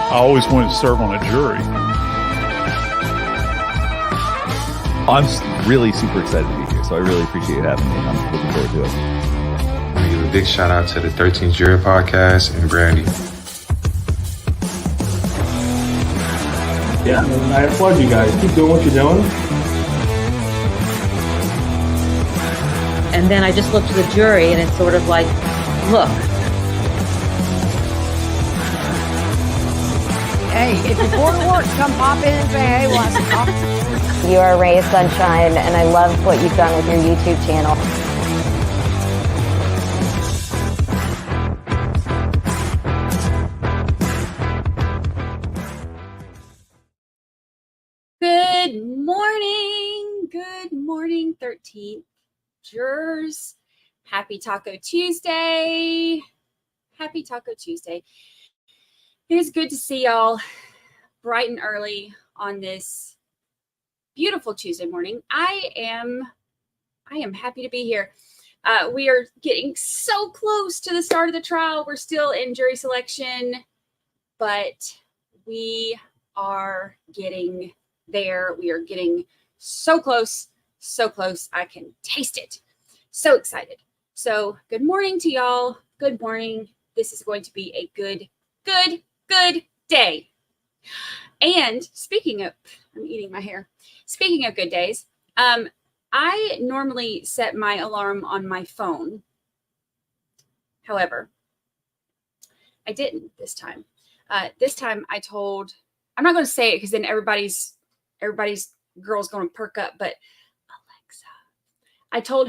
I always wanted to serve on a jury. I'm really super excited to be here, so I really appreciate you having me. I'm looking forward to it. I want to give a big shout out to the 13th Jury Podcast and Brandy. Yeah, and I applaud you guys. Keep doing what you're doing. And then I just look to the jury, and it's sort of like, look. Hey, if you're bored of work, come pop in and say, hey, want to talk? You are a ray of sunshine, and I love what you've done with your YouTube channel. Good morning, 13th jurors. Happy Taco Tuesday. Happy Taco Tuesday. It is good to see y'all bright and early on this beautiful Tuesday morning. I am happy to be here. We are getting so close to the start of the trial. We're still in jury selection, but we are getting there. We are getting so close, so close. I can taste it. So excited. So good morning to y'all. Good morning. This is going to be a good day. And speaking of, I'm eating my hair. Speaking of good days, I normally set my alarm on my phone. However, I didn't this time. This time I told, I'm not going to say it because then everybody's girl's going to perk up, but Alexa, I told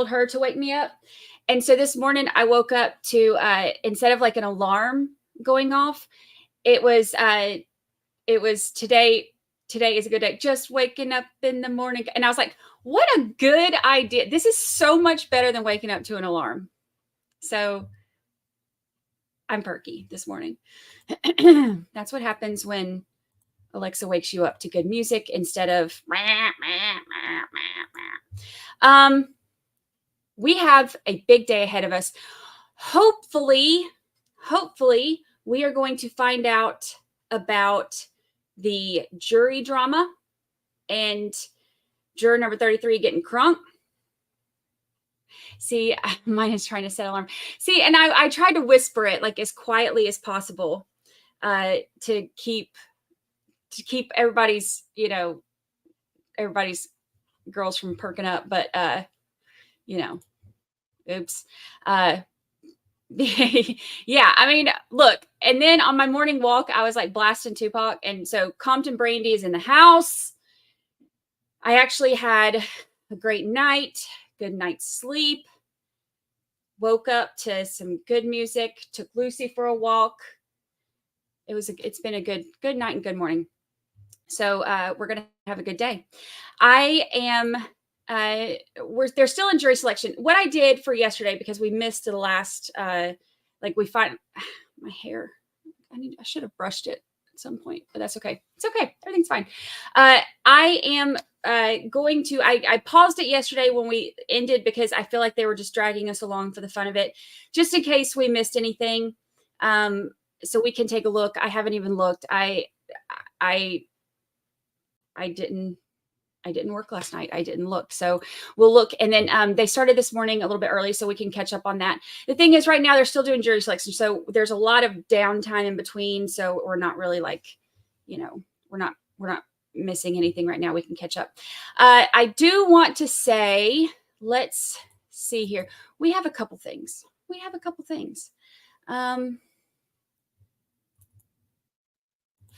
her to wake me up. And so this morning I woke up to, instead of like an alarm going off, it was today is a good day. Just waking up in the morning. And I was like, what a good idea. This is so much better than waking up to an alarm. So I'm perky this morning. That's what happens when Alexa wakes you up to good music instead of we have a big day ahead of us. Hopefully we are going to find out about the jury drama and juror number 33 getting crunk. See, mine is trying to set alarm. See, and I tried to whisper it like as quietly as possible to keep everybody's girls from perking up, but oops. Yeah, I mean, look, and then on my morning walk, I was like blasting Tupac. And so Compton Brandy is in the house. I actually had a great night, good night's sleep, woke up to some good music, took Lucy for a walk. It's been a good night and good morning. So we're going to have a good day. They're still in jury selection. What I did for yesterday, because we missed the last, we find my hair. I should have brushed it at some point, but that's okay. It's okay. Everything's fine. I am going to, I paused it yesterday when we ended because I feel like they were just dragging us along for the fun of it, just in case we missed anything. So we can take a look. I haven't even looked. I didn't work last night. I didn't look. So we'll look. And then they started this morning a little bit early so we can catch up on that. The thing is right now they're still doing jury selection. So there's a lot of downtime in between. So we're not really we're not missing anything right now. We can catch up. I do want to say, let's see here. We have a couple things.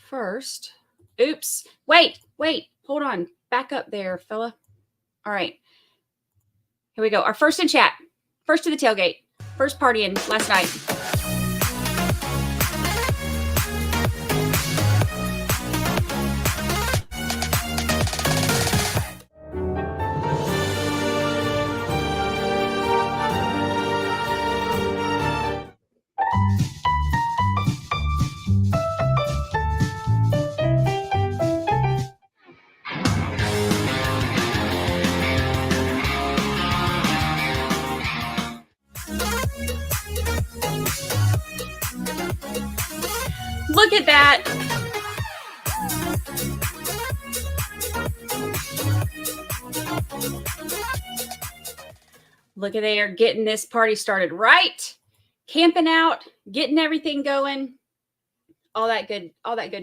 First, oops, wait, hold on. Back up there, fella. All right. Here we go. Our first in chat. First to the tailgate. First partying last night. Look at that. Look at there, getting this party started right. Camping out, getting everything going. All that good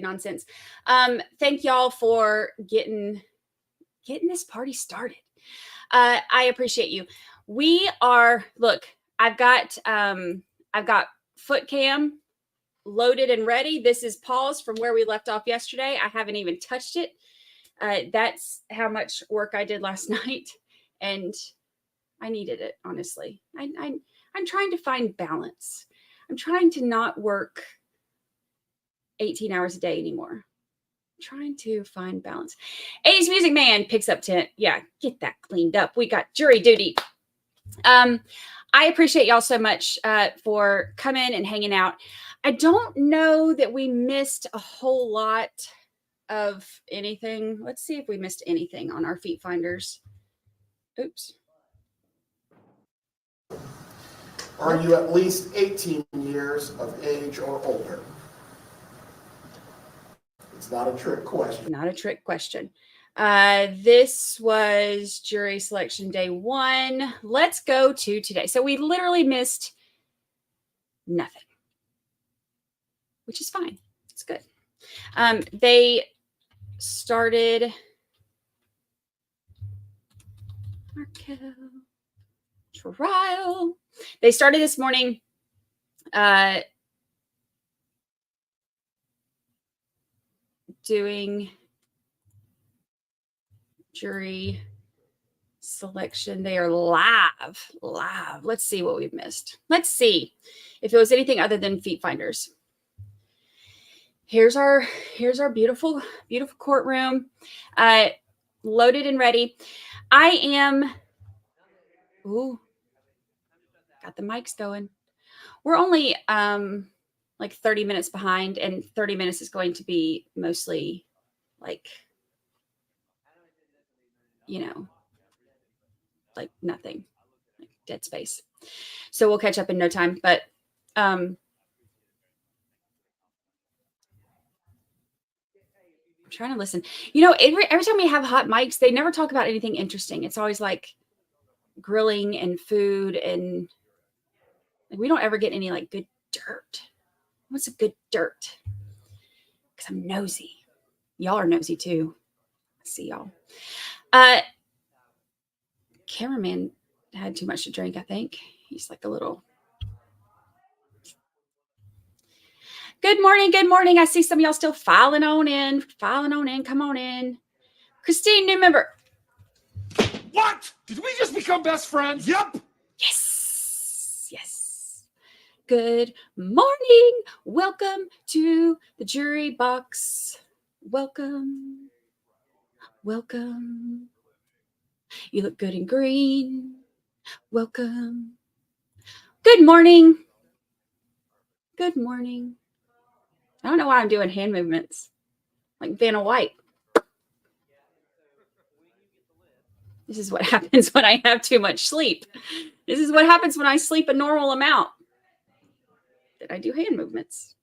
nonsense. Thank y'all for getting this party started. I appreciate you. We are, look, I've got foot cam loaded and ready. This is Paul's from where we left off yesterday. I haven't even touched it. That's how much work I did last night, and I needed it, honestly. I'm trying to find balance. I'm trying to not work 18 hours a day anymore. I'm trying to find balance. 80s Music Man picks up tent. Yeah, get that cleaned up. We got jury duty. I appreciate y'all so much for coming and hanging out. I don't know that we missed a whole lot of anything. Let's see if we missed anything on our feet finders. Oops. Are you at least 18 years of age or older? It's not a trick question. Not a trick question. This was jury selection day 1. Let's go to today. So we literally missed nothing, which is fine. It's good. They started Markel trial. They started this morning. Doing jury selection. They are live. Let's see what we've missed. Let's see if it was anything other than feet finders. Here's our beautiful courtroom, loaded and ready. I am. Ooh, got the mics going. We're only like 30 minutes behind, and 30 minutes is going to be mostly like, like nothing, like dead space. So we'll catch up in no time, but I'm trying to listen. Every time we have hot mics, they never talk about anything interesting. It's always like grilling and food, and we don't ever get any like good dirt. What's a good dirt? Because I'm nosy. Y'all are nosy too. I see y'all. Cameraman had too much to drink, I think. He's like a little. Good morning. I see some of y'all still filing on in. Come on in. Christine, new member. What? Did we just become best friends? Yep. Yes. Good morning. Welcome to the jury box. Welcome. You look good in green. Welcome. Good morning. I don't know why I'm doing hand movements like Vanna White. This is what happens when I have too much sleep. This is what happens when I sleep a normal amount. That I do hand movements.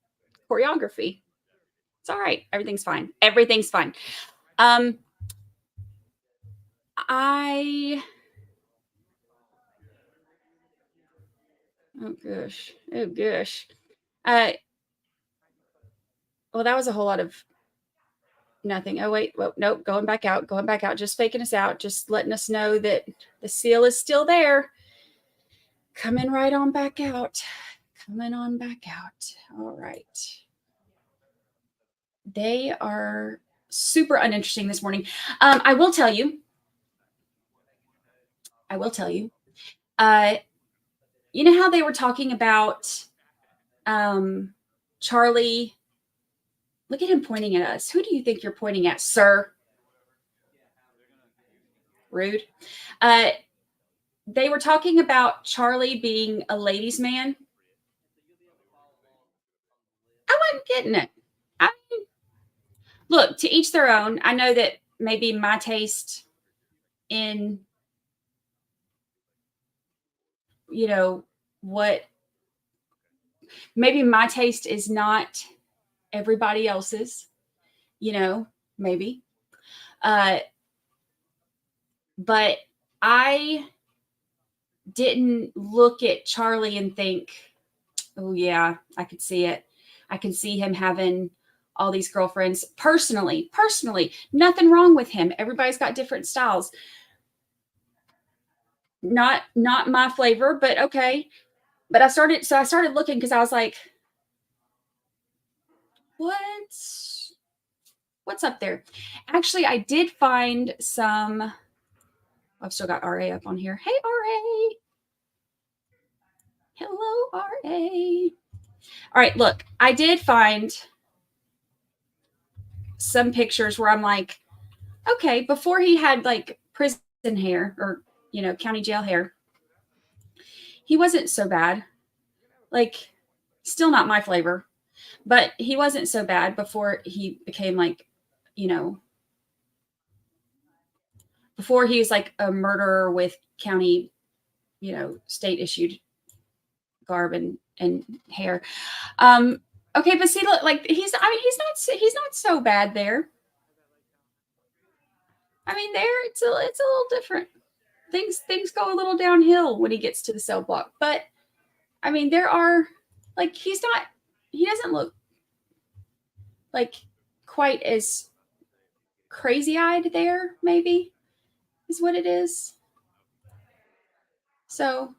Choreography. It's all right. Everything's fine. Oh gosh. Well, that was a whole lot of nothing. Oh, wait. Well, nope. Going back out. Just faking us out. Just letting us know that the seal is still there. Coming right on back out. All right. They are super uninteresting this morning. I will tell you. You know how they were talking about Charlie? Look at him pointing at us. Who do you think you're pointing at, sir? Rude. They were talking about Charlie being a ladies' man. I wasn't getting it. Look, to each their own. I know that maybe my taste in, maybe my taste is not everybody else's, maybe. But I didn't look at Charlie and think, oh yeah, I could see it. I can see him having all these girlfriends. Personally, nothing wrong with him. Everybody's got different styles. Not my flavor, but okay. But I started looking because I was like, what's up there? Actually, I did find some. I've still got RA up on here. Hey, RA. Hello, RA. All right, look, I did find some pictures where I'm like, okay, before he had like prison hair or, county jail hair, he wasn't so bad. Like, still not my flavor, but he wasn't so bad before he became like, before he was like a murderer with county, state issued garb and hair. Okay, but see, look, like he's not so bad there. I mean, there it's a little different. Things go a little downhill when he gets to the cell block. But I mean, there are like he doesn't look like quite as crazy-eyed there, maybe, is what it is. So,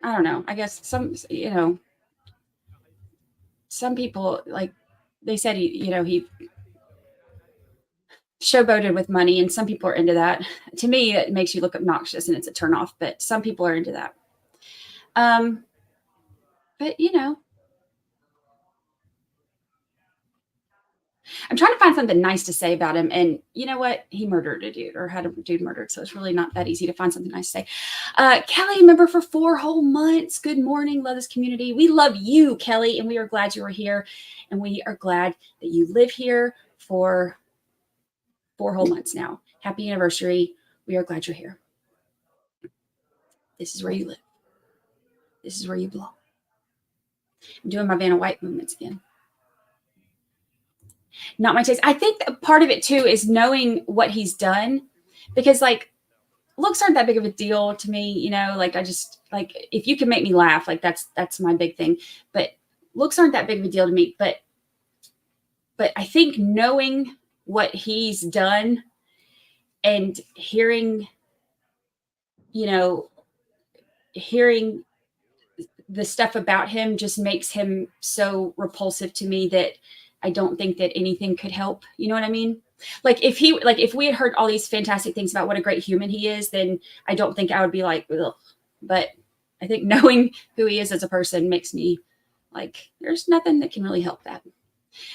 I don't know. I guess some people, like they said, he showboated with money, and some people are into that. To me, it makes you look obnoxious and it's a turnoff, but some people are into that. But I'm trying to find something nice to say about him. And you know what? He murdered a dude or had a dude murdered. So it's really not that easy to find something nice to say. Kelly, member for 4 whole months. Good morning. Love this community. We love you, Kelly. And we are glad you are here. And we are glad that you live here for 4 whole months now. Happy anniversary. We are glad you're here. This is where you live. This is where you belong. I'm doing my Vanna White movements again. Not my taste. I think that part of it too is knowing what he's done, because like looks aren't that big of a deal to me, like I just like if you can make me laugh, like that's my big thing. But looks aren't that big of a deal to me. But I think knowing what he's done and hearing the stuff about him just makes him so repulsive to me that I don't think that anything could help. You know what I mean? Like if we had heard all these fantastic things about what a great human he is, then I don't think I would be like, ugh. But I think knowing who he is as a person makes me like, there's nothing that can really help that.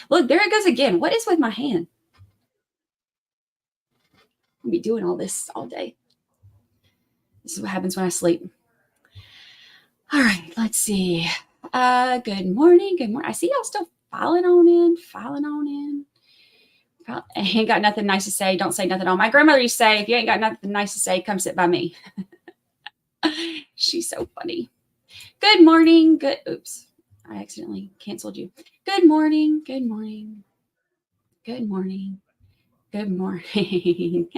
Look, there it goes again. What is with my hand? I'll be doing all this all day. This is what happens when I sleep. All right, let's see. Good morning. Good morning. I see y'all still filing on in. I ain't got nothing nice to say. Don't say nothing on. My grandmother used to say, if you ain't got nothing nice to say, come sit by me. She's so funny. Good morning. Oops. I accidentally canceled you. Good morning. Good morning. Good morning. Good morning.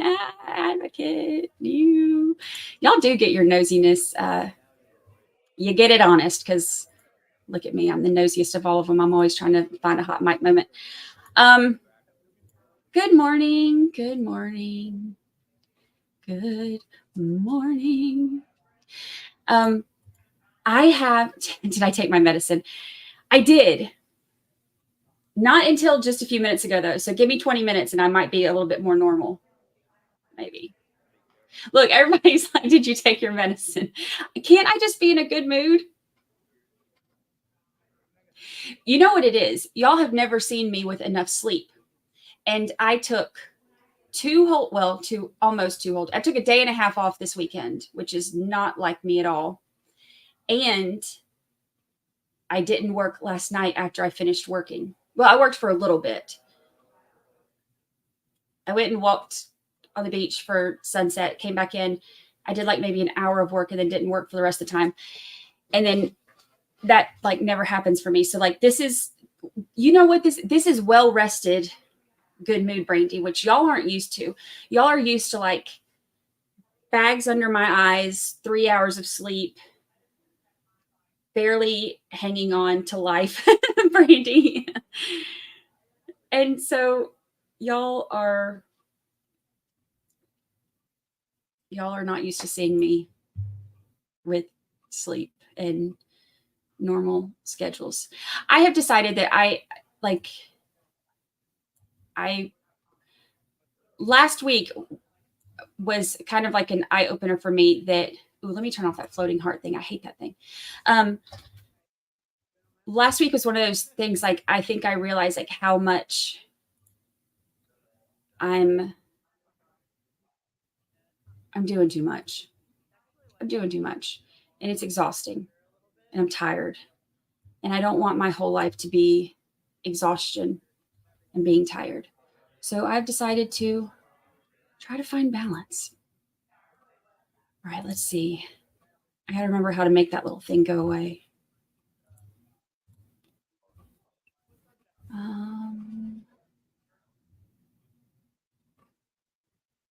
Advocate. Y'all do get your nosiness. You get it honest, because look at me. I'm the nosiest of all of them. I'm always trying to find a hot mic moment. Good morning. Good morning. Good morning. Did I take my medicine? I did. Not until just a few minutes ago, though. So give me 20 minutes and I might be a little bit more normal. Maybe. Look, everybody's like, did you take your medicine? Can't I just be in a good mood? You know what it is? Y'all have never seen me with enough sleep. And I took almost 2 whole. I took a day and a half off this weekend, which is not like me at all. And I didn't work last night after I finished working. Well, I worked for a little bit. I went and walked on the beach for sunset, came back in. I did like maybe an hour of work and then didn't work for the rest of the time. And then that like never happens for me. So like, this is, you know what, this is well rested, good mood Brandy, which y'all aren't used to. Y'all are used to like bags under my eyes, 3 hours of sleep, barely hanging on to life, Brandy. And so y'all are not used to seeing me with sleep and normal schedules. I have decided that last week was kind of like an eye opener for me that, ooh, let me turn off that floating heart thing. I hate that thing. Last week was one of those things, like, I think I realized like how much I'm doing too much. I'm doing too much and it's exhausting and I'm tired and I don't want my whole life to be exhaustion and being tired. So I've decided to try to find balance. All right, let's see. I got to remember how to make that little thing go away.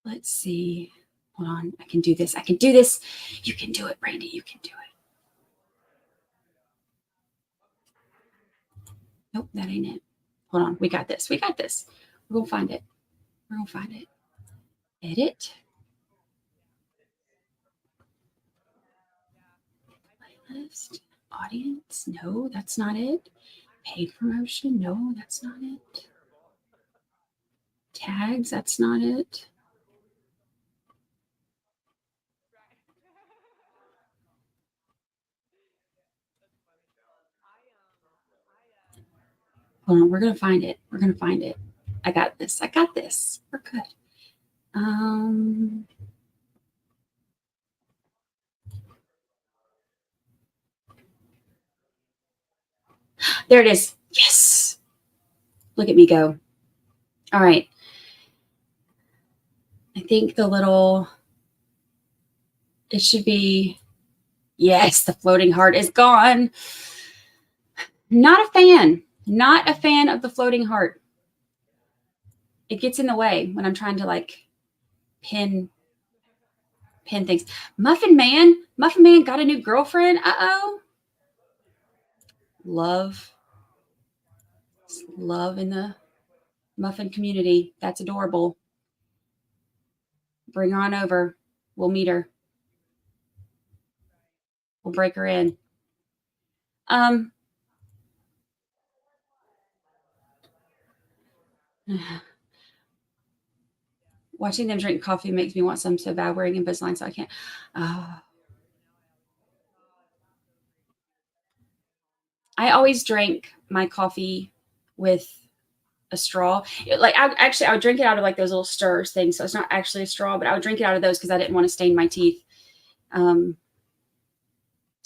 Let's see. Hold on. I can do this. I can do this. You can do it, Brandy. You can do it. Nope, that ain't it. Hold on. We got this. We got this. We're going to find it. We're going to find it. Edit. Playlist. Audience. No, that's not it. Paid promotion. No, that's not it. Tags. That's not it. Hold on, we're going to find it. We're going to find it. I got this. I got this. We're good. There it is. Yes. Look at me go. All right. I think it should be, yes, the floating heart is gone. Not a fan. Not a fan of the floating heart. It gets in the way when I'm trying to like pin things. Muffin Man got a new girlfriend. Uh-oh. Love in the muffin community. That's adorable. Bring her on over. We'll meet her. We'll break her in. Watching them drink coffee makes me want some so bad. Wearing Invisalign, so I can't. I always drank my coffee with a straw. Like I would drink it out of like those little stirrers things. So it's not actually a straw, but I would drink it out of those because I didn't want to stain my teeth. So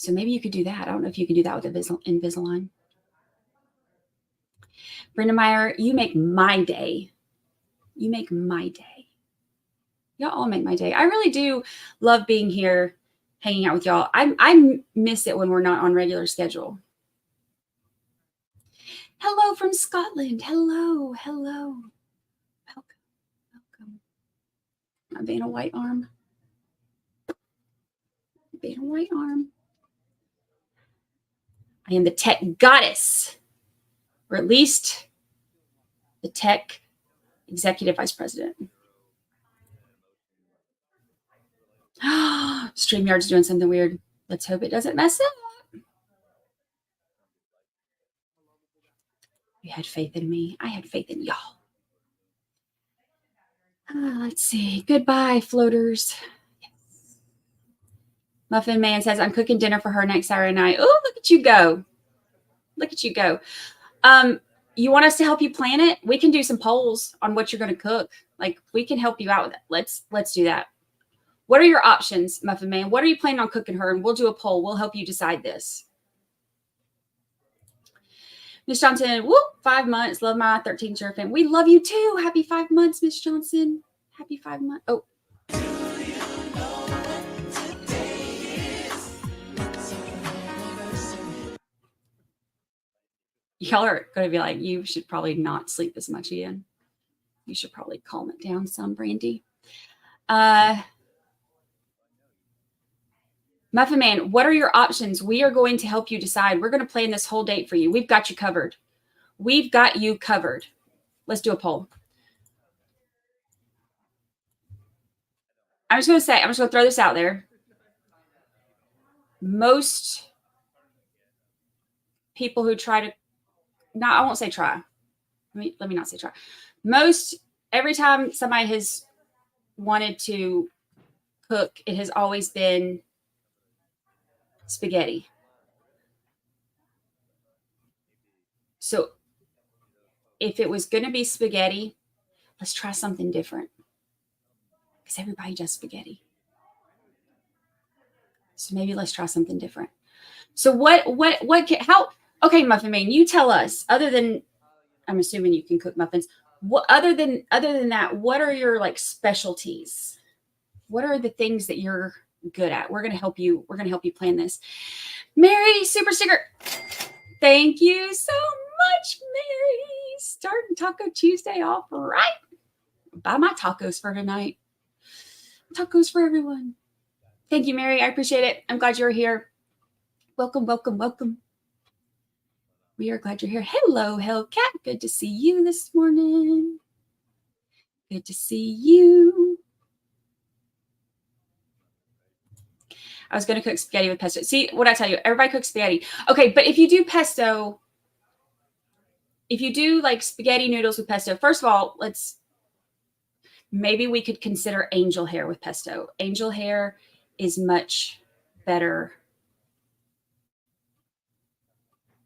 maybe you could do that. I don't know if you can do that with Invisalign. Brenda Meyer, you make my day. You make my day. Y'all all make my day. I really do love being here, hanging out with y'all. I miss it when we're not on regular schedule. Hello from Scotland. Hello. Welcome. I'm being a white arm. I am the tech goddess, or at least the tech executive vice president. StreamYard's doing something weird. Let's hope it doesn't mess up. You had faith in me. I had faith in y'all. Let's see. Goodbye, floaters. Yes. Muffin Man says, I'm cooking dinner for her next Saturday night. Oh, look at you go. Look at you go. You want us to help you plan it? We can do some polls on what you're going to cook. Like, we can help you out with it. Let's do that. What are your options, Muffin Man? What are you planning on cooking her? And we'll do a poll. We'll help you decide this. Miss Johnson, whoop, 5 months. Love my 13 year fan. We love you too. Happy 5 months, Miss Johnson. Happy 5 months. Oh. Y'all are going to be like, you should probably not sleep as much again. You should probably calm it down some, Brandy. Muffin Man, what are your options? We are going to help you decide. We're going to plan this whole date for you. We've got you covered. We've got you covered. Let's do a poll. I'm just going to throw this out there. Most people who try to, I won't say try. Let me not say try. Every time somebody has wanted to cook, it has always been spaghetti. So if it was going to be spaghetti, let's try something different. Because everybody does spaghetti. So maybe let's try something different. So okay, Muffin Man, you tell us, other than, I'm assuming you can cook muffins. What other than that, what are your like specialties? What are the things that you're good at? We're going to help you. We're going to help you plan this. Mary, super sticker. Thank you so much, Mary. Starting Taco Tuesday off right. Buy my tacos for tonight. Tacos for everyone. Thank you, Mary. I appreciate it. I'm glad you're here. Welcome, welcome, welcome. We are glad you're here. Hello, Hellcat. Good to see you this morning. Good to see you. I was going to cook spaghetti with pesto. See, what I tell you, everybody cooks spaghetti. Okay, but if you do pesto, if you do like spaghetti noodles with pesto, first of all, maybe we could consider angel hair with pesto. Angel hair is much better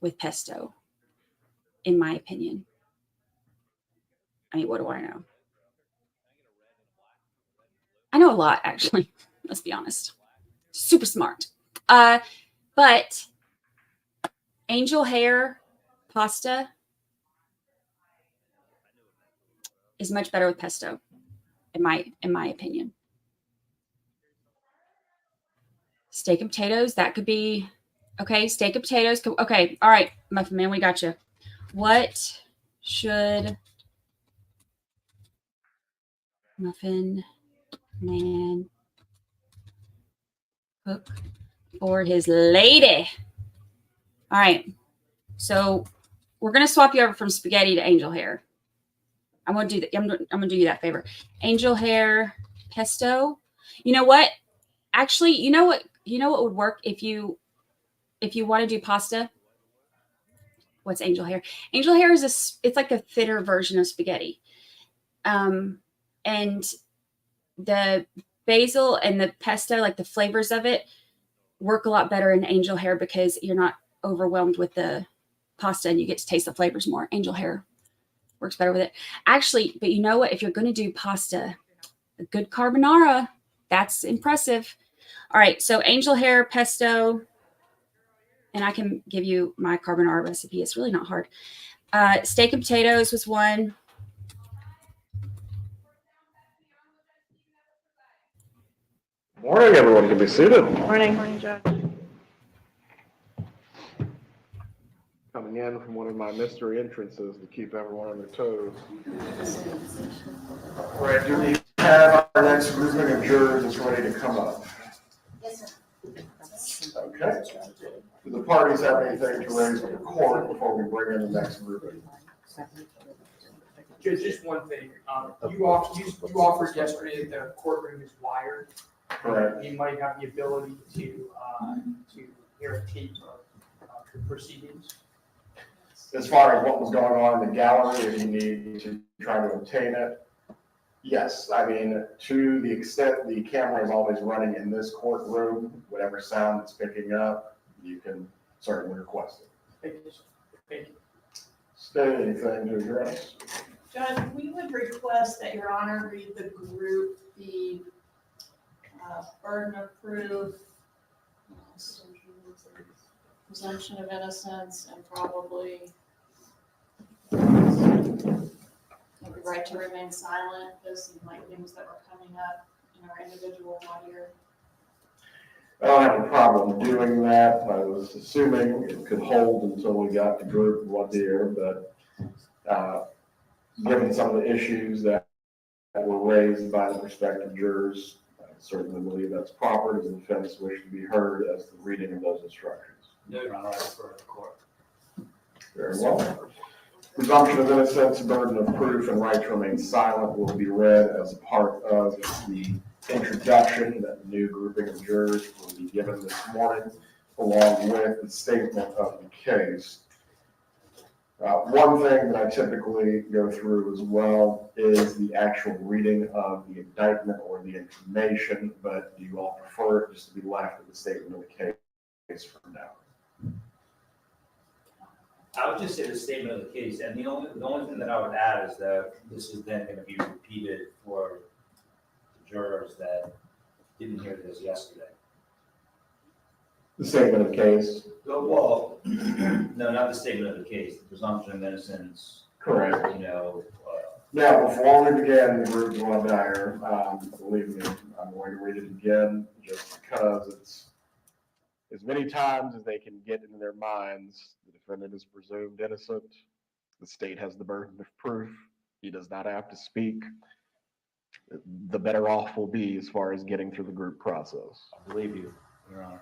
with pesto, in my opinion. I mean, what do I know? I know a lot, actually. Let's be honest. Super smart. But angel hair pasta is much better with pesto, in my opinion. Steak and potatoes, that could be okay. Steak and potatoes. Okay. All right, Muffin Man, we got you. What should Muffin Man cook for his lady? All right. So we're gonna swap you over from spaghetti to angel hair. I'm gonna do that. I'm gonna do you that favor. Angel hair pesto. You know what? Actually, you know what would work if you want to do pasta? What's angel hair? Angel hair is it's like a thinner version of spaghetti. And the basil and the pesto, like the flavors of it, work a lot better in angel hair because you're not overwhelmed with the pasta and you get to taste the flavors more. Angel hair works better with it. Actually, but you know what? If you're going to do pasta, a good carbonara, that's impressive. All right, so angel hair pesto, and I can give you my carbonara recipe. It's really not hard. Steak and potatoes was one. Morning, everyone. Can be seated. Morning. Morning, Judge. Coming in from one of my mystery entrances to keep everyone on their toes. All right, do we have our next grouping of jurors that's ready to come up? Yes, sir. Okay. Do the parties have anything to raise with the court before we bring in the next grouping? Just one thing. You offered yesterday that the courtroom is wired. Correct. You might have the ability to hear a tape of the proceedings. As far as what was going on in the gallery, if you need to try to obtain it, yes. I mean, to the extent the camera is always running in this courtroom, whatever sound it's picking up, you can certainly request it. Thank you, sir. Thank you. State anything to address? Judge, we would request that Your Honor read the group the burden of proof, presumption of innocence, and probably maybe right to remain silent. Those seem like things that were coming up in our individual audio. I don't have a problem doing that. I was assuming it could hold until we got to group one year, but given some of the issues that were raised by the prospective jurors, I certainly believe that's proper. Does the defense wish to be heard as the reading of those instructions? No, Your Honor, I refer to the court. Very well. Presumption of innocence, burden of proof, and right to remain silent will be read as a part of the introduction that the new grouping of jurors will be given this morning, along with the statement of the case. One thing that I typically go through as well is the actual reading of the indictment or the information, but do you all prefer it just to be left with the statement of the case for now? I would just say the statement of the case, and the only thing that I would add is that this is then going to be repeated for the jurors that didn't hear this yesterday. The statement of the case? Well, no, not the statement of the case, the presumption of innocence. Correct. You know. Now, before we begin the group voir dire, believe me, I'm going to read it again just because it's as many times as they can get into their minds. The defendant is presumed innocent. The state has the burden of proof. He does not have to speak. The better off we'll be as far as getting through the group process. I believe you, Your Honor.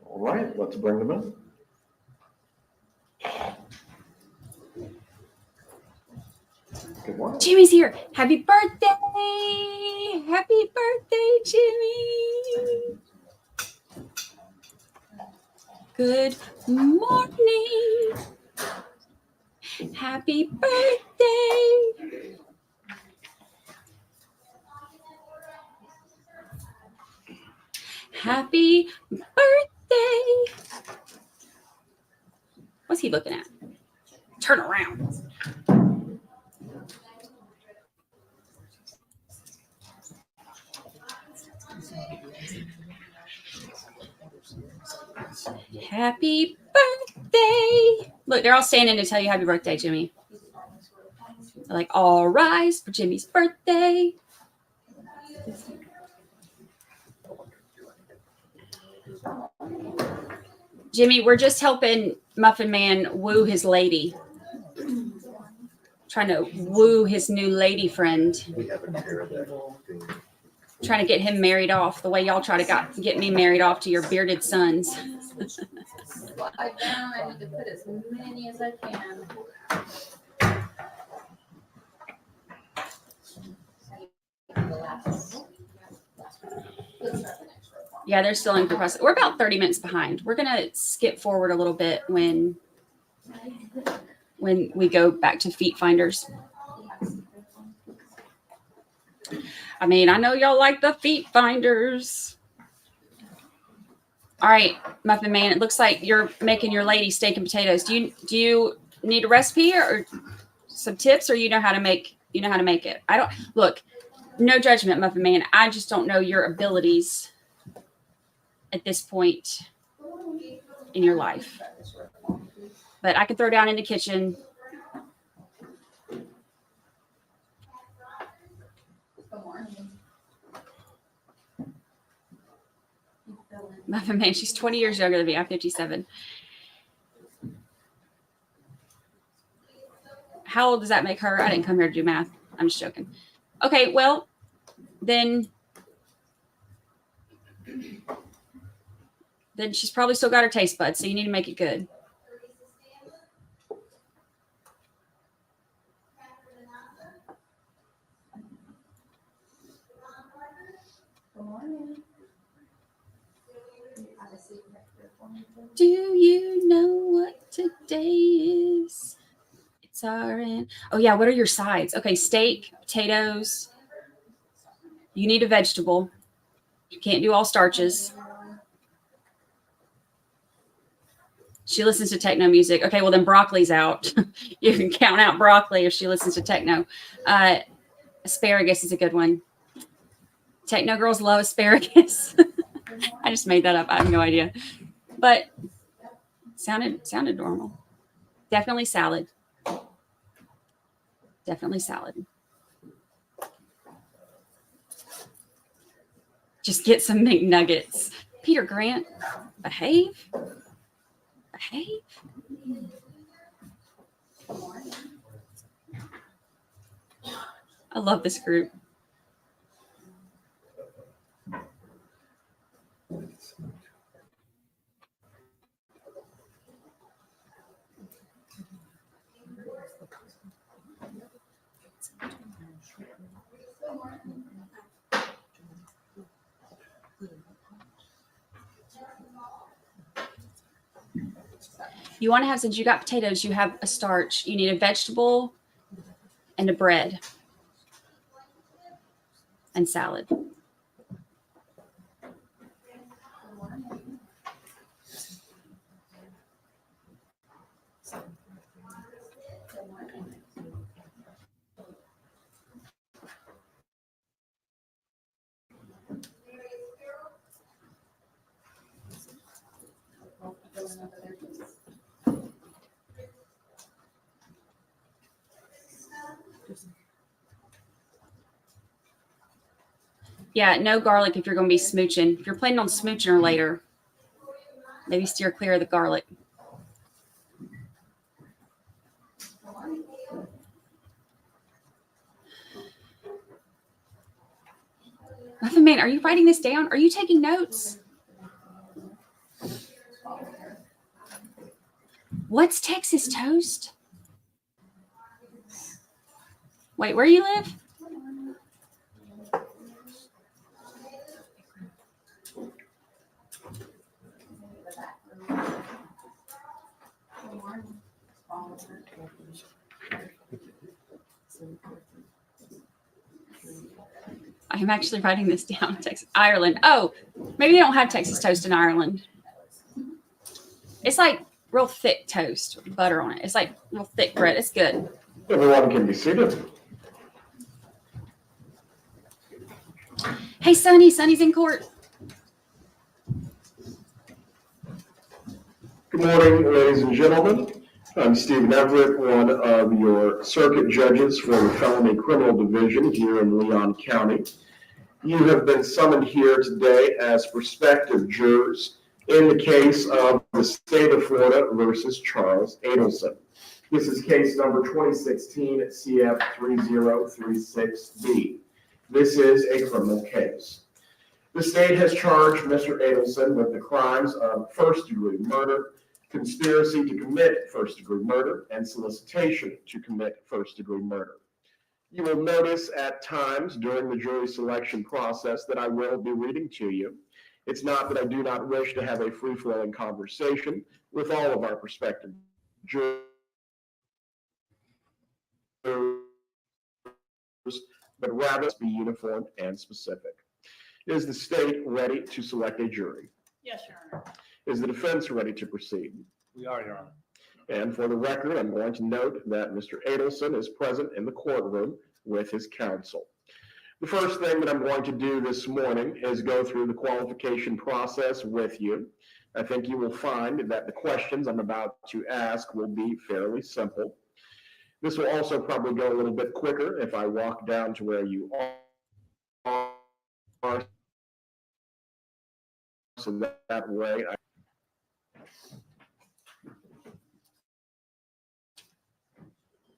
All right, let's bring them in. Good morning. Jimmy's here. Happy birthday! Happy birthday, Jimmy! Good morning. Happy birthday. Happy birthday. What's he looking at? Turn around. Happy birthday. Look, they're all standing to tell you happy birthday, Jimmy. They're like, all rise for Jimmy's birthday. Jimmy, we're just helping Muffin Man woo his lady. Trying to woo his new lady friend. Trying to get him married off the way y'all try to get me married off to your bearded sons. Slide down. I need to put as many as I can. Yeah, they're still in the process. We're about 30 minutes behind. We're gonna skip forward a little bit when we go back to feet finders. I mean, I know y'all like the feet finders. All right, Muffin Man, it looks like you're making your lady steak and potatoes. Do you need a recipe or some tips, or you know how to make it? I don't look, no judgment, Muffin Man. I just don't know your abilities at this point in your life. But I can throw down in the kitchen. Muffin Man, she's 20 years younger than me. I'm 57. How old does that make her? I didn't come here to do math. I'm just joking. Okay, well, then she's probably still got her taste buds, so you need to make it good. Good morning. Do you know what today is? It's RN. Oh, yeah. What are your sides? Okay. Steak, potatoes. You need a vegetable. You can't do all starches. She listens to techno music. Okay. Well, then broccoli's out. You can count out broccoli if she listens to techno. Asparagus is a good one. Techno girls love asparagus. I just made that up. I have no idea. But Sounded normal. Definitely salad. Definitely salad. Just get some McNuggets. Peter Grant, behave. Behave. I love this group. You want to have, since you got potatoes, you have a starch. You need a vegetable and a bread and salad. Yeah, no garlic if you're going to be smooching. If you're planning on smooching her later, maybe steer clear of the garlic. Muffin Man, are you writing this down? Are you taking notes? What's Texas toast? Wait, where you live? I'm actually writing this down. Texas, Ireland. Oh, maybe they don't have Texas toast in Ireland. It's like real thick toast with butter on it. It's like real thick bread. It's good. Everyone can be seated. Hey, Sonny. Sonny's in court. Good morning, ladies and gentlemen. I'm Stephen Everett, one of your circuit judges for the Felony Criminal Division here in Leon County. You have been summoned here today as prospective jurors in the case of the state of Florida versus Charles Adelson. This is case number 2016 CF 3036B. This is a criminal case. The state has charged Mr. Adelson with the crimes of first-degree murder, conspiracy to commit first-degree murder, and solicitation to commit first-degree murder. You will notice at times during the jury selection process that I will be reading to you. It's not that I do not wish to have a free-flowing conversation with all of our prospective jurors, but rather be uniform and specific. Is the state ready to select a jury? Yes, Your Honor. Is the defense ready to proceed? We are, Your Honor. And for the record, I'm going to note that Mr. Adelson is present in the courtroom with his counsel. The first thing that I'm going to do this morning is go through the qualification process with you. I think you will find that the questions I'm about to ask will be fairly simple. This will also probably go a little bit quicker if I walk down to where you are. So that way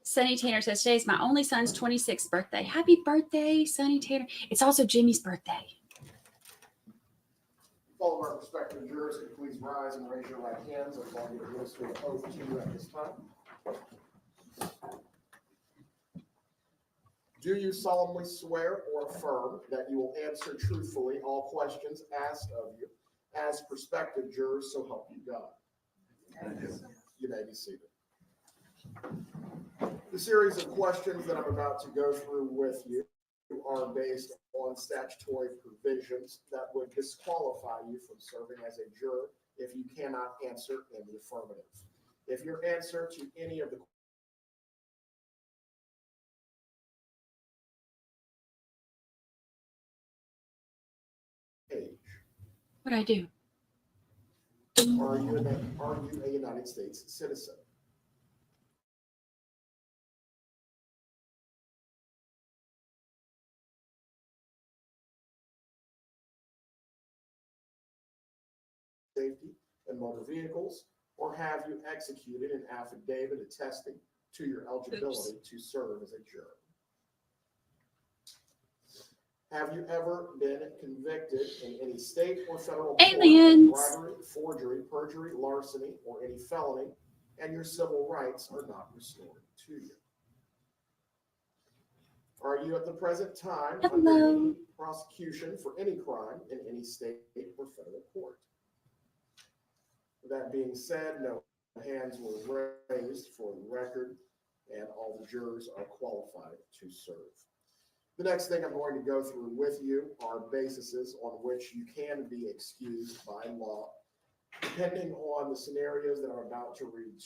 Sonny Tanner says, today is my only son's 26th birthday. Happy birthday, Sonny Tanner. It's also Jimmy's birthday. All of our prospective jurors, could you please rise and raise your right hands as long as you administer the oath to you at this time. Do you solemnly swear or affirm that you will answer truthfully all questions asked of you as prospective jurors, so help you God? You may be seated. The series of questions that I'm about to go through with you are based on statutory provisions that would disqualify you from serving as a juror if you cannot answer in the affirmative. If your answer to any of the What'd I do? Are you a United States citizen? Safety and motor vehicles, or have you executed an affidavit attesting to your eligibility to serve as a juror? Have you ever been convicted in any state or federal court of bribery, forgery, perjury, larceny, or any felony, and your civil rights are not restored to you? Are you at the present time under any prosecution for any crime in any state or federal court? That being said, no hands were raised for the record, and all the jurors are qualified to serve. The next thing I'm going to go through with you are bases on which you can be excused by law. Depending on the scenarios that I'm about to read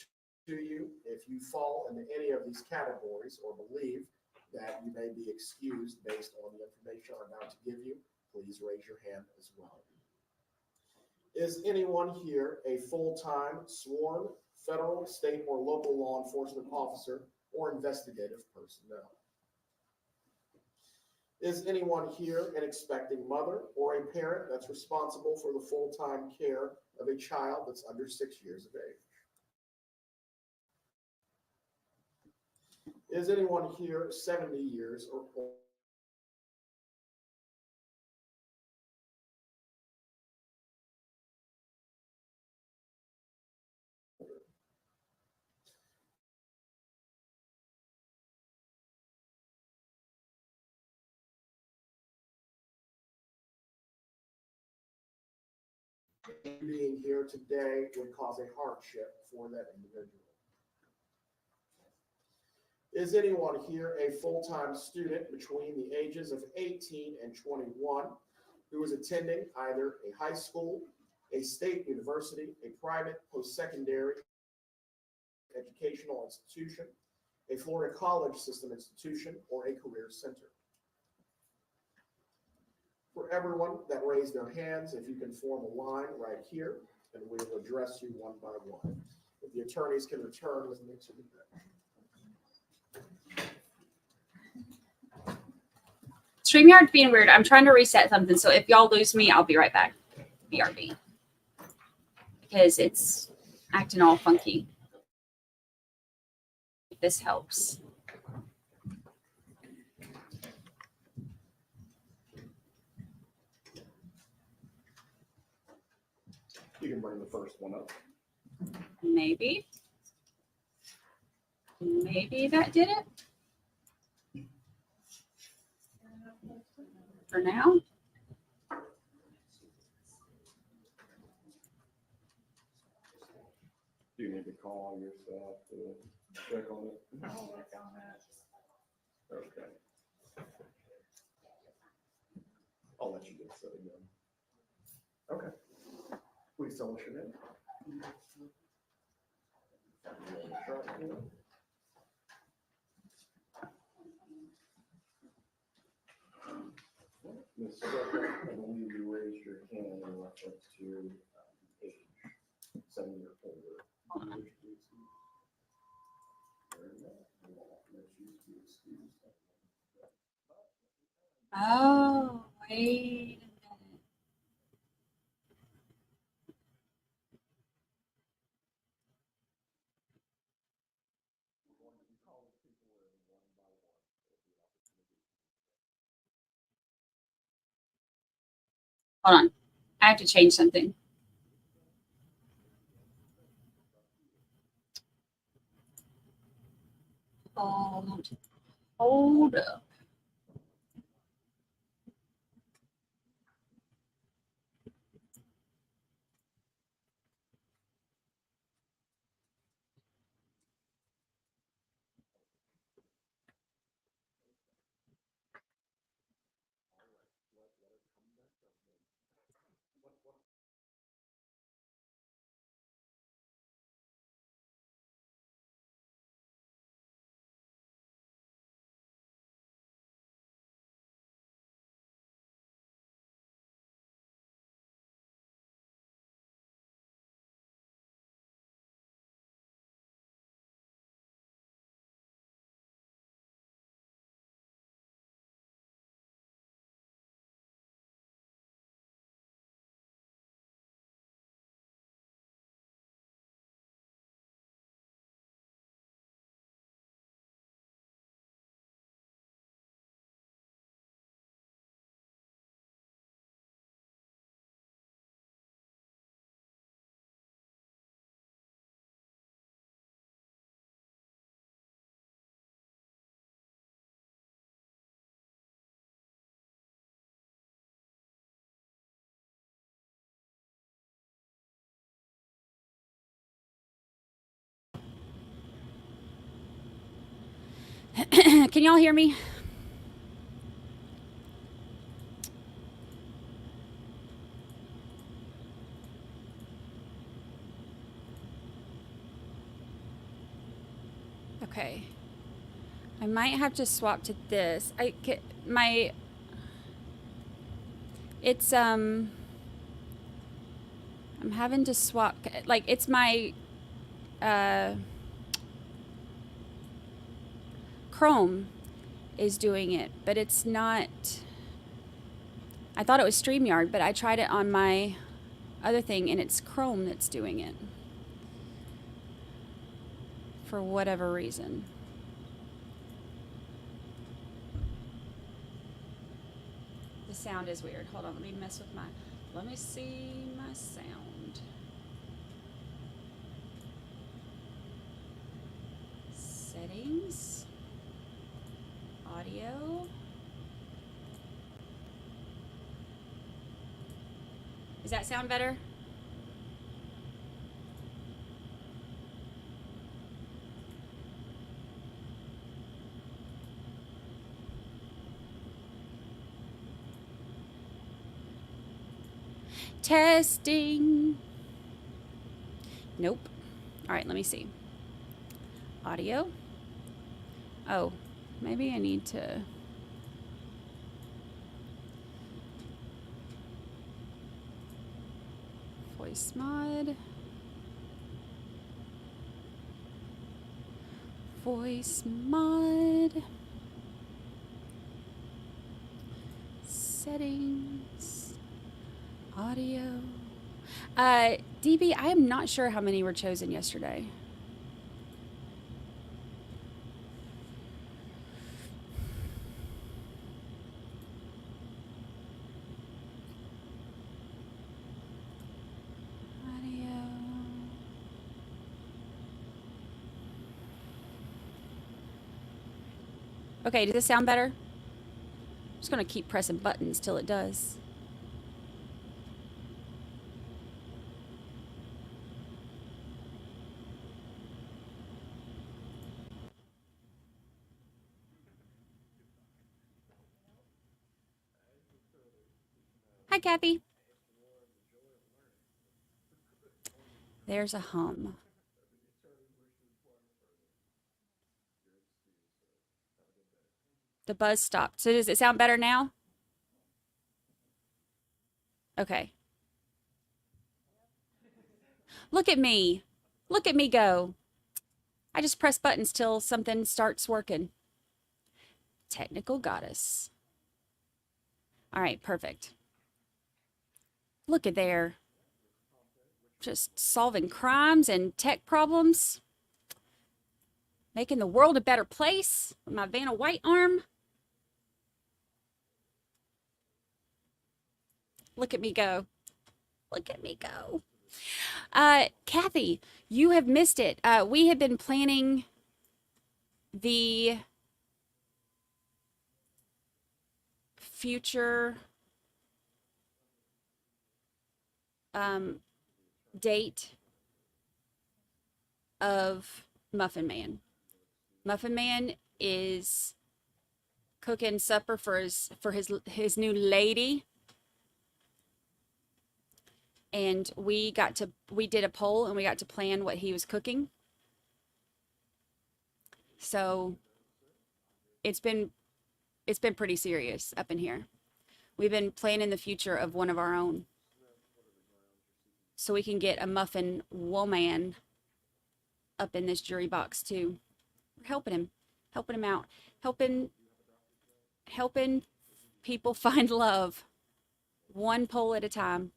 to you, if you fall into any of these categories or believe that you may be excused based on the information I'm about to give you, please raise your hand as well. Is anyone here a full-time sworn federal, state, or local law enforcement officer or investigative personnel? Is anyone here an expecting mother or a parent that's responsible for the full-time care of a child that's under 6 years of age? Is anyone here 70 years or older? Being here today would cause a hardship for that individual. Is anyone here a full-time student between the ages of 18 and 21 who is attending either a high school, a state university, a private post-secondary educational institution, a Florida college system institution, or a career center? For everyone that raised their hands, if you can form a line right here, and we will address you one by one. If the attorneys can return with me to the bench. StreamYard's being weird. I'm trying to reset something, so if y'all lose me, I'll be right back. BRB. Because it's acting all funky. If this helps. You can bring the first one up. Maybe. Maybe that did it. For now. Do you need to call yourself to check on it? I'll work on that. Okay. I'll let you get set again. Okay. Please tell us your name. Ms. Shepherd, I believe you raised your hand in reference to age, 7 year older. Oh, wait a minute. Hold on. I have to change something. Hold up. Can y'all hear me? Okay. I might have to swap to this. I'm having to swap, like, it's my, Chrome is doing it, but it's not, I thought it was StreamYard, but I tried it on my other thing, and it's Chrome that's doing it. For whatever reason. The sound is weird. Hold on, let me see my sound. Settings. Audio. Does that sound better? Testing. Nope. All right, let me see. Audio. Oh, maybe I need to. Voice mod. Voice mod. Settings. Audio. DB, I am not sure how many were chosen yesterday. Audio. Okay, does this sound better? I'm just gonna keep pressing buttons till it does. Hi, Kathy. There's a hum. The buzz stopped. So does it sound better now? Okay. Look at me. Look at me go. I just press buttons till something starts working. Technical goddess. All right, perfect. Look at there. Just solving crimes and tech problems. Making the world a better place with my Vanna White arm. Look at me go. Look at me go. Kathy, you have missed it. We have been planning the future date of Muffin Man. Muffin Man is cooking supper for his new lady. And we did a poll and we got to plan what he was cooking. So it's been pretty serious up in here. We've been planning the future of one of our own. So we can get a muffin woman up in this jury box too. We're helping him out, helping people find love one poll at a time.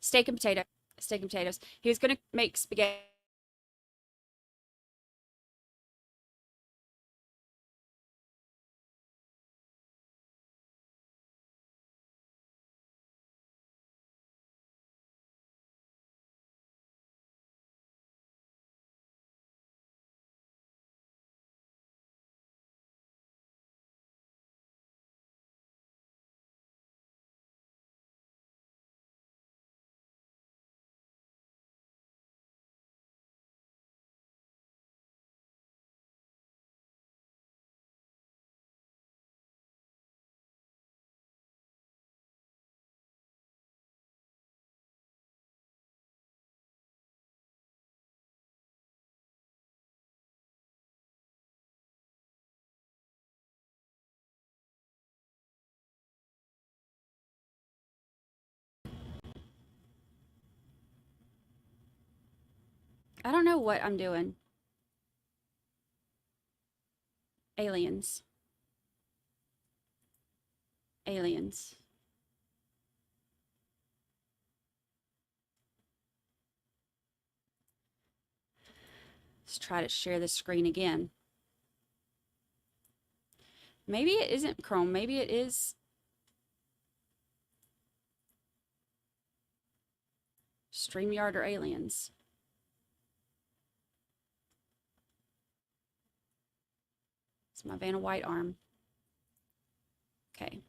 Steak and potatoes. He was going to make spaghetti. I don't know what I'm doing. Aliens. Aliens. Let's try to share the screen again. Maybe it isn't Chrome. Maybe it is StreamYard or Aliens. It's my Vanna White arm. Okay,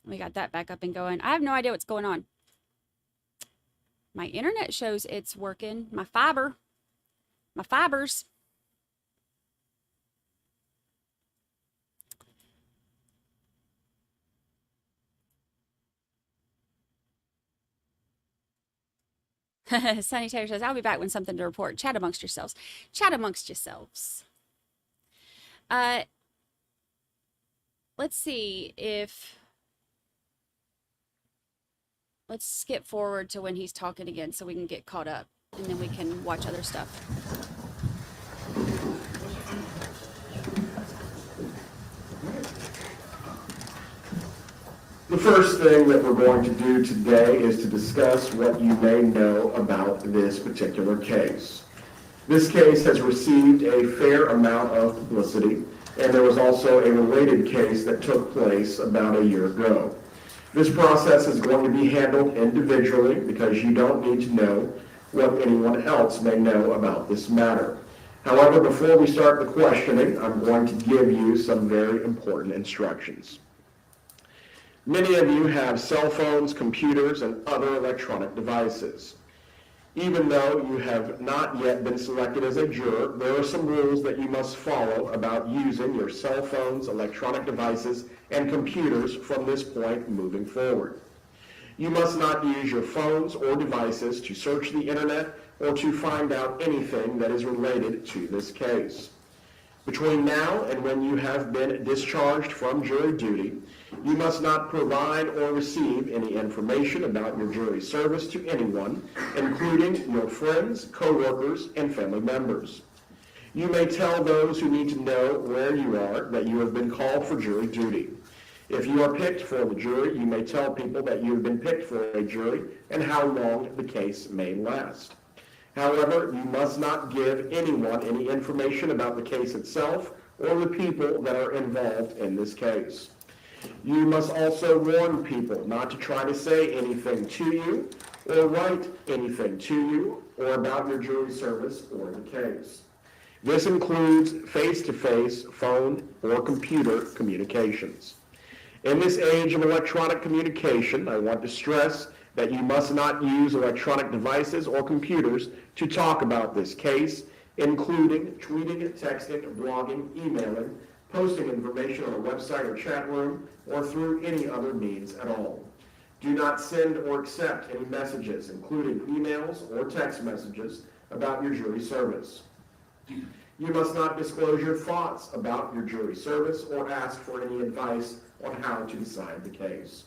we got that back up and going. I have no idea what's going on. My internet shows it's working. My fibers. Sunny Taylor says, I'll be back when something to report. Chat amongst yourselves. Chat amongst yourselves. Let's see if... Let's skip forward to when he's talking again so we can get caught up. And then we can watch other stuff. The first thing that we're going to do today is to discuss what you may know about this particular case. This case has received a fair amount of publicity, and there was also a related case that took place about a year ago. This process is going to be handled individually because you don't need to know what anyone else may know about this matter. However, before we start the questioning, I'm going to give you some very important instructions. Many of you have cell phones, computers, and other electronic devices. Even though you have not yet been selected as a juror, there are some rules that you must follow about using your cell phones, electronic devices, and computers from this point moving forward. You must not use your phones or devices to search the internet or to find out anything that is related to this case. Between now and when you have been discharged from jury duty, you must not provide or receive any information about your jury service to anyone, including your friends, co-workers, and family members. You may tell those who need to know where you are that you have been called for jury duty. If you are picked for the jury, you may tell people that you have been picked for a jury and how long the case may last. However, you must not give anyone any information about the case itself or the people that are involved in this case. You must also warn people not to try to say anything to you or write anything to you or about your jury service or the case. This includes face-to-face, phone, or computer communications. In this age of electronic communication, I want to stress that you must not use electronic devices or computers to talk about this case, including tweeting, texting, blogging, emailing, posting information on a website or chat room, or through any other means at all. Do not send or accept any messages, including emails or text messages, about your jury service. You must not disclose your thoughts about your jury service or ask for any advice on how to decide the case.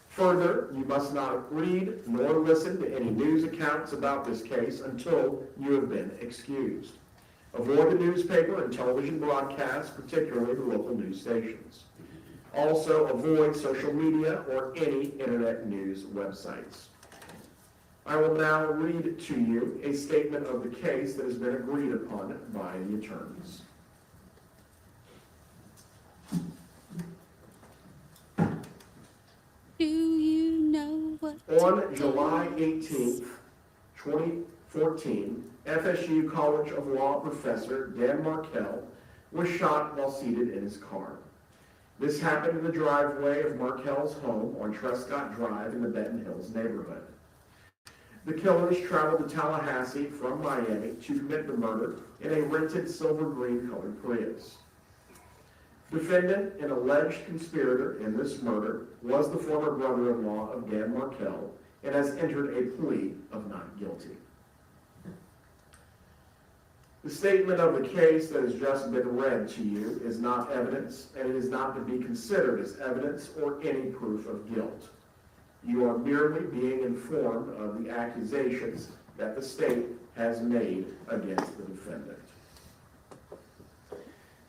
Further, you must not read nor listen to any news accounts about this case until you have been excused. Avoid the newspaper and television broadcasts, particularly the local news stations. Also, avoid social media or any internet news websites. I will now read to you a statement of the case that has been agreed upon by the attorneys. Do you know what? On July 18th, 2014, FSU College of Law professor Dan Markel was shot while seated in his car. This happened in the driveway of Markel's home on Trescott Drive in the Benton Hills neighborhood. The killers traveled to Tallahassee from Miami to commit the murder in a rented silver green colored Prius. Defendant and alleged conspirator in this murder was the former brother-in-law of Dan Markel and has entered a plea of not guilty. The statement of the case that has just been read to you is not evidence, and it is not to be considered as evidence or any proof of guilt. You are merely being informed of the accusations that the state has made against the defendant.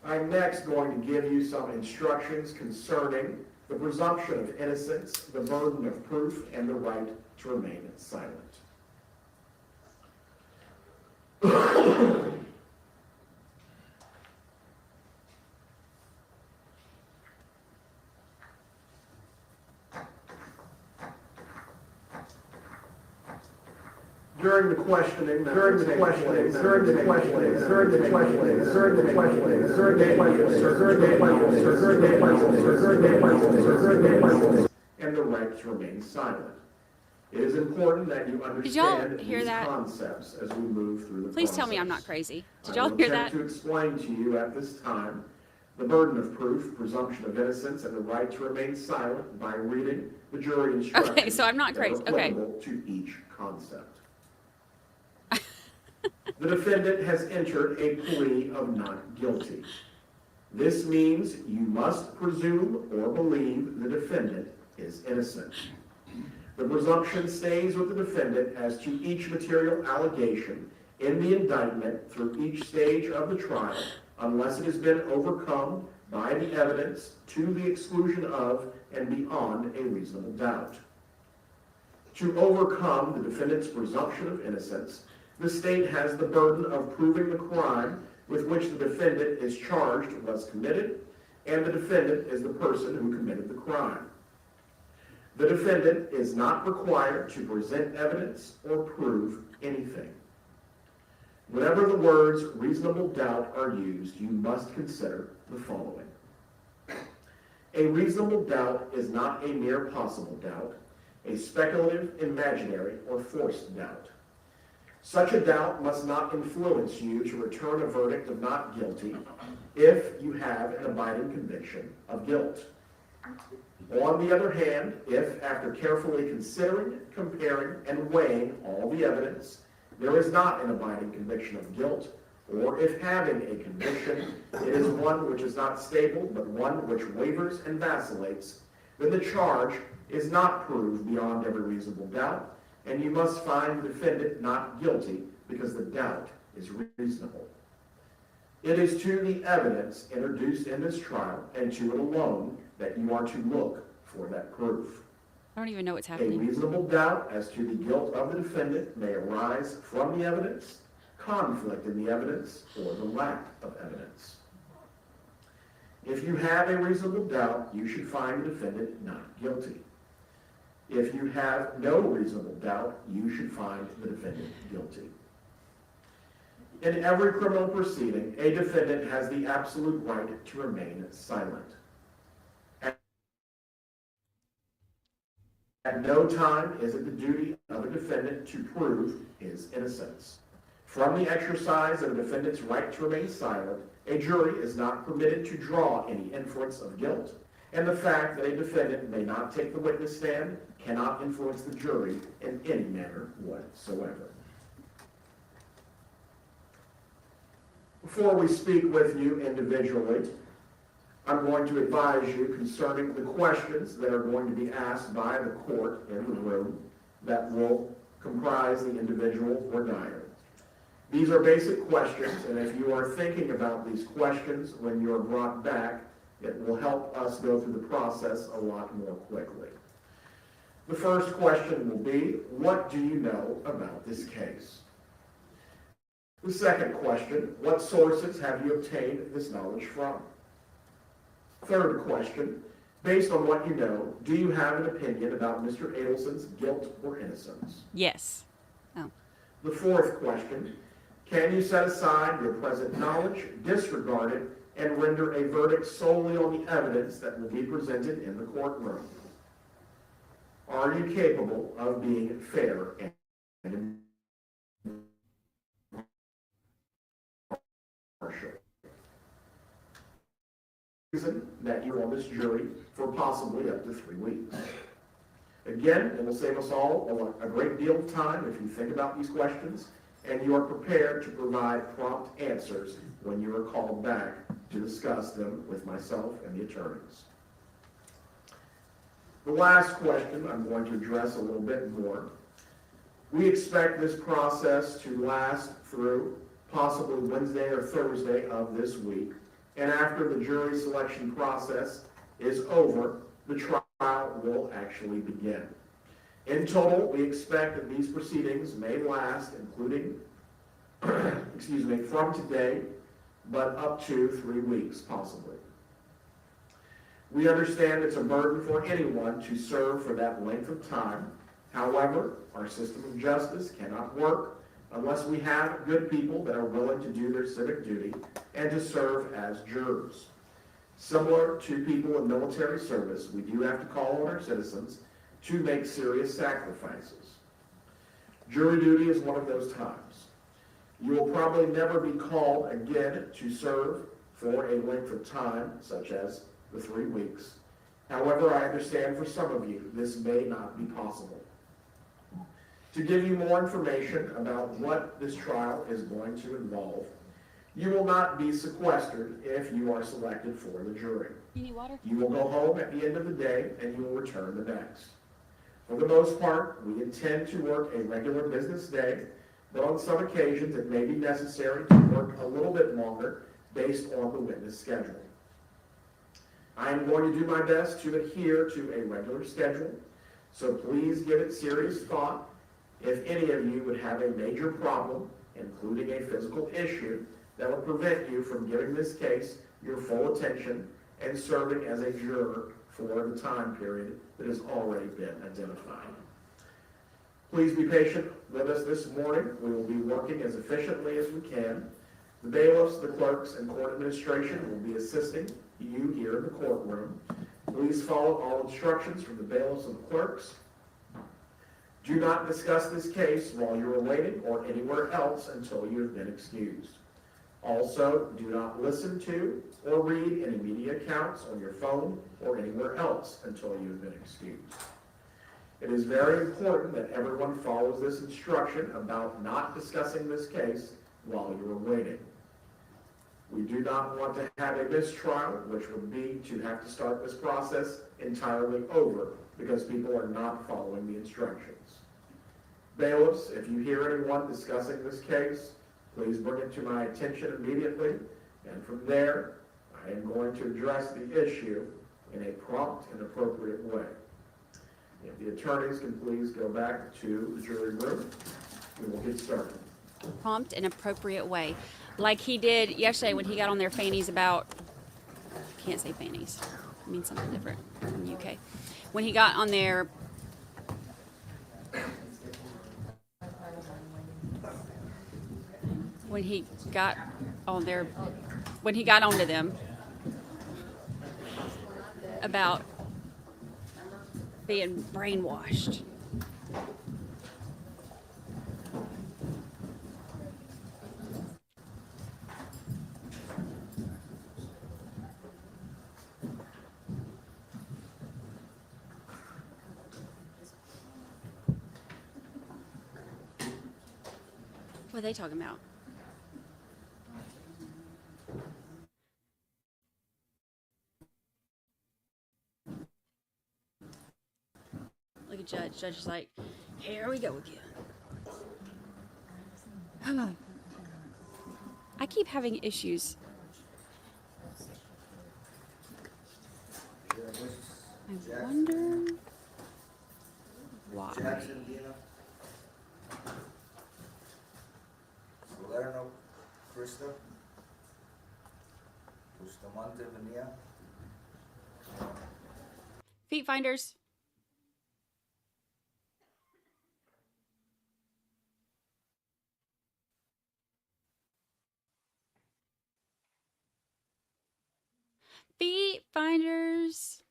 I'm next going to give you some instructions concerning the presumption of innocence, the burden of proof, and the right to remain silent. During the questioning, and the right to remain silent. It is important that you understand these concepts as we move through the process. Please tell me I'm not crazy. Did y'all I hear will that? attempt to explain to you at this time the burden of proof, presumption of innocence, and the right to remain silent by reading the jury instructions. Okay, so I'm not crazy. Okay. Applicable to each concept. The defendant has entered a plea of not guilty. This means you must presume or believe the defendant is innocent. The presumption stays with the defendant as to each material allegation in the indictment through each stage of the trial, unless it has been overcome by the evidence to the exclusion of and beyond a reasonable doubt. To overcome the defendant's presumption of innocence, the state has the burden of proving the crime with which the defendant is charged was committed, and the defendant is the person who committed the crime. The defendant is not required to present evidence or prove anything. Whenever the words reasonable doubt are used, you must consider the following. A reasonable doubt is not a mere possible doubt, a speculative, imaginary, or forced doubt. Such a doubt must not influence you to return a verdict of not guilty if you have an abiding conviction of guilt. On the other hand, if after carefully considering, comparing, and weighing all the evidence, there is not an abiding conviction of guilt, or if having a conviction, it is one which is not stable, but one which wavers and vacillates, then the charge is not proved beyond every reasonable doubt, and you must find the defendant not guilty because the doubt is reasonable. It is to the evidence introduced in this trial and to it alone that you are to look for that proof. I don't even know what's A happening. reasonable doubt as to the guilt of the defendant may arise from the evidence, conflict in the evidence, or the lack of evidence. If you have a reasonable doubt, you should find the defendant not guilty. If you have no reasonable doubt, you should find the defendant guilty. In every criminal proceeding, a defendant has the absolute right to remain silent. At no time is it the duty of a defendant to prove his innocence. From the exercise of a defendant's right to remain silent, a jury is not permitted to draw any inference of guilt, and the fact that a defendant may not take the witness stand cannot influence the jury in any manner whatsoever. Before we speak with you individually, I'm going to advise you concerning the questions that are going to be asked by the court in the room that will comprise the individual or diner. These are basic questions, and if you are thinking about these questions when you are brought back, it will help us go through the process a lot more quickly. The first question will be, what do you know about this case? The second question, what sources have you obtained this knowledge from? Third question, based on what you know, do you have an opinion about Mr. Adelson's guilt or innocence? Yes. Oh. The fourth question, can you set aside your present knowledge, disregard it, and render a verdict solely on the evidence that will be presented in the courtroom? Are you capable of being fair and impartial? Reason that you're on this jury for possibly up to 3 weeks. Again, it will save us all a great deal of time if you think about these questions and you are prepared to provide prompt answers when you are called back to discuss them with myself and the attorneys. The last question I'm going to address a little bit more. We expect this process to last through possibly Wednesday or Thursday of this week. And after the jury selection process is over, the trial will actually begin. In total, we expect that these proceedings may last, including, excuse me, from today, but up to 3 weeks, possibly. We understand it's a burden for anyone to serve for that length of time. However, our system of justice cannot work unless we have good people that are willing to do their civic duty and to serve as jurors. Similar to people in military service, we do have to call on our citizens to make serious sacrifices. Jury duty is one of those times. You will probably never be called again to serve for a length of time, such as the 3 weeks. However, I understand for some of you, this may not be possible. To give you more information about what this trial is going to involve, you will not be sequestered if you are selected for the jury. You need water? You will go home at the end of the day and you will return the next. For the most part, we intend to work a regular business day, but on some occasions it may be necessary to work a little bit longer based on the witness schedule. I am going to do my best to adhere to a regular schedule, so please give it serious thought. If any of you would have a major problem, including a physical issue, that would prevent you from giving this case your full attention and serving as a juror for the time period that has already been identified. Please be patient with us this morning. We will be working as efficiently as we can. The bailiffs, the clerks, and court administration will be assisting you here in the courtroom. Please follow all instructions from the bailiffs and the clerks. Do not discuss this case while you are waiting or anywhere else until you have been excused. Also, do not listen to or read any media accounts on your phone or anywhere else until you have been excused. It is very important that everyone follows this instruction about not discussing this case while you are waiting. We do not want to have a mistrial, which would be to have to start this process entirely over because people are not following the instructions. Bailiffs, if you hear anyone discussing this case, please bring it to my attention immediately, and from there, I am going to address the issue in a prompt and appropriate way. If the attorneys can please go back to the jury room, we will get started. Prompt and appropriate way. Like he did yesterday when he got on their fannies about, can't say fannies, it means something different in the UK. When he got on their, when he got onto them about being brainwashed. What are they talking about? Look at Judge. Judge is like, here we go again. I keep having issues. I wonder why. Salerno, Krista, Bustamante, Vania. Feet finders. Feet finders.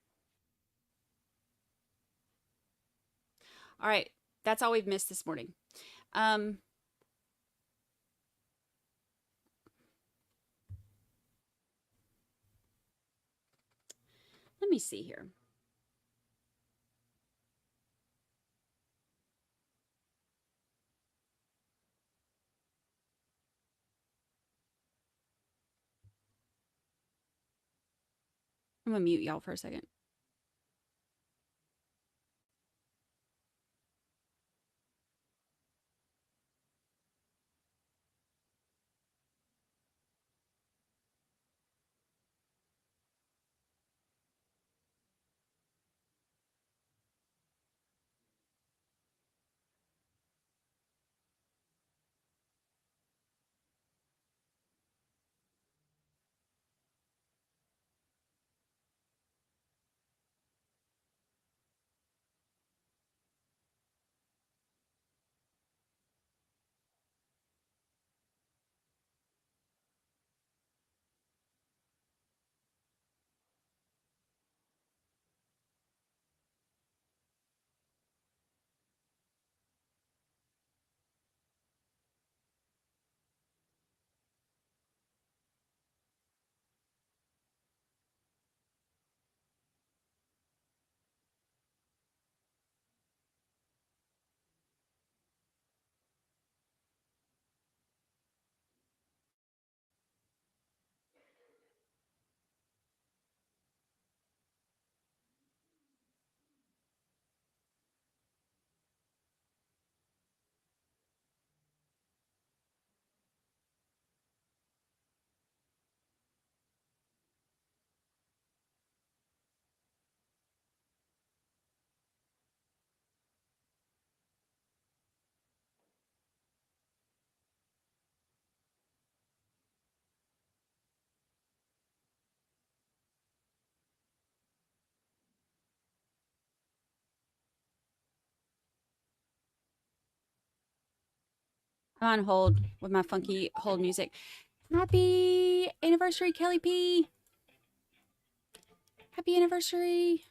All right, that's all we've missed this morning. Let me see here. I'm gonna mute y'all for a second. I'm on hold with my funky hold music. Happy anniversary, Kelly P. Happy anniversary.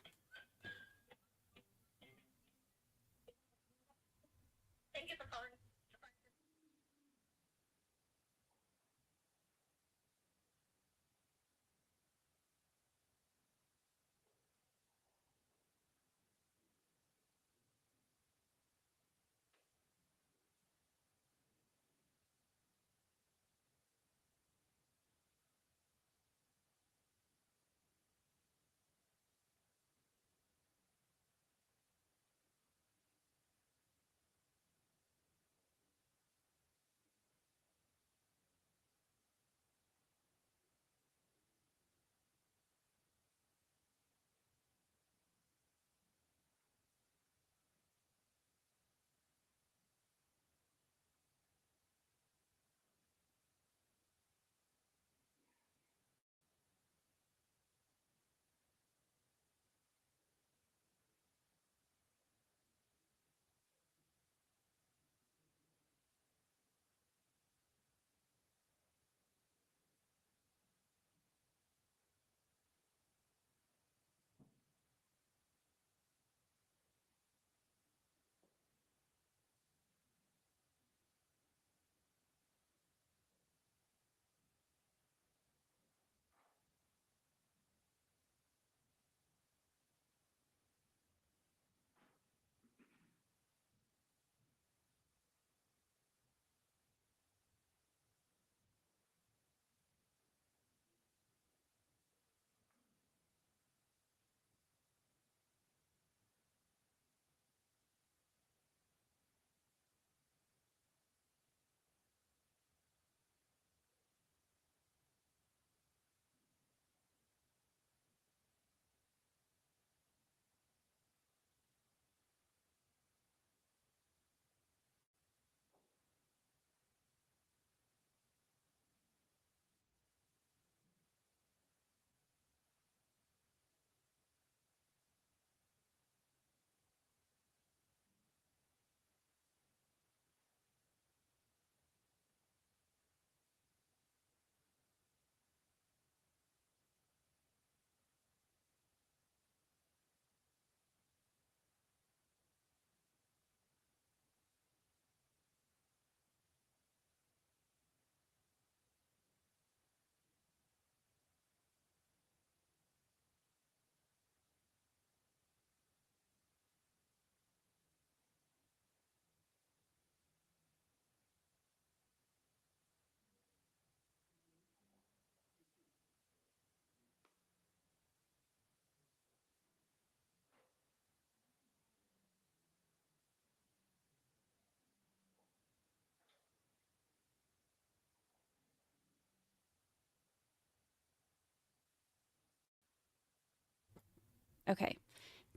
Okay.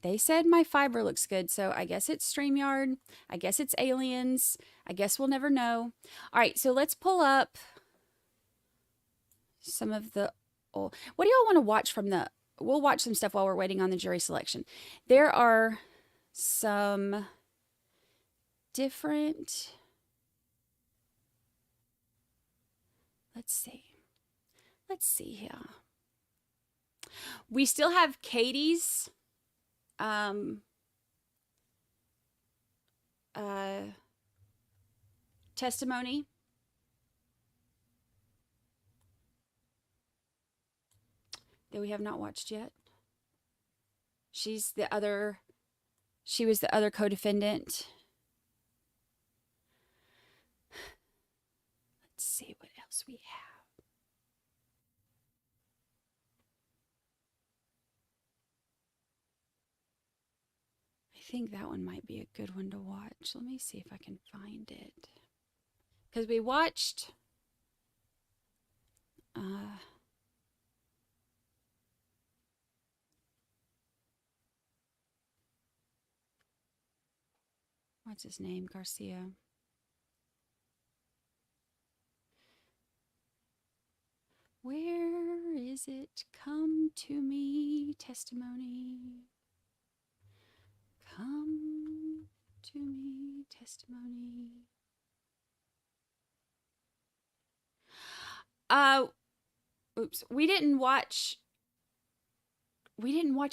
They said my fiber looks good, so I guess it's StreamYard. I guess it's aliens. I guess we'll never know. All right, so let's pull up some of the old. What do y'all want to watch from the? We'll watch some stuff while we're waiting on the jury selection. There are some different. Let's see. Let's see here. We still have Katie's testimony. That we have not watched yet. She was the other co-defendant. Let's see what else we have. I think that one might be a good one to watch. Let me see if I can find it. Because we watched what's his name? Garcia. Where is it? Come to me, testimony. Come to me, testimony. Oops. We didn't watch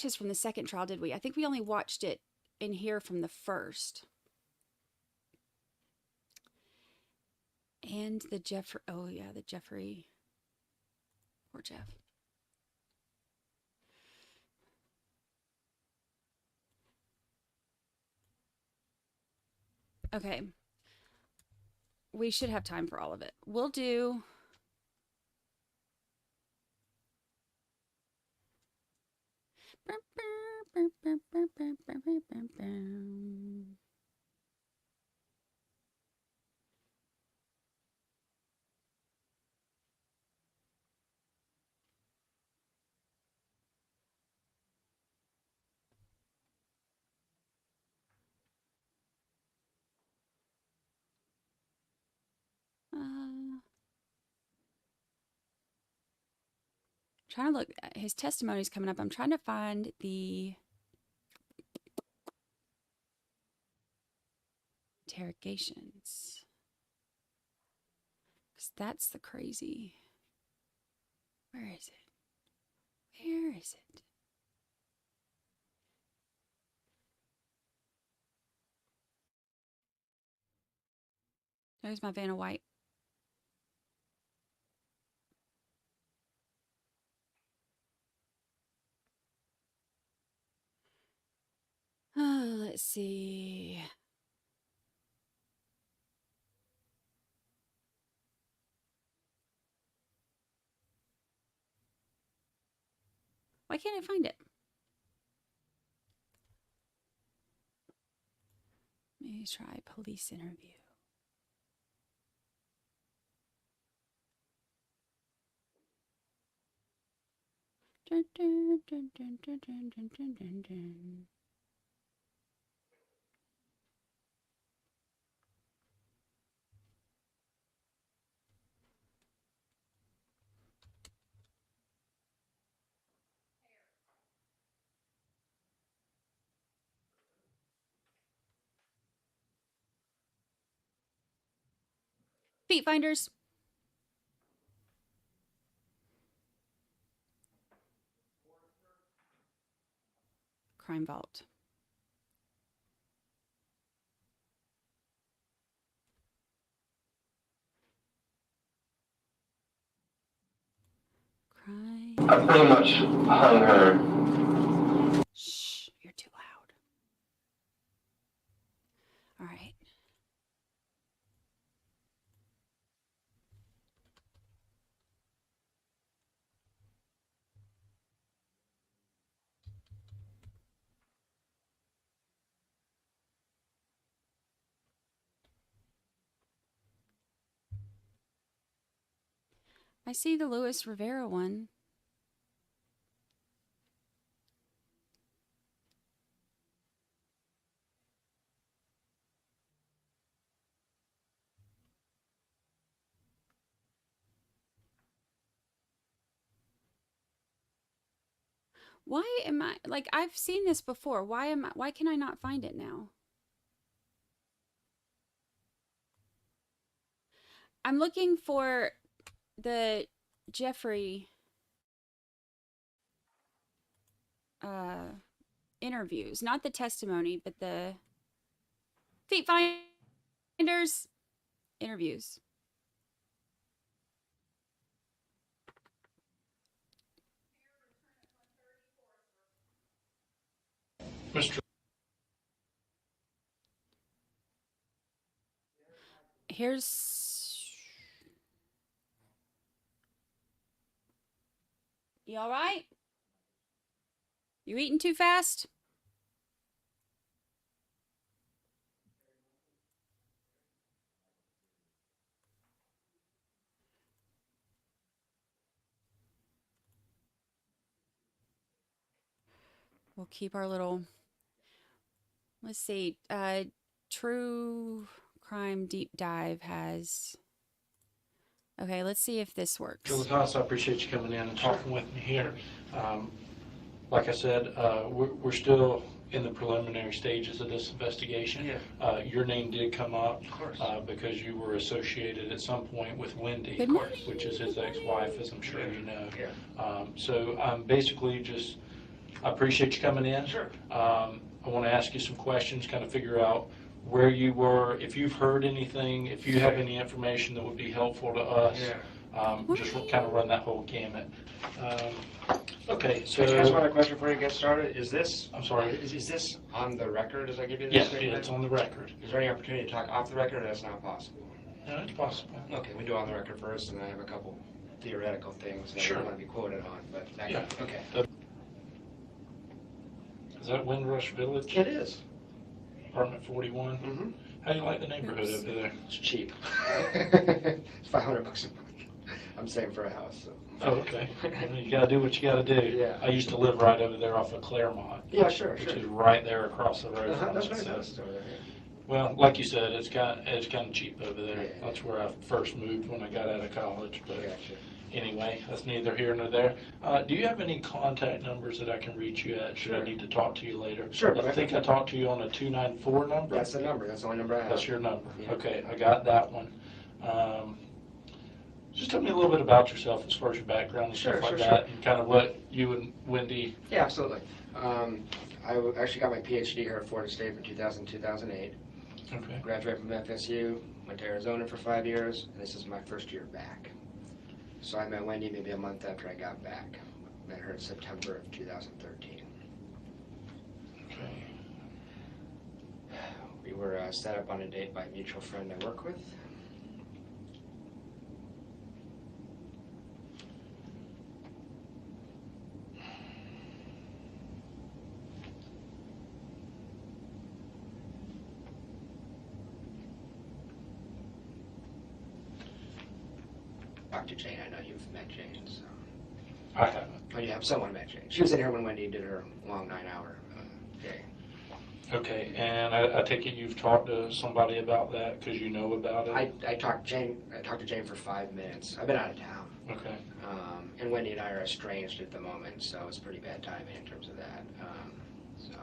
his from the second trial, did we? I think we only watched it in here from the first. And the Jeffrey, oh yeah, the Jeffrey, poor Jeff. Okay. We should have time for all of it. We'll do... Trying to look, his testimony's coming up. I'm trying to find the interrogations. Because that's the crazy. Where is it? Where is it? There's my Vanna White. Oh, let's see. Why can't I find it? Maybe try police interview. Dun, dun, dun, dun, dun, dun, dun, dun, dun, dun. Feet finders. Crime Vault. Crime. I pretty much hung her. Shh, you're too loud. All right. I see the Luis Rivera one. Why am I, like, I've seen this before. Why can I not find it now? I'm looking for the Jeffrey interviews, not the testimony, but the feet finders interviews. Mr. Here's... You all right? You eating too fast? We'll keep our little... Let's see. True Crime Deep Dive has... Okay, let's see if this works. Latas, I appreciate you coming in and talking with me here. Like I said, we're still in the preliminary stages of this investigation. Yeah. Your name did come up Of course. because you were associated at some point with Wendy, Good morning. which is his ex-wife, as I'm sure you know. Yeah. So basically just, I appreciate you coming in. Sure. I want to ask you some questions, kind of figure out where you were, if you've heard anything, if you have any information that would be helpful to us. Yeah. Just kind of run that whole gamut. Okay, so. Can I ask one question before you get started? Is this? I'm sorry. Is this on the record as I give you this Yes, statement? it's on the record. Is there any opportunity to talk off the record, or that's not possible? No, it's possible. Okay, we do on the record first, and I have a couple theoretical things that Sure. I want to be quoted on, but that, Yeah. okay. Is that Windrush Village? It is. Apartment 41? Mm-hmm. How do you like the neighborhood over there? It's cheap. It's $500 a month. I'm saving for a house, so. Oh, okay. You gotta do what you gotta do. Yeah. I used to live right over there off of Claremont. Yeah, sure, Which sure. is right there across the road from That's it. nice So- houses over there. Well, like you said, it's kind of cheap over there. Yeah. That's where I first moved when I got out of college. But Gotcha. anyway, that's neither here nor there. Do you have any contact numbers that I can reach you at? Should I Sure. need to talk to you later? Sure, I but think I talked to you on a 294 number. That's the number. That's the only number I have. That's your number. Yeah. Okay, I got that one. Just tell me a little bit about yourself as far as your background and Sure, stuff like sure, that, sure. and kind of what you and Wendy. Yeah, absolutely. Actually got my PhD here at Florida State from 2000 2008. Okay. Graduated from FSU, went to Arizona for 5 years, and this is my first year back. So I met Wendy maybe a month after I got back. Met her in September of 2013. Okay. We were set up on a date by a mutual friend I work with. Talk to Jane. I know you've met Jane. So. I haven't. Oh, you have someone met Jane. She was in here when Wendy did her long 9-hour day. Okay, and I take it you've talked to somebody about that because you know about it? I talked to Jane for 5 minutes. I've been out of town. Okay. And Wendy and I are estranged at the moment, so it's pretty bad timing in terms of that. So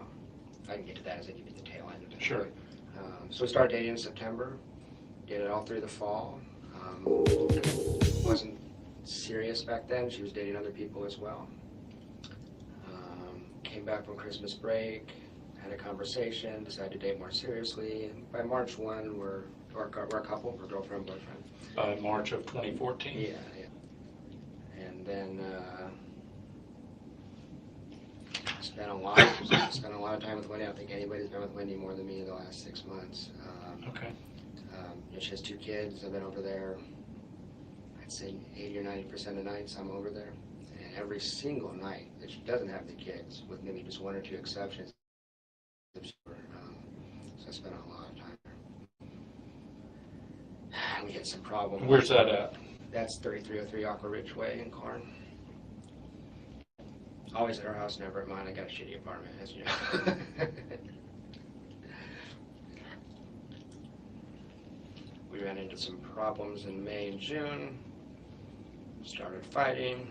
I can get to that as I give you the tail end of it. Sure. So we started dating in September. Did it all through the fall. Wasn't serious back then. She was dating other people as well. Came back from Christmas break, had a conversation, decided to date more seriously. And by March 1, we're a couple, we're girlfriend, boyfriend. By March of 2014? Yeah. And then spent a lot of time with Wendy. I don't think anybody's been with Wendy more than me in the last 6 months. Okay. She has 2 kids. I've been over there, I'd say 80 or 90% of nights I'm over there. And every single night that she doesn't have the kids, with maybe just 1 or 2 exceptions, so I spent a lot of time there. We had some problems. Where's that at? That's 3303 Aqua Ridge Way in Corn. Always at her house, never at mine. I got a shitty apartment, as you know. We ran into some problems in May and June. Started fighting.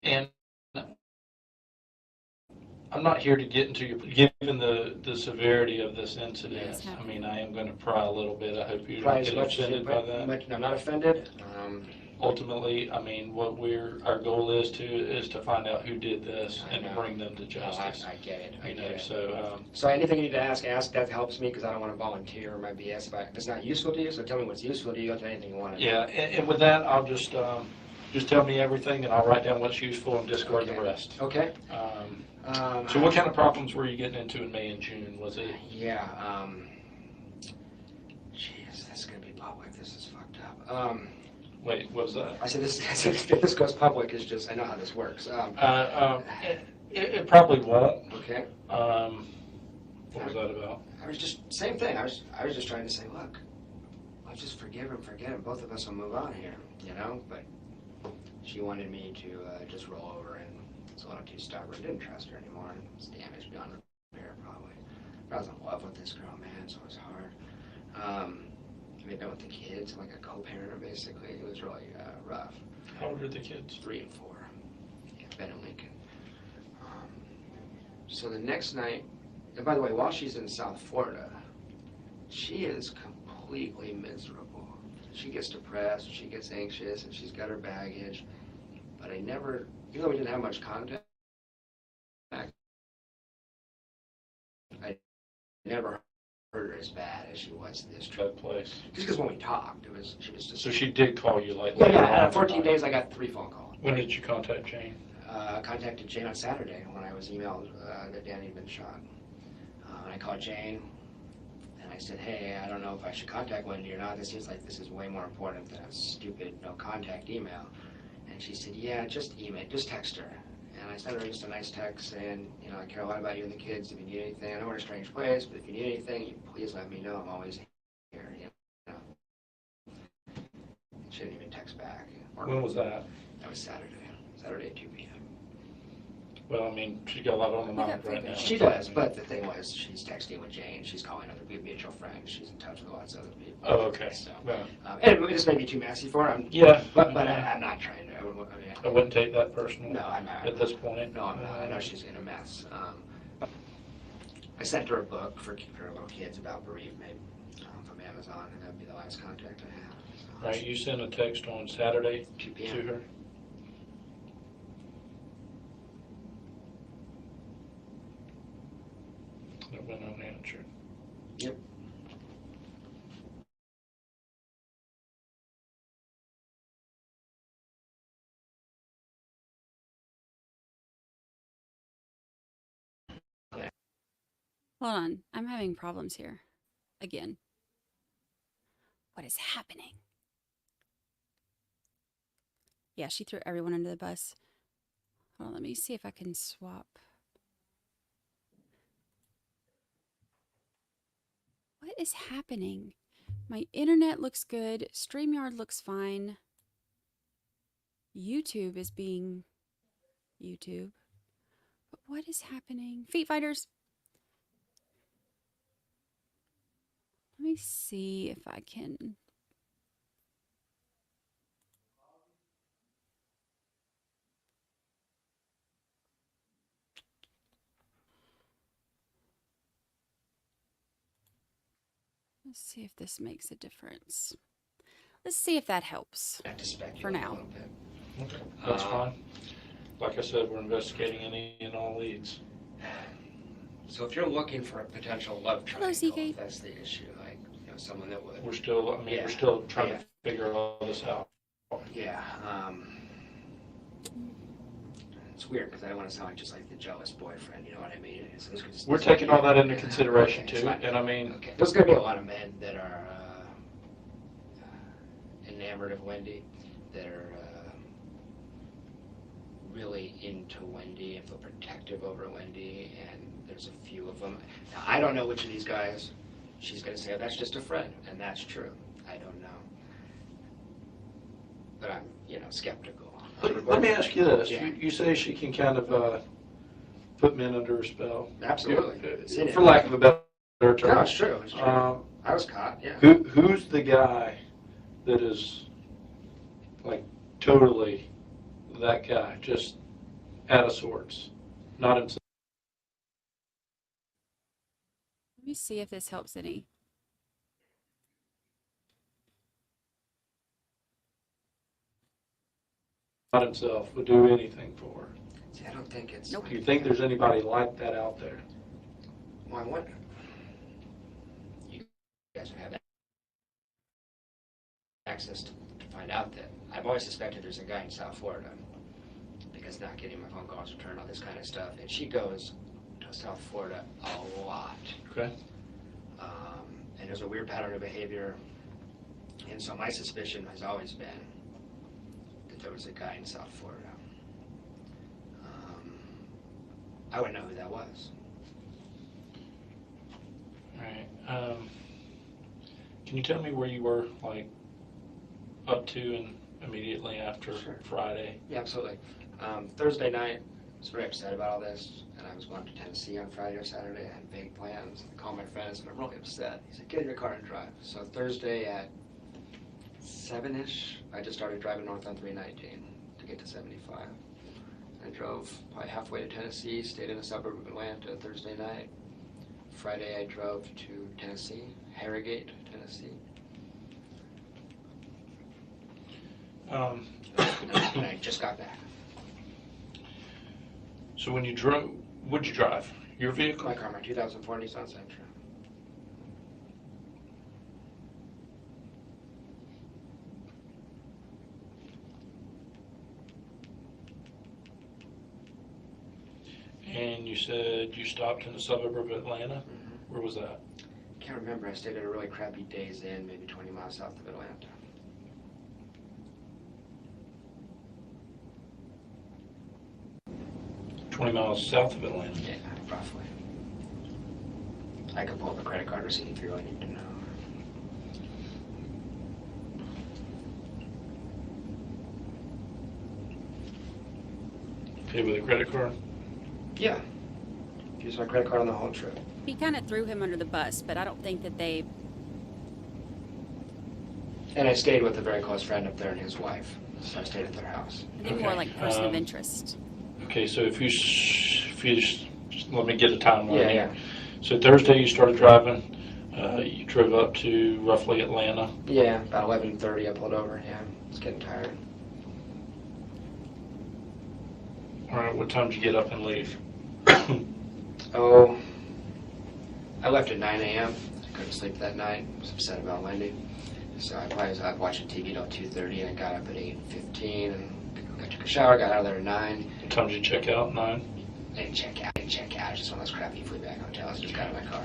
And I'm not here to get into your, given the severity of this incident, Yes. I mean, I am going to pry a little bit. I hope you Try don't as get much as offended by that. I'm not offended. Ultimately, I mean, what our goal is to find out who did this I and to know. bring them to justice. I get it. I You get know, it. so So anything you need to ask. That helps me because I don't want to volunteer my BS. If it's not useful to you, so tell me what's useful to you. I'll tell you anything you want to know. yeah, and with that, I'll just tell me everything, and I'll write down what's useful and discard the rest. Okay. So what kind of problems were you getting into in May and June? Was it? Yeah. Jeez, this is gonna be public. This is fucked up. Wait, what was that? I said this. If this goes public, it's just I know how this works. It probably won't. Okay. What was that about? I was just same thing. I was just trying to say, look, let's just forgive him, forget him. Both of us will move on here, you know. But she wanted me to just roll over, and it's a little too stubborn. Didn't trust her anymore. And it's damaged beyond repair, probably. I was in love with this girl, man, so it was hard. commitment with the kids. I'm like a co-parent, basically. It was really rough. How old are the kids? 3 and 4. Yeah, Ben and Lincoln. So the next night, and by the way, while she's in South Florida, she is completely miserable. She gets depressed, she gets anxious, and she's got her baggage. But I never, even though we didn't have much contact, I never heard her as bad as she was this trip. Place. Just because when we talked, she was just. So she did call you like. Yeah. 14 days, I got 3 phone calls. When did you contact Jane? Contacted Jane on Saturday when I was emailed that Danny had been shot. I called Jane and I said, hey, I don't know if I should contact Wendy or not. This seems like this is way more important than a stupid no contact email. And she said, yeah, just email, just text her. And I sent her just a nice text saying, you know, I care a lot about you and the kids. If you need anything, I know we're in a strange place, but if you need anything, you please let me know. I'm always here. You know. She didn't even text back. When was that? That was Saturday at 2 p.m. Well, I mean, she's got a lot on the mind right now. She does, but the thing was, she's texting with Jane. She's calling other mutual friends. She's in touch with lots of other people. Oh, okay. So, Yeah. and this may be too messy for her. Yeah. But I'm not trying to. I wouldn't take that personal. No, I'm not. At this point. No, I'm not. I know she's in a mess. I sent her a book for her little kids about bereavement from Amazon, and that'd be the last contact I have. So. Right. You sent a text on Saturday 2 to p.m. her. That went unanswered. Yep. Hold on. I'm having problems here. Again. What is happening? Yeah, she threw everyone under the bus. Hold on, let me see if I can swap. What is happening? My internet looks good. StreamYard looks fine. YouTube is being YouTube. But what is happening? Feet fighters. Let me see if I can. Let's see if this makes a difference. Let's see if that helps for now. Okay, that's fine. Like I said, we're investigating any and all leads. So if you're looking for a potential love triangle, that's the issue. Like, you know, someone that would. We're still, I mean, we're still trying to figure all this out. Yeah. It's weird because I don't want to sound like just like the jealous boyfriend. You know what I mean? We're taking all that into consideration too, and I mean, okay. There's going to be a lot of men that are enamored of Wendy, that are really into Wendy and feel protective over Wendy, and there's a few of them. Now, I don't know which of these guys she's going to say, oh, that's just a friend, and that's true. I don't know. But I'm, you know, skeptical. let me ask you this. Yeah. You say she can kind of put men under her spell. Absolutely. For lack of a better term. No, it's true. It's true. I was caught, yeah. Who's the guy that is, like, totally that guy, just out of sorts, not himself? Let me see if this helps any. Not himself would do anything for her. See, I don't think it's. Nope. Do you think there's anybody like that out there? Well, I wonder. You guys would have access to find out that. I've always suspected there's a guy in South Florida because not getting my phone calls returned, all this kind of stuff. And she goes to South Florida a lot. Okay. And there's a weird pattern of behavior. And so my suspicion has always been that there was a guy in South Florida. I wouldn't know who that was. All right. Can you tell me where you were, like, up to and immediately after Friday? Yeah, absolutely. Thursday night, was very upset about all this, and I was going to Tennessee on Friday or Saturday. I had big plans. I called my friend and said, I'm really upset. He said, get in your car and drive. So Thursday at 7-ish, I just started driving north on 319 to get to 75. I drove probably halfway to Tennessee, stayed in a suburb of Atlanta Thursday night. Friday I drove to Tennessee, Harrogate, Tennessee. And I just got back. So when you drove, what'd you drive? Your vehicle? My car, my 2004 Nissan Sentra. And you said you stopped in the suburb of Atlanta? Mm-hmm. Where was that? Can't remember. I stayed at a really crappy Days Inn, maybe 20 miles south of Atlanta. $20 miles south of Atlanta. Yeah, roughly. I could pull up a credit card receipt if you really need to know. Pay with a credit card? Yeah. Used my credit card on the whole trip. He kind of threw him under the bus, but I don't think that they... And I stayed with a very close friend up there and his wife. So I stayed at their house. I think more like person of interest. Okay, so if you let me get a timeline. Yeah, yeah. So Thursday you started driving. You drove up to roughly Atlanta. Yeah, about 11:30 I pulled over. Yeah, I was getting tired. All right, what time did you get up and leave? Oh, I left at 9 a.m. I couldn't sleep that night. I was upset about Wendy. So I probably was out watching TV till 2:30 and I got up at 8:15 and I took a shower, got out of there at 9. What time did you check out? 9? I didn't check out. It's just one of those crappy fleabag hotels. I just got out of my car.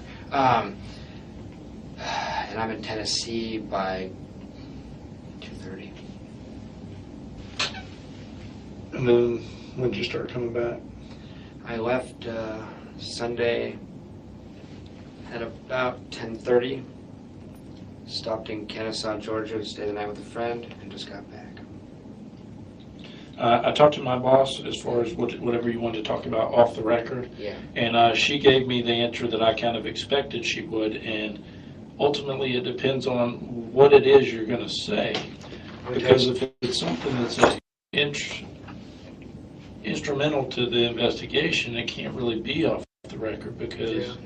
And I'm in Tennessee by 2:30. And then when did you start coming back? I left Sunday at about 10:30. Stopped in Kennesaw, Georgia, stayed the night with a friend, and just got back. I talked to my boss as far as whatever you wanted to talk about off the record. Yeah. And she gave me the answer that I kind of expected she would. And ultimately, it depends on what it is you're going to say. Because if it's something that's instrumental to the investigation, it can't really be off the record because,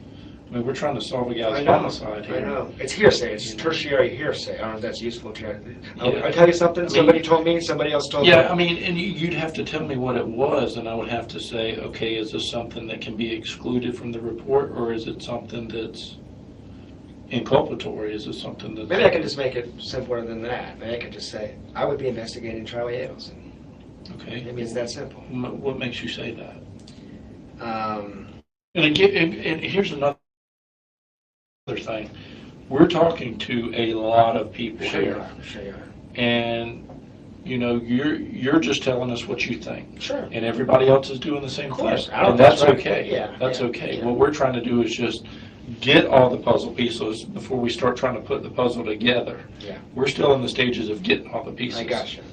I mean, we're trying to solve a guy's homicide here. I know. It's hearsay. It's tertiary hearsay. I don't know if that's useful to you. Yeah. I tell you something, somebody told me, somebody else told me. Yeah, I mean, and you'd have to tell me what it was, and I would have to say, okay, is this something that can be excluded from the report, or is it something that's inculpatory? Is it something that... Maybe I can just make it simpler than that. Maybe I could just say, I would be investigating Charlie Adelson. Okay. Maybe it's that simple. What makes you say that? And and here's another thing. We're talking to a lot of people here. Sure you are. And, you know, you're just telling us what you think. Sure. And everybody else is doing the same Of course. thing. And that's okay. Yeah. That's yeah, okay. yeah. What we're trying to do is just get all the puzzle pieces before we start trying to put the puzzle together. Yeah. We're still in the stages of getting all the pieces. I got you.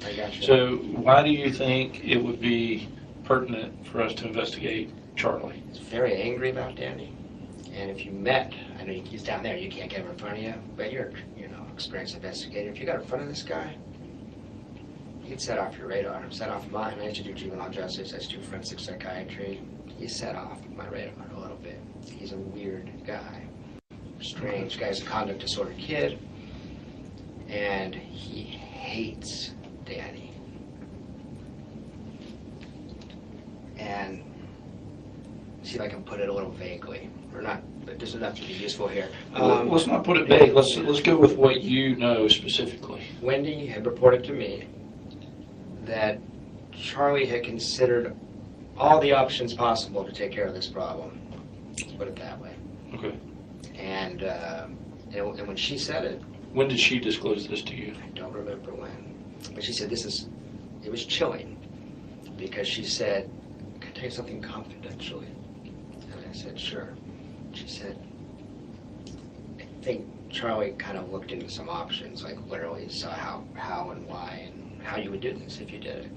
So why do you think it would be pertinent for us to investigate Charlie? He's very angry about Danny. And if you met, I know he's down there, you can't get him in front of you, but you're, experienced investigator. If you got in front of this guy, he'd set off your radar, set off mine. I used to do juvenile justice, I used to do forensic psychiatry. He set off my radar a little bit. He's a weird guy. Strange guy. He's a conduct disorder kid. And he hates Danny. And see if I can put it a little vaguely. Or not, but this is enough to be useful here. Let's not put it vague. Let's go with what you know specifically. Wendy had reported to me that Charlie had considered all the options possible to take care of this problem. Let's put it that way. Okay. And when she said it... When did she disclose this to you? I don't remember when. But she said it was chilling. Because she said, can I tell you something confidentially? And I said, sure. She said, I think Charlie kind of looked into some options, like literally saw how and why and how you would do this if you did it.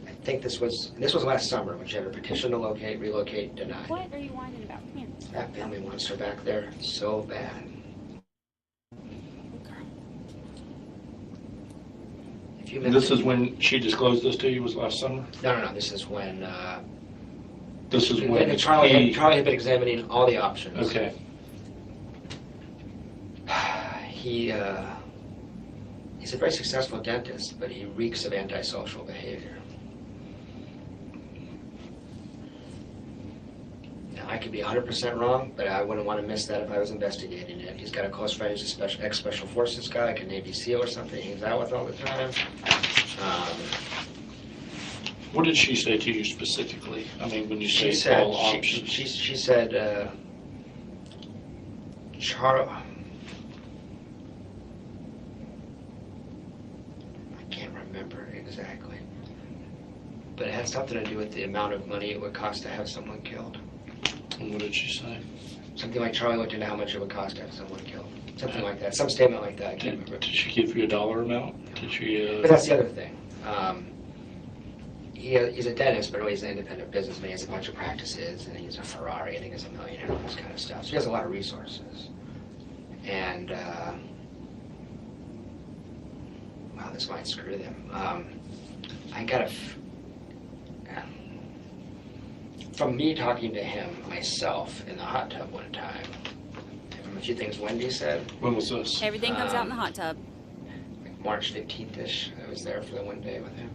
I think this was last summer when she had a petition to locate, relocate, deny. What are you whining about? Come here. That family wants her back there so bad. If you This is when she disclosed this to you, was last summer? No. This is when. This is when Charlie had been examining all the options. Okay. He's a very successful dentist, but he reeks of antisocial behavior. Now, I could be 100% wrong, but I wouldn't want to miss that if I was investigating it. He's got a close friend who's a ex-special forces guy, like a Navy SEAL or something, he hangs out with all the time. What did she say to you specifically? I mean, when you say all options. She said, Charlie. Exactly. But it had something to do with the amount of money it would cost to have someone killed. And what did she say? Something like Charlie looked into how much it would cost to have someone killed. Something like that. Some statement like that. I can't remember. Did she give you a dollar amount? Did she? But that's the other thing. He's a dentist, but he's an independent businessman. He has a bunch of practices, and he's a Ferrari. I think he's a millionaire, all this kind of stuff. So he has a lot of resources. And wow, this might screw them. I got from me talking to him myself in the hot tub one time, from a few things Wendy said. When was this? Everything comes out in the hot tub. Like March 15th-ish. I was there for the one day with him.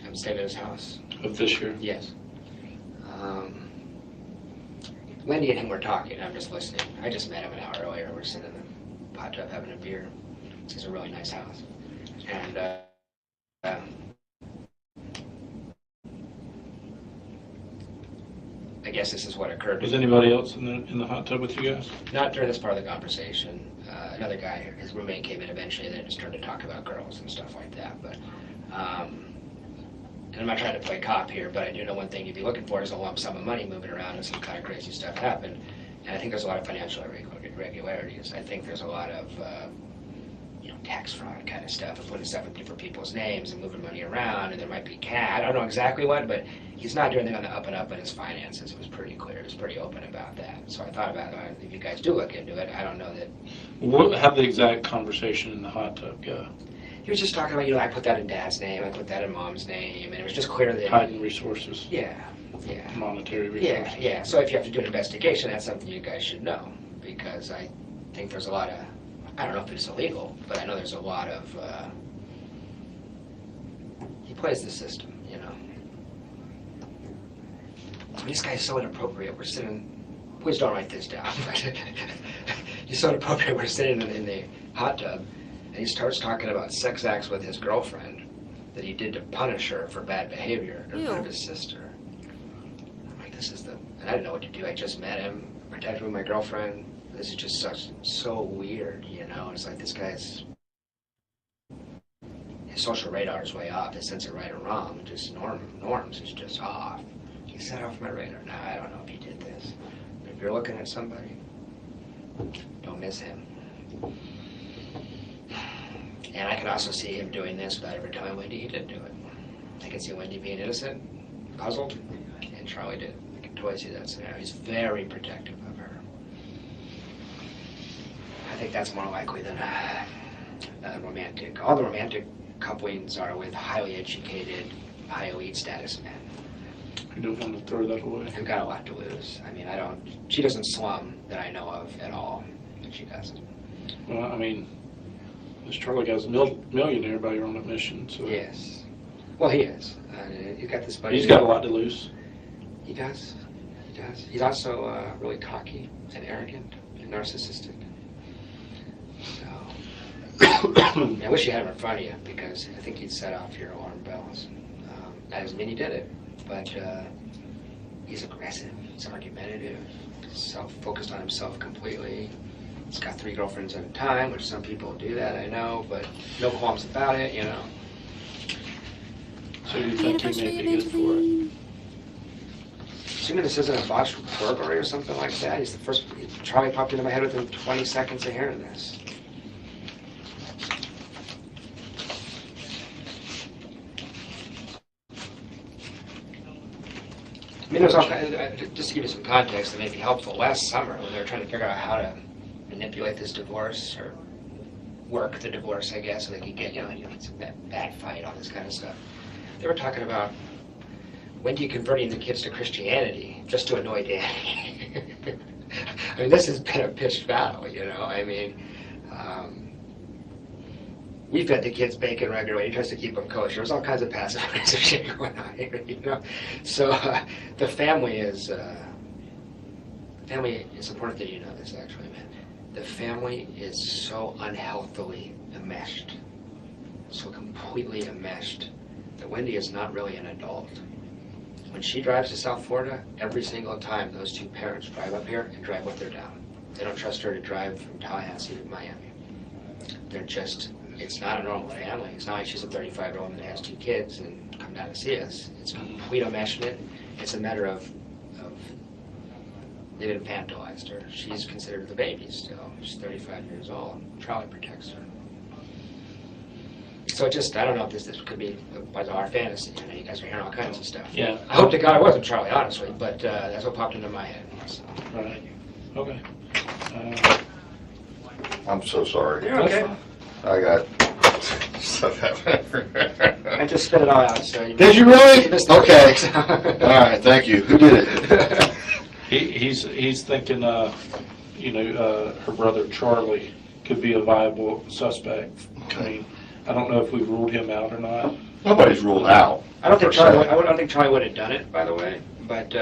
I'm staying at his house. Of this year? Yes. Wendy and him were talking. I'm just listening. I just met him an hour earlier. We're sitting in the hot tub having a beer. It's a really nice house. And I guess this is what occurred. Was anybody else in the hot tub with you guys? Not during this part of the conversation. Another guy, his roommate came in eventually, and then just started to talk about girls and stuff like that. But and I'm not trying to play cop here, but I do know one thing you'd be looking for is a lump sum of money moving around and some kind of crazy stuff happened. And I think there's a lot of financial irregularities. I think there's a lot of tax fraud kind of stuff, and putting stuff in different people's names and moving money around, and there might be cash. I don't know exactly what, but he's not doing anything on the up and up in his finances. It was pretty clear. He was pretty open about that. So I thought about it. If you guys do look into it, I don't know that. How did the exact conversation in the hot tub go? He was just talking about, I put that in Dad's name, I put that in Mom's name, and it was just clear that... Hiding resources. Yeah. Monetary resources. Yeah. So if you have to do an investigation, that's something you guys should know, because I think there's a lot of... I don't know if it's illegal, but I know there's a lot of... he plays the system, This guy's so inappropriate. We're sitting... Please don't write this down. He's so inappropriate. We're sitting in the hot tub, and he starts talking about sex acts with his girlfriend that he did to punish her for bad behavior in front of his sister. I'm like, this is the... And I didn't know what to do. I just met him, protected with my girlfriend. This is just so weird, It's like this guy's... His social radar is way off. His sense of right or wrong, just norms is just off. He set off my radar. Now, I don't know if he did this. But if you're looking at somebody, don't miss him. And I can also see him doing this without ever telling Wendy he didn't do it. I can see Wendy being innocent, puzzled, and Charlie did. I can totally see that scenario. He's very protective of her. I think that's more likely than romantic. All the romantic couplings are with highly educated, high elite status men. You don't want to throw that away. I've got a lot to lose. I mean, she doesn't slum that I know of at all. She doesn't. Well, I mean, this Charlie guy's a millionaire by your own admission, so. Yes. Well, he is. He's got this buddy. He's got a lot to lose. He does. He's also really cocky and arrogant and narcissistic. So, I wish you had him in front of you, because I think he'd set off your alarm bells. That doesn't mean he did it, but he's aggressive, he's argumentative, focused on himself completely. He's got 3 girlfriends at a time, which some people do that, I know, but no qualms about it, So you think he may be good for it? Assuming this isn't a botched burglary or something like that, he's the first... Charlie popped into my head within 20 seconds of hearing this. I mean, there's all just to give you some context that may be helpful. Last summer, when they were trying to figure out how to manipulate this divorce or work the divorce, I guess, so they could get, it's a bad fight, all this kind of stuff. They were talking about Wendy converting the kids to Christianity just to annoy Danny. I mean, this has been a pitched battle, I mean, we fed the kids bacon regularly. He tries to keep them kosher. There's all kinds of passive aggressive shit going on here, So the family is important that you know this, actually, man. The family is so unhealthily enmeshed, so completely enmeshed, that Wendy is not really an adult. When she drives to South Florida, every single time those two parents drive up here and drive with her down. They don't trust her to drive from Tallahassee to Miami. They're just, it's not a normal family. It's not like she's a 35-year-old that has two kids and come down to see us. It's complete enmeshment. It's a matter of they've infantilized her. She's considered the baby still. She's 35 years old. Charlie protects her. So I don't know if this could be a bizarre fantasy. I know you guys are hearing all kinds of stuff. Yeah. I hope to God it wasn't Charlie, honestly, but that's what popped into my head. So. Right. Okay. I'm so sorry. You're okay. I got stuff happening. I just spit it all out. So Did you really? Okay. All right. Thank you. Who did it? He's thinking, her brother Charlie could be a viable suspect. Okay. I mean, I don't know if we ruled him out or not. Nobody's ruled out. I don't think Charlie would have done it, by the way. But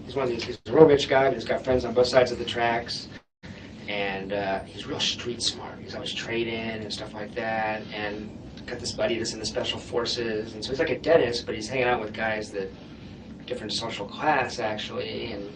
he's one of these. He's a real rich guy. But he's got friends on both sides of the tracks, and he's real street smart. He's always trading and stuff like that. And got this buddy that's in the special forces, and so he's like a dentist, but he's hanging out with guys that different social class actually, and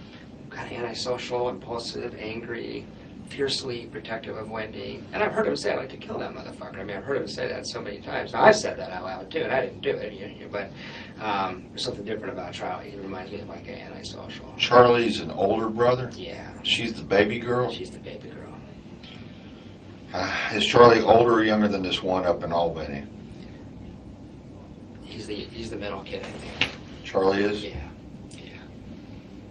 kind of antisocial, impulsive, angry, fiercely protective of Wendy. And I've heard him say, I'd like to kill that motherfucker. I mean, I've heard him say that so many times. Now, I've said that out loud, too, and I didn't do it, but there's something different about Charlie. He reminds me of, like, an antisocial. Charlie's an older brother? Yeah. She's the baby girl? She's the baby girl. Is Charlie older or younger than this one up in Albany? He's the middle kid, I think. Charlie is? Yeah.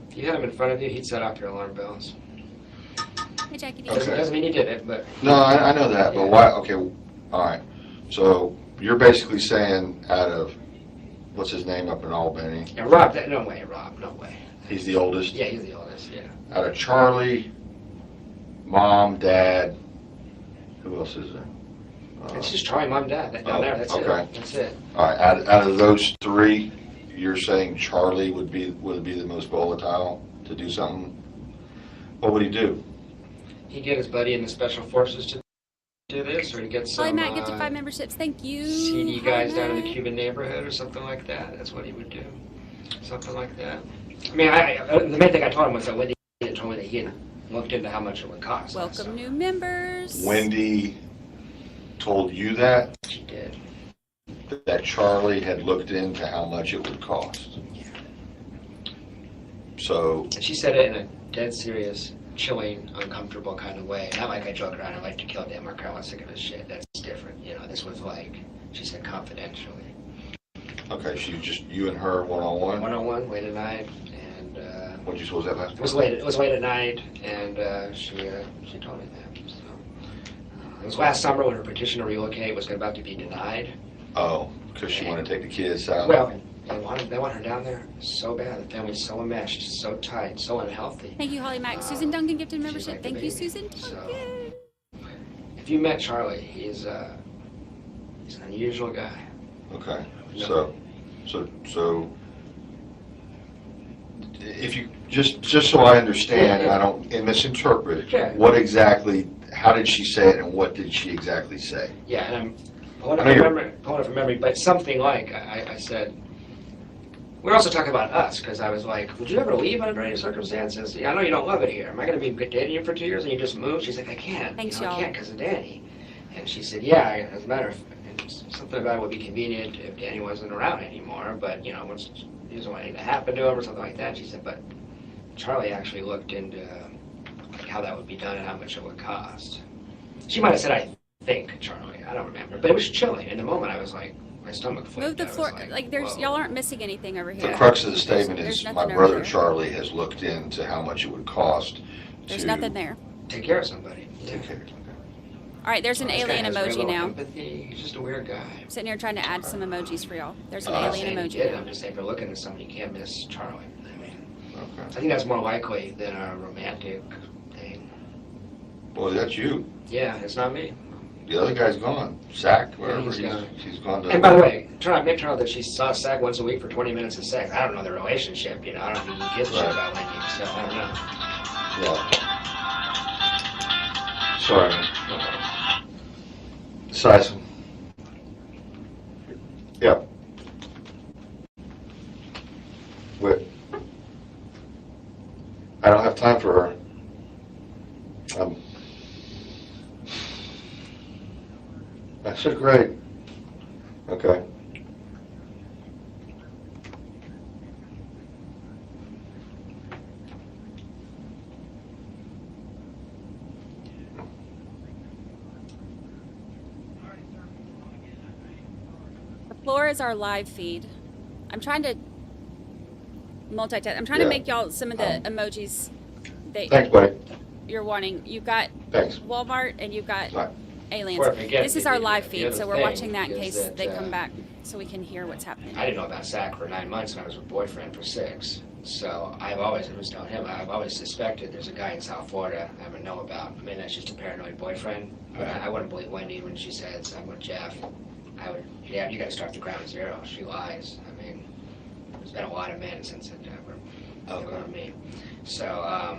If you had him in front of you, he'd set off your alarm bells. Hey, Jackie. Doesn't mean he did it, but... No, I know that, but why? Okay, all right. So you're basically saying out of, what's his name up in Albany? Yeah, Rob, no way. He's the oldest? Yeah, he's the oldest, yeah. Out of Charlie, Mom, Dad, who else is there? It's just Charlie, Mom, Dad. Down there, that's okay. it. That's it. All right, out of those three, you're saying Charlie would be the most volatile to do something? What would he do? He'd get his buddy in the special forces to do this, or he'd get some Matt gifted 5 memberships. Thank you. CD guys down in the Cuban neighborhood or something like that. That's what he would do. Something like that. I mean, the main thing I told him was that Wendy had told me that he had looked into how much it would cost. Welcome new members. Wendy told you that? She did. That Charlie had looked into how much it would cost. Yeah. So. She said it in a dead serious, chilling, uncomfortable kind of way. Not like I joke around, I like to kill Dan Markel, I'm sick of his shit. That's different. This was like, she said confidentially. Okay, so you and her one-on-one? One-on-one, late at night, and What you supposed to have last? It was late at night, and she told me that. So it was last summer when her petition to relocate was about to be denied. Oh, because she wanted to take the kids out. Well, they want her down there so bad. The family's so enmeshed, so tight, so unhealthy. Thank you, Holly Mack. Susan Duncan gifted membership. Like Thank you, Susan Duncan. So, if you met Charlie, he's an unusual guy. Okay, so if you just so I understand, and I don't misinterpret, how did she say it, and what did she exactly say? Yeah, and I'm pulling it from memory, but something like I said. We're also talking about us, because I was like, would you ever leave under any circumstances? Yeah, I know you don't love it here. Am I going to be dating you for 2 years and you just move? She's like, I can't. Thanks, I y'all. can't because of Danny. And she said, yeah, as a matter of something about it would be convenient if Danny wasn't around anymore, but, once he doesn't want anything to happen to him or something like that. She said, but Charlie actually looked into how that would be done and how much it would cost. She might have said, I think, Charlie. I don't remember. But it was chilling. In the moment, I was like, My stomach flipped. Move the I was floor. like, Like there's whoa. y'all aren't missing anything over here. The crux of the statement There's is nothing my over brother there. Charlie has looked into how much it would cost There's to nothing there. Take care of somebody. take care. All right, there's an This guy alien has very emoji little now. Empathy. He's just a weird guy. I'm sitting here trying to add some emojis for y'all. There's an I'm not alien saying he emoji did it, now. I'm just saying if you're looking at somebody, you can't miss Charlie. I mean, Okay. I think that's more likely than a romantic thing. Well, that's you. Yeah, it's not me. The other guy's gone. Zach, wherever he's he's gone. he's gone to. And by the way, try to make her know that she saw Zach once a week for 20 minutes of sex. I don't know their relationship, you know. I don't think he gives a shit about Wendy, so I don't know. Yeah. Sorry, man. Size. Yeah. Wait. I don't have time for her. I said great. Okay. The floor is our live feed. I'm trying to multitask. I'm trying to make y'all some of the emojis that Thanks, buddy. you're wanting. You've got Thanks. Walmart and you've got aliens. Or if you get This is the- our live the feed, other so we're thing watching that in is case that, they come back, so we can hear what's happening. I didn't know about Zach for 9 months, and I was with boyfriend for 6. So I was telling him, I've always suspected there's a guy in South Florida I never know about. I mean, that's just a paranoid boyfriend. But I wouldn't believe Wendy when she says I'm with Jeff. I would, yeah, you got to start the ground zero. She lies. I mean, there's been a lot of men since it were on me. So,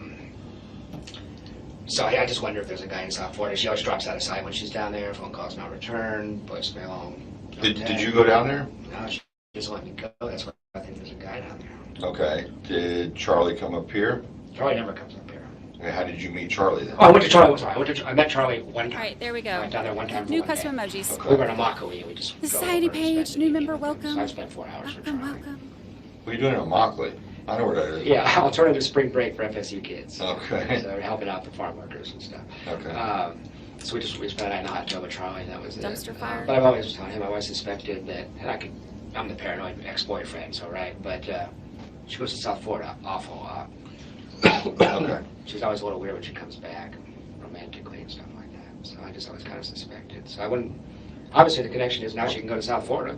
so I just wonder if there's a guy in South Florida. She always drops out of sight when she's down there. Phone calls not returned. Voicemail. Did you go down there? No, she just let me go. That's why I think there's a guy down there. Okay. Did Charlie come up here? Charlie never comes up here. And how did you meet Charlie then? Oh, I went to Charlie. Sorry, I met Charlie one time. All right, there we go. I went down there one time. New for one custom day. emojis. We were in a Mockery. We just The drove society over and spent page, the new evening member, with them. So I welcome. spent 4 hours with Welcome, Charlie. welcome. What are you doing in Immokalee? I know where that is. Yeah, alternative spring break for FSU kids. Okay. So we're helping out the farm workers and stuff. Okay. So we spent a night in the hot tub with Charlie, and that was Dumpster it. fire. But I've always told him, I always suspected that, and I'm the paranoid ex-boyfriend, so right, but she goes to South Florida awful lot. Okay. She's always a little weird when she comes back, romantically and stuff like that. So I just always kind of suspected. So I wouldn't, obviously the connection is now she can go to South Florida.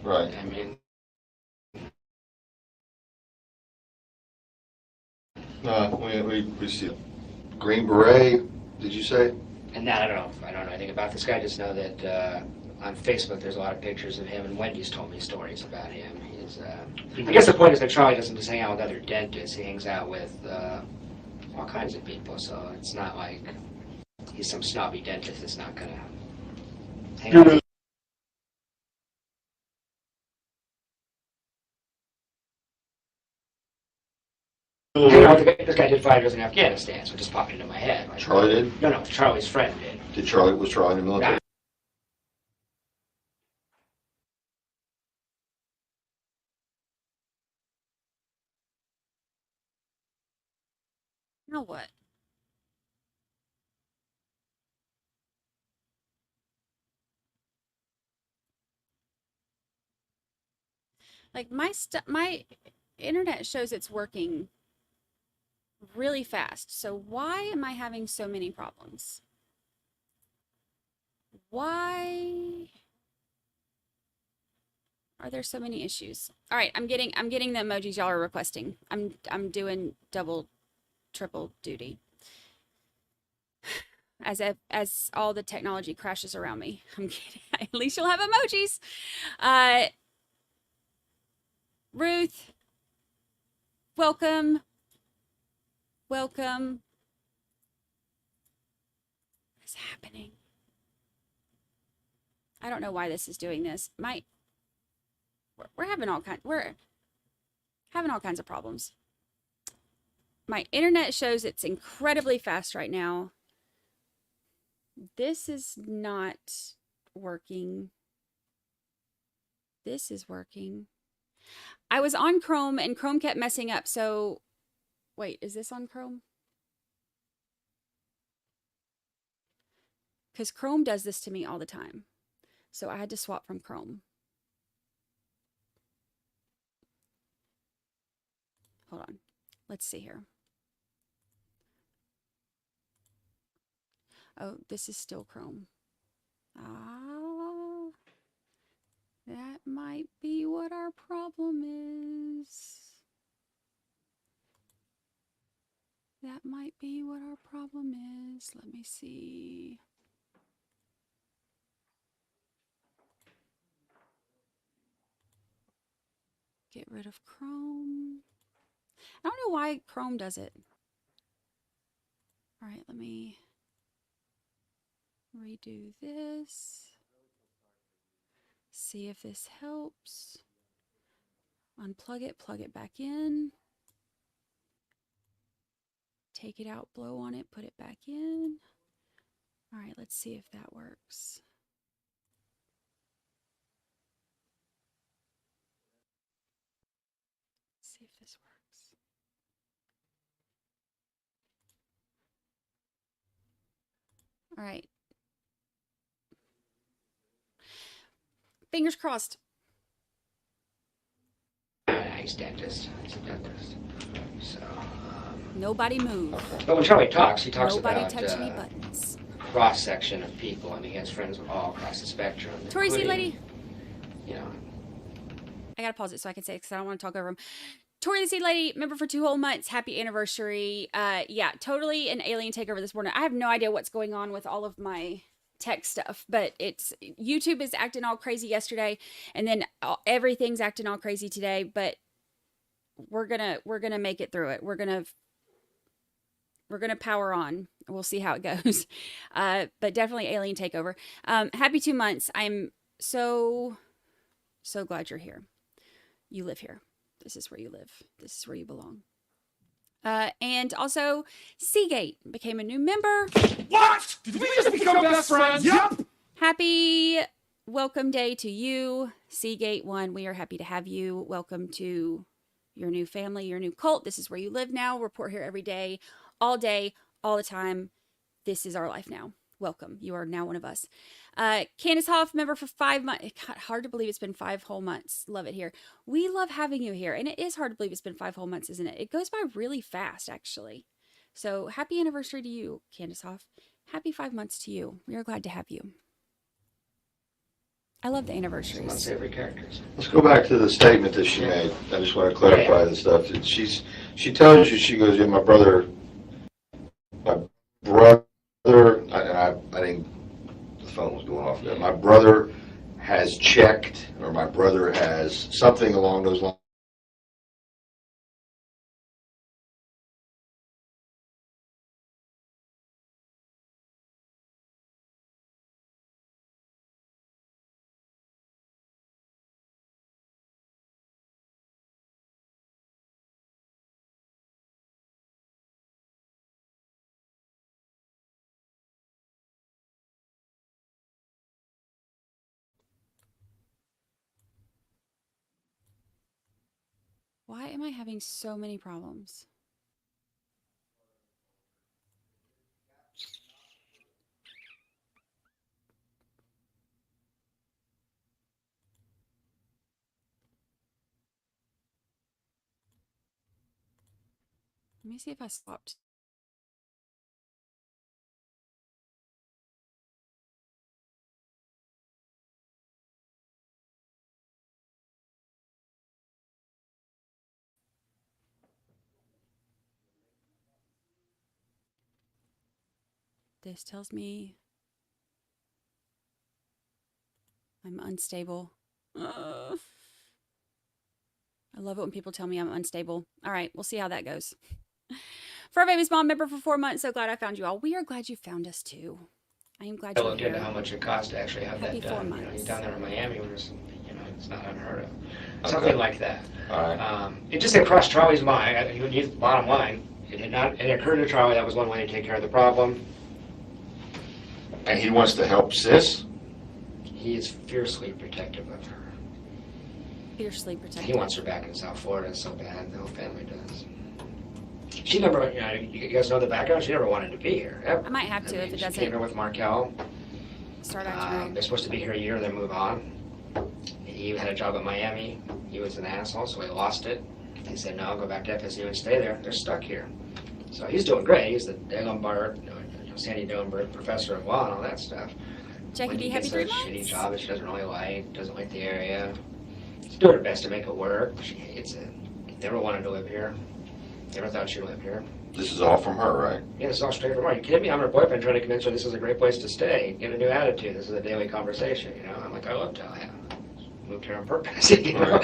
Right. I mean, We see Green Beret, did you say? and that I don't know anything about this guy. I just know that on Facebook there's a lot of pictures of him, and Wendy's told me stories about him. He's, I guess the point is that Charlie doesn't just hang out with other dentists. He hangs out with all kinds of people. So it's not like he's some snobby dentist that's not gonna hang out with. You know, this guy did 5 years in Afghanistan, so it just popped into my head. Like, Charlie did? No, Charlie's friend did. Was Charlie in the military? Now what? Like my internet shows it's working really fast. So why am I having so many problems? Why are there so many issues? All right, I'm getting the emojis y'all are requesting. I'm doing double, triple duty. As all the technology crashes around me. I'm kidding. At least you'll have emojis. Ruth, welcome. Welcome. What is happening? I don't know why this is doing this. We're having all kinds of problems. My internet shows it's incredibly fast right now. This is not working. This is working. I was on Chrome and Chrome kept messing up. So wait, is this on Chrome? Because Chrome does this to me all the time. So I had to swap from Chrome. Hold on. Let's see here. Oh, this is still Chrome. Ah, that might be what our problem is. That might be what our problem is. Let me see. Get rid of Chrome. I don't know why Chrome does it. All right, let me redo this. See if this helps. Unplug it, plug it back in. Take it out, blow on it, put it back in. All right, let's see if that works. Let's see if this works. All right. Fingers crossed. He's dentist. He's a dentist. So. Nobody move. But when Charlie talks, he talks Nobody about touch any buttons. cross section of people. I mean, he has friends all across the spectrum. Tori C. Lady. You know. I gotta pause it so I can say it because I don't want to talk over him. Tori the Seed Lady, member for 2 whole months. Happy anniversary. Yeah, totally an alien takeover this morning. I have no idea what's going on with all of my tech stuff, but it's YouTube is acting all crazy yesterday, and then everything's acting all crazy today. But we're gonna make it through it. We're gonna power on. We'll see how it goes. But definitely alien takeover. Happy 2 months. I'm so glad you're here. You live here. This is where you live. This is where you belong. And also, Seagate became a new member. What? Did we just become best friends? Yep. Happy welcome day to you, Seagate One. We are happy to have you. Welcome to your new family, your new cult. This is where you live now. Report here every day, all the time. This is our life now. Welcome. You are now one of us. Candace Hoff, member for 5 months. God, hard to believe it's been 5 whole months. Love it here. We love having you here. And it is hard to believe it's been 5 whole months, isn't it? It goes by really fast, actually. So happy anniversary to you, Candace Hoff. Happy 5 months to you. We are glad to have you. I love the anniversaries. My favorite characters. Let's go back to the statement that she made. I just want to clarify the stuff. She tells you, she goes, yeah, my brother, I think the phone was going off there. My brother has checked, or my brother has something along those lines. Why am I having so many problems? Let me see if I swapped. This tells me I'm unstable. I love it when people tell me I'm unstable. All right, we'll see how that goes. For our baby's mom, member for 4 months. So glad I found you all. We are glad you found us too. I am glad I you're looked here. into how much it costs to actually have Happy that 4 done. months. You know, he's down there in Miami, where it's, you know, it's not unheard of. Okay. Something like that. All right. It just crossed Charlie's mind. Bottom line, it occurred to Charlie that was one way to take care of the problem. And he wants to help sis? He is fiercely protective of her. Fiercely protective. He wants her back in South Florida so bad. The whole family does. She never, you know, you guys know the background. She never wanted to be here. Ever. I might have to if it She doesn't came here with Markel. start acting right. They're supposed to be here a year, then move on. He had a job at Miami. He was an asshole, so he lost it. If they say no, go back to FSU and stay there, they're stuck here. So he's doing great. He's the Dalenbart, Sandy Dalenbart professor of law and all that stuff. Jackie, do you have Gets your a 3 shitty months? job that she doesn't really like, doesn't like the area. She's doing her best to make it work. She hates it. Never wanted to live here. Never thought she'd live here. This is all from her, right? Yeah, this is all straight from her. Are you kidding me? I'm her boyfriend trying to convince her this is a great place to stay. Get a new attitude. This is a daily conversation, you know? I'm like, I love Tallahassee. Moved here on purpose, you know?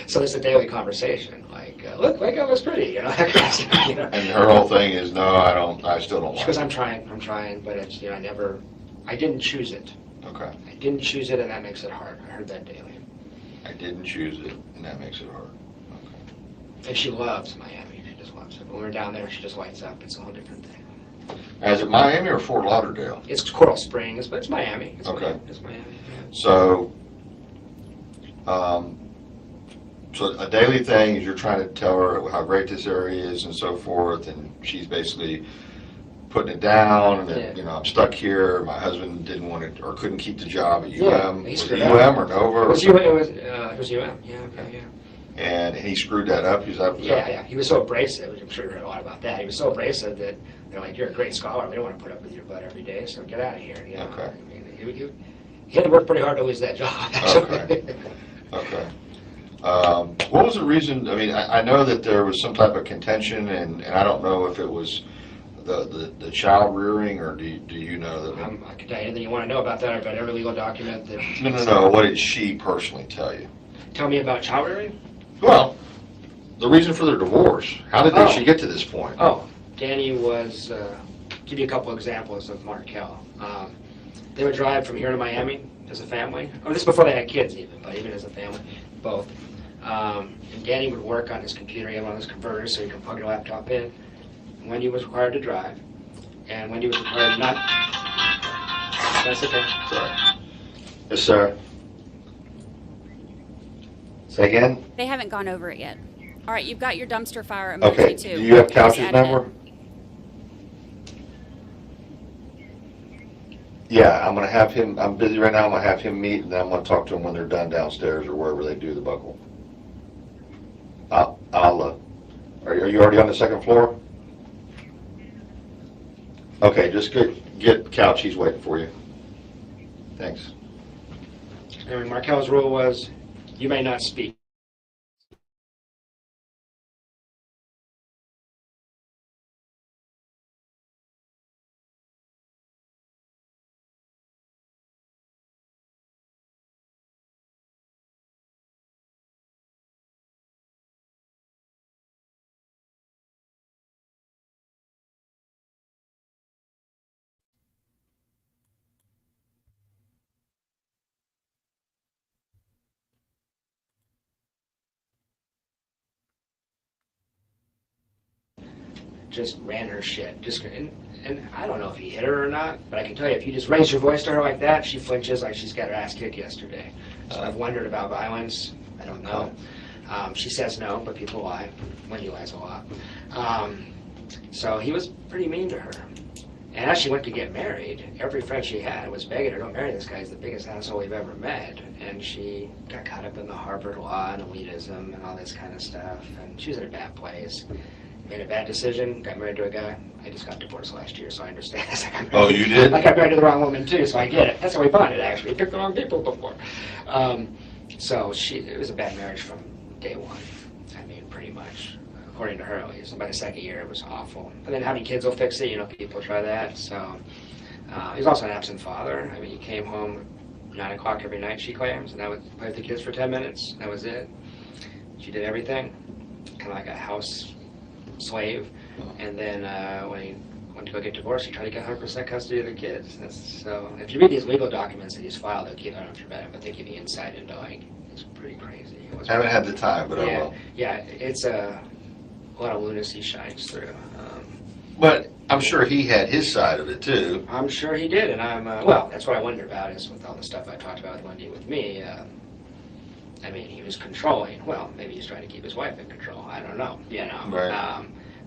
So this is a daily conversation. Like, look, Waco was pretty, you know? That kind of stuff, you know? And her whole thing is, no, I still don't She like goes, it. I'm trying, but it's, you know, I didn't choose it. Okay. I didn't choose it, and that makes it hard. I heard that daily. I didn't choose it, and that makes it hard. And she loves Miami. She just loves it. When we're down there, she just lights up. It's a whole different thing. Is it Miami or Fort Lauderdale? It's Coral Springs, but it's Miami. It's Okay. Miami. It's Miami. Yeah. So, so a daily thing is you're trying to tell her how great this area is and so forth, and she's basically putting it down, and then, you know, I'm stuck here. My husband didn't want it or couldn't keep the job at UM. He Was it screwed UM up. or Nova? It was UM. It was UM. Yeah. Okay. Yeah. And he screwed that up. Yeah. He was so abrasive. I'm sure you heard a lot about that. He was so abrasive that they're like, "You're a great scholar. We don't want to put up with your butt every day. So get out of here." You know? Okay. I mean, he had to work pretty hard to lose that job. Actually. Okay. What was the reason? I mean, I know that there was some type of contention, and I don't know if it was the child rearing, or do you know that? I can tell you anything you want to know about that. I've got every legal document that. No. What did she personally tell you? Tell me about child rearing? Well, the reason for their divorce. How did she get to this point? Oh, Danny was, give you a couple examples of Markel. They would drive from here to Miami as a family. Oh, this is before they had kids even, but even as a family, both. And Danny would work on his computer. He had one of those converters so he could plug your laptop in. And Wendy was required to drive. And Wendy was required not... That's okay. Sorry. Yes, sir. Say again? They haven't gone over it yet. All right, you've got your dumpster fire emoji Okay. too. Do you have Just Couch's added number? Yeah, I'm gonna have him. I'm busy right now. I'm gonna have him meet, and then I'm gonna talk to him when they're done downstairs or wherever they do the buckle. Are you already on the second floor? Okay, just get Couch. He's waiting for you. Thanks. And Markel's rule was, you may not speak. Just ran her shit. And I don't know if he hit her or not, but I can tell you, if you just raise your voice to her like that, she flinches like she's got her ass kicked yesterday. So I've wondered about violence. I don't know. She says no, but people lie. Wendy lies a lot. So he was pretty mean to her. And as she went to get married, every friend she had was begging her, don't marry this guy, he's the biggest asshole we've ever met. And she got caught up in the Harvard law and elitism and all this kind of stuff. And she was in a bad place. Made a bad decision, got married to a guy. I just got divorced last year, so I understand this. Oh, you did? I got married to the wrong woman too, so I get it. That's how we bonded, actually. We picked the wrong people before. So it was a bad marriage from day one. I mean, pretty much, according to her at least. By the second year, it was awful. And then having kids will fix it. You know, people try that. So he was also an absent father. I mean, he came home 9 o'clock every night, she claims, and I would play with the kids for 10 minutes. That was it. She did everything, kind of like a house slave. And then when he went to go get divorced, he tried to get 100% custody of the kids. So if you read these legal documents that he's filed, they'll give, I don't know if you read them, but they give you insight into, like, it's pretty crazy. I haven't had the time, but I will. Yeah, it's a lot of lunacy shines through. But I'm sure he had his side of it too. I'm sure he did, and well, that's what I wonder about is with all the stuff I talked about with Wendy with me. I mean, he was controlling. Well, maybe he's trying to keep his wife in control. I don't know, you know. Right.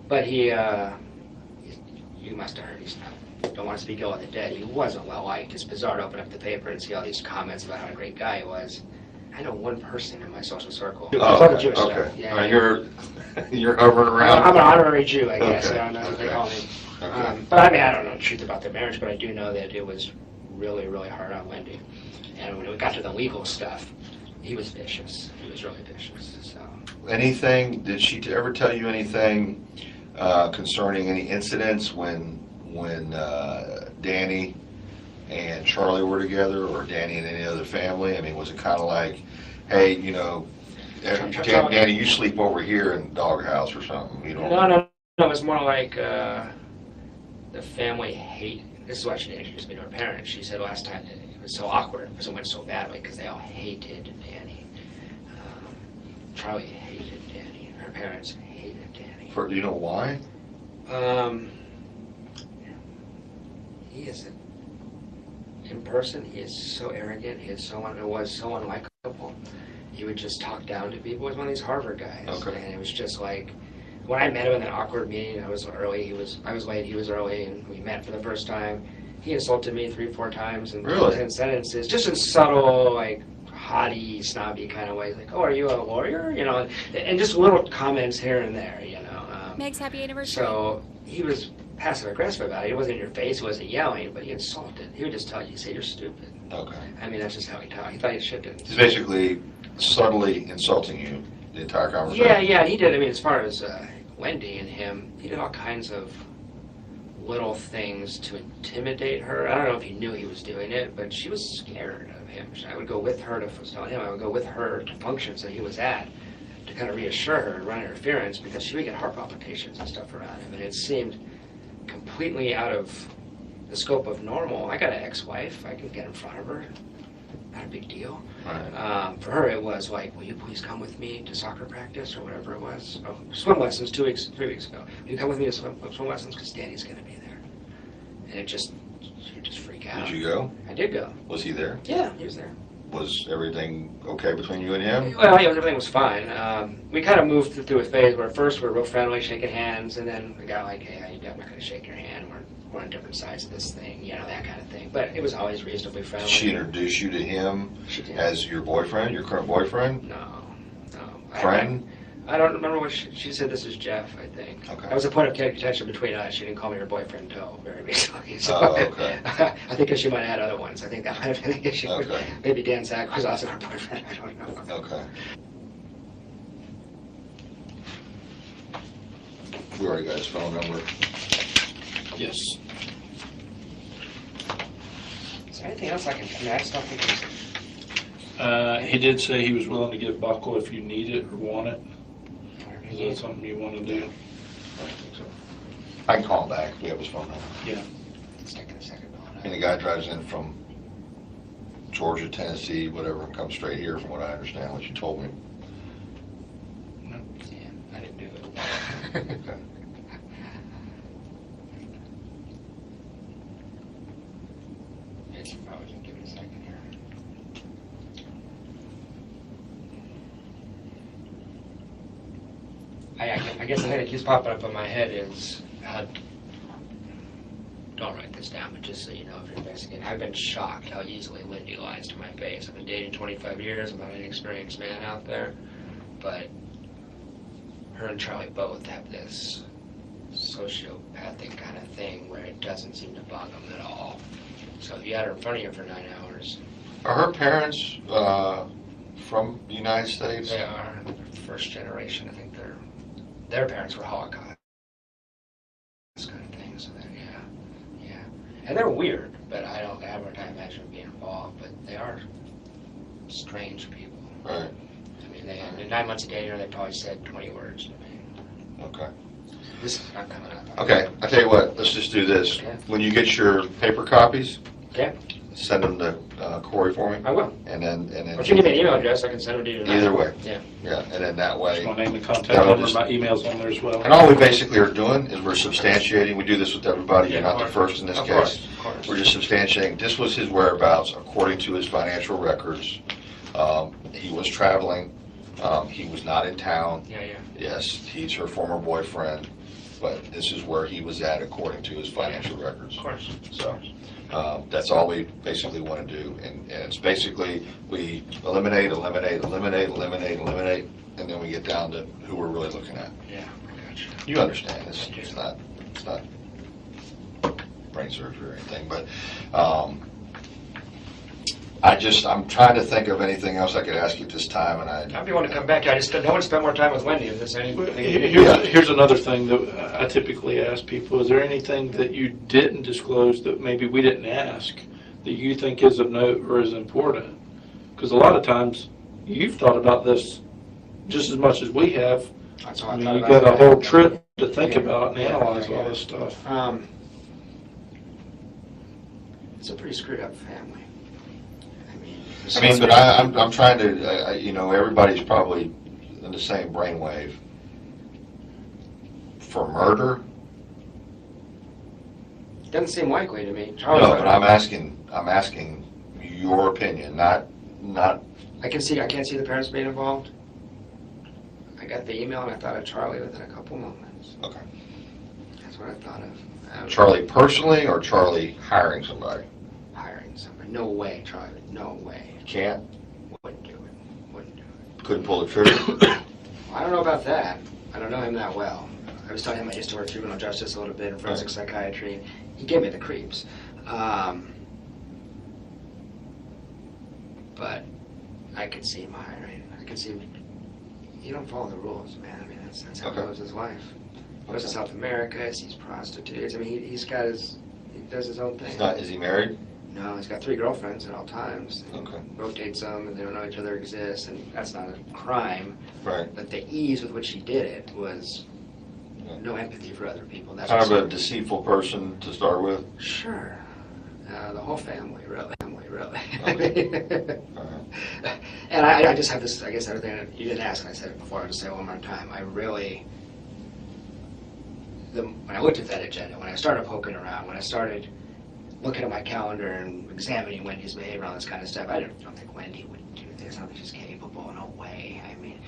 But you must have heard he's don't want to speak ill of the dead. He wasn't well liked. It's bizarre to open up the paper and see all these comments about how a great guy he was. I know one person in my social circle. Oh, It's okay, Jewish stuff. okay. Yeah, All right, yeah. you're hovering around. I'm an honorary Jew, I guess. Okay, I don't know what they okay. call me. Okay. But I mean, I don't know the truth about their marriage, but I do know that it was really, really hard on Wendy. And when it got to the legal stuff, he was vicious. He was really vicious. So. Anything, did she ever tell you anything concerning any incidents when Danny and Charlie were together, or Danny and any other family? I mean, was it kind of like, hey, you know, Danny, you sleep over here in the doghouse or something? You know? No, it was more like the family hate. This is what she introduced me to her parents. She said last time that it was so awkward because it went so badly because they all hated Danny. Charlie hated Danny. Her parents hated Danny. Do you know why? He is in person. He is so arrogant. He is so unlikable. He would just talk down to people. He was one of these Harvard guys. Okay. And it was just like, when I met him in an awkward meeting, I was early. I was late. He was early, and we met for the first time. He insulted me 3-4 times in Really? 10 sentences, just in subtle, like, haughty, snobby kind of ways. Like, oh, are you a lawyer? You know, and just little comments here and there. You know. Meg's happy anniversary. So he was passive aggressive about it. It wasn't in your face. He wasn't yelling, but he insulted. He would just tell you, say you're stupid. Okay. I mean, that's just how he talked. He thought he should. He's basically subtly insulting you the entire conversation. Yeah, he did. I mean, as far as Wendy and him, he did all kinds of little things to intimidate her. I don't know if he knew he was doing it, but she was scared of him. I would go with her to, I was telling him, I would go with her to functions that he was at to kind of reassure her and run interference, because she would get heart palpitations and stuff around him, and it seemed completely out of the scope of normal. I got an ex-wife. I can get in front of her. Not a big deal. Right. For her, it was like, will you please come with me to soccer practice or whatever it was. Oh, swim lessons 3 weeks ago. Will you come with me to swim lessons because Danny's going to be there? And she would just freak out. Did you go? I did go. Was he there? Yeah, he was there. Was everything okay between you and him? Well, yeah, everything was fine. We kind of moved through a phase where at first we were real friendly, shaking hands, and then we got like, hey, I'm not going to shake your hand. We're on different sides of this thing, you know, that kind of thing. But it was always reasonably friendly. Did she introduce you to him as your boyfriend, your current boyfriend? No. Friend? I don't remember what she said. This is Jeff, I think. Okay. That was a point of contention between us. She didn't call me her boyfriend until very recently. So okay. I think she might have had other ones. I think that might have been the issue. Okay. Maybe Dan Sack was also her boyfriend. I don't know. Okay. We already got his phone number. Yes. Is there anything else I just don't think there's... He did say he was willing to give buckle if you need it or want it. Is that something you want to do? I don't think so. I can call him back if we have his phone number. Yeah. It's taking a second. And the guy drives in from Georgia, Tennessee, whatever, and comes straight here from what I understand, what you told me. Yeah, I didn't do it. Okay. It's probably just give it a second here. I guess the thing that keeps popping up in my head is, don't write this down, but just so you know if you're investigating, I've been shocked how easily Wendy lies to my face. I've been dating 25 years, I'm not an experienced man out there, but her and Charlie both have this sociopathic kind of thing where it doesn't seem to bug them at all. So if you had her in front of you for 9 hours. Are her parents from the United States? They are first generation. I think their parents were Holocaust kind of thing. So that, yeah, and they're weird, but I have a hard time imagining being involved. But they are strange people. Right. I mean, in 9 months of dating her, they probably said 20 words to me. Okay. This is not coming up. Okay, I tell you what, let's just do this. Okay. When you get your paper copies, Okay. send them to Corey for me. I will. And then. Or if you give me an email address, I can send them to you tonight. Either way. Yeah. Yeah, and then that way. My name and contact that'll number, just- my email's on there as well. And all we basically are doing is we're substantiating, we do this with everybody, you're Yeah, not the of course. first in this Of case. course. We're just substantiating, this was his whereabouts according to his financial records. He was traveling, he was not in town. Yeah. Yes, he's her former boyfriend, but this is where he was at according to his financial records. Of course. So, That's all we basically want to do. And it's basically, we eliminate, and then we get down to who we're really looking at. Yeah, gotcha. You understand, it's not brain surgery or anything, but I'm trying to think of anything else I could ask you at this time, and If you want to come back, I just don't want to spend more time with Wendy. Is there anything? Here's another thing that I typically ask people. Is there anything that you didn't disclose that maybe we didn't ask that you think is of note or is important? Because a lot of times you've thought about this just as much as we have. That's all I mean, thought you about got a it. whole trip to think about and analyze all this stuff. It's a pretty screwed up family. but I'm trying to, everybody's probably in the same brainwave. For murder? Doesn't seem likely to me. No, but I'm asking your opinion, not. I can't see the parents being involved. I got the email and I thought of Charlie within a couple moments. Okay. That's what I thought of. Charlie personally or Charlie hiring somebody? Hiring somebody. No way, Charlie. No way. Can't? Wouldn't do it. Couldn't pull the trigger? I don't know about that. I don't know him that well. I was telling him I used to work juvenile justice a little bit in forensic psychiatry. He gave me the creeps. But I could see him hiring. I could see him. You don't follow the rules, man. I mean, that's how he lives his life. He goes to South America, sees prostitutes. I mean, he does his own thing. Is he married? No, he's got 3 girlfriends at all times. Okay. Rotates them, and they don't know each other exists, and that's not a crime. Right. But the ease with which he did it was no empathy for other people. That's Kind of a deceitful person to start with? Sure. The whole family, really. Okay. And I just have this, I guess, everything that you didn't ask, and I said it before, I'll just say it one more time. When I looked at that agenda, when I started poking around, when I started looking at my calendar and examining Wendy's behavior and all this kind of stuff, I don't think Wendy would do this. I don't think she's capable. No way. I mean,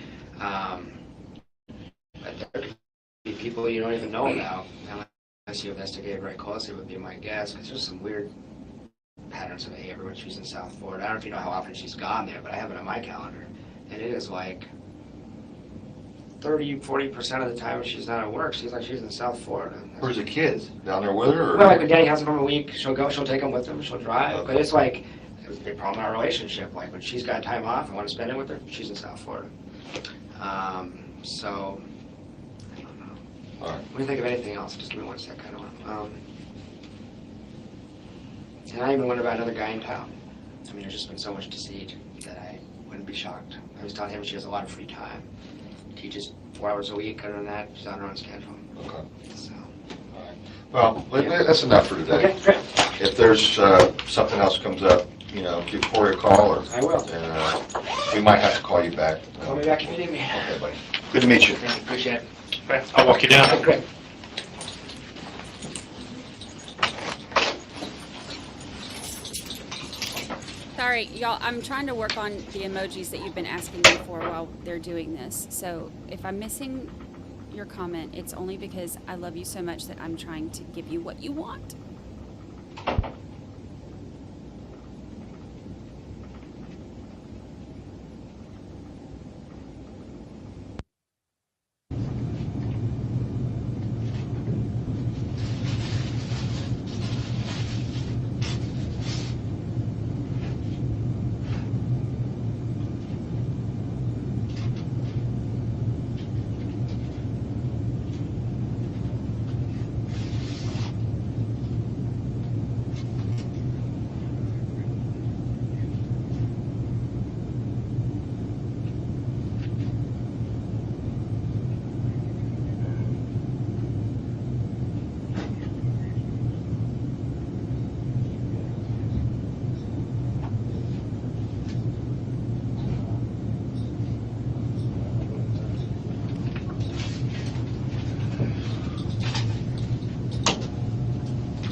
but there could be people you don't even know about, unless you investigate very closely, would be my guess. Because there's some weird patterns of behavior when she's in South Florida. I don't know if you know how often she's gone there, but I have it on my calendar. And it is like 30-40% of the time she's not at work, she's in South Florida. Where's the kids? Down there with her? Or? Well, like when Daddy has them for a week, she'll take them with them, she'll drive. Okay. But it's like, it was a big problem in our relationship. Like when she's got time off and want to spend it with her, she's in South Florida. So, I don't know. All right. What do you think of anything else? Just give me one second. And I even wonder about another guy in town. I mean, there's just been so much deceit that I wouldn't be shocked. I was telling him she has a lot of free time. Teaches 4 hours a week, other than that, she's on her own schedule. Okay. So. Well, that's enough for today. Okay, great. If there's something else comes up, give Corey a call, or I will. And we might have to call you back. Call me back if you need me. Okay, buddy. Good to meet you. Thank you. Appreciate it. Okay, I'll walk you down. Okay, great. Sorry, y'all, I'm trying to work on the emojis that you've been asking me for while they're doing this. So if I'm missing your comment, it's only because I love you so much that I'm trying to give you what you want.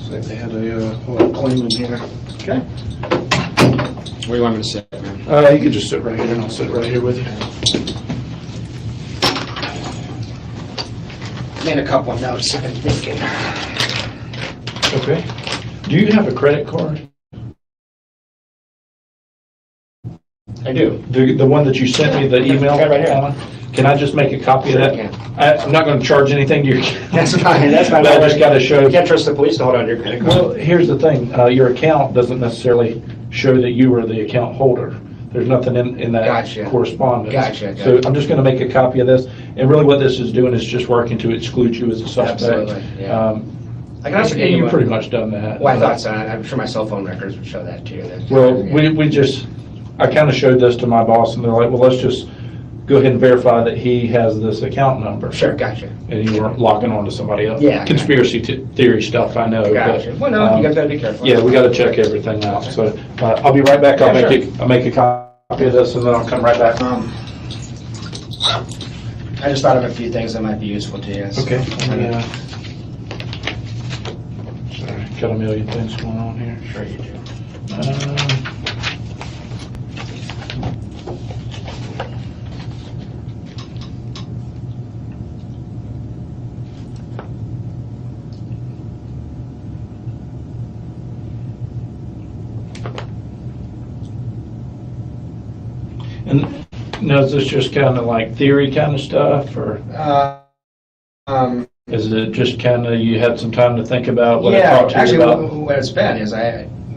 They had a claim in here. Okay. Where do you want me to sit, man? You can just sit right here, and I'll sit right here with you. Made a couple of notes I've been thinking. Okay. Do you have a credit card? I do. The one that you sent me the email I got it right here. on? Can I just make a copy of Sure that? you I'm not going to charge anything to you. That's fine, that's fine. But I just got to show. You can't trust the police to hold on your credit card. Well, here's the thing, your account doesn't necessarily show that you are the account holder. There's nothing in that Gotcha. correspondence. Gotcha. So I'm just going to make a copy of this, and really what this is doing is just working to exclude you as a suspect. Absolutely, yeah. I can also And give you you've one. pretty much done that. Well, I thought so. I'm sure my cell phone records would show that too. Well, I kind of showed this to my boss, and they're like, well, let's just go ahead and verify that he has this account number. Sure, gotcha. And you weren't locking on to somebody else. Yeah. Conspiracy theory stuff, I know. Gotcha. But, Well, no, you guys gotta be careful. Yeah, we got to check everything out. So I'll be right back. I'll make a copy of this, and then I'll come right back. I just thought of a few things that might be useful to you. So. Okay. Sorry, got a million things going on here. Sure you do. And now, is this just kind of like theory kind of stuff, or is it just kind of you had some time to think about what I talked to actually, you about? what it's been is we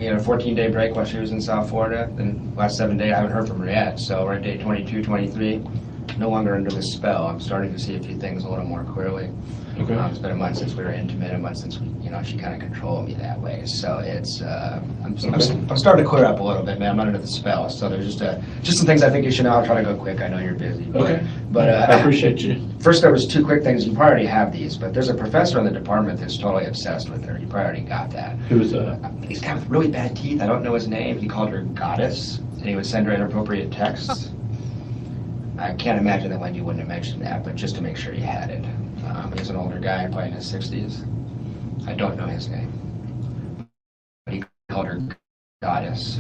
had a 14-day break while she was in South Florida. Then last 7 days, I haven't heard from her yet. So we're at day 22, 23. No longer under the spell. I'm starting to see a few things a little more clearly. Okay. It's been a month since we were intimate, a month since she kind of controlled me that way. So it's I'm starting to clear up a little bit, man. I'm under the spell. So there's just some things I think you should know. I'll try to go quick. I know you're busy. Okay. But I appreciate you. First, there was two quick things. You probably already have these, but there's a professor in the department that's totally obsessed with her. You probably already got that. Who's that? He's got really bad teeth. I don't know his name. He called her goddess, and he would send her inappropriate texts. I can't imagine that Wendy wouldn't have mentioned that, but just to make sure you had it. He's an older guy, probably in his 60s. I don't know his name. But he called her goddess.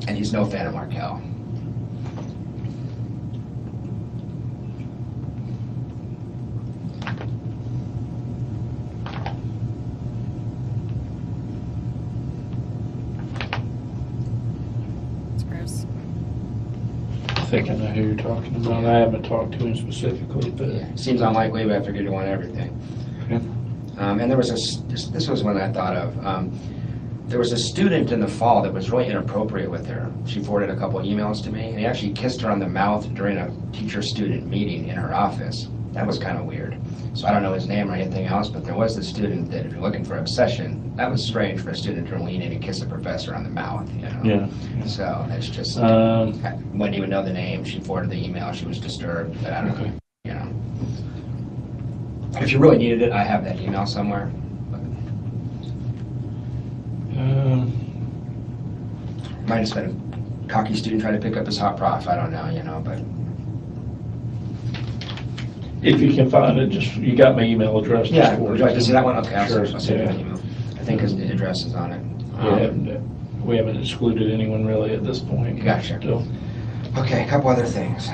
And he's no fan of Markel. It's gross. I think I know who you're talking about. I haven't talked to him specifically, but Yeah, seems unlikely, but I figured you want everything. Okay. And there was this was one I thought of. There was a student in the fall that was really inappropriate with her. She forwarded a couple emails to me, and he actually kissed her on the mouth during a teacher-student meeting in her office. That was kind of weird. So I don't know his name or anything else, but there was this student that, if you're looking for obsession, that was strange for a student to lean in and kiss a professor on the mouth, you know? Yeah. So that's just, Wendy would know the name. She forwarded the email. She was disturbed, but I don't know, you know. If you really needed it, I have that email somewhere. Might have been a cocky student trying to pick up his hot prof. I don't know, you know, but. if you can find it, you got my email address. Yeah, would you like to see that one? Okay, I'll Sure. send you an email. I think his address is on it. We haven't excluded anyone really at this point. Gotcha. Still. Okay, a couple other things.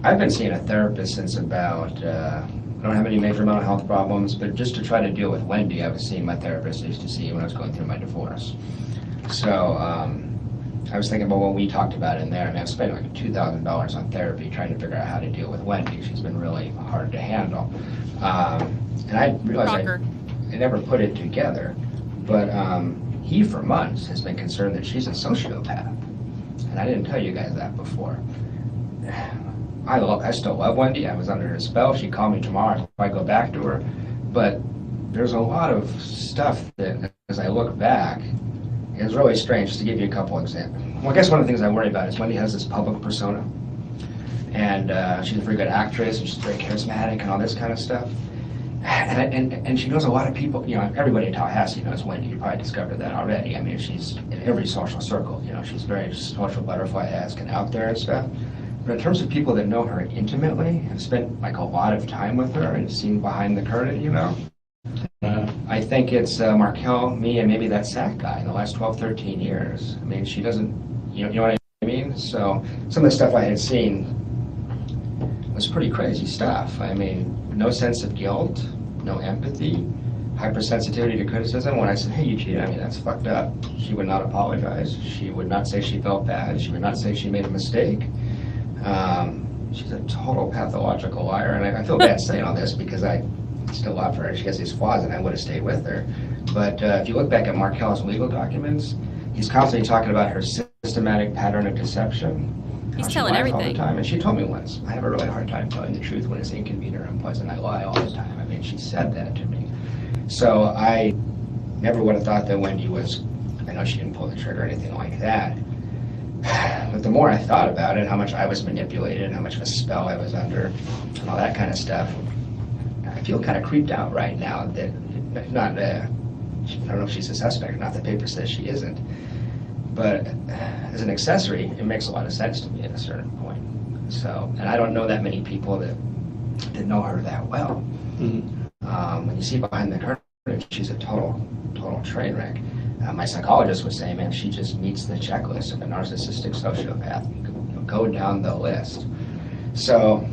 I've been seeing a therapist since about, I don't have any major mental health problems, but just to try to deal with Wendy, I was seeing my therapist I used to see when I was going through my divorce. So I was thinking about what we talked about in there. I mean, I've spent like $2,000 on therapy trying to figure out how to deal with Wendy. She's been really hard to handle. And I realized I never put it together, but he for months has been concerned that she's a sociopath. And I didn't tell you guys that before. I still love Wendy. I was under her spell. She'd call me tomorrow if I go back to her. But there's a lot of stuff that, as I look back, is really strange. Just to give you a couple examples. Well, I guess one of the things I worry about is Wendy has this public persona. And she's a very good actress, and she's very charismatic and all this kind of stuff. And she knows a lot of people. You know, everybody in Tallahassee knows Wendy. You probably discovered that already. I mean, she's in every social circle. You know, she's very social butterfly-esque and out there and stuff. But in terms of people that know her intimately, have spent like a lot of time with her and seen behind the curtain, you know, I think it's Markel, me, and maybe that SAC guy in the last 12, 13 years. I mean, she doesn't, you know what I mean? So some of the stuff I had seen was pretty crazy stuff. I mean, no sense of guilt, no empathy, hypersensitivity to criticism. When I said, hey, you cheated, I mean, that's fucked up. She would not apologize. She would not say she felt bad. She would not say she made a mistake. She's a total pathological liar, and I feel bad saying all this because I still love her. She has these flaws, and I would have stayed with her. But if you look back at Markel's legal documents, he's constantly talking about her systematic pattern of deception. He's She telling lies everything. all the time, and she told me once, I have a really hard time telling the truth when it's inconvenient or unpleasant. I lie all the time. I mean, she said that to me. So I never would have thought that Wendy was, I know she didn't pull the trigger or anything like that. But the more I thought about it, how much I was manipulated, how much of a spell I was under, and all that kind of stuff, I feel kind of creeped out right now that not, I don't know if she's a suspect or not, the paper says she isn't. But as an accessory, it makes a lot of sense to me at a certain point. So, and I don't know that many people that know her that well. Mm-hmm. When you see behind the curtain, she's a total train wreck. My psychologist was saying, man, she just meets the checklist of a narcissistic sociopath. You can go down the list. So,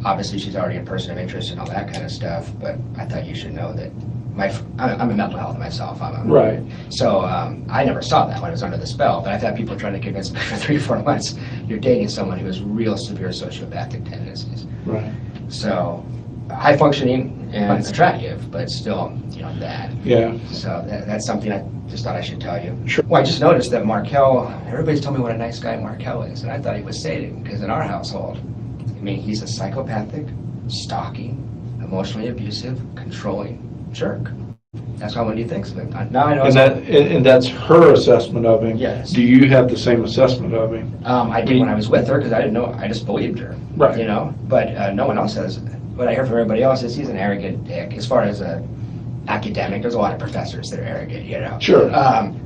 obviously, she's already a person of interest and all that kind of stuff, but I thought you should know that I'm a mental health myself. Right. So I never saw that when I was under the spell, but I've had people trying to convince me for 3 or 4 months, you're dating someone who has real severe sociopathic tendencies. Right. So high functioning and attractive, but still, that. Yeah. So that's something I just thought I should tell you. Sure. Well, I just noticed that Markel, everybody's told me what a nice guy Markel is, and I thought he was Satan, because in our household, I mean, he's a psychopathic, stalking, emotionally abusive, controlling jerk. That's how Wendy thinks of him. Now I know. And that's her assessment of him. Yes. Do you have the same assessment of him? I did when I was with her because I didn't know. I just believed her. Right. But no one else says. What I hear from everybody else is he's an arrogant dick. As far as a academic, there's a lot of professors that are arrogant. Sure.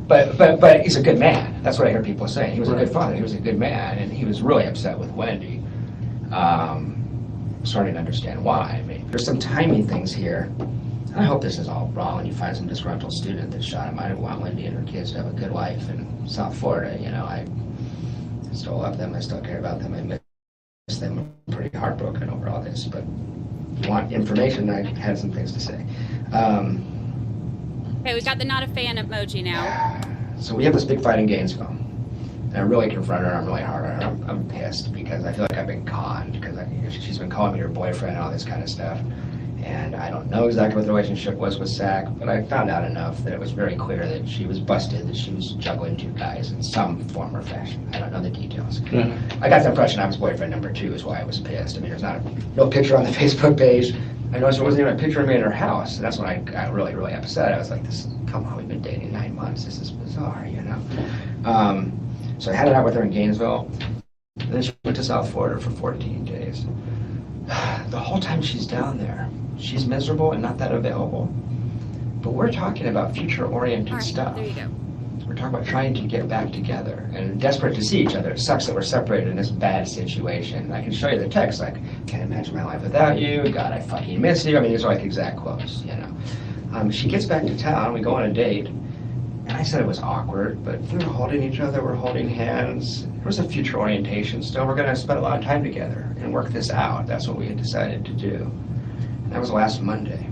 But he's a good man. That's what I hear people saying. He was a good father. He was a good man, and he was really upset with Wendy. Starting to understand why. I mean, there's some timing things here. I hope this is all wrong and you find some disgruntled student that shot him. I want Wendy and her kids to have a good life in South Florida. I still love them. I still care about them. I miss them. I'm pretty heartbroken over all this. But if you want information, I had some things to say. Okay, we got the not a fan emoji now. So we have this big fight in Gainesville. And I really confronted her. I'm really hard on her. I'm pissed because I feel like I've been conned because she's been calling me her boyfriend and all this kind of stuff. And I don't know exactly what the relationship was with Zach, but I found out enough that it was very clear that she was busted, that she was juggling 2 guys in some form or fashion. I don't know the details. Mm-hmm. I got the impression I was boyfriend number 2 is why I was pissed. I mean, there's no picture on the Facebook page. I noticed there wasn't even a picture of me in her house. And that's when I got really, really upset. I was like, come on, we've been dating 9 months. This is bizarre, So I had it out with her in Gainesville. And then she went to South Florida for 14 days. The whole time she's down there, she's miserable and not that available. But we're talking about future-oriented stuff. There you go. We're talking about trying to get back together and desperate to see each other. It sucks that we're separated in this bad situation. I can show you the text, like, can't imagine my life without you. God, I fucking miss you. I mean, these are like exact quotes, She gets back to town. We go on a date. And I said it was awkward, but we were holding each other. We're holding hands. There was a future orientation still. We're going to spend a lot of time together and work this out. That's what we had decided to do. And that was last Monday.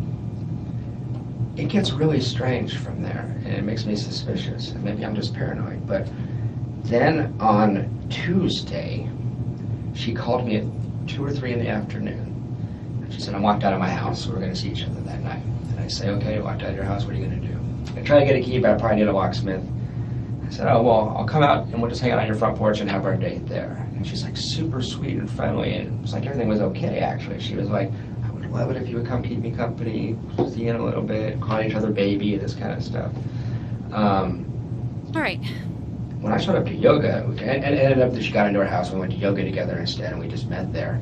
It gets really strange from there, and it makes me suspicious. And maybe I'm just paranoid. But then on Tuesday, she called me at 2 or 3 in the afternoon. And she said, I walked out of my house. So we're going to see each other that night. And I say, okay, I walked out of your house. What are you going to do? I tried to get a key, but I probably need a locksmith. I said, oh, well, I'll come out and we'll just hang out on your front porch and have our date there. And she's like super sweet and friendly, and it was like everything was okay, actually. She was like, I would love it if you would come keep me company, see in a little bit, calling each other baby, this kind of stuff. All right. When I showed up to yoga, and it ended up that she got into our house and we went to yoga together instead, and we just met there.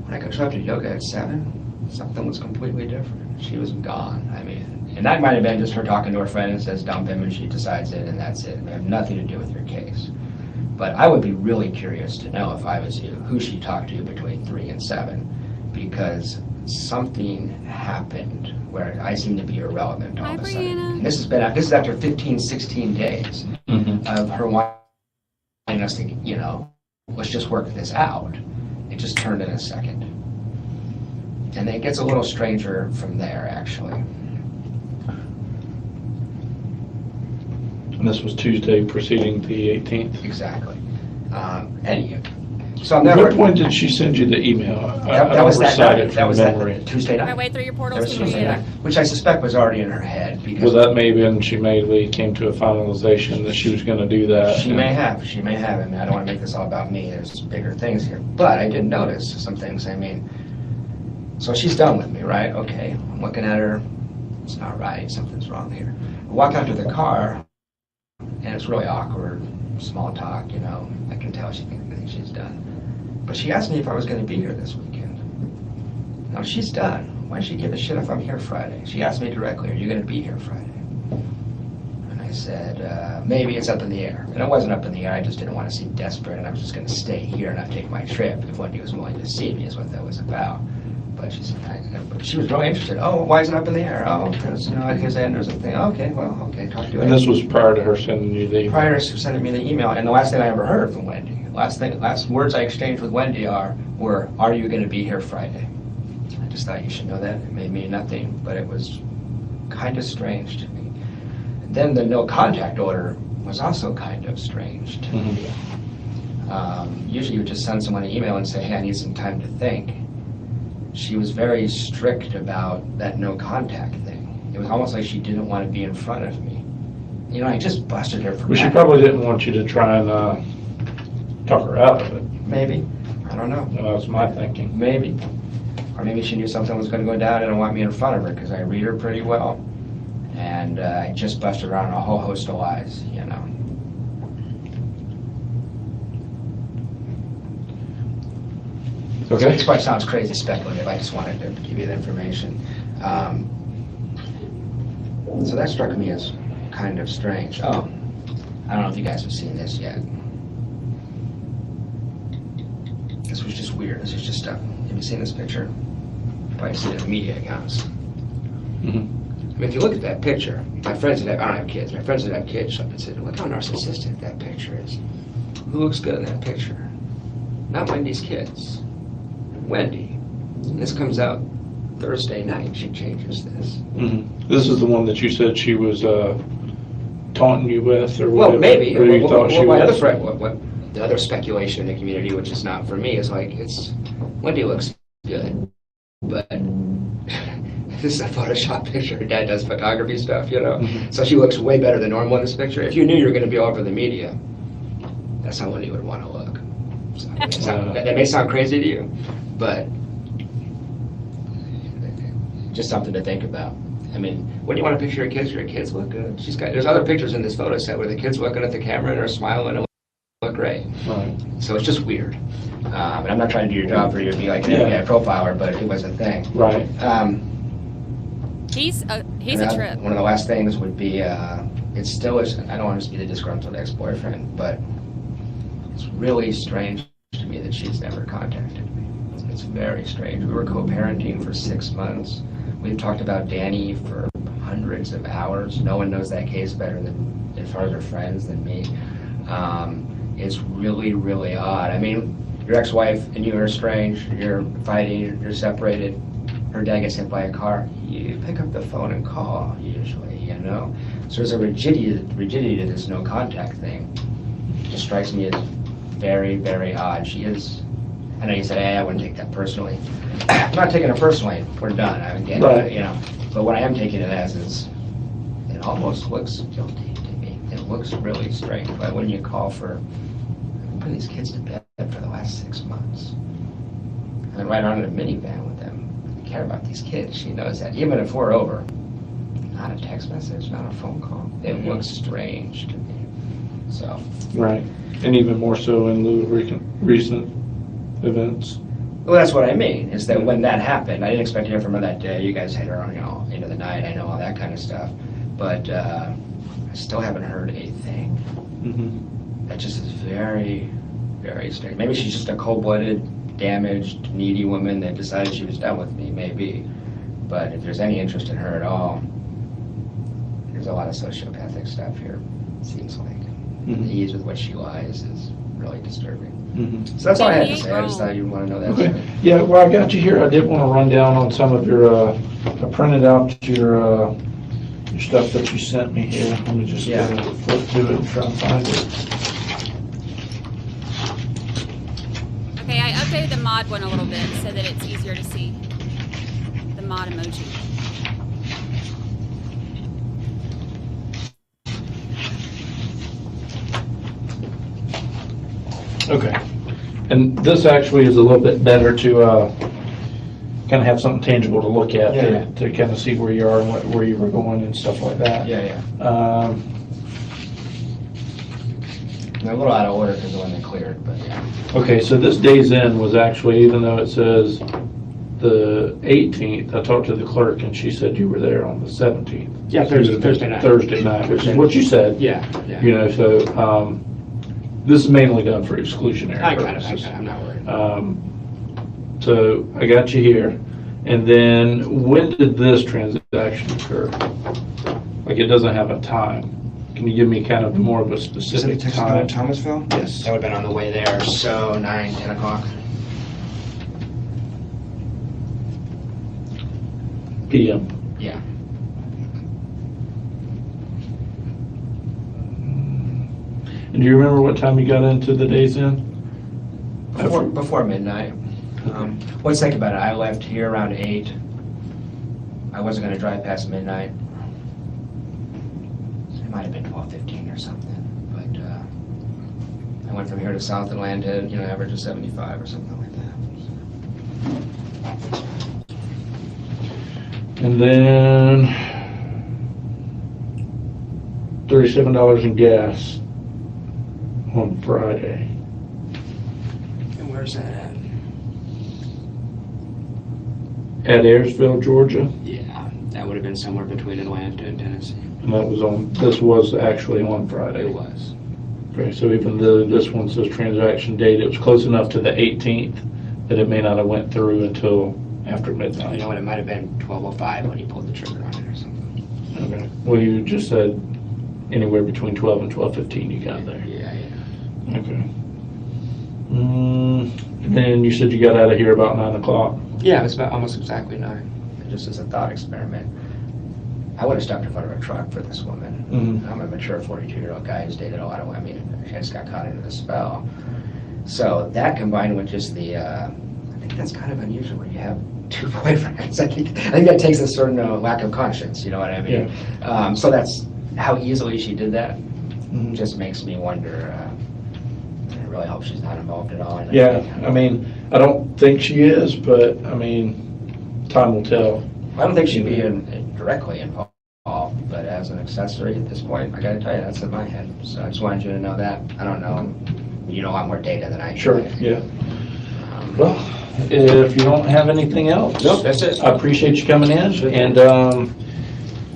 When I showed up to yoga at 7, something was completely different. She was gone. I mean, and that might have been just her talking to her friend and says dump him and she decides it and that's it. It had nothing to do with your case. But I would be really curious to know, if I was you, who she talked to between 3 and 7, because something happened where I seem to be irrelevant all of a sudden. And this is after 15, 16 days of her wanting us to, let's just work this out. It just turned in a second. And then it gets a little stranger from there, actually. And this was Tuesday preceding the 18th? Exactly. So I'll never. What point did she send you the email? That was that night. That was that memory. Tuesday night. My way through your That portals was to Tuesday Marietta. night, which I suspect was already in her head because. Well, that may have been, she maybe came to a finalization that she was going to do that. She may have. I mean, I don't want to make this all about me. There's bigger things here. But I did notice some things. I mean, so she's done with me, right? Okay. I'm looking at her. It's not right. Something's wrong here. I walk out to the car, and it's really awkward. Small talk, you know. I can tell she thinks she's done. But she asked me if I was going to be here this weekend. Now, she's done. Why does she give a shit if I'm here Friday? She asked me directly, are you going to be here Friday? And I said, maybe it's up in the air. And it wasn't up in the air. I just didn't want to seem desperate, and I was just going to stay here and not take my trip if Wendy was willing to see me is what that was about. But she said, but she was really interested. Oh, why is it up in the air? Oh, because, you know, his end or something. Okay, well, okay, talk to you. And this was prior to her sending you the email? Prior to her sending me the email, and the last thing I ever heard from Wendy, last words I exchanged with Wendy were, are you going to be here Friday? I just thought you should know that. It may mean nothing, but it was kind of strange to me. And then the no contact order was also kind of strange to me. Usually you would just send someone an email and say, hey, I need some time to think. She was very strict about that no contact thing. It was almost like she didn't want to be in front of me. You know, I just busted her for Well, she that. probably didn't want you to try and talk her out of it. Maybe. I don't know. That was my thinking. Maybe. Or maybe she knew something was going to go down and didn't want me in front of her because I read her pretty well. And I just busted her on a whole host of lies, you know. Okay. This part sounds crazy speculative. I just wanted to give you the information. So that struck me as kind of strange. Oh, I don't know if you guys have seen this yet. This was just weird. This is just stuff. Have you seen this picture? You've probably seen it in the media accounts. I mean, if you look at that picture, my friends that have, I don't have kids, my friends that have kids up and said, look how narcissistic that picture is. Who looks good in that picture? Not Wendy's kids. Wendy. This comes out Thursday night. She changes this. This is the one that you said she was taunting you with, or Well, whatever. maybe. Or you thought she my was. other friend, what the other speculation in the community, which is not for me, is like, Wendy looks good, but this is a Photoshop picture. Her dad does photography stuff, you know? So she looks way better than normal in this picture. If you knew you were going to be all over the media, that's how Wendy would want to look. So, that may sound crazy to you, but just something to think about. I mean, when you want to picture your kids look good. There's other pictures in this photo set where the kid's looking at the camera and are smiling and look great. Right. So it's just weird. And I'm not trying to do your job for you to be like an FBI profiler, but it was a thing. Right. He's a trip. One of the last things would be, it still is, I don't want to be the disgruntled ex-boyfriend, but it's really strange to me that she's never contacted me. It's very strange. We were co-parenting for 6 months. We've talked about Danny for hundreds of hours. No one knows that case better than, as far as her friends, than me. It's really, really odd. I mean, your ex-wife and you are estranged, you're fighting, you're separated, her dad gets hit by a car, you pick up the phone and call, usually, you know? So there's a rigidity to this no contact thing. It just strikes me as very, very odd. She is, I know you said, hey, I wouldn't take that personally. I'm not taking it personally, we're done, I would get it, you know? But what I am taking it as is, it almost looks guilty to me. It looks really strange. But when you call for, I've put these kids to bed for the last 6 months. I've been riding around in a minivan with them. I care about these kids. She knows that. Even if we're over, not a text message, not a phone call. It looks strange to me. So. Right. And even more so in lieu of recent events. Well, that's what I mean, is that when that happened, I didn't expect to hear from her that day. You guys had her on, you know, into the night, I know, all that kind of stuff. But I still haven't heard a thing. That just is very, very strange. Maybe she's just a cold-blooded, damaged, needy woman that decided she was done with me, maybe. But if there's any interest in her at all, there's a lot of sociopathic stuff here, it seems like. the ease with which she lies is really disturbing. Mhm. So that's all I had to say. I just thought you'd want to know that. Okay. Yeah, well, I got you here. I did want to run down on some of your, I printed out your stuff that you sent me here. Let me just flip through it and try and find it. Okay, I updated the mod one a little bit so that it's easier to see the mod emoji. Okay. And this actually is a little bit better to kind of have something tangible to look at, to kind of see where you are and where you were going and stuff like that. They're a little out of order because of when they cleared, but yeah. Okay, so this day's in was actually, even though it says the 18th, I talked to the clerk and she said you were there on the 17th. Yeah, Thursday night. Thursday night, which is what you said. Yeah. You know, so this is mainly done for exclusionary I got it. purposes. I'm not worried. So I got you here. And then when did this transaction occur? Like it doesn't have a time. Can you give me kind of more of a specific time? Thomasville? Yes. That would have been on the way there, so 9, 10 o'clock. PM. Yeah. And do you remember what time you got into the Days Inn? Before midnight. Let's think about it. I left here around 8. I wasn't going to drive past midnight. It might have been 12:15 or something. But I went from here to South and landed, average of 75 or something like that. And then $37 in gas on Friday. And where's that at? At Ayersville, Georgia. Yeah, that would have been somewhere between Atlanta and Tennessee. And that was this was actually on Friday. It was. Okay, so even though this one says transaction date, it was close enough to the 18th that it may not have went through until after midnight. You know what, it might have been 12:05 when you pulled the trigger on it or something. Okay. Well, you just said anywhere between 12 and 12:15 you got there. Yeah. Okay. And then you said you got out of here about 9 o'clock. Yeah, it was about almost exactly 9. And just as a thought experiment, I would have stepped in front of a truck for this woman. Mhm. I'm a mature 42-year-old guy who's dated a lot of women. I just got caught into the spell. So that combined with just the, I think that's kind of unusual when you have 2 boyfriends. I think that takes a certain lack of conscience, you know what I mean? Yeah. So that's how easily she did that. Mhm. Just makes me wonder. I really hope she's not involved at all. Yeah, I mean, I don't think she is, but I mean, time will tell. I don't think she'd be directly involved, but as an accessory at this point, I gotta tell you, that's in my head. So I just wanted you to know that. I don't know. You know a lot more data than I do. Sure, yeah. Well, if you don't have anything else. Nope, that's it. I appreciate you coming in, and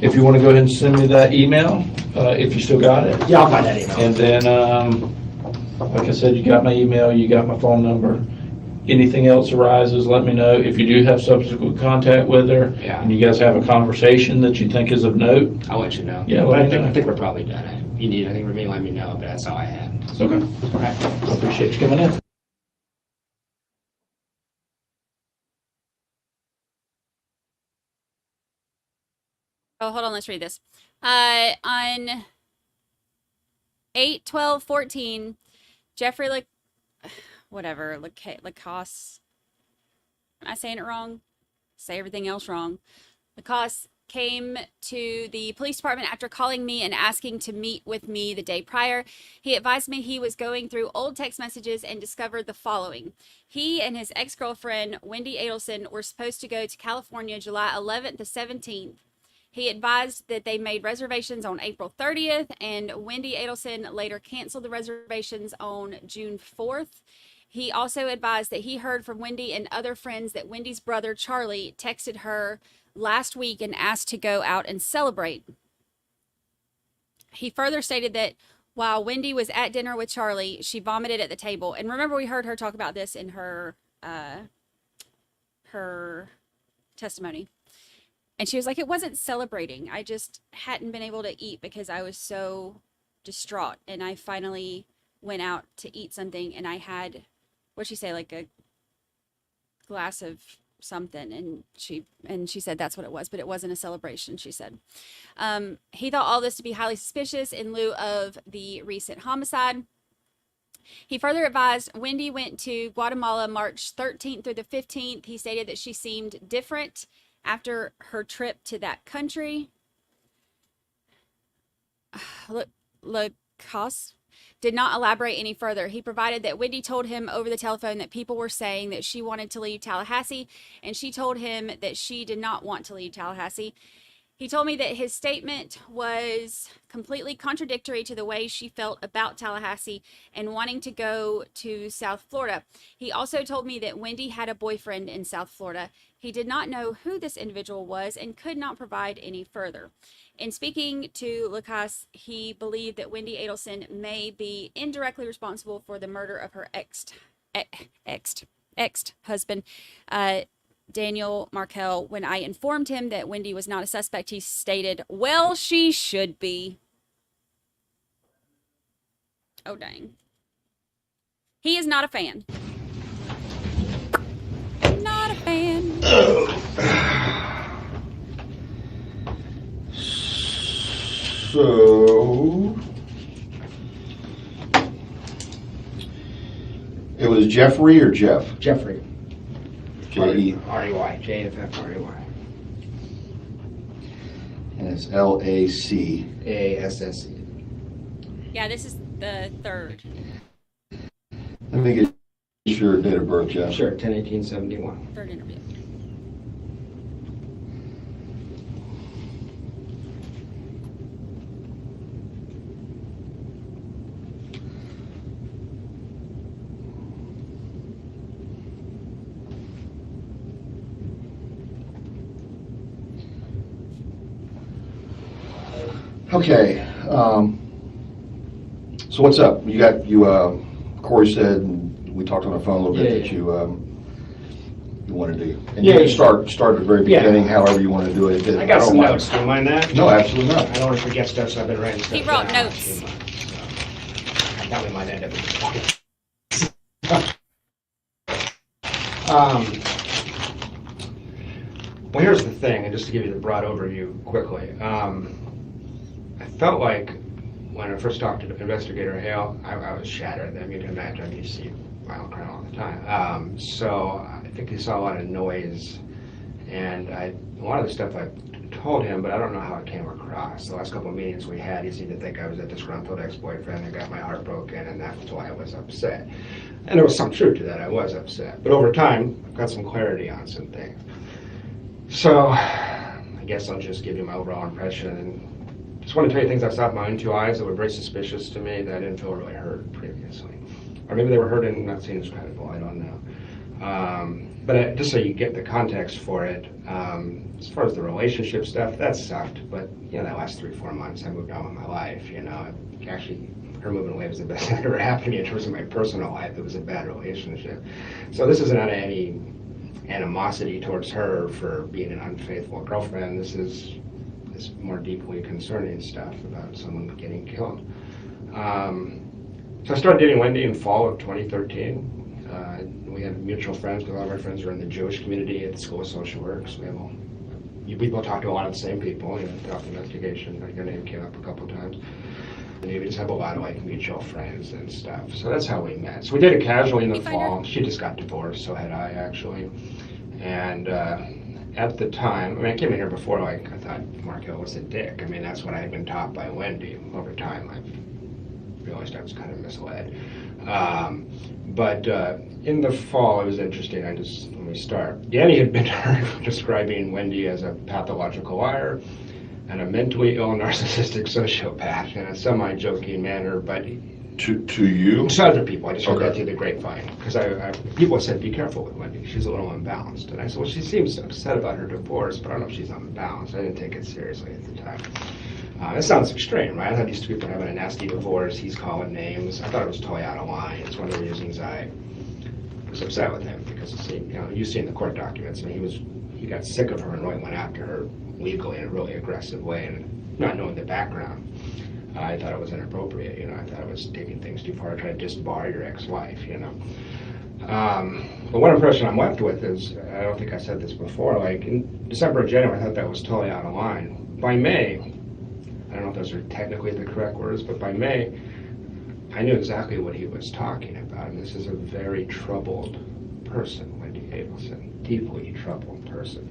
if you want to go ahead and send me that email, if you still got it. Yeah, I'll find that email. And then, like I said, you got my email, you got my phone number. Anything else arises, let me know. If you do have subsequent contact with her, and you guys have a conversation that you think is of note. I'll let you know. Yeah, but let me know. I think we're probably done. If you need anything from me, let me know, but that's all I had. Okay. All right. I appreciate you coming in. Oh, hold on, let's read this. On 8/12/14, Jeffrey Lacoste. Am I saying it wrong? Say everything else wrong. Lacoste came to the police department after calling me and asking to meet with me the day prior. He advised me he was going through old text messages and discovered the following. He and his ex-girlfriend, Wendy Adelson, were supposed to go to California July 11th to 17th. He advised that they made reservations on April 30th, and Wendy Adelson later canceled the reservations on June 4th. He also advised that he heard from Wendy and other friends that Wendy's brother, Charlie, texted her last week and asked to go out and celebrate. He further stated that while Wendy was at dinner with Charlie, she vomited at the table. And remember, we heard her talk about this in her testimony. And she was like, it wasn't celebrating. I just hadn't been able to eat because I was so distraught. And I finally went out to eat something, and I had, what'd she say, like a glass of something, and she said that's what it was, but it wasn't a celebration, she said. He thought all this to be highly suspicious in lieu of the recent homicide. He further advised Wendy went to Guatemala March 13th through the 15th. He stated that she seemed different after her trip to that country. Lacoste did not elaborate any further. He provided that Wendy told him over the telephone that people were saying that she wanted to leave Tallahassee, and she told him that she did not want to leave Tallahassee. He told me that his statement was completely contradictory to the way she felt about Tallahassee and wanting to go to South Florida. He also told me that Wendy had a boyfriend in South Florida. He did not know who this individual was and could not provide any further. In speaking to Lacoste, he believed that Wendy Adelson may be indirectly responsible for the murder of her ex-husband, Daniel Markel. When I informed him that Wendy was not a suspect, he stated, "Well, she should be." Oh, dang. He is not a fan. Not a fan. So, it was Jeffrey or Jeff? Jeffrey. J-E. R-E-Y. J-F-F-R-E-Y. And it's L-A-C. A-S-S-E. Yeah, this is the third. Let me get your date of birth, Jeff. Sure, 10/18/71. Third interview. Okay, so what's up? Corey said, and we talked on the phone a little bit, that you wanted to, and you can start at the very beginning, however you want to do it. I got some notes. Do you mind that? No, absolutely not. I don't want to forget stuff, so I've been writing stuff. He brought notes. That we might end up well, here's the thing, and just to give you the broad overview quickly. I felt like when I first talked to Investigator Hale, I was shattered. I mean, you can imagine, you see violent crime all the time. So I think he saw a lot of noise, and a lot of the stuff I told him, but I don't know how it came across. The last couple of meetings we had, he seemed to think I was a disgruntled ex-boyfriend and got my heart broken, and that was why I was upset. And there was some truth to that. I was upset. But over time, I've got some clarity on some things. So I guess I'll just give you my overall impression, and just want to tell you things I saw with my own two eyes that were very suspicious to me that I didn't feel really heard previously. Or maybe they were heard and not seen as credible, I don't know. But just so you get the context for it, as far as the relationship stuff, that sucked. But, that last 3-4 months, I moved on with my life, Actually, her moving away was the best that ever happened to me in terms of my personal life. It was a bad relationship. So this isn't any animosity towards her for being an unfaithful girlfriend. This is more deeply concerning stuff about someone getting killed. So I started dating Wendy in fall of 2013. We had mutual friends, because a lot of our friends are in the Jewish community at the School of Social Work. So we both talked to a lot of the same people, throughout the investigation. Your name came up a couple times. And we just have a lot of mutual friends and stuff. So that's how we met. So we did it casually in the fall. She just got divorced, so had I actually. And at the time, I came in here before, I thought Markel was a dick. that's what I had been taught by Wendy. Over time, I realized I was kind of misled. But in the fall, it was interesting. Let me start. Danny had been describing Wendy as a pathological liar and a mentally ill narcissistic sociopath in a semi-joking manner, but to you? To other people. I just heard that through the grapevine. Because people said, be careful with Wendy. She's a little unbalanced. And I said, well, she seems upset about her divorce, but I don't know if she's unbalanced. I didn't take it seriously at the time. It sounds extreme, right? I thought these two people were having a nasty divorce. He's calling names. I thought it was totally out of line. It's one of the reasons I was upset with him, because you've seen the court documents. He got sick of her and really went after her legally in a really aggressive way, and not knowing the background. I thought it was inappropriate, I thought it was taking things too far to try to disbar your ex-wife, But one impression I'm left with is, I don't think I said this before, like in December and January, I thought that was totally out of line. By May, I don't know if those are technically the correct words, but by May, I knew exactly what he was talking about. And this is a very troubled person, Wendy Adelson, deeply troubled person.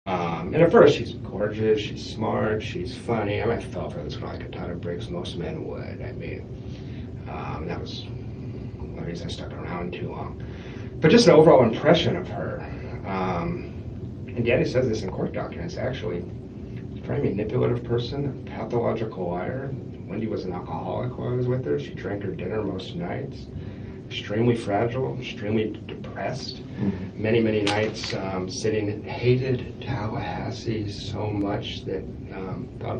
And at first, she's gorgeous, she's smart, she's funny. I fell for this girl like a ton of bricks. Most men would. That was one of the reasons I stuck around too long. But just an overall impression of her. And Danny says this in court documents, actually. She's a very manipulative person, a pathological liar. Wendy was an alcoholic while I was with her. She drank her dinner most nights. Extremely fragile, extremely depressed. Many, many nights sitting, hated Tallahassee so much that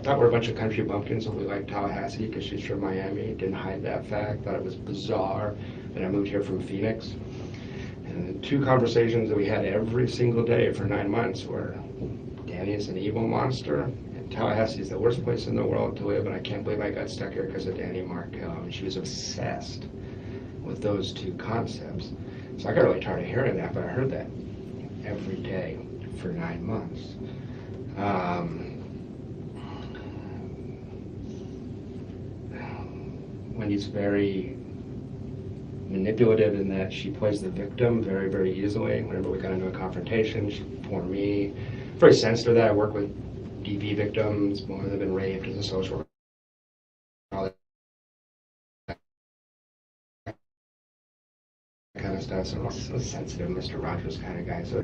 thought we're a bunch of country bumpkins, so we liked Tallahassee because she's from Miami. Didn't hide that fact. Thought it was bizarre that I moved here from Phoenix. And the 2 conversations that we had every single day for 9 months were, Danny is an evil monster, and Tallahassee is the worst place in the world to live, and I can't believe I got stuck here because of Dan Markel. And she was obsessed with those 2 concepts. So I got really tired of hearing that, but I heard that every day for 9 months. Wendy's very manipulative in that she plays the victim very, very easily. Whenever we got into a confrontation, she'd pour me. Very sensitive to that. I work with DV victims, women that have been raped as a social worker. Kind of stuff, so sensitive, Mr. Rogers kind of guy. So,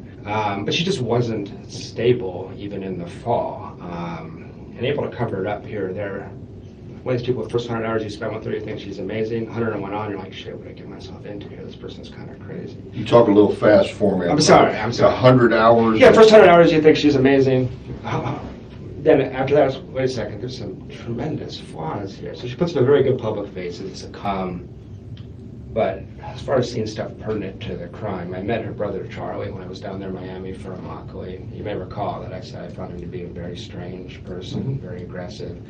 but she just wasn't stable even in the fall, and able to cover it up here or there. When these people, the first 100 hours you spend with her, you think she's amazing. 101 on, you're like, shit, what did I get myself into here? This person's kind of crazy. You talk a little fast for me. I'm sorry. 100 hours? Yeah, first 100 hours you think she's amazing. Then after that, wait a second, there's some tremendous flaws here. So she puts up a very good public face. It's a calm. But as far as seeing stuff pertinent to the crime, I met her brother Charlie when I was down there in Miami for Immokalee. You may recall that I said I found him to be a very strange person, very aggressive,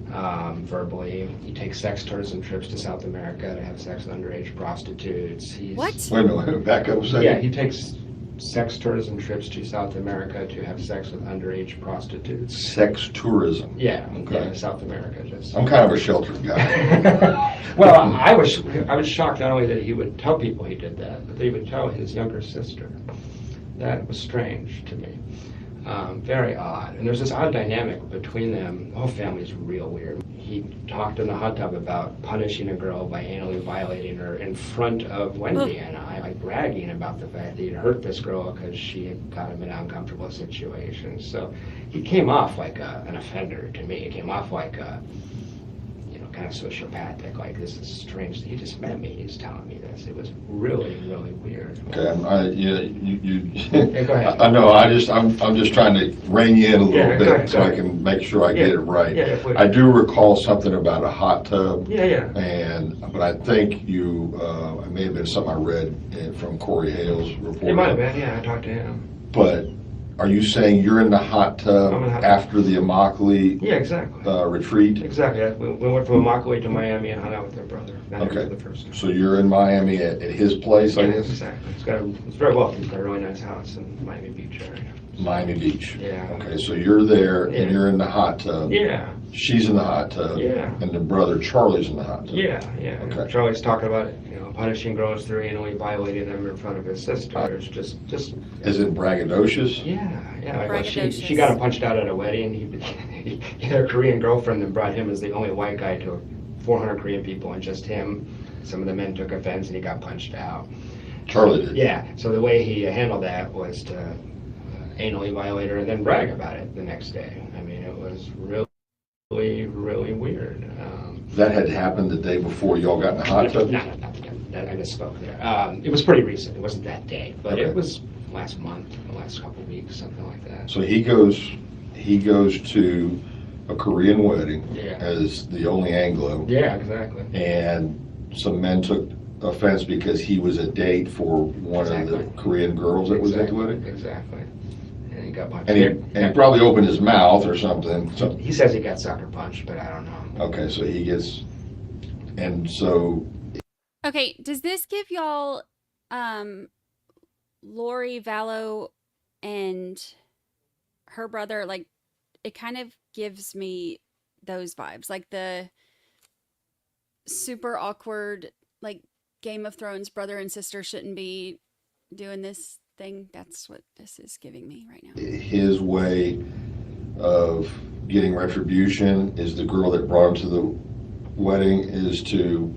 verbally. He takes sex tours and trips to South America to have sex with underage prostitutes. What? Wait a minute, back up a second. Yeah, he takes sex tours and trips to South America to have sex with underage prostitutes. Sex tourism? Yeah, okay. Yeah, South America. Just. I'm kind of a sheltered guy. Well, I was shocked not only that he would tell people he did that, but that he would tell his younger sister. That was strange to me. Very odd. And there's this odd dynamic between them. The whole family's real weird. He talked in the hot tub about punishing a girl by anally violating her in front of Wendy and I, like bragging about the fact that he'd hurt this girl because she had got him in an uncomfortable situation. So he came off like an offender to me. He came off like a, kind of sociopathic, like this is strange. He just met me, he's telling me this. It was really, really weird. Okay, Yeah, go ahead. I know, I'm just trying to rein you in a little bit ahead, so I can make sure I get it right. Yeah, please. I do recall something about a hot tub. Yeah. But I think it may have been something I read from Corey Hale's report. It might have been, yeah, I talked to him. But are you saying you're in the hot tub after the Immokalee retreat? Exactly. We went from Immokalee to Miami and hung out with their brother. Okay. The first time. So you're in Miami at his place, I guess? Exactly. It's very wealthy. It's got a really nice house in Miami Beach area. Miami Beach. Yeah. Okay, so you're there and you're in the hot tub. Yeah. She's in the hot tub. Yeah. And the brother Charlie's in the hot tub. Yeah. Okay. Charlie's talking about punishing girls through anally violating them in front of his sisters. Just. Is it braggadocious? Yeah. Like she got him punched out at a wedding. He had a Korean girlfriend that brought him as the only white guy to 400 Korean people and just him. Some of the men took offense and he got punched out. Charlie did? Yeah. So the way he handled that was to anally violate her and then brag about it the next day. I mean, it was really, really weird. That had happened the day before y'all got in the hot tub? No, I misspoke there. It was pretty recent. It wasn't that day, but It was last month, the last couple of weeks, something like that. So he goes to a Korean wedding as the only Anglo. Yeah, exactly. And some men took offense because he was a date for one of the Korean girls that was at the wedding? Exactly. He got punched. And he probably opened his mouth or something. He says he got sucker punched, but I don't know. Okay, so he gets, and so. Okay, does this give y'all Lori Vallow and her brother, like, it kind of gives me those vibes, like the super awkward, like Game of Thrones brother and sister shouldn't be doing this thing. That's what this is giving me right now. His way of getting retribution is the girl that brought him to the wedding is to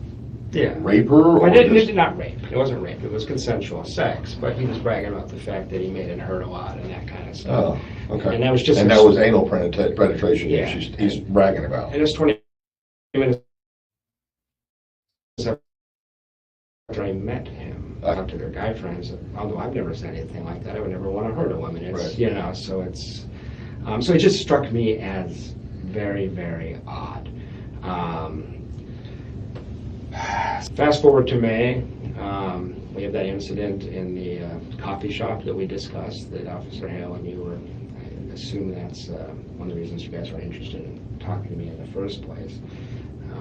rape her? Or Well, it did not rape. It wasn't rape. It was consensual sex. But he was bragging about the fact that he made it hurt a lot and that kind of stuff. Oh, okay. And that was just. And that was anal penetration. Yeah. He's bragging about. And it's 20 minutes after I met him. I talked to their guy friends. Although I've never said anything like that, I would never want to hurt a woman. It's Right. you know, so it's. So it just struck me as very, very odd. Fast forward to May, we have that incident in the coffee shop that we discussed, that Officer Hale and you were, I assume that's one of the reasons you guys were interested in talking to me in the first place.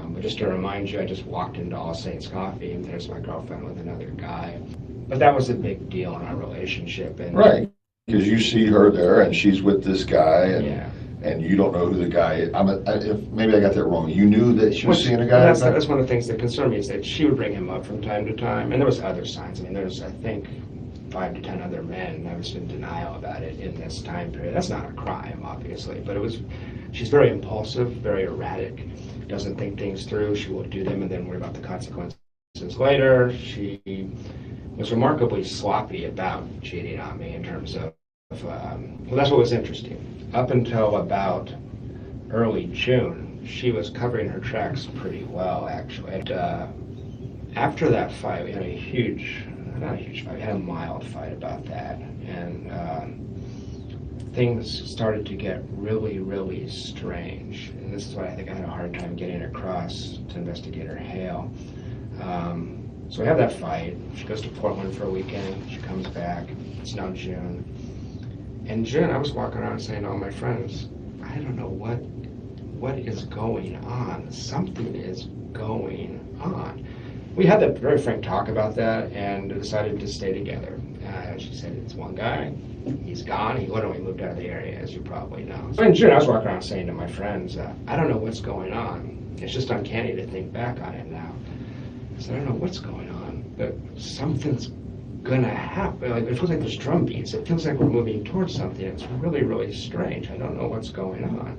But just to remind you, I just walked into All Saints Coffee and there's my girlfriend with another guy. But that was a big deal in our relationship. And Right, because you see her there and she's with this guy and. Yeah. And you don't know who the guy is. Maybe I got that wrong. You knew that she was seeing a guy? That's one of the things that concerned me, is that she would bring him up from time to time. And there was other signs. I mean, there's, I think, 5 to 10 other men. I was in denial about it in this time period. That's not a crime, obviously. But it was, she's very impulsive, very erratic, doesn't think things through. She will do them and then worry about the consequences later. She was remarkably sloppy about cheating on me in terms of, well, that's what was interesting. Up until about early June, she was covering her tracks pretty well, actually. And, after that fight, we had not a huge fight, we had a mild fight about that. And things started to get really, really strange. And this is what I think I had a hard time getting across to Investigator Hale. So we have that fight. She goes to Portland for a weekend. She comes back. It's now June. In June, I was walking around saying to all my friends, I don't know what is going on. Something is going on. We had that very frank talk about that and decided to stay together. She said, it's one guy. He's gone. He literally moved out of the area, as you probably know. So in June, I was walking around saying to my friends, I don't know what's going on. It's just uncanny to think back on it now. I said, I don't know what's going on, but something's gonna happen. Like, it feels like there's drum beats. It feels like we're moving towards something. It's really, really strange. I don't know what's going on.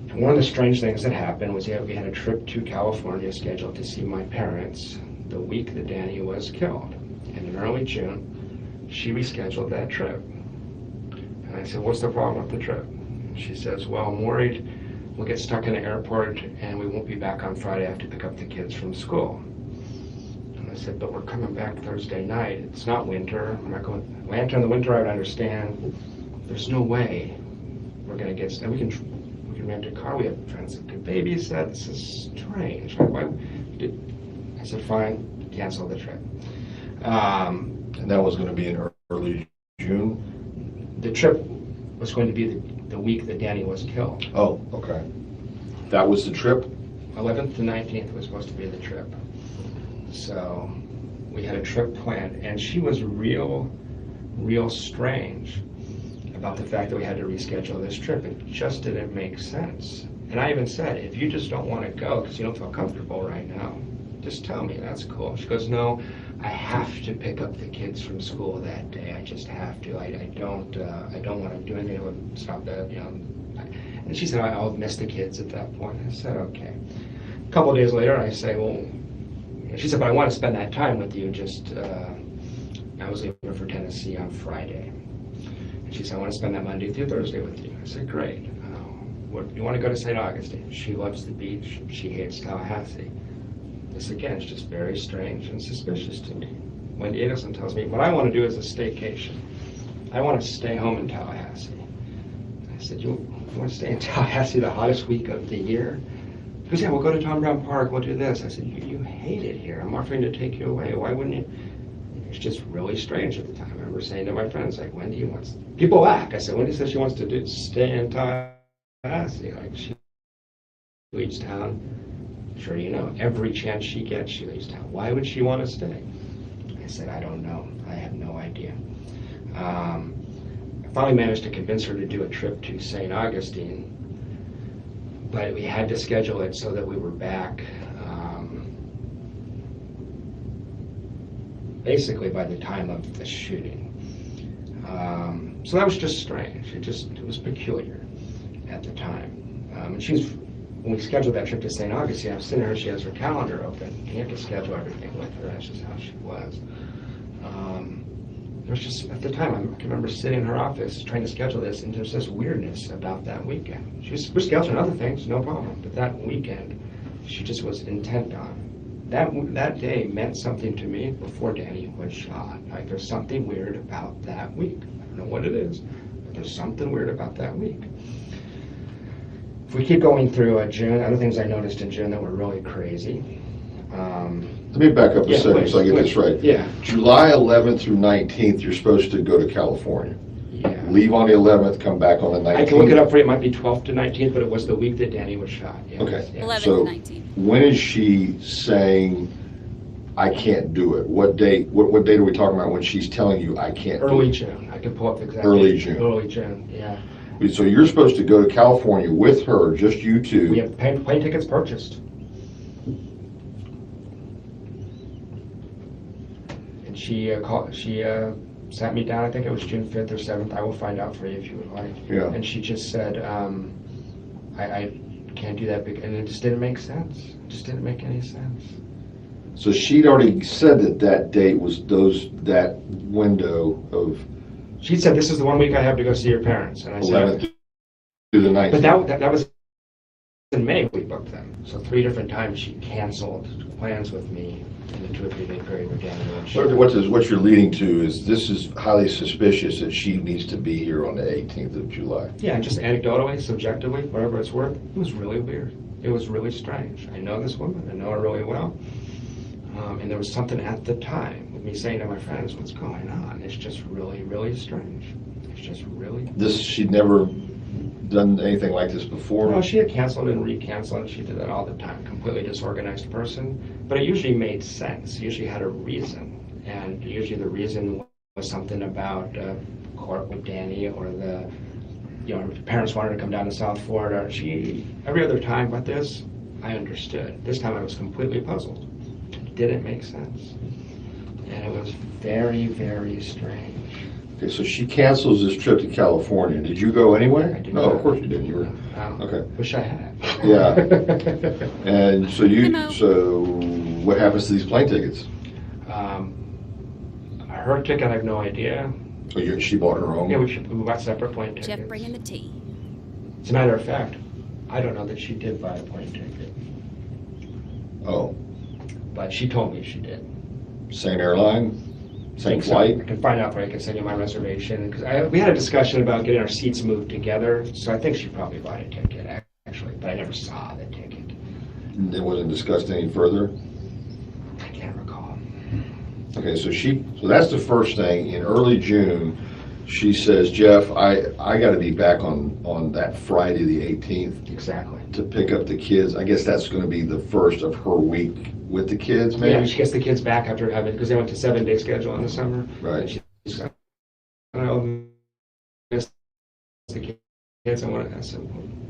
And one of the strange things that happened was we had a trip to California scheduled to see my parents the week that Danny was killed. And in early June, she rescheduled that trip. And I said, what's the problem with the trip? She says, well, I'm worried we'll get stuck in the airport and we won't be back on Friday. I have to pick up the kids from school. I said, but we're coming back Thursday night. It's not winter. We're not going. Atlanta in the winter, I would understand. There's no way we're going to get. We can rent a car. We have friends that can babysit. This is strange. I said, fine. Cancel the trip. And that was going to be in early June. The trip was going to be the week that Danny was killed. Oh, okay. That was the trip. 11th to 19th was supposed to be the trip. So we had a trip planned, and she was real strange about the fact that we had to reschedule this trip. It just didn't make sense. And I even said, if you just don't want to go because you don't feel comfortable right now, just tell me, that's cool. She goes, no, I have to pick up the kids from school that day. I just have to. I don't want to do anything that would stop that, you know. And she said, I'll miss the kids at that point. I said, okay. A couple of days later, I say, well, she said, but I want to spend that time with you. I was leaving for Tennessee on Friday. And she said, I want to spend that Monday through Thursday with you. I said, great. You want to go to St. Augustine? She loves the beach. She hates Tallahassee. This, again, is just very strange and suspicious to me. Wendy Adelson tells me, what I want to do is a staycation. I want to stay home in Tallahassee. I said, you want to stay in Tallahassee the hottest week of the year? She goes, yeah, we'll go to Tom Brown Park, we'll do this. I said, you hate it here. I'm offering to take you away. Why wouldn't you? It's just really strange at the time. I remember saying to my friends, like, Wendy wants, people laugh. I said, Wendy says she wants to stay in Tallahassee. Like, she leaves town, sure you know, every chance she gets, she leaves town. Why would she want to stay? I said, I don't know. I have no idea. I finally managed to convince her to do a trip to St. Augustine, but we had to schedule it so that we were back basically by the time of the shooting. So that was just strange. It was peculiar at the time. And when we scheduled that trip to St. Augustine, I was sitting there, she has her calendar open. You have to schedule everything with her. That's just how she was. There was just, at the time, I can remember sitting in her office trying to schedule this, and there's this weirdness about that weekend. We're scheduling other things, no problem, but that weekend, she just was intent on. That day meant something to me before Danny was shot. Like, there's something weird about that week. I don't know what it is, but there's something weird about that week. If we keep going through June, other things I noticed in June that were really crazy. Let me back up a second please, so I get this right. Yeah. July 11th through 19th, you're supposed to go to California. Yeah. Leave on the 11th, come back on the 19th. I can look it up for you. It might be 12th to 19th, but it was the week that Danny was shot. Yes. Okay. Yeah. 11th So to 19th. when is she saying, I can't do it? What date? What date are we talking about when she's telling you I can't do it? Early June. I can pull up exactly. Early June. Early June, yeah. So you're supposed to go to California with her, just you two. We have plane tickets purchased. And she sat me down, I think it was June 5th or 7th. I will find out for you if you would like. Yeah. And she just said, I can't do that, and it just didn't make sense. It just didn't make any sense. So she'd already said that date was that window of She said, this is the one week I have to go see your parents. And I 11th said, to the 19th. but that was in May we booked them. So 3 different times she canceled plans with me in the 2 or 3 day period with Danny. What you're leading to is this is highly suspicious that she needs to be here on the 18th of July. Yeah, just anecdotally, subjectively, whatever it's worth, it was really weird. It was really strange. I know this woman, I know her really well. And there was something at the time with me saying to my friends, what's going on? It's just really, really strange. It's just really... She'd never done anything like this before? No, she had canceled and recanceled, and she did that all the time. Completely disorganized person. But it usually made sense. It usually had a reason. And usually the reason was something about court with Danny, or the parents wanted to come down to South Florida. Every other time but this, I understood. This time I was completely puzzled. It didn't make sense. And it was very, very strange. Okay, so she cancels this trip to California. Did you go anyway? I did No, not. of course you didn't. You were okay. Wish I had. Yeah. And so what happens to these plane tickets? Her ticket, I have no idea. Oh, she bought her own? Yeah, we bought separate plane tickets. Jeff bringing the tea. As a matter of fact, I don't know that she did buy a plane ticket. Oh. But she told me she did. Same airline? Same So. flight? I can find out for you. I can send you my reservation. Because we had a discussion about getting our seats moved together, so I think she probably bought a ticket, actually, but I never saw the ticket. It wasn't discussed any further? I can't recall. Okay, so that's the first thing. In early June, she says, Jeff, I got to be back on that Friday the 18th. Exactly. To pick up the kids. I guess that's going to be the first of her week with the kids, maybe? Yeah, she gets the kids back after having, because they went to 7-day schedule in the summer. Right. And she's like, I'll miss the kids. I said,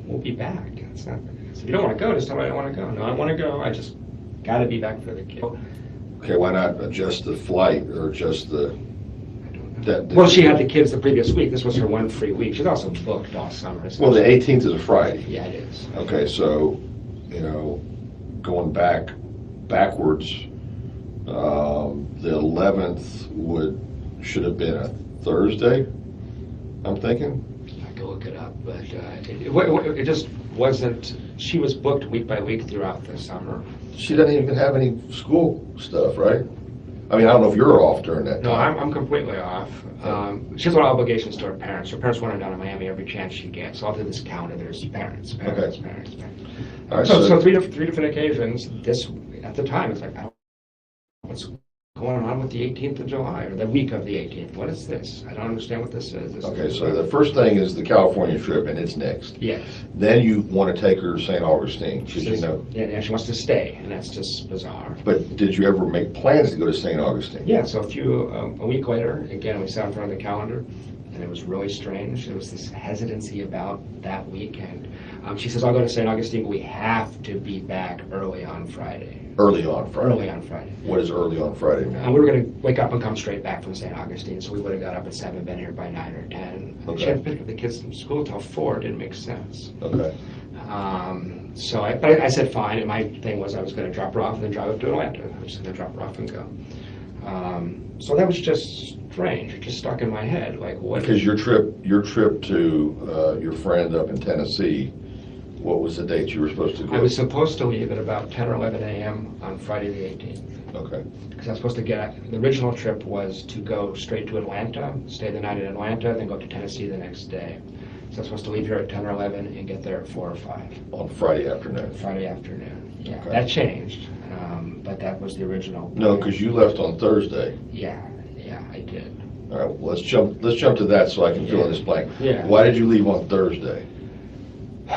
we'll be back. It's not, I said, you don't want to go, just tell me I don't want to go. No, I want to go. I just got to be back for the kids. Okay, why not adjust the flight or just the... Well, she had the kids the previous week. This was her one free week. She's also booked all summer. Well, the 18th is a Friday. Yeah, it is. Okay, so, going backwards, the 11th should have been a Thursday, I'm thinking. I could look it up, but it just wasn't. She was booked week by week throughout the summer. She doesn't even have any school stuff, right? I mean, I don't know if you're off during that time. No, I'm completely off. She has a lot of obligations to her parents. Her parents want her down in Miami every chance she gets. So I'll do this counter. There's parents. All right, so three different occasions. This at the time, it's like, going on with the 18th of July, or the week of the 18th? What is this? I don't understand what this is. Okay, so the first thing is the California trip, and it's next. Yes. Then you want to take her to St. Augustine, She because you says, know. yeah, and she wants to stay, and that's just bizarre. But did you ever make plans to go to St. Augustine? Yeah, so a week later, again, we sat in front of the calendar, and it was really strange. There was this hesitancy about that weekend. She says, I'll go to St. Augustine, but we have to be back early on Friday. Early on Friday? Early on Friday. What is early on Friday mean? And we were going to wake up and come straight back from St. Augustine, so we would have got up at 7, been here by 9 or 10. Okay. She had to pick up the kids from school till 4. It didn't make sense. Okay. So I said fine, and my thing was I was going to drop her off and then drive up to Atlanta. I was just going to drop her off and go. So that was just strange. It just stuck in my head. Like, what? Because your trip to your friend up in Tennessee, what was the date you were supposed to go? I was supposed to leave at about 10 or 11 a.m. on Friday the 18th. Okay. Because I was supposed to the original trip was to go straight to Atlanta, stay the night in Atlanta, then go to Tennessee the next day. So I was supposed to leave here at 10 or 11 and get there at 4 or 5. On Friday afternoon? Friday afternoon, yeah. Okay. That changed, but that was the original. No, because you left on Thursday. Yeah, I did. All right, well, let's jump to that so I can fill in this blank. Yeah. Why did you leave on Thursday?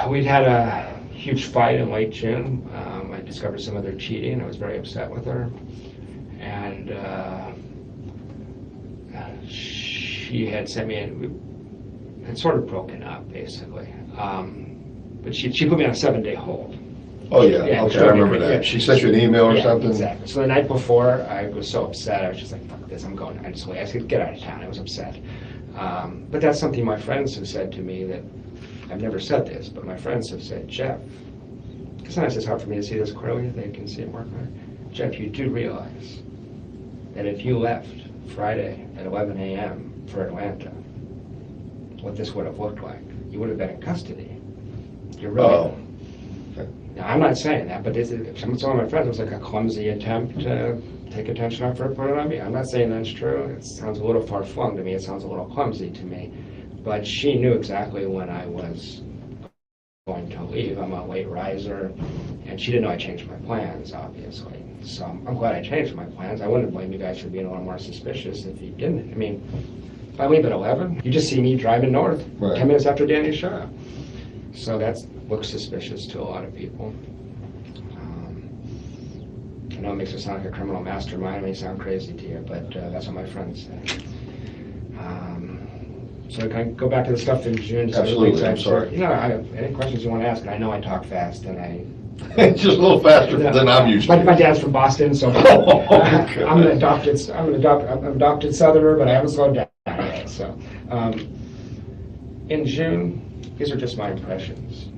We'd had a huge fight in late June. I discovered some other cheating. I was very upset with her. And she had sent me, we had sort of broken up, basically. But she put me on a 7-day hold. Oh, yeah, okay, I remember that. She sent you an email or something? Exactly. So the night before, I was so upset. I was just like, fuck this, I'm going. I said, get out of town. I was upset. But that's something my friends have said to me that, I've never said this, but my friends have said, Jeff, because sometimes it's hard for me to see this clearly, they can see it more clearly. Jeff, you do realize that if you left Friday at 11 a.m. for Atlanta, what this would have looked like, you would have been in custody. You're really. Oh. Now, I'm not saying that, but some of my friends, it was like a clumsy attempt to take attention off her and put it on me. I'm not saying that's true. It sounds a little far-flung to me. It sounds a little clumsy to me. But she knew exactly when I was going to leave. I'm a late riser, and she didn't know I changed my plans, obviously. So I'm glad I changed my plans. I wouldn't blame you guys for being a little more suspicious if you didn't. I mean, if I leave at 11, you just see me driving north 10 minutes after Danny showed up. So that looks suspicious to a lot of people. I know it makes it sound like a criminal mastermind. It may sound crazy to you, but that's what my friends say. So can I go back to the stuff in June? Absolutely, I'm sorry. You know, any questions you want to ask? And I know I talk fast, and I... Just a little faster than I'm used to. My dad's from Boston, so I'm an adopted Southerner, but I haven't slowed down yet. So in June, these are just my impressions,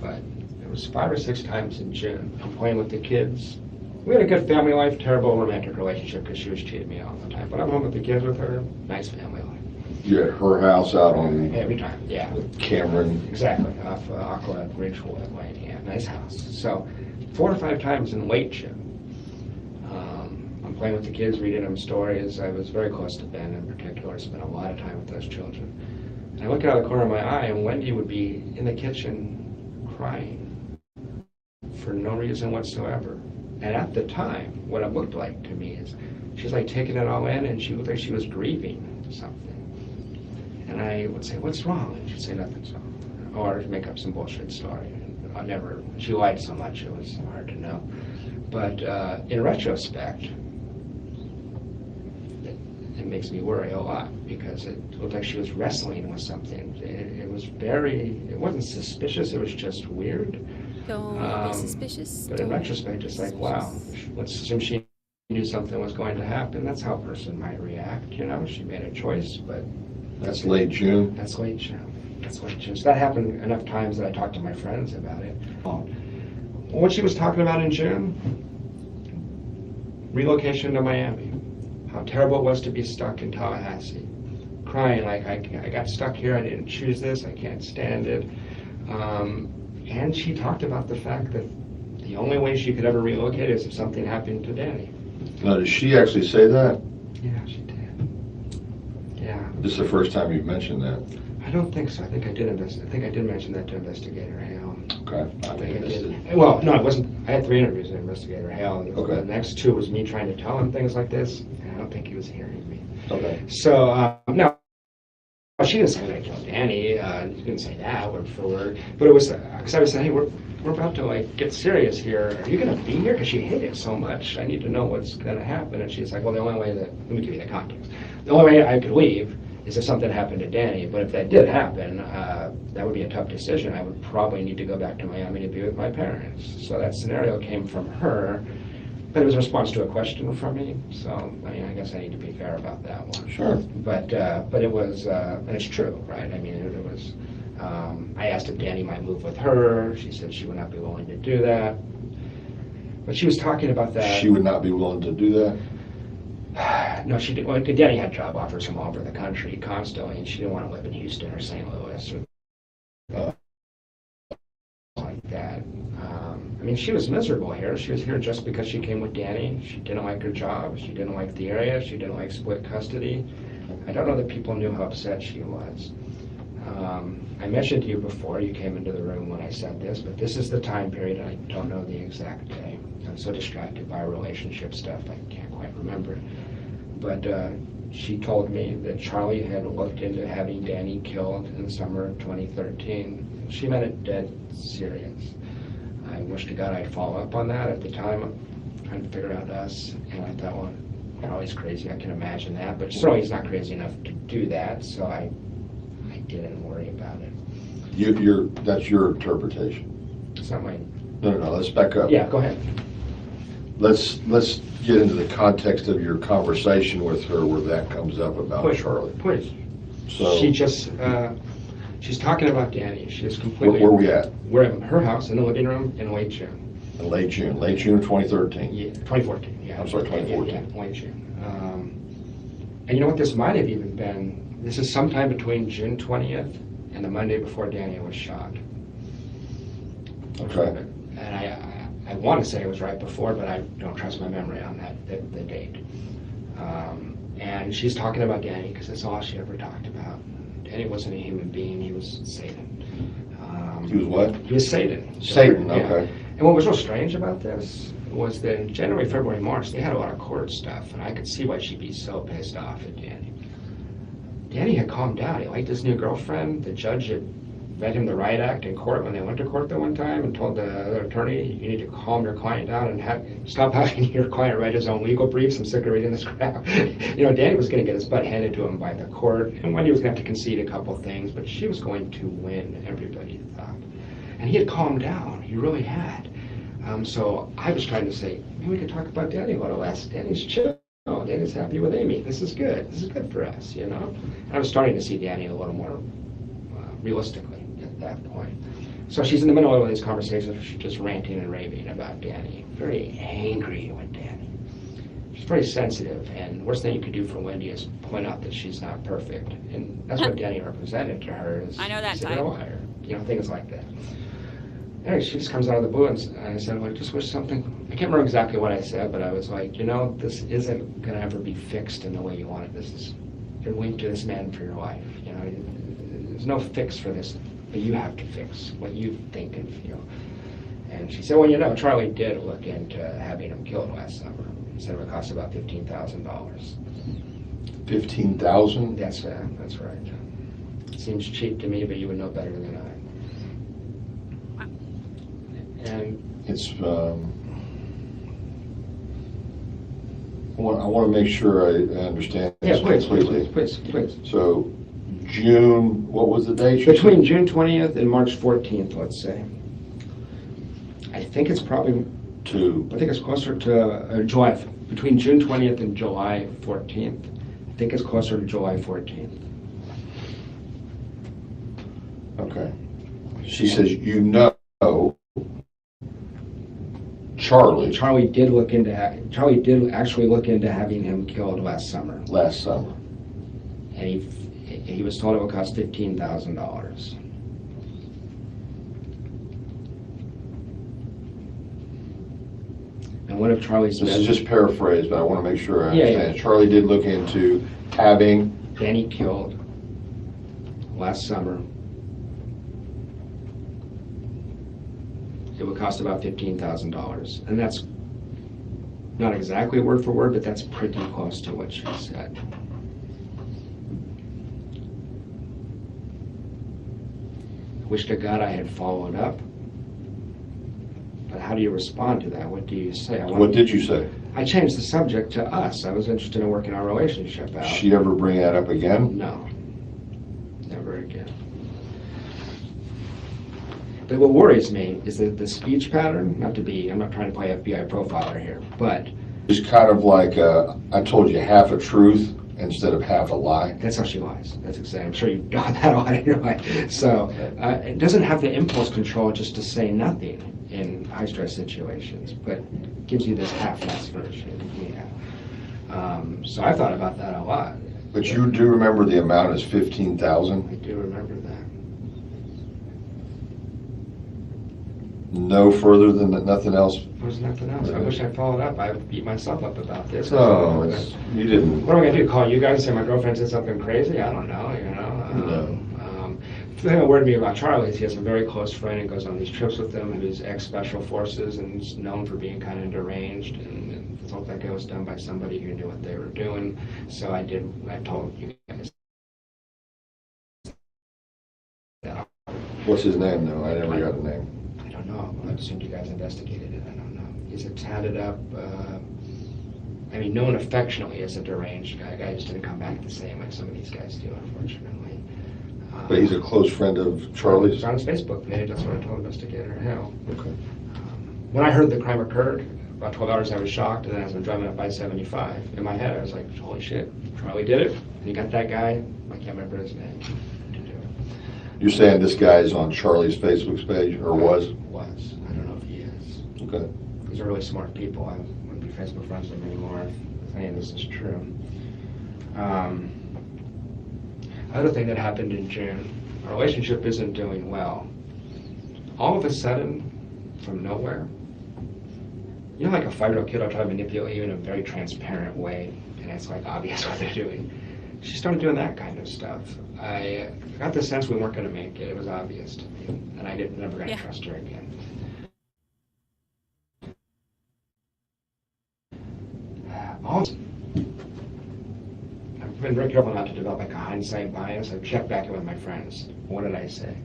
but it was 5 or 6 times in June. I'm playing with the kids. We had a good family life, terrible romantic relationship because she was cheating me all the time. But I'm home with the kids with her, nice family life. You at her house out on... Every time, yeah. Cameron. Exactly, off Aqua Ridgewood Lane, yeah, nice house. So 4 or 5 times in late June, I'm playing with the kids, reading them stories. I was very close to Ben in particular, spent a lot of time with those children. And I look out of the corner of my eye, and Wendy would be in the kitchen crying for no reason whatsoever. And at the time, what it looked like to me is she was like taking it all in, and she looked like she was grieving something. And I would say, what's wrong? And she'd say, nothing's wrong. Or make up some bullshit story. She lied so much, it was hard to know. But in retrospect, it makes me worry a lot because it looked like she was wrestling with something. It wasn't suspicious, it was just weird. Don't be suspicious. But in retrospect, it's like, wow, let's assume she knew something was going to happen. That's how a person might react, you know? She made a choice, but... That's late June? That's late June. So that happened enough times that I talked to my friends about it. What she was talking about in June, relocation to Miami. How terrible it was to be stuck in Tallahassee. Crying like, I got stuck here, I didn't choose this, I can't stand it. And she talked about the fact that the only way she could ever relocate is if something happened to Danny. Now, did she actually say that? Yeah, she did. Yeah. This is the first time you've mentioned that. I don't think so. I think I did mention that to Investigator Hale. Okay. I think it did. Well, no, it wasn't. I had 3 interviews with Investigator Hale. Okay. The next 2 was me trying to tell him things like this, and I don't think he was hearing me. Okay. So, no, she didn't say that I killed Danny. She didn't say that word for word. But it was, because I was saying, hey, we're about to, like, get serious here. Are you going to be here? Because she hated it so much. I need to know what's going to happen. And she's like, well, the only way that, let me give you the context. The only way I could leave is if something happened to Danny. But if that did happen, that would be a tough decision. I would probably need to go back to Miami to be with my parents. So that scenario came from her. But it was a response to a question from me, so, I mean, I guess I need to be fair about that one. Sure. But it was, and it's true, right? I mean, it was, I asked if Danny might move with her. She said she would not be willing to do that. But she was talking about that. She would not be willing to do that? No, she didn't. Well, Danny had job offers from all over the country constantly, and she didn't want to live in Houston or St. Louis or like that. I mean, she was miserable here. She was here just because she came with Danny. She didn't like her job. She didn't like the area. She didn't like split custody. I don't know that people knew how upset she was. I mentioned to you before you came into the room when I said this, but this is the time period, and I don't know the exact day. I'm so distracted by relationship stuff, I can't quite remember. But she told me that Charlie had looked into having Danny killed in the summer of 2013. She meant it dead serious. I wish to God I'd follow up on that. At the time, I'm trying to figure out us, and I thought, well, Charlie's crazy, I can imagine that, but certainly he's not crazy enough to do that, so I didn't worry about it. That's your interpretation. It's not my... No, let's back up. Yeah, go ahead. Let's get into the context of your conversation with her where that comes up about Charlie. Please. So She just, she's talking about Danny. She's completely... Where are we at? We're at her house in the living room in late June. In late June of 2013? Yeah, 2014, yeah. I'm sorry, 2014. Yeah, late June. And you know what, this might have even been, this is sometime between June 20th and the Monday before Danny was shot. Okay. And I want to say it was right before, but I don't trust my memory on that, the date. And she's talking about Danny because that's all she ever talked about. Danny wasn't a human being, he was Satan. He was what? He was Satan. Satan, Yeah. okay. And what was real strange about this was that in January, February, March, they had a lot of court stuff, and I could see why she'd be so pissed off at Danny. Danny had calmed down. He liked his new girlfriend. The judge had read him the riot act in court when they went to court the one time and told the other attorney, you need to calm your client down and stop having your client write his own legal briefs. I'm sick of reading this crap. You know, Danny was going to get his butt handed to him by the court, and Wendy was going to have to concede a couple things, but she was going to win, everybody thought. And he had calmed down. He really had. So I was trying to say, maybe we could talk about Danny a little less. Danny's chill. Danny's happy with Amy. This is good. This is good for us, you know? And I was starting to see Danny a little more realistically at that point. So she's in the middle of these conversations where she's just ranting and raving about Danny. Very angry with Danny. She's very sensitive, and the worst thing you could do for Wendy is point out that she's not perfect. And that's what Danny represented to her. Is I know that you're type. a liar. You know, things like that. Anyway, she just comes out of the blue and I said, well, I just wish something, I can't remember exactly what I said, but I was like, you know, this isn't going to ever be fixed in the way you want it. This is, you're linked to this man for your life. You know, there's no fix for this, but you have to fix what you think and feel. And she said, well, you know, Charlie did look into having him killed last summer. He said it would cost about $15,000. $15,000? That's right. Seems cheap to me, but you would know better than I. And it's, I want to make sure I understand this completely. Please. So, June, what was the date? Between June 20th and March 14th, let's say. I think it's probably... I think it's closer to July, between June 20th and July 14th. I think it's closer to July 14th. Okay. She says, you know, Charlie did actually look into having him killed last summer. And he was told it would cost $15,000. And one of Charlie's... This is just paraphrased, but I want to make sure I understand. Yeah. Charlie did look into having... Danny killed last summer. cost about $15,000. And that's not exactly word for word, but that's pretty close to what she said. Wish to God I had followed up. But how do you respond to that? What do you say? What did you say? I changed the subject to us. I was interested in working our relationship out. Did she ever bring that up again? No. Never again. But what worries me is that the speech pattern, I'm not trying to play FBI profiler here, but It's kind of like, I told you half a truth instead of half a lie. that's how she lies. That's exactly, I'm sure you've got that on anyway. So it doesn't have the impulse control just to say nothing in high stress situations, but gives you this half-assed version. Yeah. So I thought about that a lot. But you do remember the amount is 15,000? I do remember that. No further than that, nothing else? There's nothing else. I wish I followed up. I beat myself up about this. No, you didn't. What am I gonna do? Call you guys and say my girlfriend said something crazy? I don't know. The thing that worried me about Charlie is he has a very close friend and goes on these trips with him who's ex-special forces and is known for being kind of deranged, and I thought that guy was done by somebody who knew what they were doing. So I told you guys. What's his name, though? I never got a name. I don't know. I assumed you guys investigated it. I don't know. He's a tatted up, known affectionately as a deranged guy. Guy just didn't come back the same like some of these guys do, unfortunately. But he's a close friend of Charlie's? He's on his Facebook page. That's what I told Investigator Hill. Okay. When I heard the crime occurred, about 12 hours I was shocked, and then as I'm driving up I-75, in my head I was like, holy shit, Charlie did it. And you got that guy, I can't remember his name, to do it. You're saying this guy is on Charlie's Facebook page, or was? Was. I don't know if he is. Okay. These are really smart people. I wouldn't be Facebook friends with them anymore if any of this is true. Other thing that happened in June, our relationship isn't doing well. All of a sudden, from nowhere, like a 5-year-old kid will try to manipulate you in a very transparent way, and it's like obvious what they're doing. She started doing that kind of stuff. I got the sense we weren't going to make it. It was obvious to me, and I never going to trust her again. I've been very careful not to develop like a hindsight bias. I've checked back in with my friends. What did I say?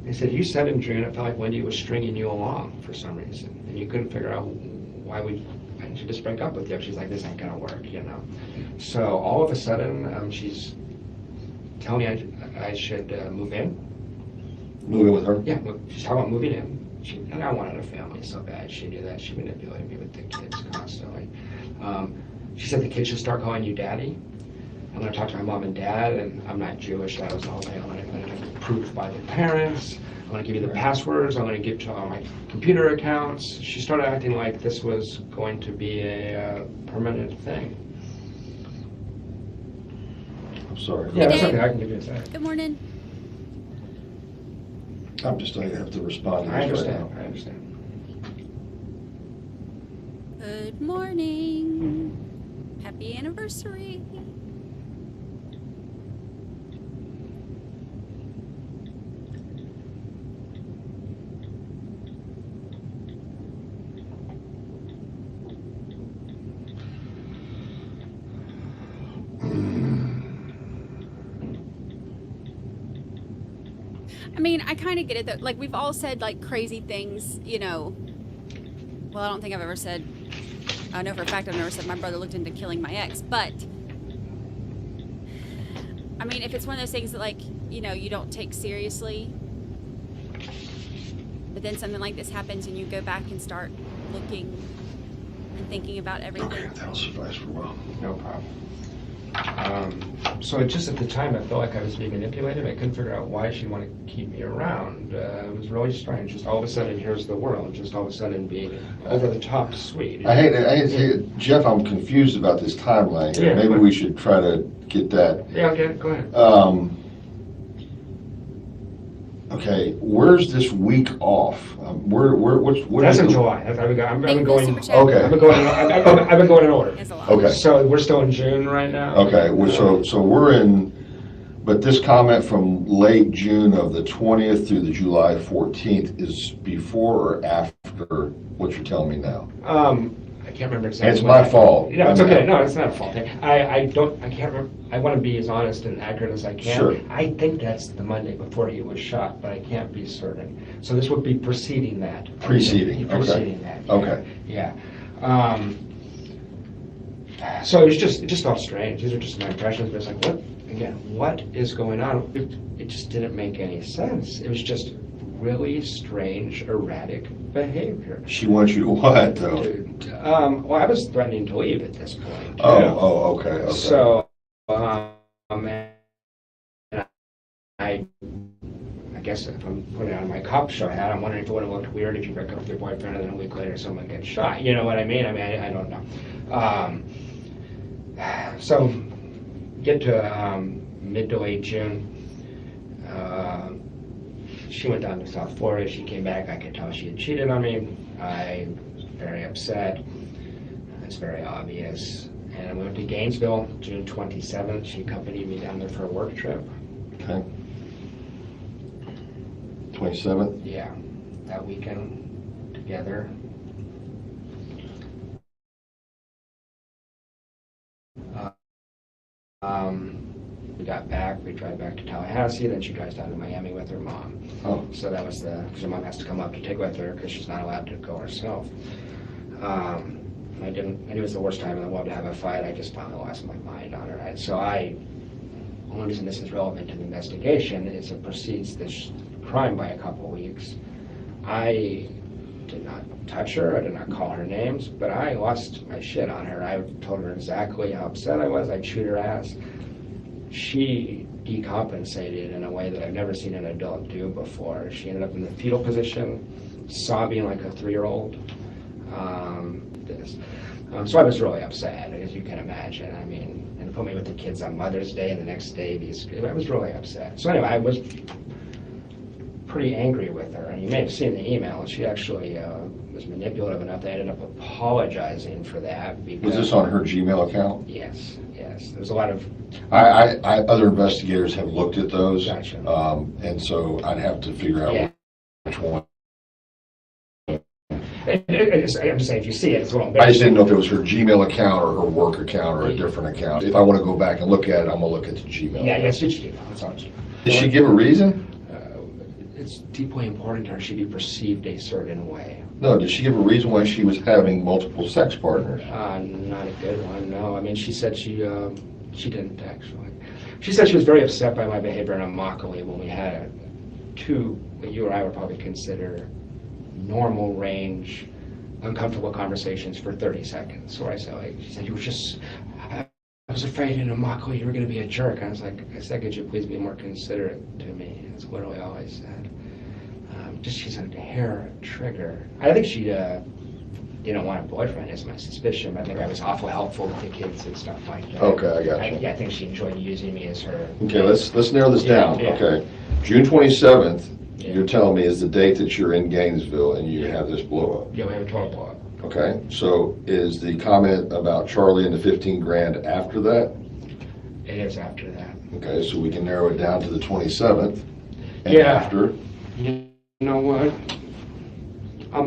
They said, you said in June it felt like Wendy was stringing you along for some reason, and you couldn't figure out why didn't she just break up with you? She's like, this ain't gonna work, So all of a sudden, she's telling me I should move in. Move in with her? Yeah, she's talking about moving in. And I wanted a family so bad. She knew that. She manipulated me with the kids constantly. She said the kids should start calling you daddy. I'm going to talk to my mom and dad, and I'm not Jewish. That was the whole thing. I'm going to get proof by the parents. I'm going to give you the passwords. I'm going to give to all my computer accounts. She started acting like this was going to be a permanent thing. I'm sorry. Yeah, that's okay. I can give you a second. Good morning. I have to respond to this I understand. right now. I understand. Good morning. Happy anniversary. I kind of get it, though. Like, we've all said, like, crazy things, Well, I don't think I've ever said, I know for a fact I've never said my brother looked into killing my ex, but, if it's one of those things that, like, you don't take seriously, but then something like this happens and you go back and start looking and thinking about everything. Okay, that'll suffice for a while. No problem. So just at the time, I felt like I was being manipulated. I couldn't figure out why she'd want to keep me around. It was really strange. Just all of a sudden, here's the world. Just all of a sudden being over the top sweet. I hate it. Jeff, I'm confused about this timeline. Yeah, Maybe we should try to get that. Yeah, okay, go ahead. Okay, where's this week off? That's in July. I've been going. Okay. I've been going in order. Okay. So we're still in June right now. Okay. So we're in, but this comment from late June of the 20th through the July 14th is before or after after what you're telling me now? I can't remember exactly. It's my fault. No, it's okay. No, it's not a fault. I can't remember. I want to be as honest and accurate as I can. Sure. I think that's the Monday before he was shot, but I can't be certain. So this would be preceding that. Preceding, okay. Preceding that. Yeah. Okay. Yeah. So it just felt strange. These are just my impressions, but it's like, what is going on? It just didn't make any sense. It was just really strange, erratic behavior. She wants you to what, though? Well, I was threatening to leave at this point. Okay. So, and I guess if I'm putting on my cop show hat, I'm wondering if it would have looked weird if you break up with your boyfriend and then a week later someone gets shot. You know what I mean? I don't know. So, get to mid to late June. She went down to South Florida. She came back. I could tell she had cheated on me. I was very upset. It's very obvious. And I went to Gainesville, June 27th. She accompanied me down there for a work trip. Okay. 27th? Yeah, that weekend together. We got back, we drive back to Tallahassee, then she drives down to Miami with her mom. Oh. So that was because her mom has to come up to take with her because she's not allowed to go herself. I knew it was the worst time in the world to have a fight. I just finally lost my mind on her. So the only reason this is relevant to the investigation is it precedes this crime by a couple weeks. I did not touch her, I did not call her names, but I lost my shit on her. I told her exactly how upset I was. I chewed her ass. She decompensated in a way that I've never seen an adult do before. She ended up in the fetal position, sobbing like a 3-year-old. So I was really upset, as you can imagine. I mean, and put me with the kids on Mother's Day and the next day. I was really upset. So anyway, I was pretty angry with her, and you may have seen the email. She actually was manipulative enough that I ended up apologizing for that. Because, Was this on her Gmail account? Yes. There's a lot of... Other investigators have looked at those. Gotcha. And so I'd have to figure out which one. I'm just saying, if you see it, it's a little I just didn't know if it was her Gmail account or her work account or a different account. If I want to go back and look at it, I'm going to look at the Gmail. Yeah, it's Gmail. It's on Gmail. Did she give a reason? It's deeply important to her she be perceived a certain way. No, did she give a reason why she was having multiple sex partners? Not a good one, no. I mean, she said she didn't actually. She said she was very upset by my behavior in Immokalee when we had what you or I would probably consider normal range, uncomfortable conversations for 30 seconds. So she said, I was afraid in Immokalee you were going to be a jerk. I was like, I said, could you please be more considerate to me? That's literally all I said. She's a hair trigger. I think she didn't want a boyfriend, is my suspicion. I think I was awful helpful with the kids and stuff like that. Okay, I got you. I think she enjoyed using me as her... Okay, let's narrow this down. Yeah. Okay, June 27th, you're telling me is the date that you're in Gainesville and you have this blow up. Yeah, we have a total blow up. Okay, so is the comment about Charlie and the 15 grand after that? It is after that. Okay, so we can narrow it down to the 27th and Yeah. after. You know what? I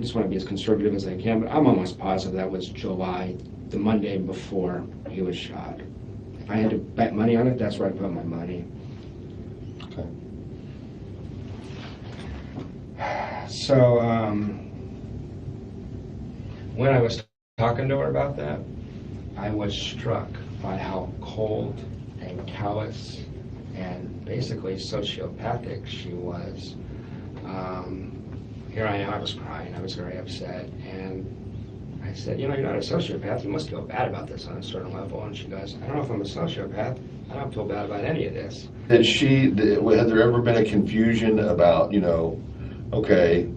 just want to be as conservative as I can, but I'm almost positive that was July, the Monday before he was shot. If I had to bet money on it, that's where I'd put my money. Okay. So, when I was talking to her about that, I was struck by how cold and callous and basically sociopathic she was. Here I am, I was crying, I was very upset, and I said, you're not a sociopath, you must feel bad about this on a certain level. And she goes, I don't know if I'm a sociopath, I don't feel bad about any of this. Had there ever been a confusion about, okay,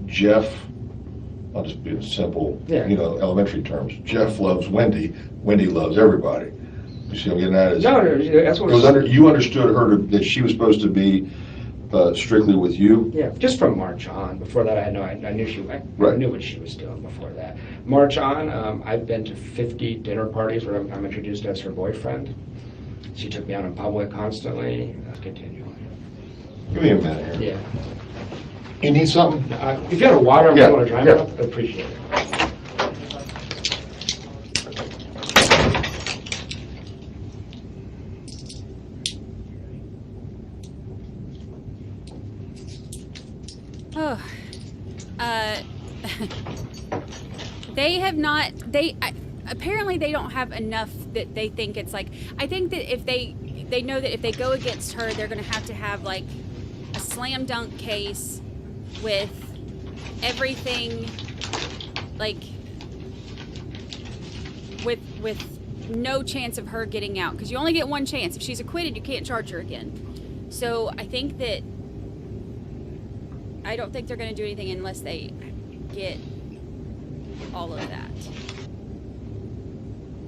Jeff, I'll just be simple, elementary terms. Jeff loves Wendy, Wendy loves everybody. You see what I'm getting at? No, that's what you understood her that she was supposed to be strictly with you? Yeah, just from March on. Before that, I knew what she was doing before that. March on, I've been to 50 dinner parties where I'm introduced as her boyfriend. She took me out in public constantly. Continually. Give me a minute here. You need something? If you have water, I'm Yeah, going to dry yeah. up. I appreciate it. Oh, they have not, apparently they don't have enough that they think it's like, I think that if they know that if they go against her, they're going to have like a slam dunk case with everything, like, with no chance of her getting out. Because you only get one chance. If she's acquitted, you can't charge her again. So I think that, I don't think they're going to do anything unless they get all of that.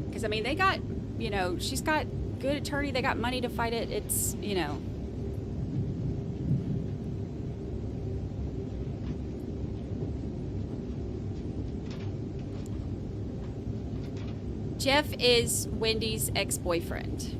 Because, I mean, they got, you know, she's got good attorney. They got money to fight it. It's, you know. Jeff is Wendy's ex-boyfriend.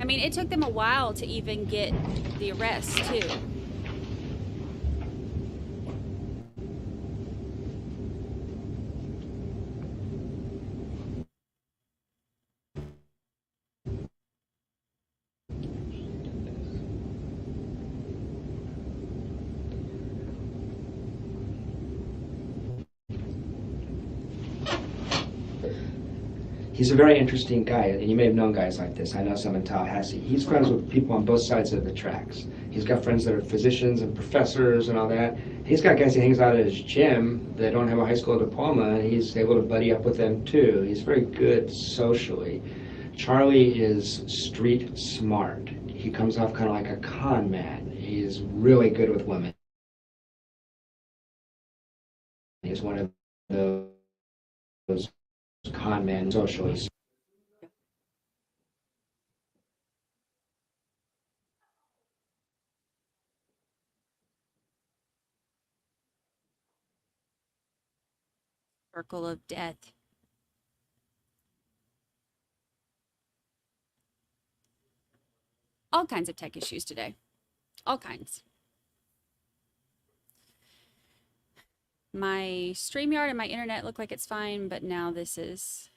I mean, it took them a while to even get the arrest, too. He's a very interesting guy, and you may have known guys like this. I know some in Tallahassee. He's friends with people on both sides of the tracks. He's got friends that are physicians and professors and all that. He's got guys he hangs out at his gym that don't have a high school diploma, and he's able to buddy up with them too. He's very good socially. Charlie is street smart. He comes off kind of like a con man. He's really good with women. He's one of those con man socially. Circle of death. All kinds of tech issues today. All kinds. My StreamYard and my internet look like it's fine, but now this is...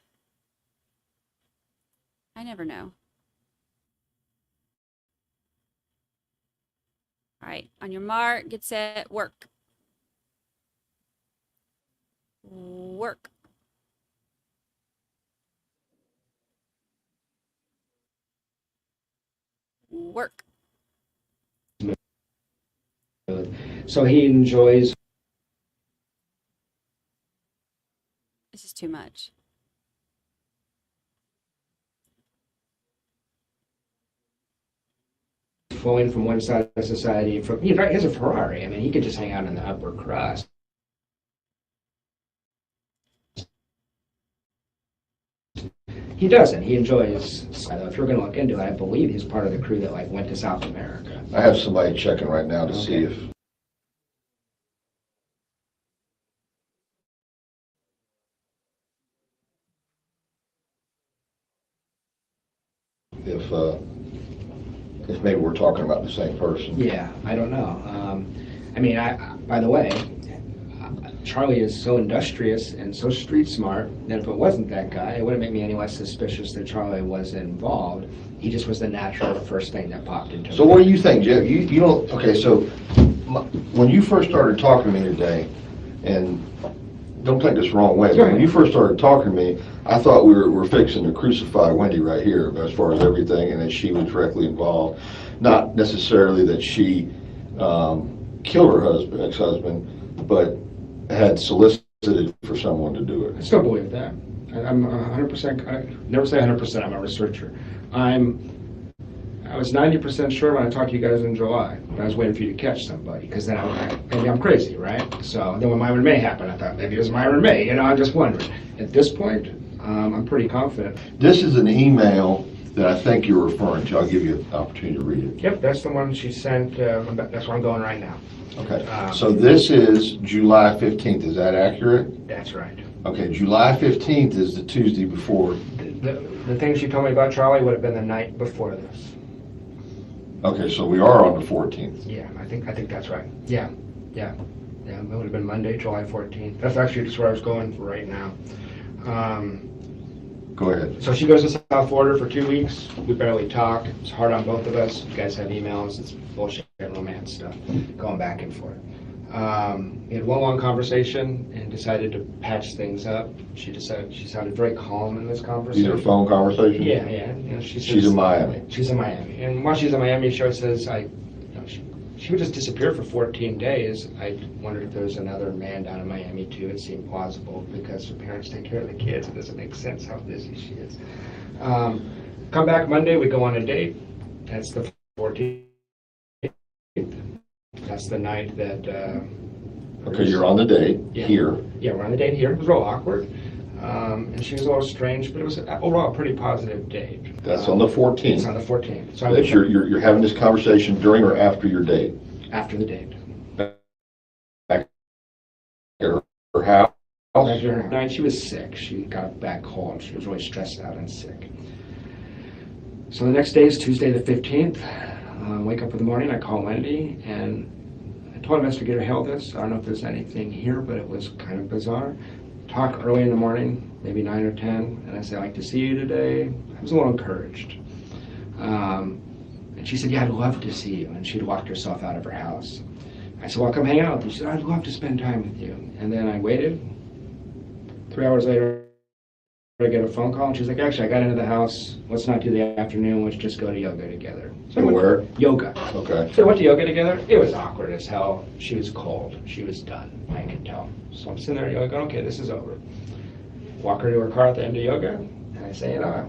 I never know. All right, on your mark, get set, work. Work. Work. So he enjoys... This is too much. flowing from one side of society. From, he has a Ferrari. I mean, he could just hang out in the upper crust. He doesn't. He enjoys. If you're going to look into it, I believe he's part of the crew that went to South America. I have somebody checking right now to see if maybe we're talking about the same person. Yeah, I don't know. I mean, by the way, Charlie is so industrious and so street smart that if it wasn't that guy, it wouldn't make me any less suspicious that Charlie was involved. He just was the natural first thing that popped into me. So what do you think, Jeff? You don't, okay, so when you first started talking to me today, and don't take this the wrong way, but when you first started talking to me, I thought we were fixing to crucify Wendy right here as far as everything, and that she was directly involved. Not necessarily that she killed her ex-husband, but had solicited for someone to do it. I still believe that. I'm 100%, I never say 100%, I'm a researcher. I was 90% sure when I talked to you guys in July, but I was waiting for you to catch somebody, because then maybe I'm crazy, right? So then when Myron May happened, I thought maybe it was Myron May, I'm just wondering. At this point, I'm pretty confident. This is an email that I think you're referring to. I'll give you an opportunity to read it. Yep, that's the one she sent. That's where I'm going right now. Okay, so this is July 15th, is that accurate? That's right. Okay, July 15th is the Tuesday before. The thing she told me about Charlie would have been the night before this. Okay, so we are on the 14th. Yeah, I think that's right. Yeah, it would have been Monday, July 14th. That's actually just where I was going right now. Go ahead. So she goes to South Florida for 2 weeks. We barely talk. It's hard on both of us. You guys have emails. It's bullshit romance stuff going back and forth. We had one long conversation and decided to patch things up. She sounded very calm in this conversation. These are phone conversations? Yeah. You know, she's in Miami. She's in Miami. And while she's in Miami, she always says, she would just disappear for 14 days. I wondered if there was another man down in Miami too. It seemed plausible because her parents take care of the kids. It doesn't make sense how busy she is. Come back Monday, we go on a date. That's the 14th. That's the night that... okay, you're on the date here. Yeah, we're on the date here. It was real awkward. And she was a little strange, but it was overall a pretty positive date. That's on the 14th. It's on the 14th. So that you're having this conversation during or after your date? After the date. Back at her house? After her night, she was sick. She got back home. She was really stressed out and sick. So the next day is Tuesday the 15th. Wake up in the morning, I call Wendy, and I told Investigator Hale this. I don't know if there's anything here, but it was kind of bizarre. Talk early in the morning, maybe 9 or 10, and I said, I'd like to see you today. I was a little encouraged. And she said, yeah, I'd love to see you. And she'd walked herself out of her house. I said, well, come hang out with you. She said, I'd love to spend time with you. And then I waited. 3 hours later, I get a phone call, and she's like, actually, I got into the house. Let's not do the afternoon. Let's just go to yoga together. So where? Yoga. Okay. So we went to yoga together. It was awkward as hell. She was cold. She was done. I could tell. So I'm sitting there yoga going, okay, this is over. Walk her to her car at the end of yoga, and I say, I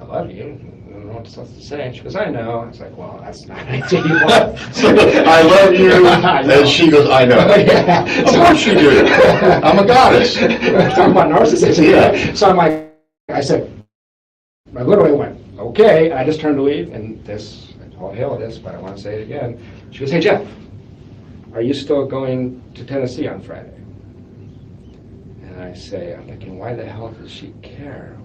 love you. I don't know what else to say. And she goes, I know. I was like, well, that's not what I love you. And she goes, I know. Yeah. Of course you do. I'm a goddess. Talking about narcissism. Yeah. So I'm like, I literally went, okay. And I just turned to leave, and I told Hale this, but I want to say it again. She goes, hey, Jeff, are you still going to Tennessee on Friday? And I say, I'm thinking, why the hell does she care?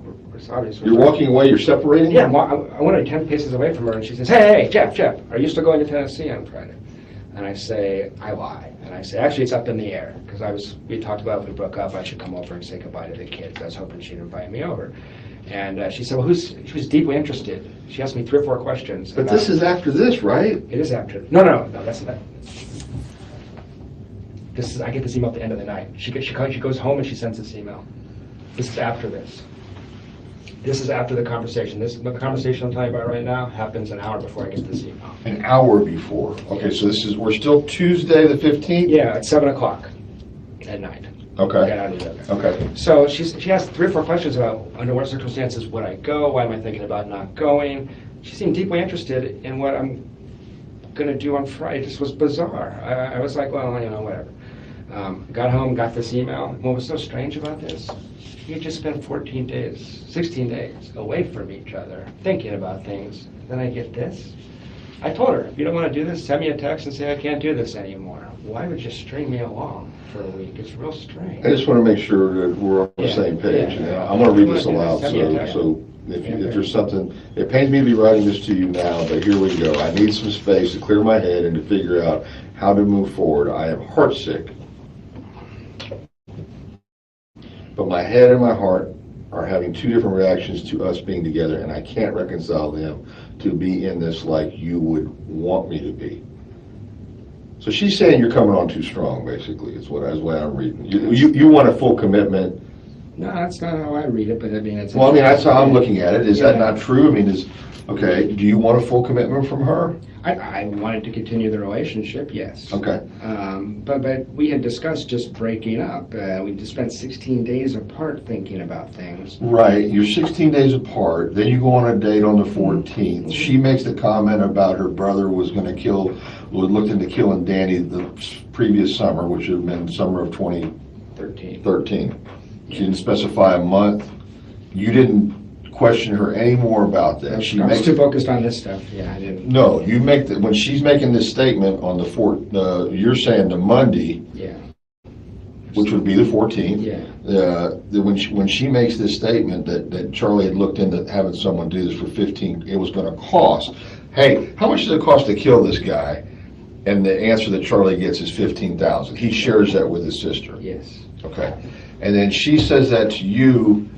You're walking away, you're separating? Yeah, I wanted 10 paces away from her, and she says, hey, Jeff, are you still going to Tennessee on Friday? And I say, I lie. And I say, actually, it's up in the air, because we talked about if we broke up, I should come over and say goodbye to the kids. I was hoping she'd invite me over. And she said, well, she was deeply interested. She asked me 3 or 4 questions. But this is after this, right? It is after. No, that's not. I get this email at the end of the night. She goes home and she sends this email. This is after this. This is after the conversation. The conversation I'm telling you about right now happens an hour before I get this email. An hour before. Okay, so we're still Tuesday the 15th? Yeah, at 7 o'clock at night. Okay. Okay. So she asked 3 or 4 questions about under what circumstances would I go? Why am I thinking about not going? She seemed deeply interested in what I'm going to do on Friday. This was bizarre. I was like, well, whatever. Got home, got this email. What was so strange about this? We had just spent 16 days away from each other, thinking about things. Then I get this. I told her, if you don't want to do this, send me a text and say I can't do this anymore. Why would you string me along for a week? It's real strange. I just want to make sure that we're on the same page. Yeah. I'm going to read this aloud. So if there's something, it pains me to be writing this to you now, but here we go. I need some space to clear my head and to figure out how to move forward. I am heartsick. But my head and my heart are having 2 different reactions to us being together, and I can't reconcile them to be in this like you would want me to be. So she's saying you're coming on too strong, basically, is what I'm reading. You want a full commitment. No, that's not how I read it, but I mean, it's... Well, that's how I'm looking at it. Is that not true? I mean, okay, do you want a full commitment from her? I wanted to continue the relationship, yes. Okay. But we had discussed just breaking up. We just spent 16 days apart thinking about things. Right. You're 16 days apart. Then you go on a date on the 14th. She makes the comment about her brother was looked into killing Danny the previous summer, which would have been summer of 2013. She didn't specify a month. You didn't question her any more about that. I was too focused on this stuff. Yeah, I didn't. No, you make when she's making this statement on the you're saying the Monday. Yeah. Which would be the 14th. Yeah. When she makes this statement that Charlie had looked into having someone do this for 15, it was going to cost. Hey, how much does it cost to kill this guy? And the answer that Charlie gets is $15,000. He shares that with his sister. Yes. Okay. And then she says that to you,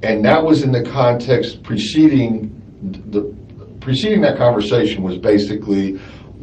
and that was in the context preceding that conversation was basically,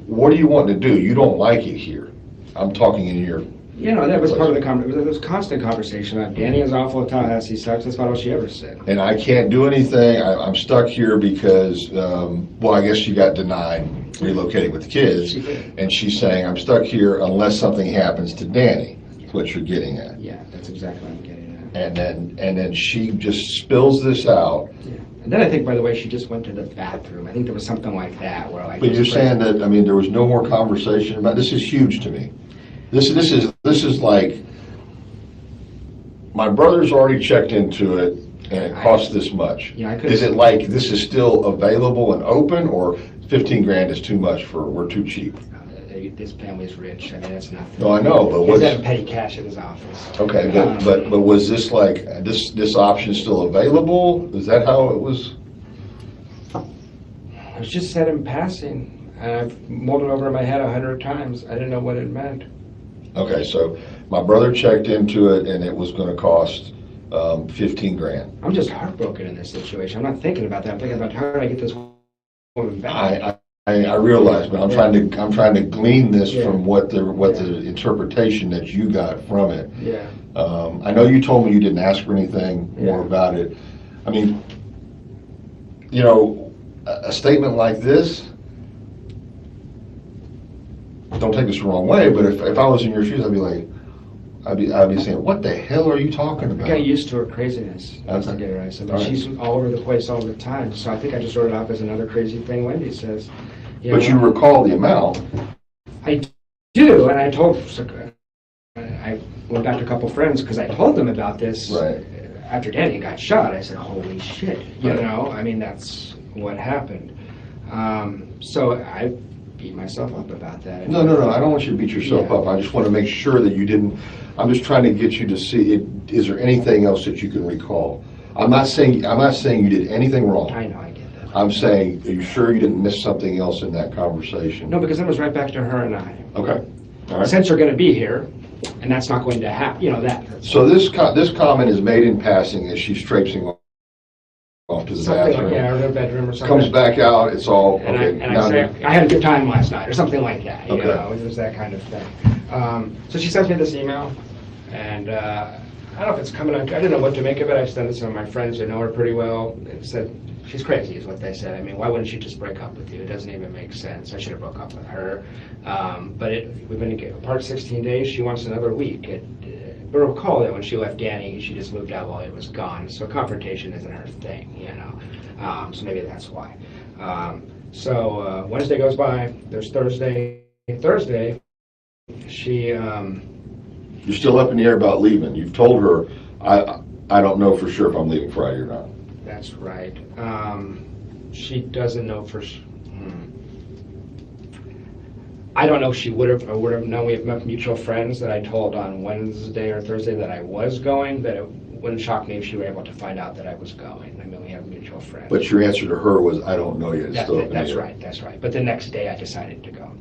what do you want to do? You don't like it here. I'm talking in your. You know, that was part of the conversation. It was a constant conversation about Danny is awful, Tallahassee sucks. That's about all she ever said. And I can't do anything. I'm stuck here because, well, I guess she got denied relocating with the kids. And she's saying, I'm stuck here unless something happens to Danny. That's what you're getting at. Yeah, that's exactly what I'm getting at. And then she just spills this out. Yeah. And then I think, by the way, she just went to the bathroom. I think there was something like that where like. But you're saying that, I mean, there was no more conversation about, this is huge to me. This is like, my brother's already checked into it and it costs this much. Yeah, is it like this is still available and open, or 15 grand is too much we're too cheap? This family's rich. I mean, that's nothing. No, I know, but what's that petty cash at his office? Okay, but was this like this option still available? Is that how it was? It was just said in passing, and I've mulled it over in my head 100 times. I didn't know what it meant. Okay, so my brother checked into it, and it was going to cost 15 grand. I'm just heartbroken in this situation. I'm not thinking about that. I'm thinking about how do I get this woman back. I realize, but I'm trying to glean this from what the interpretation that you got from it. Yeah. I know you told me you didn't ask for anything more about it. I mean, you know, a statement like this. Don't take this the wrong way, but if I was in your shoes, I'd be like, I'd be saying, what the hell are you talking about? I got used to her craziness. That's not get it right. So, but she's all over the place all the time. So I think I just wrote it off as another crazy thing Wendy says. But you recall the amount. I do, and I told. I went back to a couple friends because I told them about this. Right. After Danny got shot, I said, "Holy shit!" You know, I mean, that's what happened. So I beat myself up about that. No. I don't want you to beat yourself up. I just want to make sure that you didn't. I'm just trying to get you to see. Is there anything else that you can recall? I'm not saying you did anything wrong. I know. I get that. I'm saying, are you sure you didn't miss something else in that conversation? No, because it was right back to her and I. Okay. All right. Since you're going to be here, and that's not going to happen. You know that. So this comment is made in passing as she's traipsing off to the bathroom. Like, yeah, or their bedroom or something. Comes back out, it's all, and okay. I say, I had a good time last night, or something like that. You Okay. know, it was that kind of thing. So she sends me this email, and I don't know if it's coming on. I didn't know what to make of it. I sent it to some of my friends who know her pretty well. It said, she's crazy, is what they said. I mean, why wouldn't she just break up with you? It doesn't even make sense. I should have broke up with her. But we've been apart 16 days. She wants another week. But recall that when she left Danny, she just moved out while he was gone. So confrontation isn't her thing, you know. So maybe that's why. So Wednesday goes by. There's Thursday. Thursday, she. You're still up in the air about leaving. You've told her, I don't know for sure if I'm leaving Friday or not. That's right. She doesn't know for sure. I don't know if she would have known. We have mutual friends that I told on Wednesday or Thursday that I was going, but it wouldn't shock me if she were able to find out that I was going. I mean, we have mutual friends. But your answer to her was, I don't know yet. That's right. But the next day I decided to go.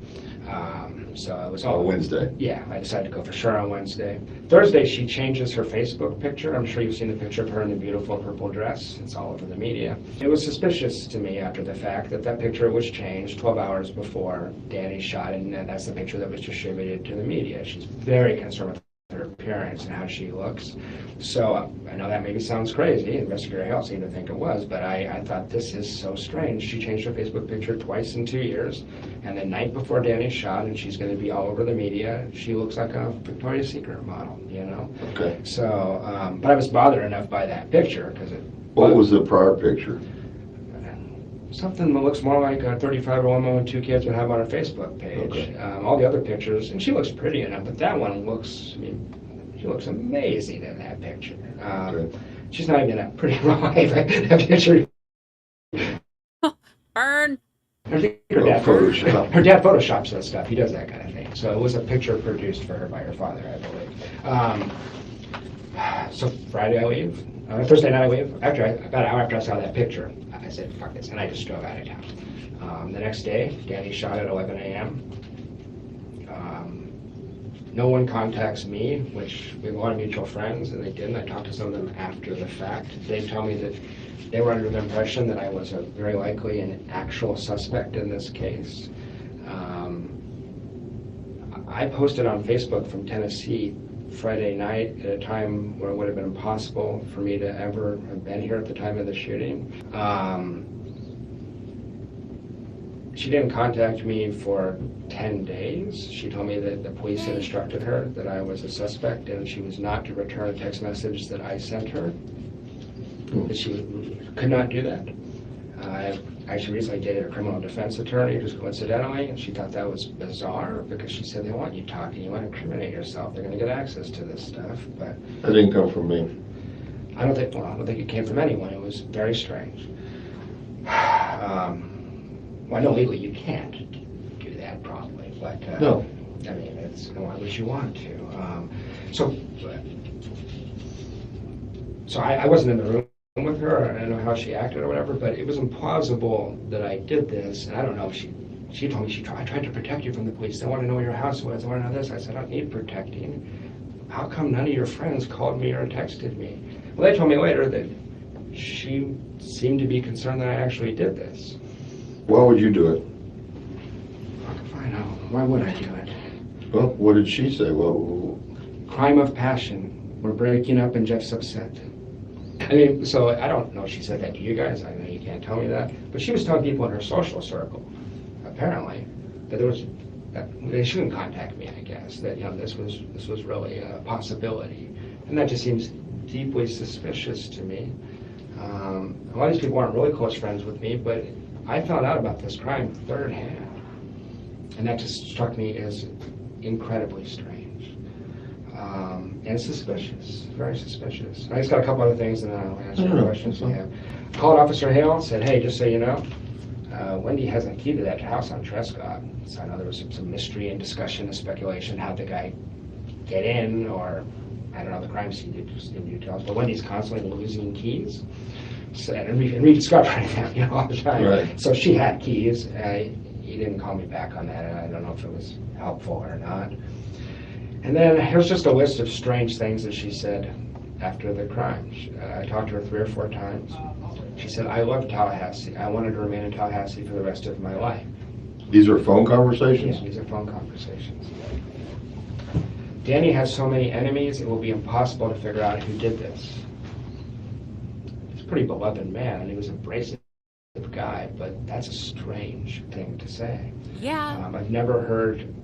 So it was all Wednesday. Yeah, I decided to go for sure on Wednesday. Thursday, she changes her Facebook picture. I'm sure you've seen the picture of her in the beautiful purple dress. It's all over the media. It was suspicious to me after the fact that picture was changed 12 hours before Danny shot, and that's the picture that was distributed to the media. She's very concerned with her appearance and how she looks. So I know that maybe sounds crazy. Investigator Hale seemed to think it was, but I thought this is so strange. She changed her Facebook picture twice in 2 years, and the night before Danny's shot, and she's going to be all over the media. She looks like a Victoria's Secret model, you know. Okay. So, but I was bothered enough by that picture because it. What was the prior picture? Something that looks more like a 35-year-old woman with 2 kids would have on her Facebook page. Okay. All the other pictures, and she looks pretty enough, but that one looks, I mean, she looks amazing in that picture. Okay. She's not even a pretty live. That picture. Burn. I think her dad photoshops that stuff. He does that kind of thing. So it was a picture produced for her by her father, I believe. So Friday I leave. Thursday night I leave. About an hour after I saw that picture, I said, fuck this, and I just drove out of town. The next day, Danny shot at 11 a.m. No one contacts me, which we have a lot of mutual friends, and they didn't. I talked to some of them after the fact. They tell me that they were under the impression that I was a very likely an actual suspect in this case. I posted on Facebook from Tennessee Friday night at a time where it would have been impossible for me to ever have been here at the time of the shooting. She didn't contact me for 10 days. She told me that the police had instructed her that I was a suspect and she was not to return a text message that I sent her. That she could not do that. I actually recently dated a criminal defense attorney, just coincidentally, and she thought that was bizarre because she said they want you talking, you want to incriminate yourself, they're going to get access to this stuff. But That didn't come from me. I don't think it came from anyone. It was very strange. Well, no, legally you can't do that probably, but No. I mean, it's why would you want to? So I wasn't in the room with her. I don't know how she acted or whatever, but it was implausible that I did this. And I don't know if she told me I tried to protect you from the police. They want to know where your house was. They want to know this. I said, I don't need protecting. How come none of your friends called me or texted me? Well, they told me later that she seemed to be concerned that I actually did this. Why would you do it? I know. Why would I do it? Well, what did she say? Well, crime of passion. We're breaking up and Jeff's upset. I mean, so I don't know if she said that to you guys. I know you can't tell me that. But she was telling people in her social circle, apparently, that they shouldn't contact me, I guess. That, this was really a possibility. And that just seems deeply suspicious to me. A lot of these people aren't really close friends with me, but I found out about this crime third hand. And that just struck me as incredibly strange. And suspicious, very suspicious. I just got a couple other things and then I'll answer your questions you have. Called Officer Hale, said, hey, just so you know, Wendy has a key to that house on Trescott. So I know there was some mystery and discussion and speculation how the guy get in, or I don't know the crime scene details, but Wendy's constantly losing keys. So, and rediscovering them, all the time. Right. So she had keys. He didn't call me back on that, and I don't know if it was helpful or not. And then here's just a list of strange things that she said after the crime. I talked to her 3 or 4 times. She said, I love Tallahassee. I wanted to remain in Tallahassee for the rest of my life. These are phone conversations? Yeah, these are phone conversations. Danny has so many enemies, it will be impossible to figure out who did this. He's a pretty beloved man, and he was an abrasive guy, but that's a strange thing to say. Yeah. I've never heard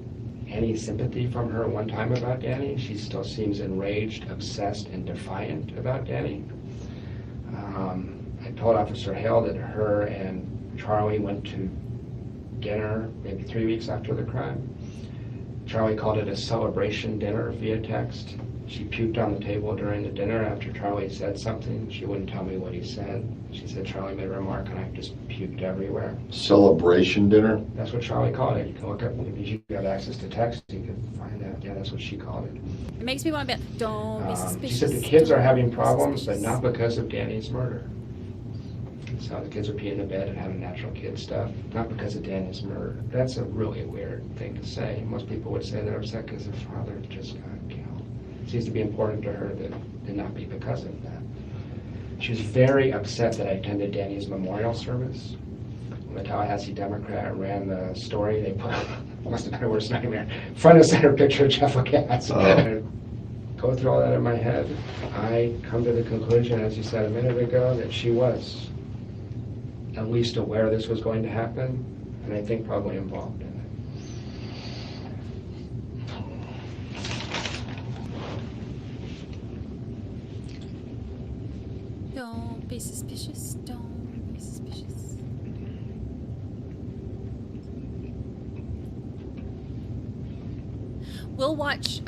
any sympathy from her one time about Danny. She still seems enraged, obsessed, and defiant about Danny. I told Officer Hale that her and Charlie went to dinner maybe 3 weeks after the crime. Charlie called it a celebration dinner via text. She puked on the table during the dinner after Charlie said something. She wouldn't tell me what he said. She said Charlie made a remark and I just puked everywhere. Celebration dinner? That's what Charlie called it. You can look up, if you have access to text, you can find out. Yeah, that's what she called it. It makes me want to bet, don't be suspicious. She said the kids are having problems, but not because of Danny's murder. So the kids are peeing the bed and having natural kid stuff, not because of Danny's murder. That's a really weird thing to say. Most people would say they're upset because their father just got killed. It seems to be important to her that it not be because of that. She was very upset that I attended Danny's memorial service. When the Tallahassee Democrat ran the story, they put, must have been a worst nightmare, front and center picture of Jeff Katz. Go through all that in my head. I come to the conclusion, as you said a minute ago, that she was at least aware this was going to happen, and I think probably involved in it. Don't be suspicious. Don't be suspicious. We'll watch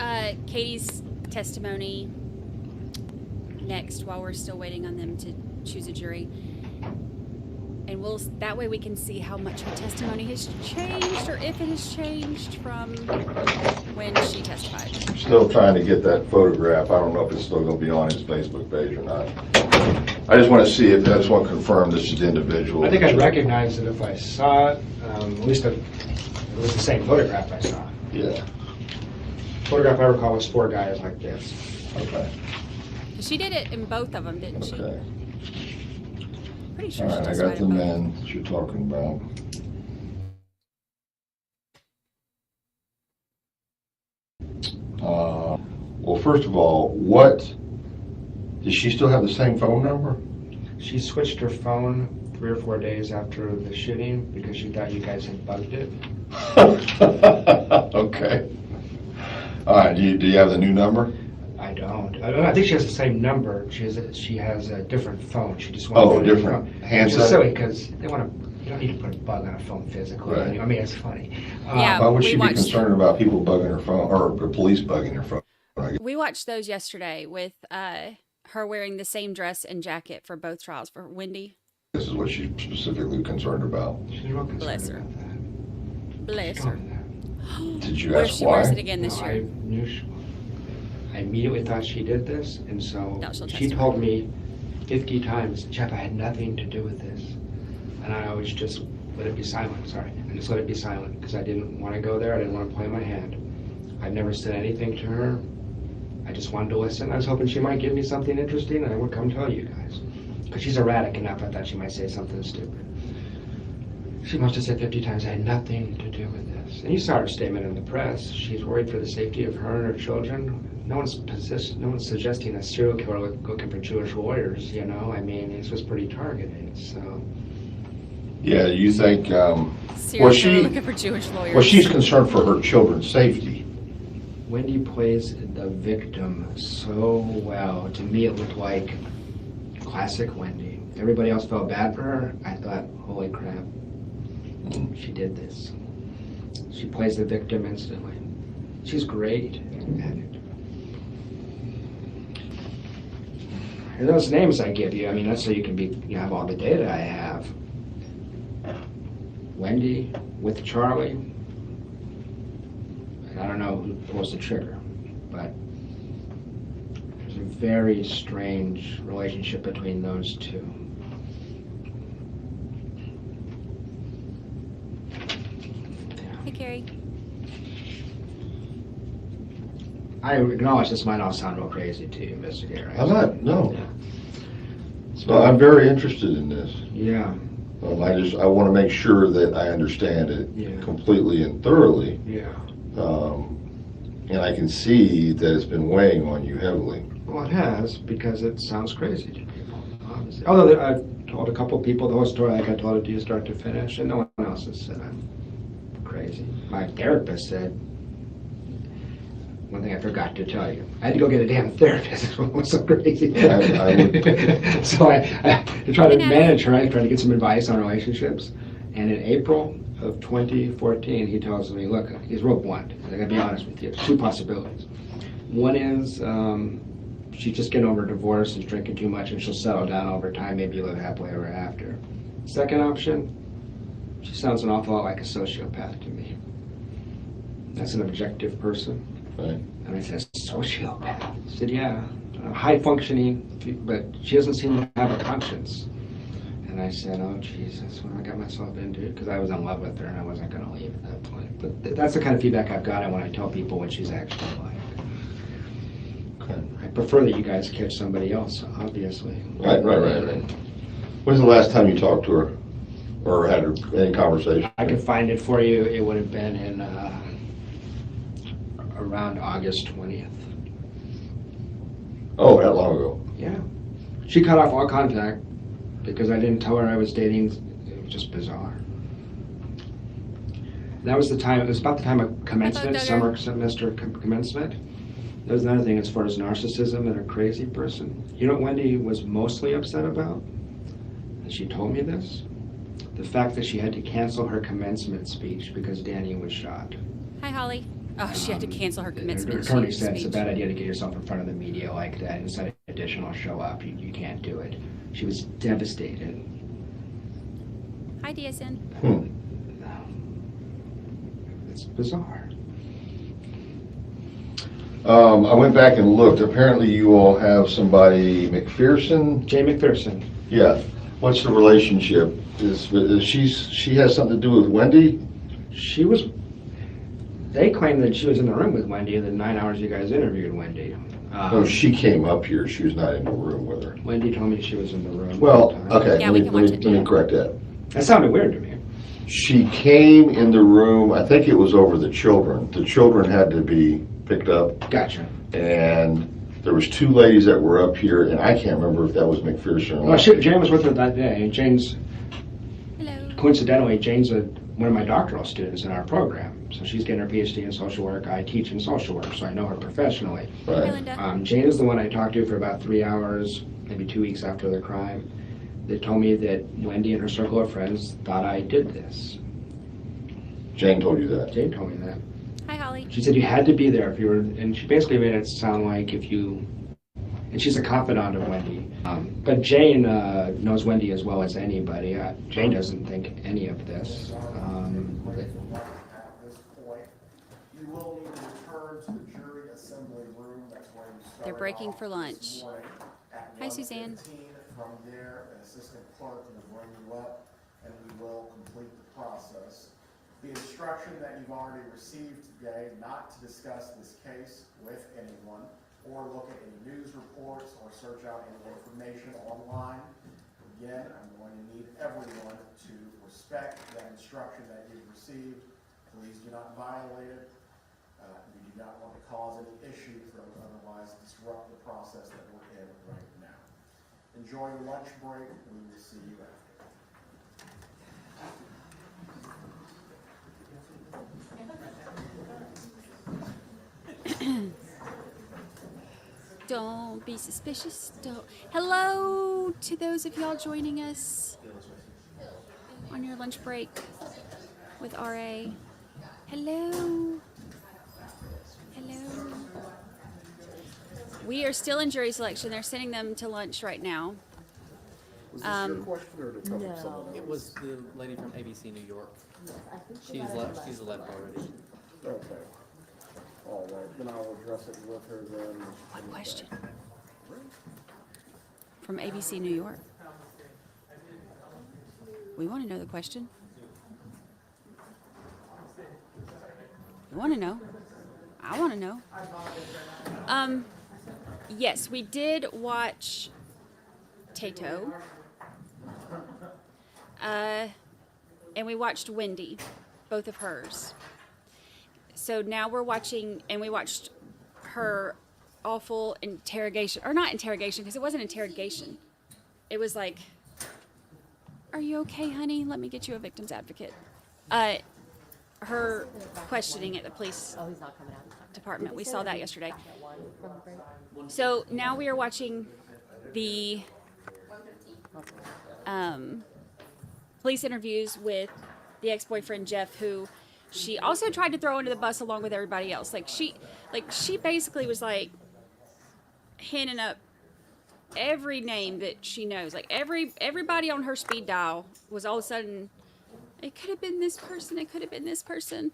Katie's testimony next while we're still waiting on them to choose a jury. And that way we can see how much her testimony has changed, or if it has changed from when she testified. Still trying to get that photograph. I don't know if it's still going to be on his Facebook page or not. I just want to see it. I just want to confirm this is the individual. I think I'd recognize it if I saw it. At least it was the same photograph I saw. Yeah. Photograph I recall was 4 guys like this. Okay. She did it in both of them, didn't she? Okay. Pretty sure All right, I got the men that you're talking about. Well, first of all, does she still have the same phone number? She switched her phone 3 or 4 days after the shooting because she thought you guys had bugged it. Okay. All right, do you have the new number? I don't. I think she has the same number. She has a different phone. She just wants a different handset? Which is silly because you don't need to put a bug on a phone physically. Right. I mean, it's funny. Why would she be concerned about people bugging her phone, or the police bugging her phone? We watched those yesterday with her wearing the same dress and jacket for both trials for Wendy. This is what she's specifically concerned about. She's real concerned Bless her. about that. Bless her. Did you Where's ask she why? wears it again this year? I immediately thought she did this, and so she'll she testify. told me 50 times, Jeff, I had nothing to do with this. And I always just let it be silent, sorry. I just let it be silent because I didn't want to go there. I didn't want to play my hand. I've never said anything to her. I just wanted to listen. I was hoping she might give me something interesting and I would come tell you guys. Because she's erratic enough, I thought she might say something stupid. She must have said 50 times, I had nothing to do with this. And you saw her statement in the press. She's worried for the safety of her and her children. No one's suggesting a serial killer looking for Jewish lawyers, you know? I mean, this was pretty targeted, so. Yeah, you think, Serial killer looking for Jewish lawyers. well, she's concerned for her children's safety. Wendy plays the victim so well. To me, it looked like classic Wendy. Everybody else felt bad for her. I thought, holy crap, she did this. She plays the victim instantly. She's great at it. And those names I give you, I mean, that's so you can have all the data I have. Wendy with Charlie. And I don't know who pulls the trigger, but there's a very strange relationship between those two. Hey, Carrie. I acknowledge this might all sound real crazy to you, investigator. I'm not, no. Yeah. So I'm very interested in this. Yeah. I want to make sure that I understand it completely and thoroughly. Yeah. And I can see that it's been weighing on you heavily. Well, it has, because it sounds crazy to people, obviously. Although I've told a couple people the whole story like I told it to you start to finish, and no one else has said I'm crazy. My therapist said, one thing I forgot to tell you, I had to go get a damn therapist. It was so crazy. So I tried to manage her. I tried to get some advice on relationships. And in April of 2014, he tells me, look, he's real blunt. I gotta be honest with you. There's 2 possibilities. One is she's just getting over a divorce and drinking too much, and she'll settle down over time, maybe live happily ever after. Second option, she sounds an awful lot like a sociopath to me. That's an objective person. Right. And I said, sociopath? He said, yeah, high functioning, but she doesn't seem to have a conscience. And I said, oh, Jesus, what have I got myself into? Because I was in love with her and I wasn't going to leave at that point. But that's the kind of feedback I've got when I tell people what she's actually like. Okay. I prefer that you guys catch somebody else, obviously. Right. When's the last time you talked to her or had any conversation? I could find it for you. It would have been in around August 20th. Oh, that long ago? Yeah. She cut off all contact because I didn't tell her I was dating. It was just bizarre. That was the time, it was about the time of commencement, summer semester commencement. That was another thing as far as narcissism and a crazy person. You know what Wendy was mostly upset about? And she told me this. The fact that she had to cancel her commencement speech because Danny was shot. Hi, Holly. Oh, she had to cancel her Her commencement attorney said it's a speech. bad idea to get yourself in front of the media like that and say additional show up. You can't do it. She was devastated. Hi, DSN. It's bizarre. I went back and looked. Apparently you all have somebody, McPherson? Jay McPherson. Yeah. What's the relationship? She has something to do with Wendy? They claim that she was in the room with Wendy the 9 hours you guys interviewed Wendy. Oh, she came up here. She was not in the room with her. Wendy told me she was in the room. Well, okay, Yeah, let me correct that. That sounded weird to me. She came in the room, I think it was over the children. The children had to be picked up. Gotcha. And there was 2 ladies that were up here, and I can't remember if that was McPherson or Well, not. Jane was with her that day. And Jane's, Hello. coincidentally, Jane's one of my doctoral students in our program. So she's getting her PhD in social work. I teach in social work, so I know her professionally. Right. Hi, Linda. Jane is the one I talked to for about 3 hours, maybe 2 weeks after the crime. They told me that Wendy and her circle of friends thought I did this. Jane told you that? Jane told me that. Hi, Holly. She said you had to be there if you were, and she basically made it sound like if you, and she's a confidant of Wendy. But Jane knows Wendy as well as anybody. Jane doesn't think any of this. You will need to return to the jury assembly room. That's where you started They're breaking off for lunch. this morning at Hi, Suzanne. 1:15. From there, an assistant clerk will bring you up, and we will complete the process. The instruction that you've already received today, not to discuss this case with anyone, or look at any news reports, or search out any information online. Again, I'm going to need everyone to respect that instruction that you've received. Please do not violate it. We do not want to cause any issues or otherwise disrupt the process that we're in right now. Enjoy your lunch break. We will see you after. Don't be suspicious. Don't. Hello to those of y'all joining us on your lunch break with RA. Hello. Hello. We are still in jury selection. They're sending them to lunch right now. Was this your question or did it come from someone else? It was the lady from ABC New York. She's left already. Okay. All right, then I'll address it with her then. What question? From ABC New York. We want to know the question. We want to know. I want to know. Yes, we did watch Tato. And we watched Wendy, both of hers. So now we're watching, and we watched her awful interrogation, or not interrogation, because it wasn't interrogation. It was like, are you okay, honey? Let me get you a victim's advocate. Her questioning at the police department. We saw that yesterday. So now we are watching the police interviews with the ex-boyfriend Jeff, who she also tried to throw under the bus along with everybody else. She basically was like handing up every name that she knows. Like everybody on her speed dial was all of a sudden, it could have been this person, it could have been this person.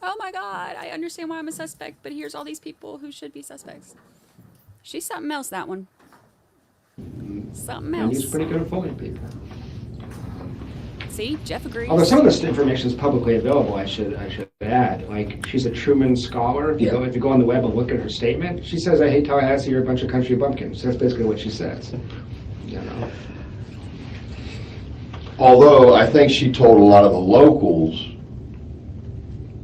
Oh my God, I understand why I'm a suspect, but here's all these people who should be suspects. She's something else, that one. Something else. And he's pretty good at fooling people. See, Jeff agrees. Although some of this information is publicly available, I should add. Like, she's a Truman Scholar. If you go on the web and look at her statement, she says, "I hate Tallahassee, you're a bunch of country bumpkins." That's basically what she says. You know. Although I think she told a lot of the locals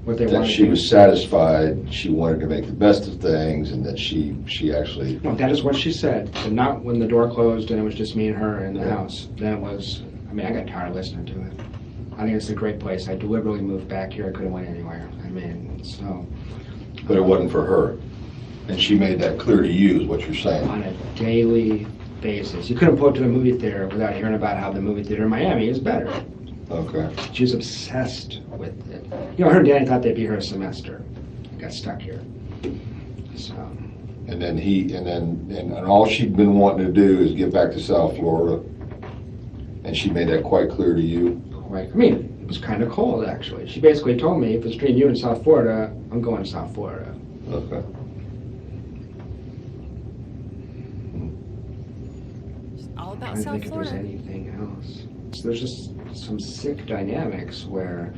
that she was satisfied, she wanted to make the best of things, and that she actually... No, that is what she said, but not when the door closed and it was just me and her in the house. That was, I mean, I got tired of listening to it. I think it's a great place. I deliberately moved back here. I couldn't went anywhere. I mean, so... But it wasn't for her. And she made that clear to you, is what you're saying. On a daily basis. You couldn't pull up to the movie theater without hearing about how the movie theater in Miami is better. Okay. She was obsessed with it. You know, her and Danny thought they'd be here a semester. got stuck here. So. And then and all she'd been wanting to do is get back to South Florida. And she made that quite clear to you? Quite, I mean, it was kind of cold, actually. She basically told me, if it's between you and South Florida, I'm going to South Florida. Okay. All about I don't South think if Florida. there's anything else. So there's just some sick dynamics where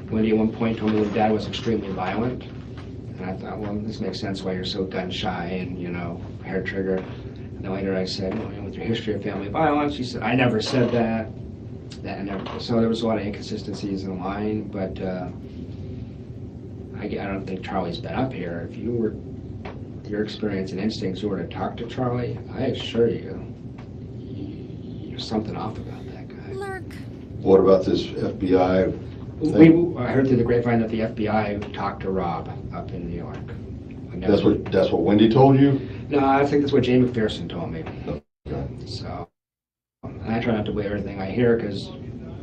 Wendy at one point told me that Dad was extremely violent. And I thought, well, this makes sense why you're so gun shy and, you know, hair trigger. And then later I said, well, with your history of family violence, she said, I never said that. So there was a lot of inconsistencies in line, but I don't think Charlie's been up here. If you were, your experience and instincts, you were to talk to Charlie, I assure you, there's something off about that guy. Lurk. What about this FBI thing? I heard through the grapevine that the FBI talked to Rob up in New York. That's what Wendy told you? No, I think that's what Jay McPherson told me. Okay. So, and I try not to believe everything I hear because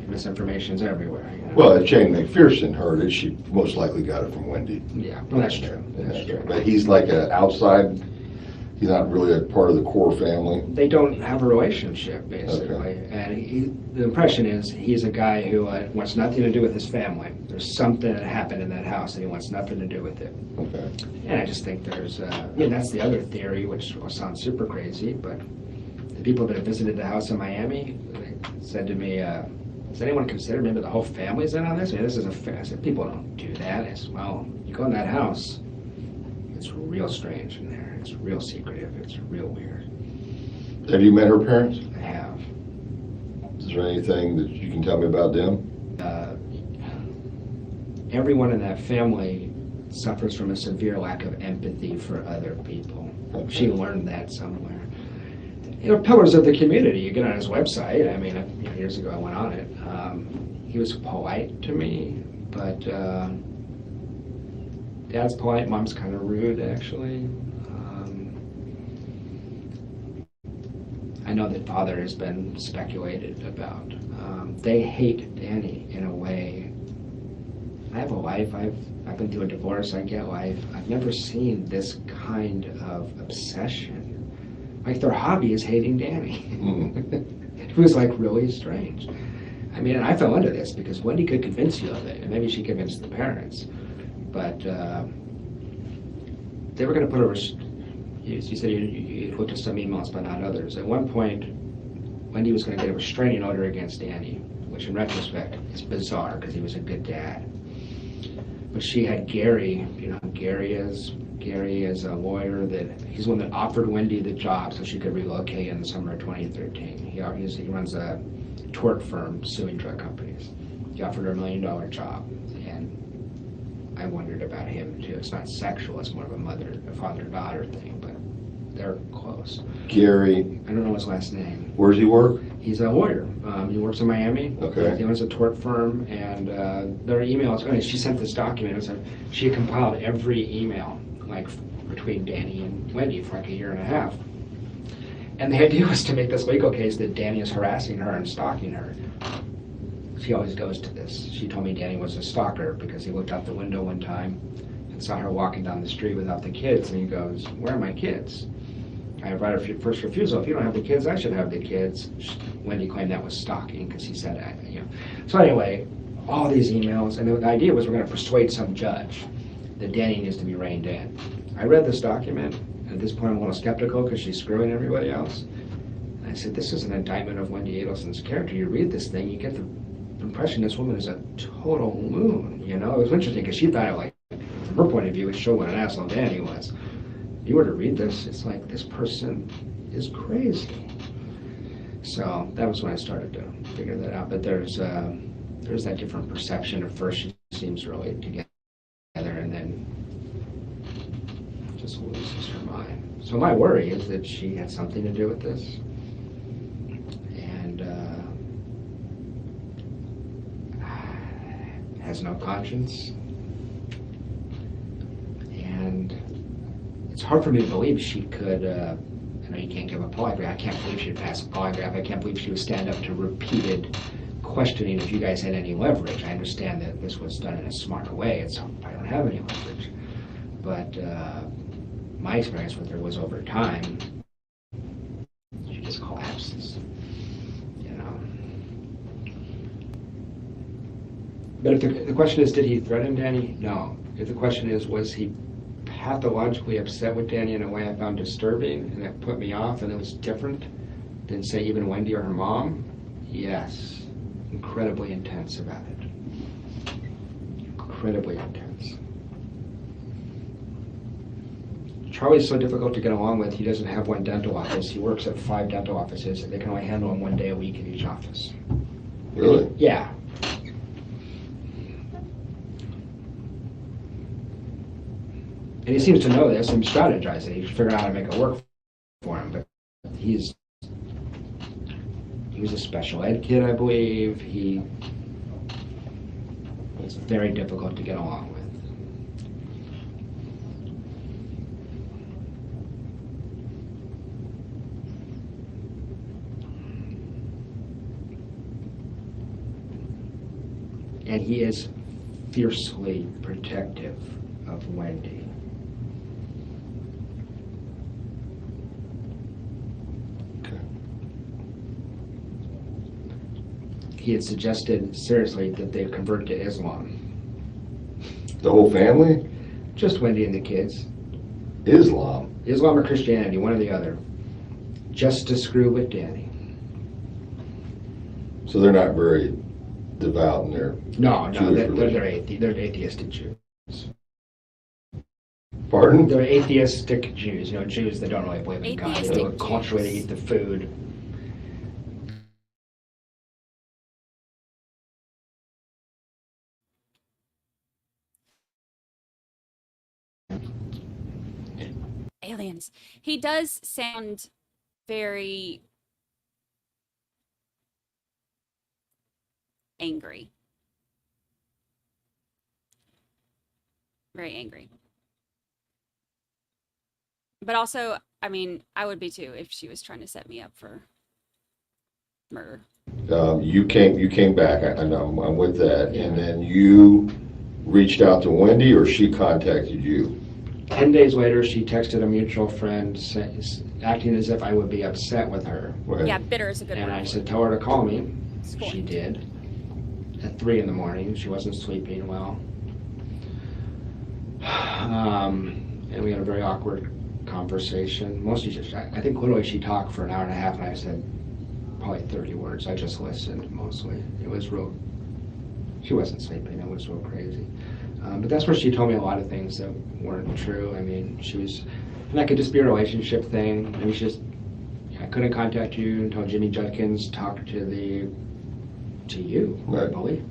misinformation's everywhere. You know? Well, if Jane McPherson heard it, she most likely got it from Wendy. Yeah, well, that's true. That's true. But he's like an outside, he's not really a part of the core family. They don't have a relationship, basically. Okay. And the impression is he's a guy who wants nothing to do with his family. There's something that happened in that house and he wants nothing to do with it. Okay. And I just think there's, that's the other theory, which will sound super crazy, but the people that have visited the house in Miami said to me, does anyone consider maybe the whole family's in on this? I mean, this is I said, people don't do that. I said, well, you go in that house, it's real strange in there. It's real secretive. It's real weird. Have you met her parents? I have. Is there anything that you can tell me about them? Everyone in that family suffers from a severe lack of empathy for other people. Okay. She learned that somewhere. You know, pillars of the community. You get on his website. I mean, years ago I went on it. He was polite to me, but Dad's polite, Mom's kind of rude, actually. I know that Father has been speculated about. They hate Danny in a way. I have a wife. I've been through a divorce. I get life. I've never seen this kind of obsession. Like their hobby is hating Danny. It was like really strange. I mean, and I fell into this because Wendy could convince you of it, and maybe she convinced the parents. But they were going to put you said you looked at some emails, but not others. At one point, Wendy was going to get a restraining order against Danny, which in retrospect is bizarre because he was a good dad. But she had Gary, you know who Gary is? Gary is a lawyer he's the one that offered Wendy the job so she could relocate in the summer of 2013. He runs a tort firm suing drug companies. He offered her $1 million job, and I wondered about him too. It's not sexual, it's more of a father-daughter thing, but they're close. Gary. I don't know his last name. Where does he work? He's a lawyer. He works in Miami. Okay. He owns a tort firm, and their emails. I mean, she sent this document. She compiled every email, like between Danny and Wendy, for like a year and a half. And the idea was to make this legal case that Danny is harassing her and stalking her. She always goes to this. She told me Danny was a stalker because he looked out the window one time and saw her walking down the street without the kids, and he goes, "Where are my kids?" I have right of first refusal. If you don't have the kids, I should have the kids. Wendy claimed that was stalking because he said, So anyway, all these emails, and the idea was we're going to persuade some judge that Danny needs to be reined in. I read this document, and at this point I'm a little skeptical because she's screwing everybody else. And I said, this is an indictment of Wendy Adelson's character. You read this thing, you get the impression this woman is a total loon, you know? It was interesting because she thought, from her point of view, it showed what an asshole Danny was. If you were to read this, it's like, this person is crazy. So that was when I started to figure that out. But there's that different perception. At first she seems really together, and then just loses her mind. So my worry is that she had something to do with this. And has no conscience. And it's hard for me to believe she could, I know you can't give a polygraph. I can't believe she'd pass a polygraph. I can't believe she would stand up to repeated questioning if you guys had any leverage. I understand that this was done in a smart way. I don't have any leverage. But my experience with her was over time, she just collapses, you know. But if the question is, did he threaten Danny? No. If the question is, was he pathologically upset with Danny in a way I found disturbing and that put me off and it was different than, say, even Wendy or her mom? Yes. Incredibly intense about it. Incredibly intense. Charlie's so difficult to get along with, he doesn't have one dental office. He works at 5 dental offices, and they can only handle him 1 day a week in each office. Really? Yeah. And he seems to know this and strategize it. He's figured out how to make it work for him. But he was a special ed kid, I believe. He was very difficult to get along with. And he is fiercely protective of Wendy. He had suggested seriously that they convert to Islam. The whole family? Just Wendy and the kids. Islam? Islam or Christianity, one or the other. Just to screw with Danny. So they're not very devout in their No, Jewish they're religion. they're atheistic Jews. Pardon? They're atheistic Jews, you know, Jews that don't really believe in God. They Atheistic look culturally to eat the food. Aliens. He does sound very angry. Very angry. But also, I mean, I would be too if she was trying to set me up for murder. You came back. I know I'm with that, and then you reached out to Wendy, or she contacted you. 10 days later, she texted a mutual friend, acting as if I would be upset with her. Right. Yeah, bitter is a good word. And I said, tell her to call me. Scorned. She did. At 3 in the morning. She wasn't sleeping well. And we had a very awkward conversation. Mostly just, I think literally she talked for an hour and a half, and I said probably 30 words. I just listened mostly. It was real, she wasn't sleeping. It was real crazy. But that's where she told me a lot of things that weren't true. I mean, she was, and that could just be a relationship thing. I mean, she just, I couldn't contact you until Jimmy Judkins talked to you, right. I believe.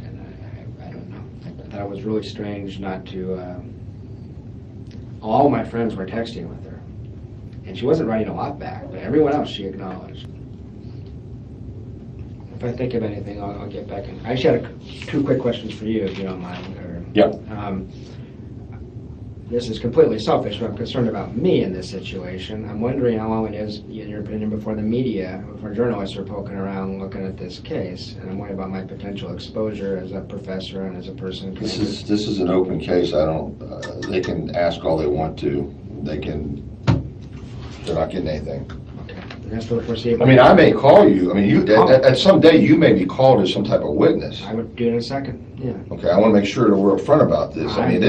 And I don't know. I thought it was really strange not to, all my friends were texting with her. And she wasn't writing a lot back, but everyone else she acknowledged. If I think of anything, I'll get back in. I actually had 2 quick questions for you, if you don't mind. Yeah. This is completely selfish, but I'm concerned about me in this situation. I'm wondering how long it is, in your opinion, before the media, before journalists are poking around looking at this case. And I'm worried about my potential exposure as a professor and as a person. This is an open case. I don't. They can ask all they want to. They're not getting anything. That's the foreseeable. I mean, I may call you. I mean, you at some day you may be called as some type of witness. I would do it in a second. Yeah. Okay, I want to make sure that we're upfront about this. I mean,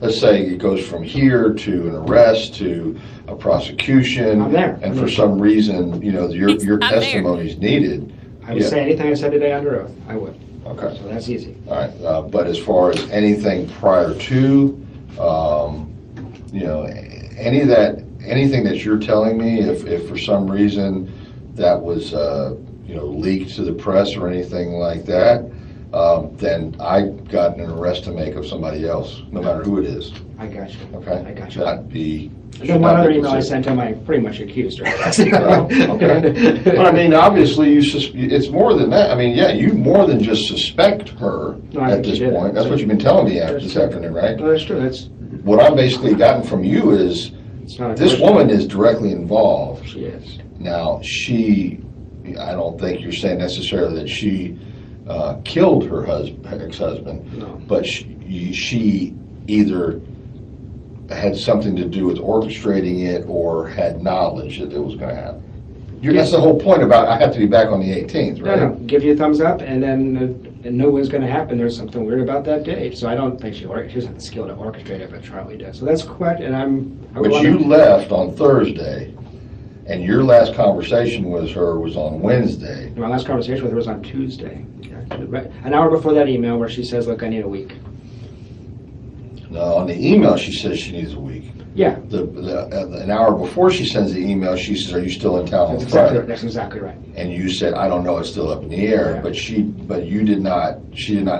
let's say it goes from here to an arrest to a prosecution. I'm there. And for some reason, you know, your testimony is needed. I would say anything I said today under oath. I would. Okay. So that's easy. All right. But as far as anything prior to, you know, anything that you're telling me, if for some reason that was, you know, leaked to the press or anything like that, then I got an arrest to make of somebody else, no matter who it is. I got you. Okay? I got you. Should not be. And then one other email I sent him, I pretty much accused her. Okay. But I mean, obviously, it's more than that. I mean, yeah, you more than just suspect her at this point. That's what you've been telling me this afternoon, right? No, that's true. That's what I've basically gotten from you is this woman is directly involved. She is. Now, I don't think you're saying necessarily that she killed her ex-husband, No. but she either had something to do with orchestrating it or had knowledge that it was going to happen. That's the whole point about I have to be back on the 18th, right? No, give you a thumbs up, and then no one's going to happen. There's something weird about that date. So I don't think she doesn't have the skill to orchestrate it, but Charlie does. So that's correct, and But you left on Thursday, and your last conversation with her was on Wednesday. My last conversation with her was on Tuesday. An hour before that email where she says, look, I need a week. No, on the email, she says she needs a week. Yeah. An hour before she sends the email, she says, are you still in town on Friday? That's exactly right. And you said, I don't know, it's still up in the air, Yeah. but she did not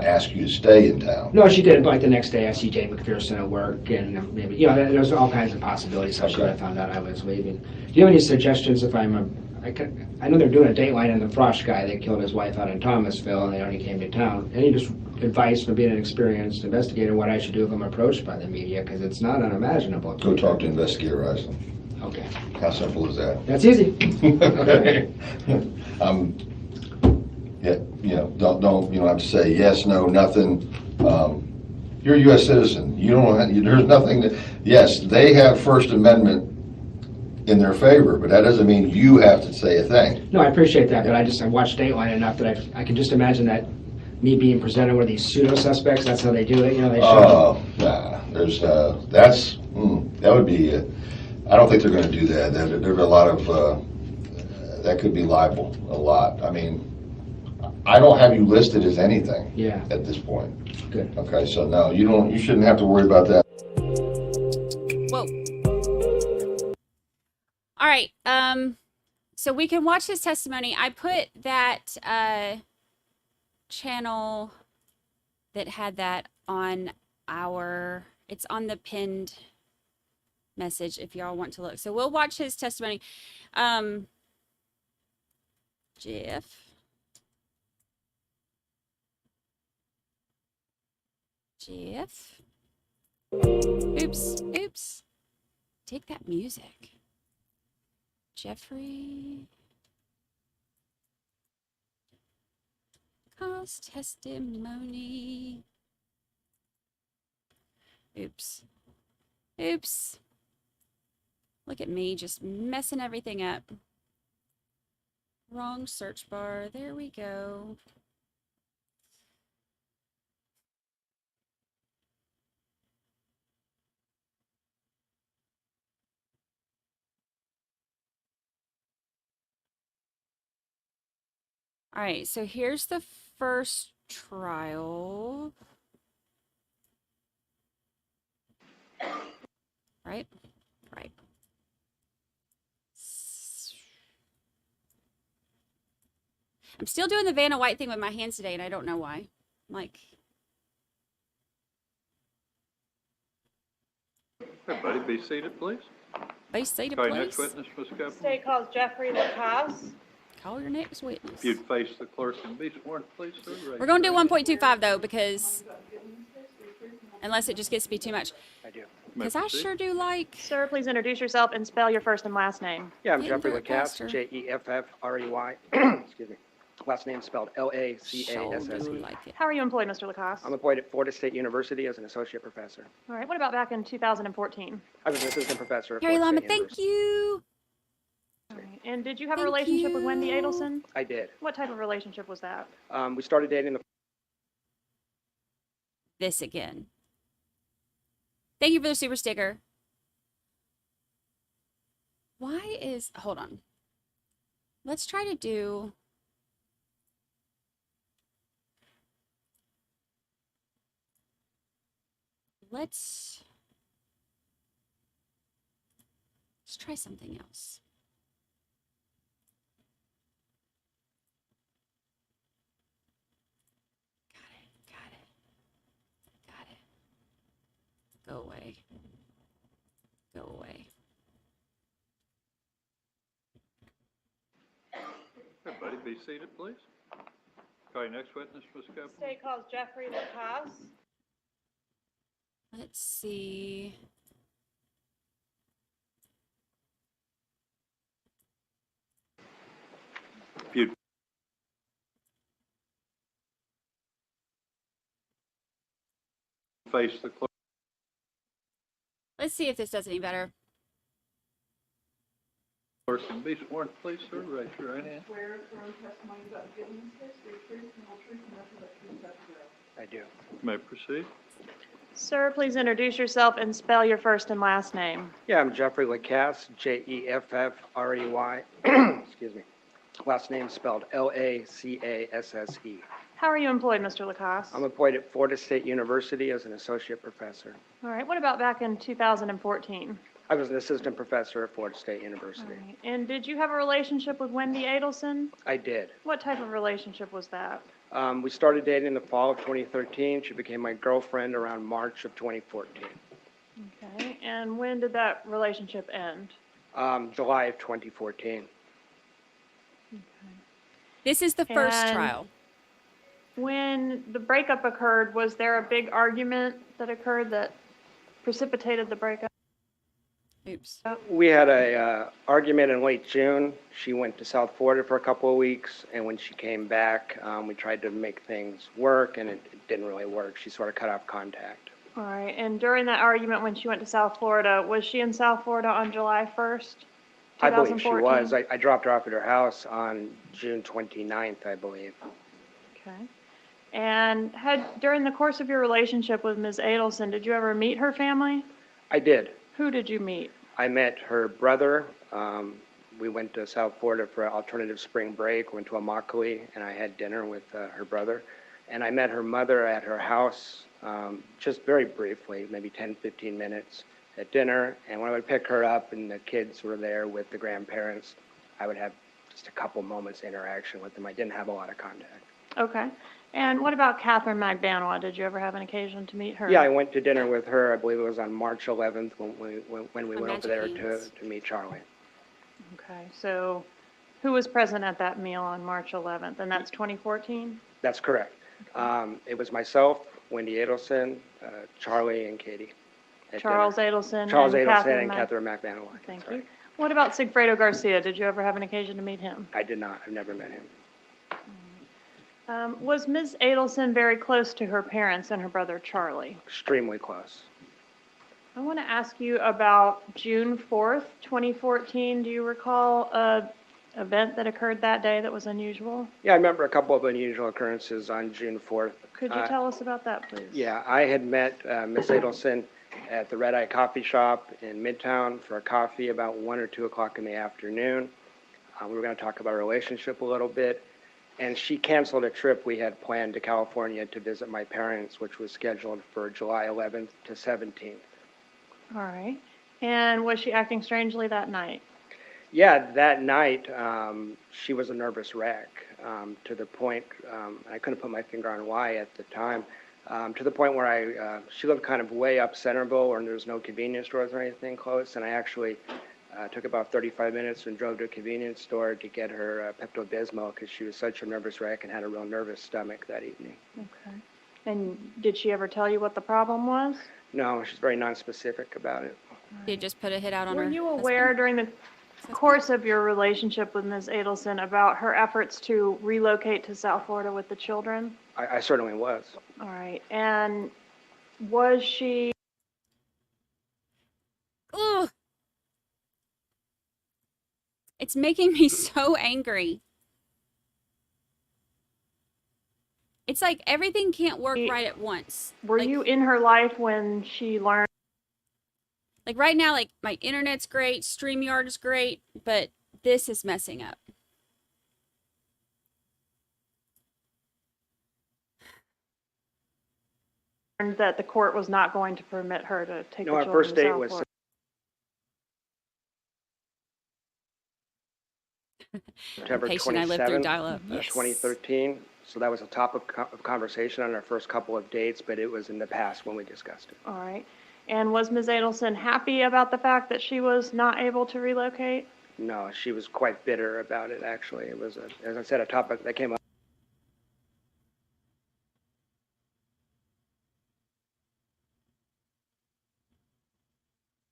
ask you to stay in town. No, she didn't. But like the next day, I see Jay McPherson at work, and maybe, there's all kinds of possibilities how she would have found out I was leaving. Do you have any suggestions if I know they're doing a Dateline on the Frosch guy that killed his wife out in Thomasville, and they only came to town. Any just advice from being an experienced investigator what I should do if I'm approached by the media? Because it's not unimaginable. Go talk to Investigator Iceland. Okay. How simple is that? That's easy. Okay. Don't have to say yes, no, nothing. You're a U.S. citizen. There's nothing yes, they have First Amendment in their favor, but that doesn't mean you have to say a thing. No, I appreciate that, but I watched Dateline enough that I can just imagine that me being presented with these pseudo suspects. That's how they do it. They show. Nah. That would be. I don't think they're going to do that. There's a lot of that could be libel. A lot. I mean, I don't have you listed as anything. Yeah. At this point. Good. Okay, so no, you don't. You shouldn't have to worry about that. Whoa. All right. So we can watch his testimony. I put that channel that had that on it's on the pinned message if y'all want to look. So we'll watch his testimony. Jeff. Oops. Take that music. Jeffrey. Cause testimony. Oops. Look at me just messing everything up. Wrong search bar. There we go. All right, so here's the first trial. Right. I'm still doing the Vanna White thing with my hands today, and I don't know why. Everybody be seated, please. Be seated, Okay, please. next witness, Ms. Copeland. State calls Jeffrey Lacasse. Call your next witness. If you'd face the clerk and be sworn, please, sir. We're going to do 1.25, though, because unless it just gets to be too much. I do. Because I sure do like... Sir, please introduce yourself and spell your first and last name. Yeah, I'm Jeffrey Indoor Lacasse, pastor. Jeffrey. Excuse me. Last name spelled Lacasse. How are you employed, Mr. Lacasse? I'm employed at Florida State University as an associate professor. All right, what about back in 2014? I was an assistant professor at Harry Florida Lama, State thank University. you. All right. And did you have a relationship with Wendy Adelson? I did. What type of relationship was that? We started dating the This again. Thank you for the super sticker. Why is... Hold on. Let's try to do... Let's try something else. Got it. Go away. Everybody be seated, please. Okay, next witness, Ms. Copeland. State calls Jeffrey Lacasse. Let's see. If you'd face the clerk. Let's see if this does any better. Clerk can be sworn, please, sir. Raise your right hand. Swear affirm testimony about giving this case, the truth and whole truth and nothing but the truth, so help you God. I do. You may proceed. Sir, please introduce yourself and spell your first and last name. Yeah, I'm Jeffrey Lacasse, Jeffrey. Excuse me. Last name spelled Lacasse. How are you employed, Mr. Lacoste? I'm employed at Florida State University as an associate professor. All right, what about back in 2014? I was an assistant professor at Florida State All University. right. And did you have a relationship with Wendy Adelson? I did. What type of relationship was that? We started dating in the fall of 2013. She became my girlfriend around March of 2014. Okay, and when did that relationship end? July of 2014. This is the first And trial. When the breakup occurred, was there a big argument that occurred that precipitated the breakup? Oops. We had a argument in late June. She went to South Florida for a couple of weeks, and when she came back, we tried to make things work, and it didn't really work. She sort of cut off contact. All right, and during that argument when she went to South Florida, was she in South Florida on July 1st, 2014? I believe she was. I dropped her off at her house on June 29th, I believe. Okay. And during the course of your relationship with Ms. Adelson, did you ever meet her family? I did. Who did you meet? I met her brother. We went to South Florida for an alternative spring break, went to Immokalee, and I had dinner with her brother. And I met her mother at her house just very briefly, maybe 10, 15 minutes at dinner. And when I would pick her up and the kids were there with the grandparents, I would have just a couple moments interaction with them. I didn't have a lot of contact. Okay. And what about Catherine Magbanua? Did you ever have an occasion to meet her? Yeah, I went to dinner with her. I believe it was on March 11th when we went over there to meet Charlie. Okay, so who was present at that meal on March 11th? And that's 2014? That's correct. It was myself, Wendy Adelson, Charlie, and Katie. Charles Adelson and Catherine Magbanua. Thank you. What about Sigfredo Garcia? Did you ever have an occasion to meet him? I did not. I've never met him. Was Ms. Adelson very close to her parents and her brother Charlie? Extremely close. I want to ask you about June 4th, 2014. Do you recall an event that occurred that day that was unusual? Yeah, I remember a couple of unusual occurrences on June 4th. Could you tell us about that, please? Yeah, I had met Ms. Adelson at the Red Eye Coffee Shop in Midtown for a coffee about 1 or 2 o'clock in the afternoon. We were going to talk about our relationship a little bit. And she canceled a trip we had planned to California to visit my parents, which was scheduled for July 11th to 17th. All right. And was she acting strangely that night? Yeah, that night, she was a nervous wreck, to the point, I couldn't put my finger on why at the time, to the point where she lived kind of way up Centerville where there was no convenience stores or anything close, and I actually took about 35 minutes and drove to a convenience store to get her Pepto-Bismol because she was such a nervous wreck and had a real nervous stomach that evening. Okay. And did she ever tell you what the problem was? No, she's very nonspecific about it. You just put a hit out on her. Were you aware during the course of your relationship with Ms. Adelson about her efforts to relocate to South Florida with the children? I certainly was. All right. And was she... Ugh. It's making me so angry. It's like everything can't work right at once. Were you in her life when she learned? Like right now, like my internet's great, StreamYard is great, but this is messing up. That the court was not going to permit her to take the No, our children first to date South was Florida. September Patient, I lived through 27th, dial-up. Yes. 2013. So that was a topic of conversation on our first couple of dates, but it was in the past when we discussed it. All right. And was Ms. Adelson happy about the fact that she was not able to relocate? No, she was quite bitter about it, actually. It was, as I said, a topic that came up.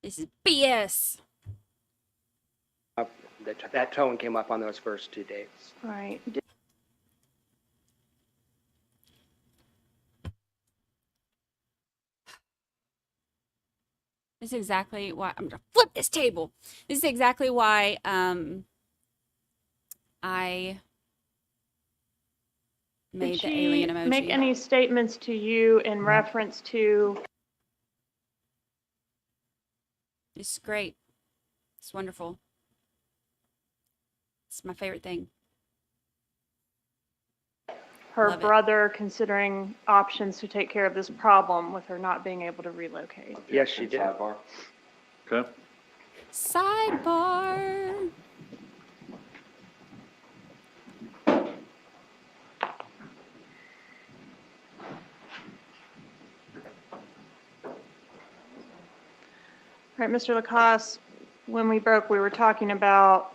This is BS. That tone came up on those first 2 dates. All right. This is exactly why I'm gonna flip this table. This is exactly why I made Did the she alien emoji. make any statements to you in reference to? This is great. It's wonderful. It's my favorite thing. Her Love it. brother considering options to take care of this problem with her not being able to relocate? Yes, she did. Okay. Sidebar. All right, Mr. Lacoste, when we broke, we were talking about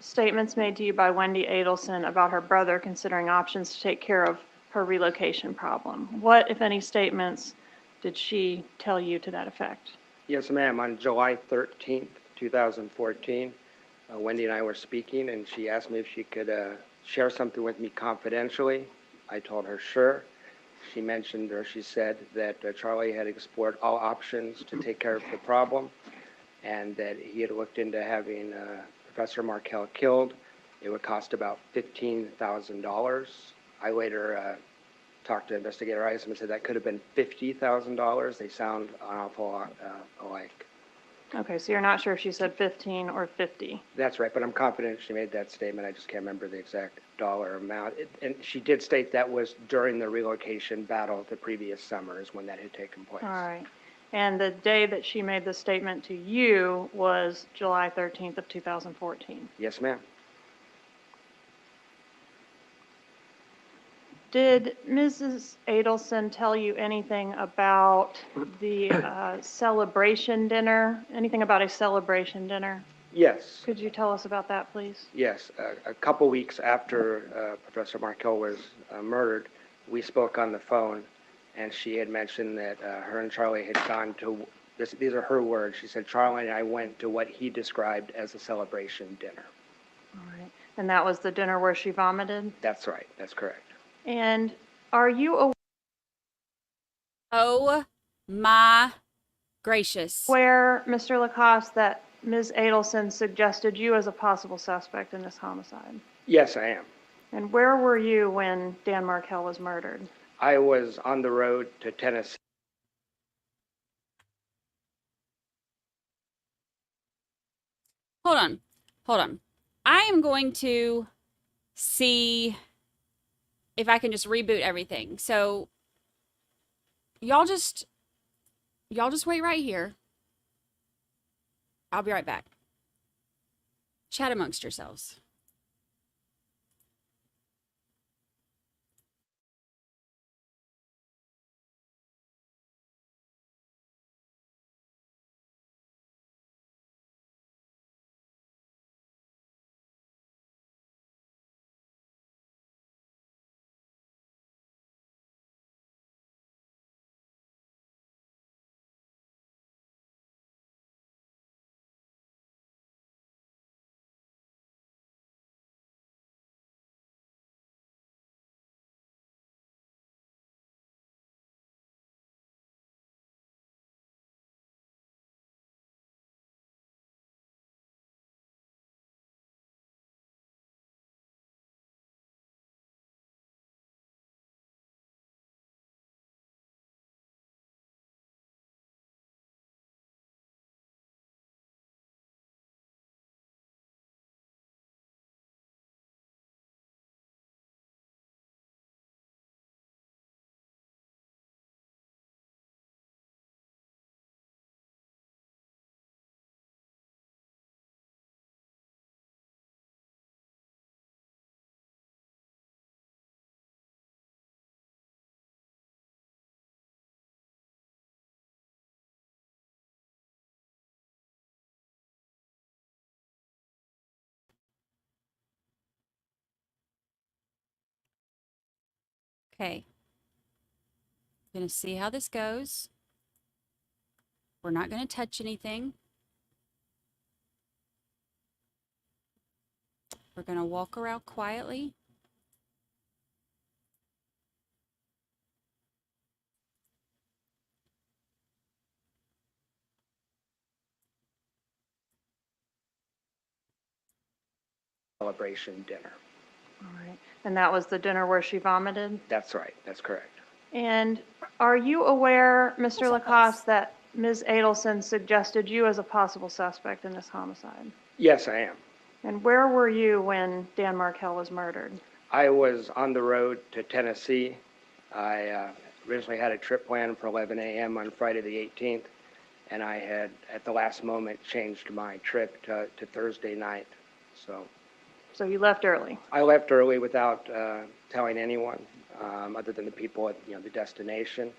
statements made to you by Wendy Adelson about her brother considering options to take care of her relocation problem. What, if any, statements did she tell you to that effect? Yes, ma'am. On July 13th, 2014, Wendy and I were speaking, and she asked me if she could share something with me confidentially. I told her sure. She mentioned, or she said, that Charlie had explored all options to take care of the problem, and that he had looked into having Professor Markel killed. It would cost about $15,000. I later talked to Investigator Adelson and said that could have been $50,000. They sound an awful lot alike. Okay, so you're not sure if she said 15 or 50. That's right, but I'm confident she made that statement. I just can't remember the exact dollar amount. And she did state that was during the relocation battle the previous summer is when that had taken place. All right. And the day that she made the statement to you was July 13th of 2014. Yes, ma'am. Did Mrs. Adelson tell you anything about the celebration dinner? Anything about a celebration dinner? Yes. Could you tell us about that, please? Yes. A couple weeks after Professor Markel was murdered, we spoke on the phone, and she had mentioned that her and Charlie had gone to, these are her words, she said, Charlie and I went to what he described as a celebration dinner. All right. And that was the dinner where she vomited? That's right. That's correct. And are you Oh my gracious. aware, Mr. Lacoste, that Ms. Adelson suggested you as a possible suspect in this homicide? Yes, I am. And where were you when Dan Markel was murdered? I was on the road to Tennessee. Hold on. Hold on. I am going to see if I can just reboot everything. So y'all just wait right here. I'll be right back. Chat amongst yourselves. Okay. Gonna see how this goes. We're not gonna touch anything. We're gonna walk around quietly. celebration dinner. All right. And that was the dinner where she vomited? That's right, that's correct. And are you aware, Mr. Lacoste, that Ms. Adelson suggested you as a possible suspect in this homicide? Yes, I am. And where were you when Dan Markel was murdered? I was on the road to Tennessee. I originally had a trip planned for 11 a.m. on Friday the 18th, and I had, at the last moment, changed my trip to Thursday night. So you left early? I left early without telling anyone, other than the people at the destination.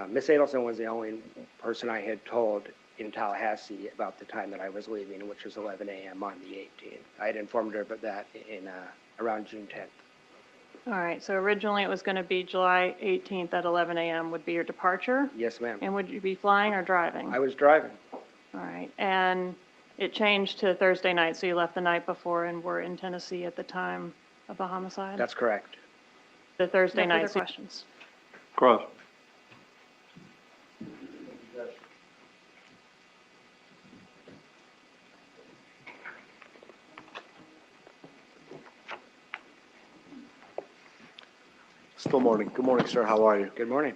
Miss Adelson was the only person I had told in Tallahassee about the time that I was leaving, which was 11 a.m. on the 18th. I had informed her about that in around June 10th. All right, so originally it was going to be July 18th at 11 a.m. would be your departure? Yes, ma'am. And would you be flying or driving? I was driving. All right, and it changed to Thursday night, so you left the night before and were in Tennessee at the time of the homicide? That's correct. The Thursday No further night questions. Cross. Still morning. Good morning, sir. How are you? Good morning.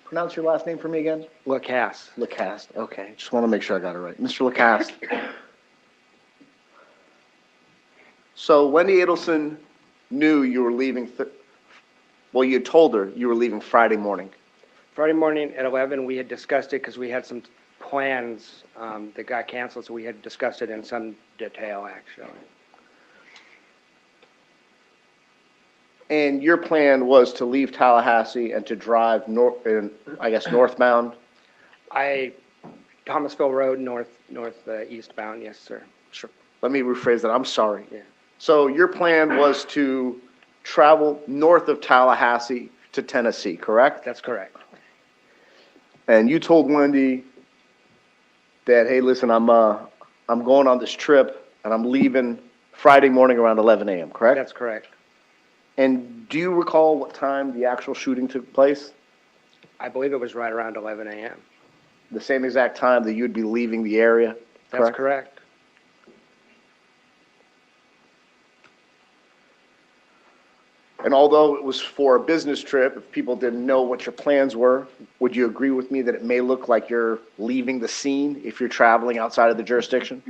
Pronounce your last name for me again? Lacasse. Lacasse. Okay. Just want to make sure I got it right. Mr. Lacasse. So Wendy Adelson knew you were leaving, well, you told her you were leaving Friday morning. Friday morning at 11, we had discussed it because we had some plans that got canceled, so we had discussed it in some detail, actually. And your plan was to leave Tallahassee and to drive northbound? Thomasville Road, eastbound, yes, sir. Sure. Let me rephrase that. I'm sorry. Yeah. So your plan was to travel north of Tallahassee to Tennessee, correct? That's correct. And you told Wendy that, hey, listen, I'm going on this trip and I'm leaving Friday morning around 11 a.m., correct? That's correct. And do you recall what time the actual shooting took place? I believe it was right around 11 a.m. The same exact time that you'd be leaving the area? That's correct. And although it was for a business trip, if people didn't know what your plans were, would you agree with me that it may look like you're leaving the scene if you're traveling outside of the jurisdiction?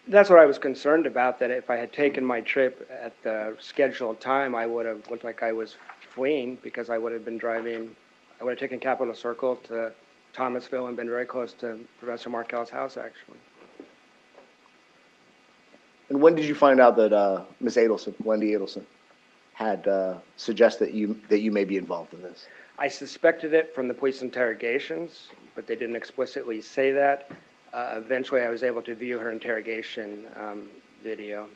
That's what I was concerned about, that if I had taken my trip at the scheduled time, I would have looked like I was fleeing, because I would have been driving, I would have taken Capitol Circle to Thomasville and been very close to Professor Markel's house, actually. And when did you find out that Ms. Adelson, Wendy Adelson, had suggested that you may be involved in this? I suspected it from the police interrogations, but they didn't explicitly say that. Eventually, I was able to view her interrogation video.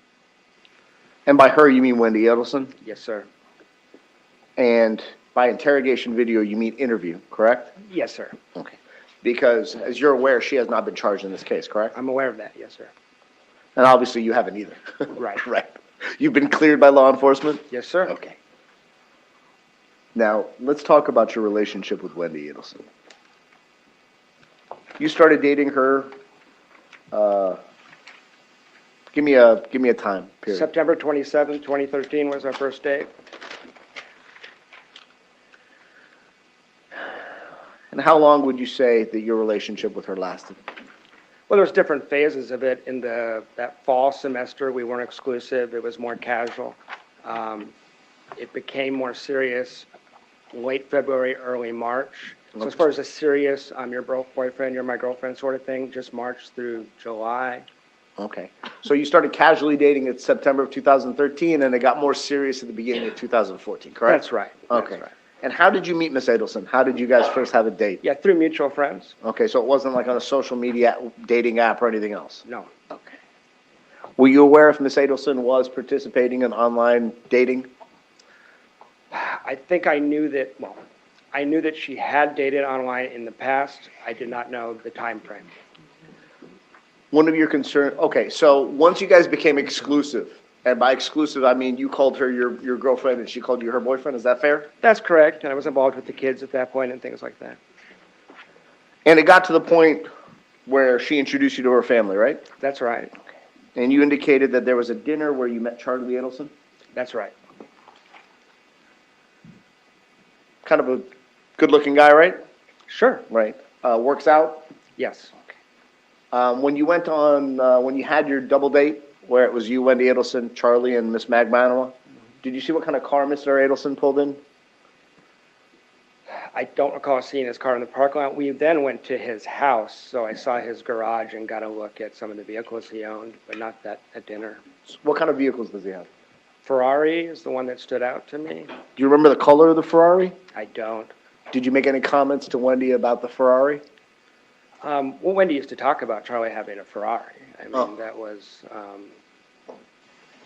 And by her, you mean Wendy Adelson? Yes, sir. And by interrogation video, you mean interview, correct? Yes, sir. Okay. Because, as you're aware, she has not been charged in this case, correct? I'm aware of that, yes, sir. And obviously, you haven't either. Right. Right. You've been cleared by law enforcement? Yes, sir. Okay. Now, let's talk about your relationship with Wendy Adelson. You started dating her, give me a time period. September 27, 2013 was our first date. And how long would you say that your relationship with her lasted? Well, there was different phases of it. In that fall semester, we weren't exclusive. It was more casual. It became more serious late February, early March. So as far as a serious, I'm your boyfriend, you're my girlfriend sort of thing, just March through July. Okay. So you started casually dating in September of 2013, and it got more serious at the beginning of 2014, correct? That's right. Okay. That's right. And how did you meet Miss Adelson? How did you guys first have a date? Yeah, through mutual friends. Okay, so it wasn't like on a social media dating app or anything else? No. Okay. Were you aware if Miss Adelson was participating in online dating? I think I knew that, well, I knew that she had dated online in the past. I did not know the time frame. One of your concerns, okay, so once you guys became exclusive, and by exclusive, I mean you called her your girlfriend and she called you her boyfriend, is that fair? That's correct, and I was involved with the kids at that point and things like that. And it got to the point where she introduced you to her family, right? That's right. And you indicated that there was a dinner where you met Charlie Adelson? That's right. Kind of a good-looking guy, right? Sure. Right. Works out? Yes. When you went on, when you had your double date, where it was you, Wendy Adelson, Charlie, and Miss Magmanowa, did you see what kind of car Mr. Adelson pulled in? I don't recall seeing his car in the parking lot. We then went to his house, so I saw his garage and got a look at some of the vehicles he owned, but not that at dinner. What kind of vehicles does he have? Ferrari is the one that stood out to me. Do you remember the color of the Ferrari? I don't. Did you make any comments to Wendy about the Ferrari? Well, Wendy used to talk about Charlie having a Ferrari. I mean, that was,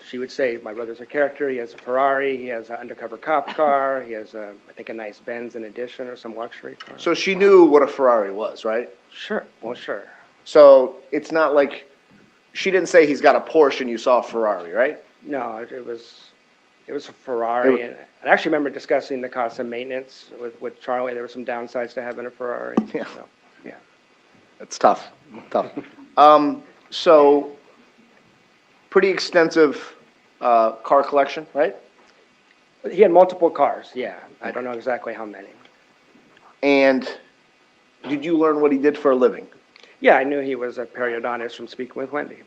she would say, my brother's a character, he has a Ferrari, he has an undercover cop car, he has, I think, a nice Benz in addition, or some luxury car. So she knew what a Ferrari was, right? Sure, well, sure. So it's not like, she didn't say he's got a Porsche and you saw a Ferrari, right? No, it was a Ferrari, and I actually remember discussing the cost of maintenance with Charlie. There were some downsides to having a Ferrari. Yeah. So, yeah. It's tough, tough. So, pretty extensive car collection, right? He had multiple cars, yeah. I don't know exactly how many. And did you learn what he did for a living? Yeah, I knew he was a periodontist from speaking with Wendy.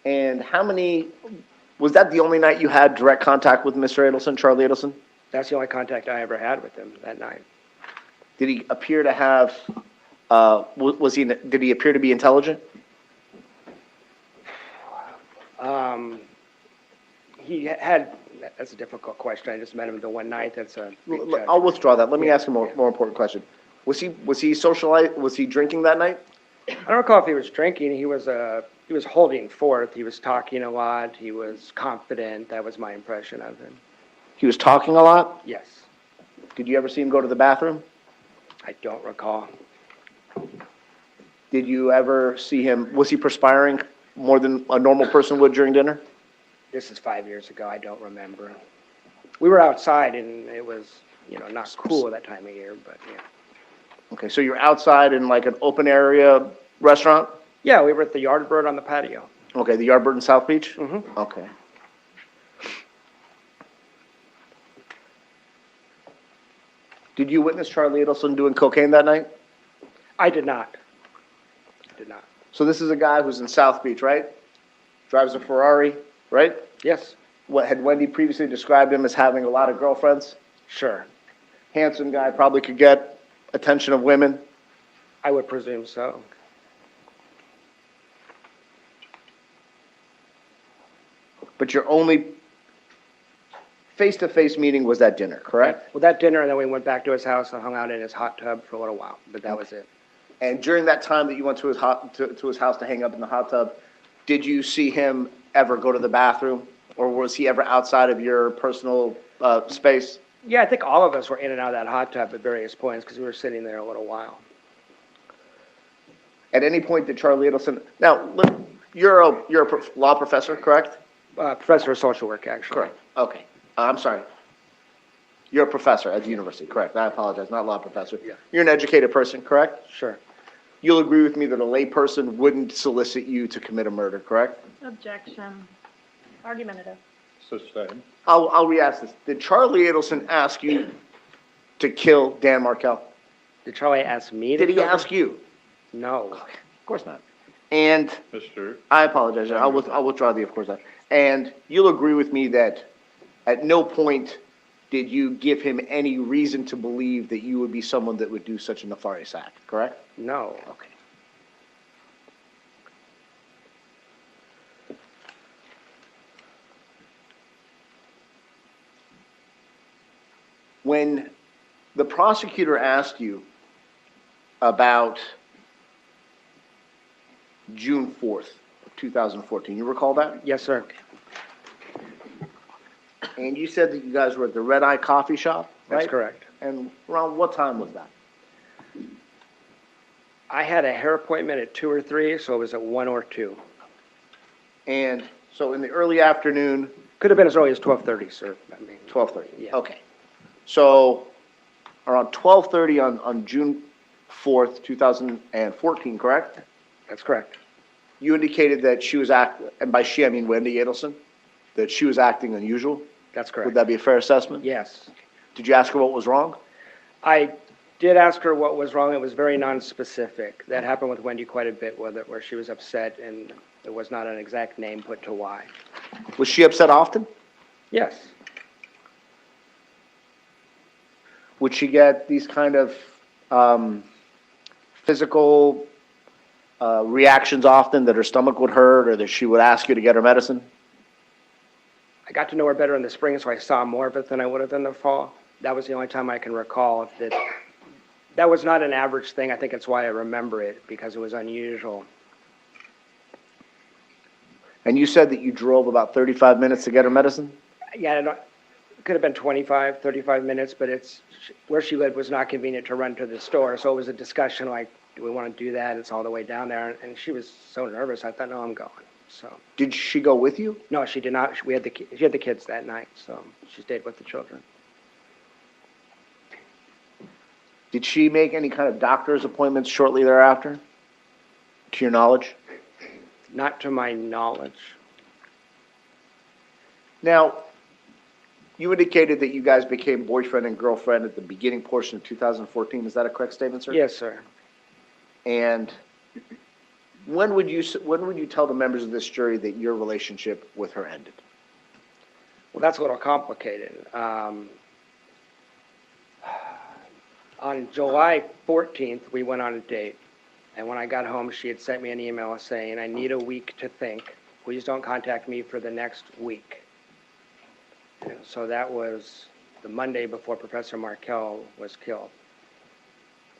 And how many, was that the only night you had direct contact with Mr. Adelson, Charlie Adelson? That's the only contact I ever had with him that night. Did he appear to have, did he appear to be intelligent? He had, that's a difficult question. I just met him the one night. That's a big judgment. I'll withdraw that. Let me ask a more important question. Was he socialized, was he drinking that night? I don't recall if he was drinking. He was holding forth. He was talking a lot. He was confident. That was my impression of him. He was talking a lot? Yes. Did you ever see him go to the bathroom? I don't recall. Did you ever see him, was he perspiring more than a normal person would during dinner? This is 5 years ago. I don't remember. We were outside, and it was, not cool that time of year, but yeah. Okay, so you're outside in like an open area restaurant? Yeah, we were at the Yardbird on the patio. Okay, the Yardbird in South Beach? Mm-hmm. Okay. Did you witness Charlie Adelson doing cocaine that night? I did not. So this is a guy who's in South Beach, right? Drives a Ferrari, right? Yes. What, had Wendy previously described him as having a lot of girlfriends? Sure. Handsome guy, probably could get attention of women? I would presume so. But your only face-to-face meeting was that dinner, correct? Well, that dinner, and then we went back to his house and hung out in his hot tub for a little while, but that was it. And during that time that you went to his house to hang up in the hot tub, did you see him ever go to the bathroom, or was he ever outside of your personal space? Yeah, I think all of us were in and out of that hot tub at various points because we were sitting there a little while. At any point did Charlie Adelson, now, look, you're a law professor, correct? Professor of social work, actually. Correct, okay. I'm sorry. You're a professor at the university, correct? I apologize, not law professor. Yeah. You're an educated person, correct? Sure. You'll agree with me that a layperson wouldn't solicit you to commit a murder, correct? Objection. Argumentative. Sustained. I'll re-ask this. Did Charlie Adelson ask you to kill Dan Markel? Did Charlie ask me to Did he kill him? ask you? No. Of course not. And Mr. I apologize. I'll withdraw the of course not. And you'll agree with me that at no point did you give him any reason to believe that you would be someone that would do such a nefarious act, correct? No. Okay. When the prosecutor asked you about June 4th, 2014, you recall that? Yes, sir. And you said that you guys were at the Red Eye Coffee Shop, right? That's correct. And around what time was that? I had a hair appointment at 2 or 3, so it was at 1 or 2. And so in the early afternoon? Could have been as early as 12:30, sir. 12:30, yeah. Okay. So around 12:30 on June 4th, 2014, correct? That's correct. You indicated that she was and by she I mean Wendy Adelson, that she was acting unusual. That's correct. Would that be a fair assessment? Yes. Did you ask her what was wrong? I did ask her what was wrong. It was very non-specific. That happened with Wendy quite a bit with it, where she was upset and there was not an exact name put to why. Was she upset often? Yes. Would she get these kind of physical reactions often, that her stomach would hurt or that she would ask you to get her medicine? I got to know her better in the spring, so I saw more of it than I would have in the fall. That was the only time I can recall that. That was not an average thing. I think it's why I remember it, because it was unusual. And you said that you drove about 35 minutes to get her medicine? Yeah, it could have been 25, 35 minutes, but where she lived was not convenient to run to the store, so it was a discussion like, do we want to do that? It's all the way down there, and she was so nervous. I thought, no, I'm going. So. Did she go with you? No, she did not. She had the kids that night, so she stayed with the children. Did she make any kind of doctor's appointments shortly thereafter, to your knowledge? Not to my knowledge. Now, you indicated that you guys became boyfriend and girlfriend at the beginning portion of 2014. Is that a correct statement, sir? Yes, sir. And when would you tell the members of this jury that your relationship with her ended? Well, that's a little complicated. On July 14th, we went on a date. And when I got home, she had sent me an email saying, I need a week to think. Please don't contact me for the next week. And so that was the Monday before Professor Markel was killed.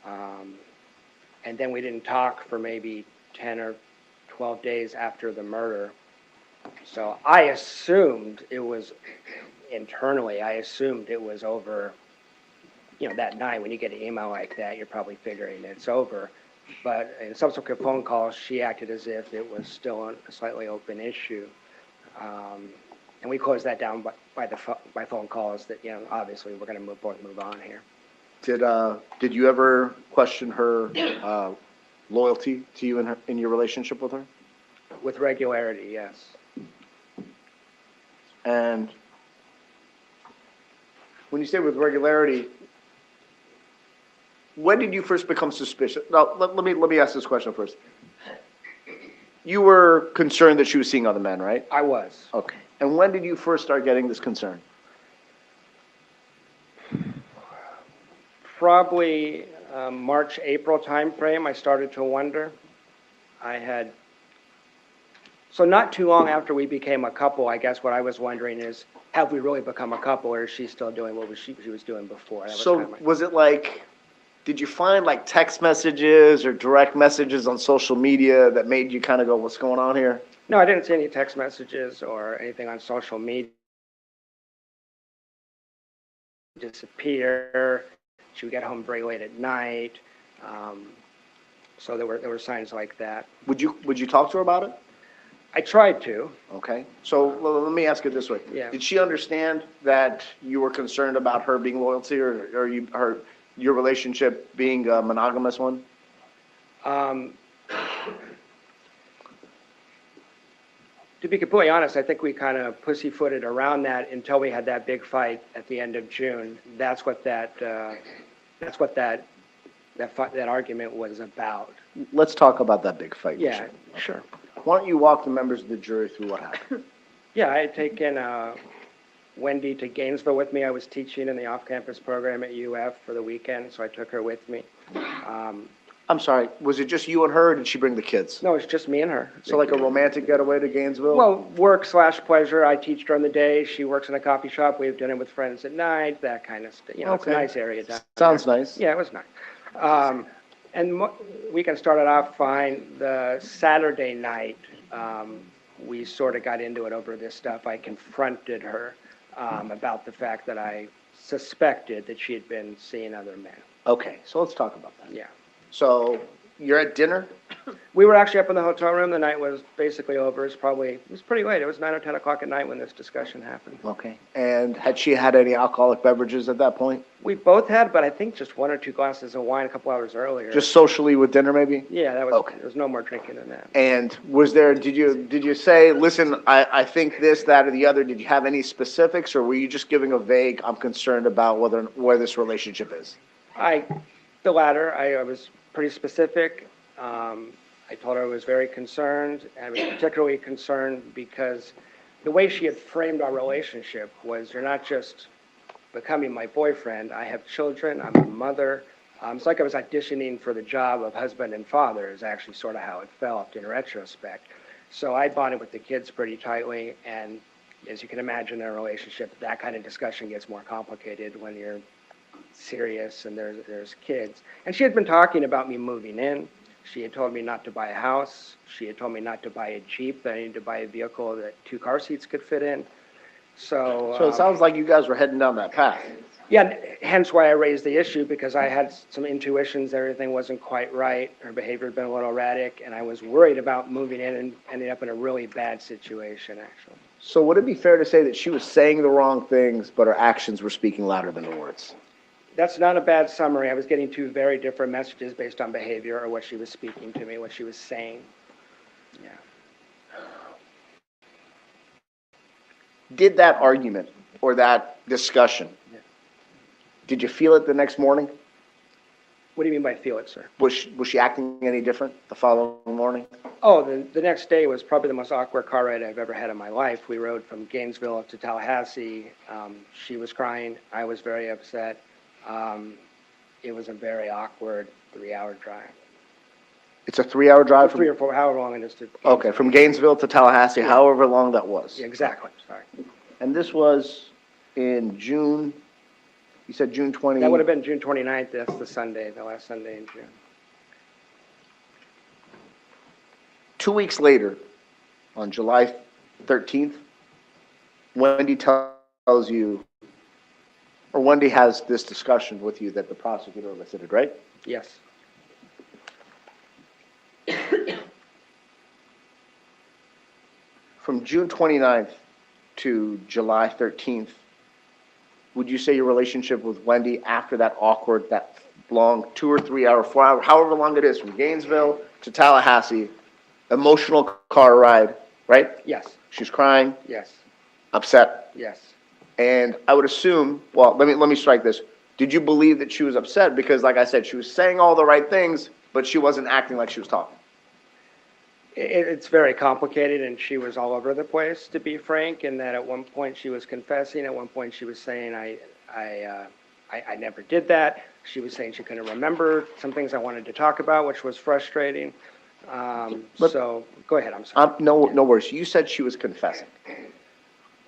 And then we didn't talk for maybe 10 or 12 days after the murder. So I assumed it was, internally, I assumed it was over. You know, that night when you get an email like that, you're probably figuring it's over. But in subsequent phone calls, she acted as if it was still a slightly open issue. And we closed that down by phone calls that, you know, obviously we're going to move on here. Did you ever question her loyalty to you in your relationship with her? With regularity, yes. And when you say with regularity, when did you first become suspicious? No, let me ask this question first. You were concerned that she was seeing other men, right? I was. Okay. And when did you first start getting this concern? Probably March, April timeframe, I started to wonder. So not too long after we became a couple, I guess what I was wondering is, have we really become a couple, or is she still doing what she was doing before? Was it like, did you find like text messages or direct messages on social media that made you kind of go, what's going on here? No, I didn't see any text messages or anything on social media. Disappear. She would get home very late at night. So there were signs like that. Would you talk to her about it? I tried to. Okay. So let me ask it this way. Yeah. Did she understand that you were concerned about her being loyal to you, or your relationship being a monogamous one? To be completely honest, I think we kind of pussyfooted around that until we had that big fight at the end of June. That's what that argument was about. Let's talk about that big fight. Yeah, sure. Why don't you walk the members of the jury through what happened? Yeah, I had taken Wendy to Gainesville with me. I was teaching in the off-campus program at UF for the weekend, so I took her with me. I'm sorry, was it just you and her, or did she bring the kids? No, it's just me and her. So like a romantic getaway to Gainesville? Well, work/pleasure. I teach during the day. She works in a coffee shop. We have dinner with friends at night, that kind of stuff. You know, It's a nice area down Sounds there. nice. Yeah, it was nice. And weekend started off fine. The Saturday night, we sort of got into it over this stuff. I confronted her about the fact that I suspected that she had been seeing other men. Okay, so let's talk about that. Yeah. So you're at dinner, We were actually up in the hotel room. The night was basically over. It was pretty late. It was 9 or 10 o'clock at night when this discussion happened. Okay. And had she had any alcoholic beverages at that point? We both had, but I think just 1 or 2 glasses of wine a couple hours earlier. Just socially with dinner, maybe? Yeah, that was, Okay. there was no more drinking than that. And did you say, listen, I think this, that, or the other? Did you have any specifics, or were you just giving a vague, I'm concerned about where this relationship is? The latter. I was pretty specific. I told her I was very concerned. I was particularly concerned because the way she had framed our relationship was, you're not just becoming my boyfriend. I have children. I'm a mother. It's like I was auditioning for the job of husband and father is actually sort of how it felt in retrospect. So I bonded with the kids pretty tightly, and as you can imagine in a relationship, that kind of discussion gets more complicated when you're serious and there's kids. And she had been talking about me moving in. She had told me not to buy a house. She had told me not to buy a Jeep, that I needed to buy a vehicle that 2 car seats could fit in. So it sounds like you guys were heading down that path. Yeah, hence why I raised the issue, because I had some intuitions that everything wasn't quite right. Her behavior had been a little erratic, and I was worried about moving in and ending up in a really bad situation, actually. So would it be fair to say that she was saying the wrong things, but her actions were speaking louder than her words? That's not a bad summary. I was getting 2 very different messages based on behavior or what she was speaking to me, what she was saying. Yeah. Did that argument or that discussion, did you feel it the next morning? What do you mean by feel it, sir? Was she acting any different the following morning? Oh, the next day was probably the most awkward car ride I've ever had in my life. We rode from Gainesville to Tallahassee. She was crying. I was very upset. It was a very awkward 3-hour drive. It's a 3-hour drive? 3 or 4, however long it is to. Okay, from Gainesville to Tallahassee, however long that was. Yeah, exactly, sorry. And this was in June, you said June 20? That would have been June 29th. That's the Sunday, the last Sunday in June. 2 weeks later, on July 13th, Wendy tells you, or Wendy has this discussion with you that the prosecutor elicited, right? Yes. From June 29th to July 13th, would you say your relationship with Wendy after that awkward, that long 2 or 3 hour, 4 hour, however long it is, from Gainesville to Tallahassee, emotional car ride, right? Yes. She's crying, Yes. upset. Yes. And I would assume, well, let me strike this. Did you believe that she was upset? Because like I said, she was saying all the right things, but she wasn't acting like she was talking. It's very complicated, and she was all over the place, to be frank, in that at one point she was confessing, at one point she was saying, I never did that. She was saying she couldn't remember some things I wanted to talk about, which was frustrating. So, go ahead, I'm sorry. No worries. You said she was confessing.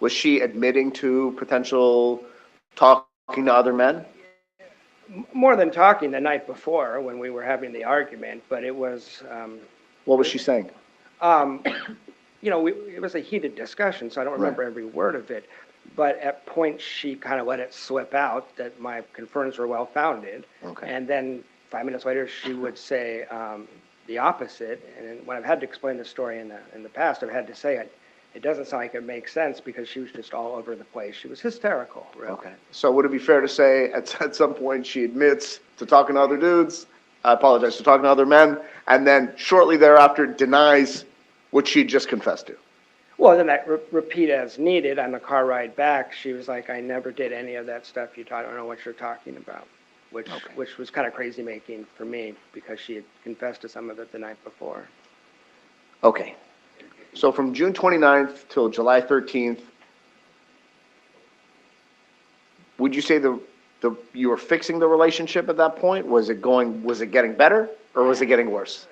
Was she admitting to potential talking to other men? More than talking the night before when we were having the argument, but it was... What was she saying? It was a heated discussion, so I don't remember every word of it. But at points, she kind of let it slip out that my concerns were well-founded. Okay. And then 5 minutes later, she would say the opposite. And when I've had to explain the story in the past, I've had to say it doesn't sound like it makes sense because she was just all over the place. She was hysterical, really. Okay. So would it be fair to say at some point she admits to talking to other dudes, to talking to other men, and then shortly thereafter denies what she just confessed to? Well, then that repeat as needed on the car ride back, she was like, I never did any of that stuff you taught. I don't know what you're talking about, which was kind of crazy making for me because she had confessed to some of it the night before. Okay. So from June 29th till July 13th, would you say you were fixing the relationship at that point? Was it getting better or was it getting worse?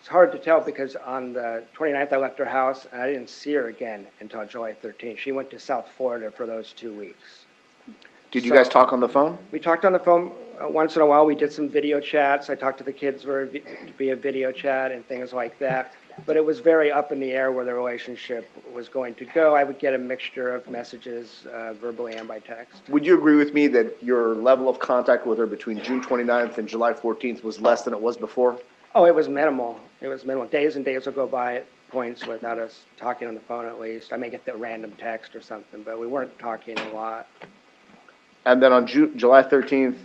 It's hard to tell because on the 29th, I left her house and I didn't see her again until July 13th. She went to South Florida for those 2 weeks. Did you guys talk on the phone? We talked on the phone once in a while. We did some video chats. I talked to the kids via video chat and things like that. But it was very up in the air where the relationship was going to go. I would get a mixture of messages, verbally and by text. Would you agree with me that your level of contact with her between June 29th and July 14th was less than it was before? Oh, it was minimal. It was minimal. Days and days will go by at points without us talking on the phone at least. I may get the random text or something, but we weren't talking a lot. And then on July 13th,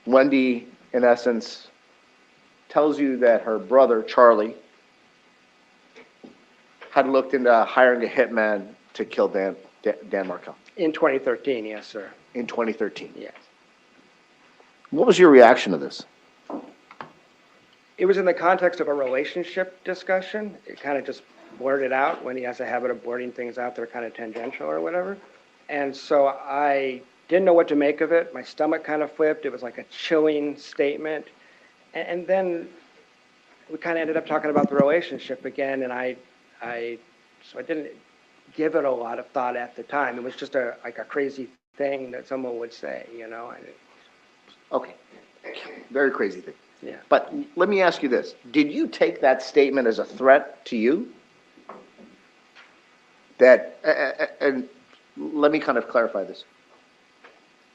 Wendy, in essence, tells you that her brother, Charlie, had looked into hiring a hitman to kill Dan Markel. In 2013, yes, sir. In 2013. Yes. What was your reaction to this? It was in the context of a relationship discussion. It kind of just blurted out when he has a habit of blurting things out that are kind of tangential or whatever. And so I didn't know what to make of it. My stomach kind of flipped. It was like a chilling statement. And then we kind of ended up talking about the relationship again, and so I didn't give it a lot of thought at the time. It was just like a crazy thing that someone would say, you know. Okay. Very crazy thing. Yeah. But let me ask you this. Did you take that statement as a threat to you? And let me kind of clarify this.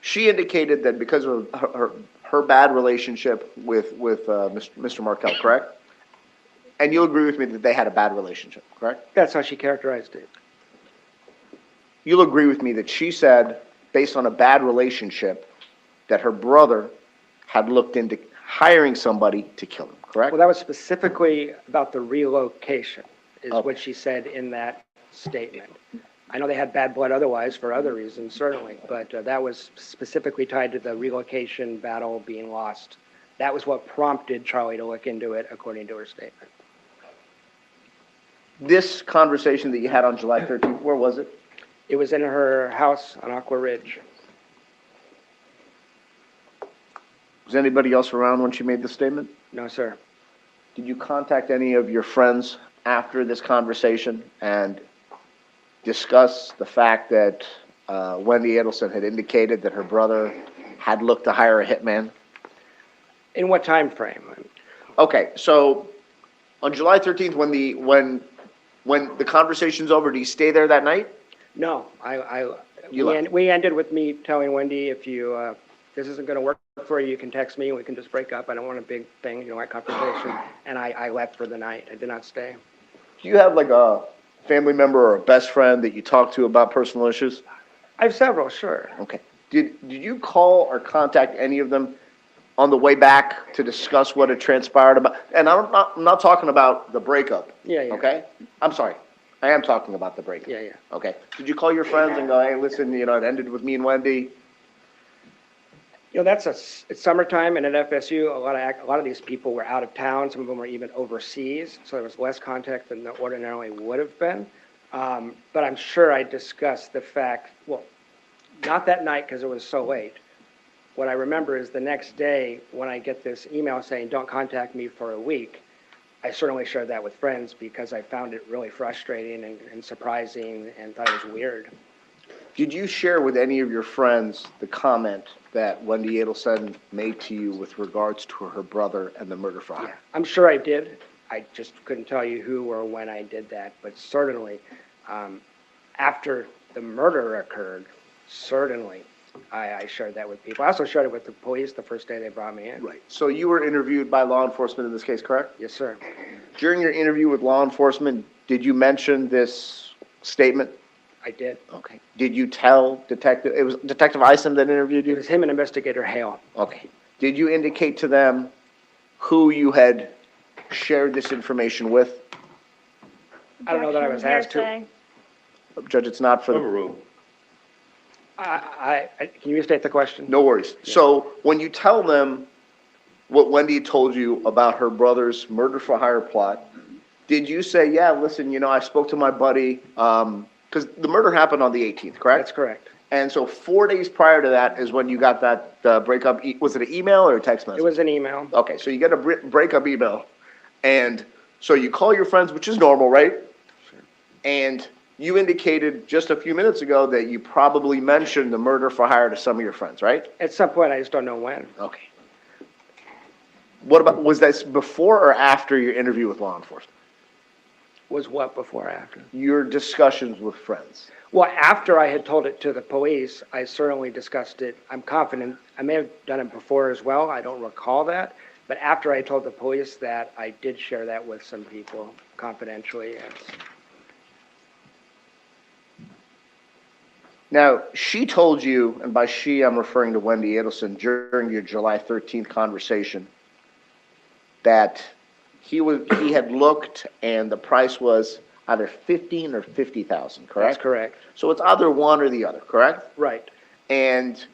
She indicated that because of her bad relationship with Mr. Markel, correct? And you'll agree with me that they had a bad relationship, correct? That's how she characterized it. You'll agree with me that she said, based on a bad relationship, that her brother had looked into hiring somebody to kill him, correct? Well, that was specifically about the relocation, is what she said in that statement. I know they had bad blood otherwise for other reasons, certainly, but that was specifically tied to the relocation battle being lost. That was what prompted Charlie to look into it, according to her statement. This conversation that you had on July 13th, where was it? It was in her house on Aqua Ridge. Was anybody else around when she made the statement? No, sir. Did you contact any of your friends after this conversation and discuss the fact that Wendy Adelson had indicated that her brother had looked to hire a hitman? In what time frame? Okay, so on July 13th, when the conversation's over, do you stay there that night? No, we ended with me telling Wendy, if this isn't going to work for you, you can text me and we can just break up. I don't want a big thing, like confrontation. And I left for the night. I did not stay. Do you have like a family member or a best friend that you talk to about personal issues? I have several, sure. Okay. Did you call or contact any of them on the way back to discuss what had transpired about? And I'm not talking about the breakup. Yeah. Okay? I'm sorry. I am talking about the breakup. Yeah. Okay. Did you call your friends and go, hey, listen, it ended with me and Wendy? It's summertime, and at FSU, a lot of these people were out of town. Some of them were even overseas, so there was less contact than there ordinarily would have been. But I'm sure I discussed the fact, well, not that night because it was so late. What I remember is the next day when I get this email saying, don't contact me for a week, I certainly shared that with friends because I found it really frustrating and surprising and thought it was weird. Did you share with any of your friends the comment that Wendy Adelson made to you with regards to her brother and the murder for hire? Yeah, I'm sure I did. I just couldn't tell you who or when I did that, but certainly after the murder occurred, certainly I shared that with people. I also shared it with the police the first day they brought me in. Right. So you were interviewed by law enforcement in this case, correct? Yes, sir. During your interview with law enforcement, did you mention this statement? I did. Okay. Did you tell it was Detective Isom that interviewed you? It was him and Investigator Hale. Okay. Did you indicate to them who you had shared this information with? I don't know that I was asked to. Judge, it's not for the... Overruled. Can you restate the question? No worries. Yeah. So when you tell them what Wendy told you about her brother's murder for hire plot, did you say, yeah, listen, I spoke to my buddy, because the murder happened on the 18th, correct? That's correct. And so 4 days prior to that is when you got that breakup. Was it an email or a text message? It was an email. Okay, so you get a breakup email. And so you call your friends, which is normal, right? Sure. And you indicated just a few minutes ago that you probably mentioned the murder for hire to some of your friends, right? At some point, I just don't know when. Okay. What about, was that before or after your interview with law enforcement? Was what before or after? Your discussions with friends. Well, after I had told it to the police, I certainly discussed it. I'm confident. I may have done it before as well. I don't recall that. But after I told the police that, I did share that with some people confidentially. Yes. Now, she told you, and by she, I'm referring to Wendy Adelson, during your July 13th conversation, that he had looked and the price was either 15 or 50,000, correct? That's correct. So it's either one or the other, correct? Right. And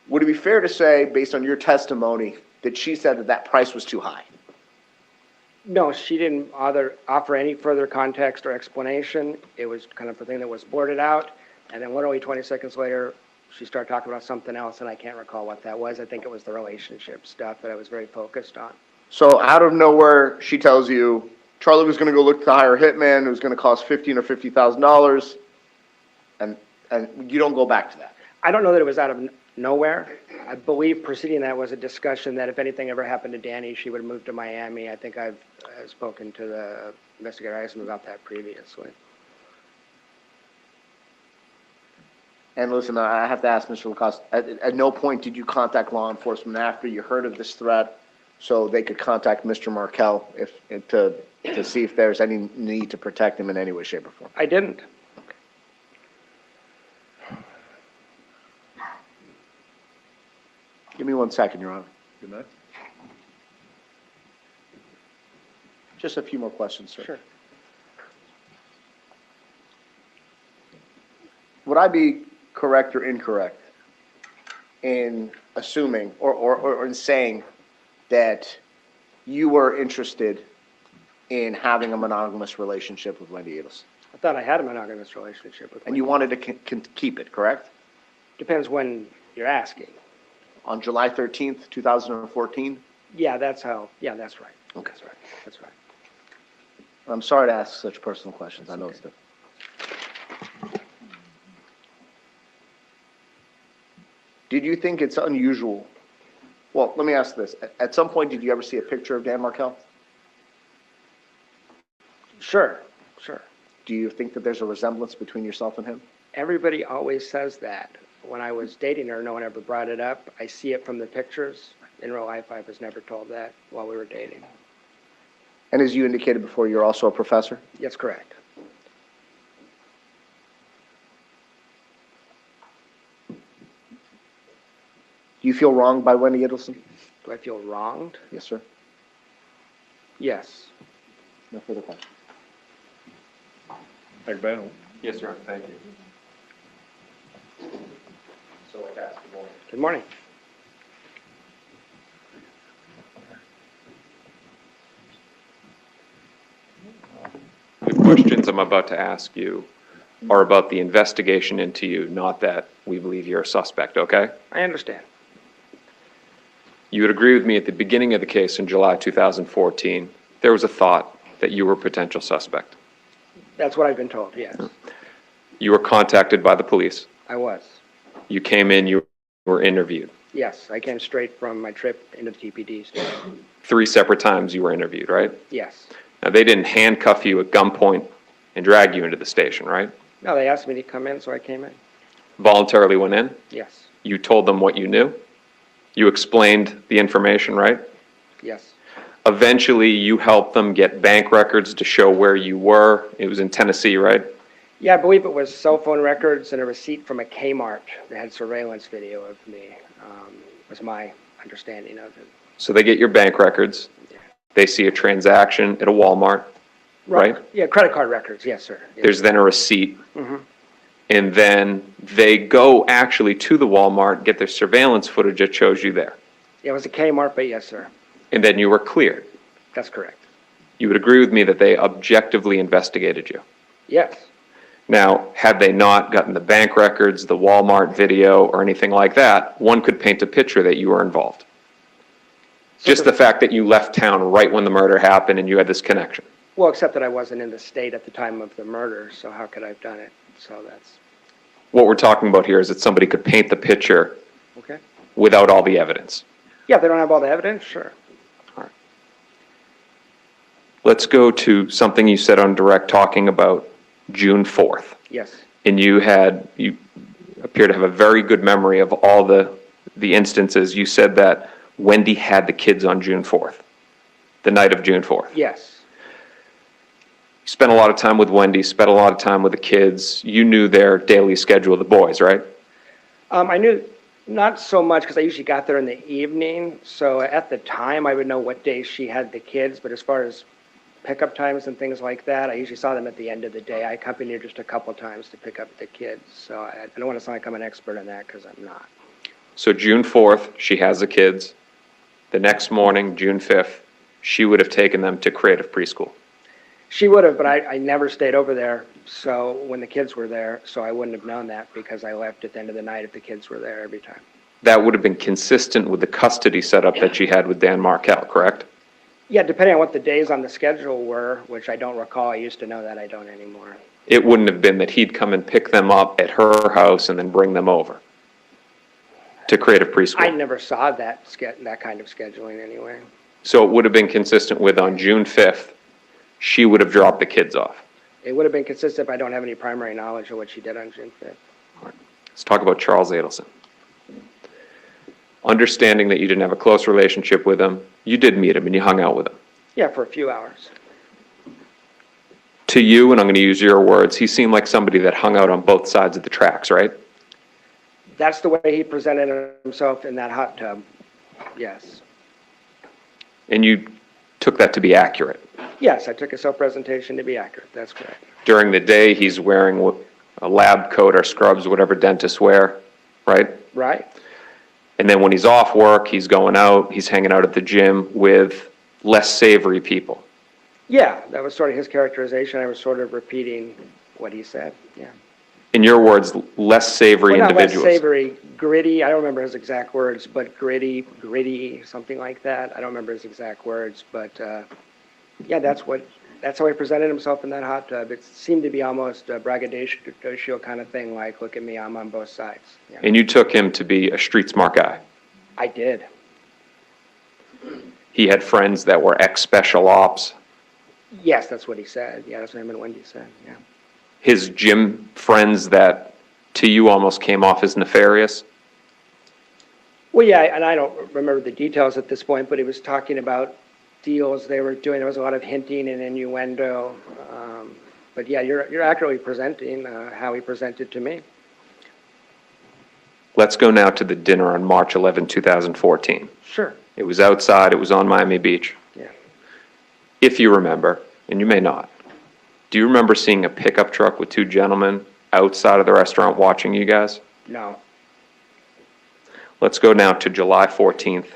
would it be fair to say, based on your testimony, that she said that that price was too high? No, she didn't offer any further context or explanation. It was kind of a thing that was blurted out. And then literally 20 seconds later, she started talking about something else, and I can't recall what that was. I think it was the relationship stuff that I was very focused on. So out of nowhere, she tells you Charlie was going to go look to hire a hitman. It was going to cost $15,000 or $50,000, and you don't go back to that. I don't know that it was out of nowhere. I believe preceding that was a discussion that if anything ever happened to Danny, she would move to Miami. I think I've spoken to the investigator Adelson about that previously. And listen, I have to ask Mr. Lacoste, at no point did you contact law enforcement after you heard of this threat so they could contact Mr. Markel to see if there's any need to protect him in any way, shape, or form? I didn't. Give me 1 second, Your Honor. Good night. Just a few more questions, sir. Sure. Would I be correct or incorrect in assuming or in saying that you were interested in having a monogamous relationship with Wendy Adelson? I thought I had a monogamous relationship with And you wanted to keep it, correct? Depends when you're asking. On July 13th, 2014? Yeah, that's how. Yeah, that's right. Okay. That's right. That's right. I'm sorry to ask such personal questions. I know it's difficult. Did you think it's unusual? Well, let me ask this. At some point, did you ever see a picture of Dan Markel? Sure, sure. Do you think that there's a resemblance between yourself and him? Everybody always says that. When I was dating her, no one ever brought it up. I see it from the pictures. In real life, I was never told that while we were dating. And as you indicated before, you're also a professor? That's correct. Do you feel wronged by Wendy Adelson? Do I feel wronged? Yes, sir. Yes. No further questions. Dr. Bannon. Yes, sir. Thank you. So like that, good morning. Good morning. The questions I'm about to ask you are about the investigation into you, not that we believe you're a suspect, okay? I understand. You would agree with me at the beginning of the case in July 2014, there was a thought that you were a potential suspect. That's what I've been told, yes. You were contacted by the police. I was. You came in, you were interviewed. Yes, I came straight from my trip into the TPD station. 3 separate times you were interviewed, right? Yes. Now, they didn't handcuff you at gunpoint and drag you into the station, right? No, they asked me to come in, so I came in. Voluntarily went in? Yes. You told them what you knew? You explained the information, right? Yes. Eventually, you helped them get bank records to show where you were. It was in Tennessee, right? Yeah, I believe it was cell phone records and a receipt from a Kmart that had surveillance video of me, was my understanding of it. So they get your bank records. They see a transaction at a Walmart, right? Yeah, credit card records, yes, sir. Yes. There's then a receipt. Mm-hmm. And then they go actually to the Walmart, get their surveillance footage that shows you there. Yeah, it was a Kmart, but yes, sir. And then you were cleared. That's correct. You would agree with me that they objectively investigated you. Yes. Now, had they not gotten the bank records, the Walmart video, or anything like that, one could paint a picture that you were involved. Just the fact that you left town right when the murder happened and you had this connection. Well, except that I wasn't in the state at the time of the murder, so how could I have done it? So that's... What we're talking about here is that somebody could paint the picture Okay. without all the evidence. Yeah, if they don't have all the evidence, sure. Let's go to something you said on direct talking about June 4th. Yes. And you appear to have a very good memory of all the instances. You said that Wendy had the kids on June 4th, the night of June 4th. Yes. You spent a lot of time with Wendy, spent a lot of time with the kids. You knew their daily schedule of the boys, right? I knew not so much because I usually got there in the evening. So at the time, I would know what days she had the kids. But as far as pickup times and things like that, I usually saw them at the end of the day. I accompanied her just a couple times to pick up the kids. So I don't want to sound like I'm an expert in that because I'm not. So June 4th, she has the kids. The next morning, June 5th, she would have taken them to Creative Preschool. She would have, but I never stayed over there. So when the kids were there, so I wouldn't have known that because I left at the end of the night if the kids were there every time. That would have been consistent with the custody setup that she had with Dan Markel, correct? Yeah, depending on what the days on the schedule were, which I don't recall. I used to know that. I don't anymore. It wouldn't have been that he'd come and pick them up at her house and then bring them over to Creative Preschool. I never saw that kind of scheduling anyway. So it would have been consistent with on June 5th, she would have dropped the kids off. It would have been consistent, but I don't have any primary knowledge of what she did on June 5th. Let's talk about Charles Adelson. Understanding that you didn't have a close relationship with him, you did meet him and you hung out with him. Yeah, for a few hours. To you, and I'm going to use your words, he seemed like somebody that hung out on both sides of the tracks, right? That's the way he presented himself in that hot tub. Yes. And you took that to be accurate. Yes, I took a self-presentation to be accurate. That's correct. During the day, he's wearing a lab coat or scrubs, whatever dentists wear, right? Right. And then when he's off work, he's going out, he's hanging out at the gym with less savory people. Yeah, that was sort of his characterization. I was sort of repeating what he said. Yeah. In your words, less savory Well, not less individuals. savory, gritty. I don't remember his exact words, but gritty, something like that. I don't remember his exact words, but yeah, that's how he presented himself in that hot tub. It seemed to be almost a braggadocio kind of thing, like, look at me, I'm on both sides. Yeah. And you took him to be a street smart guy. I did. He had friends that were ex-special ops. Yes, that's what he said. Yeah, that's what him and Wendy said. Yeah. His gym friends that to you almost came off as nefarious. Well, yeah, and I don't remember the details at this point, but he was talking about deals they were doing. There was a lot of hinting and innuendo. But yeah, you're accurately presenting how he presented to me. Let's go now to the dinner on March 11, 2014. Sure. It was outside, it was on Miami Beach. Yeah. If you remember, and you may not, do you remember seeing a pickup truck with two gentlemen outside of the restaurant watching you guys? No. Let's go now to July 14th,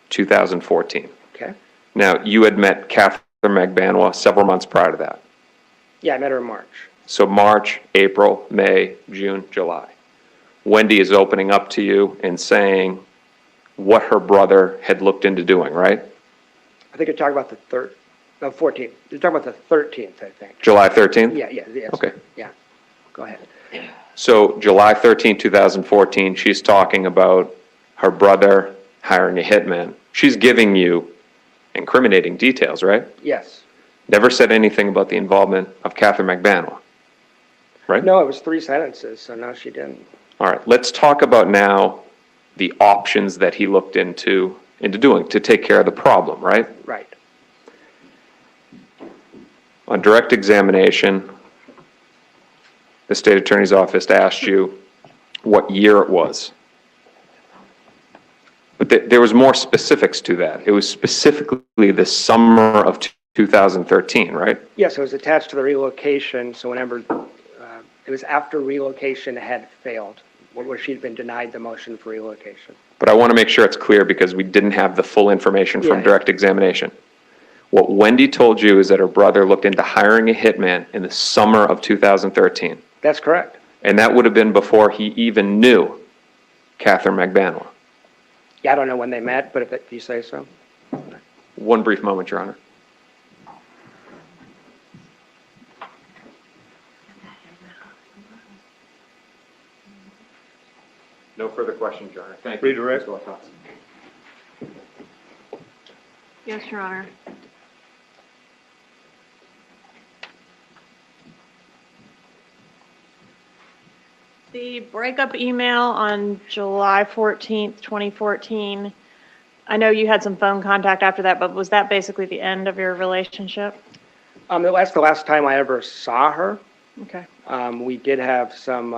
2014. Okay. Now, you had met Catherine Magbanwa several months prior to that. Yeah, I met her in March. So March, April, May, June, July. Wendy is opening up to you and saying what her brother had looked into doing, right? I think you're talking about the 14th. You're talking about the 13th, I think. July 13th? Yeah, yes. Okay. Yeah. Go ahead. So July 13, 2014, she's talking about her brother hiring a hitman. She's giving you incriminating details, right? Yes. Never said anything about the involvement of Catherine Magbanwa, right? No, it was 3 sentences, so no, she didn't. All right, let's talk about now the options that he looked into doing to take care of the problem, right? Right. On direct examination, the state attorney's office asked you what year it was. But there was more specifics to that. It was specifically the summer of 2013, right? Yes, it was attached to the relocation, so whenever, it was after relocation had failed, where she'd been denied the motion for relocation. But I want to make sure it's clear because we didn't have the full information from direct examination. What Wendy told you is that her brother looked into hiring a hitman in the summer of 2013. That's correct. And that would have been before he even knew Catherine Magbanwa. Yeah, I don't know when they met, but if you say so. One brief moment, Your Honor. No further questions, Your Honor. Thank you. Redirect. Yes, Your Honor. The breakup email on July 14th, 2014 I know you had some phone contact after that, but was that basically the end of your relationship? That's the last time I ever saw her. Okay. We did have some,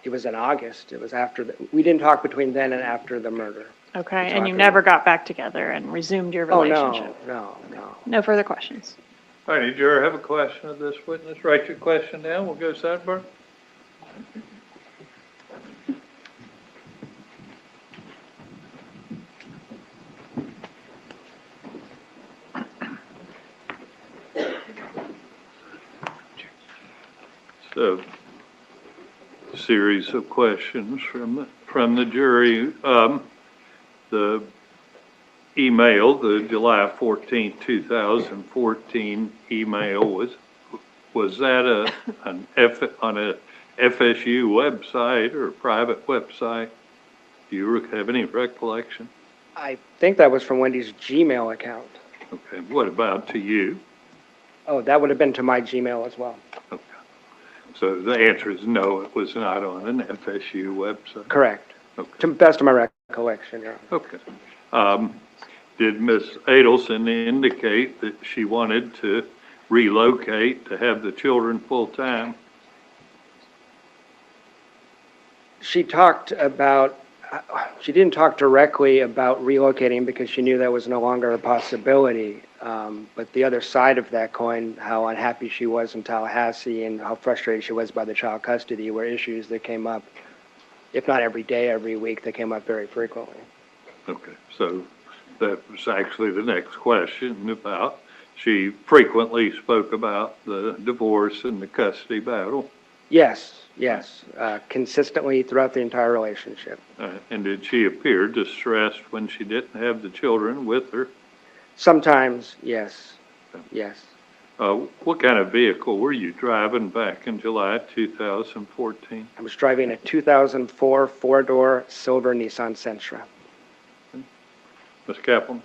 it was in August. It was after, we didn't talk between then and after the murder. Okay, and you never got back together and resumed your Oh, relationship? no. No further questions? All right, did you ever have a question of this witness? Write your question down, we'll go sidebar. So, series of questions from the jury. The email, the July 14th, 2014 email, was that on a FSU website or a private website? Do you have any recollection? I think that was from Wendy's Gmail account. Okay, what about to you? Oh, that would have been to my Gmail as well. Okay. So the answer is no, it was not on an FSU website? Correct. Okay. To the best of my recollection, yeah. Okay. Did Ms. Adelson indicate that she wanted to relocate to have the children full-time? She talked about, she didn't talk directly about relocating because she knew that was no longer a possibility. But the other side of that coin, how unhappy she was in Tallahassee and how frustrated she was by the child custody, were issues that came up, if not every day, every week, that came up very frequently. Okay, so that was actually the next question about, she frequently spoke about the divorce and the custody battle. Yes, consistently throughout the entire relationship. And did she appear distressed when she didn't have the children with her? Sometimes, yes. What kind of vehicle were you driving back in July 2014? I was driving a 2004 four-door silver Nissan Sentra. Ms. Kaplan?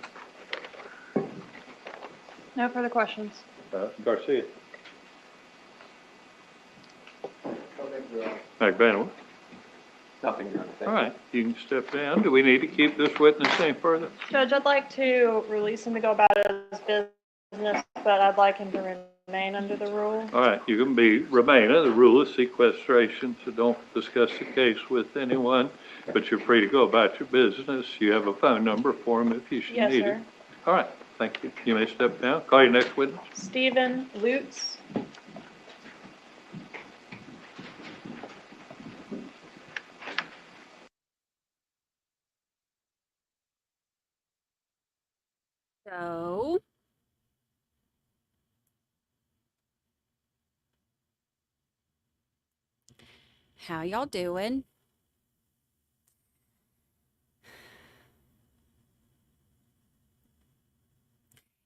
No further questions? Garcia? McBanaway? Nothing, Your Honor. Thank All you. right, you can step down. Do we need to keep this witness any further? Judge, I'd like to release him to go about his business, but I'd like him to remain under the rule. All right, you can remain under the rule of sequestration, so don't discuss the case with anyone, but you're free to go about your business. You have a phone number for him if you should Yes, need sir. it. All right, thank you. You may step down. Call your next witness. Stephen Lutz. So, how y'all doing?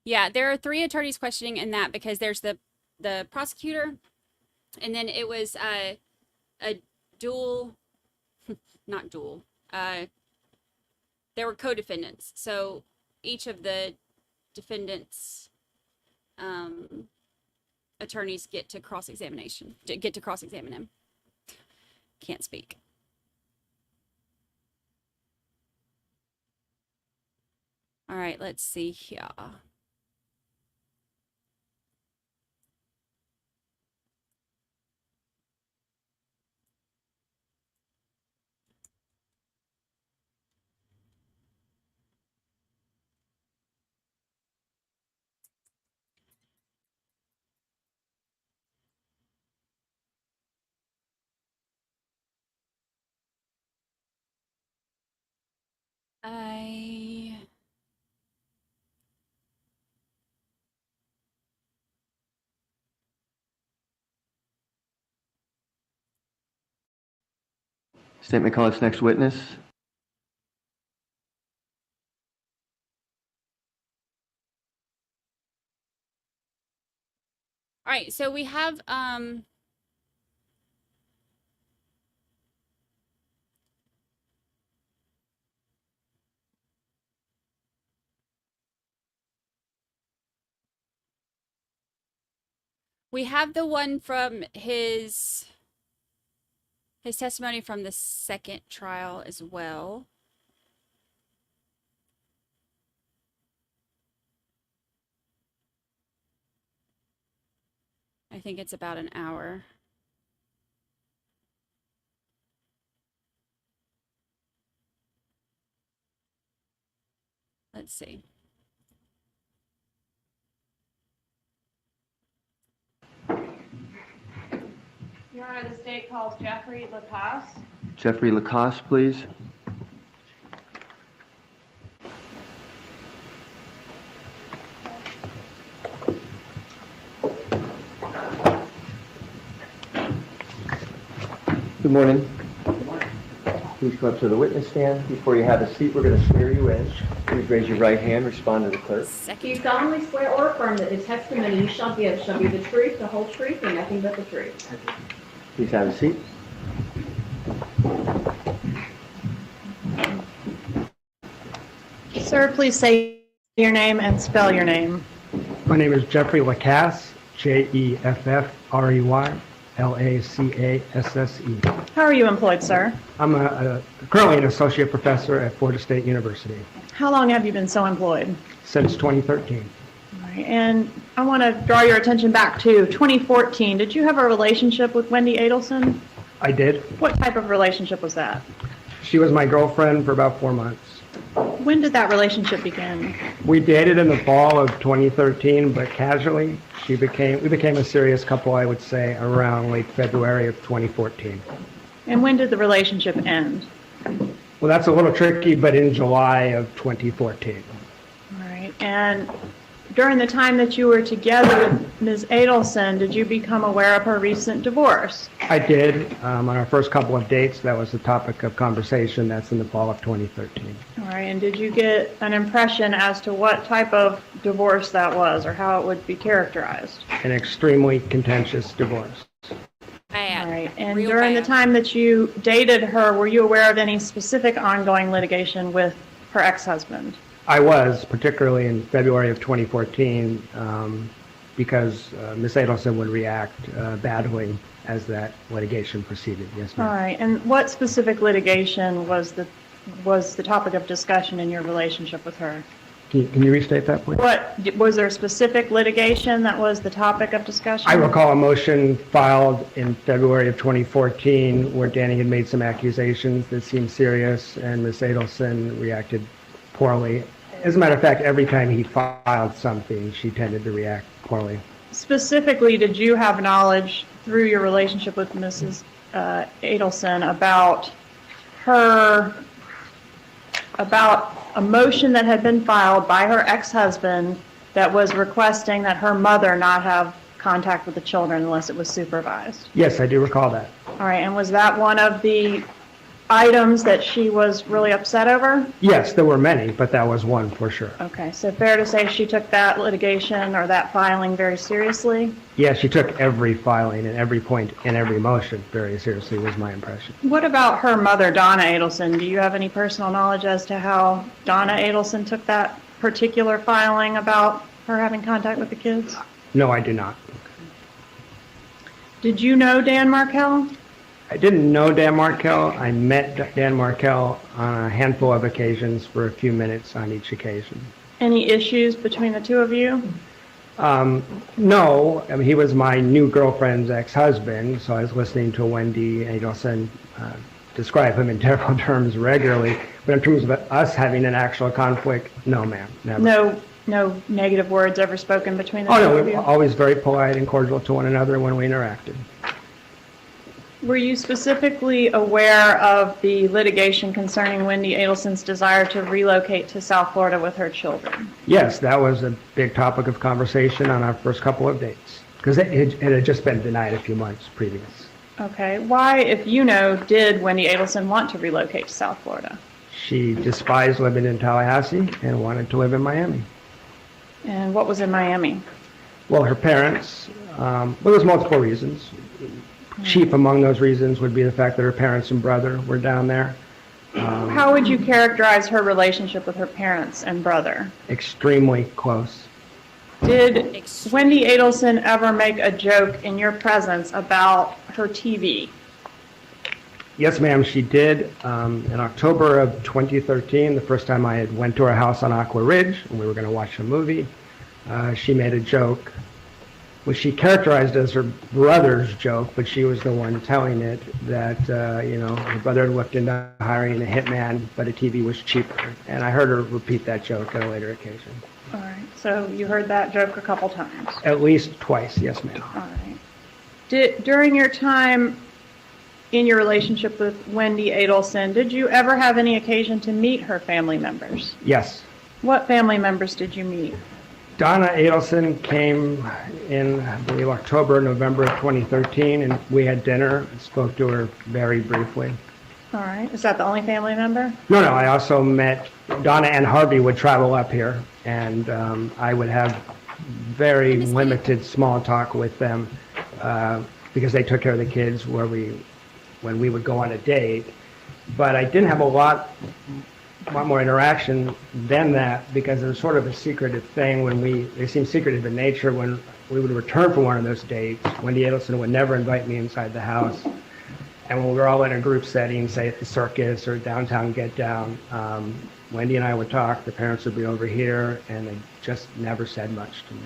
Yeah, there are 3 attorneys questioning in that because there's the prosecutor, and then it was a dual, not dual. There were co-defendants, so each of the defendants' attorneys get to cross-examine him. Can't speak. All right, let's see here. Statement call its next witness. All right, so we have the one from his testimony from the second trial as well. I think it's about an hour. Let's see. Your Honor, the state calls Jeffrey Lacasse. Jeffrey Lacoste, please. Good morning. Please come up to the witness stand. Before you have a seat, we're going to swear you in. Please raise your right hand, respond to the clerk. Do you solemnly swear or affirm that the testimony you shall give shall be the truth, the whole truth, and nothing but the truth? Please have a seat. Sir, please say your name and spell your name. My name is Jeffrey Lacasse, Jeffrey Lacasse. How are you employed, sir? I'm currently an associate professor at Florida State University How long have you been so employed? since 2013. All right, and I want to draw your attention back to 2014. Did you have a relationship with Wendy Adelson? I did. What type of relationship was that? She was my girlfriend for about 4 months. When did that relationship begin? We dated in the fall of 2013, but casually we became a serious couple, I would say, around late February of 2014. And when did the relationship end? Well, that's a little tricky, but in July of 2014. All right, and during the time that you were together with Ms. Adelson, did you become aware of her recent divorce? I did. On our first couple of dates, that was the topic of conversation. That's in the fall of 2013. All right, and did you get an impression as to what type of divorce that was or how it would be characterized? An extremely contentious divorce. All right, and during the time that you dated her, were you aware of any specific ongoing litigation with her ex-husband? I was, particularly in February of 2014, because Ms. Adelson would react badly as that litigation proceeded. Yes, All ma'am. right, and what specific litigation was the topic of discussion in your relationship with her? Can you restate that, please? Was there specific litigation that was the topic of discussion? I recall a motion filed in February of 2014 where Danny had made some accusations that seemed serious, and Ms. Adelson reacted poorly. As a matter of fact, every time he filed something, she tended to react poorly. Specifically, did you have knowledge through your relationship with Mrs. Adelson about a motion that had been filed by her ex-husband that was requesting that her mother not have contact with the children unless it was supervised? Yes, I do recall that. All right, and was that one of the items that she was really upset over? Yes, there were many, but that was one for sure. Okay, so fair to say she took that litigation or that filing very seriously? Yes, she took every filing and every point in every motion very seriously, was my impression. What about her mother, Donna Adelson? Do you have any personal knowledge as to how Donna Adelson took that particular filing about her having contact with the kids? No, I do not. Did you know Dan Markel? I didn't know Dan Markel. I met Dan Markel on a handful of occasions for a few minutes on each occasion. Any issues between the two of you? No, I mean, he was my new girlfriend's ex-husband, so I was listening to Wendy Adelson describe him in terrible terms regularly. But in terms of us having an actual conflict, no, ma'am, never. No negative words ever spoken between the Oh, two no, of we you? were always very polite and cordial to one another when we interacted. Were you specifically aware of the litigation concerning Wendy Adelson's desire to relocate to South Florida with her children? Yes, that was a big topic of conversation on our first couple of dates, because it had just been denied a few months previous. Okay, why, if you know, did Wendy Adelson want to relocate to South Florida? She despised living in Tallahassee and wanted to live in Miami. And what was in Miami? Well, her parents, well, there's multiple reasons. Chief among those reasons would be the fact that her parents and brother were down there. How would you characterize her relationship with her parents and brother? Extremely close. Did Wendy Adelson ever make a joke in your presence about her TV? Yes, ma'am, she did. In October of 2013, the first time I had went to her house on Aqua Ridge, and we were going to watch a movie, she made a joke which she characterized as her brother's joke, but she was the one telling it, that, her brother had looked into hiring a hitman, but a TV was cheaper. And I heard her repeat that joke at a later occasion. All right, so you heard that joke a couple times. At least twice, yes, ma'am. All right. During your time in your relationship with Wendy Adelson, did you ever have any occasion to meet her family members? Yes. What family members did you meet? Donna Adelson came in, I believe, October, November of 2013, and we had dinner. I spoke to her very briefly. All right, is that the only family member? No, I also met Donna and Harvey would travel up here, and I would have very limited small talk with them because they took care of the kids when we would go on a date. But I didn't have a lot more interaction than that because it was sort of a secretive thing they seemed secretive in nature. When we would return from one of those dates, Wendy Adelson would never invite me inside the house. And when we were all in a group setting, say at the circus or downtown Get Down, Wendy and I would talk, the parents would be over here, and they just never said much to me.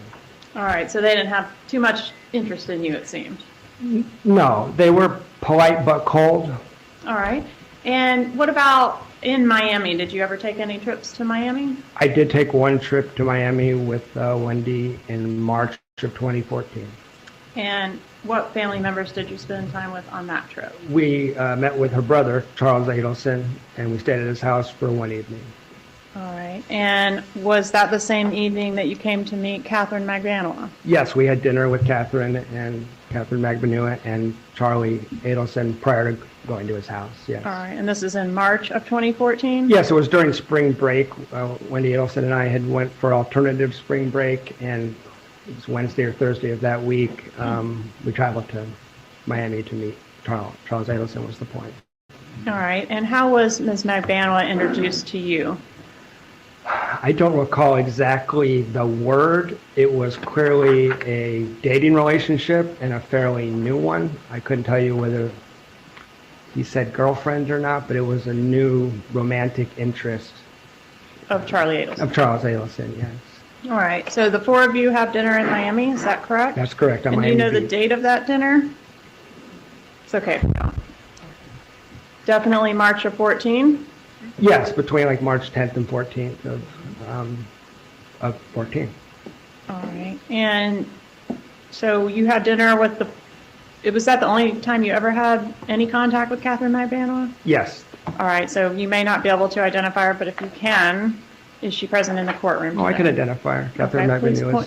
All right, so they didn't have too much interest in you, it seemed. No, they were polite but cold. All right, and what about in Miami? Did you ever take any trips to Miami? I did take one trip to Miami with Wendy in March of 2014. And what family members did you spend time with on that trip? We met with her brother, Charles Adelson, and we stayed at his house for one evening. All right. And was that the same evening that you came to meet Catherine Magbanua? Yes, we had dinner with Catherine Magbanua and Charlie Adelson prior to going to his house, yes. All right. And this is in March of 2014? Yes, it was during spring break. Wendy Adelson and I had went for alternative spring break, and it was Wednesday or Thursday of that week. We traveled to Miami to meet Charles. Charles Adelson was the point. All right. And how was Ms. Magbanua introduced to you? I don't recall exactly the word. It was clearly a dating relationship and a fairly new one. I couldn't tell you whether he said girlfriend or not, but it was a new romantic interest. Of Charlie Adelson? Of Charles Adelson, yes. All right. So the four of you have dinner in Miami, is that correct? That's correct. And do you know the date of that dinner? It's okay. Definitely March of 14? Yes, between like March 10th and 14th of 14. All right. And so you had dinner with was that the only time you ever had any contact with Catherine Magbanua? Yes. All right. So you may not be able to identify her, but if you can, is she present in the courtroom? Oh, I can identify her. Catherine Magbanua.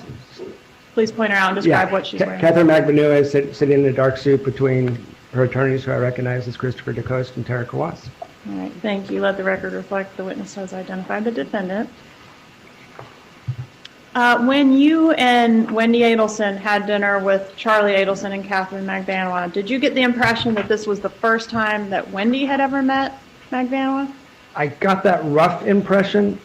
Please point her out and describe what she's wearing. Catherine Magbanua is sitting in a dark suit between her attorneys, who I recognize as Christopher DeCoste and Tara Kawas. All right, thank you. Let the record reflect the witness has identified the defendant. When you and Wendy Adelson had dinner with Charlie Adelson and Catherine Magbanua, did you get the impression that this was the first time that Wendy had ever met Magbanua? I got that rough impression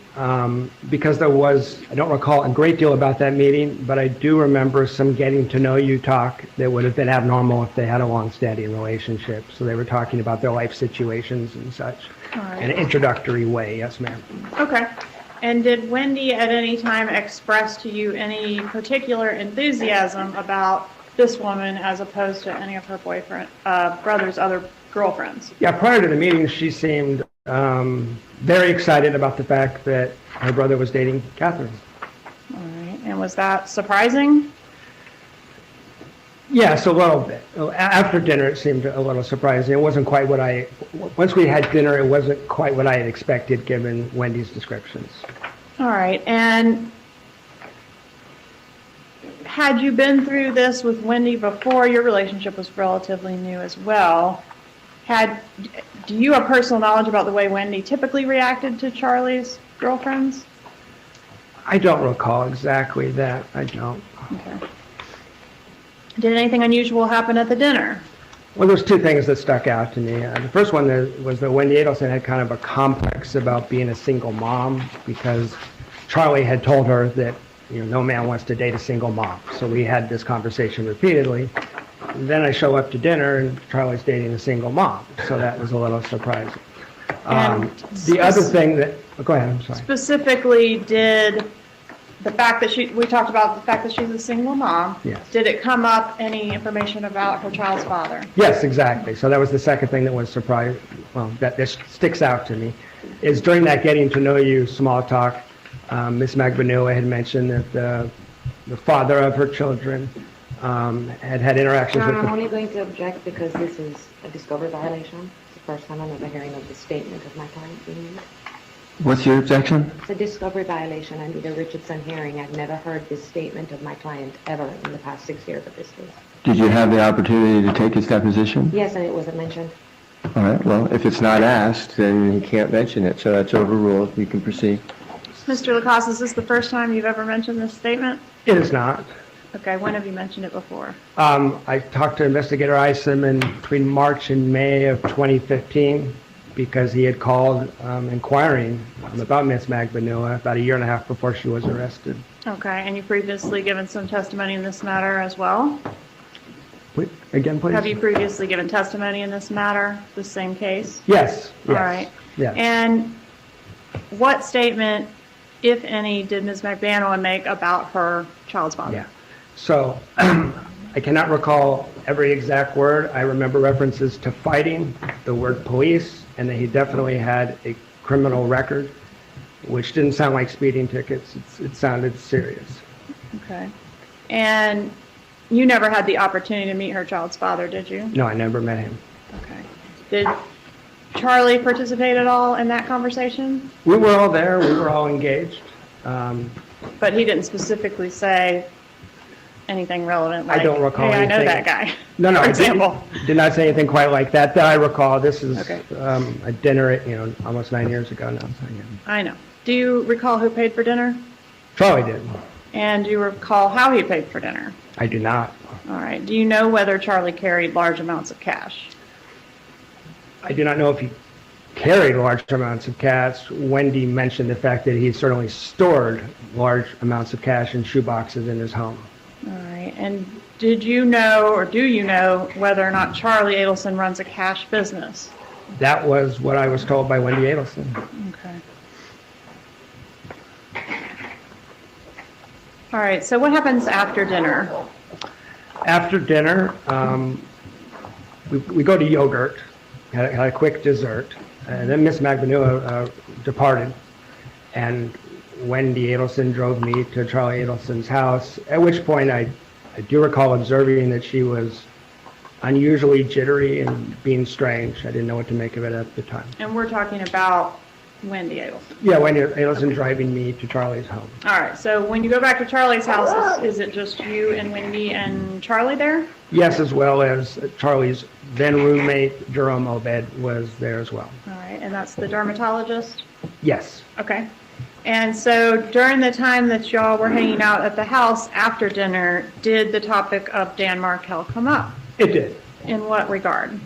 because there was, I don't recall a great deal about that meeting, but I do remember some getting to know you talk that would have been abnormal if they had a long-standing relationship. So they were talking about their life situations and such. All right. In an introductory way, yes, ma'am. Okay. And did Wendy at any time express to you any particular enthusiasm about this woman as opposed to any of her brother's other girlfriends? Yeah, prior to the meeting, she seemed very excited about the fact that her brother was dating Catherine. All right. And was that surprising? Yes, a little bit. After dinner, it seemed a little surprising. It wasn't quite once we had dinner, it wasn't quite what I had expected given Wendy's descriptions. All right. And had you been through this with Wendy before? Your relationship was relatively new as well. Do you have personal knowledge about the way Wendy typically reacted to Charlie's girlfriends? I don't recall exactly that. I don't. Okay. Did anything unusual happen at the dinner? Well, there's two things that stuck out to me. The first one was that Wendy Adelson had kind of a complex about being a single mom because Charlie had told her that no man wants to date a single mom. So we had this conversation repeatedly. And then I show up to dinner and Charlie's dating a single mom. So that was a little surprising. The other thing that, go ahead, I'm sorry. Specifically, did the fact that we talked about the fact that she's a single mom. Yes. Did it come up any information about her child's father? Yes, exactly. So that was the second thing that was surprising, well, that this sticks out to me, is during that getting to know you small talk, Ms. Magbanua had mentioned that the father of her children had interactions John, with I'm the... only going to object because this is a discovery violation. It's the first time I'm ever hearing of the statement of my client being made. What's your objection? It's a discovery violation under the Richardson hearing. I've never heard this statement of my client ever in the past 6 years of this case. Did you have the opportunity to take his deposition? Yes, and it wasn't mentioned. All right, well, if it's not asked, then he can't mention it, so that's overruled. You can proceed. Mr. Lacoste, is this the first time you've ever mentioned this statement? It is not. Okay, when have you mentioned it before? I talked to Investigator Isom between March and May of 2015 because he had called inquiring about Ms. Magbanua about a year and a half before she was arrested. Okay, and you've previously given some testimony in this matter as well? Wait, again, please? Have you previously given testimony in this matter, the same case? Yes, yes. All right. Yes. And what statement, if any, did Ms. Magbanua make about her child's father? Yeah. So I cannot recall every exact word. I remember references to fighting, the word police, and that he definitely had a criminal record, which didn't sound like speeding tickets. It sounded serious. Okay. And you never had the opportunity to meet her child's father, did you? No, I never met him. Okay. Did Charlie participate at all in that conversation? We were all there. We were all engaged. But he didn't specifically say anything relevant, like, I don't recall hey, anything. I know that guy. No, for I example. did not say anything quite like that I recall. This is Okay. a dinner at, almost 9 years ago now. So, yeah. I know. Do you recall who paid for dinner? Charlie did. And do you recall how he paid for dinner? I do not. All right. Do you know whether Charlie carried large amounts of cash? I do not know if he carried large amounts of cash. Wendy mentioned the fact that he certainly stored large amounts of cash in shoeboxes in his home. All right. And did you know, or do you know, whether or not Charlie Adelson runs a cash business? That was what I was told by Wendy Adelson. Okay. All right. So what happens after dinner? After dinner, we go to yogurt, had a quick dessert, and then Miss Magbanua departed, and Wendy Adelson drove me to Charlie Adelson's house, at which point I do recall observing that she was unusually jittery and being strange. I didn't know what to make of it at the time. And we're talking about Wendy Adelson. Yeah, Wendy Adelson driving me to Charlie's home. All right. So when you go back to Charlie's house, is it just you and Wendy and Charlie there? Yes, as well as Charlie's then roommate, Jerome Obed, was there as well. All right. And that's the dermatologist? Yes. Okay. And so during the time that y'all were hanging out at the house after dinner, did the topic of Dan Markel come up? It did. In what regard?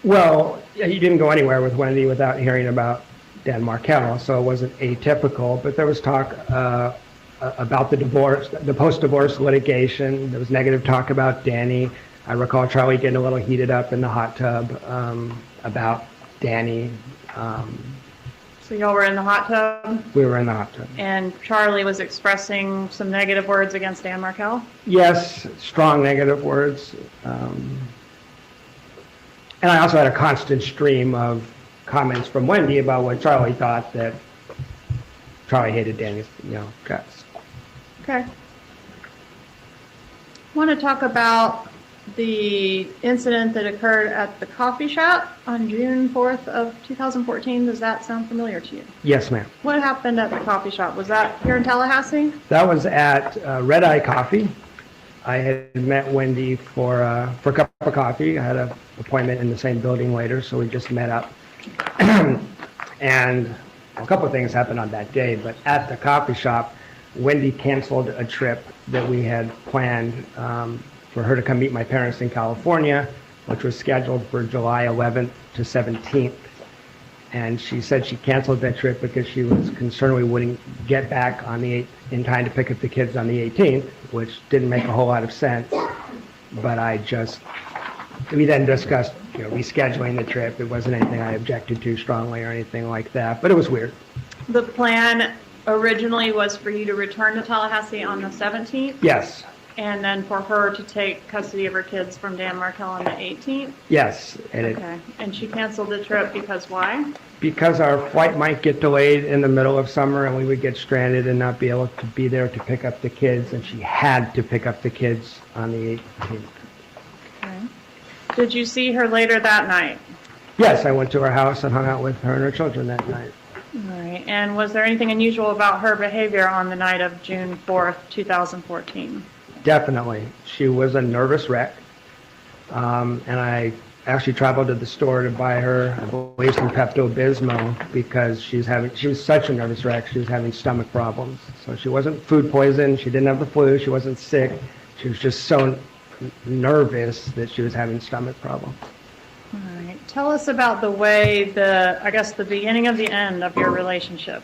Well, he didn't go anywhere with Wendy without hearing about Dan Markel, so it wasn't atypical, but there was talk about the divorce, the post-divorce litigation. There was negative talk about Danny. I recall Charlie getting a little heated up in the hot tub about Danny. So y'all were in the hot tub? We were in the hot tub. And Charlie was expressing some negative words against Dan Markel? Yes, strong negative words. And I also had a constant stream of comments from Wendy about what Charlie thought, that Charlie hated Danny's, guts. Okay. Want to talk about the incident that occurred at the coffee shop on June 4th of 2014. Does that sound familiar to you? Yes, ma'am. What happened at the coffee shop? Was that here in Tallahassee? That was at Red Eye Coffee. I had met Wendy for a cup of coffee. I had an appointment in the same building later, so we just met up. And a couple of things happened on that day, but at the coffee shop, Wendy canceled a trip that we had planned for her to come meet my parents in California, which was scheduled for July 11th to 17th. And she said she canceled that trip because she was concerned we wouldn't get back on the 8th in time to pick up the kids on the 18th, which didn't make a whole lot of sense. But we then discussed rescheduling the trip. It wasn't anything I objected to strongly or anything like that, but it was weird. The plan originally was for you to return to Tallahassee on the 17th, Yes, and then for her to take custody of her kids from Dan Markel on the 18th? yes. And Okay, and she canceled the trip because why? because our flight might get delayed in the middle of summer and we would get stranded and not be able to be there to pick up the kids, and she had to pick up the kids on the 18th. Okay. Did you see her later that night? Yes, I went to her house and hung out with her and her children that night. All right, and was there anything unusual about her behavior on the night of June 4th, 2014? Definitely. She was a nervous wreck. And I actually traveled to the store to buy her, I believe, some Pepto-Bismol because she was such a nervous wreck. She was having stomach problems. So she wasn't food poisoned. She didn't have the flu. She wasn't sick. She was just so nervous that she was having stomach problems. All right, tell us about the way the beginning of the end of your relationship.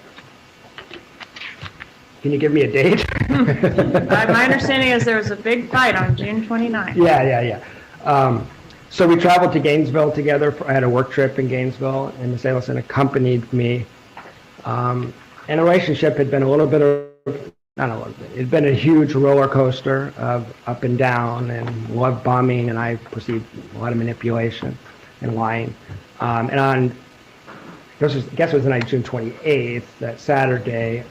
Can you give me a date? My understanding is there was a big fight on June 29th. Yeah. So we traveled to Gainesville together. I had a work trip in Gainesville, and Ms. Adelson accompanied me. And the relationship had been it'd been a huge roller coaster of up and down and love bombing, and I perceived a lot of manipulation and lying. And on, I guess it was the night, June 28th, that Saturday,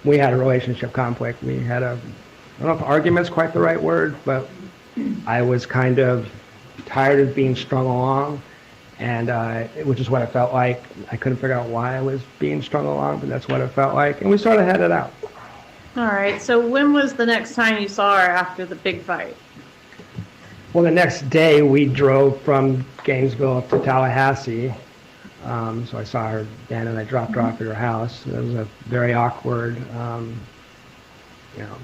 we had a relationship conflict. We had I don't know if argument's quite the right word, but I was kind of tired of being strung along, and which is what it felt like. I couldn't figure out why I was being strung along, but that's what it felt like, and we sort of had it out. All right, so when was the next time you saw her after the big fight? Well, the next day we drove from Gainesville to Tallahassee. So I saw her then, and I dropped her off at her house. It was a very awkward,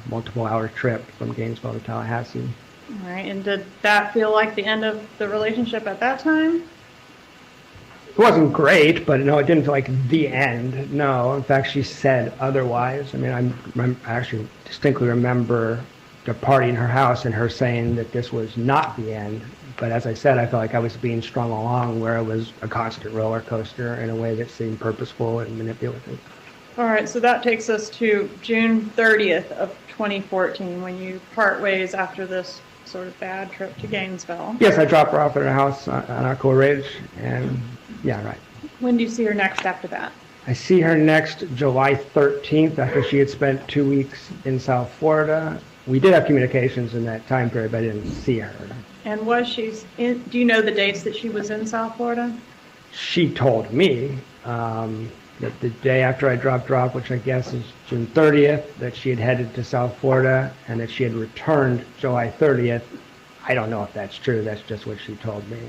multiple-hour trip from Gainesville to Tallahassee. All right, and did that feel like the end of the relationship at that time? It wasn't great, but no, it didn't feel like the end. No, in fact, she said otherwise. I mean, I actually distinctly remember departing her house and her saying that this was not the end. But as I said, I felt like I was being strung along, where it was a constant roller coaster in a way that seemed purposeful and manipulative. All right, so that takes us to June 30th of 2014, when you part ways after this sort of bad trip to Gainesville. Yes, I dropped her off at her house on Aqua Ridge, and yeah, right. When do you see her next after that? I see her next July 13th, after she had spent 2 weeks in South Florida. We did have communications in that time period, but I didn't see her. And do you know the dates that she was in South Florida? She told me that the day after I dropped her off, which I guess is June 30th, that she had headed to South Florida and that she had returned July 30th. I don't know if that's true. That's just what she told me.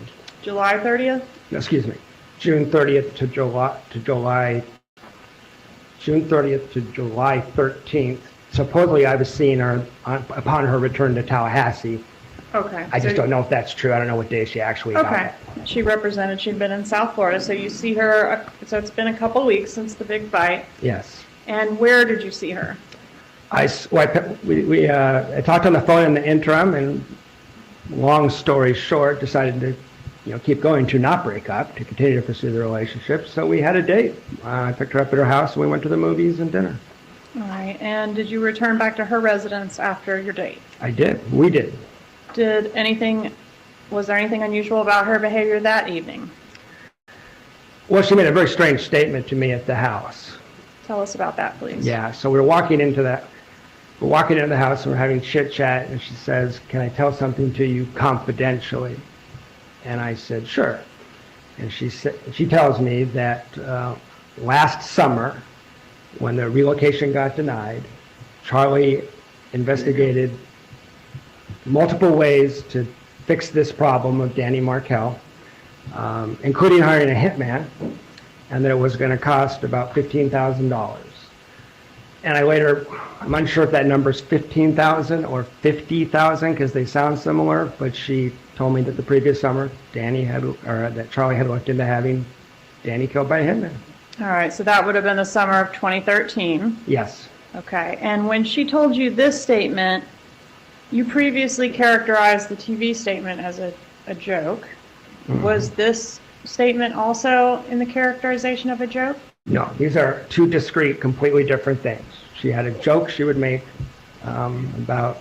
July 30th? No, excuse me. June 30th to July 13th. Supposedly I was seeing her upon her return to Tallahassee. Okay. I just don't know if that's true. I don't know what day she actually got Okay. it. She represented, she'd been in South Florida, so you see her, so it's been a couple weeks since the big fight. Yes. And where did you see her? I talked on the phone in the interim, and long story short, decided to keep going, to not break up, to continue to pursue the relationship. So we had a date. I picked her up at her house, and we went to the movies and dinner. All right. And did you return back to her residence after your date? I did. We did. Was there anything unusual about her behavior that evening? Well, she made a very strange statement to me at the house. Tell us about that, please. Yeah, so we're walking into the house and we're having chit chat, and she says, "Can I tell something to you confidentially?" And I said, "Sure." And she tells me that last summer, when the relocation got denied, Charlie investigated multiple ways to fix this problem of Danny Markel, including hiring a hitman, and that it was going to cost about $15,000. And I'm unsure if that number's 15,000 or 50,000 because they sound similar, but she told me that the previous summer that Charlie had looked into having Danny killed by a hitman. All right, so that would have been the summer of 2013. Yes. Okay, and when she told you this statement, you previously characterized the TV statement as a joke. Mm-hmm. Was this statement also in the characterization of a joke? No, these are two discrete, completely different things. She had a joke she would make about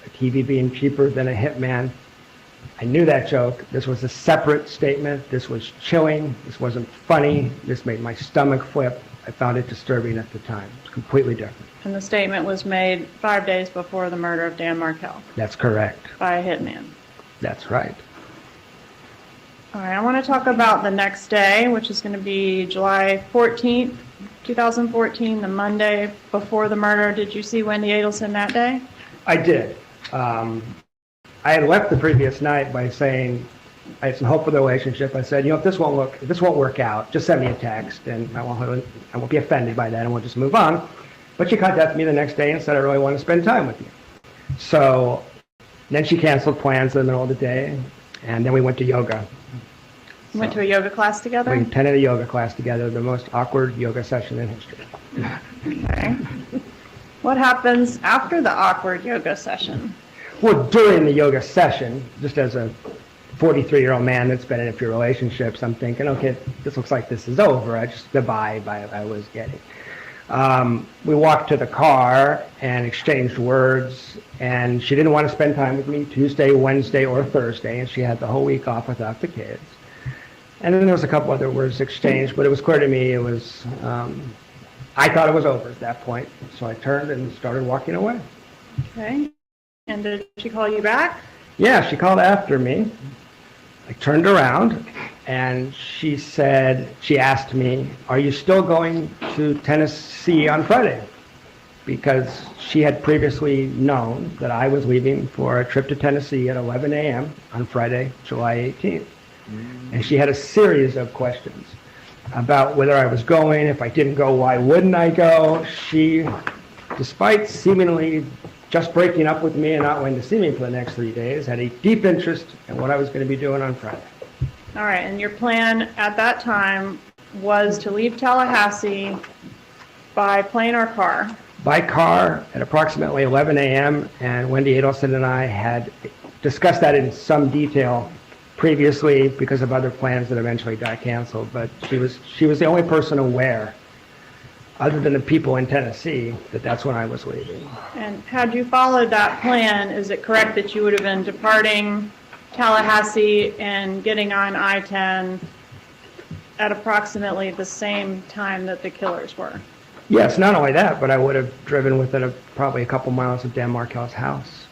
a TV being cheaper than a hitman. I knew that joke. This was a separate statement. This was chilling. This wasn't funny. This made my stomach flip. I found it disturbing at the time. It's completely different. And the statement was made 5 days before the murder of Dan Markel That's correct. by a hitman. That's right. All right, I want to talk about the next day, which is going to be July 14th, 2014, the Monday before the murder. Did you see Wendy Adelson that day? I did. I had left the previous night by saying I had some hope for the relationship. I said, if this won't work out, just send me a text, and I won't be offended by that, and we'll just move on. But she contacted me the next day and said, I really want to spend time with you. So then she canceled plans in the middle of the day, and then we went to yoga. You went to a yoga class together? We attended a yoga class together, the most awkward yoga session in history. Okay. What happens after the awkward yoga session? Well, during the yoga session, just as a 43-year-old man that's been in a few relationships, I'm thinking, okay, this looks like this is over. I just the vibe I was getting. We walked to the car and exchanged words, and she didn't want to spend time with me Tuesday, Wednesday, or Thursday, and she had the whole week off without the kids. And then there was a couple other words exchanged, but it was clear to me it was, I thought it was over at that point, so I turned and started walking away. Okay. And did she call you back? Yeah, she called after me. I turned around and she asked me, are you still going to Tennessee on Friday? Because she had previously known that I was leaving for a trip to Tennessee at 11 a.m. on Friday, July 18th. And she had a series of questions about whether I was going. If I didn't go, why wouldn't I go? She, despite seemingly just breaking up with me and not wanting to see me for the next 3 days, had a deep interest in what I was going to be doing on Friday. All right, and your plan at that time was to leave Tallahassee by plane or car? By car at approximately 11 a.m., and Wendy Adelson and I had discussed that in some detail previously because of other plans that eventually got canceled, but she was the only person aware, other than the people in Tennessee, that that's when I was leaving. And had you followed that plan, is it correct that you would have been departing Tallahassee and getting on I-10 at approximately the same time that the killers were? Yes, not only that, but I would have driven within probably a couple miles of Dan Markel's house.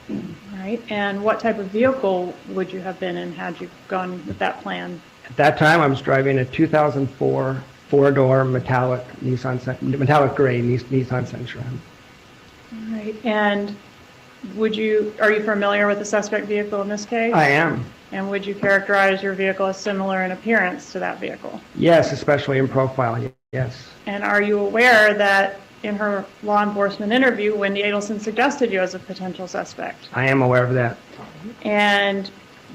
Right, and what type of vehicle would you have been in had you gone with that plan? At that time, I was driving a 2004 four-door metallic gray Nissan Sentra. All right, and are you familiar with the suspect vehicle in this case? I am. And would you characterize your vehicle as similar in appearance to that vehicle? Yes, especially in profile, yes. And are you aware that in her law enforcement interview, Wendy Adelson suggested you as a potential suspect? I am aware of that. And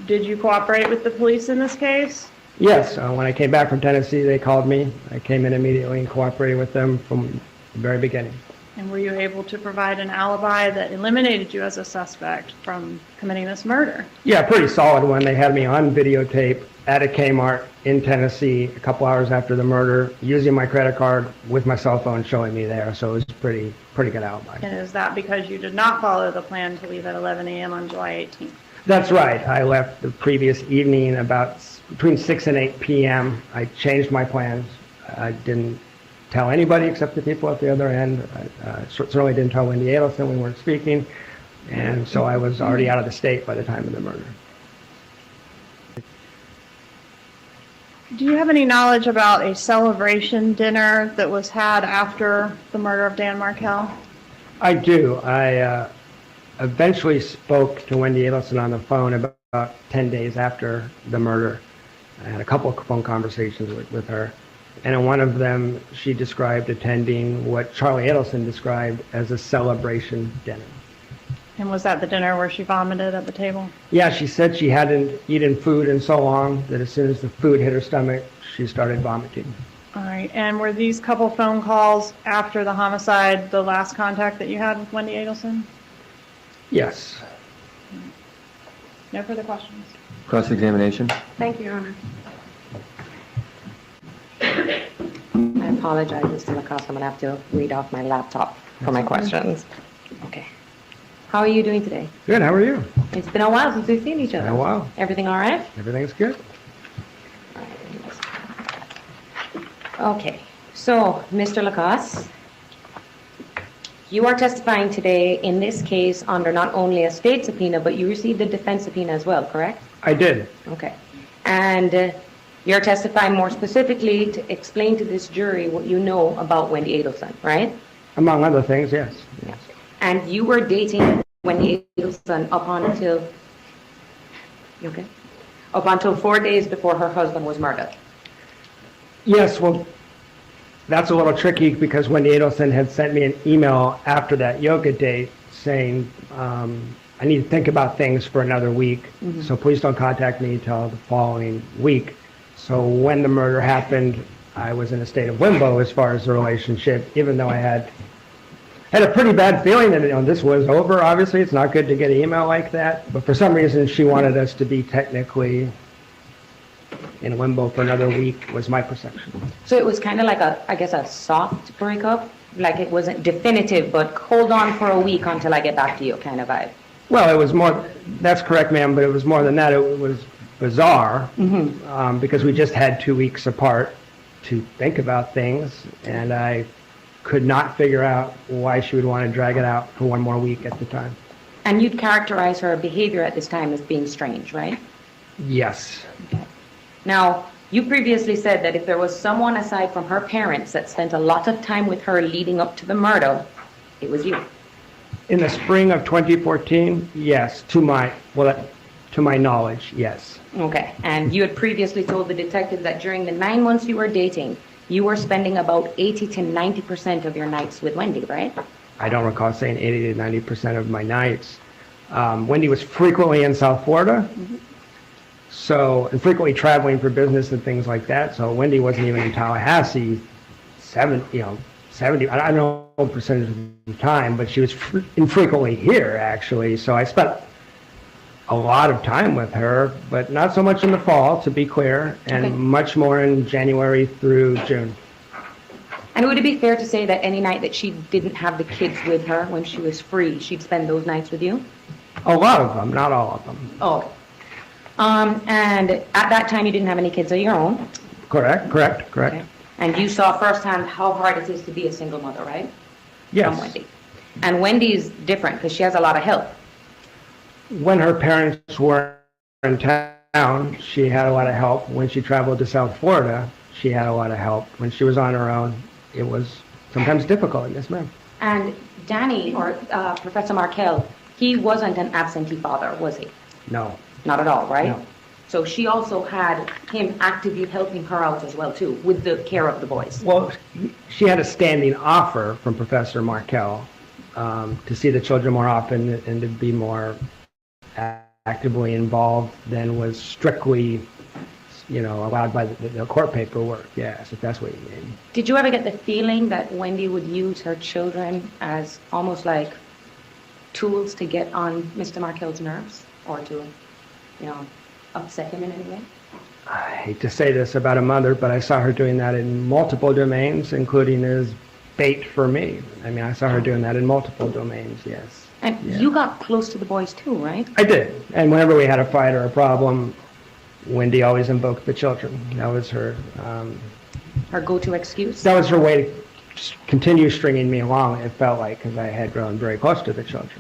did you cooperate with the police in this case? Yes, when I came back from Tennessee, they called me. I came in immediately and cooperated with them from the very beginning. And were you able to provide an alibi that eliminated you as a suspect from committing this murder? Yeah, pretty solid one. They had me on videotape at a Kmart in Tennessee a couple hours after the murder, using my credit card with my cell phone showing me there. So it was pretty good alibi. And is that because you did not follow the plan to leave at 11 a.m. on July 18th? That's right. I left the previous evening about between 6 and 8 p.m. I changed my plans. I didn't tell anybody except the people at the other end. I certainly didn't tell Wendy Adelson we weren't speaking. And so I was already out of the state by the time of the murder. Do you have any knowledge about a celebration dinner that was had after the murder of Dan Markel? I do. I eventually spoke to Wendy Adelson on the phone about 10 days after the murder. I had a couple of phone conversations with her. And in one of them, she described attending what Charlie Adelson described as a celebration dinner. And was that the dinner where she vomited at the table? Yeah, she said she hadn't eaten food in so long that as soon as the food hit her stomach, she started vomiting. All right, and were these couple phone calls after the homicide the last contact that you had with Wendy Adelson? Yes. No further questions? Cross-examination. Thank you, Your Honor. I apologize, Mr. Lacoste. I'm gonna have to read off my laptop for my questions. Okay. How are you doing today? Good, how are you? It's been a while since we've seen each other. Been a while. Everything all right? Everything's good. Okay, so, Mr. Lacoste, you are testifying today in this case under not only a state subpoena, but you received a defense subpoena as well, correct? I did. Okay. And you're testifying more specifically to explain to this jury what you know about Wendy Adelson, right? Among other things, yes. Yeah. And you were dating Wendy Adelson up until, you okay? Up until 4 days before her husband was murdered. Yes, well, that's a little tricky because Wendy Adelson had sent me an email after that yoga date saying, I need to think about things for another week, so please don't contact me until the following week. So when the murder happened, I was in a state of limbo as far as the relationship, even though I had a pretty bad feeling that this was over. Obviously, it's not good to get an email like that, but for some reason she wanted us to be technically in limbo for another week, was my perception. So it was kind of like a soft breakup, like it wasn't definitive, but hold on for a week until I get back to you kind of vibe. Well, it was more, that's correct, ma'am, but it was more than that. It was bizarre because we just had 2 weeks apart to think about things, and I could not figure out why she would want to drag it out for one more week at the time. And you'd characterize her behavior at this time as being strange, right? Yes. Okay. Now, you previously said that if there was someone aside from her parents that spent a lot of time with her leading up to the murder, it was you. In the spring of 2014, yes, to my knowledge, yes. Okay, and you had previously told the detective that during the 9 months you were dating, you were spending about 80 to 90% of your nights with Wendy, right? I don't recall saying 80 to 90% of my nights. Wendy was frequently in South Florida, and frequently traveling for business and things like that. So Wendy wasn't even in Tallahassee 70, I don't know the percentage of the time, but she was infrequently here, actually. So I spent a lot of time with her, but not so much in the fall, to be clear, and much more in January through June. And would it be fair to say that any night that she didn't have the kids with her when she was free, she'd spend those nights with you? A lot of them, not all of them. Oh. And at that time, you didn't have any kids of your own? Correct. Okay. And you saw firsthand how hard it is to be a single mother, right? Yes. From Wendy. And Wendy's different because she has a lot of help. When her parents were in town, she had a lot of help. When she traveled to South Florida, she had a lot of help. When she was on her own, it was sometimes difficult. Yes, ma'am. And Danny, or Professor Markel, he wasn't an absentee father, was he? No. Not at all, right? No. So she also had him actively helping her out as well, too, with the care of the boys. Well, she had a standing offer from Professor Markel to see the children more often and to be more actively involved than was strictly, allowed by the court paperwork. Yes, if that's what you mean. Did you ever get the feeling that Wendy would use her children as almost like tools to get on Mr. Markel's nerves, or to, upset him in any way? I hate to say this about a mother, but I saw her doing that in multiple domains, including as bait for me. I mean, I saw her doing that in multiple domains, yes. And you got close to the boys too, right? I did. And whenever we had a fight or a problem, Wendy always invoked the children. That was her... her go-to excuse? That was her way to continue stringing me along, it felt like, because I had grown very close to the children.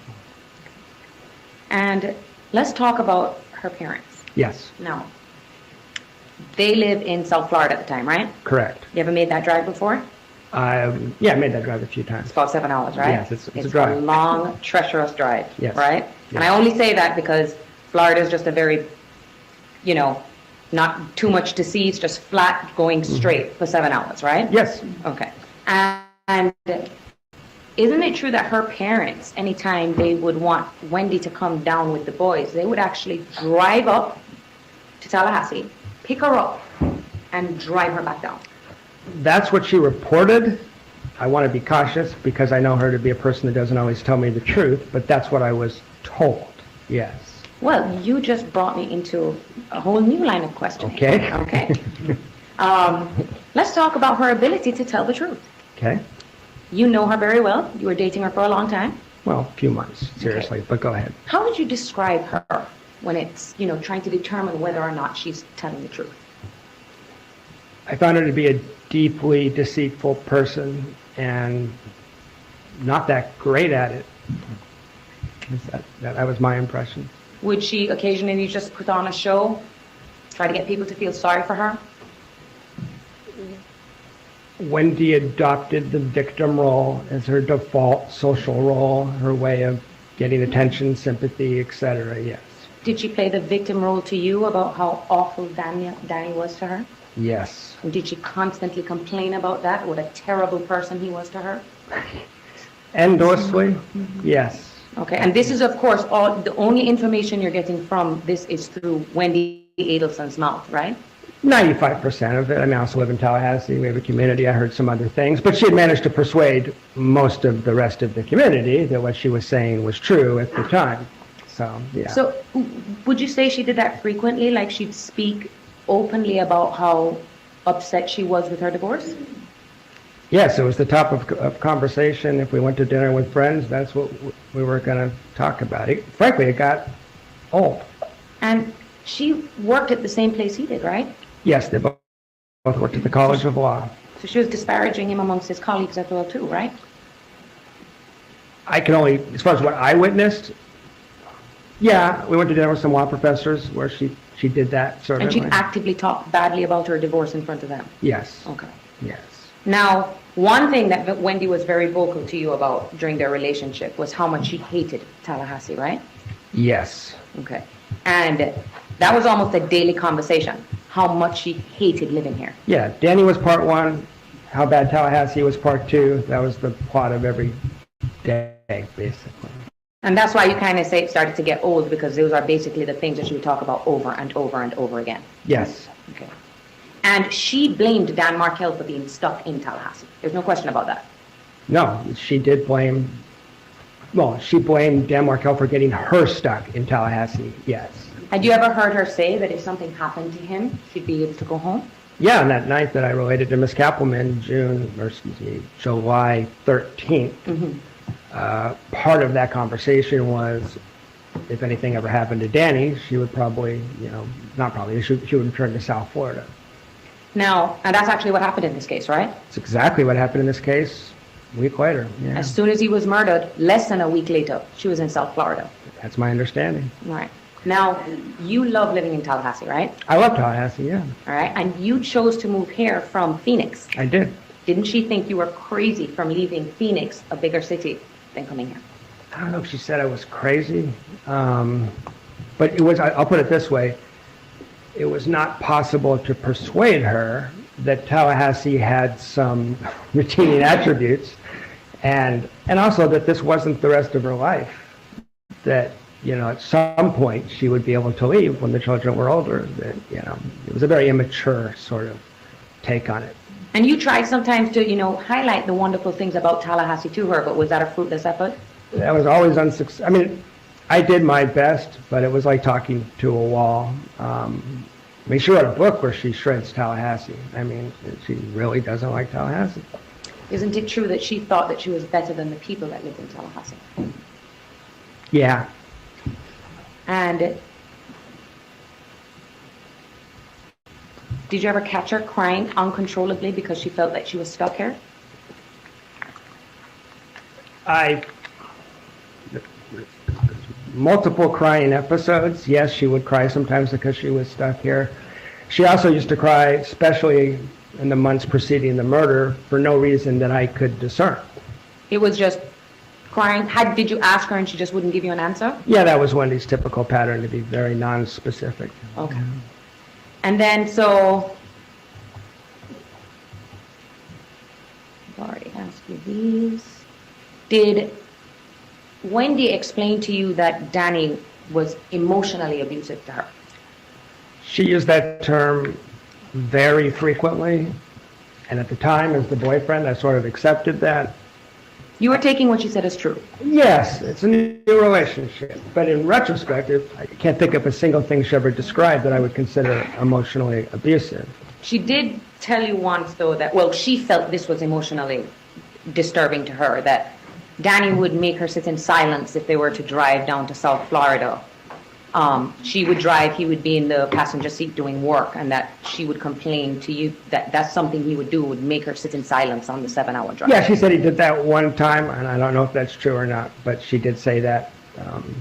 And let's talk about her parents. Yes. Now, they live in South Florida at the time, right? Correct. You ever made that drive before? Yeah, I made that drive a few times. It's about 7 hours, right? Yes, it's a drive. It's a long, treacherous drive, Yes. right? Yes. And I only say that because Florida is just a very, not too much to see. It's just flat going straight for 7 hours, right? Yes. Okay. And isn't it true that her parents, anytime they would want Wendy to come down with the boys, they would actually drive up to Tallahassee, pick her up, and drive her back down? That's what she reported. I want to be cautious because I know her to be a person that doesn't always tell me the truth, but that's what I was told, yes. Well, you just brought me into a whole new line of questioning. Okay. Okay. Let's talk about her ability to tell the truth. Okay? You know her very well. You were dating her for a long time. Well, a few months, seriously, but go ahead. How would you describe her when it's, trying to determine whether or not she's telling the truth? I found her to be a deeply deceitful person and not that great at it. That was my impression. Would she occasionally just put on a show, try to get people to feel sorry for her? Wendy adopted the victim role as her default social role, her way of getting attention, sympathy, etc. Yes. Did she play the victim role to you about how awful Danny was to her? Yes. And did she constantly complain about that, what a terrible person he was to her? Endlessly, yes. Okay, and this is, of course, all the only information you're getting from this is through Wendy Adelson's mouth, right? 95% of it. I mean, I also live in Tallahassee. We have a community. I heard some other things. But she had managed to persuade most of the rest of the community that what she was saying was true at the time. So, yeah. So, would you say she did that frequently? Like she'd speak openly about how upset she was with her divorce? Yes, it was the topic of conversation. If we went to dinner with friends, that's what we were going to talk about. Frankly, it got old. And she worked at the same place he did, right? Yes, they both worked at the College of Law. So she was disparaging him amongst his colleagues as well, too, right? I can only, as far as what I witnessed, yeah, we went to dinner with some law professors where she did that sort of. And she'd actively talk badly about her divorce in front of them? Yes. Okay. Yes. Now, one thing that Wendy was very vocal to you about during their relationship was how much she hated Tallahassee, right? Yes. Okay. And that was almost a daily conversation, how much she hated living here. Yeah, Danny was part one, how bad Tallahassee was part two. That was the plot of every day, basically. And that's why you kind of say it started to get old, because those are basically the things that she would talk about over and over and over again. Yes. Okay. And she blamed Dan Markel for being stuck in Tallahassee. There's no question about that. No, she did blame, well, she blamed Dan Markel for getting her stuck in Tallahassee, yes. Had you ever heard her say that if something happened to him, she'd be able to go home? Yeah, on that night that I related to Ms. Kappelman, July 13th, part of that conversation was if anything ever happened to Danny, she would probably, she would return to South Florida. Now, and that's actually what happened in this case, right? It's exactly what happened in this case a week later. Yeah. As soon as he was murdered, less than a week later, she was in South Florida. That's my understanding. Right. Now, you love living in Tallahassee, right? I love Tallahassee, yeah. All right. And you chose to move here from Phoenix. I did. Didn't she think you were crazy from leaving Phoenix, a bigger city, than coming here? I don't know if she said I was crazy, but it was, I'll put it this way, it was not possible to persuade her that Tallahassee had some redeeming attributes, and also that this wasn't the rest of her life, that, at some point she would be able to leave when the children were older, that, it was a very immature sort of take on it. And you tried sometimes to, highlight the wonderful things about Tallahassee to her, but was that a fruitless effort? That was always unsuccessful. I mean, I did my best, but it was like talking to a wall. She wrote a book where she shreds Tallahassee. I mean, she really doesn't like Tallahassee. Isn't it true that she thought that she was better than the people that lived in Tallahassee? Yeah. And did you ever catch her crying uncontrollably because she felt that she was stuck here? Multiple crying episodes. Yes, she would cry sometimes because she was stuck here. She also used to cry, especially in the months preceding the murder, for no reason that I could discern. It was just crying. Did you ask her and she just wouldn't give you an answer? Yeah, that was Wendy's typical pattern, to be very non-specific. Okay. And then, so, I've already asked you these. Did Wendy explain to you that Danny was emotionally abusive to her? She used that term very frequently, and at the time, as the boyfriend, I sort of accepted that. You were taking what she said as true? Yes, it's a new relationship, but in retrospect, I can't think of a single thing she ever described that I would consider emotionally abusive. She did tell you once, though, that, well, she felt this was emotionally disturbing to her, that Danny would make her sit in silence if they were to drive down to South Florida. She would drive, he would be in the passenger seat doing work, and that she would complain to you that that's something he would do, would make her sit in silence on the 7-hour drive. Yeah, she said he did that one time, and I don't know if that's true or not, but she did say that,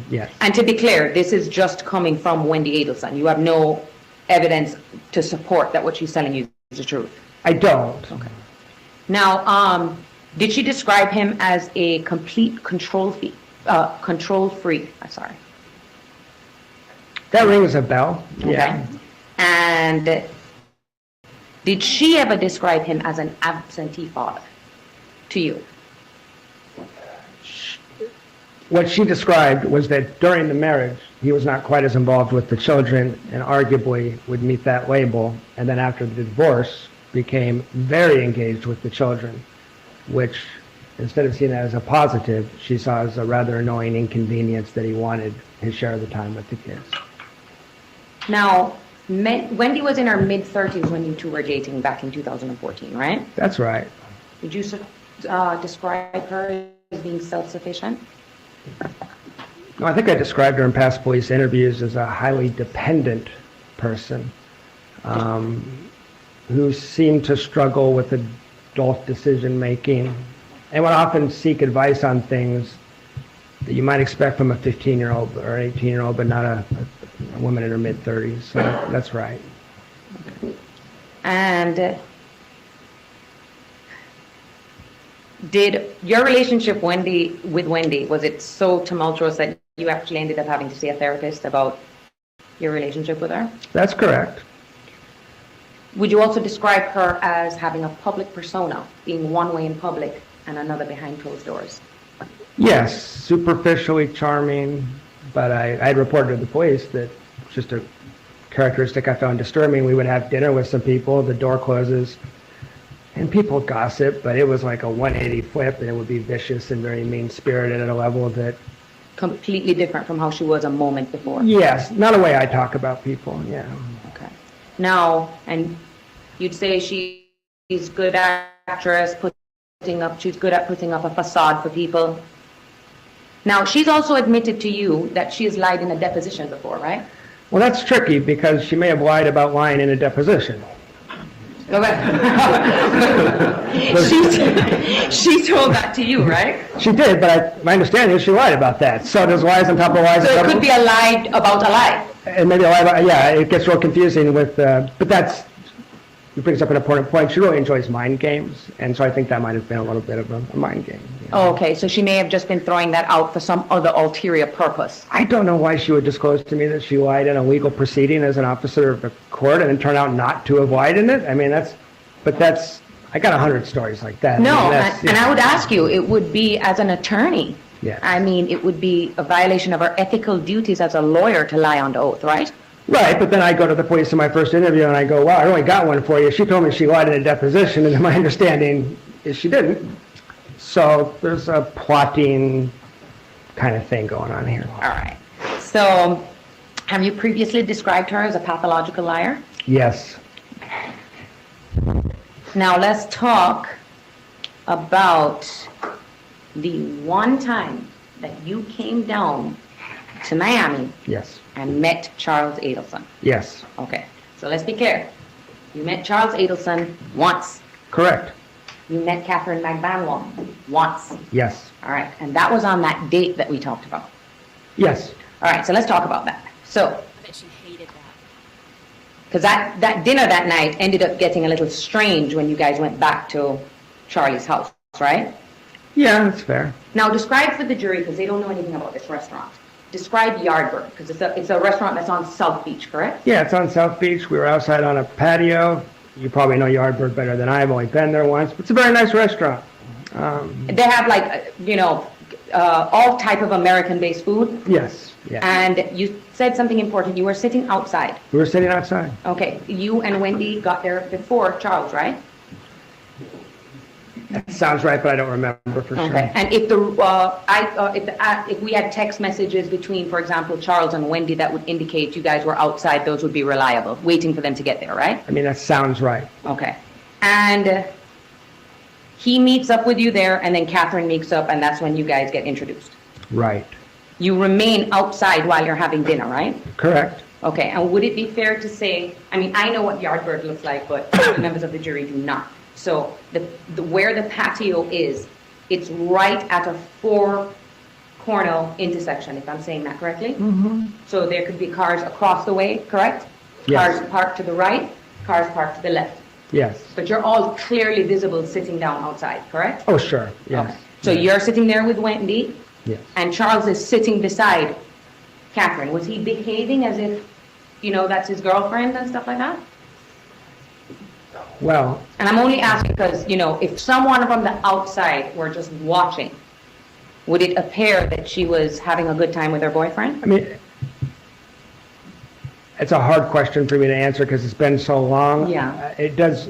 yes. And to be clear, this is just coming from Wendy Adelson. You have no evidence to support that what she's telling you is the truth. I don't. Okay. Now, did she describe him as a complete control freak? I'm sorry. That rings a bell. Yeah. Okay. And did she ever describe him as an absentee father to you? What she described was that during the marriage, he was not quite as involved with the children and arguably would meet that label. And then after the divorce, became very engaged with the children, which instead of seeing that as a positive, she saw as a rather annoying inconvenience that he wanted his share of the time with the kids. Now, Wendy was in her mid-30s when you two were dating back in 2014, right? That's right. Would you describe her as being self-sufficient? No, I think I described her in past police interviews as a highly dependent person who seemed to struggle with adult decision-making and would often seek advice on things that you might expect from a 15-year-old or an 18-year-old, but not a woman in her mid-30s. So that's right. And did your relationship with Wendy, was it so tumultuous that you actually ended up having to see a therapist about your relationship with her? That's correct. Would you also describe her as having a public persona, being one way in public and another behind closed doors? Yes, superficially charming, but I'd reported to the police that it's just a characteristic I found disturbing. We would have dinner with some people, the door closes, and people gossip, but it was like a 180 flip, and it would be vicious and very mean-spirited at a level that... Completely different from how she was a moment before. Yes, not a way I talk about people, yeah. Okay. Now, and you'd say she's good actress, she's good at putting up a facade for people. Now, she's also admitted to you that she has lied in a deposition before, right? Well, that's tricky because she may have lied about lying in a deposition. Go back. she told that to you, right? She did, but my understanding is she lied about that. So there's lies on top of lies. So it could be a lie about a lie. And maybe a lie about, yeah, it gets real confusing with, but that's, it brings up an important point. She really enjoys mind games, and so I think that might have been a little bit of a mind game. Yeah. Oh, okay, so she may have just been throwing that out for some other ulterior purpose. I don't know why she would disclose to me that she lied in a legal proceeding as an officer of the court and then turn out not to have lied in it. I mean, I got 100 stories like that. No, I mean, and I would ask you, it would be as an attorney. Yeah. I mean, it would be a violation of her ethical duties as a lawyer to lie on the oath, right? Right, but then I go to the police in my first interview and I go, wow, I only got one for you. She told me she lied in a deposition, and my understanding is she didn't. So there's a plotting kind of thing going on here. All right. So have you previously described her as a pathological liar? Yes. Now let's talk about the one time that you came down to Miami. Yes. And met Charles Adelson. Yes. Okay, so let's be clear. You met Charles Adelson once. Correct. You met Catherine McBanwell once. Yes. All right, and that was on that date that we talked about. Yes. All right, so let's talk about that. So, I bet she hated that. because that dinner that night ended up getting a little strange when you guys went back to Charlie's house, right? Yeah, that's fair. Now describe for the jury, because they don't know anything about this restaurant. Describe Yardbird, because it's a restaurant that's on South Beach, correct? Yeah, it's on South Beach. We were outside on a patio. You probably know Yardbird better than I have. Only been there once. But it's a very nice restaurant. They have all type of American-based food. Yes. Yeah. And you said something important. You were sitting outside. We were sitting outside. Okay. You and Wendy got there before Charles, right? That sounds right, but I don't remember for sure. Okay, and if if we had text messages between, for example, Charles and Wendy that would indicate you guys were outside, those would be reliable, waiting for them to get there, right? I mean, that sounds right. Okay, and he meets up with you there, and then Catherine meets up, and that's when you guys get introduced. Right. You remain outside while you're having dinner, right? Correct. Okay, and would it be fair to say, I mean, I know what Yardbird looks like, but the members of the jury do not. So where the patio is, it's right at a four-corner intersection, if I'm saying that correctly? Mm-hmm. So there could be cars across the way, correct? Yes. Cars parked to the right, cars parked to the left. Yes. But you're all clearly visible sitting down outside, correct? Oh, sure, yes. Okay. So you're sitting there with Wendy, Yes. and Charles is sitting beside Catherine. Was he behaving as if, that's his girlfriend and stuff like that? Well, And I'm only asking because, if someone from the outside were just watching, would it appear that she was having a good time with her boyfriend? I mean, it's a hard question for me to answer because it's been so long. Yeah. It does,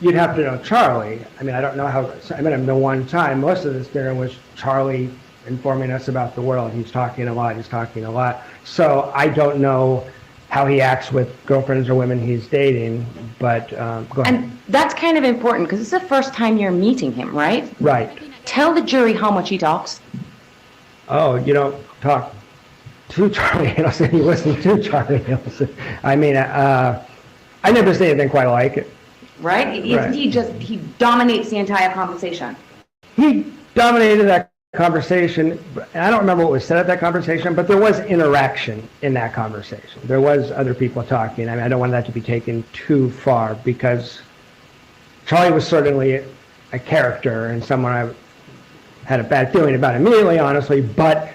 you'd have to know Charlie. I mean, I don't know how, I met him the one time. Most of this dinner was Charlie informing us about the world. He's talking a lot. So I don't know how he acts with girlfriends or women he's dating, but go ahead. And that's kind of important because it's the first time you're meeting him, right? Right. Tell the jury how much he talks. Oh, you don't talk to Charlie Adelson, you listen to Charlie Adelson. I mean, I never say anything quite like it. Right? Right. He dominates the entire conversation. He dominated that conversation, and I don't remember what was said at that conversation, but there was interaction in that conversation. There was other people talking. I mean, I don't want that to be taken too far because Charlie was certainly a character and someone I had a bad feeling about immediately, honestly, but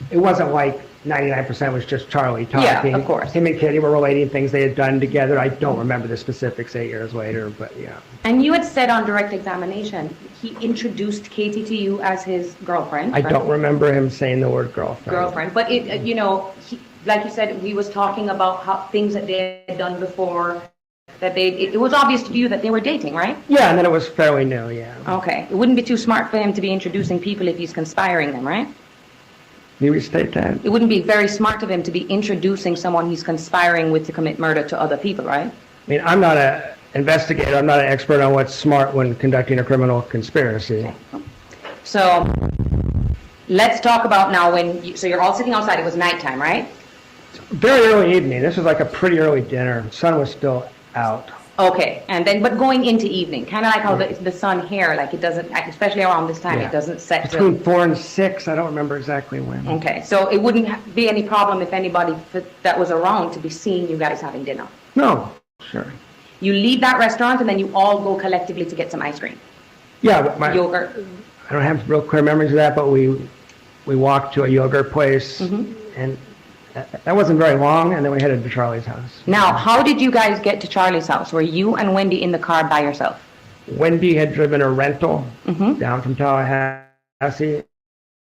it wasn't like 99% was just Charlie talking. Yeah, of course. Him and Kitty were relating things they had done together. I don't remember the specifics 8 years later, but yeah. And you had said on direct examination, he introduced Katie to you as his girlfriend. I right? don't remember him saying the word girlfriend. But he, like you said, he was talking about how things that they had done before, that it was obvious to you that they were dating, right? Yeah, and then it was fairly new, yeah. Okay. It wouldn't be too smart for him to be introducing people if he's conspiring them, right? Can you restate that? It wouldn't be very smart of him to be introducing someone he's conspiring with to commit murder to other people, right? I mean, I'm not an investigator. I'm not an expert on what's smart when conducting a criminal conspiracy. So let's talk about now so you're all sitting outside. It was nighttime, right? Very early evening. This was like a pretty early dinner. Sun was still out. Okay, but going into evening, kind of like how the sun here, like it doesn't, especially around this time, Yeah. it doesn't set Between 4 and 6. I don't remember exactly when. Okay, so it wouldn't be any problem if anybody that was around to be seeing you guys having dinner. No, sure. You leave that restaurant and then you all go collectively to get some ice cream. Yeah, but Yogurt. I don't have real clear memories of that, but we walked to a yogurt place, and that wasn't very long, and then we headed to Charlie's house. Now, how did you guys get to Charlie's house? Were you and Wendy in the car by yourself? Wendy had driven a rental down from Tallahassee,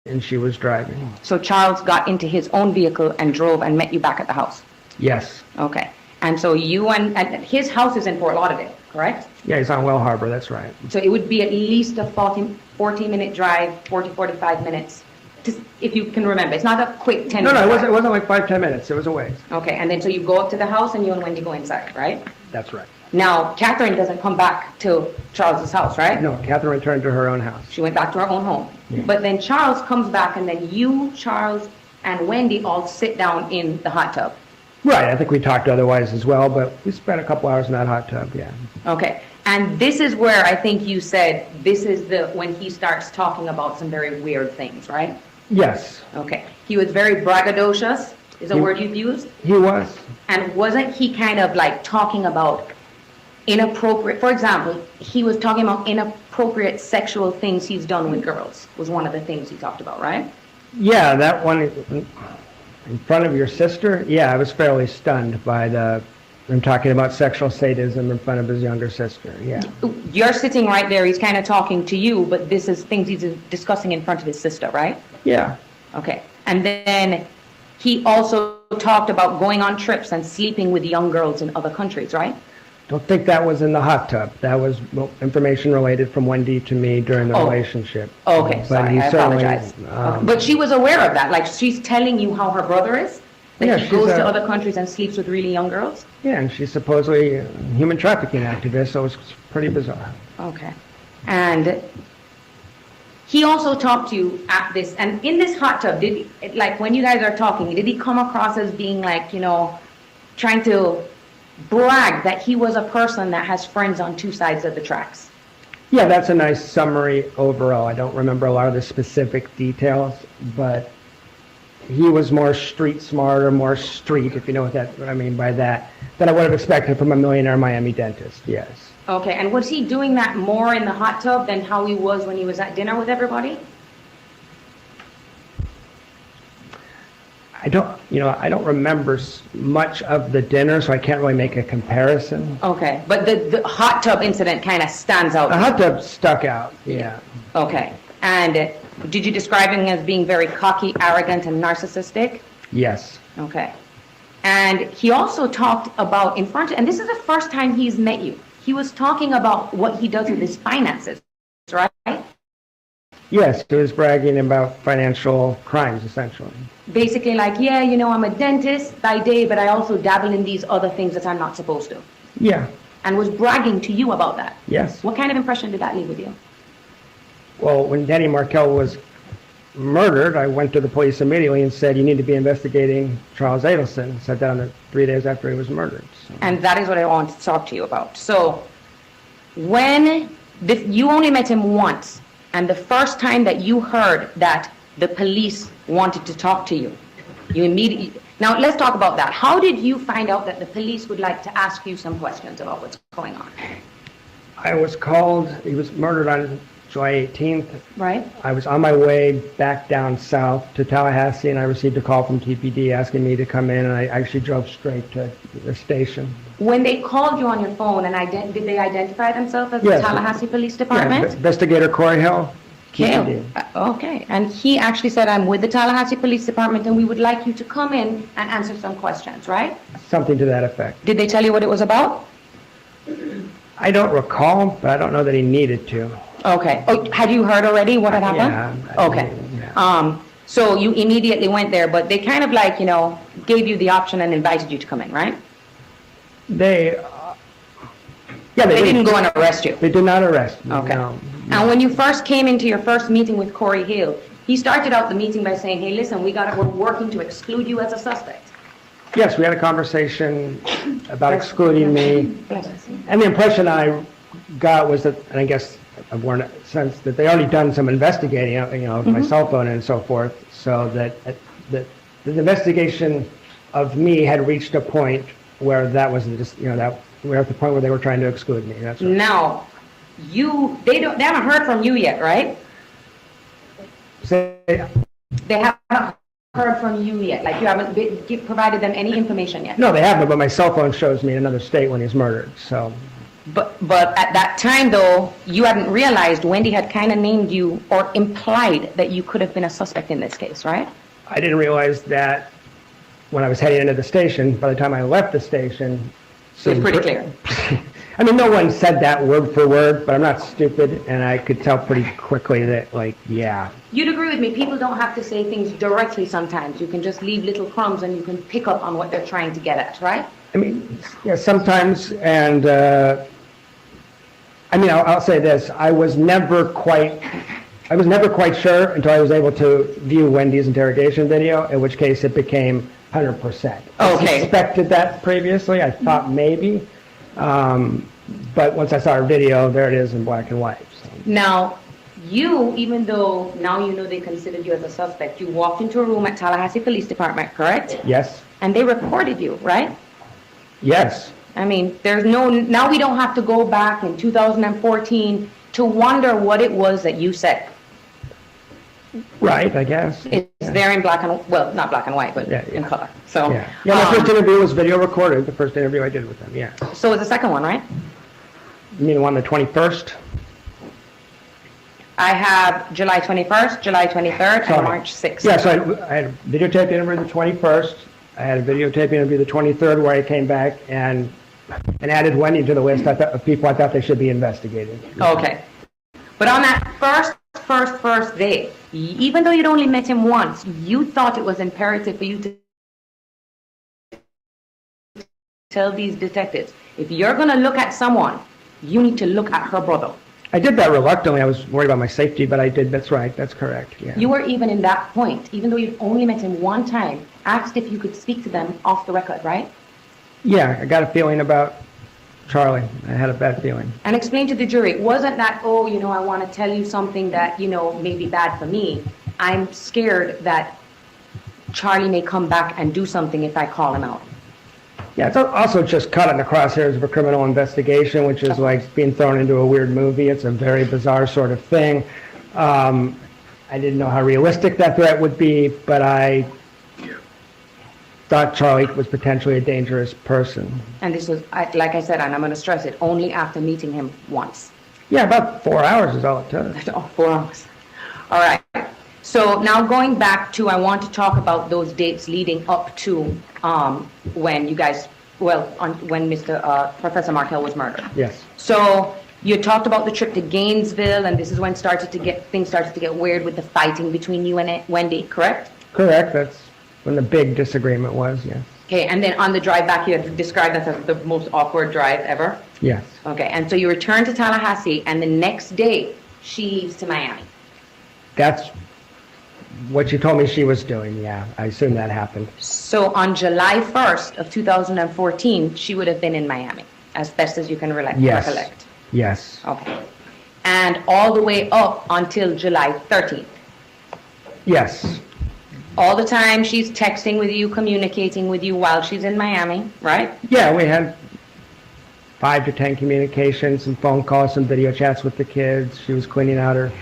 and she was driving. So Charles got into his own vehicle and drove and met you back at the house? Yes. Okay. And so you and his house is in Fort Lauderdale, correct? Yeah, he's on Well Harbor, that's right. So it would be at least a 40-minute drive, 45 minutes, if you can remember. It's not a quick 10 minutes. No, it wasn't like 5-10 minutes. It was a ways. Okay, and then so you go up to the house and you and Wendy go inside, right? That's right. Now, Catherine doesn't come back to Charles's house, right? No, Catherine returned to her own house. She went back to her own home. Yeah. But then Charles comes back and then you, Charles, and Wendy all sit down in the hot tub. Right, I think we talked otherwise as well, but we spent a couple hours in that hot tub, yeah. Okay, and this is where I think you said this is when he starts talking about some very weird things, right? Yes. Okay, he was very braggadocious, is a word you've used? He was. And wasn't he kind of like talking about inappropriate, for example, he was talking about inappropriate sexual things he's done with girls, was one of the things he talked about, right? Yeah, that one in front of your sister, yeah, I was fairly stunned by him talking about sexual sadism in front of his younger sister, yeah. You're sitting right there, he's kind of talking to you, but this is things he's discussing in front of his sister, right? Yeah. Okay, and then he also talked about going on trips and sleeping with young girls in other countries, right? don't think that was in the hot tub. That was information related from Wendy to me during the Oh. relationship. Okay, But sorry, he I certainly, apologize. But she was aware of that, like she's telling you how her brother is? Yeah, That he she's goes a- to other countries and sleeps with really young girls? Yeah, and she's supposedly a human trafficking activist, so it's pretty bizarre. Okay. And he also talked to you at this, and in this hot tub, like when you guys are talking, did he come across as being like, trying to brag that he was a person that has friends on two sides of the tracks? Yeah, that's a nice summary overall. I don't remember a lot of the specific details, but he was more street smart, or more street, if you know what I mean by that, than I would have expected from a millionaire Miami dentist, yes. Okay, and was he doing that more in the hot tub than how he was when he was at dinner with everybody? I don't remember much of the dinner, so I can't really make a comparison. Okay, but the hot tub incident kind of stands out. The hot tub stuck out, yeah. Okay, and did you describe him as being very cocky, arrogant, and narcissistic? Yes. Okay. And he also talked about and this is the first time he's met you, he was talking about what he does with his finances, right? Yes, he was bragging about financial crimes, essentially. Basically like, yeah, I'm a dentist by day, but I also dabble in these other things that I'm not supposed to. Yeah. And was bragging to you about that. Yes. What kind of impression did that leave with you? Well, when Dan Markel was murdered, I went to the police immediately and said, you need to be investigating Charles Adelson. Said that on the 3 days after he was murdered. So. And that is what I wanted to talk to you about. So when you only met him once, and the first time that you heard that the police wanted to talk to you, you immediately... Now, let's talk about that. How did you find out that the police would like to ask you some questions about what's going on? I was called, he was murdered on July 18th. Right. I was on my way back down south to Tallahassee, and I received a call from TPD asking me to come in, and I actually drove straight to the station. When they called you on your phone, and did they identify themselves as Yes. the Tallahassee Police Yeah, Department? Investigator Corey Hill. Okay. Okay. And he actually said, I'm with the Tallahassee Police Department, and we would like you to come in and answer some questions, right? Something to that effect. Did they tell you what it was about? I don't recall, but I don't know that he needed to. Okay. Oh, had you heard already what had happened? Yeah. Okay. So you immediately went there, but they kind of like, gave you the option and invited you to come in, right? They didn't go and arrest you. They did not arrest me. Okay. No. And when you first came into your first meeting with Corey Hill, he started out the meeting by saying, hey, listen, we're working to exclude you as a suspect. Yes, we had a conversation about excluding me. And the impression I got was that, and I guess I've worn a sense that they already done some investigating, of my cell phone and so forth, so that the investigation of me had reached a point where that was just, that we're at the point where they were trying to exclude me. That's right. Now, they haven't heard from you yet, right? Say, They haven't heard from you yet, like you haven't provided them any information yet. no, they haven't, but my cell phone shows me in another state when he's murdered, so. But at that time, though, you hadn't realized Wendy had kind of named you or implied that you could have been a suspect in this case, right? I didn't realize that when I was heading into the station. By the time I left the station... So it's pretty clear. I mean, no one said that word for word, but I'm not stupid, and I could tell pretty quickly that, yeah. You'd agree with me, people don't have to say things directly sometimes. You can just leave little crumbs and you can pick up on what they're trying to get at, right? I mean, yeah, sometimes, and, I'll say this, I was never quite sure until I was able to view Wendy's interrogation video, in which case it became 100%. Okay. I suspected that previously, I thought maybe, but once I saw her video, there it is in black and white. So. Now, you, even though now you know they considered you as a suspect, you walked into a room at Tallahassee Police Department, correct? Yes. And they reported you, right? Yes. I mean, now we don't have to go back in 2014 to wonder what it was that you said. Right, I guess. It's there in black and, well, not black and white, but in color. So, Yeah, my first interview was video recorded, the first interview I did with them, yeah. So was the second one, right? You mean the one, the 21st? I have July 21st, July 23rd, and March 6th. Yeah, so I had a videotaped interview the 21st. I had a videotaped interview the 23rd where I came back and and added Wendy to the list of people I thought they should be investigated. Okay. But on that first day, even though you'd only met him once, you thought it was imperative for you to tell these detectives, if you're going to look at someone, you need to look at her brother. I did that reluctantly. I was worried about my safety, but I did. That's right. That's correct. Yeah. You were even in that point, even though you'd only met him one time, asked if you could speak to them off the record, right? Yeah, I got a feeling about Charlie. I had a bad feeling. And explain to the jury, it wasn't that, oh, I want to tell you something that, may be bad for me. I'm scared that Charlie may come back and do something if I call him out. Yeah, it's also just caught in the crosshairs of a criminal investigation, which is like being thrown into a weird movie. It's a very bizarre sort of thing. I didn't know how realistic that threat would be, but I thought Charlie was potentially a dangerous person. And this was, like I said, and I'm going to stress it, only after meeting him once. Yeah, about 4 hours is all it took. Oh, 4 hours. All right. So now going back to, I want to talk about those dates leading up to when you guys, when Professor Markel was murdered. Yes. So you talked about the trip to Gainesville, and this is when things started to get weird with the fighting between you and Wendy, correct? Correct. That's when the big disagreement was, yes. Okay, and then on the drive back, you had described that as the most awkward drive ever? Yes. Okay, and so you returned to Tallahassee, and the next day, she leaves to Miami. That's what you told me she was doing, yeah. I assume that happened. So on July 1st of 2014, she would have been in Miami, as best as you can recollect. Yes. Okay. And all the way up until July 13th. Yes. All the time she's texting with you, communicating with you while she's in Miami, right? Yeah, we had 5 to 10 communications, some phone calls, some video chats with the kids. She was cleaning out her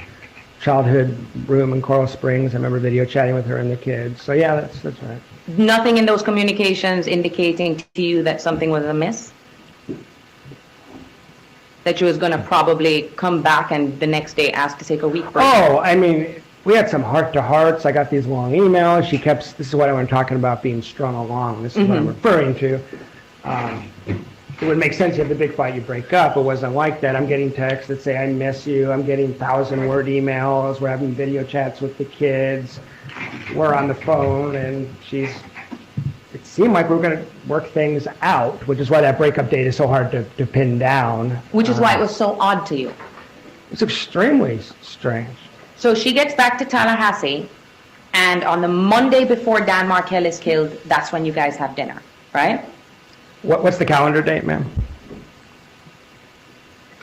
childhood room in Coral Springs. I remember video chatting with her and the kids. So yeah, that's right. Nothing in those communications indicating to you that something was amiss? That she was going to probably come back and the next day ask to take a week break? Oh, I mean, we had some heart-to-hearts. I got these long emails. She kept, this is what I'm talking about, being strung along. This is what I'm referring to. It would make sense you have the big fight, you break up. It wasn't like that. I'm getting texts that say, I miss you. I'm getting 1,000-word emails. We're having video chats with the kids. We're on the phone, and it seemed like we were going to work things out, which is why that breakup date is so hard to pin down. Which is why it was so odd to you. It's extremely strange. So she gets back to Tallahassee, and on the Monday before Dan Markel is killed, that's when you guys have dinner, right? What's the calendar date, ma'am?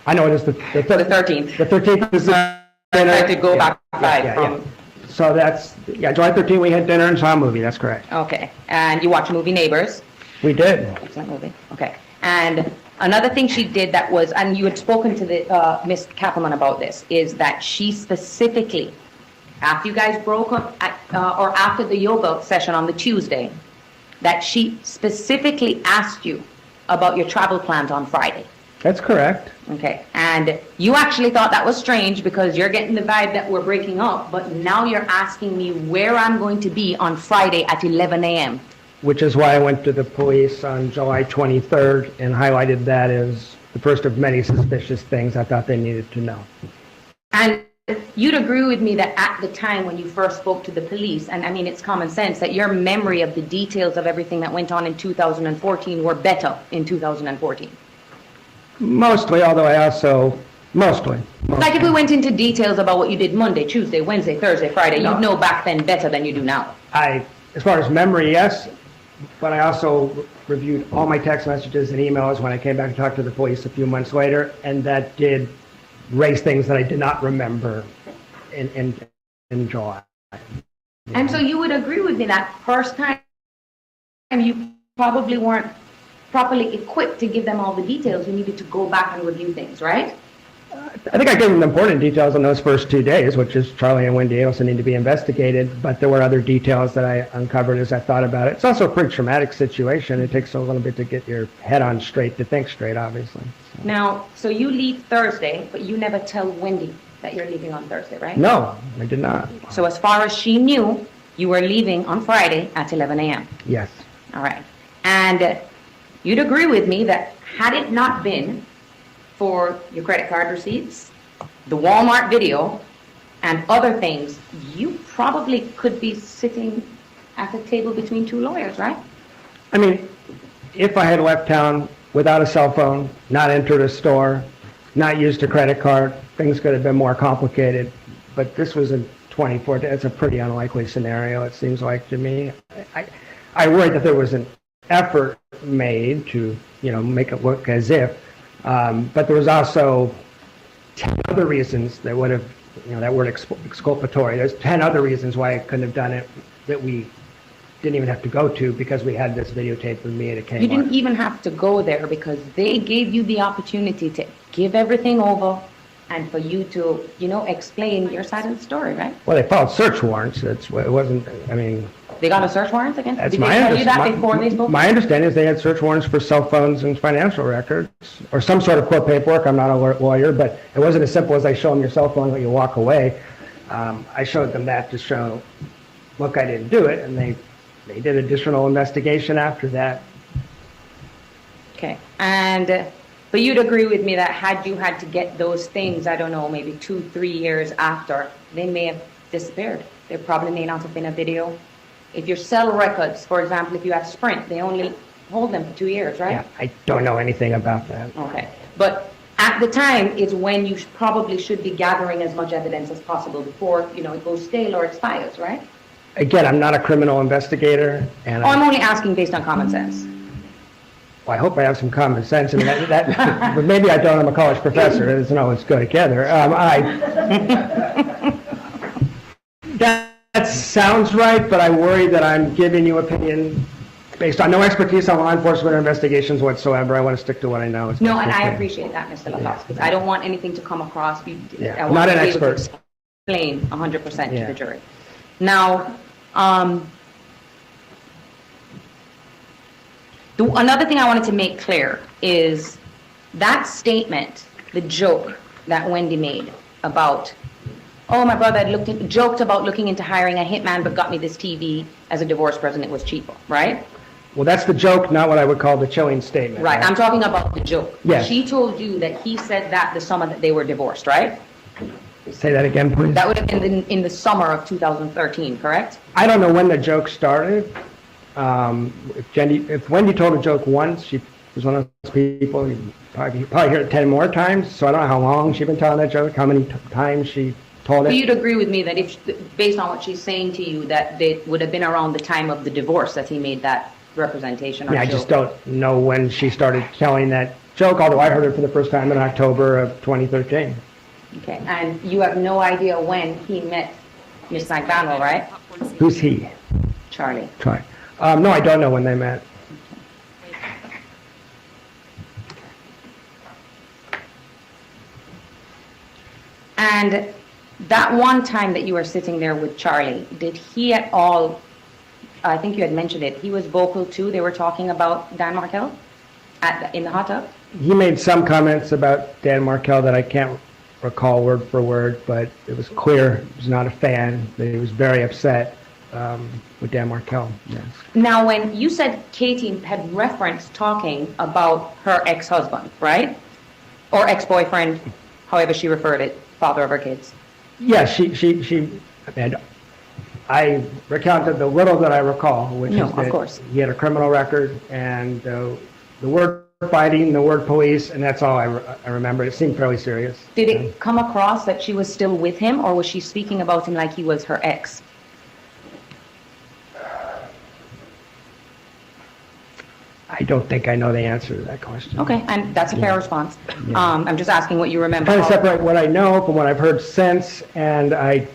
I know it is the 13th. The 13th is the dinner. I had to go back 5 yeah. So that's, July 13th we had dinner and saw a movie, that's correct. Okay, and you watched the movie Neighbors? We did. Excellent movie, okay. And another thing she did that was, and you had spoken to the Miss Kappelman about this, is that she specifically, after you guys broke up, or after the yoga session on the Tuesday, that she specifically asked you about your travel plans on Friday. That's correct. Okay, and you actually thought that was strange because you're getting the vibe that we're breaking up, but now you're asking me where I'm going to be on Friday at 11 a.m. Which is why I went to the police on July 23rd and highlighted that as the first of many suspicious things I thought they needed to know. And you'd agree with me that at the time when you first spoke to the police, and I mean it's common sense, that your memory of the details of everything that went on in 2014 were better in 2014. Mostly, although I also, mostly. Like if we went into details about what you did Monday, Tuesday, Wednesday, Thursday, Friday, you'd know back then better than you do now. As far as memory, yes, but I also reviewed all my text messages and emails when I came back to talk to the police a few months later, and that did raise things that I did not remember in July. And so you would agree with me that first time you probably weren't properly equipped to give them all the details. You needed to go back and review things, right? I think I gave them the important details on those first 2 days, which is Charlie and Wendy Adelson need to be investigated, but there were other details that I uncovered as I thought about it. It's also a pretty traumatic situation. It takes a little bit to get your head on straight, to think straight, obviously. Now, so you leave Thursday, but you never tell Wendy that you're leaving on Thursday, right? No, I did not. So as far as she knew, you were leaving on Friday at 11 a.m. Yes. All right. And you'd agree with me that had it not been for your credit card receipts, the Walmart video, and other things, you probably could be sitting at the table between two lawyers, right? I mean, if I had left town without a cell phone, not entered a store, not used a credit card, things could have been more complicated. But this was in 2014. It's a pretty unlikely scenario, it seems like to me. I worried that there was an effort made to, make it look as if, but there was also 10 other reasons that would have, that word exculpatory. There's 10 other reasons why I couldn't have done it that we didn't even have to go to because we had this videotape of me at a Kmart. You didn't even have to go there because they gave you the opportunity to give everything over and for you to, explain your side of the story, right? Well, they filed search warrants. It wasn't, They got a search warrant again? That's Did they tell you that before they spoke? My understanding is they had search warrants for cell phones and financial records, or some sort of court paperwork. I'm not a lawyer, but it wasn't as simple as I show them your cell phone when you walk away. I showed them that to show, look, I didn't do it, and they did additional investigation after that. Okay, but you'd agree with me that had you had to get those things, I don't know, maybe 2-3 years after, they may have disappeared. There probably may not have been a video. If your cell records, for example, if you have Sprint, they only hold them for 2 years, right? Yeah, I don't know anything about that. Okay, but at the time is when you probably should be gathering as much evidence as possible before, it goes stale or expires, right? Again, I'm not a criminal investigator, and I'm only asking based on common sense. well, I hope I have some common sense. I mean, but maybe I don't. I'm a college professor. It doesn't always go together. That sounds right, but I worry that I'm giving you opinion based on no expertise on law enforcement or investigations whatsoever. I want to stick to what I know. No, and I appreciate that, Mr. Lacoste, because I don't want anything to come across. Yeah, not an expert. Explain 100% to the jury. Now, another thing I wanted to make clear is that statement, the joke that Wendy made about, oh, my brother had joked about looking into hiring a hitman, but got me this TV as a divorce present. It was cheaper, right? Well, that's the joke, not what I would call the chilling statement. Right. I'm talking about the joke. Yes. She told you that he said that the summer that they were divorced, right? Say that again, please. That would have been in the summer of 2013, correct? I don't know when the joke started. If Wendy told a joke once, she was one of those people, you probably hear it 10 more times, so I don't know how long she's been telling that joke, how many times she told it. But you'd agree with me that if, based on what she's saying to you, that it would have been around the time of the divorce that he made that representation or Yeah, I joke. just don't know when she started telling that joke, although I heard it for the first time in October of 2013. Okay, and you have no idea when he met Miss McDonald, right? Who's he? Charlie. Charlie. No, I don't know when they met. And that one time that you were sitting there with Charlie, did he at all, I think you had mentioned it, he was vocal too, they were talking about Dan Markel in the hot tub? He made some comments about Dan Markel that I can't recall word for word, but it was clear he was not a fan, that he was very upset with Dan Markel. Yes. Now, when you said Katie had referenced talking about her ex-husband, right? Or ex-boyfriend, however she referred it, father of her kids. Yes, I recounted the little that I recall, which is that of course. he had a criminal record, and the word fighting, the word police, and that's all I remember. It seemed fairly serious. Did it come across that she was still with him, or was she speaking about him like he was her ex? I don't think I know the answer to that question. Okay, and that's a fair response. I'm just asking what you remember. I'm trying to separate what I know from what I've heard since, and I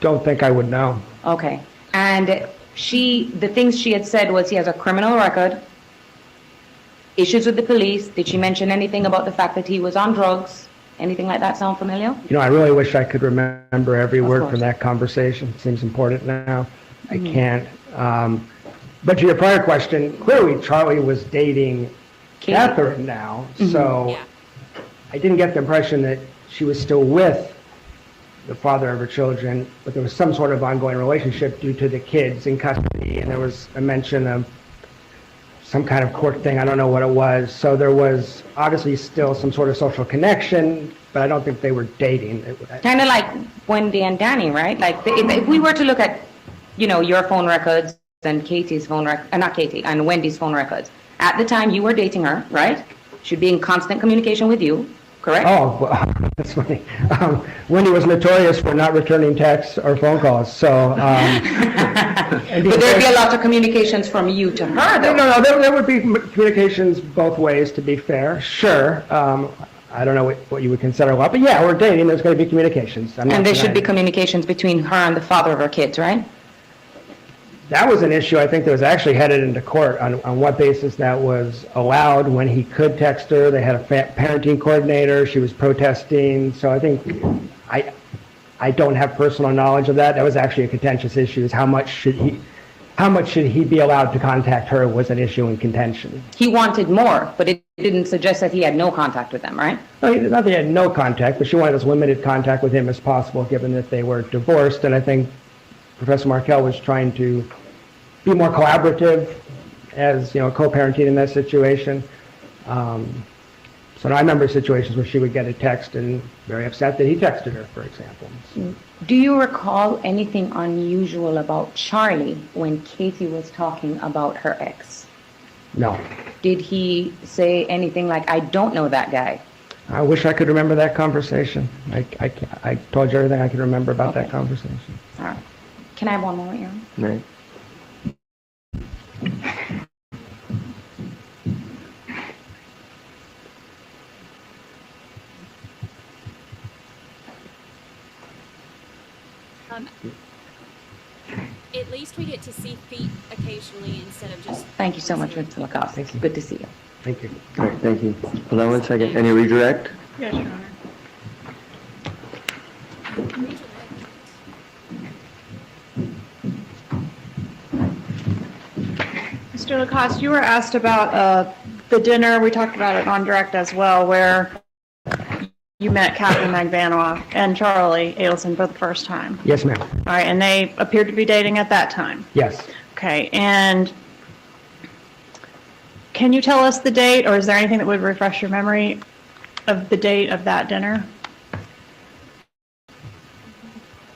don't think I would know. Okay, and the things she had said was he has a criminal record, issues with the police. Did she mention anything about the fact that he was on drugs? Anything like that sound familiar? You know, I really wish I could remember every word from that conversation. It seems important now. I can't. But to your prior question, clearly Charlie was dating Catherine now, so I didn't get the impression that she was still with the father of her children, but there was some sort of ongoing relationship due to the kids in custody, and there was a mention of some kind of court thing. I don't know what it was. So there was obviously still some sort of social connection, but I don't think they were dating. Kind of like Wendy and Danny, right? Like if we were to look at, your phone records and Katie's phone not Katie, and Wendy's phone records. At the time you were dating her, right? She'd be in constant communication with you, correct? Oh, well, that's funny. Wendy was notorious for not returning texts or phone calls, so. But there'd be a lot of communications from you to her, though. No, there would be communications both ways, to be fair, sure. I don't know what you would consider a lot, but yeah, we're dating, there's going to be communications. And there should be communications between her and the father of her kids, right? That was an issue, I think, that was actually headed into court on what basis that was allowed, when he could text her. They had a parenting coordinator, she was protesting, so I think, I don't have personal knowledge of that. That was actually a contentious issue, is how much should he be allowed to contact her was an issue in contention. He wanted more, but it didn't suggest that he had no contact with them, right? No, not that he had no contact, but she wanted as limited contact with him as possible, given that they were divorced, and I think Professor Markel was trying to be more collaborative as, co-parenting in that situation. So I remember situations where she would get a text and very upset that he texted her, for example. Do you recall anything unusual about Charlie when Katie was talking about her ex? No. Did he say anything like, I don't know that guy? I wish I could remember that conversation. I told you everything I could remember about that conversation. All right. Can I have one more, Aaron? Right. At least we get to see feet occasionally instead of just. Thank you so much, Mr. Lacoste. It's good to see you. Thank you. All right, thank you. Hold on one second. Any redirect? Yes, Your Honor. Mr. Lacoste, you were asked about the dinner. We talked about it on direct as well, where you met Catherine Magbanua and Charlie Adelson for the first time. Yes, ma'am. All right, and they appeared to be dating at that time. Yes. Okay, and can you tell us the date, or is there anything that would refresh your memory of the date of that dinner?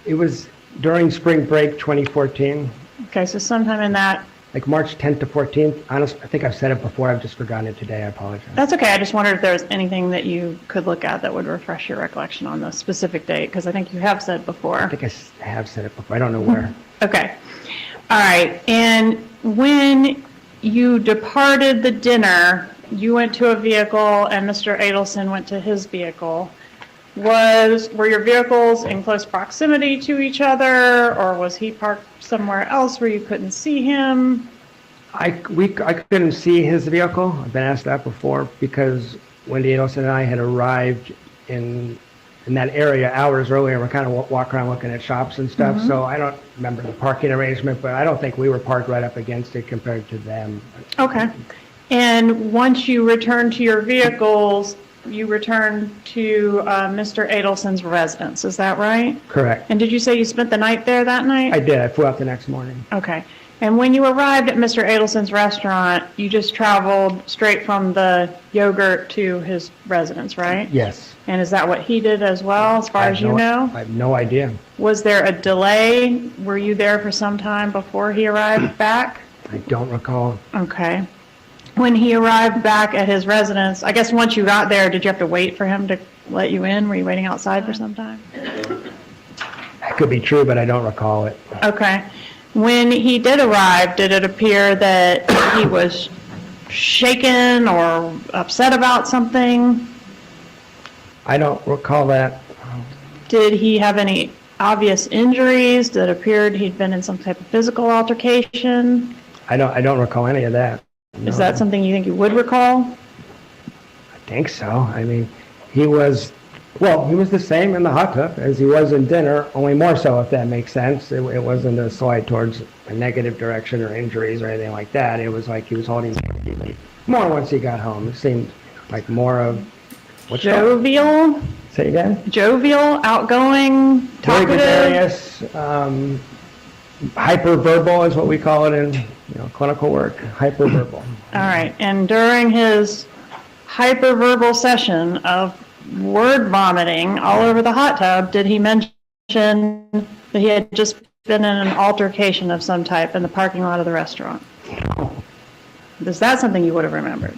It was during spring break 2014. Okay, so sometime in that. Like March 10th to 14th. Honestly, I think I've said it before. I've just forgotten it today. I apologize. That's okay. I just wondered if there was anything that you could look at that would refresh your recollection on the specific date, because I think you have said before. I think I have said it before. I don't know where. Okay. All right. And when you departed the dinner, you went to a vehicle and Mr. Adelson went to his vehicle. Were your vehicles in close proximity to each other, or was he parked somewhere else where you couldn't see him? I couldn't see his vehicle. I've been asked that before, because Wendy Adelson and I had arrived in that area hours earlier. We're kind of walking around looking at shops and stuff. So I don't remember the parking arrangement, but I don't think we were parked right up against it compared to them. Okay. And once you returned to your vehicles, you returned to Mr. Adelson's residence, is that right? Correct. And did you say you spent the night there that night? I did. I flew out the next morning. Okay. And when you arrived at Mr. Adelson's restaurant, you just traveled straight from the yogurt to his residence, right? Yes. And is that what he did as well, as far as you know? I have no idea. Was there a delay? Were you there for some time before he arrived back? I don't recall. Okay. When he arrived back at his residence, I guess once you got there, did you have to wait for him to let you in? Were you waiting outside for some time? That could be true, but I don't recall it. Okay. When he did arrive, did it appear that he was shaken or upset about something? I don't recall that. Did he have any obvious injuries? Did it appear he'd been in some type of physical altercation? I don't recall any of that. Is that something you think you would recall? I think so. I mean, he was the same in the hot tub as he was in dinner, only more so, if that makes sense. It wasn't a slide towards a negative direction or injuries or anything like that. It was like he was holding more once he got home. It seemed like more of jovial. Say again? Jovial, outgoing, Very talkative. gregarious. Hyperverbal is what we call it in clinical work. Hyperverbal. All right, and during his hyperverbal session of word vomiting all over the hot tub, did he mention that he had just been in an altercation of some type in the parking lot of the restaurant? Is that something you would have remembered?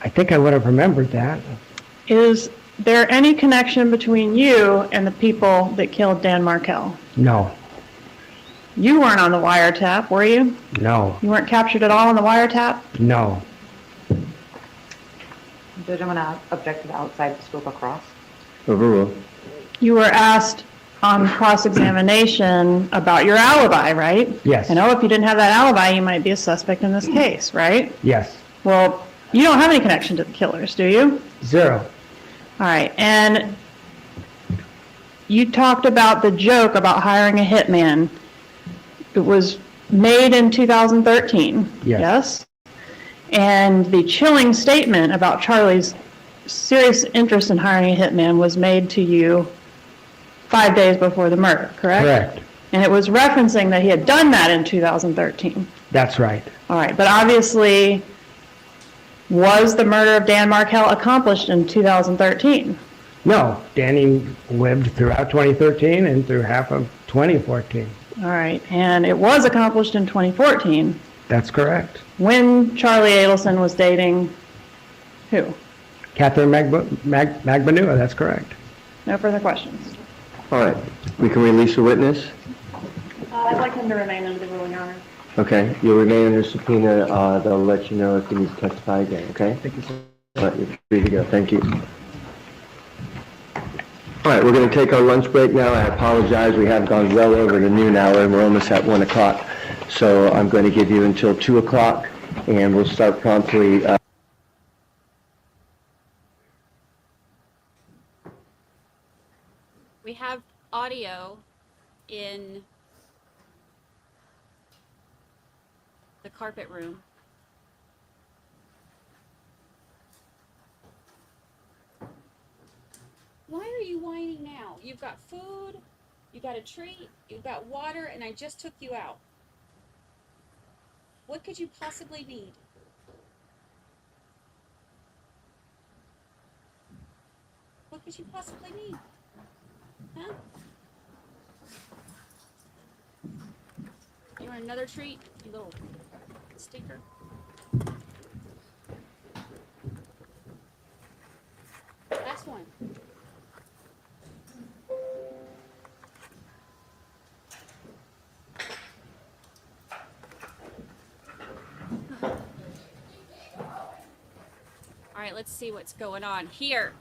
I think I would have remembered that. Is there any connection between you and the people that killed Dan Markel? No. You weren't on the wiretap, were you? No. You weren't captured at all on the wiretap? No. Judge, I'm going to object to the outside scope across. Overruled. You were asked on cross-examination about your alibi, right? Yes. I know if you didn't have that alibi, you might be a suspect in this case, right? Yes. Well, you don't have any connection to the killers, do you? Zero. All right, and you talked about the joke about hiring a hitman. It was made in 2013, yes? And the chilling statement about Charlie's serious interest in hiring a hitman was made to you 5 days before the murder, correct? Correct. And it was referencing that he had done that in 2013. That's right. All right, but obviously, was the murder of Dan Markel accomplished in 2013? No. Danny lived throughout 2013 and through half of 2014. All right, and it was accomplished in 2014 That's correct. when Charlie Adelson was dating who? Catherine Magbanua, that's correct. No further questions. All right, we can release a witness. I'd like him to remain under the ruling, Your Honor. Okay, you'll remain under subpoena. They'll let you know if you need to testify again, okay? Thank you, sir. All right, you're free to go. Thank you. All right, we're going to take our lunch break now. I apologize. We have gone well over the noon hour, and we're almost at 1 o'clock. So I'm going to give you until 2 o'clock, and we'll start promptly. We have audio in the carpet room. Why are you whining now? You've got food, you got a treat, you've got water, and I just took you out. What could you possibly need? What could you possibly need? Huh? You want another treat, you little stinker? Last one. All right, let's see what's going on here.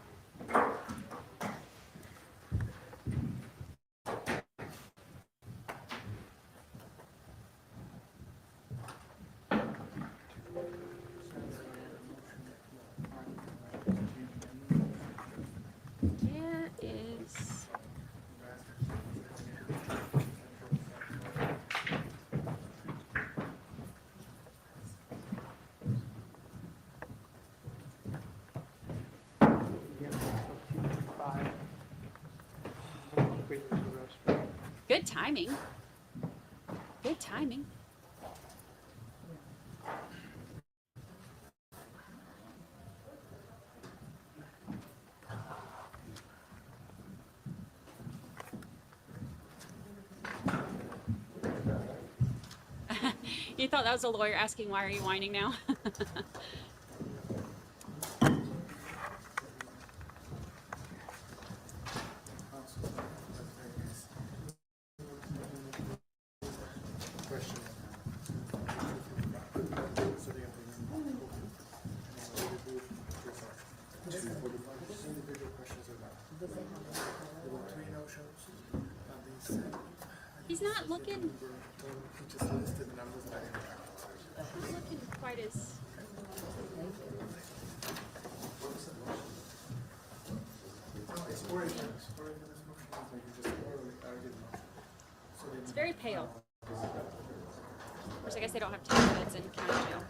There is good timing. Good timing. You thought that was a lawyer asking, why are you whining now? He's not looking. He's not looking quite as. It's very pale. Of course, I guess they don't have time beds in county jail.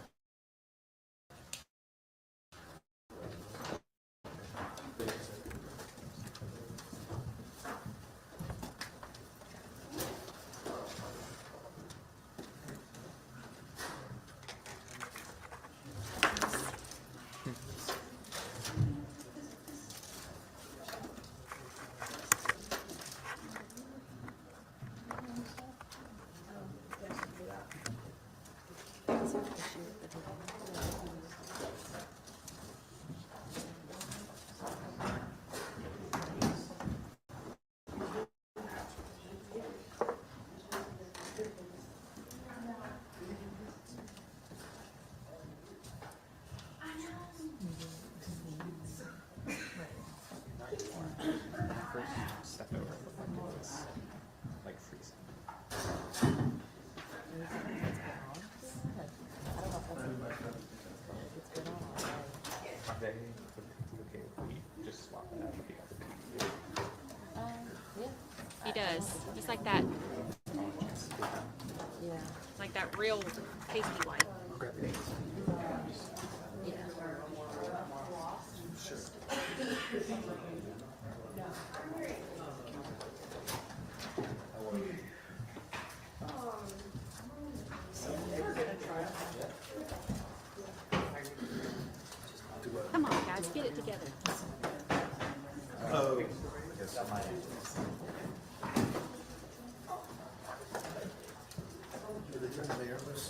Step over like freezing. Are they okay if we just swap it out with the other two? He does, just like that. Yeah. Like that real tasty one. Come on, guys, get it together. Oh. Did they turn the air loose?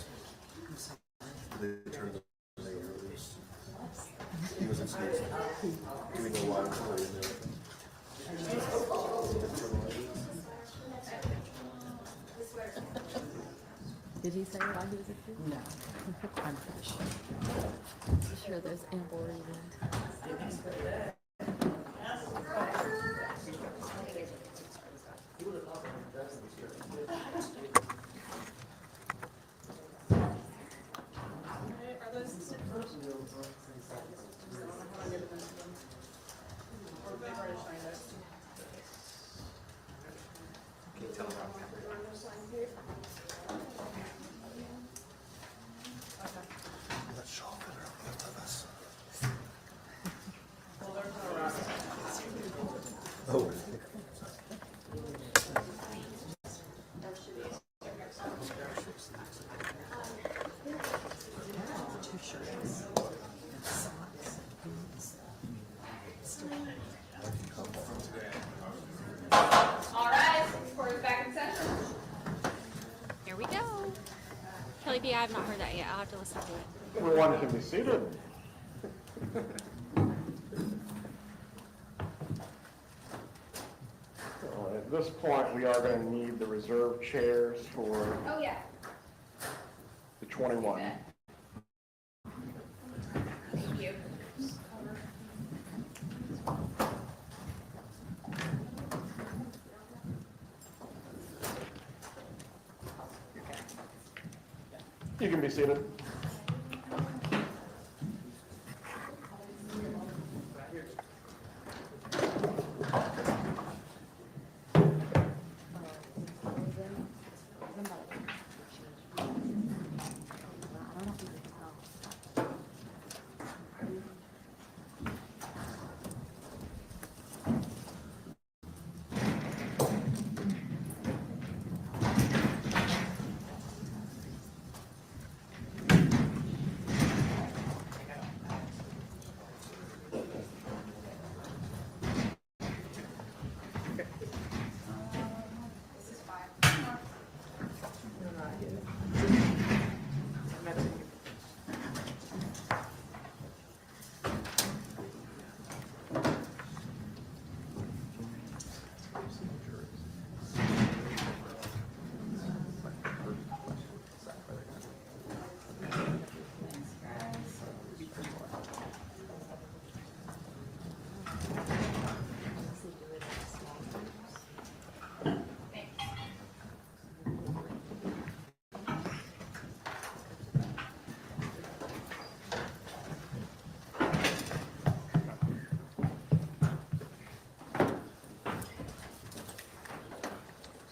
Did they turn the air loose? He was excused. Do we know why? Did he say why he was accused? No. I'm pretty sure. I'm sure there's ample reason. Oh. All right, court is back in session. Here we go. Kelly B, I have not heard that yet. I'll have to listen to it. Everyone can be seated. At this point, we are going to need the reserve chairs for Oh, yeah. the 21. Thank you. You can be seated.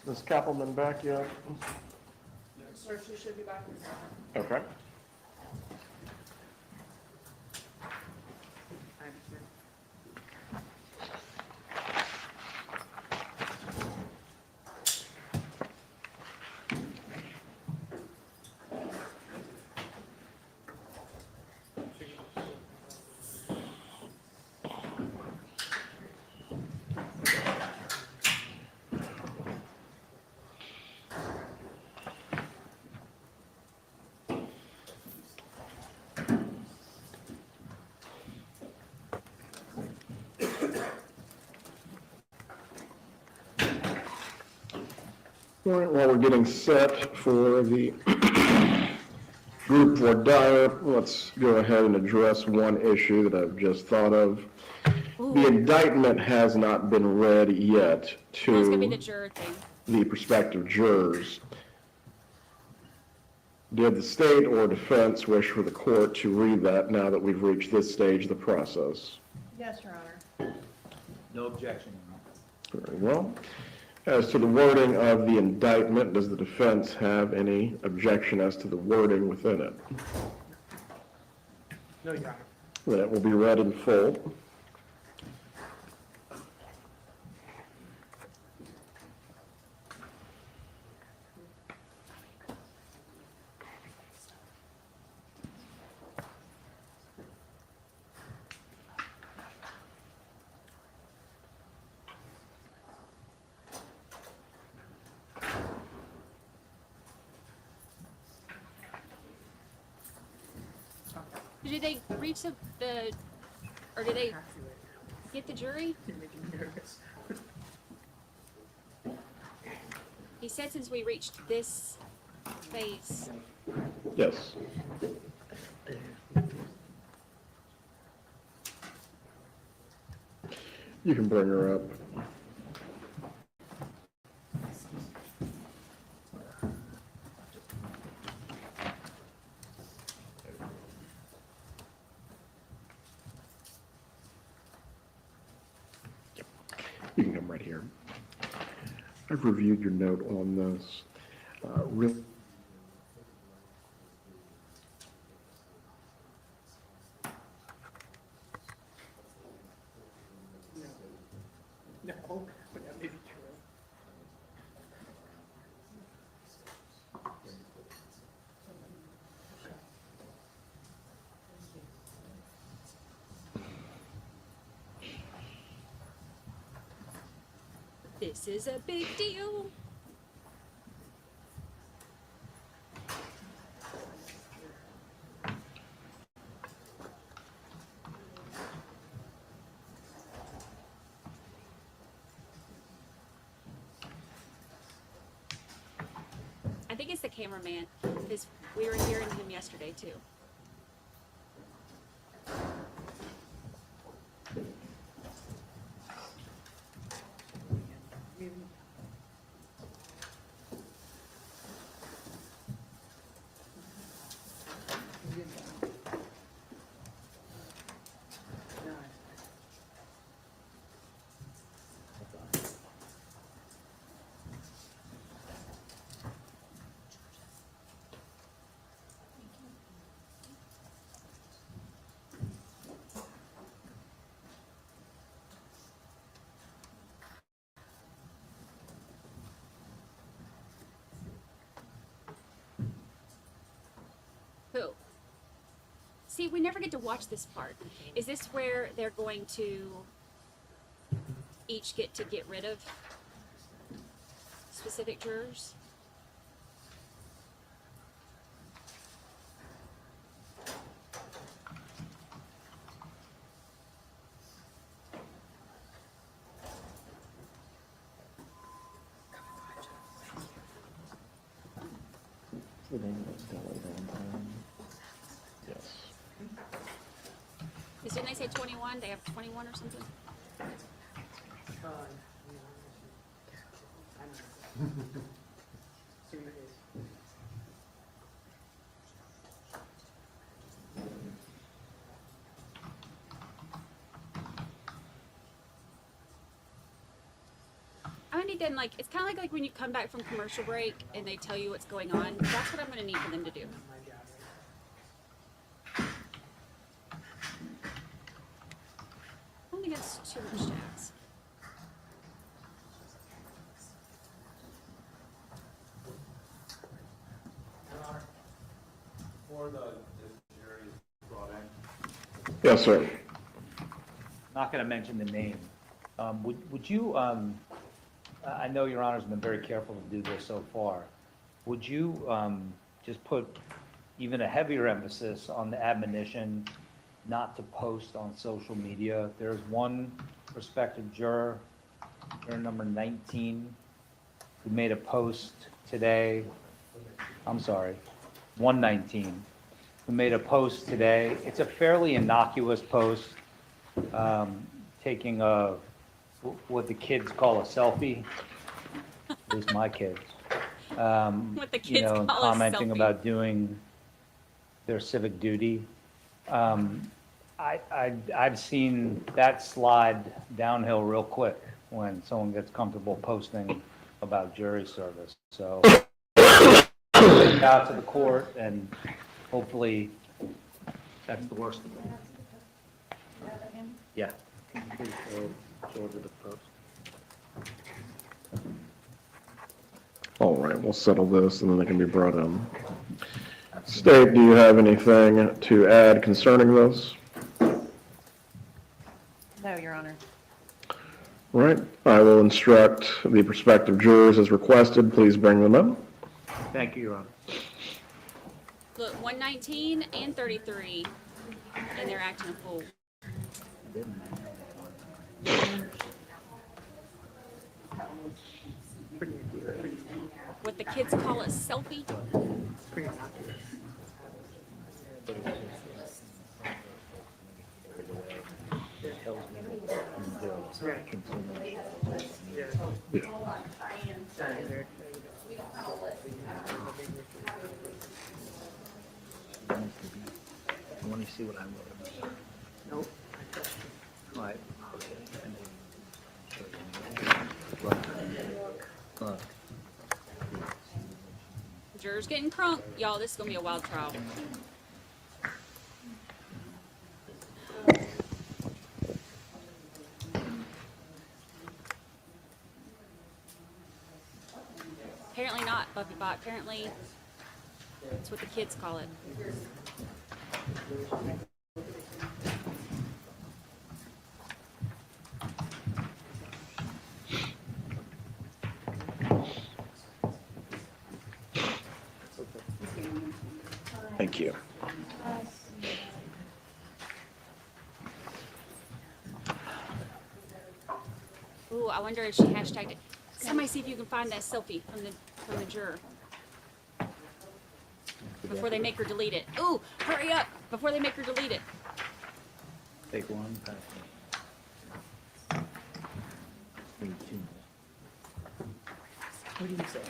Is Kappelman back yet? Sir, she should be back. Okay. All right, while we're getting set for the group for Dyer, let's go ahead and address one issue that I've just thought of. The indictment has not been read yet That's gonna be the to juror thing. the prospective jurors. Did the state or defense wish for the court to read that now that we've reached this stage of the process? Yes, Your Honor. No objection. Very well. As to the wording of the indictment, does the defense have any objection as to the wording within it? No, Your Honor. That will be read in full. Did they reach or did they get the jury? He said since we reached this phase. Yes. You can bring her up. You can come right here. I've reviewed your note on this. Really. No, but that may be true. This is a big deal. I think it's the cameraman, because we were hearing him yesterday too. Who? See, we never get to watch this part. Is this where they're going to each get rid of specific jurors? Yes. Didn't they say 21? They have 21 or something? I'm gonna need them, like, it's kind of like when you come back from commercial break and they tell you what's going on. That's what I'm gonna need for them to do. I don't think that's too much to ask. Before the jury is brought in, Yes, sir. not going to mention the name. Would you, I know Your Honor's been very careful to do this so far. Would you just put even a heavier emphasis on the admonition not to post on social media? There's one prospective juror, juror number 19, who made a post today, I'm sorry, 119, who made a post today. It's a fairly innocuous post, taking what the kids call a selfie, at least my kids. What the kids and call a commenting selfie. about doing their civic duty. I've seen that slide downhill real quick when someone gets comfortable posting about jury service. So out to the court, and hopefully that's the worst of it. Yeah. Please show over the post. All right, we'll settle this and then they can be brought in. State, do you have anything to add concerning this? No, Your Honor. All right, I will instruct the prospective jurors as requested. Please bring them in. Thank you, Your Honor. Look, 119 and 33, and they're acting a fool. What the kids call a selfie? Want to see what I wrote about? Nope. All right. Look. Jurors getting crunk. Y'all, this is going to be a wild trial. Apparently not, Buffy Bot. Apparently, that's what the kids call it. Thank you. Ooh, I wonder if she hashtagged it. Somebody see if you can find that selfie from the juror before they make her delete it. Ooh, hurry up before they make her delete it. Take one. What do you say?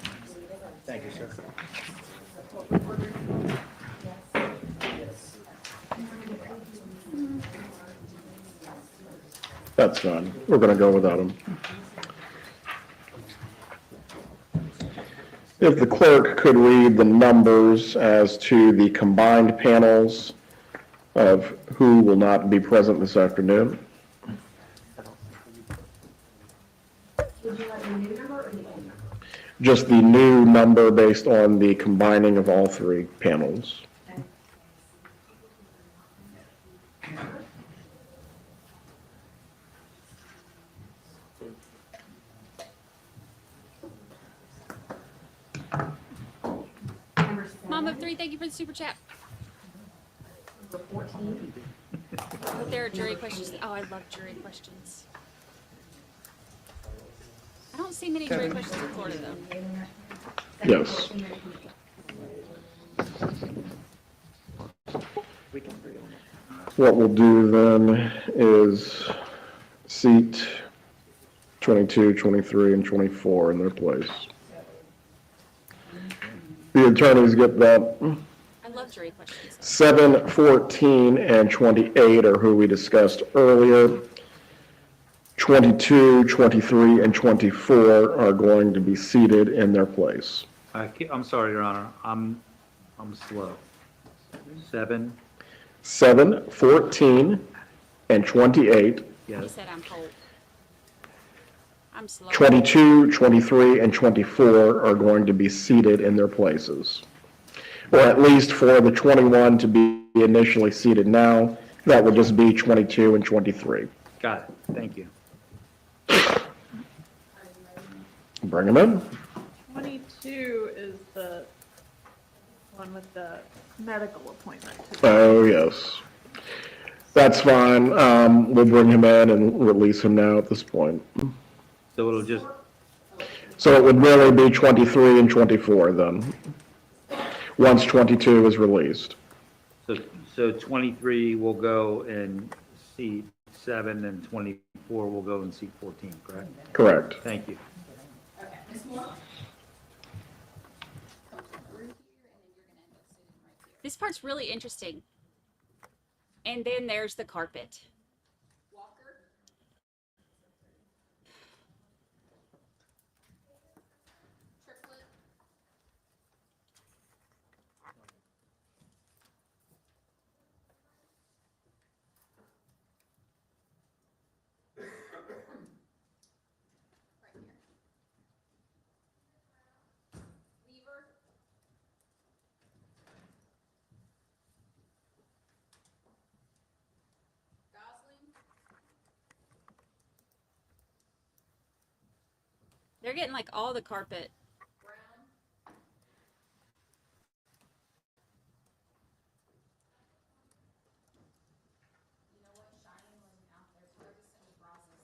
Thank you, sir. That's fine. We're going to go without them. If the clerk could read the numbers as to the combined panels of who will not be present this afternoon. Would you like the new number or the old number? Just the new number based on the combining of all three panels. Mom of 3, thank you for the super chat. Number 14. But there are jury questions. Oh, I love jury questions. I don't see many jury questions in Florida, though. Yes. What we'll do then is seat 22, 23, and 24 in their place. The attorneys get that. I love jury questions. 7, 14, and 28 are who we discussed earlier. 22, 23, and 24 are going to be seated in their place. I'm sorry, Your Honor. I'm slow. 7. 7, 14, and 28. He said I'm cold. I'm slow. 22, 23, and 24 are going to be seated in their places. Or at least for the 21 to be initially seated now, that would just be 22 and 23. Got it. Thank you. Bring them in. 22 is the one with the medical appointment. Oh, yes. That's fine. We'll bring him in and release him now at this point. So it'll just... So it would really be 23 and 24 then, once 22 is released. So 23 will go in seat 7 and 24 will go in seat 14, correct? Correct. Thank you. Okay, Ms. Moore? This part's really interesting. And then there's the carpet. Walker? Triplett? Right here. Weaver? Gosling? They're getting like all the carpet. Brown? You know what, Cheyenne wasn't out there, so I just sent you Brazos.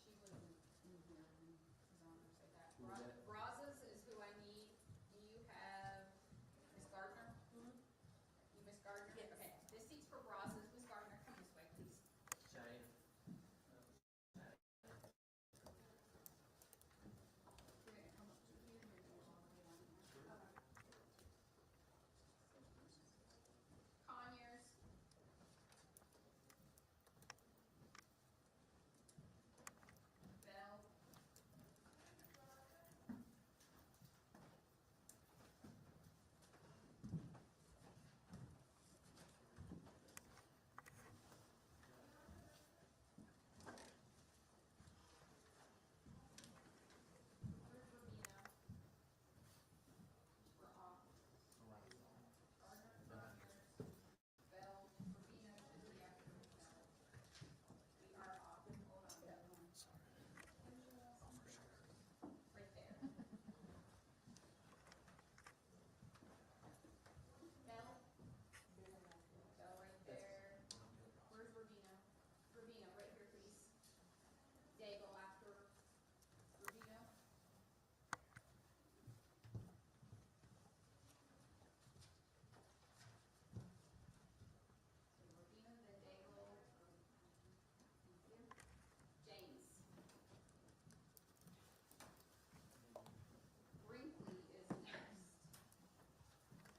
She wasn't in here when Susanna said that. Brazos is who I need. Do you have Miss Gardner? You Miss Gardner? Yeah. Okay, this seat's for Brazos. Miss Gardner, come this way, please. Conyers? Bell? Bell right there. Where's Rubino? Rubino, right here, please. Daigle after Rubino. Rubino, then Daigle. Thank you. James. Brinkley is next.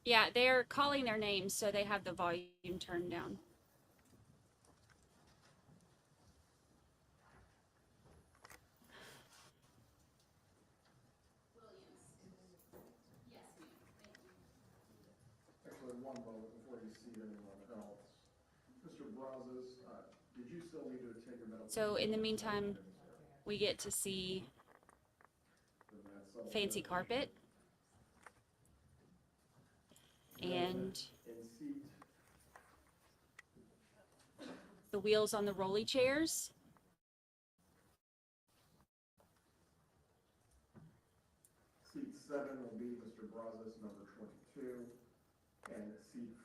Yeah, they're calling their names, so they have the volume turned down. Yes, ma'am. Thank you. Actually, one moment before you see anyone else. Mr. Brazos, did you still need to take your medical? So in the meantime, we get to see fancy carpet and In seat, the wheels on the rolly chairs. seat 7 will be Mr. Brazos, number 22, and seat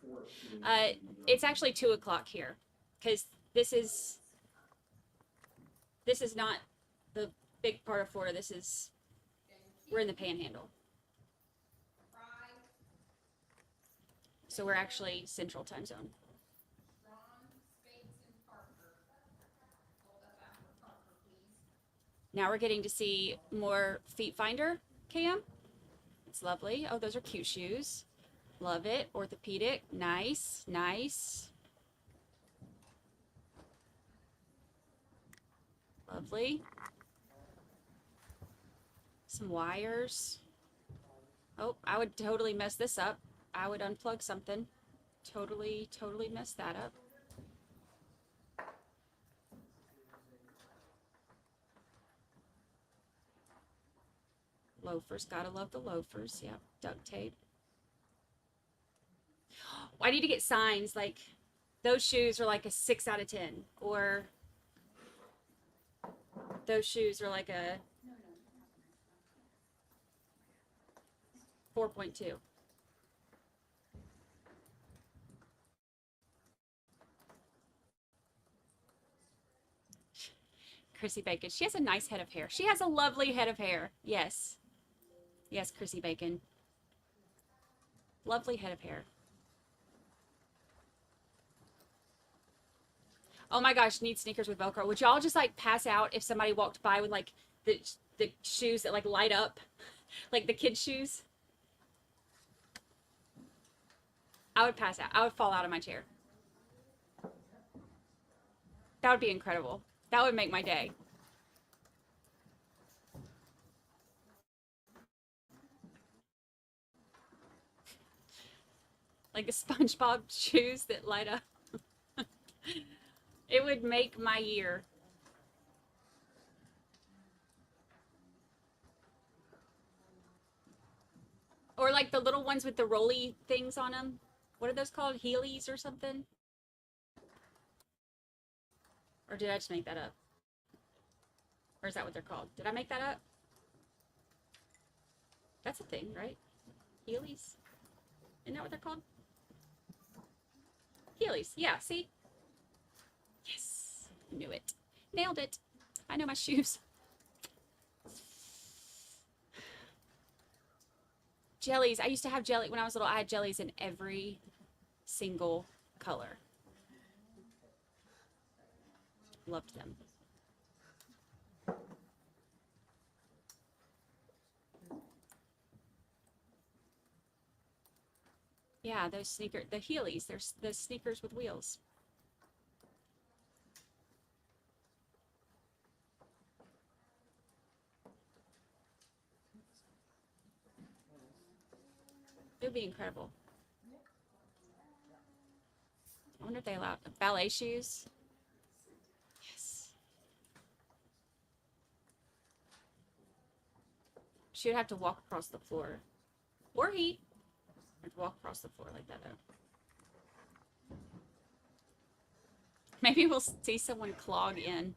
14. It's actually 2 o'clock here because this is not the big part of Florida. We're in the Panhandle. So we're actually Central Time Zone. Now we're getting to see more Feet Finder cam. It's lovely. Oh, those are cute shoes. Love it. Orthopedic. Nice. Nice. Lovely. Some wires. Oh, I would totally mess this up. I would unplug something. Totally mess that up. Loafers, gotta love the loafers. Yep, duct tape. I need to get signs like those shoes are like a 6 out of 10, or those shoes are like a 4.2. Chrissy Bacon. She has a nice head of hair. She has a lovely head of hair. Yes. Yes, Chrissy Bacon. Lovely head of hair. Oh my gosh, need sneakers with Velcro. Would y'all just like pass out if somebody walked by with like the shoes that like light up? Like the kids' shoes? I would pass out. I would fall out of my chair. That would be incredible. That would make my day. Like the SpongeBob shoes that light up. It would make my year. Or like the little ones with the rolly things on them. What are those called? Heelys or something? Or did I just make that up? Or is that what they're called? Did I make that up? That's a thing, right? Heelys? Isn't that what they're called? Heelys. Yeah, see? Yes. Knew it. Nailed it. I know my shoes. Jellies. I used to have jelly. When I was little, I had jellies in every single color. Loved them. Yeah, those sneakers, the Heelys, they're the sneakers with wheels. It would be incredible. I wonder if they allow ballet shoes. Yes. She would have to walk across the floor. Or he. I'd walk across the floor like that though. Maybe we'll see someone clog in.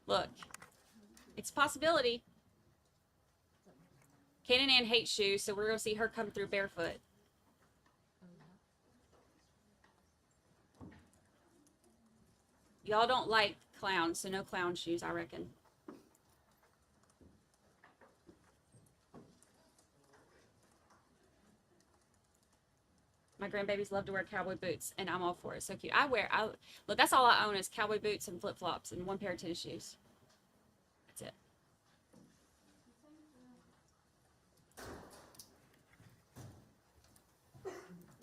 Look, it's a possibility. Kanan Ann hates shoes, so we're going to see her come through barefoot. Y'all don't like clowns, so no clown shoes, I reckon. My grandbabies love to wear cowboy boots, and I'm all for it. So cute. Look, that's all I own is cowboy boots and flip-flops and one pair of tennis shoes. That's it.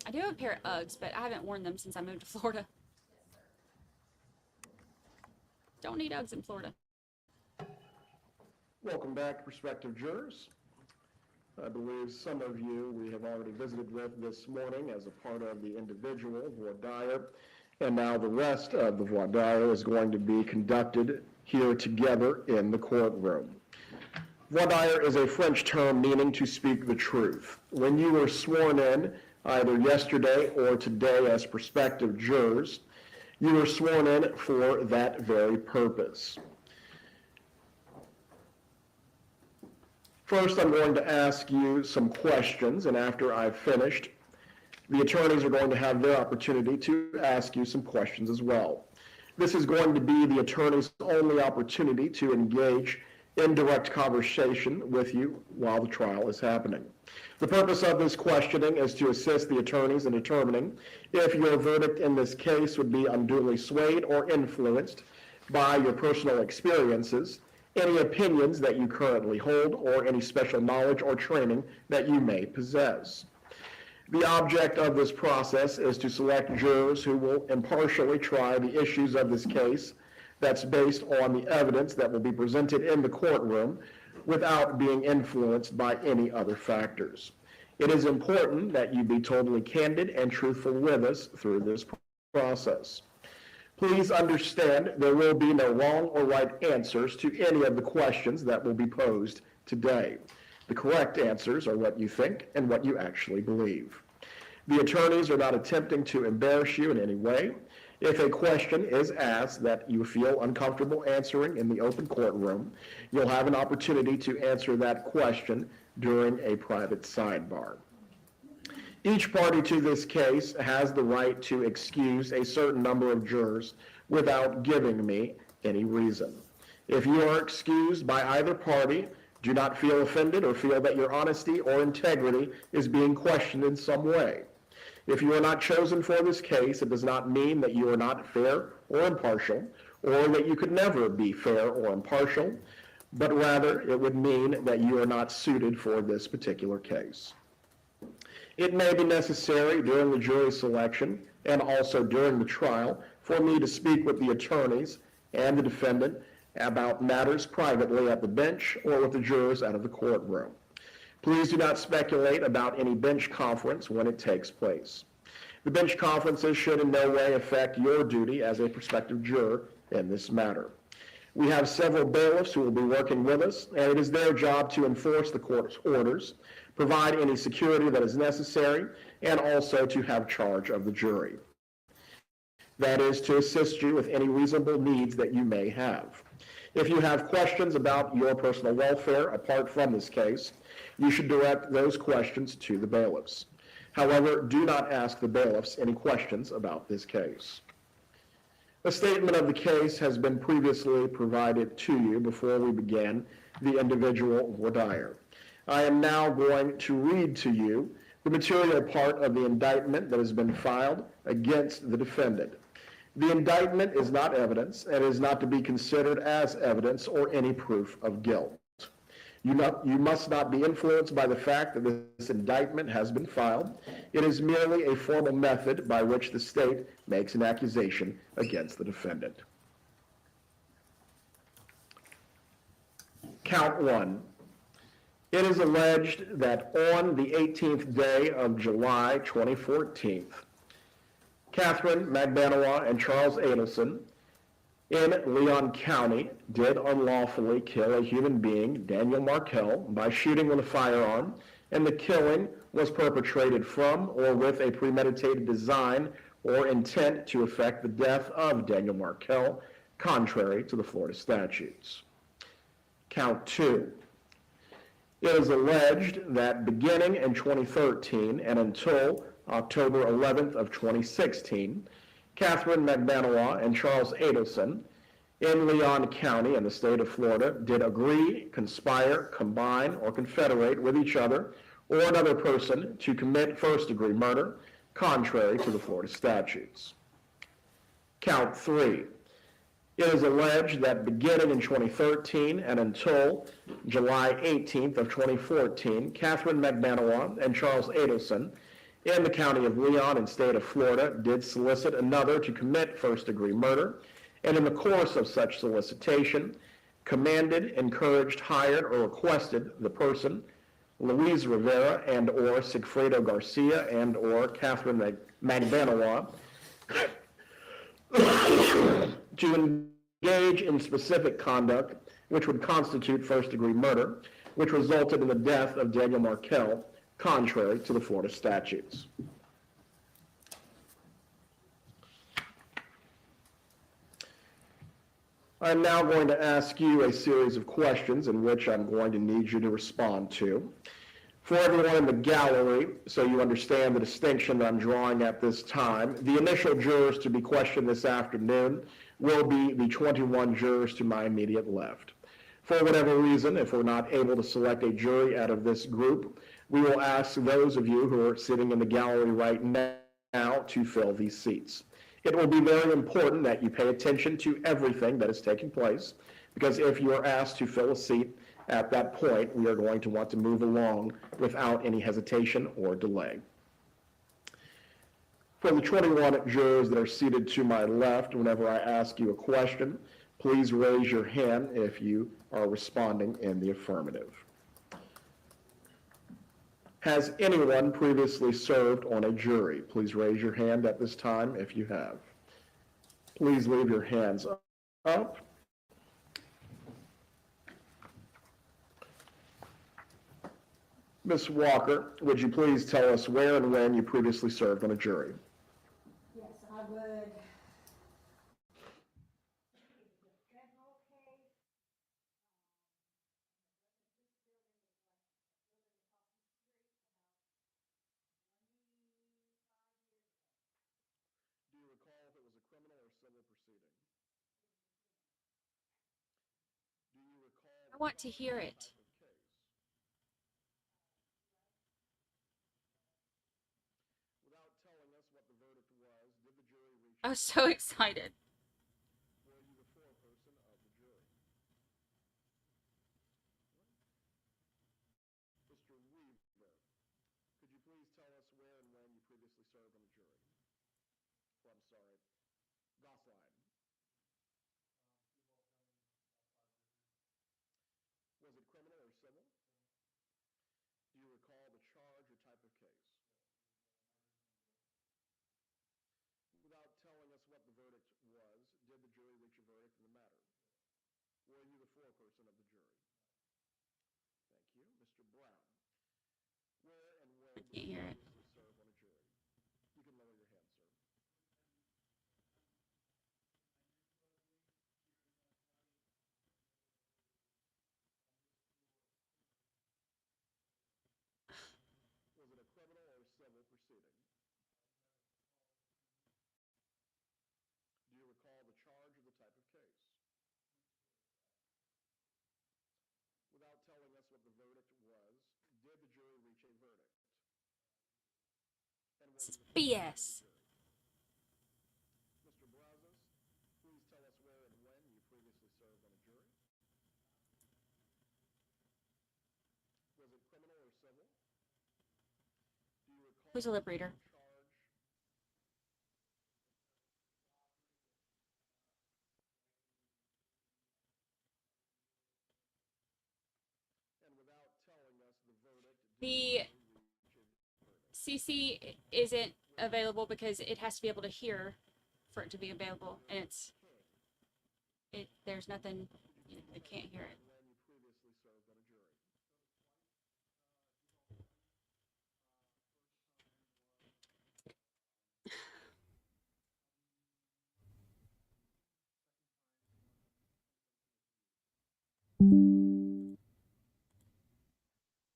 I do have a pair of Uggs, but I haven't worn them since I moved to Florida. Don't need Uggs in Florida. Welcome back, prospective jurors. I believe some of you we have already visited with this morning as a part of the individual voir dire, and now the rest of the voir dire is going to be conducted here together in the courtroom. Voir dire is a French term meaning to speak the truth. When you were sworn in, either yesterday or today as prospective jurors, you were sworn in for that very purpose. First, I'm going to ask you some questions, and after I've finished, the attorneys are going to have their opportunity to ask you some questions as well. This is going to be the attorney's only opportunity to engage in direct conversation with you while the trial is happening. The purpose of this questioning is to assist the attorneys in determining if your verdict in this case would be unduly swayed or influenced by your personal experiences, any opinions that you currently hold, or any special knowledge or training that you may possess. The object of this process is to select jurors who will impartially try the issues of this case that's based on the evidence that will be presented in the courtroom without being influenced by any other factors. It is important that you be totally candid and truthful with us through this process. Please understand there will be no wrong or right answers to any of the questions that will be posed today. The correct answers are what you think and what you actually believe. The attorneys are not attempting to embarrass you in any way. If a question is asked that you feel uncomfortable answering in the open courtroom, you'll have an opportunity to answer that question during a private sidebar. Each party to this case has the right to excuse a certain number of jurors without giving me any reason. If you are excused by either party, do not feel offended or feel that your honesty or integrity is being questioned in some way. If you are not chosen for this case, it does not mean that you are not fair or impartial, or that you could never be fair or impartial, but rather it would mean that you are not suited for this particular case. It may be necessary during the jury selection and also during the trial for me to speak with the attorneys and the defendant about matters privately at the bench or with the jurors out of the courtroom. Please do not speculate about any bench conference when it takes place. The bench conferences should in no way affect your duty as a prospective juror in this matter. We have several bailiffs who will be working with us, and it is their job to enforce the court's orders, provide any security that is necessary, and also to have charge of the jury. That is, to assist you with any reasonable needs that you may have. If you have questions about your personal welfare apart from this case, you should direct those questions to the bailiffs. However, do not ask the bailiffs any questions about this case. A statement of the case has been previously provided to you before we began the individual voir dire. I am now going to read to you the material part of the indictment that has been filed against the defendant. The indictment is not evidence and is not to be considered as evidence or any proof of guilt. You must not be influenced by the fact that this indictment has been filed. It is merely a formal method by which the state makes an accusation against the defendant. Count 1. It is alleged that on the 18th day of July 2014, Catherine McBanois and Charles Adelson in Leon County did unlawfully kill a human being, Daniel Markel, by shooting with a firearm, and the killing was perpetrated from or with a premeditated design or intent to effect the death of Daniel Markel, contrary to the Florida statutes. Count 2. It is alleged that beginning in 2013 and until October 11th of 2016, Catherine McBanois and Charles Adelson in Leon County in the state of Florida did agree, conspire, combine, or confederate with each other or another person to commit first-degree murder, contrary to the Florida statutes. Count 3. It is alleged that beginning in 2013 and until July 18th of 2014, Catherine McBanois and Charles Adelson in the county of Leon and state of Florida did solicit another to commit first-degree murder, and in the course of such solicitation, commanded, encouraged, hired, or requested the person, Luis Rivera and or Sigfredo Garcia and or Catherine McBanois, to engage in specific conduct which would constitute first-degree murder, which resulted in the death of Daniel Markel, contrary to the Florida statutes. I'm now going to ask you a series of questions in which I'm going to need you to respond to. For everyone in the gallery, so you understand the distinction that I'm drawing at this time, the initial jurors to be questioned this afternoon will be the 21 jurors to my immediate left. For whatever reason, if we're not able to select a jury out of this group, we will ask those of you who are sitting in the gallery right now to fill these seats. It will be very important that you pay attention to everything that is taking place, because if you are asked to fill a seat at that point, we are going to want to move along without any hesitation or delay. For the 21 jurors that are seated to my left, whenever I ask you a question, please raise your hand if you are responding in the affirmative. Has anyone previously served on a jury? Please raise your hand at this time if you have. Please leave your hands up. Ms. Walker, would you please tell us where and when you previously served on a jury? Yes, I would. Do you recall if it was a criminal or civil proceeding? want to hear it. Without telling us what the verdict was, did the jury reach? I was so excited. Were you the foreperson of the jury? Mr. Weaver, could you please tell us where and when you previously served on the jury? Oh, I'm sorry, Gosline. Was it criminal or civil? Do you recall the charge or type of case? Without telling us what the verdict was, did the jury reach a verdict in the matter? Were you the foreperson of the jury? Thank you. Mr. Brown, where and when I did can't you hear it. previously serve on a jury? You can lower your hand, sir. Was it a criminal or civil proceeding? Do you recall the charge or the type of case? Without telling us what the verdict was, did the jury reach a verdict? And were you the BS. jury? Mr. Brazos, please tell us where and when you previously served on a jury. Was it criminal or civil? Do you recall Who's a lip reader? the charge? And without telling us the verdict, did The the jury reach a verdict? CC isn't available because it has to be able to hear for it to be available, and there's nothing, they can't hear it. When you previously served on a jury.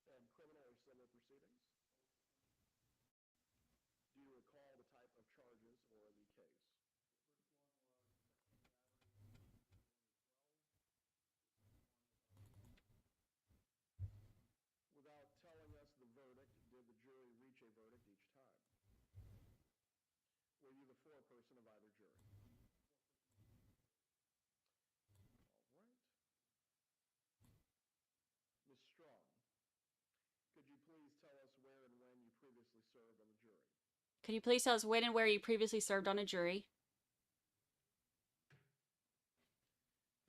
And criminal or civil proceedings? Do you recall the type of charges or the case? Without telling us the verdict, did the jury reach a verdict each time? Were you the foreperson of either jury? All right. Ms. Strong, could you please tell us where and when you previously served on the jury? Could you please tell us when and where you previously served on a jury?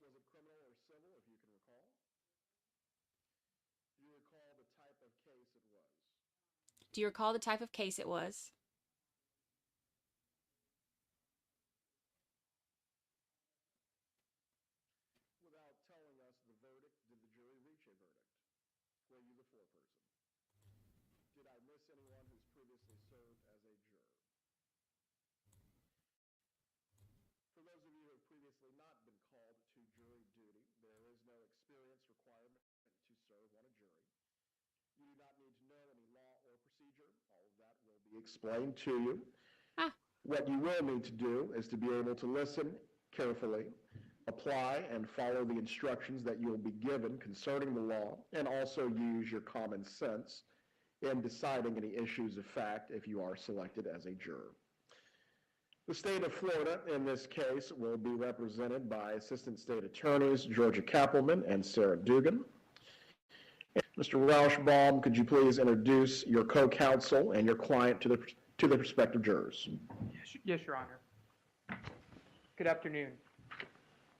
Was it criminal or civil, if you can recall? Do you recall the type of case it was? Do you recall the type of case it was? Without telling us the verdict, did the jury reach a verdict? Were you the foreperson? Did I miss anyone who's previously served as a juror? For those of you who have previously not been called to jury duty, there is no experience requirement to serve on a jury. You do not need to know any law or procedure. All of that will be explained to you. What you will need to do is to be able to listen carefully, apply and follow the instructions that you'll be given concerning the law, and also use your common sense in deciding any issues of fact if you are selected as a juror. The state of Florida, in this case, will be represented by Assistant State Attorneys Georgia Kappelman and Sarah Dugan. Mr. Rauschbaum, could you please introduce your co-counsel and your client to the prospective jurors? Yes, Your Honor. Good afternoon.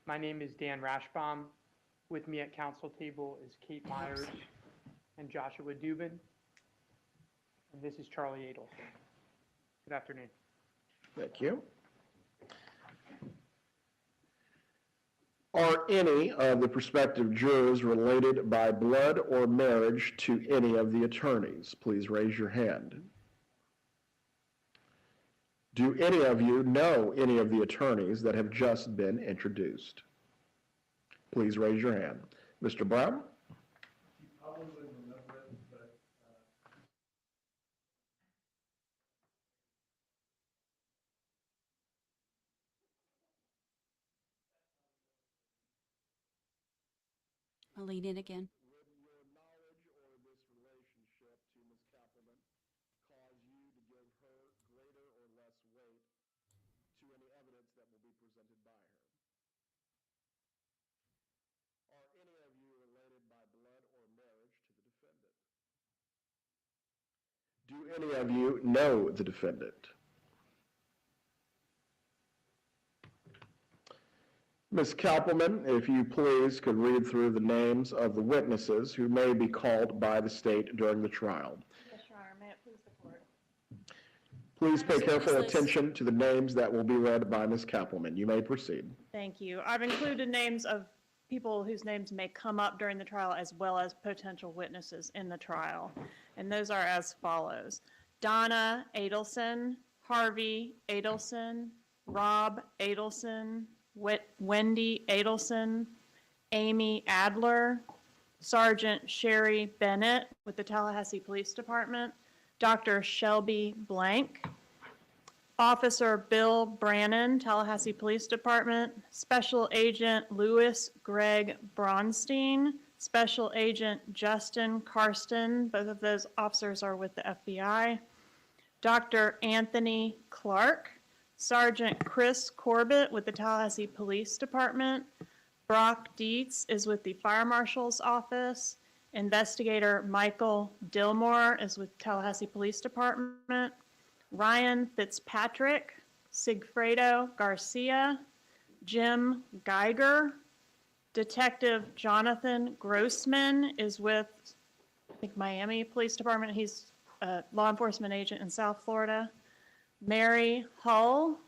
My name is Dan Rauschbaum. With me at counsel table is Kate Myers and Joshua Dubin. And this is Charlie Adelson. Good afternoon. Thank you. Are any of the prospective jurors related by blood or marriage to any of the attorneys? Please raise your hand. Do any of you know any of the attorneys that have just been introduced? Please raise your hand. Mr. Brown? You probably wouldn't remember it, but I'll lean in again. Would your knowledge or this relationship to Ms. Kappelman cause you to give her greater or less weight to any evidence that will be presented by her? Are any of you related by blood or marriage to the defendant? Do any of you know the defendant? Ms. Kappelman, if you please could read through the names of the witnesses who may be called by the state during the trial. Yes, Your Honor, may it please the court. Please pay careful attention to the names that will be read by Ms. Kappelman. You may proceed. Thank you. I've included names of people whose names may come up during the trial as well as potential witnesses in the trial. And those are as follows. Donna Adelson, Harvey Adelson, Rob Adelson, Wendy Adelson, Amy Adler, Sergeant Sherry Bennett with the Tallahassee Police Department, Dr. Shelby Blank, Officer Bill Brannon, Tallahassee Police Department, Special Agent Louis Greg Bronstein, Special Agent Justin Karsten, both of those officers are with the FBI, Dr. Anthony Clark, Sergeant Chris Corbett with the Tallahassee Police Department, Brock Dietz is with the Fire Marshal's Office, Investigator Michael Dillmore is with Tallahassee Police Department, Ryan Fitzpatrick, Sigfredo Garcia, Jim Geiger, Detective Jonathan Grossman is with, I think, Miami Police Department. He's a law enforcement agent in South Florida. Mary Hull.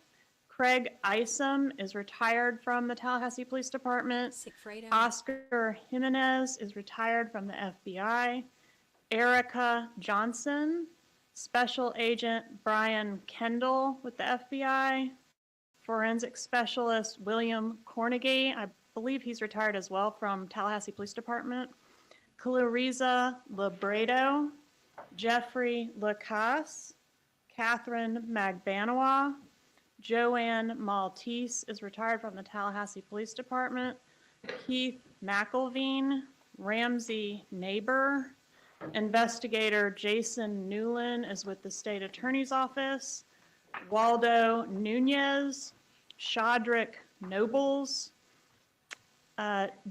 Craig Isom is retired from the Tallahassee Police Department. Sigfredo. Oscar Jimenez is retired from the FBI. Erica Johnson. Special Agent Brian Kendall with the FBI. Forensic Specialist William Cornegie. I believe he's retired as well from Tallahassee Police Department. Clariza Labredo. Jeffrey Lacasse. Catherine Magbanois. Joanne Maltese is retired from the Tallahassee Police Department. Keith McElveen. Ramsey Neighbor. Investigator Jason Newland is with the State Attorney's Office. Waldo Nunez. Shadrick Nobles.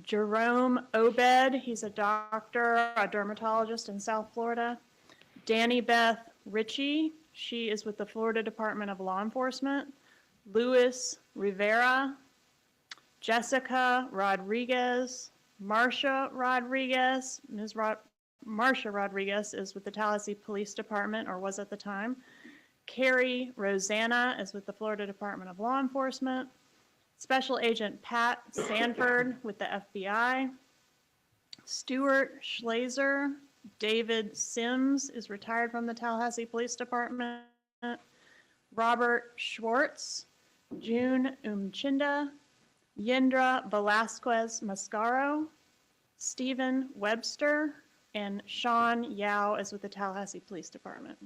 Jerome Obed, he's a doctor, a dermatologist in South Florida. Danny Beth Ritchie, she is with the Florida Department of Law Enforcement. Luis Rivera. Jessica Rodriguez. Marcia Rodriguez. Marcia Rodriguez is with the Tallahassee Police Department, or was at the time. Carrie Rosanna is with the Florida Department of Law Enforcement. Special Agent Pat Sanford with the FBI. Stuart Schlazer. David Sims is retired from the Tallahassee Police Department. Robert Schwartz. June Umchinda. Yendra Velasquez Mascaro. Stephen Webster. And Sean Yao is with the Tallahassee Police Department.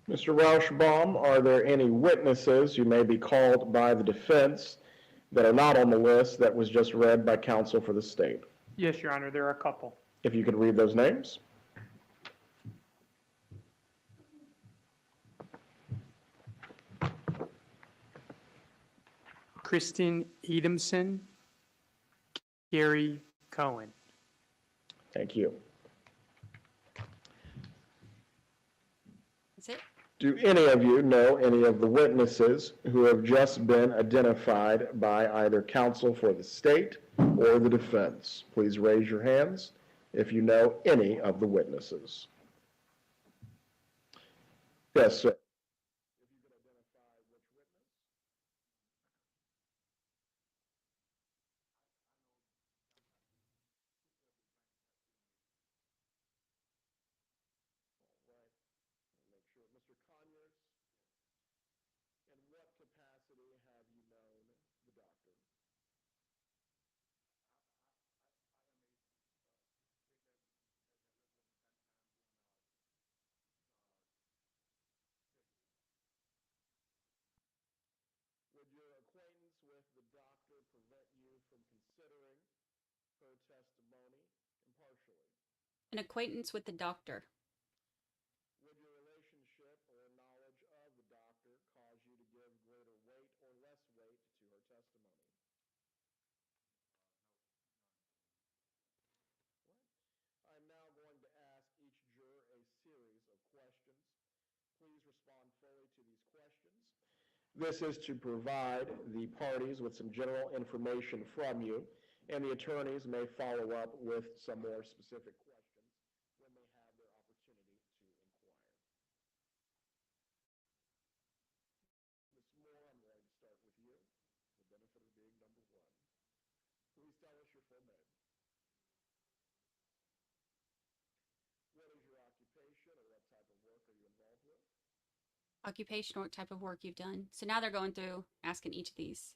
Mr. Rauschbaum, are there any witnesses who may be called by the defense that are not on the list that was just read by counsel for the state? Yes, Your Honor, there are a couple. If you could read those names. Kristen Adamson, Gary Cohen. Thank you. That's it? Do any of you know any of the witnesses who have just been identified by either counsel for the state or the defense? Please raise your hands if you know any of the witnesses. Yes, sir. If you could identify which witness. All right. Make sure. Mr. Conyers, in what capacity have you known the doctor? Would your acquaintance with the doctor prevent you from considering her testimony impartially? An acquaintance with the doctor. Would your relationship or knowledge of the doctor cause you to give greater weight or less weight to her testimony? Right. I'm now going to ask each juror a series of questions. Please respond fully to these questions. This is to provide the parties with some general information from you, and the attorneys may follow up with some more specific questions when they have their opportunity to inquire. Ms. Moore, I'm going to start with you, the benefit of being number one. Please tell us your full name. What is your occupation, or what type of work are you involved with? Occupation, what type of work you've done. So now they're going through asking each of these.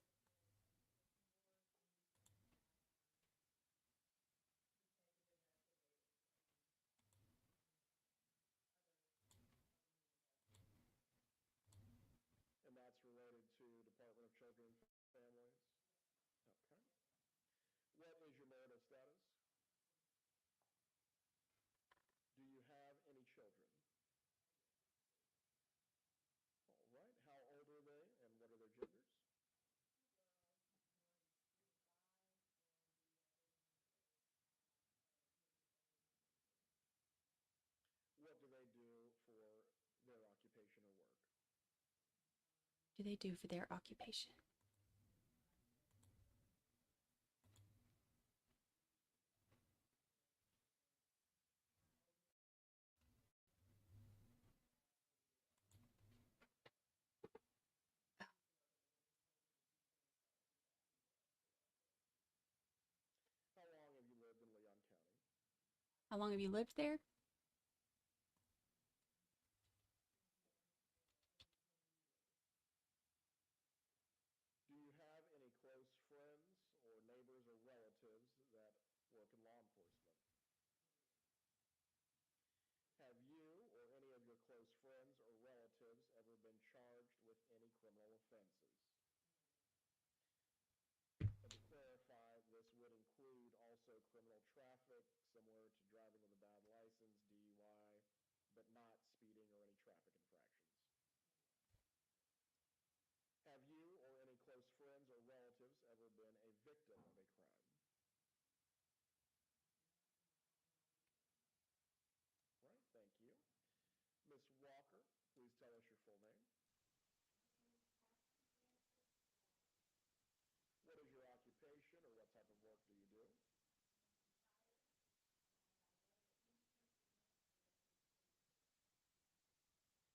And that's related to Department of Children and Families? Okay. What is your marital status? Do you have any children? All right. How old are they, and what are their genders? What do they do for their occupation or work? Do they do for their occupation? How long have you lived in Leon County? How long have you lived there? Do you have any close friends or neighbors or relatives that work in law enforcement? Have you or any of your close friends or relatives ever been charged with any criminal offenses? And to clarify, this would include also criminal traffic, similar to driving with a bad license, DUI, but not speeding or any traffic infractions. Have you or any close friends or relatives ever been a victim of a crime? Right, thank you. Ms. Walker, please tell us your full name. What is your occupation, or what type of work do you do?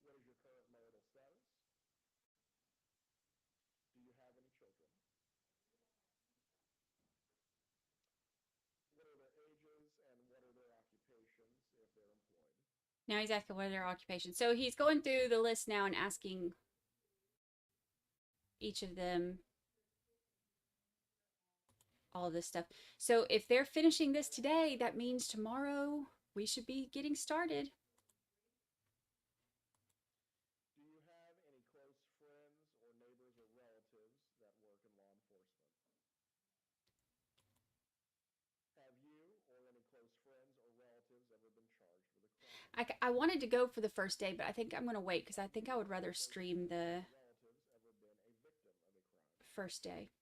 What is your current marital status? Do you have any children? What are their ages, and what are their occupations if they're employed? Now he's asking what are their occupations. So he's going through the list now and asking each of them all of this stuff. So if they're finishing this today, that means tomorrow we should be getting started. Do you have any close friends or neighbors or relatives that work in law enforcement? Have you or any close friends or relatives ever been charged with a crime? I wanted to go for the first day, but I think I'm going to wait because I think I would rather stream the Relatives ever been a victim of a crime? first day.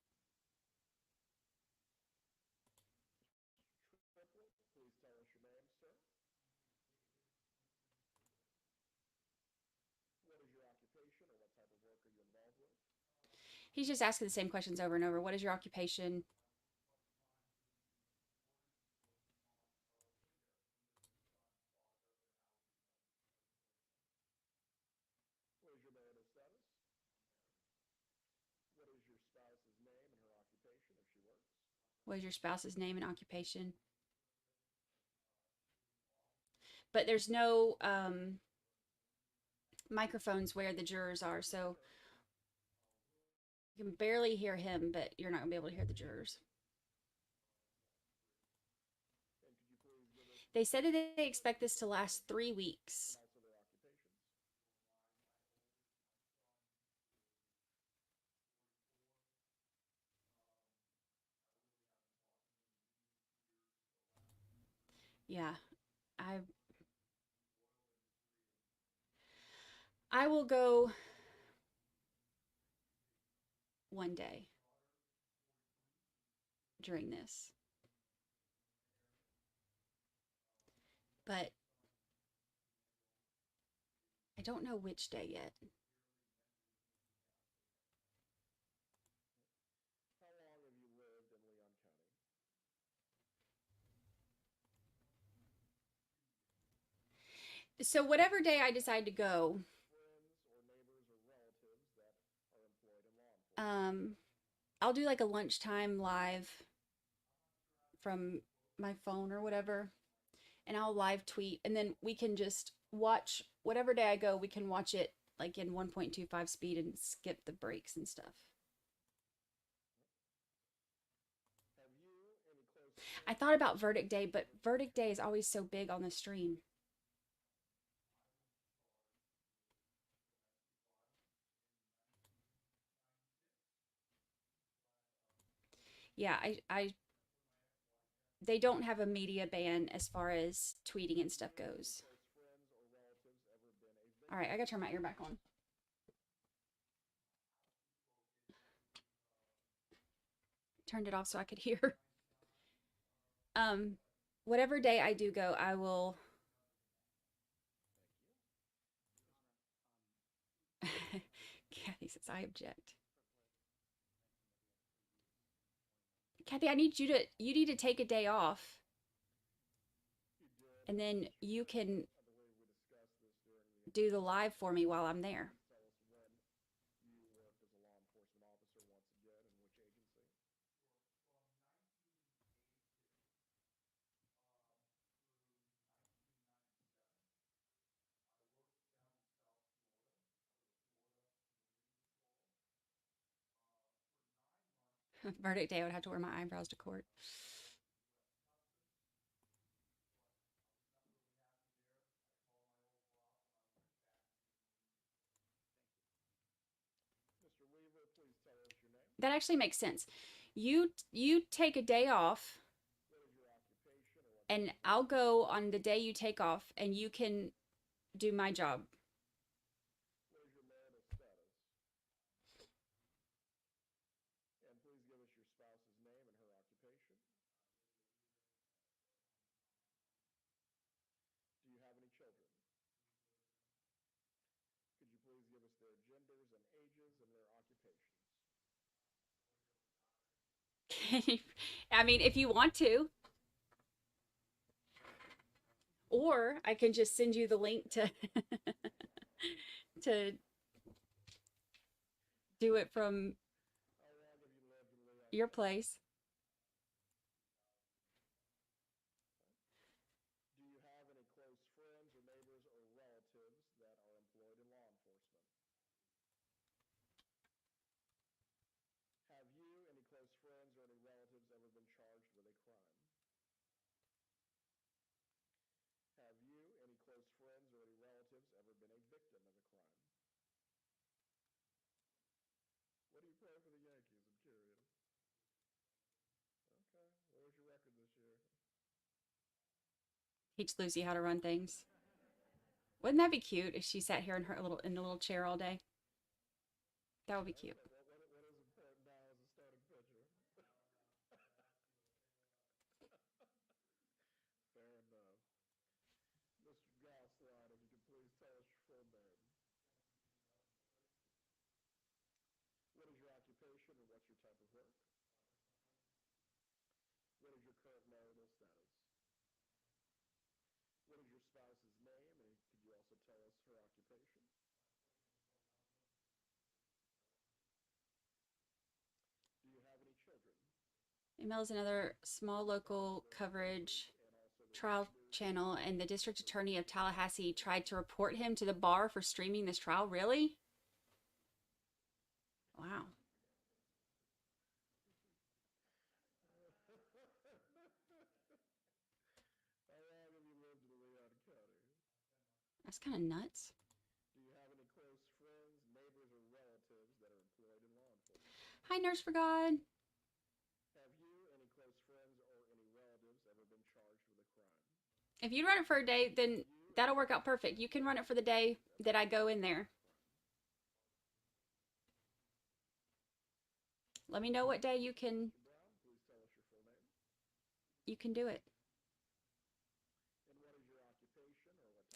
Triplett, please tell us your name, sir. What is your occupation, or what type of work are you involved with? He's just asking the same questions over and over. What is your occupation? What is your marital status? What is your spouse's name and her occupation if she works? What is your spouse's name and occupation? But there's no microphones where the jurors are, so you can barely hear him, but you're not going to be able to hear the jurors. And could you please give us They said that they expect this to last 3 weeks. also their occupations? Yeah, I will go one day during this. But I don't know which day yet. How long have you lived in Leon County? So whatever day I decide to go, Friends or neighbors or relatives that are employed in law enforcement? I'll do like a lunchtime live from my phone or whatever, and I'll live tweet, and then we can just watch whatever day I go, we can watch it like in 1.25 speed and skip the breaks and stuff. Have you any close I thought about verdict day, but verdict day is always so big on the stream. Yeah, they don't have a media ban as far as tweeting and stuff goes. friends or relatives ever been a victim? All right, I gotta turn my ear back on. Turned it off so I could hear. Whatever day I do go, I will. Kathy says I object. Kathy, you need to take a day off, and then you can do the live for me while I'm there. Tell us when you worked as a law enforcement officer once again and which agency? Verdict day, I would have to wear my eyebrows to court. Mr. Weaver, please tell us your name. That actually makes sense. You take a day off, What is your occupation or what? and I'll go on the day you take off, and you can do my job. What is your marital status? And please give us your spouse's name and her occupation. Do you have any children? Could you please give us their genders and ages and their occupations? I mean, if you want to. Or I can just send you the link to to do it from How long have you lived in Leon? your place. Do you have any close friends or neighbors or relatives that are employed in law enforcement? Have you, any close friends or any relatives ever been charged with a crime? Have you, any close friends or any relatives ever been a victim of a crime? What do you play for the Yankees? I'm curious. Okay, what was your record this year? Teach Lucy how to run things. Wouldn't that be cute if she sat here in a little chair all day? That would be cute. What is important now as a starting pitcher? Fair enough. Mr. Gosselin, if you could please tell us your full name. What is your occupation and what's your type of work? What is your current marital status? What is your spouse's name, and could you also tell us her occupation? Do you have any children? Email is another small local coverage trial channel, and the district attorney of Tallahassee tried to report him to the bar for streaming this trial. Really? Wow. How long have you lived in Leon County? That's kind of nuts. Do you have any close friends, neighbors, or relatives that are employed in law enforcement? Hi, Nurse for God. Have you, any close friends, or any relatives ever been charged with a crime? If you run it for a day, then that'll work out perfect. You can run it for the day that I go in there. Let me know what day you can do it.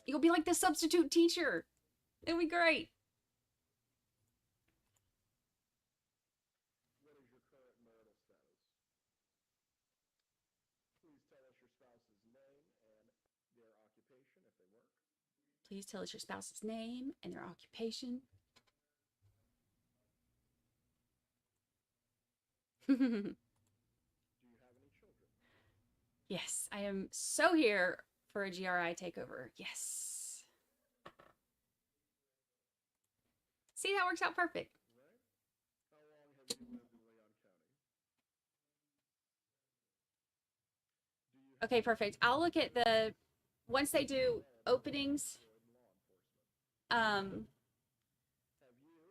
You'll be like the substitute teacher. It'll be great. What is your current marital status? Please tell us your spouse's name and their occupation if they work. Please tell us your spouse's name and their occupation. Do you have any children? Yes, I am so here for a GRI takeover. Yes. See, that works out perfect. Right? How long have you lived in Leon County? Okay, perfect. I'll look at the, once they do openings, Have you,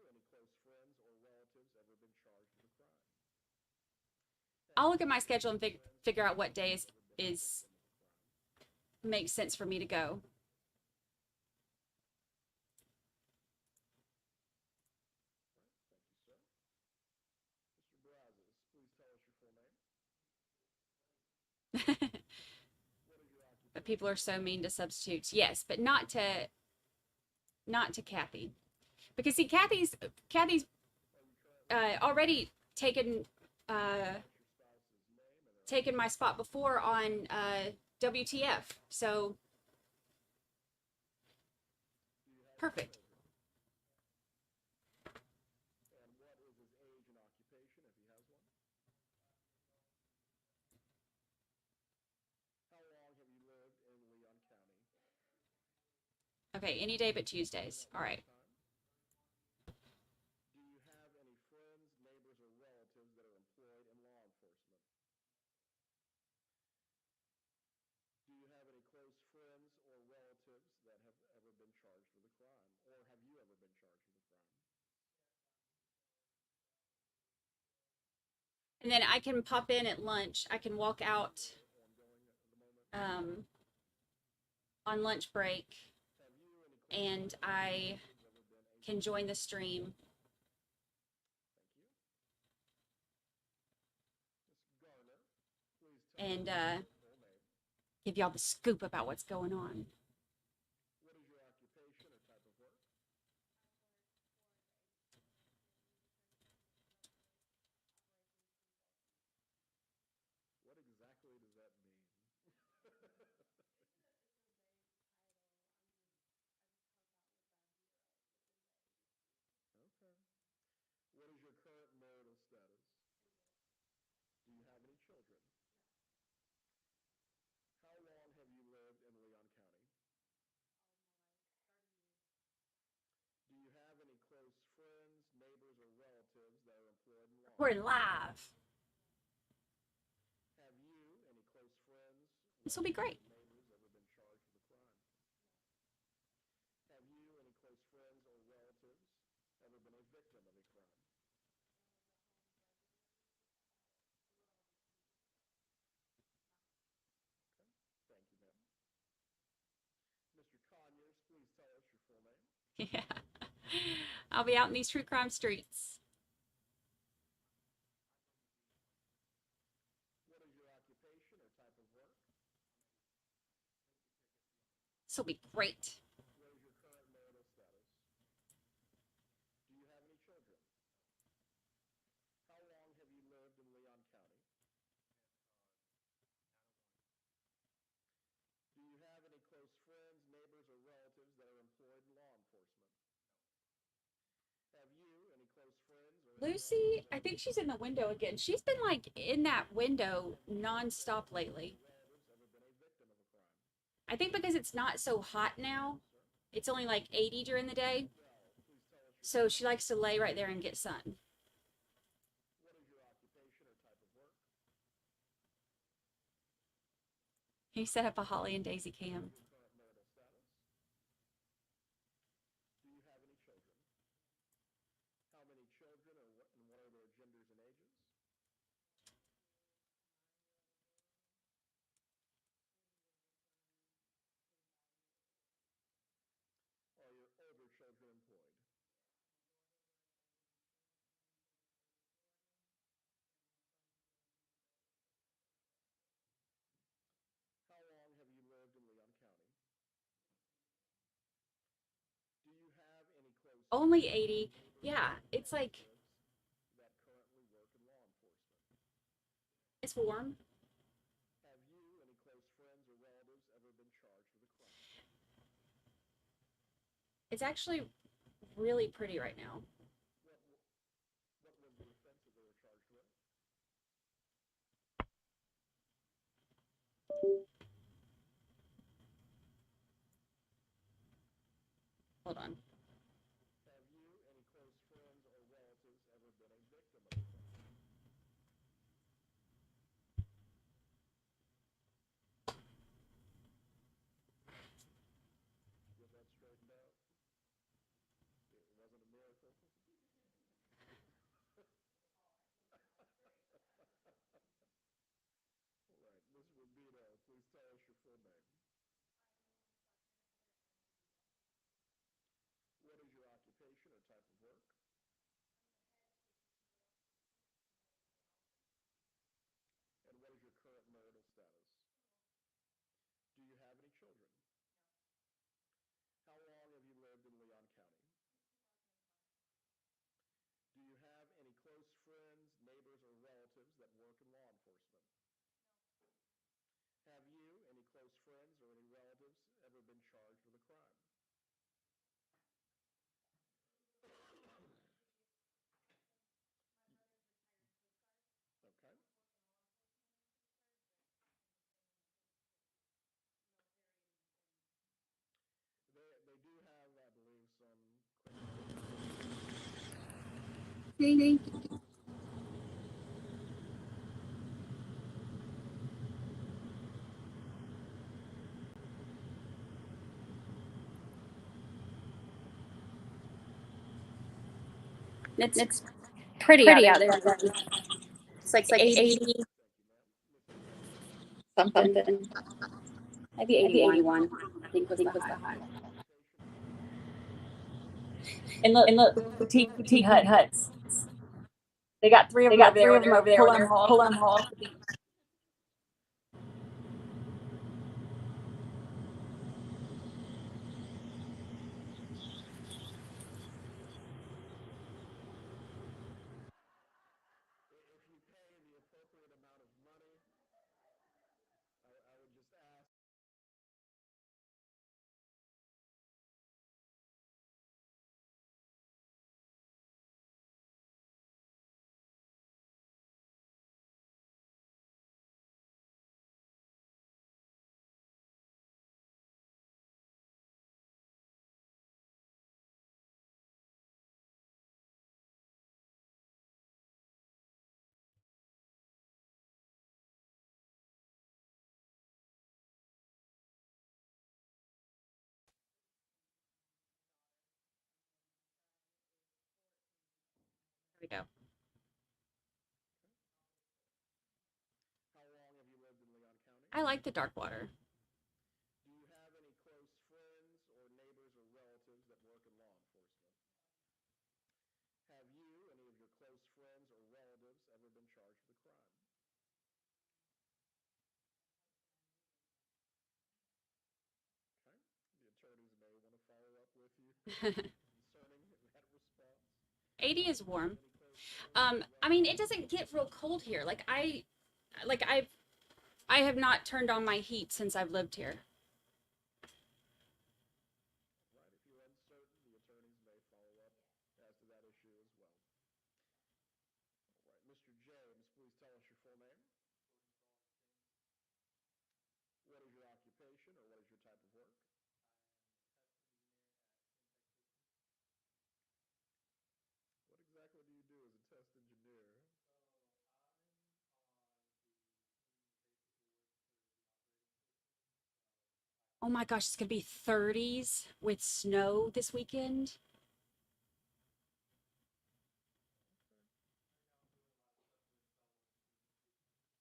any close friends or relatives ever been charged with a crime? I'll look at my schedule and figure out what days makes sense for me to go. Thank you, sir. Mr. Brazos, please tell us your full name. But people are so mean to substitutes. Yes, but not to Kathy. Because see, Kathy's already taken my spot before on WTF. So perfect. And what is his age and occupation, if he has one? How long have you lived in Leon County? Okay, any day but Tuesdays. All right. Do you have any friends, neighbors, or relatives that are employed in law enforcement? Do you have any close friends or relatives that have ever been charged with a crime? Or have you ever been charged with a crime? And then I can pop in at lunch. I can walk out on lunch break, and I can join the stream. And give y'all the scoop about what's going on. What is your occupation or type of work? What exactly does that mean? Okay. What is your current marital status? Do you have any children? How long have you lived in Leon County? Do you have any close friends, neighbors, or relatives that are employed in law? We're live. Have you, any close friends, This will be great. neighbors ever been charged with a crime? Have you, any close friends or relatives ever been a victim of a crime? Okay, thank you, ma'am. Mr. Conyers, please tell us your full name. Yeah. I'll be out in these true crime streets. What is your occupation or type of work? This will be great. What is your current marital status? Do you have any children? How long have you lived in Leon County? Do you have any close friends, neighbors, or relatives that are employed in law enforcement? Have you any close friends or Lucy, I think she's in the window again. She's been like in that window nonstop lately. relatives ever been a victim of a crime? I think because it's not so hot now. It's only like 80 during the day. So she likes to lay right there and get sun. What is your occupation or type of work? He set up a Holly and Daisy cam. Your current marital status? Do you have any children? How many children and what are their genders and ages? Only 80. Yeah, it's like, that currently work in law enforcement? it's warm. Have you, any close friends or relatives, ever been charged with a crime? It's actually really pretty right now. What was the offense that they were charged with? Hold on. Have you, any close friends or relatives, ever been a victim of a crime? Get that straightened out? It wasn't a miracle? All right, Ms. Rubino, please tell us your full name. What is your occupation or type of work? And what is your current marital status? Do you have any children? How long have you lived in Leon County? Do you have any close friends, neighbors, or relatives that work in law enforcement? Have you, any close friends or any relatives, ever been charged with a crime? Okay. They do have, I believe, some Thank you. It's pretty out there. It's like 80 something. Maybe 81, I think was the high. And look, boutique huts. They got three of them over there. Pulling them off. if you pay the appropriate amount of money, I would just ask. There we go. How long have you lived in Leon County? I like the dark water. Do you have any close friends or neighbors or relatives that work in law enforcement? Have you, any of your close friends or relatives, ever been charged with a crime? Okay. The attorneys may want to follow up with you concerning that response. 80 is warm. I mean, it doesn't get real cold here. I have not turned on my heat since I've lived here. Right, if you're uncertain, the attorneys may follow up as to that issue as well. All right, Mr. James, please tell us your full name. What is your occupation or what is your type of work? What exactly do you do as a test engineer? Oh my gosh, it's gonna be 30s with snow this weekend.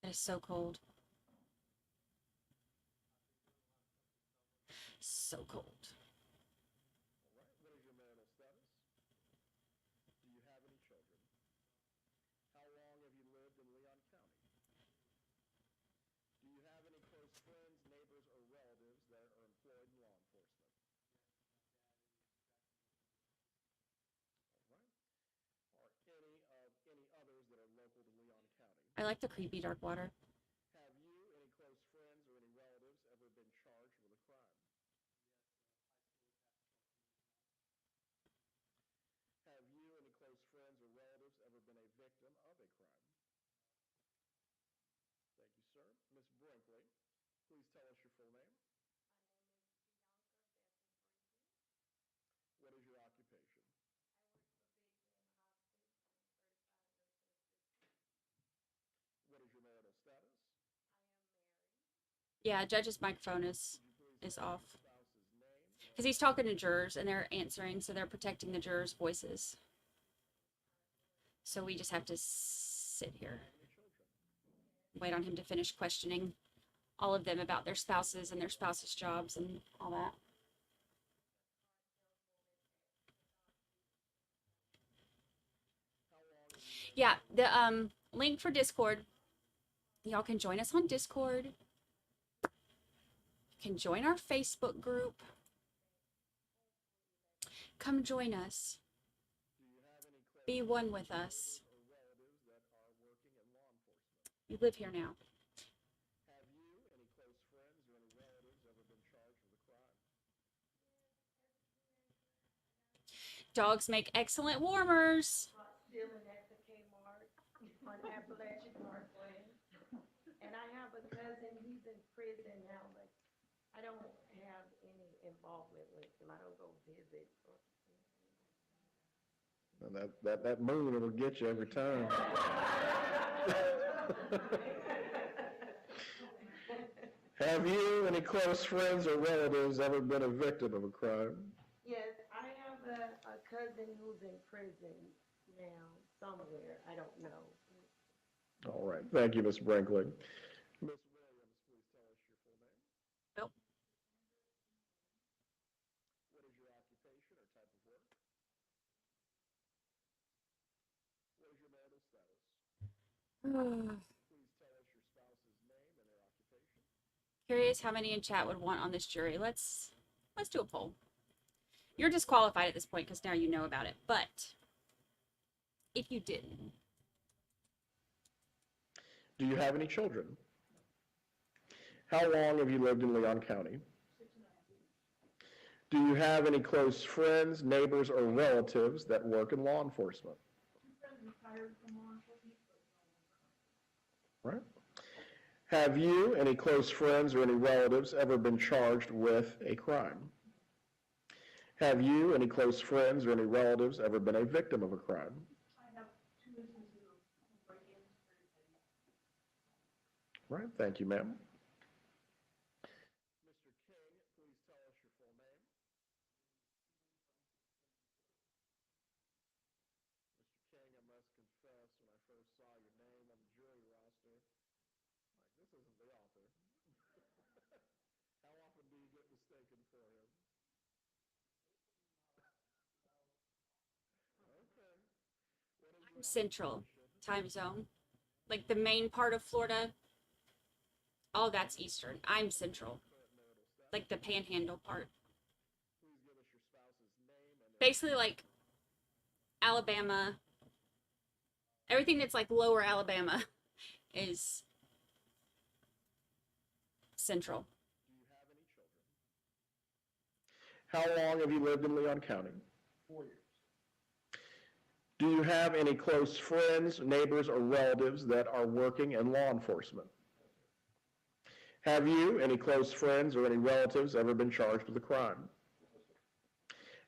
That is so cold. So cold. All right, what is your marital status? Do you have any children? How long have you lived in Leon County? Do you have any close friends, neighbors, or relatives that are employed in law enforcement? I like the creepy dark water. Have you, any close friends, or any relatives ever been charged with a crime? Have you, any close friends, or relatives ever been a victim of a crime? Thank you, sir. Ms. Brinkley, please tell us your full name. What is your occupation? What is your marital status? Yeah, judge's microphone is off. Because he's talking to jurors and they're answering, so they're protecting the jurors' voices. So we just have to sit here. Wait on him to finish questioning all of them about their spouses and their spouses' jobs and all that. Yeah, the link for Discord. Y'all can join us on Discord. You can join our Facebook group. Come join us. Be one with us. You live here now. Have you, any close friends, or any relatives ever been charged with a crime? Dogs make excellent warmers. Stealing at the Kmart on Appalachian Parkway. And I have a cousin, he's in prison now, but I don't have any involvement with him. I don't go visit. And that moon will get you every time. Have you, any close friends or relatives, ever been a victim of a crime? Yes, I have a cousin who's in prison now, somewhere. I don't know. All right. Thank you, Ms. Brinkley. Ms. Williams, please tell us your full name. Nope. What is your occupation or type of work? What is your marital status? Please tell us your spouse's name and their occupation. Curious how many in chat would want on this jury. Let's do a poll. You're disqualified at this point because now you know about it. But if you didn't. Do you have any children? How long have you lived in Leon County? Do you have any close friends, neighbors, or relatives that work in law enforcement? Right. Have you, any close friends, or any relatives ever been charged with a crime? Have you, any close friends, or any relatives ever been a victim of a crime? Right, thank you, ma'am. Mr. King, please tell us your full name. Mr. King, I must confess, when I first saw your name on the jury roster, like, this isn't the author. How often do you get mistaken for him? Okay. I'm Central time zone. Like the main part of Florida. All that's Eastern. I'm Central. Like the panhandle part. Please give us your spouse's name and Basically like Alabama. Everything that's like lower Alabama is Central. Do you have any children? How long have you lived in Leon County? 4 years. Do you have any close friends, neighbors, or relatives that are working in law enforcement? Have you, any close friends, or any relatives ever been charged with a crime?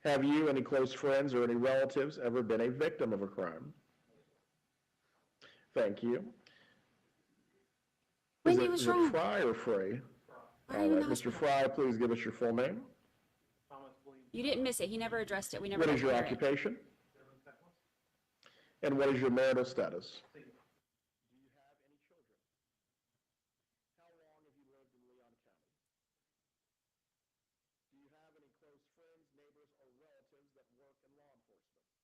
Have you, any close friends, or any relatives ever been a victim of a crime? Thank you. Wendy was wrong. Is it Fry or Frey? All right, Mr. Fry, please give us your full name. You didn't miss it. He never addressed it. We never What is your heard it. occupation? And what is your marital status? Do you have any children? How long have you lived in Leon County? Do you have any close friends, neighbors, or relatives that work in law enforcement?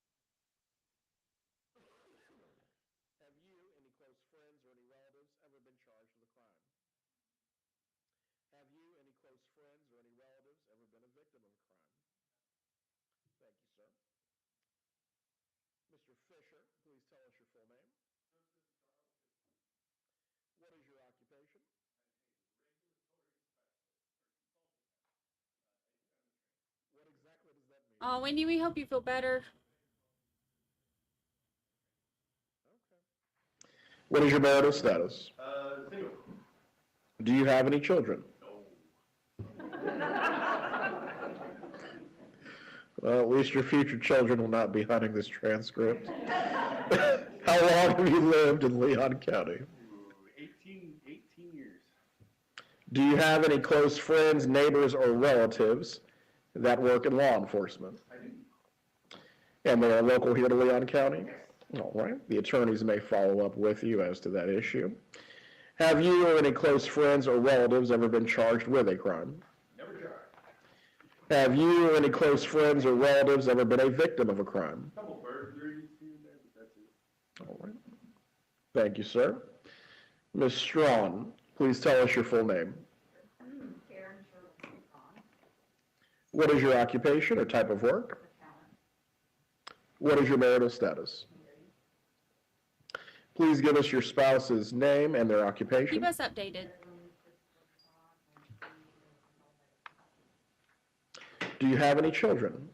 Have you, any close friends, or any relatives ever been charged with a crime? Have you, any close friends, or any relatives ever been a victim of a crime? Thank you, sir. Mr. Fisher, please tell us your full name. Oh, Wendy, we hope you feel better. What is your marital status? Single. Do you have any children? Well, at least your future children will not be hunting this transcript. How long have you lived in Leon County? 18 years. Do you have any close friends, neighbors, or relatives that work in law enforcement? I do. And they are local here to Leon County? All right. The attorneys may follow up with you as to that issue. Have you or any close friends or relatives ever been charged with a crime? Never tried. Have you or any close friends or relatives ever been a victim of a crime? Couple burglaries here and there, but that's it. All right. Thank you, sir. Ms. Strawn, please tell us your full name. What is your occupation or type of work? What is your marital status? Please give us your spouse's name and their occupation. Keep us updated. Do you have any children?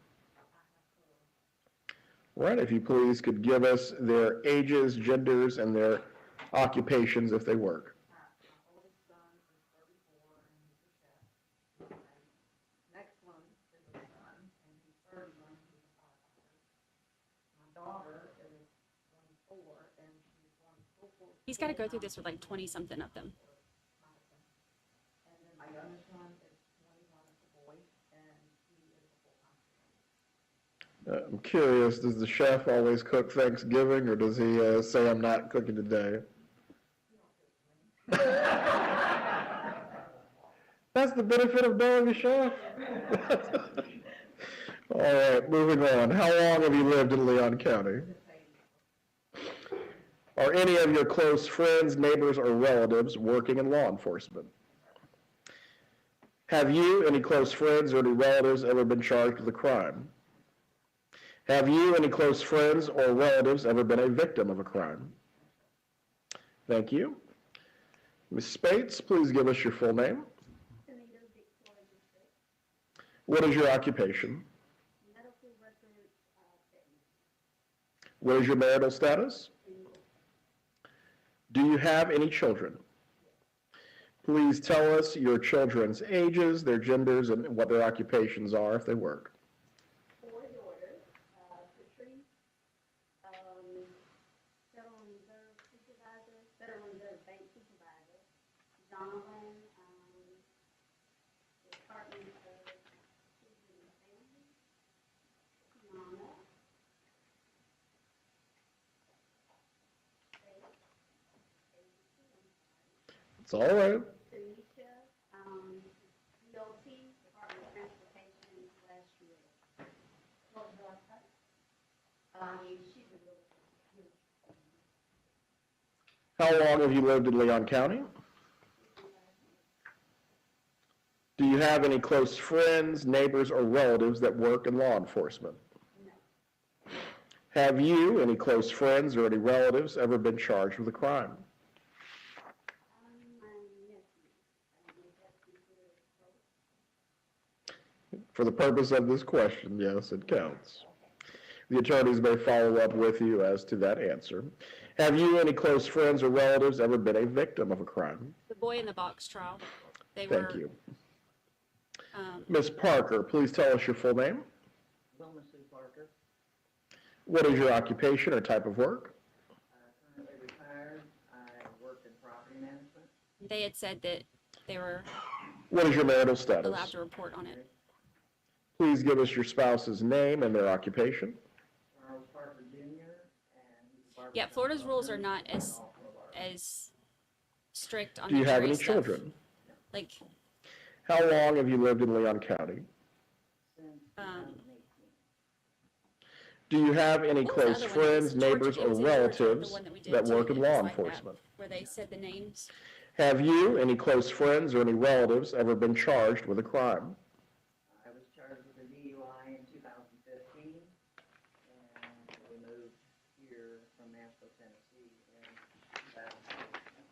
All right, if you please could give us their ages, genders, and their occupations if they work. Next one is a son, and he's 31, he's a firefighter. My daughter is 24, and she's 24. He's got to go through this with like 20 something of them. And then my youngest one is 21, is a boy, and he is a full-time. I'm curious, does the chef always cook Thanksgiving, or does he say, I'm not cooking today? That's the benefit of knowing a chef. All right, moving on. How long have you lived in Leon County? Are any of your close friends, neighbors, or relatives working in law enforcement? Have you, any close friends, or any relatives ever been charged with a crime? Have you, any close friends, or relatives ever been a victim of a crime? Thank you. Ms. Spates, please give us your full name. What is your occupation? Medical records, fitness. What is your marital status? Do you have any children? Please tell us your children's ages, their genders, and what their occupations are if they work. 4 daughters, Patrice, Federal Reserve Supervisor, Federal Reserve Bank Supervisor, Jonathan, Department of Children and Families, Kiana, It's all right. Tanisha, DOT, Department of Transportation /US. What was the last part? She's a little. How long have you lived in Leon County? Do you have any close friends, neighbors, or relatives that work in law enforcement? No. Have you, any close friends, or any relatives ever been charged with a crime? For the purpose of this question, yes, it counts. The attorneys may follow up with you as to that answer. Have you, any close friends or relatives, ever been a victim of a crime? The boy in the box trial. They Thank were. you. Ms. Parker, please tell us your full name. Wilma Sue Parker, What is your occupation or type of work? currently retired. I work in property management. They had said that they were What is your marital allowed status? to report on it. Please give us your spouse's name and their occupation. Charles Parker Jr. and he's Barbara Yeah, Florida's rules are not as strict on Do you the have jury any stuff. children? Like, How long have you lived in Leon County? Do you have any what was the close other one? friends, It was Georgia- neighbors, it or was in Georgia, the relatives one that we did that too, work in it law was like that, enforcement? where they said the names. Have you, any close friends, or any relatives ever been charged with a crime? I was charged with a DUI in 2015, and we moved here from Nashville, Tennessee in 2016.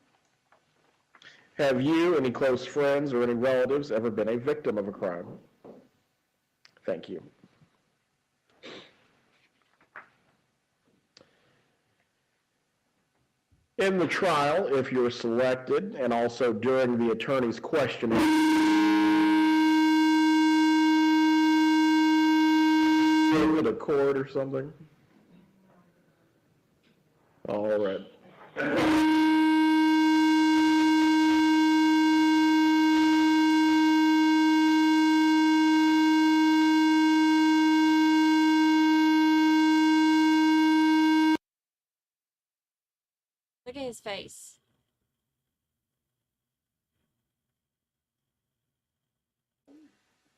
Have you, any close friends, or any relatives ever been a victim of a crime? Thank you. In the trial, if you're selected, and also during the attorney's questioning, with a cord or something? All right. Look at his face.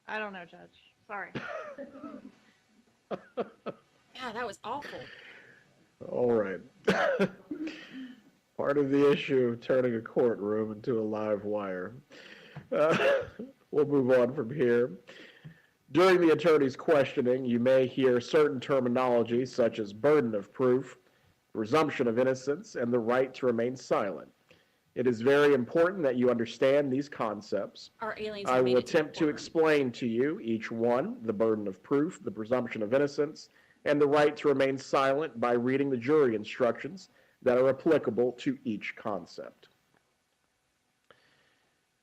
I don't know, Judge. Sorry. Yeah, that was awful. All right. Part of the issue of turning a courtroom into a live wire. We'll move on from here. During the attorney's questioning, you may hear certain terminology such as burden of proof, presumption of innocence, and the right to remain silent. It is very important that you understand these concepts. Our aliens I have made will it to the attempt to explain to you each one, the burden of proof, the presumption of innocence, and the right to remain silent by reading the jury instructions that are applicable to each concept.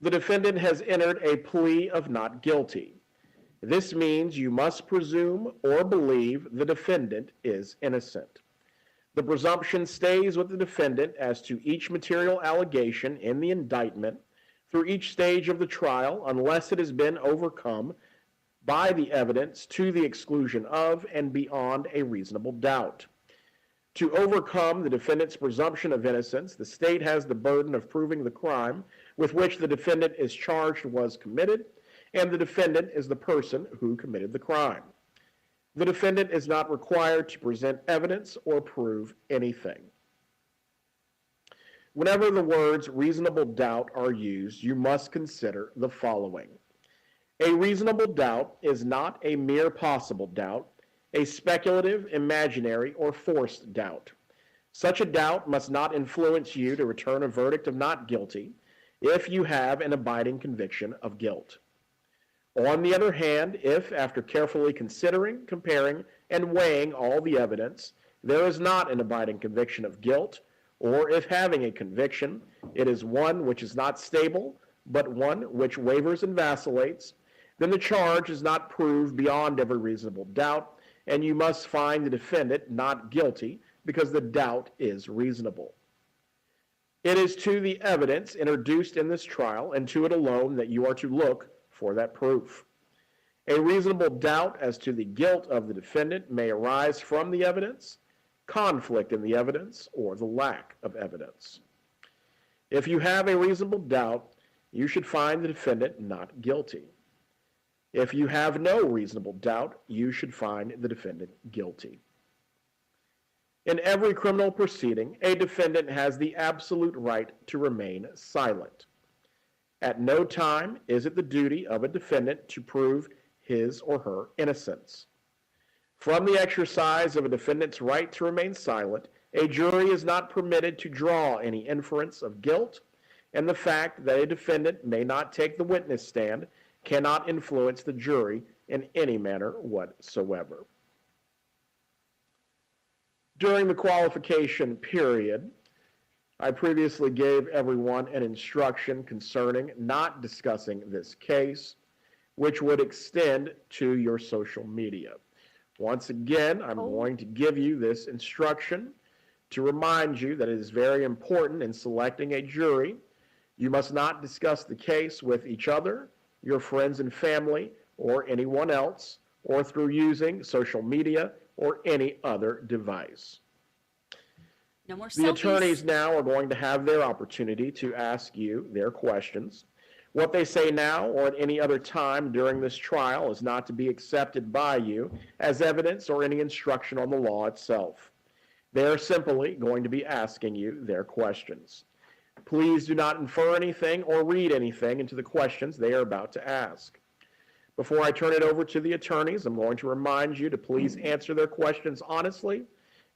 The defendant has entered a plea of not guilty. This means you must presume or believe the defendant is innocent. The presumption stays with the defendant as to each material allegation in the indictment through each stage of the trial unless it has been overcome by the evidence to the exclusion of and beyond a reasonable doubt. To overcome the defendant's presumption of innocence, the state has the burden of proving the crime with which the defendant is charged was committed, and the defendant is the person who committed the crime. The defendant is not required to present evidence or prove anything. Whenever the words reasonable doubt are used, you must consider the following. A reasonable doubt is not a mere possible doubt, a speculative, imaginary, or forced doubt. Such a doubt must not influence you to return a verdict of not guilty if you have an abiding conviction of guilt. On the other hand, if, after carefully considering, comparing, and weighing all the evidence, there is not an abiding conviction of guilt, or if having a conviction, it is one which is not stable, but one which wavers and vacillates, then the charge is not proved beyond every reasonable doubt, and you must find the defendant not guilty because the doubt is reasonable. It is to the evidence introduced in this trial and to it alone that you are to look for that proof. A reasonable doubt as to the guilt of the defendant may arise from the evidence, conflict in the evidence, or the lack of evidence. If you have a reasonable doubt, you should find the defendant not guilty. If you have no reasonable doubt, you should find the defendant guilty. In every criminal proceeding, a defendant has the absolute right to remain silent. At no time is it the duty of a defendant to prove his or her innocence. From the exercise of a defendant's right to remain silent, a jury is not permitted to draw any inference of guilt, and the fact that a defendant may not take the witness stand cannot influence the jury in any manner whatsoever. During the qualification period, I previously gave everyone an instruction concerning not discussing this case, which would extend to your social media. Once again, I'm going to give you this instruction to remind you that it is very important in selecting a jury. You must not discuss the case with each other, your friends and family, or anyone else, or through using social media or any other device. No more The selfies. attorneys now are going to have their opportunity to ask you their questions. What they say now or at any other time during this trial is not to be accepted by you as evidence or any instruction on the law itself. They are simply going to be asking you their questions. Please do not infer anything or read anything into the questions they are about to ask. Before I turn it over to the attorneys, I'm going to remind you to please answer their questions honestly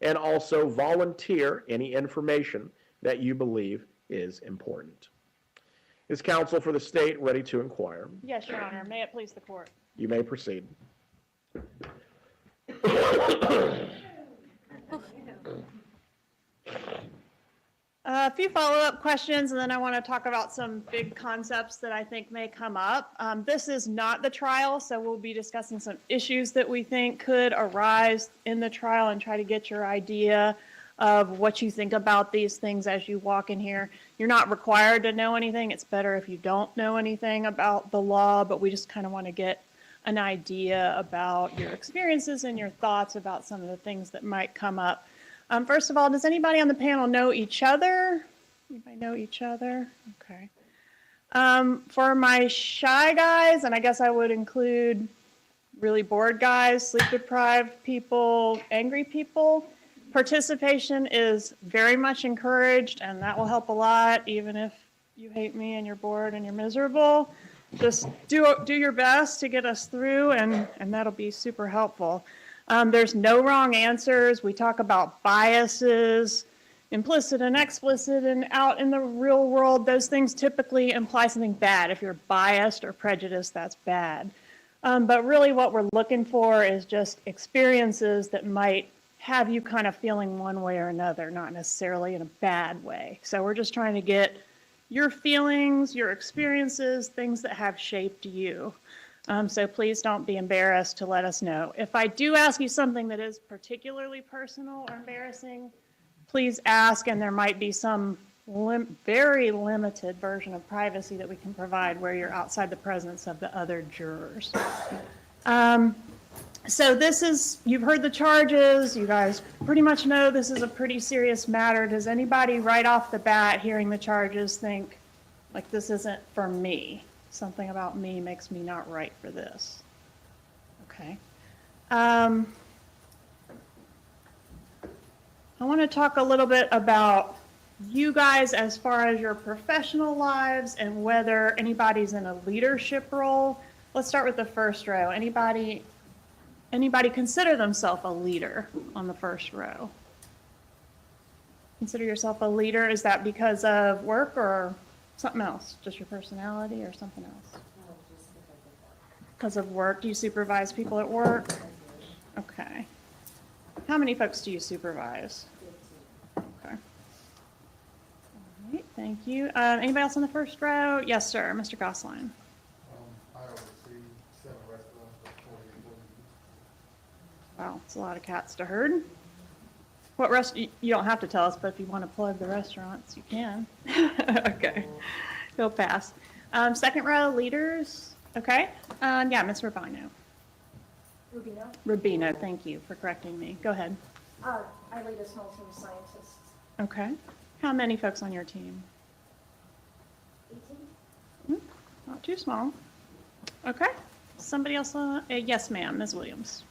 and also volunteer any information that you believe is important. Is counsel for the state ready to inquire? Yes, Your Honor. May it please the court. You may proceed. A few follow-up questions, and then I want to talk about some big concepts that I think may come up. This is not the trial, so we'll be discussing some issues that we think could arise in the trial and try to get your idea of what you think about these things as you walk in here. You're not required to know anything. It's better if you don't know anything about the law, but we just kind of want to get an idea about your experiences and your thoughts about some of the things that might come up. First of all, does anybody on the panel know each other? Anybody know each other? Okay. For my shy guys, and I guess I would include really bored guys, sleep-deprived people, angry people, participation is very much encouraged, and that will help a lot, even if you hate me and you're bored and you're miserable. Just do your best to get us through, and that'll be super helpful. There's no wrong answers. We talk about biases, implicit and explicit, and out in the real world, those things typically imply something bad. If you're biased or prejudiced, that's bad. But really what we're looking for is just experiences that might have you kind of feeling one way or another, not necessarily in a bad way. So we're just trying to get your feelings, your experiences, things that have shaped you. So please don't be embarrassed to let us know. If I do ask you something that is particularly personal or embarrassing, please ask, and there might be some very limited version of privacy that we can provide where you're outside the presence of the other jurors. So this is, you've heard the charges, you guys pretty much know this is a pretty serious matter. Does anybody right off the bat hearing the charges think, like, this isn't for me? Something about me makes me not right for this. Okay. I want to talk a little bit about you guys as far as your professional lives and whether anybody's in a leadership role. Let's start with the first row. Anybody consider themselves a leader on the first row? Consider yourself a leader. Is that because of work or something else? Just your personality or something else? Because of work. Do you supervise people at work? Okay. How many folks do you supervise? Okay. All right, thank you. Anybody else on the first row? Yes, sir. Mr. Gosline. I oversee 7 restaurants with 40 employees. Wow, it's a lot of cats to herd. What you don't have to tell us, but if you want to plug the restaurants, you can. Okay, go pass. Second row, leaders. Okay, yeah, Ms. Rubino. Rubino, thank you for correcting me. Go ahead. I lead a small team of scientists. Okay. How many folks on your team? 18. Not too small. Okay. Somebody else? Yes, ma'am, Ms. Williams.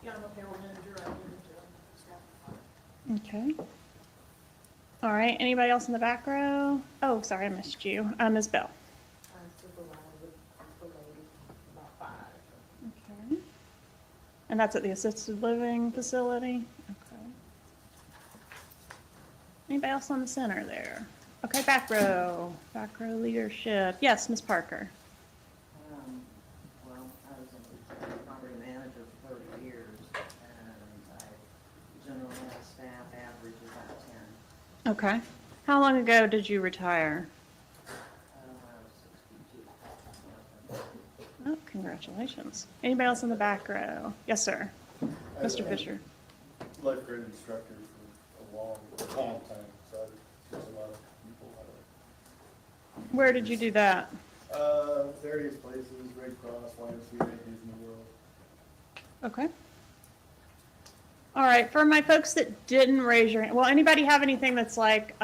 Yeah, I'm a payroll manager. Okay. All right. Anybody else in the back row? Oh, sorry, I missed you. Ms. Bell. Okay. And that's at the assisted living facility? Okay. Anybody else on the center there? Okay, back row leadership. Yes, Ms. Parker. Well, I was a property manager for 30 years, and I generally have a staff average of about 10. Okay. How long ago did you retire? 62. Oh, congratulations. Anybody else in the back row? Yes, sir. Mr. Fisher. Lifeguard instructor for a long time, so I teach a lot of people how to. Where did you do that? Various places, Red Cross, YMCA, Disney World. Okay. All right, for my folks that didn't raise your hand, well, anybody have anything that's like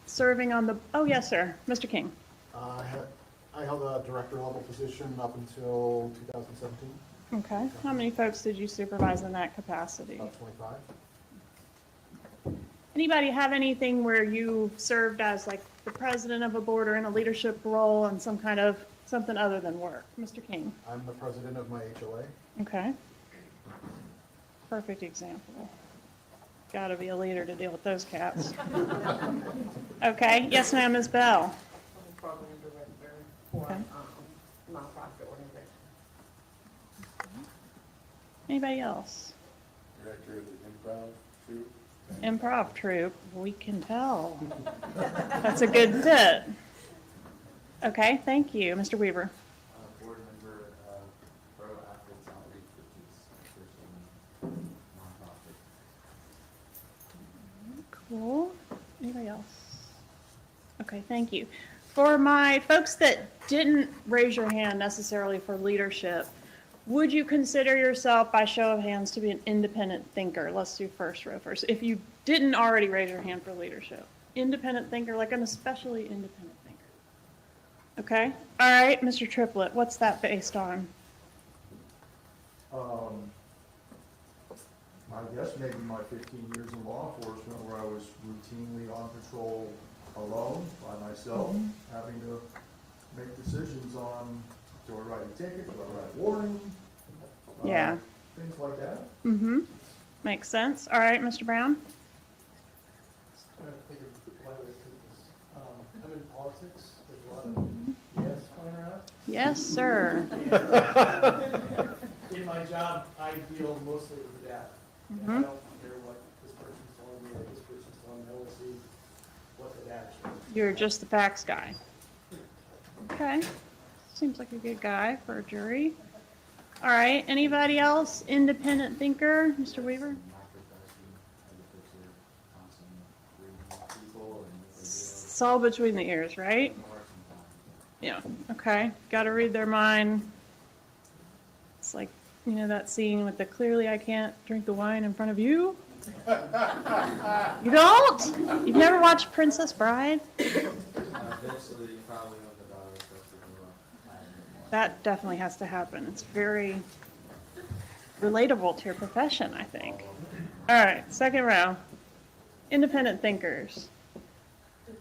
serving on the, oh, yes, sir. Mr. King. I held a director level position up until 2017. Okay. How many folks did you supervise in that capacity? About 25. Anybody have anything where you served as like the president of a board or in a leadership role in some kind of something other than work? Mr. King. I'm the president of my HOA. Okay. Perfect example. Got to be a leader to deal with those cats. Okay. Yes, ma'am, Ms. Bell. I'm a program director for Okay. nonprofit organization. Anybody else? Director of the improv troupe, improv troupe, we can tell. That's a good fit. Okay, thank you. Mr. Weaver. Board member, Pro Athletes Outreach, which is a Christian nonprofit. Cool. Anybody else? Okay, thank you. For my folks that didn't raise your hand necessarily for leadership, would you consider yourself, by show of hands, to be an independent thinker? Let's do first row first. If you didn't already raise your hand for leadership. Independent thinker, like an especially independent thinker. Okay? All right, Mr. Triplett, what's that based on? I guess maybe my 15 years in law enforcement where I was routinely on patrol alone by myself, having to make decisions on, do I write a ticket, do I write a warning? Yeah. Things like that. Mm-hmm. Makes sense. All right, Mr. Brown? Trying to think of why we put this. I'm in politics. There's a lot of yes going around. Yes, sir. In my job, I deal mostly with the data. And I don't care what this person's telling me or this person's telling me. I want to see what the data shows. You're just the facts guy. Okay. Seems like a good guy for a jury. All right. Anybody else? Independent thinker, Mr. Weaver? It's all between the ears, right? Yeah. Okay. Got to read their mind. It's like, you know, that scene with the clearly I can't drink the wine in front of you. You don't? You've never watched Princess Bride? Eventually, probably when the daughter starts to grow up. That definitely has to happen. It's very relatable to your profession, I think. All right, second row. Independent thinkers.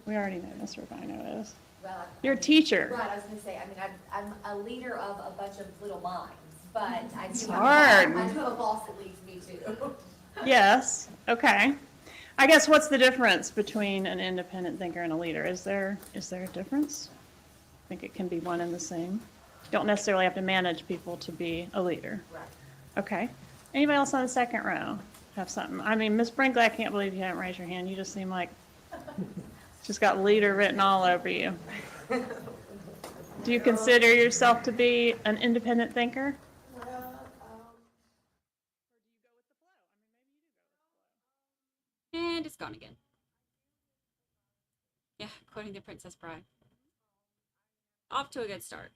We already know Mr. Rubino is. Well, You're a teacher. Right, I was gonna say, I mean, I'm a leader of a bunch of little minds, but I It's do hard. have a boss that leads me too. Yes, okay. I guess what's the difference between an independent thinker and a leader? Is there a difference? I think it can be one and the same. You don't necessarily have to manage people to be a leader. Right. Okay. Anybody else on the second row have something? I mean, Ms. Brinkley, I can't believe you haven't raised your hand. You just seem like just got leader written all over you. Do you consider yourself to be an independent thinker? And it's gone again. Yeah, quoting the Princess Bride. Off to a good start.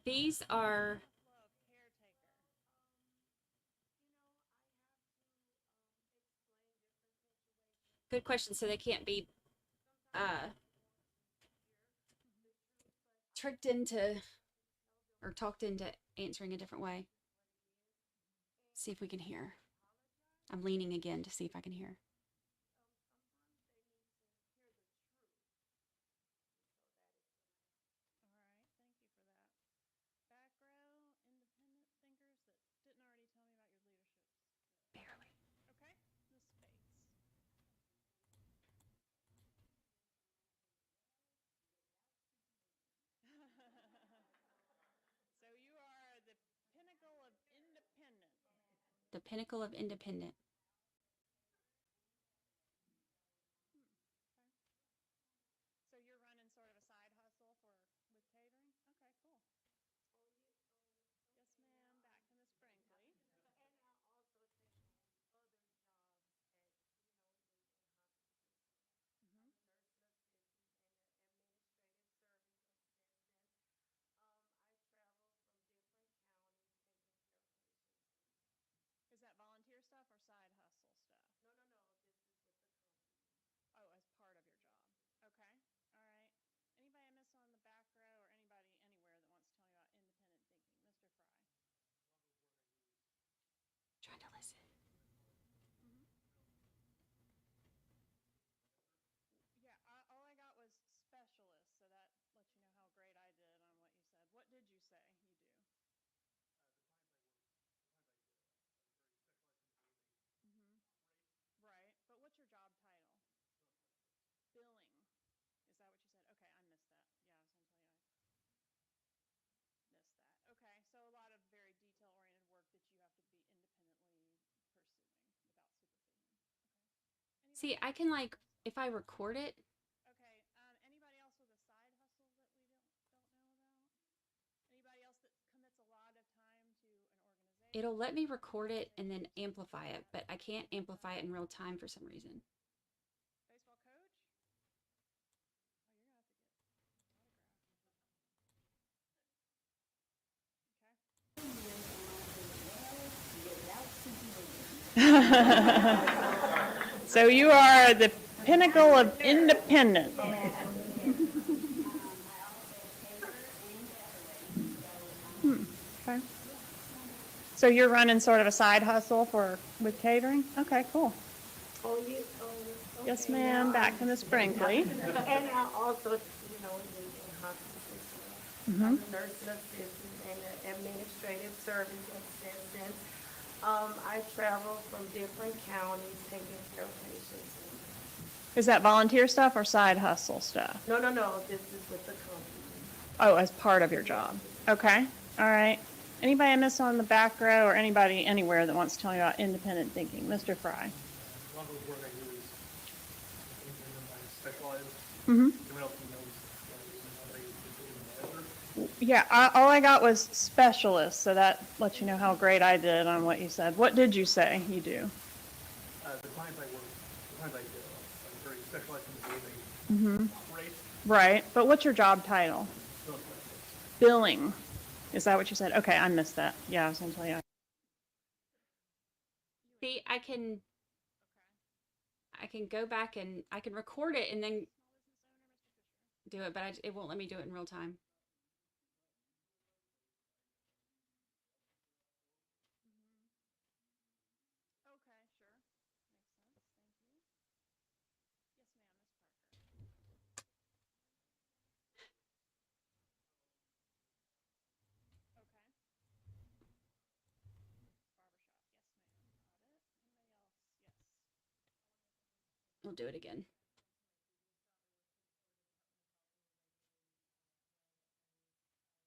These are good questions, so they can't be tricked into or talked into answering a different way. See if we can hear. I'm leaning again to see if I can hear. Barely. Okay. Ms. Spates. So you are the pinnacle of independent. The pinnacle of independent. So you're running sort of a side hustle with catering? Okay, cool. Yes, ma'am. Back to Miss Brinkley. Is that volunteer stuff or side hustle stuff? Oh, as part of your job. Okay. All right. Anybody I miss on the back row or anybody anywhere that wants to tell me about independent thinking? Mr. Fry. Trying to listen. Yeah, all I got was specialist, so that lets you know how great I did on what you said. What did you say you do? Right, but what's your job title? Billing. Is that what you said? Okay, I missed that. Yeah, I was going to tell you I missed that. See, I can like, if I record it, Okay, anybody else with a side hustle that we don't know about? Anybody else that commits a lot of time to an organization? it'll let me record it and then amplify it, but I can't amplify it in real time for some reason. Baseball coach? Oh, you're gonna have to get autograph. Okay. So you are the pinnacle of independent. Okay. So you're running sort of a side hustle with catering? Okay, cool. Oh, you, Yes, okay, ma'am. now Back I to Miss Brinkley. understand. And I also, you know, in hospice, I'm a nursing assistant and an administrative service assistant. I travel from different counties taking care of patients. Is that volunteer stuff or side hustle stuff? No, this is with the company. Oh, as part of your job. Okay. All right. Anybody I missed on the back row or anybody anywhere that wants to tell me about independent thinking? Mr. Fry. One of those work I do is specialized. Mhm. Anyone else who knows? Yeah, all I got was specialist, so that lets you know how great I did on what you said. What did you say you do? The clients I work, the clients I do, I'm very specialized in the way they Mm-hmm. operate. Right, but what's your job title? Billing specialist. Billing. Is that what you said? Okay, I missed that. Yeah, I was going to tell you. See, I can go back and I can record it and then do it, but it won't let me do it in real time. Okay, sure. Makes sense. Thank you. Yes, ma'am, Miss Parker. Okay. Barbershop. Yes, ma'am. Got it. Anybody else? Yes. I'll do it again. Okay. Yes, sir, Mr. Brazos.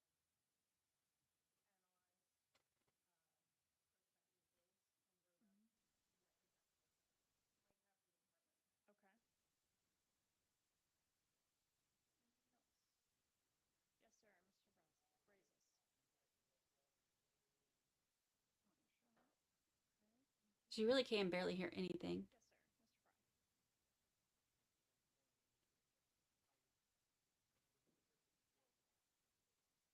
She really can barely hear anything. Yes, sir, Mr. Fry. Okay, worked for a law firm. Okay.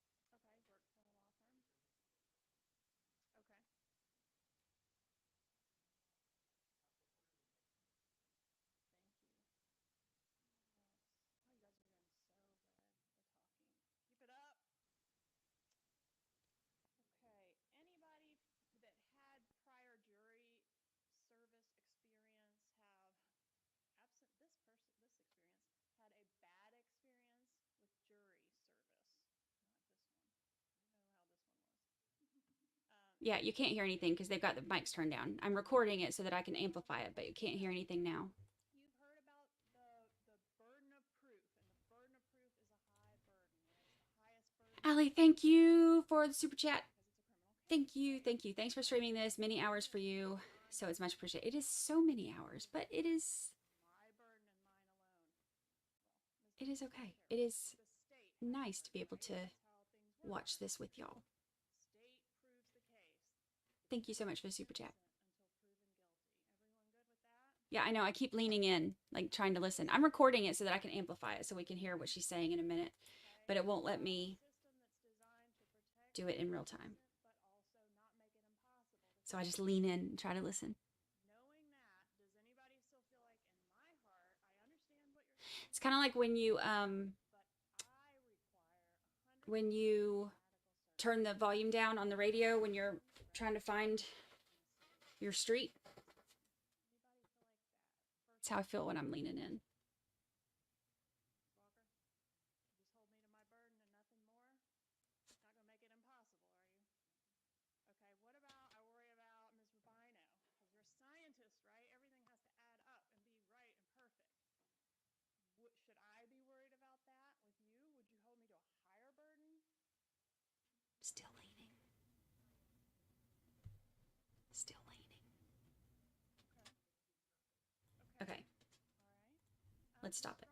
Thank you. Oh, you guys are doing so good at talking. Keep it up. Okay, anybody that had prior jury service experience have, absent this experience, had a bad experience with jury service? Not this one. I know how this one was. Yeah, you can't hear anything because they've got the mics turned down. I'm recording it so that I can amplify it, but you can't hear anything now. You've heard about the burden of proof, and the burden of proof is a high burden, right? It's the highest burden. Allie, thank you for the super chat. Thank you. Thank you. Thanks for streaming this. Many hours for you. So it's much appreciated. It is so many hours, but it is okay. It is nice to be able to watch this with y'all. State proves the case. Thank you so much for the super chat. Until proven guilty. Everyone good with that? Yeah, I know. I keep leaning in, like trying to listen. I'm recording it so that I can amplify it so we can hear what she's saying in a minute, but it won't let me do it in real time. So I just lean in and try to listen. Knowing that, does anybody still feel like in my heart, I understand what you're saying? It's kind of like when you turn the volume down on the radio when you're trying to find your street. That's how I feel when I'm leaning in. Walker, you just hold me to my burden and nothing more? Not gonna make it impossible, are you? Okay, what about, I worry about Ms. Rubino, because you're a scientist, right? Everything has to add up and be right and perfect. Should I be worried about that with you? Would you hold me to a higher burden? Still leaning. Still leaning. Okay. Let's stop it.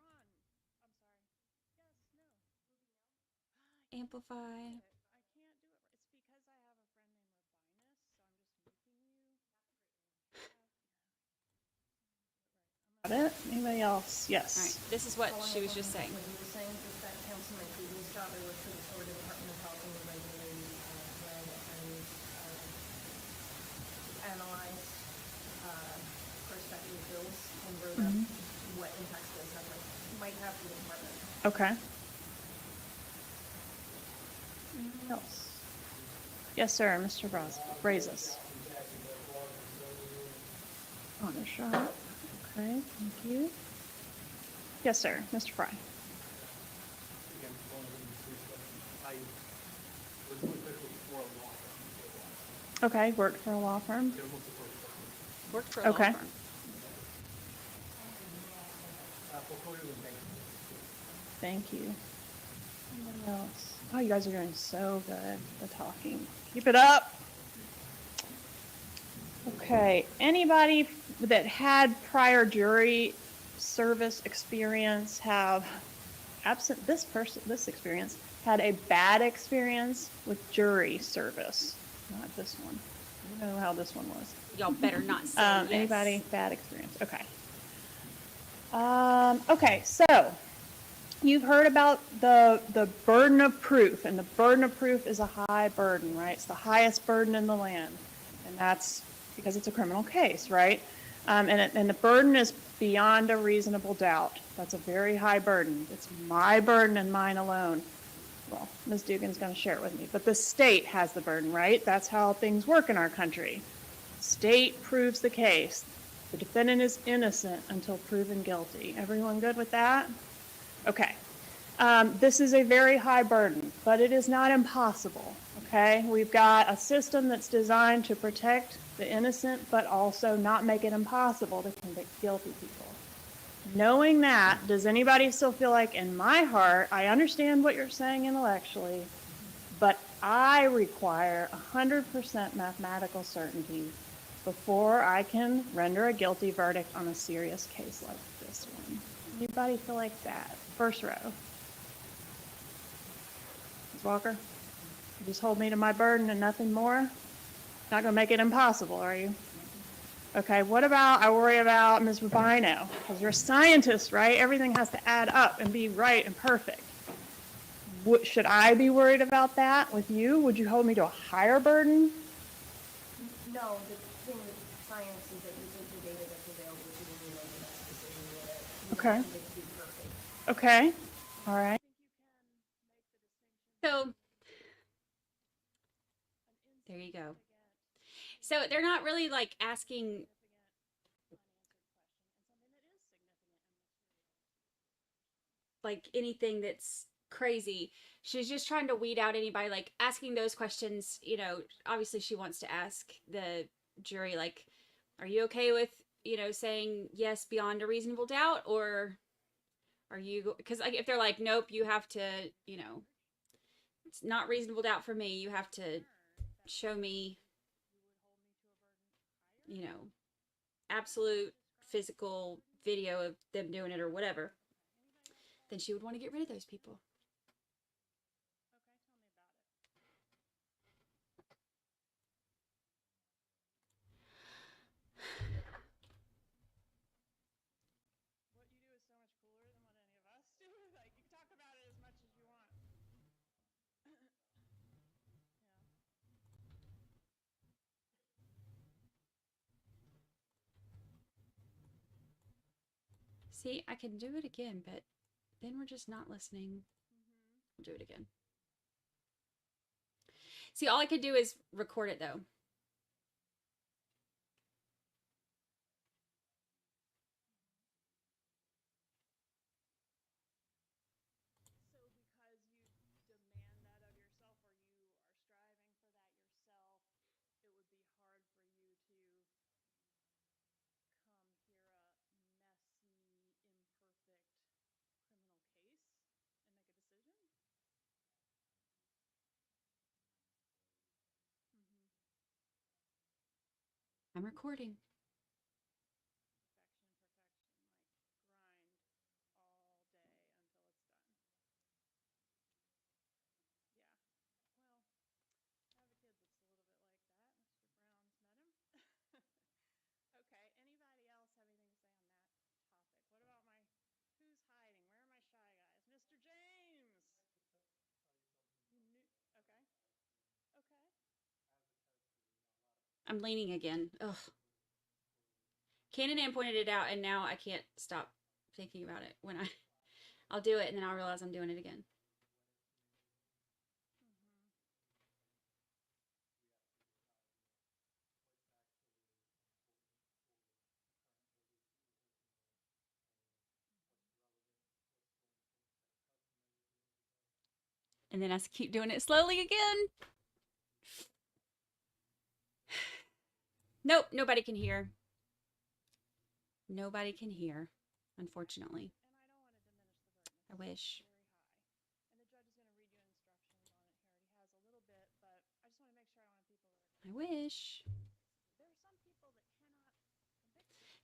Amplify. I can't do it. It's because I have a friend named Rabinus, so I'm just making you. Got it? Anybody else? Yes. All right. This is what she was just saying. What you were saying is that Councilman Cleveland's daughter was to the Florida Department of Health and regularly read and analyzed prospective bills and wrote up what impacts those might have for the department. Okay. Anything else? Yes, sir, Mr. Brazos. On a shot. Okay, thank you. Yes, sir, Mr. Fry. Okay, worked for a law firm. Worked for a Okay. law firm. Thank you. Anybody else? Oh, you guys are doing so good, the talking. Keep it up. Okay, anybody that had prior jury service experience have, absent this person, this experience, had a bad experience with jury service? Not this one. You know how this one was. Y'all better not say yes. Anybody bad experience? Okay. Okay, so you've heard about the burden of proof, and the burden of proof is a high burden, right? It's the highest burden in the land, and that's because it's a criminal case, right? And the burden is beyond a reasonable doubt. That's a very high burden. It's my burden and mine alone. Well, Ms. Dugan's going to share it with me, but the state has the burden, right? That's how things work in our country. State proves the case. The defendant is innocent until proven guilty. Everyone good with that? Okay. This is a very high burden, but it is not impossible, okay? We've got a system that's designed to protect the innocent, but also not make it impossible to convict guilty people. Knowing that, does anybody still feel like, in my heart, I understand what you're saying intellectually, but I require 100% mathematical certainty before I can render a guilty verdict on a serious case like this one? Anybody feel like that? First row. Ms. Walker, you just hold me to my burden and nothing more? Not going to make it impossible, are you? Okay, what about, I worry about Ms. Rubino, because you're a scientist, right? Everything has to add up and be right and perfect. Should I be worried about that with you? Would you hold me to a higher burden? No, the thing with science is that you take the data that's available to you and make the best decision with it. You Okay. don't need it to be perfect. Okay, all right. So there you go. So they're not really like asking like anything that's crazy. She's just trying to weed out anybody like asking those questions. You know, obviously she wants to ask the jury, like, are you okay with, you know, saying yes beyond a reasonable doubt, or are you, because like if they're like, nope, you have to, you know, it's not reasonable doubt for me, you have to show me, you know, absolute physical video of them doing it or whatever, then she would want to get rid of those people. What you do is so much cooler than what any of us do. Like, you can talk about it as much as you want. See, I can do it again, but then we're just not listening. We'll do it again. See, all I could do is record it though. So because you demand that of yourself, or you are striving for that yourself, it would be hard for you to come hear a messy, imperfect criminal case and make a decision? I'm recording. Perfection, like grind. I'm leaning again. Ugh. Cannon Ann pointed it out, and now I can't stop thinking about it. I'll do it, and then I'll realize I'm doing it again. And then I keep doing it slowly again. Nope, nobody can hear. Nobody can hear, unfortunately. I wish. I wish.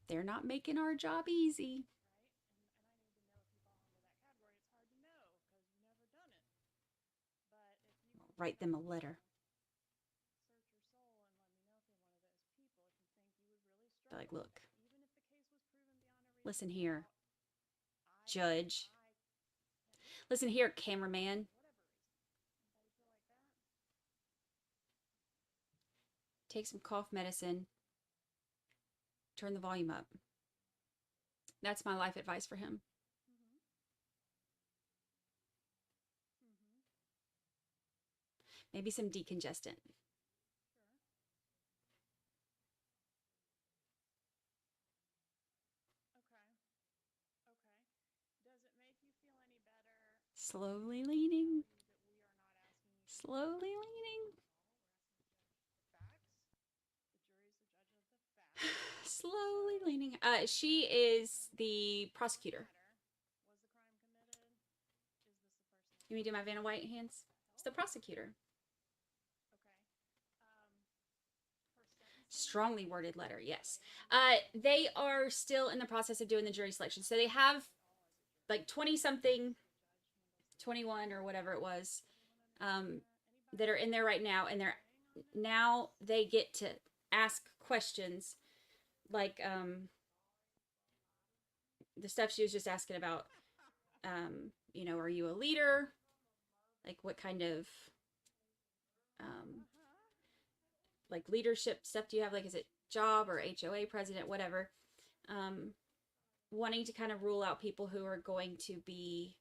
They're not making our job easy. Write them a letter. Be like, look, listen here, judge. Listen here, cameraman. Take some cough medicine. Turn the volume up. That's my life advice for him. Maybe some decongestant. Slowly leaning. Slowly leaning. Slowly leaning. She is the prosecutor. You want me to do my Vanna White hands? It's the prosecutor. Strongly worded letter, yes. They are still in the process of doing the jury selection. So they have like 20-something, 21 or whatever it was, that are in there right now. And they get to ask questions like the stuff she was just asking about. You know, are you a leader? Like what kind of like leadership stuff do you have? Like, is it job or HOA president, whatever? Wanting to kind of rule out people who are going to be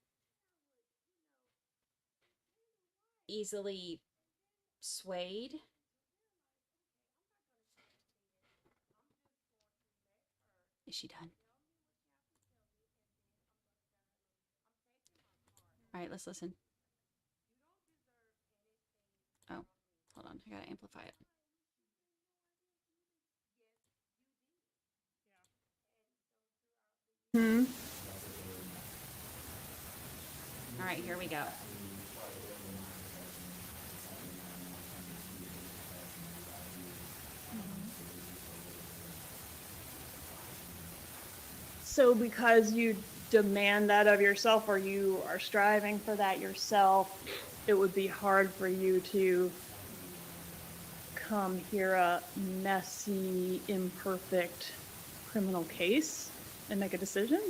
easily swayed. Is she done? All right, let's listen. Oh, hold on. I gotta amplify it. All right, here we go. So because you demand that of yourself, or you are striving for that yourself, it would be hard for you to come hear a messy, imperfect criminal case and make a decision?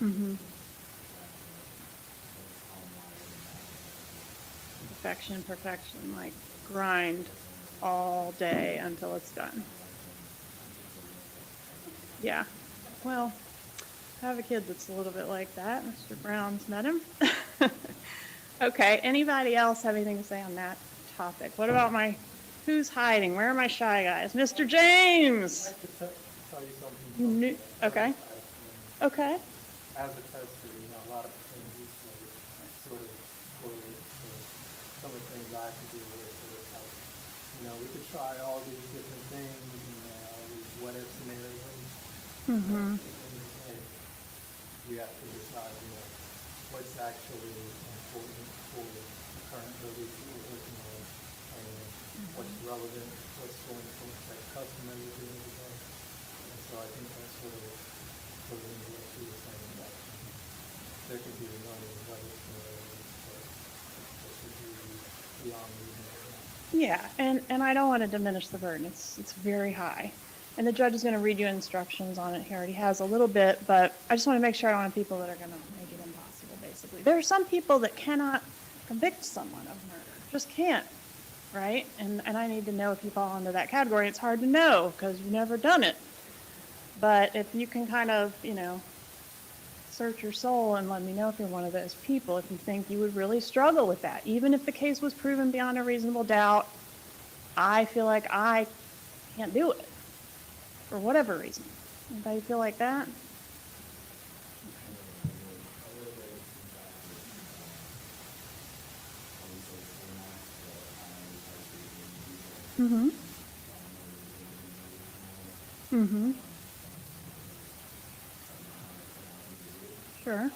Mm-hmm. Perfection, like grind all day until it's done. Yeah, well, I have a kid that's a little bit like that. Mr. Brown's met him. Okay, anybody else have anything to say on that topic? What about who's hiding? Where are my shy guys? Mr. James! I'd like to tell you something. Okay. Okay. As a tester, a lot of things sort of correlate to some of the things I have to do with how, we could try all these different things and all these what-if scenarios. Mm-hmm. And we have to decide, what's actually important for the current building we're working on, and what's relevant, what's going to affect customers at the end of the day. And so I think that's sort of what she was saying about. There can be learning whether it's but it should be beyond reasonable. Yeah, and I don't want to diminish the burden. It's very high. And the judge is going to read you instructions on it. He already has a little bit, but I just want to make sure I don't have people that are going to make it impossible, basically. There are some people that cannot convict someone of murder. Just can't, right? And I need to know if you fall into that category. It's hard to know because you've never done it. But if you can kind of, search your soul and let me know if you're one of those people, if you think you would really struggle with that. Even if the case was proven beyond a reasonable doubt, I feel like I can't do it for whatever reason. Anybody feel like that? Mm-hmm. Mm-hmm. Sure.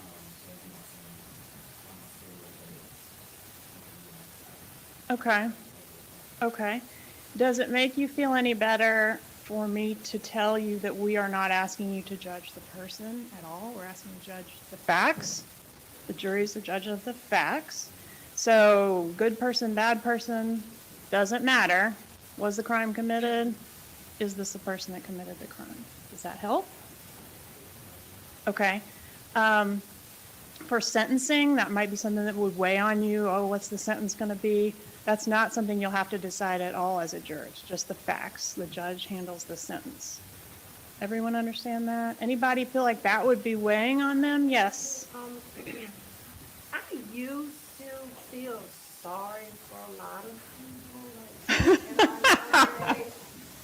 Okay. Okay. Does it make you feel any better for me to tell you that we are not asking you to judge the person at all? We're asking you to judge the facts. The jury is the judge of the facts. So good person, bad person, doesn't matter. Was the crime committed? Is this the person that committed the crime? Does that help? Okay. For sentencing, that might be something that would weigh on you. Oh, what's the sentence going to be? That's not something you'll have to decide at all as a juror. It's just the facts. The judge handles the sentence. Everyone understand that? Anybody feel like that would be weighing on them? Yes. I used to feel sorry for a lot of people. Like,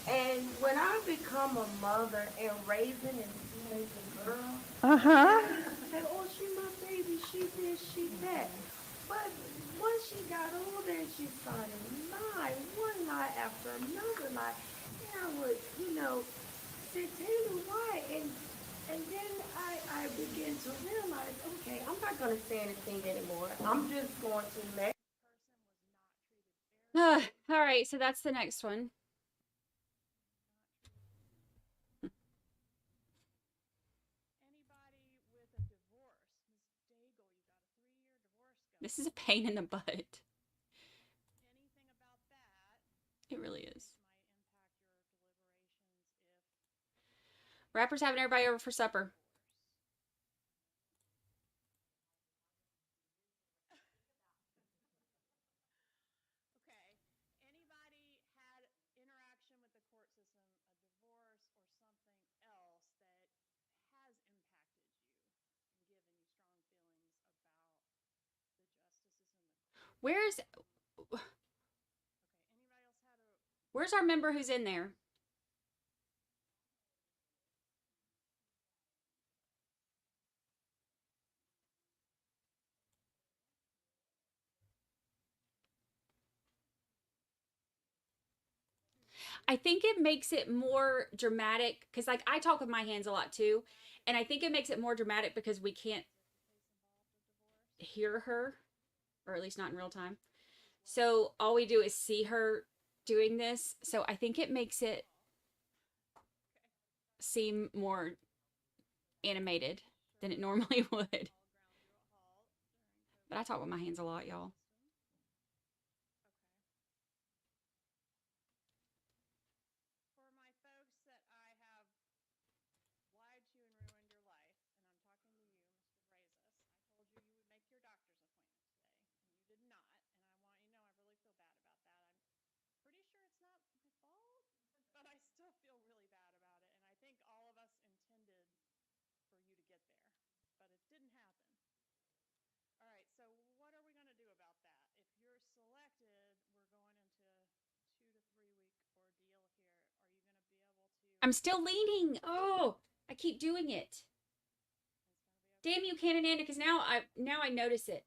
and when I become a mother and raising and raising a girl, Uh-huh. I say, oh, she my baby, she this, she that. But once she got older and she started lying, one lie after another lie, and I would, say, Taylor, why? And then I began to realize, okay, I'm not going to say anything anymore. I'm just going to let. All right, so that's the next one. This is a pain in the butt. It really is. Rapper's having everybody over for supper. Where's our member who's in there? I think it makes it more dramatic because, like, I talk with my hands a lot too, and I think it makes it more dramatic because we can't hear her, or at least not in real time. So all we do is see her doing this. So I think it makes it seem more animated than it normally would. But I talk with my hands a lot, y'all. I'm still leaning. Oh, I keep doing it. Damn you, Ken and Anna, because now I notice it.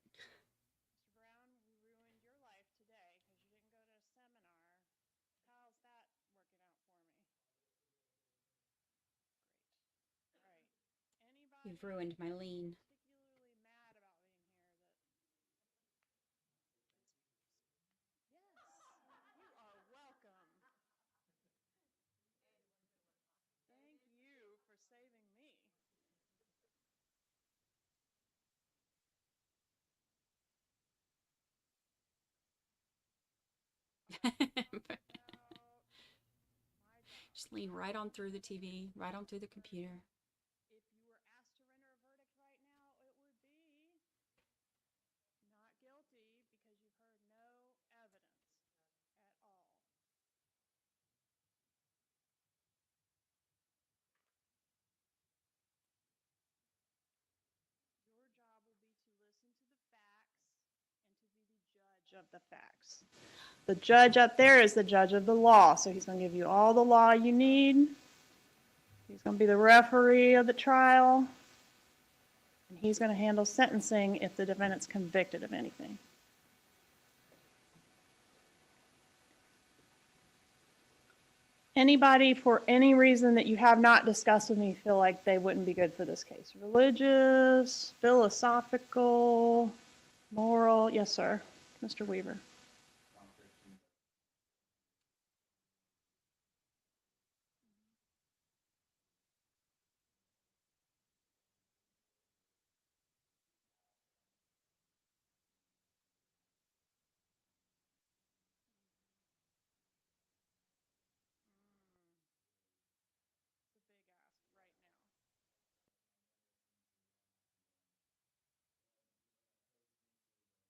You've ruined my lean. Just lean right on through the TV, right on through the computer. of the facts. The judge up there is the judge of the law, so he's going to give you all the law you need. He's going to be the referee of the trial, and he's going to handle sentencing if the defendant's convicted of anything. Anybody, for any reason that you have not discussed with me, feel like they wouldn't be good for this case? Religious, philosophical, moral? Yes, sir. Mr. Weaver.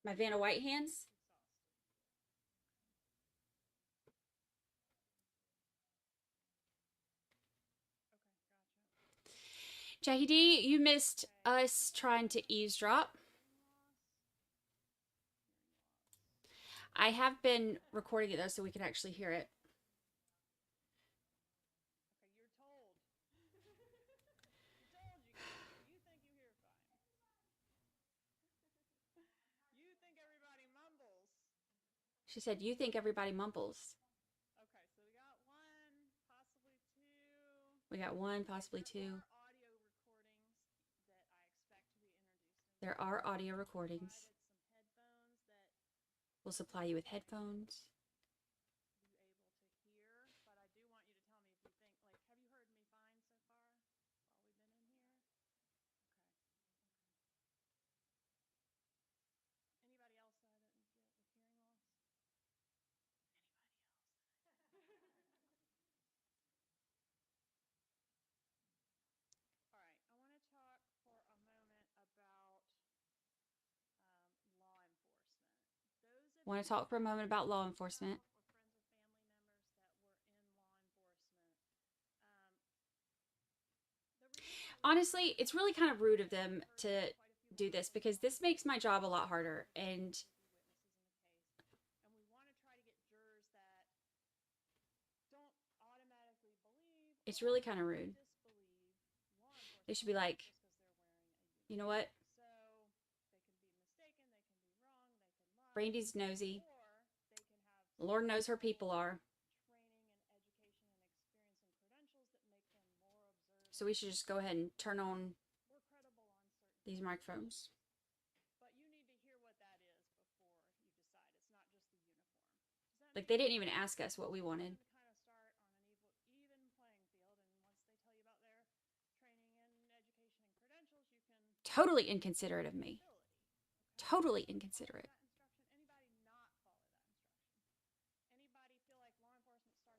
My Vanna White hands? Jahidi, you missed us trying to eavesdrop. I have been recording it though so we can actually hear it. She said, you think everybody mumbles. Okay, so we got one, possibly two. We got one, possibly two. Audio recordings that I expect to be introduced. There are audio recordings. Some headphones that We'll supply you with headphones. you're able to hear, but I do want you to tell me if you think, like, have you heard me fine so far while we've been in here? Okay. Anybody else that I didn't get with hearing loss? All right, I want to talk for a moment about law enforcement. Want to talk for a moment about law enforcement? Or friends or family members that were in law enforcement. Honestly, it's really kind of rude of them to do this because this makes my job a lot harder. And we want to try to get jurors that don't automatically believe. it's really kind of rude. They should be like, you know what? So they can be mistaken, they can be wrong, they can lie. Brandy's nosy. The Lord knows her people are. Training and education and experience and credentials that make them more observant. So we should just go ahead and turn on More credible on certain. these microphones. But you need to hear what that is before you decide. It's not just the uniform. Like they didn't even ask us what we wanted. Kind of start on an even playing field, and once they tell you about their training and education and credentials, you can. Totally inconsiderate of me. Totally inconsiderate. Anybody not follow that instruction? Anybody feel like law enforcement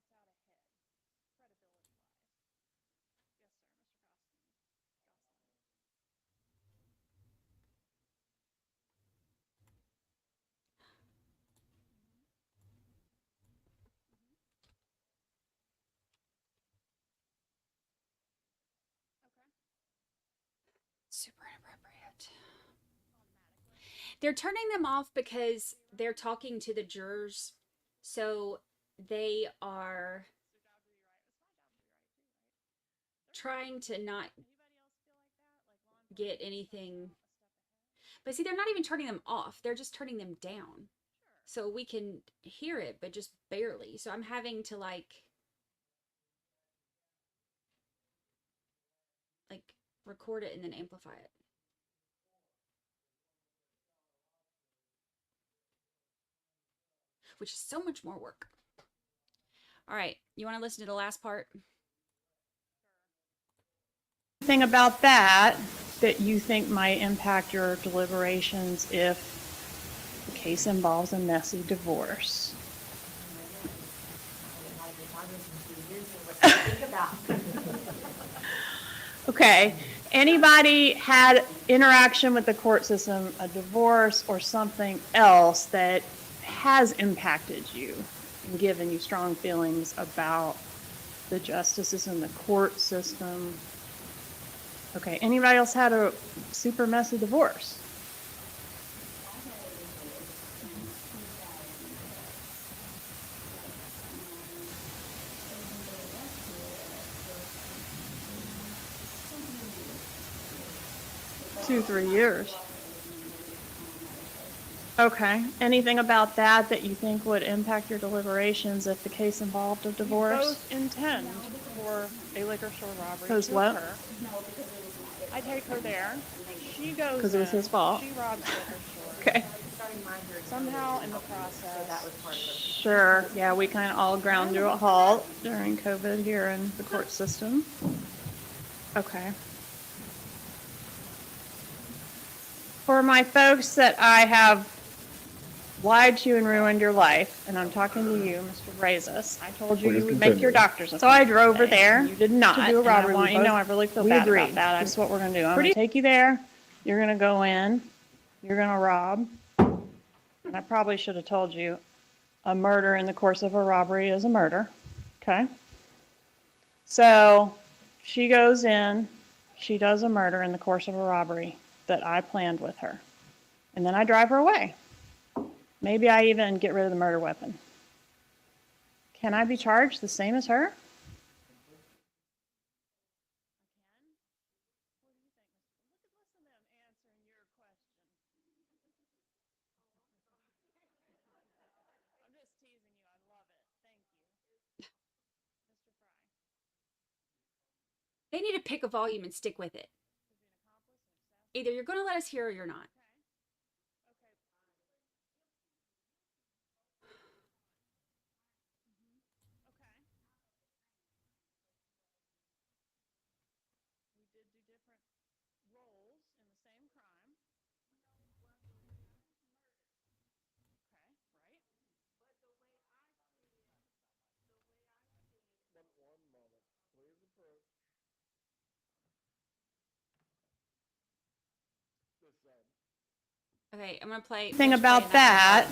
starts out ahead, credibility-wise? Yes, sir, Mr. Gosling. Okay. Super inappropriate. They're turning them off because they're talking to the jurors. So they are trying to not get anything. But see, they're not even turning them off. They're just turning them down. So we can hear it, but just barely. So I'm having to like record it and then amplify it. Which is so much more work. All right, you want to listen to the last part? Thing about that you think might impact your deliberations if the case involves a messy divorce. Okay, anybody had interaction with the court system, a divorce or something else that has impacted you and given you strong feelings about the justices and the court system? Okay, anybody else had a super messy divorce? 2-3 years. Okay. Anything about that that you think would impact your deliberations if the case involved a divorce? Both intend for a liquor store robbery. Because to what? occur. I take her there. She goes Because it was in, his fault. She robs the liquor store. Okay. Somehow in the process. Sure. Yeah, we kind of all ground to a halt during COVID here in the court system. Okay. For my folks that I have lied to and ruined your life, and I'm talking to you, Mr. Brazos, I told you Please you would make your continue. doctor's appointment. So I drove over there. You did not. to do a robbery. And I want you to know I really feel bad agreed. about that. That's what we're going to do. I'm going to take you there. You're going to go in. You're going to rob. And I probably should have told you a murder in the course of a robbery is a murder. Okay? So she goes in. She does a murder in the course of a robbery that I planned with her. And then I drive her away. Maybe I even get rid of the murder weapon. Can I be charged the same as her? They need to pick a volume and stick with it. Either you're going to let us hear or you're not. Okay, I'm going to play. Thing about that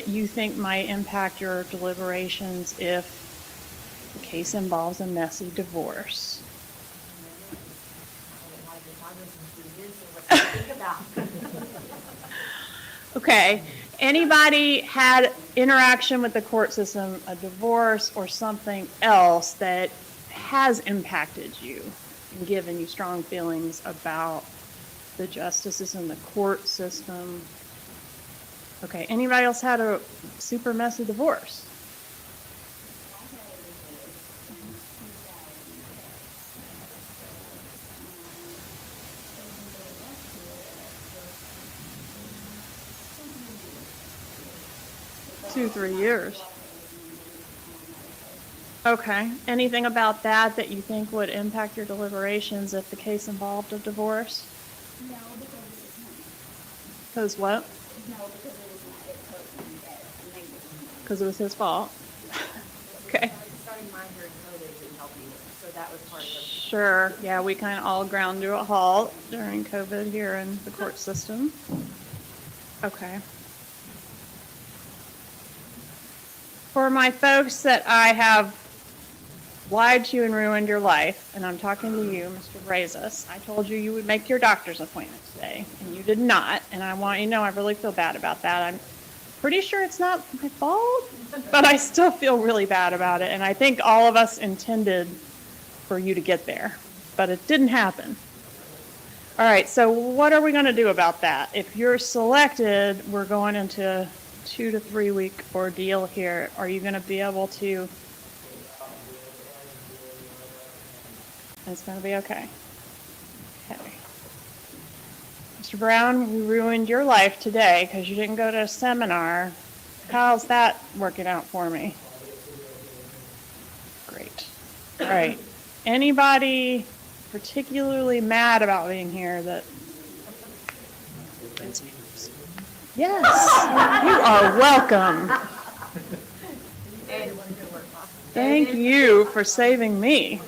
you think might impact your deliberations if the case involves a messy divorce. Okay. Anybody had interaction with the court system, a divorce or something else that has impacted you and given you strong feelings about the justice system, the court system? Okay. Anybody else had a super messy divorce? Two, 3 years. Okay. Anything about that that you think would impact your deliberations if the case involved a divorce? No, because it was him. Because what? No, because it was not his person that made it. Because it was his fault. Okay. Starting mine during COVID didn't help either, so that was part of it. Sure. Yeah, we kind of all ground to a halt during COVID here in the court system. Okay. For my folks that I have lied to and ruined your life, and I'm talking to you, Mr. Brazos, I told you you would make your doctor's appointment today, and you did not, and I want you to know I really feel bad about that. I'm pretty sure it's not my fault, but I still feel really bad about it, and I think all of us intended for you to get there, but it didn't happen. All right, so what are we going to do about that? If you're selected, we're going into 2 to 3 week ordeal here. Are you going to be able to? It's going to be okay. Okay. Mr. Brown, we ruined your life today because you didn't go to a seminar. How's that working out for me? Great. All right. Anybody particularly mad about being here that? Yes, you are welcome. Thank you for saving me.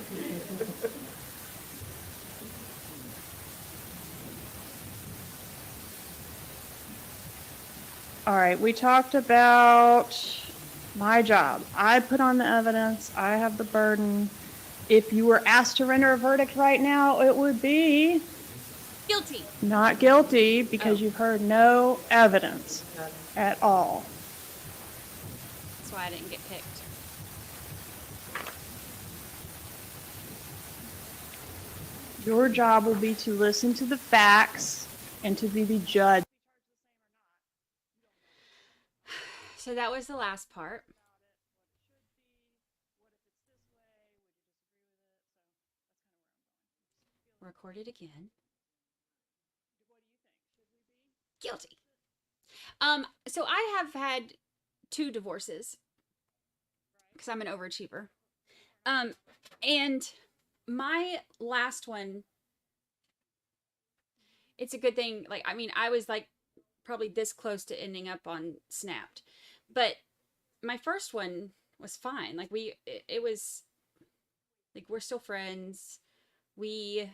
All right, we talked about my job. I put on the evidence. I have the burden. If you were asked to render a verdict right now, it would be guilty. Not guilty because you've heard no evidence at all. That's why I didn't get picked. Your job will be to listen to the facts and to be the judge. So that was the last part. Recorded again. Guilty. So I have had 2 divorces because I'm an overachiever. And my last one, it's a good thing. Like, I mean, I was like probably this close to ending up on Snapped, but my first one was fine. Like it was like, we're still friends. We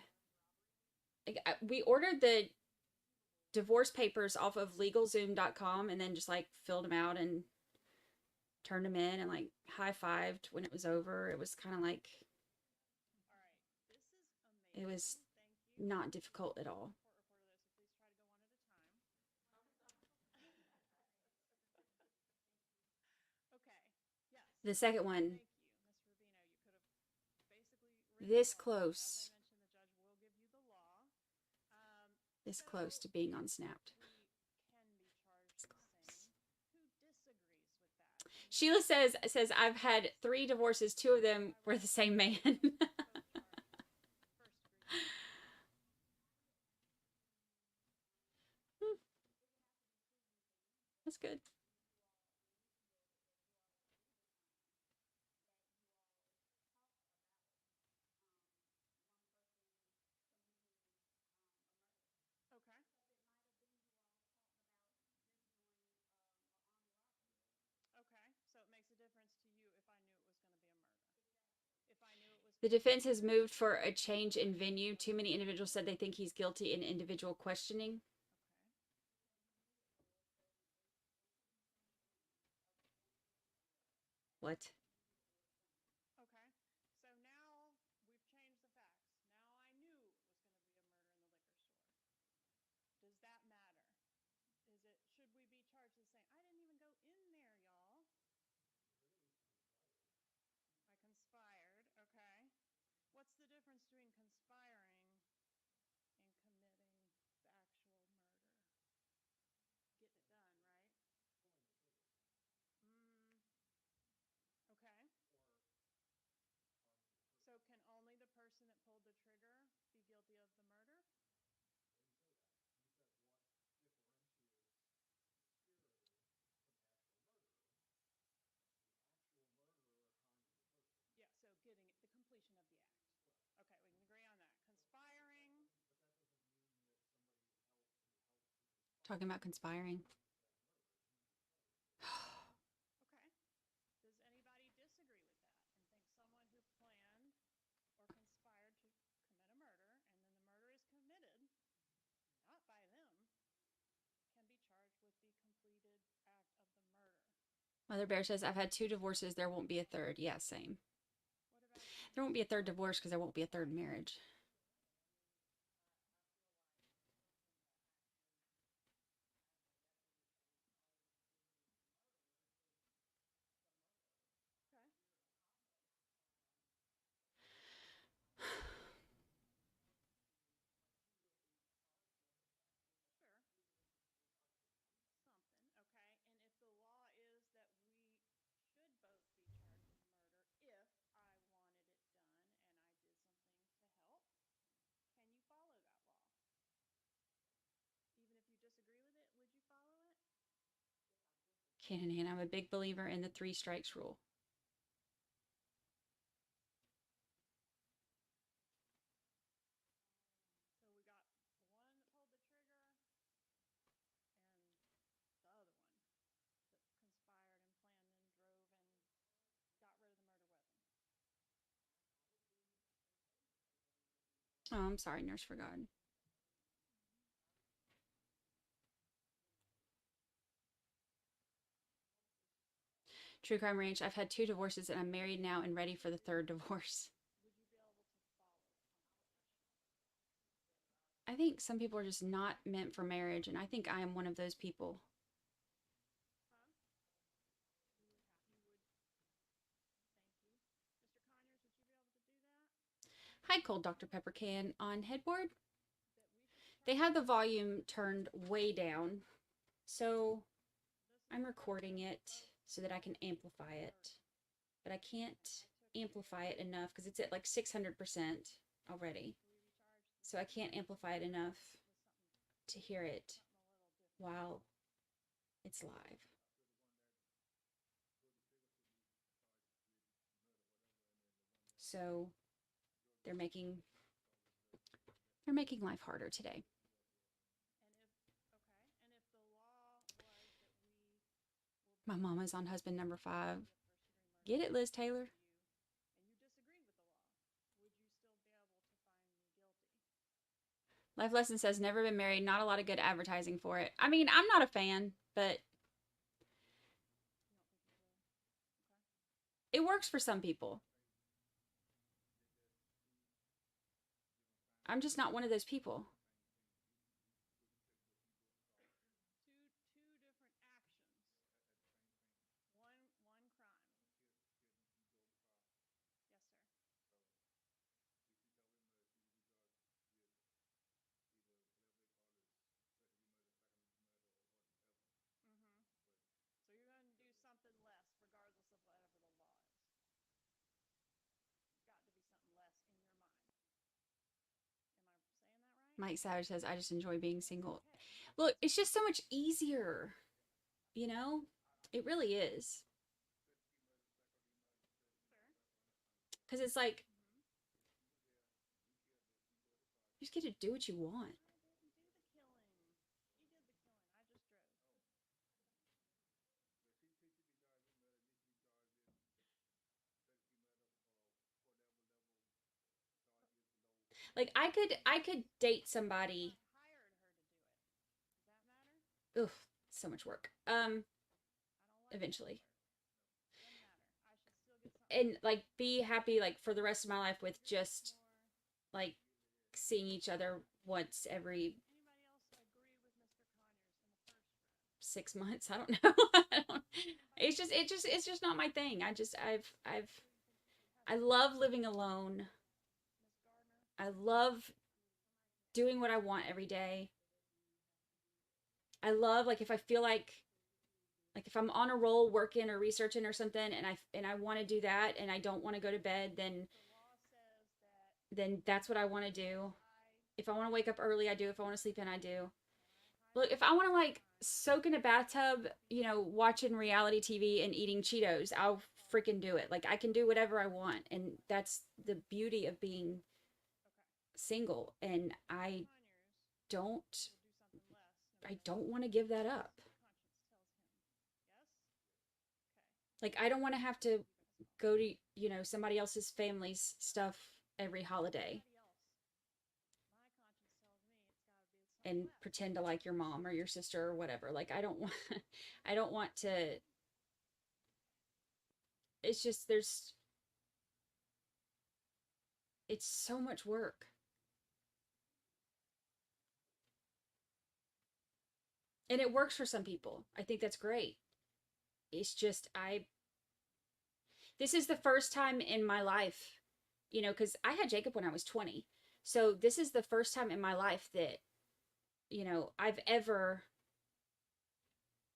ordered the divorce papers off of legalzoom.com and then just like filled them out and turned them in and like high-fived when it was over. It was kind of like, it was not difficult at all. The second one, this close to being on Snapped. Sheila says I've had 3 divorces. 2 of them were the same man. That's good. The defense has moved for a change in venue. Too many individuals said they think he's guilty in individual questioning. What? Talking about conspiring. Mother Bear says, I've had 2 divorces. There won't be a third. Yeah, same. There won't be a third divorce because there won't be a third marriage. Canon, I'm a big believer in the 3 strikes rule. Oh, I'm sorry, Nurse for God. True Crime Ranch, I've had 2 divorces and I'm married now and ready for the 3rd divorce. I think some people are just not meant for marriage, and I think I am one of those people. Hi, Cold Dr. Pepper Can on headboard. They had the volume turned way down. So I'm recording it so that I can amplify it. But I can't amplify it enough because it's at like 600% already. So I can't amplify it enough to hear it while it's live. So they're making life harder today. My mama's on husband number 5. Get it, Liz Taylor? Life Lesson says, never been married, not a lot of good advertising for it. I mean, I'm not a fan, but it works for some people. I'm just not one of those people. So you're going to do something less regardless of whatever the law is. Got to be something less in your mind. Am I saying that right? Mike Savage says, I just enjoy being single. Look, it's just so much easier. You know? It really is. Because it's like, you just get to do what you want. Like I could date somebody. Oof, so much work. Eventually. And like be happy like for the rest of my life with just like seeing each other once every 6 months. I don't know. It's just not my thing. I love living alone. I love doing what I want every day. I love like if I feel like if I'm on a roll working or researching or something and I want to do that and I don't want to go to bed, then that's what I want to do. If I want to wake up early, I do. If I want to sleep in, I do. Look, if I want to like soak in a bathtub, you know, watching reality TV and eating Cheetos, I'll freaking do it. Like I can do whatever I want. And that's the beauty of being single. And I don't want to give that up. Like I don't want to have to go to, you know, somebody else's family's stuff every holiday and pretend to like your mom or your sister or whatever. Like I don't want to. It's just it's so much work. And it works for some people. I think that's great. It's just this is the first time in my life, you know, because I had Jacob when I was 20. So this is the first time in my life that, you know, I've ever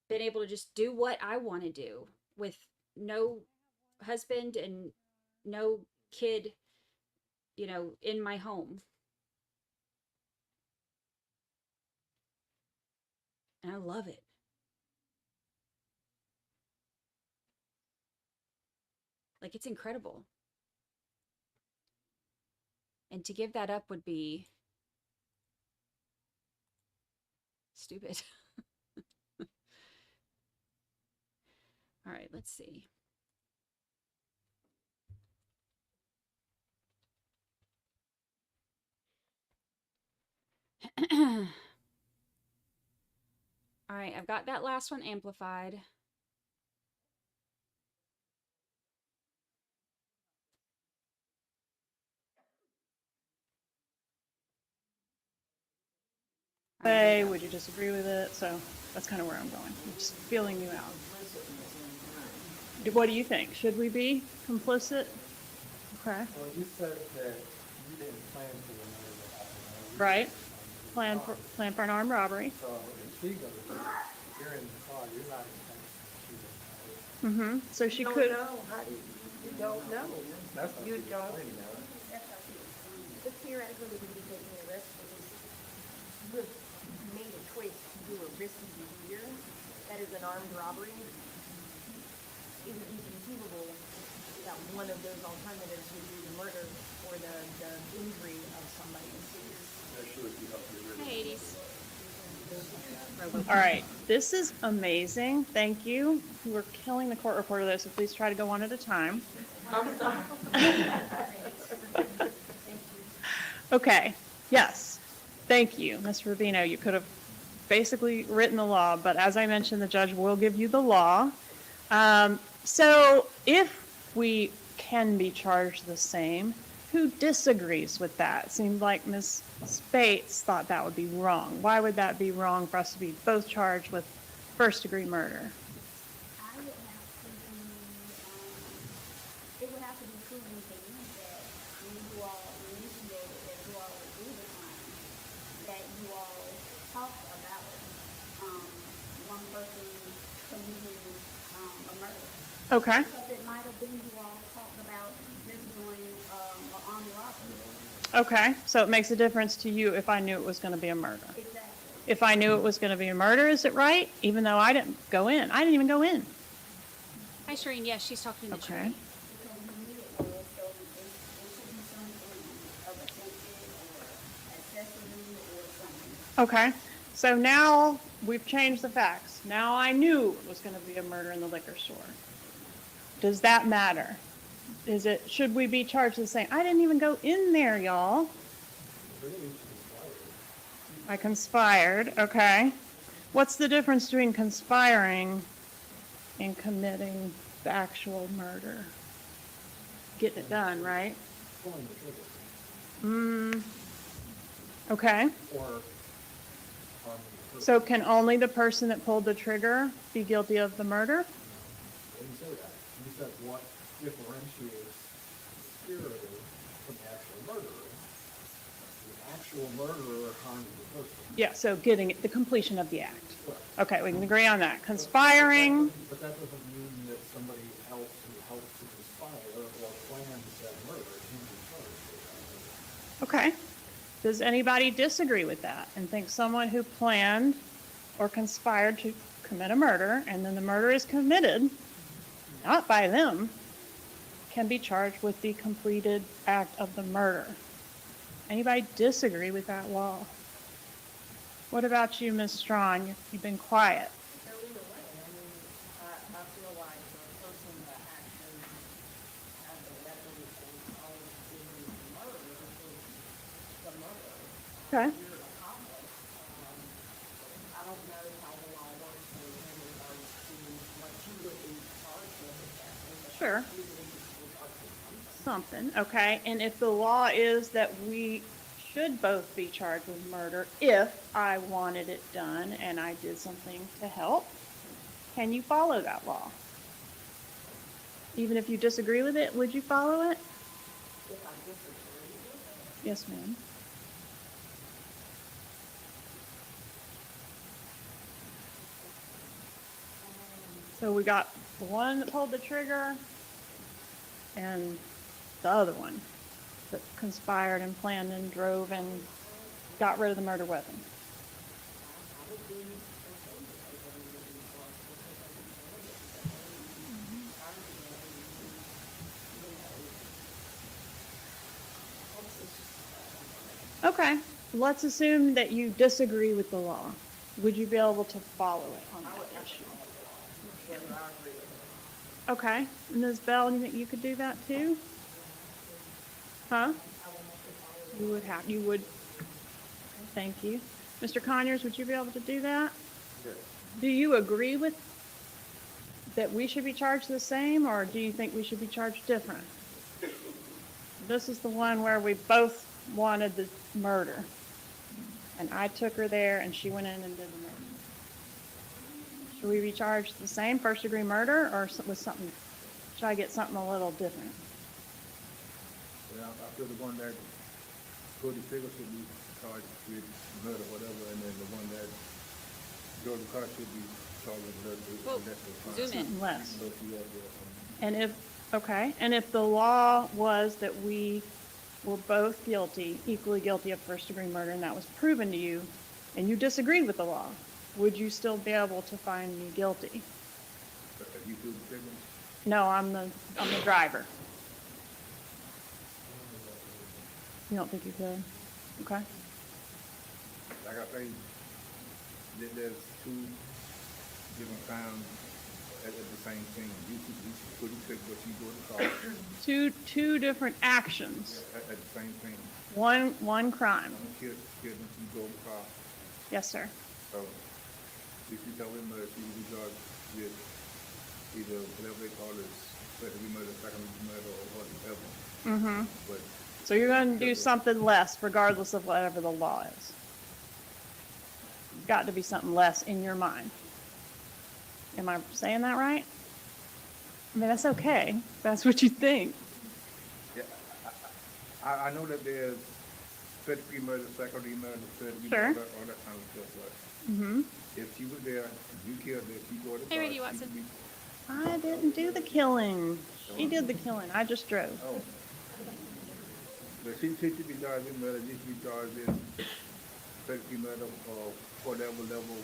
been able to just do what I want to do with no husband and no kid, you know, in my home. And I love it. Like, it's incredible. And to give that up would be stupid. All right, let's see. All right, I've got that last one amplified. Hey, would you disagree with it? So that's kind of where I'm going. I'm just feeling you out. What do you think? Should we be complicit? Okay. Well, you said that you didn't plan for the murder to happen. Right. plan for an armed robbery. So if she goes, you're in the car, you're not in the car. So she You could, don't know, how do you don't know. That's what You she's don't. complaining about. The theoretically would be taking a risk because you have made a choice to do a risky behavior that is an armed robbery. It would be conceivable that one of those alternatives would be the murder or the injury of somebody. Hey, 80s. all right, this is amazing. Thank you. You were killing the court reporter there, so please try to go one at a time. I'm sorry. Okay, yes. Thank you, Ms. Rubino. You could have basically written the law, but as I mentioned, the judge will give you the law. So if we can be charged the same, who disagrees with that? Seemed like Ms. Spates thought that would be wrong. Why would that be wrong for us to be both charged with first-degree murder? I would have to be, it would have to be proven to me that you all initiated, that you all would do the crime, that you all talked about, one person committing, a murder. Okay. Because it might have been you all talked about just doing, an armed robbery. Okay, so it makes a difference to you if I knew it was going to be a murder. Exactly. If I knew it was going to be a murder, is it right? Even though I didn't go in. I didn't even go in. Hi, Shereen. Yes, she's talking to the Okay. jury. Because you knew it was, so it should be something of attempted or accessory or something. Okay, so now we've changed the facts. Now I knew it was going to be a murder in the liquor store. Does that matter? Should we be charged the same? I didn't even go in there, y'all. I conspired, okay. What's the difference between conspiring and committing the actual murder? Getting it done, right? Okay. Or, So can only the person that pulled the trigger be guilty of the murder? when you say that, you said what differentiates conspirator from the actual murderer. The actual murderer harmed the person. Yeah, so getting the completion of the act. Okay, we can agree on that. Conspiring, But that doesn't mean that somebody else who helps to conspire or plans that murder can be charged with that. okay. Does anybody disagree with that and think someone who planned or conspired to commit a murder and then the murder is committed, not by them, can be charged with the completed act of the murder? Anybody disagree with that law? What about you, Ms. Strawn? You've been quiet. So either way, I mean, I feel like the person that actually had the weapon and always doing the murder is the murderer. Okay. You're an accomplice. I don't know how the law works in regards to what you would be charged with exactly. but Sure. you would be charged with something. Something, okay. And if the law is that we should both be charged with murder if I wanted it done and I did something to help, can you follow that law? Even if you disagree with it, would you follow it? If I disagree with it, Yes, ma'am. So we got the one that pulled the trigger and the other one that conspired and planned and drove and got rid of the murder weapon. I would be okay with it. Okay, let's assume that you disagree with the law. Would you be able to follow it on that issue? Okay, Ms. Bell, you think you could do that too? Huh? You would, thank you. Mr. Conyers, would you be able to do that? Do you agree with that we should be charged the same, or do you think we should be charged different? This is the one where we both wanted the murder. And I took her there and she went in and did the murder. Should we be charged the same, first degree murder, or with something, should I get something a little different? Yeah, I feel the one that pulled the trigger should be charged with murder, whatever, and then the one that drove the car should be charged with Whoa, less of zoom in. Less. So she had And if the law was that we were both guilty, equally guilty of first-degree murder, and that was proven to you, and you disagreed with the law, would you still be able to find me guilty? you do the thing. No, I'm the driver. You don't think you could? Okay. Like I say, there's two different crimes at the same thing. You couldn't take what you do in the car Two different actions. at the same thing. One crime. Kid, you go in the car. Yes, sir. So if you tell him that he will be charged with either whatever they call it, second-degree murder, second-degree murder, or whatever. Mm-hmm. But So you're going to do something less regardless of whatever the law is. Got to be something less in your mind. Am I saying that right? I mean, that's okay. That's what you think. yeah, I know that there's second-degree murder, second-degree murder, third-degree Sure. murder, all that kind of stuff. But Mm-hmm. if she was there, you killed her, she go to the Hey, car. Ricky Watson. I didn't do the killing. She did the killing. I just drove. Oh. But she should be charged in murder, she should be charged in second-degree murder, or whatever level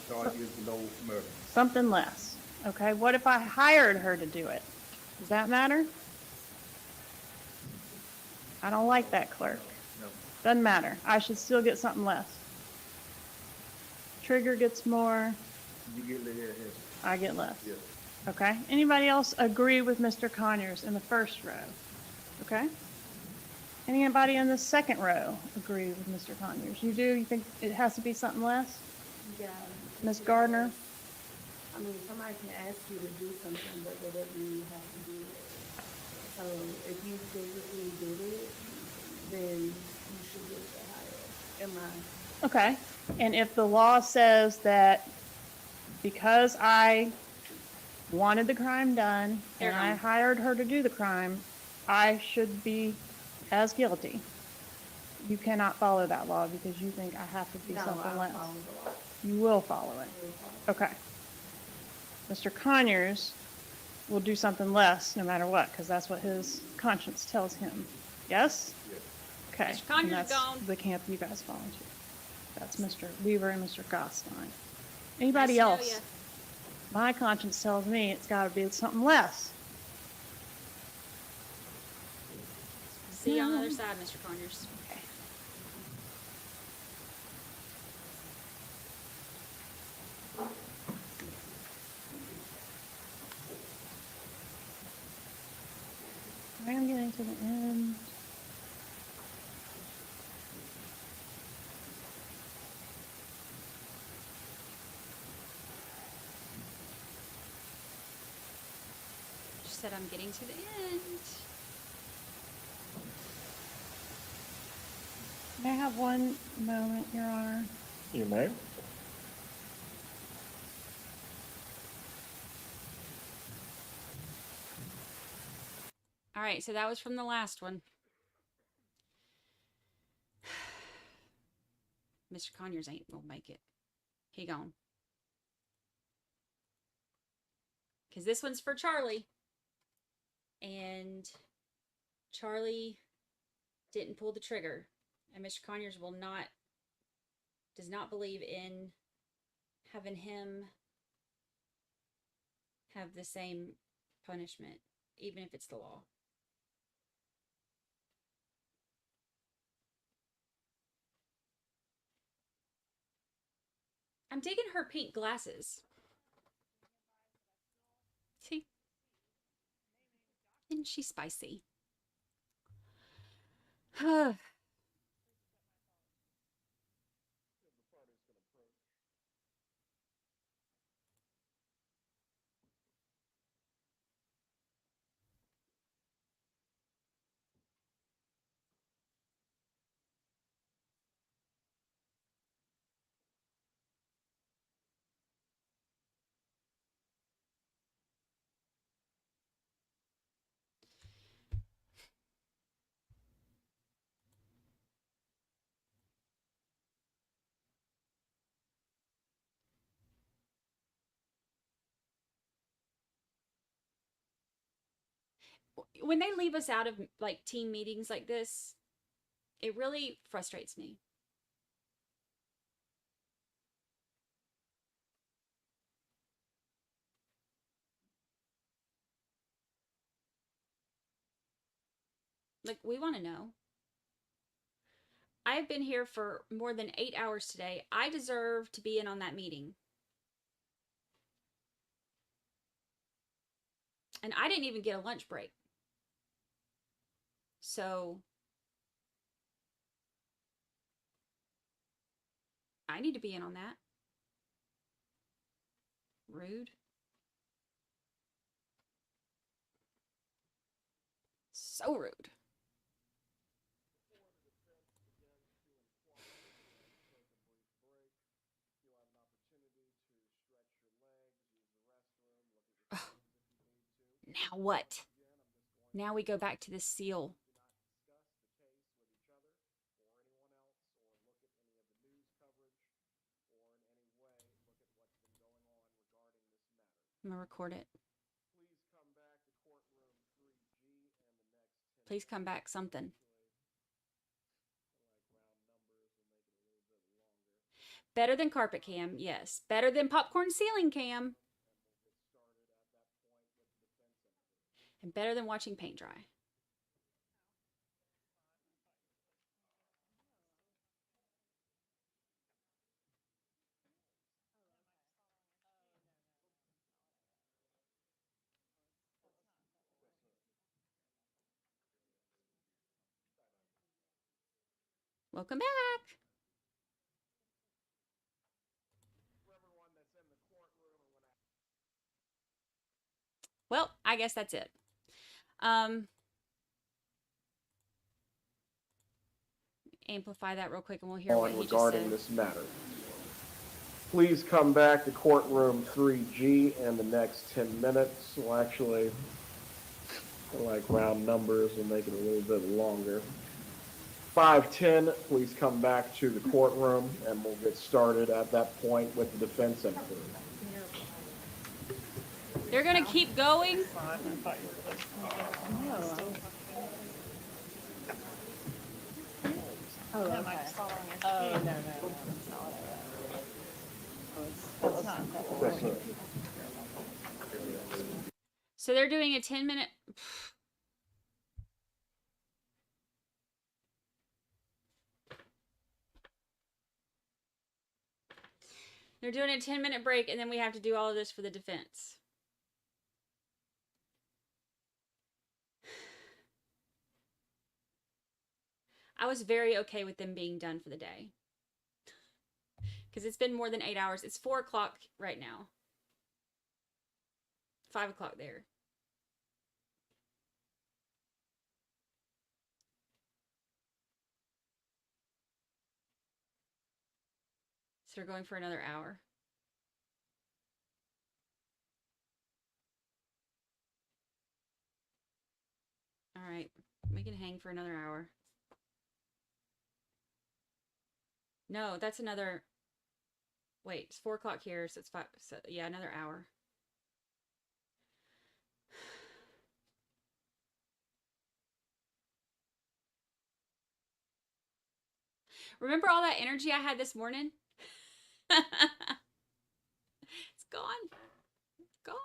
charge is below murder. Something less. Okay. What if I hired her to do it? Does that matter? I don't like that clerk. No. Doesn't matter. I should still get something less. Trigger gets more. You get laid here. I get less. Yes. Okay. Anybody else agree with Mr. Conyers in the first row? Okay. Anybody in the second row agree with Mr. Conyers? You do? You think it has to be something less? Yeah. Ms. Gardner? I mean, somebody can ask you to do something, but they don't mean you have to do it. So if you physically did it, then you should get the higher. Am I? Okay. And if the law says that because I wanted the crime done and I hired her to do the crime, I should be as guilty, you cannot follow that law because you think I have to be No, something I'll less. follow the law. You will follow it. Okay. Mr. Conyers will do something less no matter what, because that's what his conscience tells him. Yes? Yes. Okay. Mr. Conyers And that's gone. the camp you guys fall into. That's Mr. Weaver and Mr. Gostein. Anybody Nice to know else? ya. My conscience tells me it's got to be something less. See you on the other side, Mr. Conyers. Okay. I am getting to the end. Just said I'm getting to the end. May I have one moment, Your Honor? You may. All right, so that was from the last one. Mr. Conyers ain't gonna make it. He gone. Because this one's for Charlie. And Charlie didn't pull the trigger. And Mr. Conyers does not believe in having him have the same punishment, even if it's the law. I'm digging her pink glasses. See? Isn't she spicy? when they leave us out of like team meetings like this, it really frustrates me. Like, we want to know. I've been here for more than 8 hours today. I deserve to be in on that meeting. And I didn't even get a lunch break. So I need to be in on that. Rude. So rude. Now what? Now we go back to the seal. I'm gonna record it. Please come back something. Better than carpet cam, yes. Better than popcorn ceiling cam. And better than watching paint dry. Welcome back. Well, I guess that's it. Amplify that real quick and we'll hear what he just regarding said. this matter. Please come back to courtroom 3G in the next 10 minutes. Well, actually, I like round numbers, we'll make it a little bit longer. 5:10, please come back to the courtroom and we'll get started at that point with the defense inquiry. They're gonna keep going. Oh, okay. Oh, no, it's not. So they're doing a 10-minute. They're doing a 10-minute break and then we have to do all of this for the defense. I was very okay with them being done for the day. Because it's been more than 8 hours. It's 4 o'clock right now. 5 o'clock there. So they're going for another hour. All right. We can hang for another hour. No, that's another... Wait, it's 4 o'clock here, so it's 5... So, yeah, another hour. Remember all that energy I had this morning? It's gone. It's gone.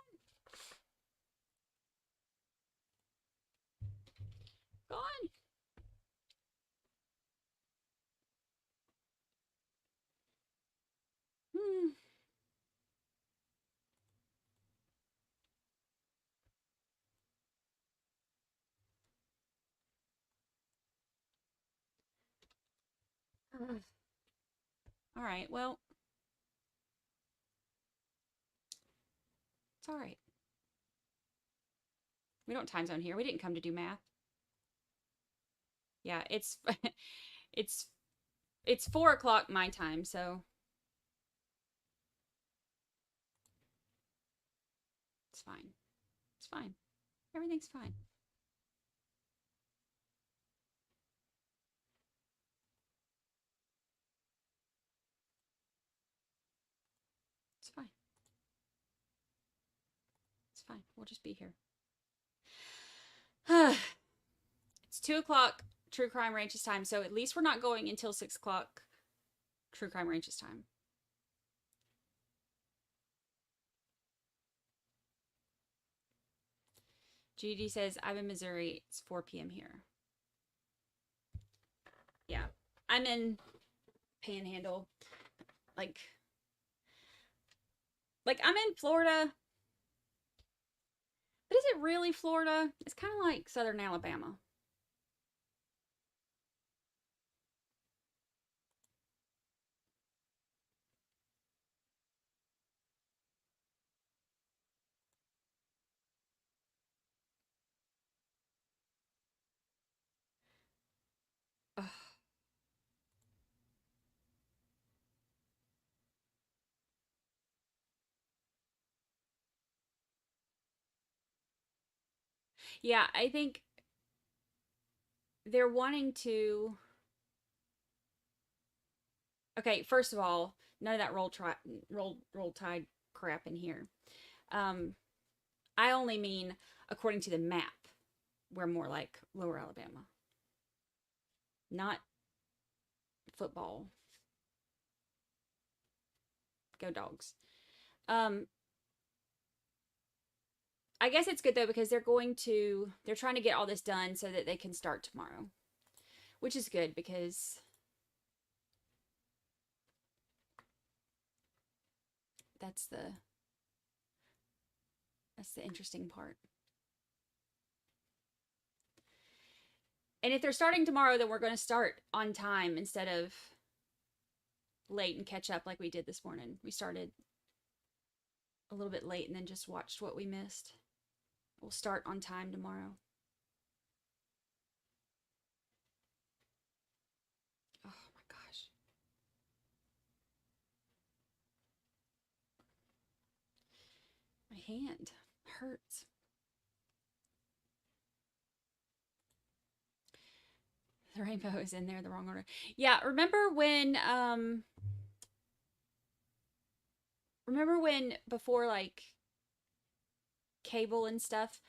Gone. All right, well, it's all right. We don't time zone here. We didn't come to do math. Yeah, it's it's 4 o'clock my time, so it's fine. It's fine. Everything's fine. It's fine. It's fine. We'll just be here. It's 2 o'clock True Crime Ranch's time, so at least we're not going until 6 o'clock True Crime Ranch's time. Judy says, I'm in Missouri. It's 4 p.m. here. Yeah. I'm in Panhandle. Like I'm in Florida. But is it really Florida? It's kind of like Southern Alabama. Ugh. Yeah, I think they're wanting to. Okay, first of all, none of that roll tide crap in here. I only mean according to the map. We're more like Lower Alabama, not football. Go Dogs. I guess it's good though because they're trying to get all this done so that they can start tomorrow, which is good because that's the interesting part. And if they're starting tomorrow, then we're going to start on time instead of late and catch up like we did this morning. We started a little bit late and then just watched what we missed. We'll start on time tomorrow. Oh my gosh. My hand hurts. The rainbow is in there the wrong order. Yeah, remember when before like cable and stuff,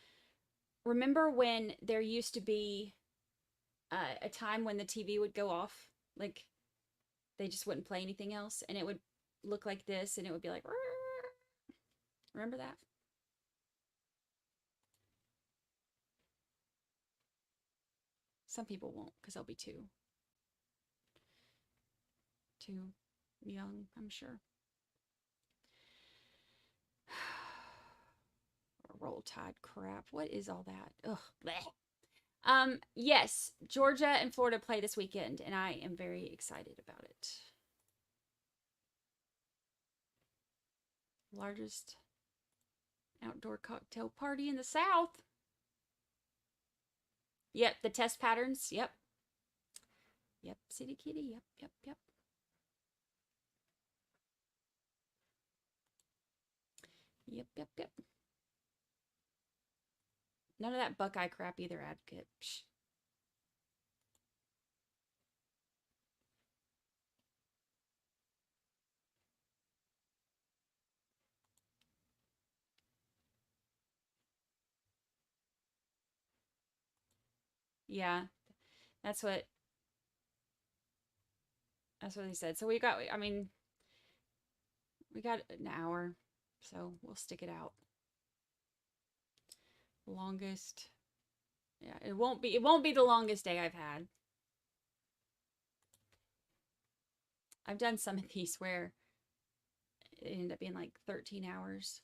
remember when there used to be a time when the TV would go off, like they just wouldn't play anything else and it would look like this and it would be like, remember that? Some people won't because they'll be too young, I'm sure. Roll Tide crap. What is all that? Ugh. Blech. Yes, Georgia and Florida play this weekend, and I am very excited about it. Largest outdoor cocktail party in the South. Yep, the test patterns. Yep. Yep, City Kitty. Yep, yep, yep. Yep, yep, yep. None of that Buckeye crap either, Advocate. Psh. Yeah, that's what they said. So we got an hour, so we'll stick it out. Longest. Yeah, it won't be the longest day I've had. I've done some of these where it ended up being like 13 hours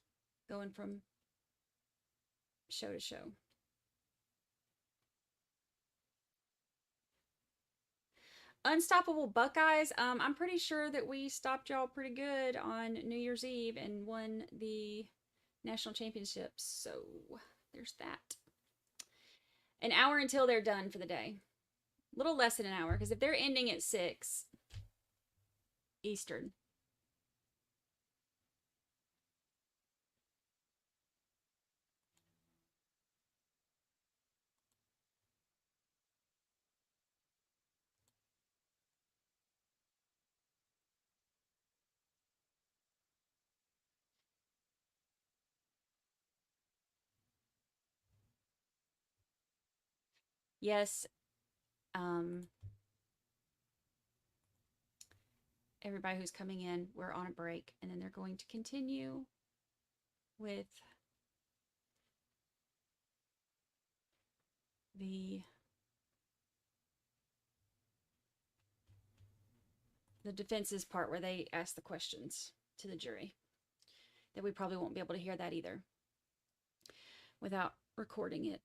going from show to show. Unstoppable Buckeyes. I'm pretty sure that we stopped y'all pretty good on New Year's Eve and won the national championships. So there's that. An hour until they're done for the day. A little less than an hour because if they're ending at 6 Eastern. yes, everybody who's coming in, we're on a break, and then they're going to continue with the defense's part where they ask the questions to the jury. That we probably won't be able to hear that either without recording it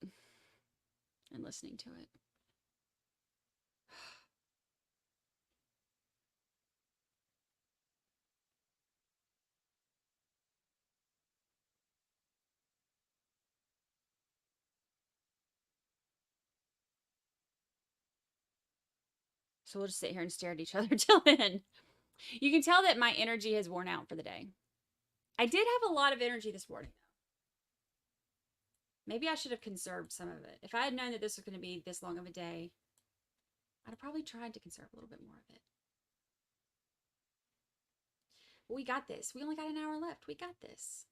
and listening to it. So we'll just sit here and stare at each other till then. You can tell that my energy has worn out for the day. I did have a lot of energy this morning, though. Maybe I should have conserved some of it. If I had known that this was going to be this long of a day, I'd have probably tried to conserve a little bit more of it. But we got this. We only got an hour left. We got this.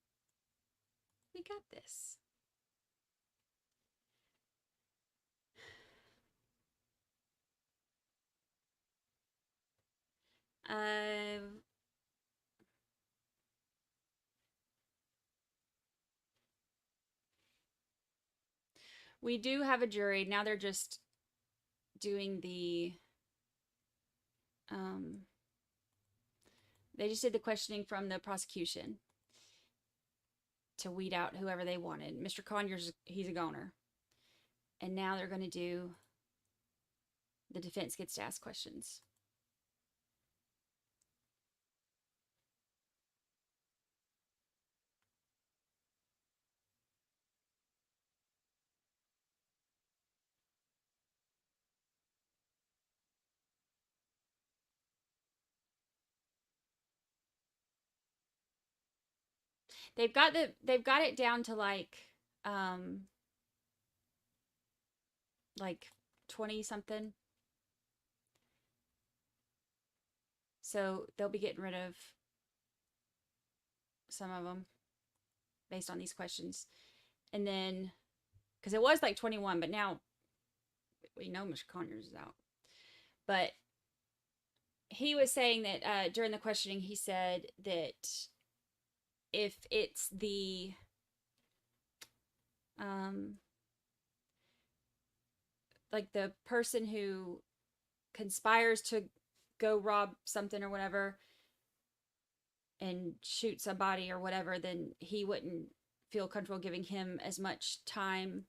We got this. We do have a jury. Now they're just doing they just did the questioning from the prosecution to weed out whoever they wanted. Mr. Conyers, he's a goner. And now they're going to do, the defense gets to ask questions. They've got it down to like 20 something. So they'll be getting rid of some of them based on these questions. And then, because it was like 21, but now we know Mr. Conyers is out. But he was saying that during the questioning, he said that if it's the like the person who conspires to go rob something or whatever and shoot somebody or whatever, then he wouldn't feel comfortable giving him as much time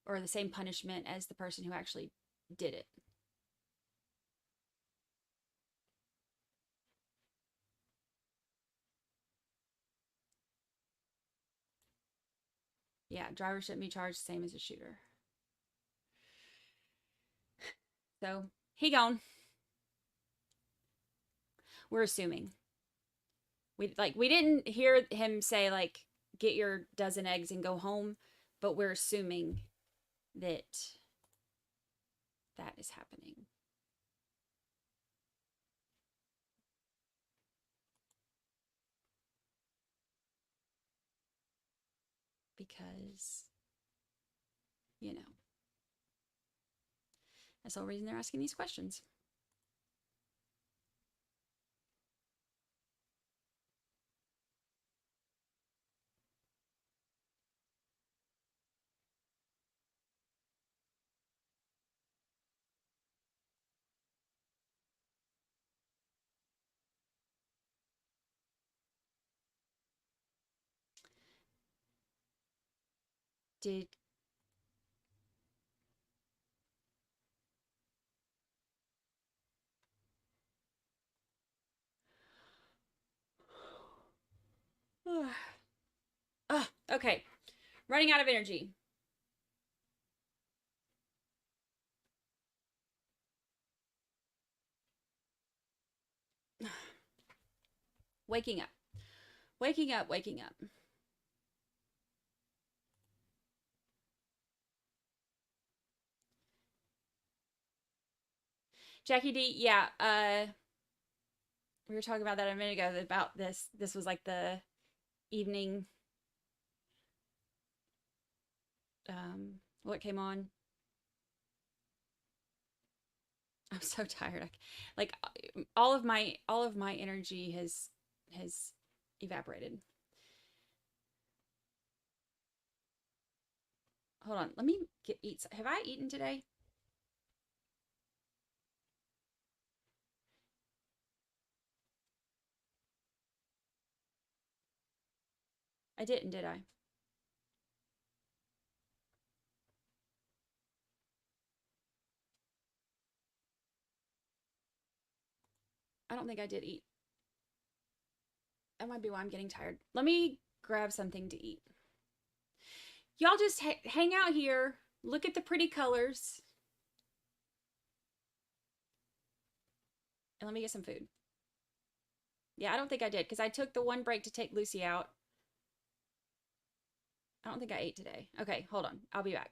or the same punishment as the person who actually did it. Yeah, driver shouldn't be charged the same as a shooter. So, he gone. We're assuming. We didn't hear him say like, get your dozen eggs and go home, but we're assuming that that is happening. Because, you know, that's the whole reason they're asking these questions. Did okay. Running out of energy. Waking up. Waking up, waking up. Jackie D, yeah, we were talking about that a minute ago, about this. This was like the evening, what came on? I'm so tired. Like all of my energy has evaporated. Hold on. Let me eat. Have I eaten today? I didn't, did I? I don't think I did eat. That might be why I'm getting tired. Let me grab something to eat. Y'all just hang out here. Look at the pretty colors. And let me get some food. Yeah, I don't think I did because I took the one break to take Lucy out. I don't think I ate today. Okay, hold on. I'll be back.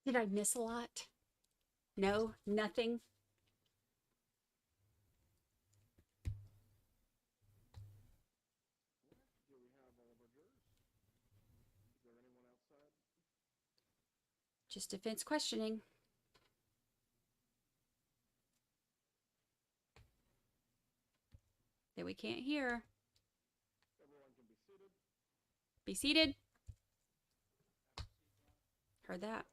Did I miss a lot? No, nothing? Just defense questioning. That we can't hear. Be seated. Heard that.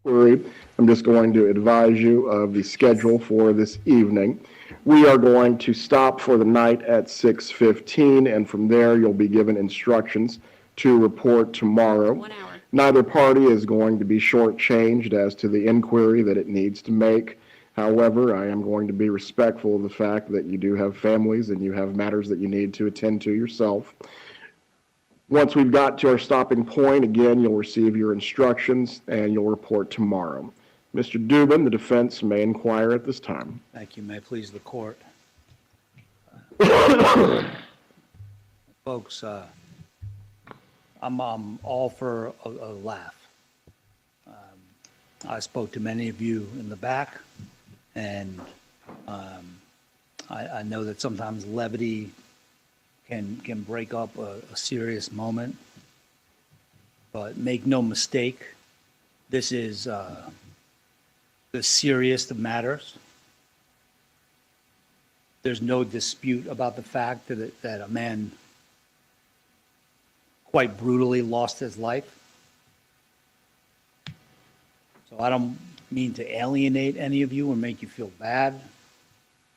I'm just going to advise you of the schedule for this evening. We are going to stop for the night at 6:15, and from there you'll be given instructions to report tomorrow. 1 hour. Neither party is going to be shortchanged as to the inquiry that it needs to make. However, I am going to be respectful of the fact that you do have families and you have matters that you need to attend to yourself. Once we've got to our stopping point, again, you'll receive your instructions and you'll report tomorrow. Mr. Dubin, the defense may inquire at this time. Thank you. May it please the court. Folks, I'm all for a laugh. I spoke to many of you in the back, and I know that sometimes levity can break up a serious moment, but make no mistake, this is the serious of matters. There's no dispute about the fact that a man quite brutally lost his life. So I don't mean to alienate any of you or make you feel bad,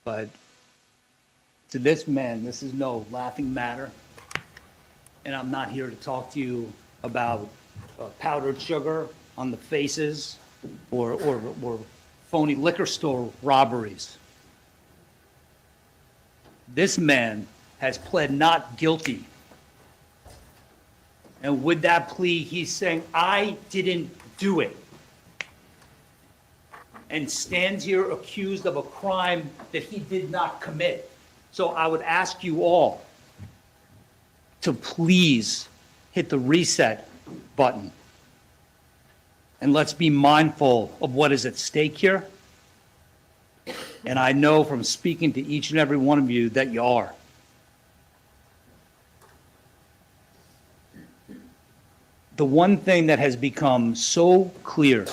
but to this man, this is no laughing matter. And I'm not here to talk to you about powdered sugar on the faces or phony liquor store robberies. This man has pled not guilty. And with that plea, he's saying, I didn't do it. And stands here accused of a crime that he did not commit. So I would ask you all to please hit the reset button. And let's be mindful of what is at stake here. And I know from speaking to each and every one of you that you are. The one thing that has become so clear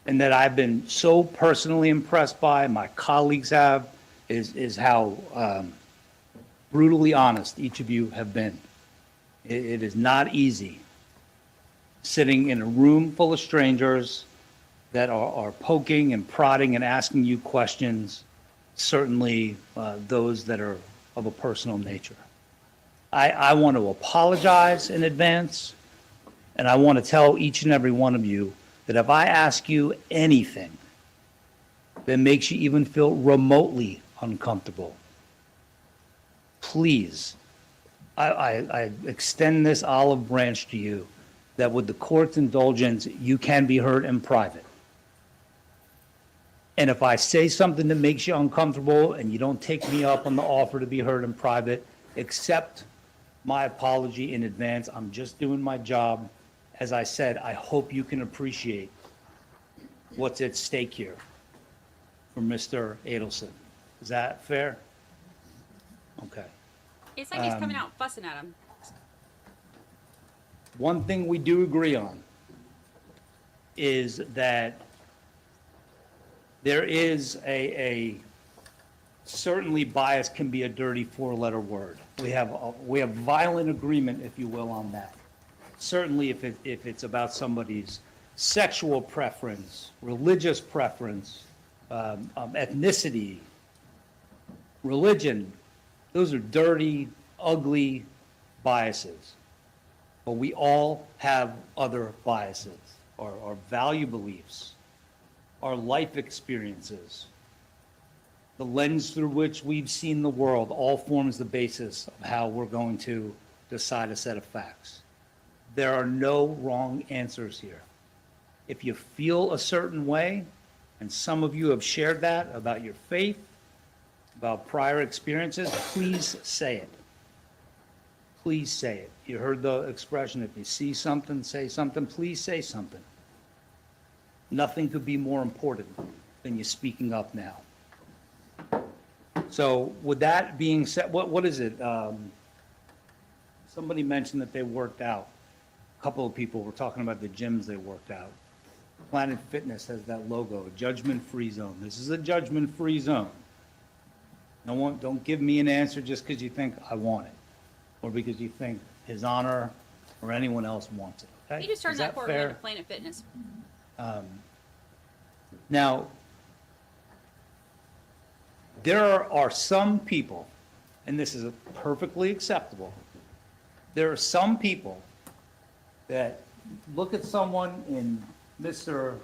and that I've been so personally impressed by, my colleagues have, is how brutally honest each of you have been. It is not easy sitting in a room full of strangers that are poking and prodding and asking you questions, certainly those that are of a personal nature. I want to apologize in advance, and I want to tell each and every one of you that if I ask you anything that makes you even feel remotely uncomfortable, please, I extend this olive branch to you that with the court's indulgence, you can be heard in private. And if I say something that makes you uncomfortable and you don't take me up on the offer to be heard in private, accept my apology in advance. I'm just doing my job. As I said, I hope you can appreciate what's at stake here for Mr. Adelson. Is that fair? Okay. It's like he's coming out fussing at him. One thing we do agree on is that there is certainly bias can be a dirty four-letter word. We have violent agreement, if you will, on that. Certainly if it's about somebody's sexual preference, religious preference, ethnicity, religion, those are dirty, ugly biases. But we all have other biases, our value beliefs, our life experiences, the lens through which we've seen the world all forms the basis of how we're going to decide a set of facts. There are no wrong answers here. If you feel a certain way, and some of you have shared that about your faith, about prior experiences, please say it. please say it. You heard the expression, if you see something, say something, please say something. Nothing could be more important than you speaking up now. So with that being said, what is it? Somebody mentioned that they worked out. A couple of people were talking about the gyms they worked out. Planet Fitness has that logo, judgment-free zone. This is a judgment-free zone. No one, don't give me an answer just because you think I want it, or because you think His Honor or anyone else wants it, okay? He just turned Is that program fair? into Planet Fitness. Now, there are some people, and this is perfectly acceptable, there are some people that look at someone in Mr.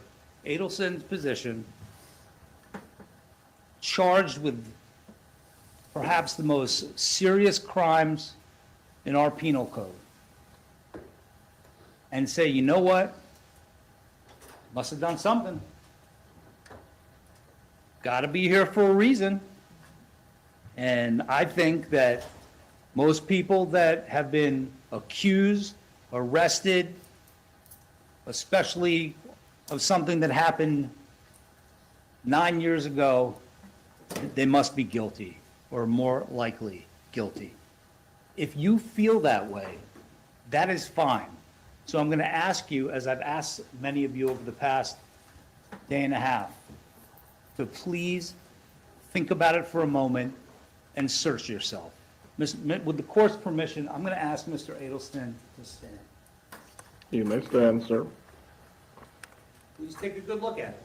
Adelson's position, charged with perhaps the most serious crimes in our penal code, and say, you know what? Must have done something. Got to be here for a reason. And I think that most people that have been accused, arrested, especially of something that happened 9 years ago, they must be guilty, or more likely guilty. If you feel that way, that is fine. So I'm going to ask you, as I've asked many of you over the past day and a half, to please think about it for a moment and search yourself. With the court's permission, I'm going to ask Mr. Adelson to stand. You may stand, sir. Please take a good look at it.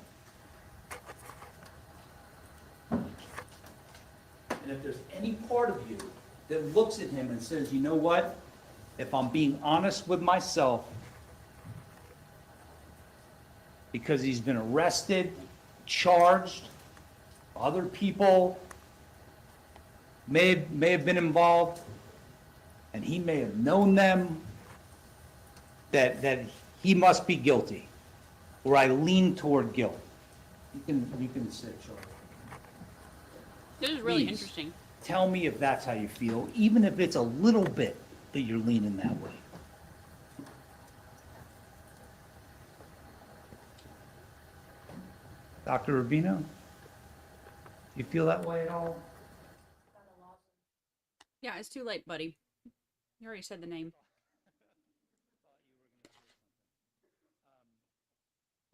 And if there's any part of you that looks at him and says, you know what? If I'm being honest with myself, because he's been arrested, charged, other people may have been involved, and he may have known them, that he must be guilty, or I lean toward guilt. You can sit, Charlie. This is really Please, interesting. Tell me if that's how you feel, even if it's a little bit that you're leaning that way. Dr. Rubino, you feel that way at all? Yeah, it's too late, buddy. You already said the name.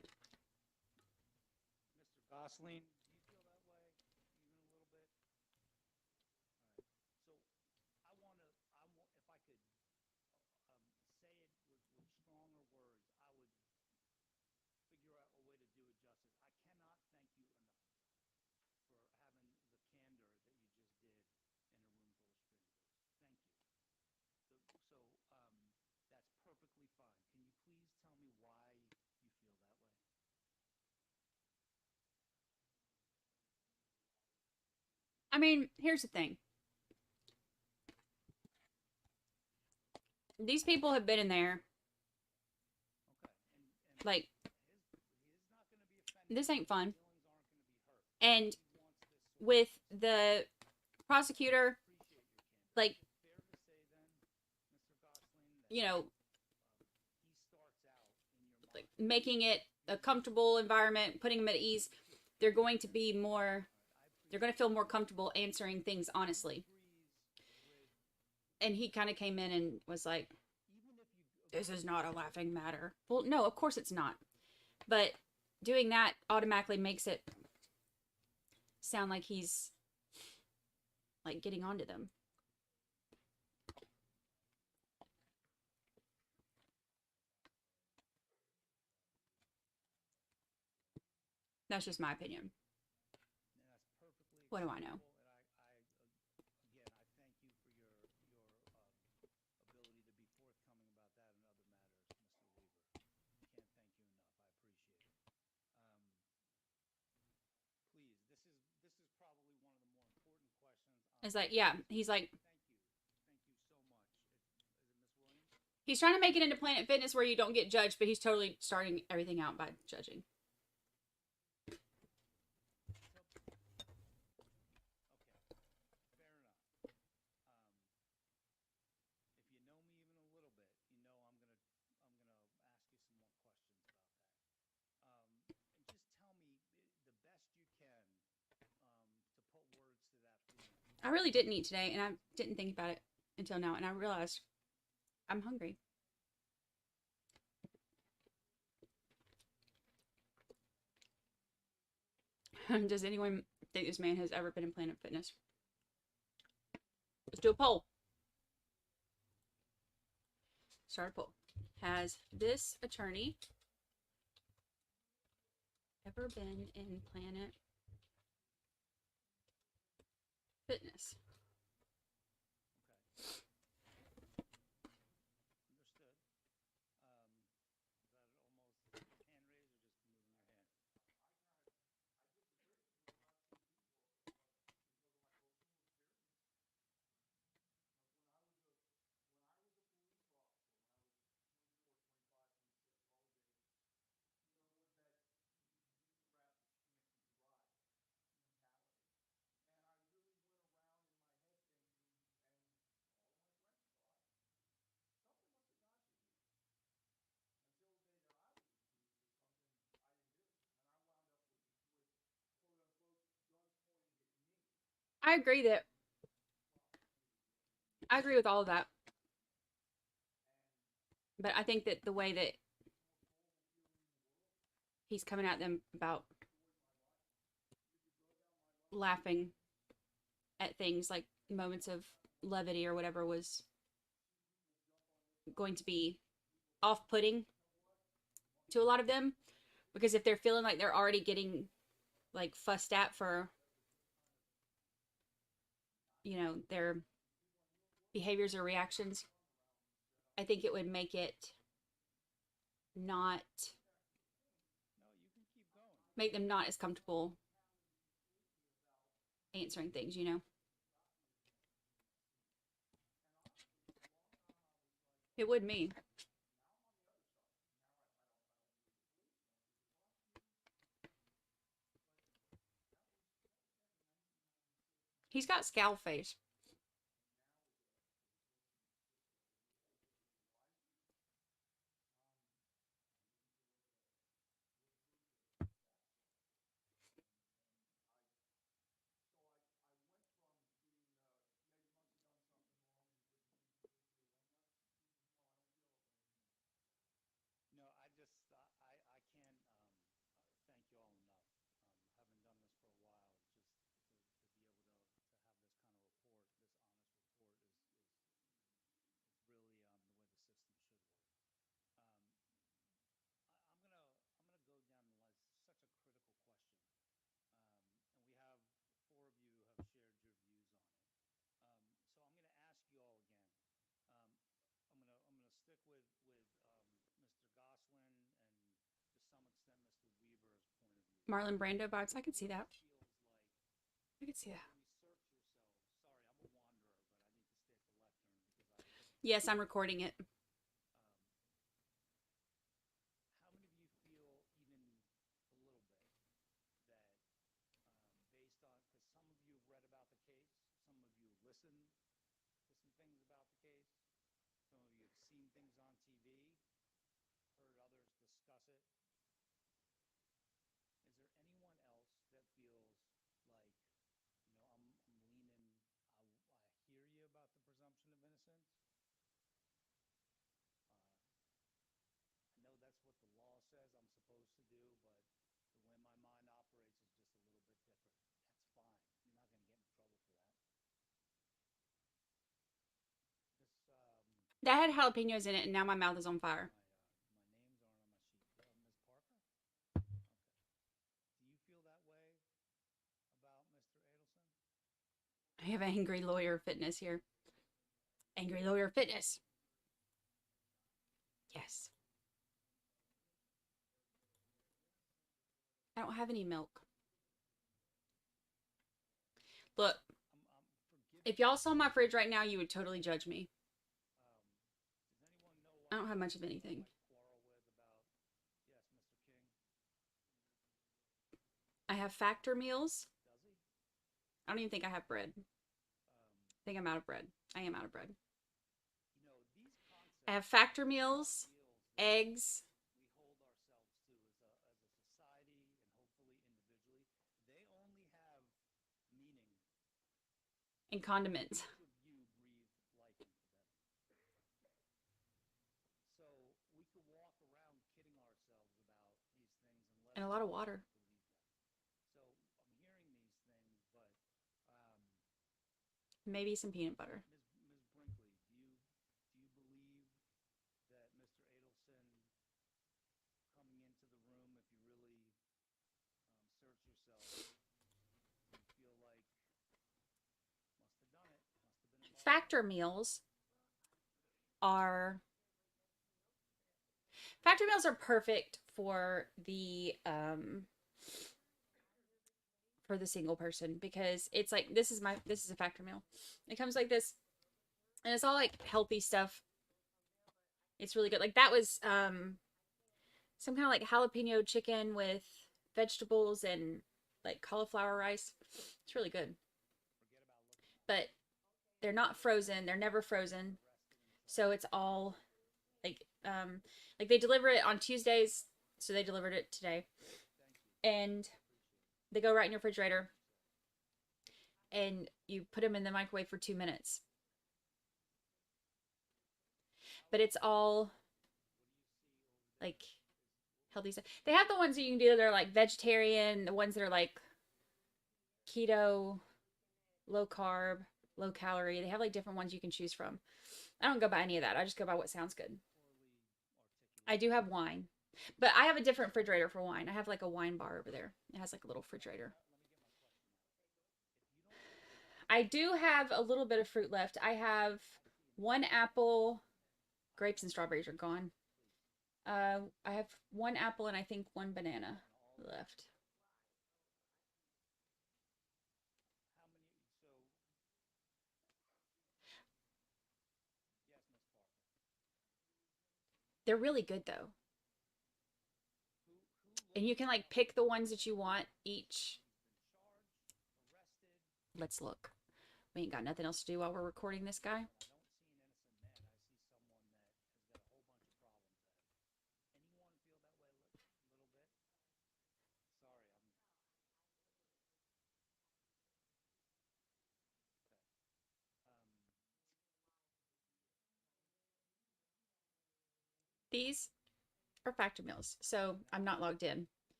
Mr. Gosling, do you feel that way even a little bit? All right. So I want, if I could say it with stronger words, I would figure out a way to do it justice. I cannot thank you enough for having the candor that you just did in a room full of strangers. Thank you. So that's perfectly fine. Can you please tell me why you feel that way? I mean, here's the thing. These people have been in there. Like, this ain't fun. And with the prosecutor, like, you know, like making it a comfortable environment, putting them at ease, they're going to be more, they're going to feel more comfortable answering things honestly. And he kind of came in and was like, this is not a laughing matter. Well, no, of course it's not. But doing that automatically makes it sound like he's like getting onto them. That's just my opinion. What do I know? Again, I thank you for your ability to be forthcoming about that and other matters, Mr. Weaver. Can't thank you enough. I appreciate it. Please, this is probably one of the more important questions. It's like, yeah, he's like, Thank you so much. Is it Miss Williams? he's trying to make it into Planet Fitness where you don't get judged, but he's totally starting everything out by judging. Fair enough. If you I really didn't eat today, and I didn't think about it until now, and I realized I'm hungry. Does anyone think this man has ever been in Planet Fitness? Let's do a poll. Start a poll. Has this attorney ever been in Planet Fitness? Understood. Is that almost hand raise or just moving your hand? I agree with all of that. But I think that the way that he's coming at them about laughing at things like moments of levity or whatever was going to be off-putting to a lot of them, because if they're feeling like they're already getting like fussed at for, you know, their behaviors or reactions, I think it would make it not make them not as comfortable answering things, you know. It would me. He's got scowl face. No, I can't thank you all enough. Having done this for a while, just to be able to have this kind of report, this honest report is really the way the system should work. Um, I'm gonna go down the line. It's such a critical question, and we have 4 of you have shared your views on it. So I'm gonna ask you all again. Um, I'm gonna stick with Mr. Goswin and to some extent Mr. Weaver's point of view. Marlon Brando vibes. I could see that. I could see that. Research yourselves. Sorry, I'm a wanderer, but I need to stay at the lectern because Yes, I'm recording it. How many of you feel even a little bit that based on, because some of you have read about the case, some of you have listened to some things about the case, some of you have seen things on TV, heard others discuss it. Is there anyone else that feels like, you know, I'm leaning, I hear you about the presumption of innocence. I know that's what the law says I'm supposed to do, but the way my mind operates is just a little bit different. That's fine. You're not going to get in trouble for that. This, That had jalapenos in it, and now my mouth is on fire. my names aren't on my sheet. Ms. Parker? Okay. Do you feel that way about Mr. Adelson? I have Angry Lawyer Fitness here. Angry Lawyer Fitness. Yes. I don't have any milk. Look, if y'all saw my fridge right now, you would totally judge me. I don't have much of anything. Yes, Mr. King. I have Factor meals. I don't even think I have bread. I think I'm out of bread. I am out of bread. I have Factor meals, eggs. We hold ourselves to as a society and hopefully individually, they only have meaning and condiments. And a lot of water. Maybe some peanut butter. Factor meals are perfect for the single person, because it's like, this is a factor meal. It comes like this, and it's all like healthy stuff. It's really good. Like that was some kind of like jalapeno chicken with vegetables and like cauliflower rice. It's really good. But they're not frozen. They're never frozen. So it's all like they deliver it on Tuesdays. So they delivered it today. And they go right in your refrigerator. And you put them in the microwave for 2 minutes. But it's all like healthy stuff. They have the ones that you can do that are like vegetarian, the ones that are like keto, low carb, low calorie. They have like different ones you can choose from. I don't go by any of that. I just go by what sounds good. I do have wine, but I have a different refrigerator for wine. I have like a wine bar over there. It has like a little refrigerator. I do have a little bit of fruit left. I have 1 apple. Grapes and strawberries are gone. I have 1 apple and I think 1 banana left. They're really good though. And you can like pick the ones that you want each. Let's look. We ain't got nothing else to do while we're recording this guy. These are factor meals, so I'm not logged in.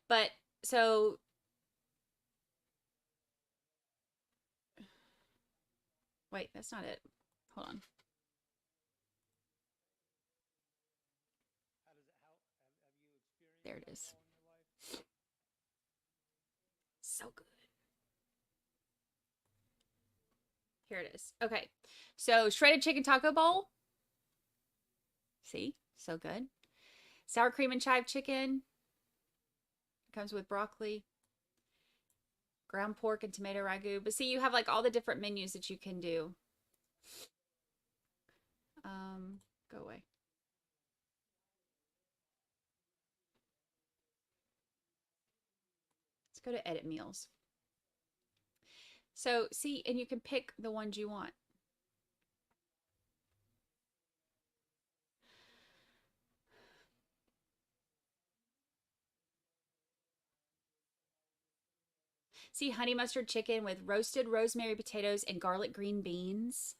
But so wait, that's not it. Hold on. There it is. So good. Here it is. Okay. So shredded chicken taco bowl. See? So good. Sour cream and chive chicken. Comes with broccoli. Ground pork and tomato ragu. But see, you have like all the different menus that you can do. Go away. Let's go to edit meals. So see, and you can pick the ones you want. See, honey mustard chicken with roasted rosemary potatoes and garlic green beans.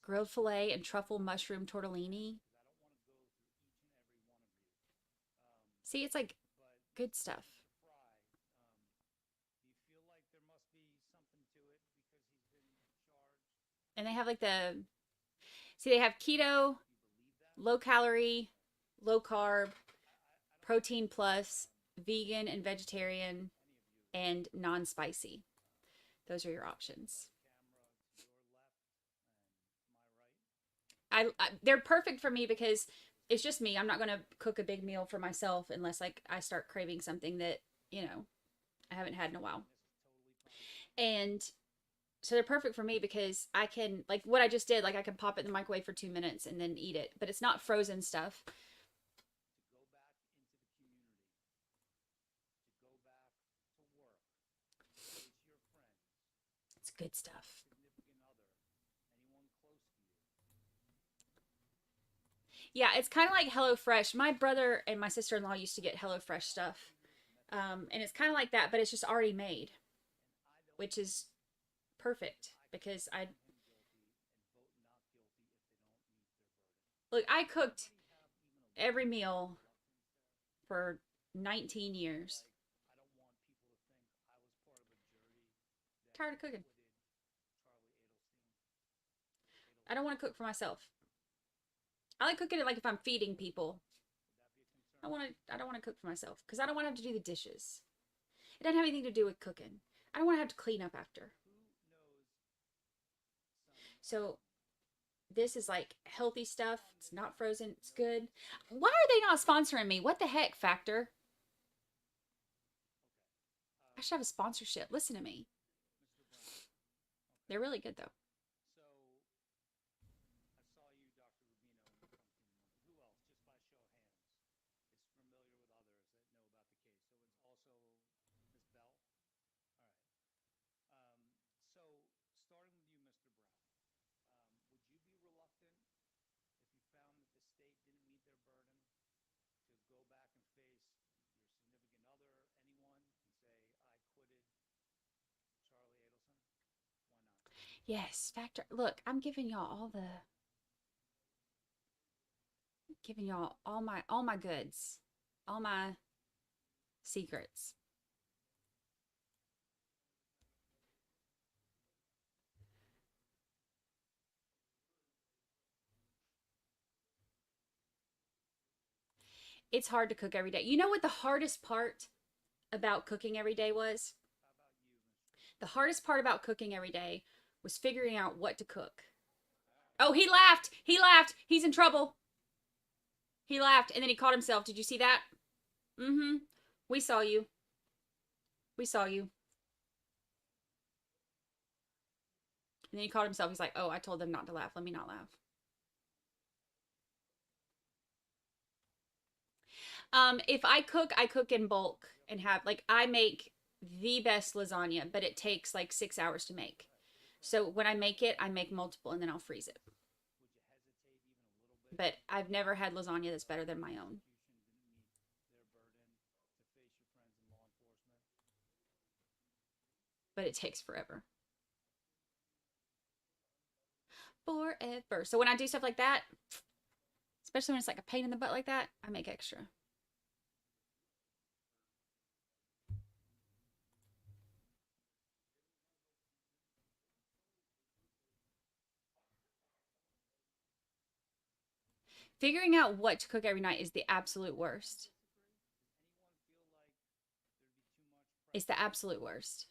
Grilled filet and truffle mushroom tortellini. See, it's like good stuff. And they have like they have keto, low calorie, low carb, protein plus, vegan and vegetarian, and non-spicy. Those are your options. They're perfect for me because it's just me. I'm not going to cook a big meal for myself unless like I start craving something that, you know, I haven't had in a while. And so they're perfect for me because I can, like what I just did, like I can pop it in the microwave for 2 minutes and then eat it. But it's not frozen stuff. It's good stuff. Yeah, it's kind of like HelloFresh. My brother and my sister-in-law used to get HelloFresh stuff. And it's kind of like that, but it's just already made, which is perfect because I cooked every meal for 19 years. Tired of cooking. I don't want to cook for myself. I like cooking it like if I'm feeding people. I don't want to cook for myself because I don't want to have to do the dishes. It doesn't have anything to do with cooking. I don't want to have to clean up after. So this is like healthy stuff. It's not frozen. It's good. Why are they not sponsoring me? What the heck, Factor? I should have a sponsorship. Listen to me. They're really good though. Yes, Factor. Look, I'm giving y'all all my goods, all my secrets. It's hard to cook every day. You know what the hardest part about cooking every day was? The hardest part about cooking every day was figuring out what to cook. Oh, he laughed. He laughed. He's in trouble. He laughed and then he caught himself. Did you see that? Mm-hmm. We saw you. We saw you. And then he caught himself. He's like, oh, I told them not to laugh. Let me not laugh. If I cook in bulk and have, like, I make the best lasagna, but it takes like 6 hours to make. So when I make it, I make multiple and then I'll freeze it. But I've never had lasagna that's better than my own. But it takes forever. Forever. So when I do stuff like that, especially when it's like a pain in the butt like that, I make extra. Figuring out what to cook every night is the absolute worst. It's the absolute worst.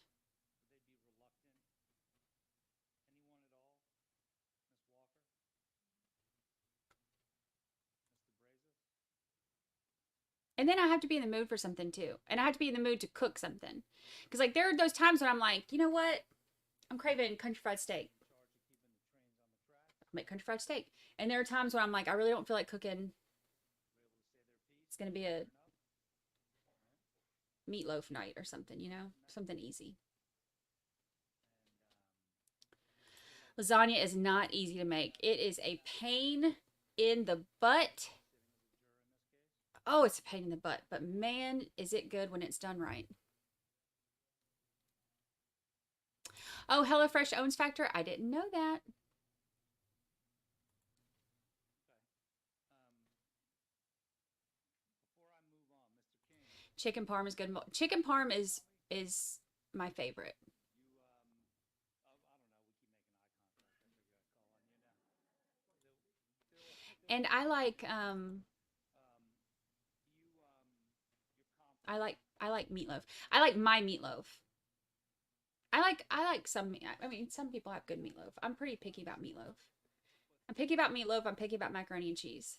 And then I have to be in the mood for something too. And I have to be in the mood to cook something. Because like there are those times when I'm like, you know what? I'm craving country fried steak. I'll make country fried steak. And there are times when I'm like, I really don't feel like cooking. It's going to be a meatloaf night or something, you know? Something easy. Lasagna is not easy to make. It is a pain in the butt. Oh, it's a pain in the butt. But man, is it good when it's done right. Oh, HelloFresh owns Factor? I didn't know that. Chicken parm is good. Chicken parm is my favorite. And I like meatloaf. I like my meatloaf. I like some, I mean, some people have good meatloaf. I'm pretty picky about meatloaf. I'm picky about meatloaf. I'm picky about macaroni and cheese.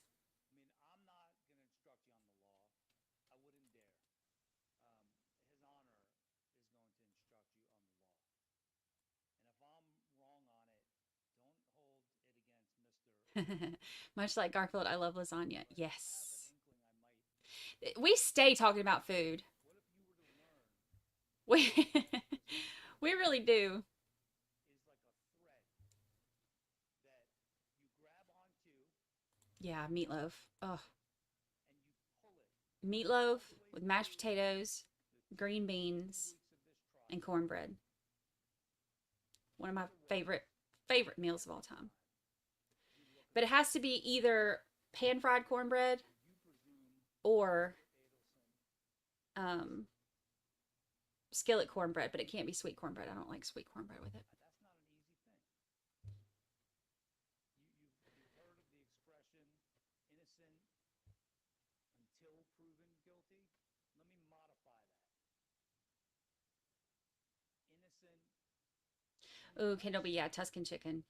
Much like Garfield, I love lasagna. Yes. We stay talking about food. We we really do. Yeah, meatloaf. Oh, meatloaf with mashed potatoes, green beans, and cornbread. One of my favorite meals of all time. But it has to be either pan-fried cornbread or skillet cornbread, but it can't be sweet cornbread. I don't like sweet cornbread with it. Oh, Kendall, but yeah, Tuscan chicken.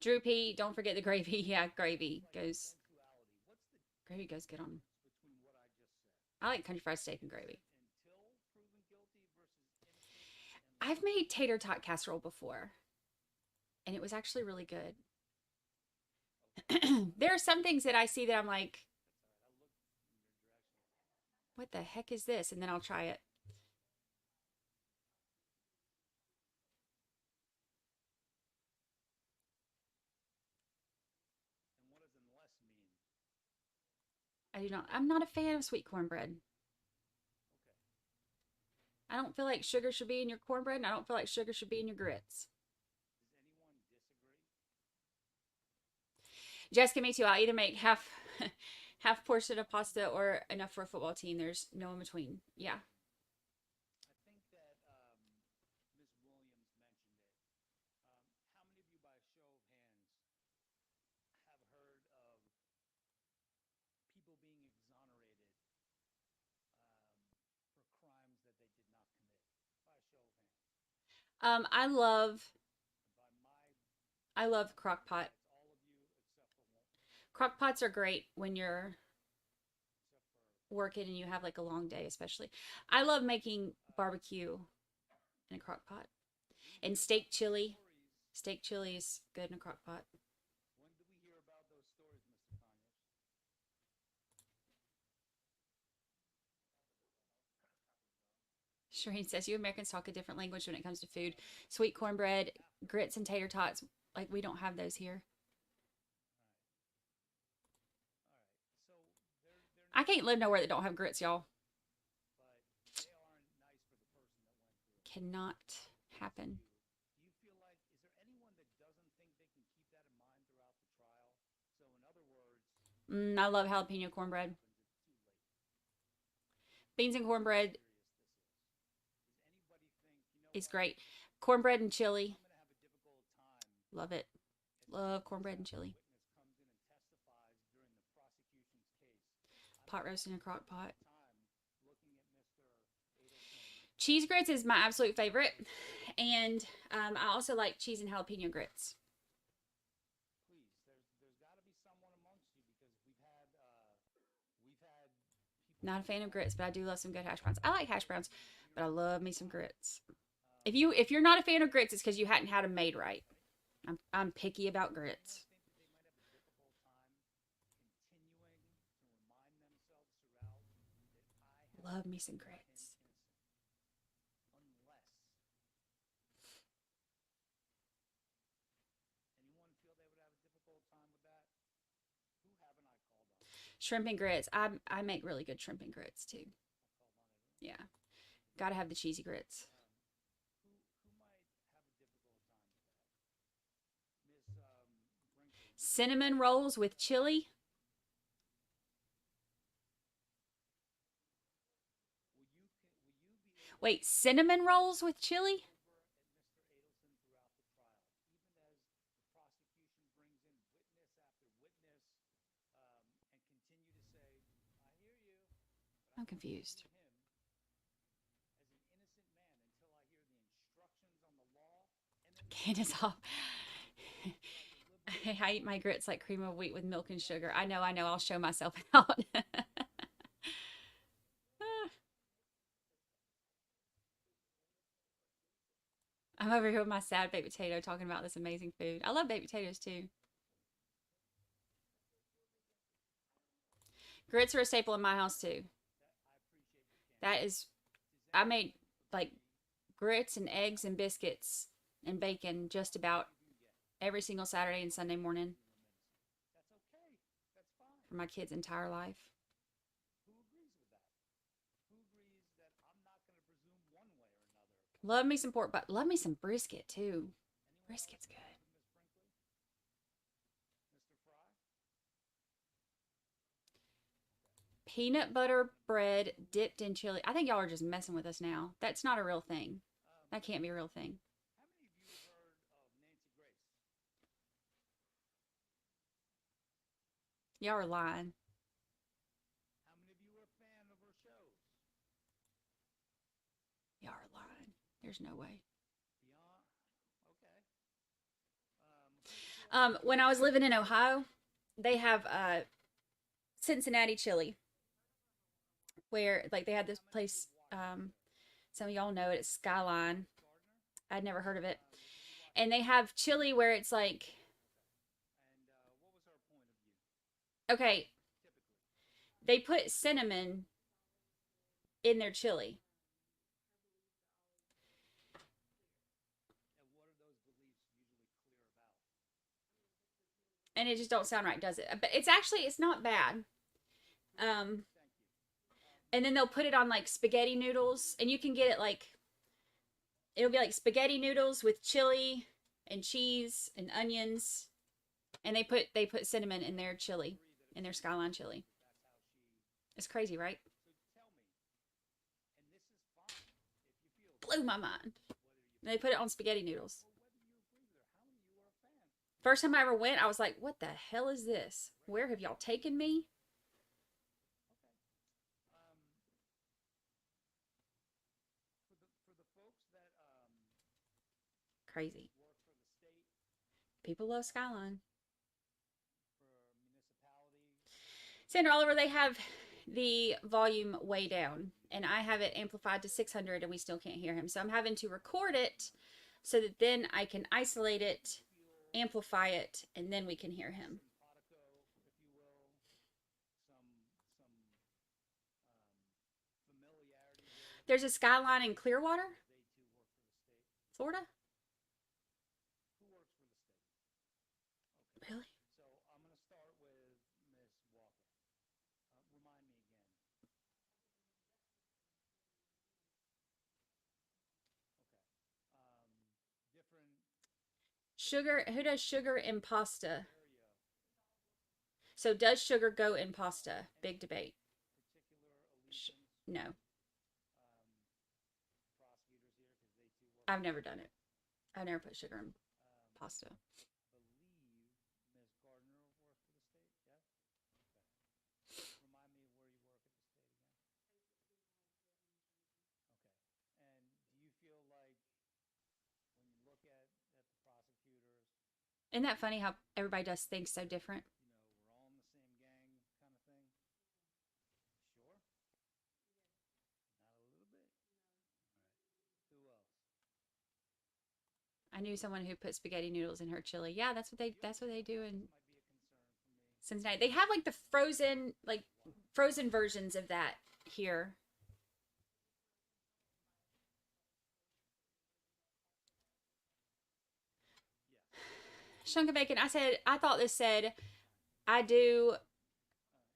Droopy, don't forget the gravy. Yeah, gravy goes good on. I like country fried steak and gravy. I've made tater tot casserole before, and it was actually really good. There are some things that I see that I'm like, what the heck is this? And then I'll try it. I'm not a fan of sweet cornbread. I don't feel like sugar should be in your cornbread, and I don't feel like sugar should be in your grits. Jessica, me too. I'll either make half portion of pasta or enough for a football team. There's no in between. Yeah. I love crock pot. Crock pots are great when you're working and you have like a long day, especially. I love making barbecue in a crock pot. And steak chili. Steak chili is good in a crock pot. Shireen says, you Americans talk a different language when it comes to food. Sweet cornbread, grits, and tater tots. Like, we don't have those here. I can't live nowhere that don't have grits, y'all. Cannot happen. I love jalapeno cornbread. Beans and cornbread is great. Cornbread and chili. Love it. Love cornbread and chili. Pot roast in a crock pot. Cheese grits is my absolute favorite. And I also like cheese and jalapeno grits. Not a fan of grits, but I do love some good hash browns. I like hash browns, but I love me some grits. If you're not a fan of grits, it's because you hadn't had them made right. I'm picky about grits. Love me some grits. Shrimp and grits. I make really good shrimp and grits too. Yeah. Gotta have the cheesy grits. Cinnamon rolls with chili. Wait, cinnamon rolls with chili? I'm confused. Candace off. I eat my grits like cream of wheat with milk and sugar. I know. I'll show myself out. I'm over here with my sad baked potato talking about this amazing food. I love baked potatoes too. Grits are a staple in my house too. I made like grits and eggs and biscuits and bacon just about every single Saturday and Sunday morning. for my kid's entire life. Who agrees with that? Who agrees that I'm not going to presume one way or another? Love me some pork, but love me some brisket too. Brisket's good. Peanut butter bread dipped in chili. I think y'all are just messing with us now. That's not a real thing. That can't be a real thing. How many of you have heard of Nancy Grace? Y'all are lying. How many of you are a fan of her shows? Y'all are lying. There's no way. Beyond, okay. When I was living in Ohio, they have Cincinnati chili, where like they had this place. Some of y'all know it. It's Skyline. I'd never heard of it, and they have chili where it's like. What was her point of view? Okay, they put cinnamon in their chili. And what are those beliefs usually clear about? And it just don't sound right, does it? But it's not bad. And then they'll put it on like spaghetti noodles, and you can get it like, it'll be like spaghetti noodles with chili and cheese and onions, and they put cinnamon in their chili, in their Skyline chili. It's crazy, right? Blew my mind. And they put it on spaghetti noodles. First time I ever went, I was like, what the hell is this? Where have y'all taken me? For the folks that Crazy. work for the state, People love Skyline. for municipalities, Sandra Oliver, they have the volume way down, and I have it amplified to 600 and we still can't hear him. So I'm having to record it so that then I can isolate it, amplify it, and then we can hear him. if you will, some familiarity with, There's a Skyline in Clearwater, they too work for the state. Florida. Who works for the state? Really? So I'm going to start with Ms. Walker. Remind me again. Okay. Different Sugar, who does sugar in pasta? So does sugar go in pasta? Big debate. particular allegiance, No, prosecutors here, because they too work. I've never done it. I've never put sugar in pasta. Believe Ms. Gardner works for the state, yes? Okay. Remind me where you work at the state again. Okay. And do you feel like when you look at the prosecutors, Isn't that funny how everybody does things so different? you know, we're all in the same gang kind of thing? Sure? Not a little bit? All right. Who else? I knew someone who put spaghetti noodles in her chili. Yeah, that's what they do in Might be a concern for me. Cincinnati. They have like the frozen versions of that here. Chunk of bacon. I thought this said, I do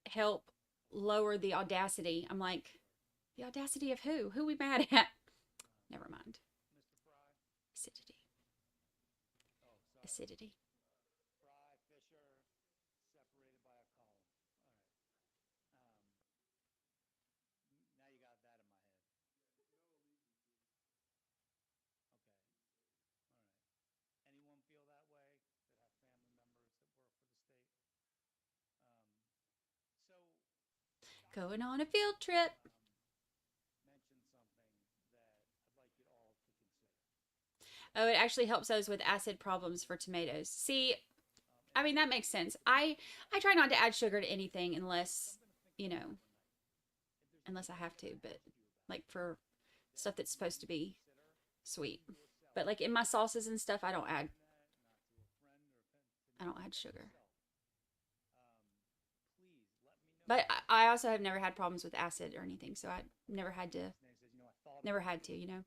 help lower the audacity. I'm like, the audacity of who? Who we mad at? Never mind. Mr. Fry? Acidity. Oh, sorry. Acidity. Fry, Fisher, separated by a column. All right. Now you got that in my head. Okay. All right. Anyone feel that way that have family members that work for the state? So Going on a field trip. mentioned something that I'd like you all to consider. Oh, it actually helps us with acid problems for tomatoes. See, I mean, that makes sense. I try not to add sugar to anything unless, unless I have to, but like for stuff that's supposed to be sweet. But like in my sauces and stuff, I don't add sugar. Please let me know. But I also have never had problems with acid or anything, so I never had to, He says, I thought never about had it, to, and I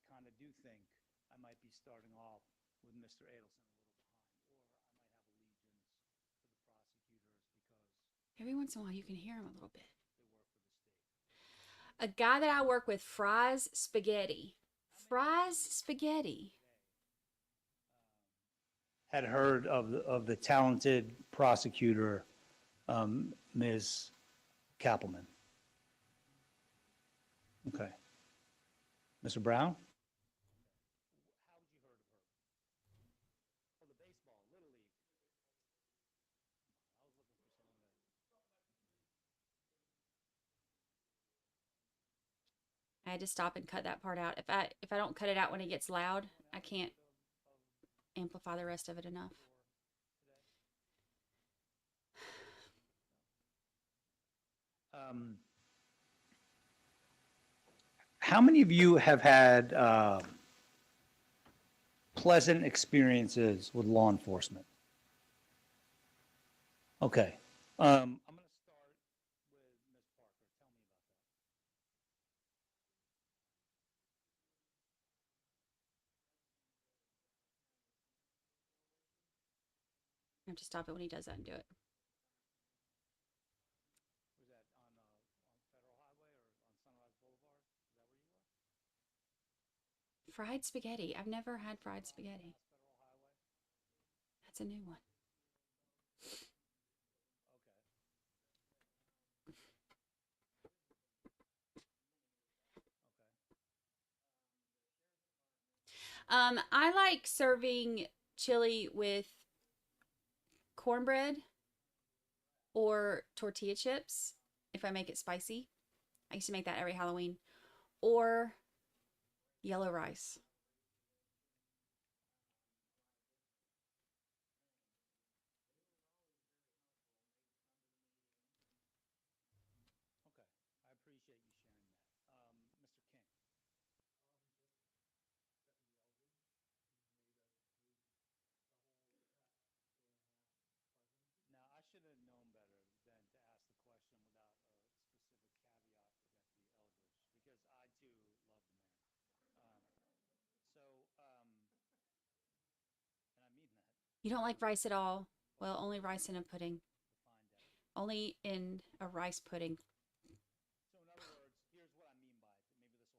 kind of do think I might be starting off with Mr. Adelson a little behind, or I might have allegiance to the prosecutors because Every once in a while you can hear him a little bit. A guy that I work with, Fries Spaghetti. Fries Spaghetti. Had heard of the talented prosecutor, Ms. Kappelman. Okay. Mr. Brown? I had to stop and cut that part out. If I don't cut it out when it gets loud, I can't amplify the rest of it enough. How many of you have had pleasant experiences with law enforcement? Okay. I'm going to start with Ms. Parker. Tell me about that. I have to stop it when he does that and do it. Was that on Federal Highway or on Sunrise Boulevard? Is that where you were? Fried spaghetti. I've never had fried spaghetti. Federal Highway? That's a new one. I like serving chili with cornbread or tortilla chips if I make it spicy. I used to make that every Halloween. Or yellow rice. Okay. I appreciate you sharing that. Mr. King? Now, I should have known better than to ask the question without a specific caveat for Deputy Eldridge, because I too love the man. And I mean that. You don't like rice at all? Well, only rice in a pudding. Only in a rice pudding. So in other words, here's what I mean by it. Maybe this will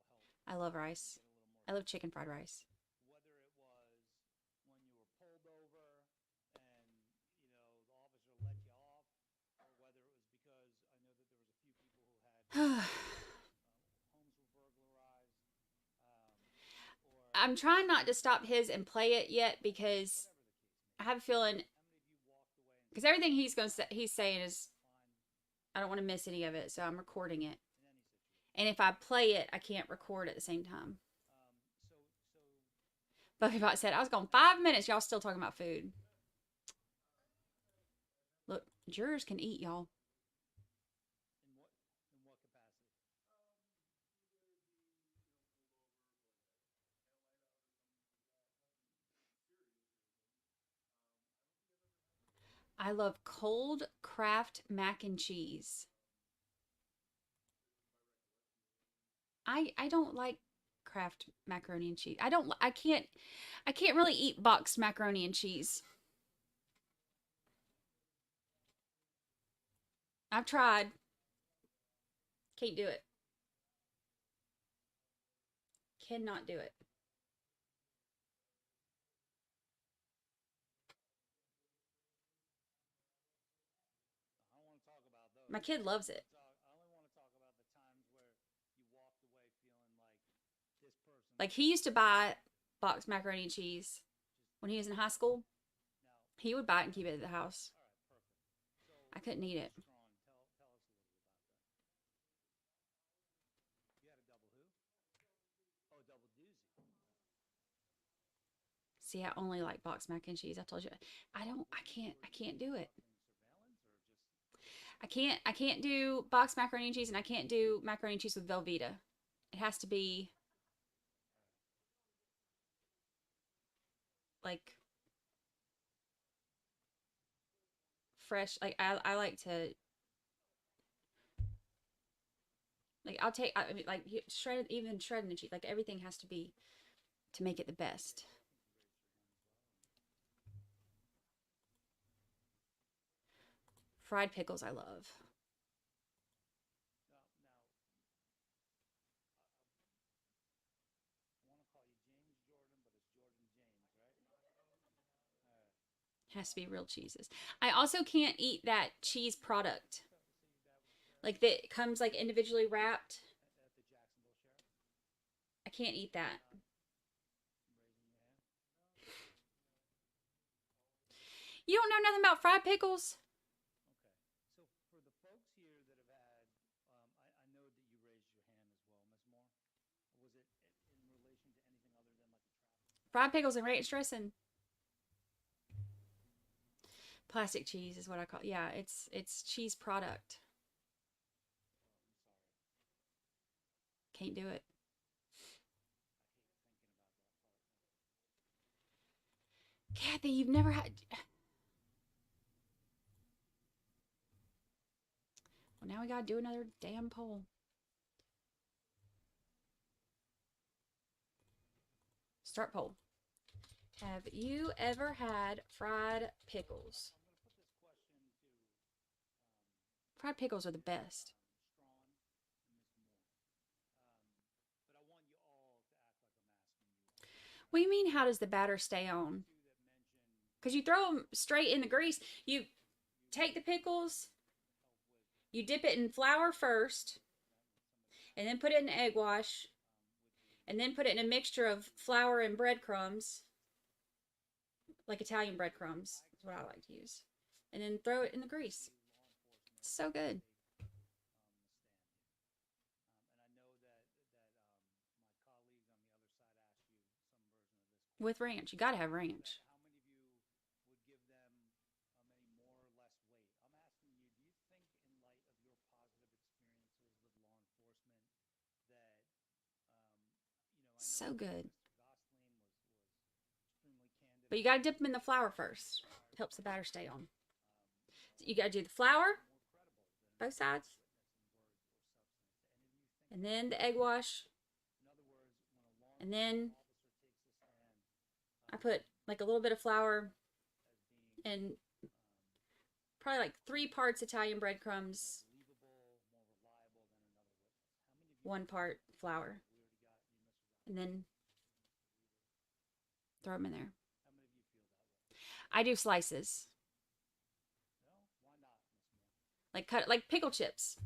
help. I love rice. I love chicken fried rice. Whether it was when you were pulled over and, you know, the officer let you off, or whether it was because I know that there was a few people who had homes were burglarized. I'm trying not to stop his and play it yet because I have a feeling, because everything he's saying is, I don't want to miss any of it, so I'm recording it. And if I play it, I can't record at the same time. Buffy Bot said, I was gone 5 minutes, y'all still talking about food. Look, jurors can eat, y'all. In what capacity? I love cold Kraft mac and cheese. I don't like Kraft macaroni and cheese. I can't really eat boxed macaroni and cheese. I've tried. Can't do it. Cannot do it. I don't want to talk about those. My kid loves it. I only want to talk about the times where you walked away feeling like this person. Like, he used to buy boxed macaroni and cheese when he was in high school. He would buy it and keep it at the house. I couldn't eat it. Tell us a little bit about that. You had a double who? Oh, a double doozy. See, I only like boxed mac and cheese. I told you. I can't do it. I can't do boxed macaroni and cheese, and I can't do macaroni and cheese with Velveeta. It has to be like fresh. Like, I like to, like, I mean, like, even shredding the cheese. Like, everything has to be to make it the best. Fried pickles I love. Has to be real cheeses. I also can't eat that cheese product. Like that comes like individually wrapped. I can't eat that. You don't know nothing about fried pickles? So for the folks here that have had, I know that you raised your hand as well, Ms. Moore. Was it in relation to anything other than like a traffic? Fried pickles and ranch dressing. Plastic cheese is what I call it. Yeah, it's cheese product. Can't do it. Kathy, you've never had... Well, now we gotta do another damn poll. Start poll. Have you ever had fried pickles? Fried pickles are the best. What do you mean, how does the batter stay on? Because you throw them straight in the grease. You take the pickles, you dip it in flour first, and then put it in egg wash, and then put it in a mixture of flour and breadcrumbs, like Italian breadcrumbs is what I like to use, and then throw it in the grease. It's so good. With ranch. You gotta have ranch. How many of you would give them any more or less weight? I'm asking you, do you think in light of your positive experiences with law enforcement that, you know, I know So good. Mr. Gosselin was extremely candid. But you gotta dip them in the flour first. Helps the batter stay on. So you gotta do the flour, both sides, and then the egg wash, and then I put like a little bit of flour and probably like 3 parts Italian breadcrumbs, 1 part flour, and then throw them in there. I do slices. Like cut like pickle chips.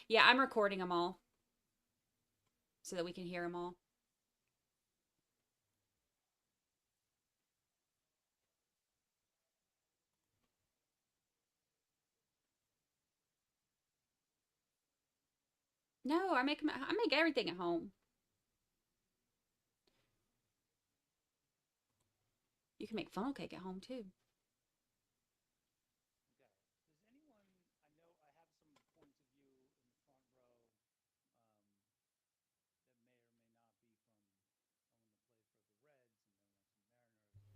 Yeah, I'm recording them all so that we can hear them all. No, I make everything at home. You can make funnel cake at home too. Does anyone, I know I have some points of view in the front row that may or may not be from someone that played for the Reds and then went to the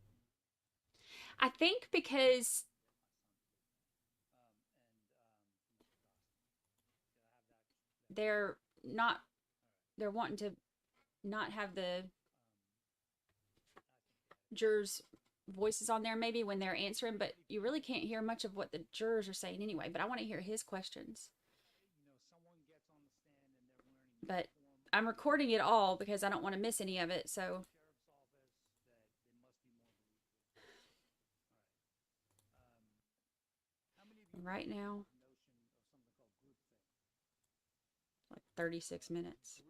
Mariners. I think because they're wanting to not have the jurors' voices on there maybe when they're answering, but you really can't hear much of what the jurors are saying anyway. But I want to hear his questions. But I'm recording it all because I don't want to miss any of it. So right now, like 36 minutes.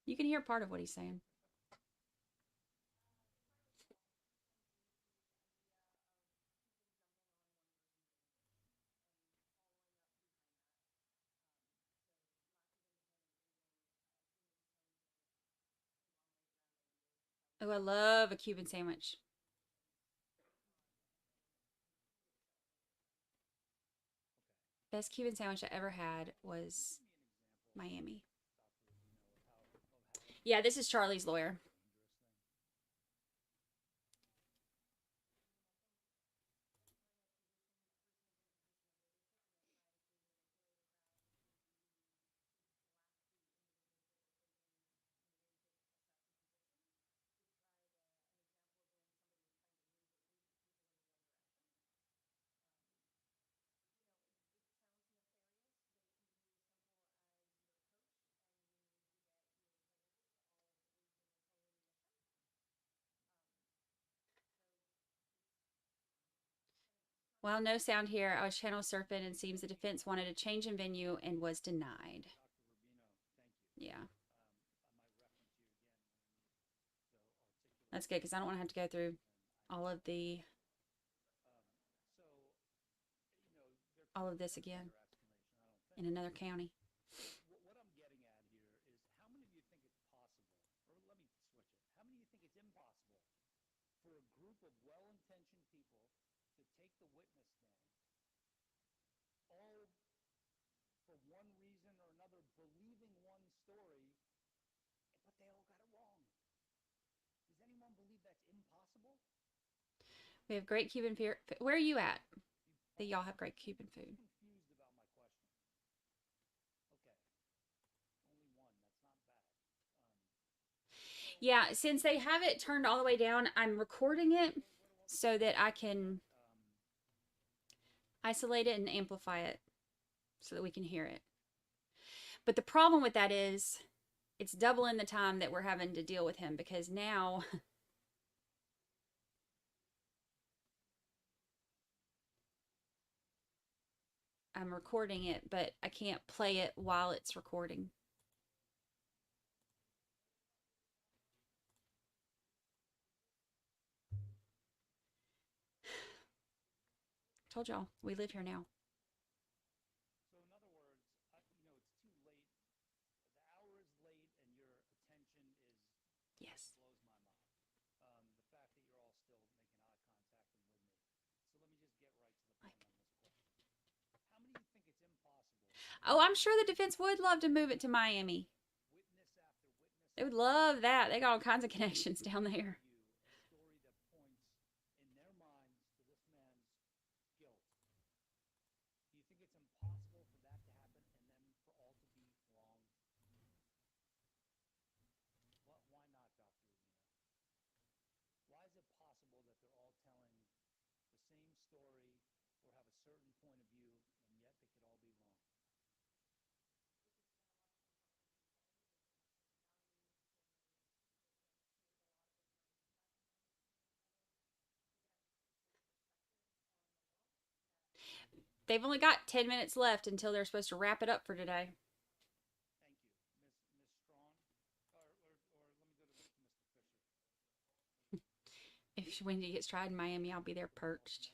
You can hear part of what he's saying. Oh, I love a Cuban sandwich. Best Cuban sandwich I ever had was Miami. Yeah, this is Charlie's lawyer. While no sound here, I was channel surfing and seems the defense wanted a change in venue and was denied. Yeah. That's good because I don't want to have to go through all of this again in another county. What I'm getting at here is how many of you think it's possible, or let me switch it, how many of you think it's impossible for a group of well-intentioned people to take the witness stand, all for one reason or another, believing one story, but they all got it wrong? Does anyone believe that's impossible? We have great Cuban food. Where are you at? That y'all have great Cuban food. Confused about my question. Okay. Only one. That's not bad. Yeah, since they have it turned all the way down, I'm recording it so that I can isolate it and amplify it so that we can hear it. But the problem with that is it's doubling the time that we're having to deal with him because now I'm recording it, but I can't play it while it's recording. Told y'all, we live here now. So in other words, it's too late. The hour is late and your attention is... Yes. Blows my mind. The fact that you're all still making eye contact and with me. So let me just get right to the point on this question. How many of you think it's impossible? Oh, I'm sure the defense would love to move it to Miami. Witness after witness. They would love that. They got all kinds of connections down there. A story that points in their minds to this man's guilt. Do you think it's impossible for that to happen and then for all to be wrong? Why not, Dr. Rubino? Why is it possible that they're all telling the same story or have a certain point of view and yet they could all be wrong? They've only got 10 minutes left until they're supposed to wrap it up for today. Thank you. Ms. Strawn? Or let me go to Mr. Fisher. If Wendy gets tried in Miami, I'll be there perched.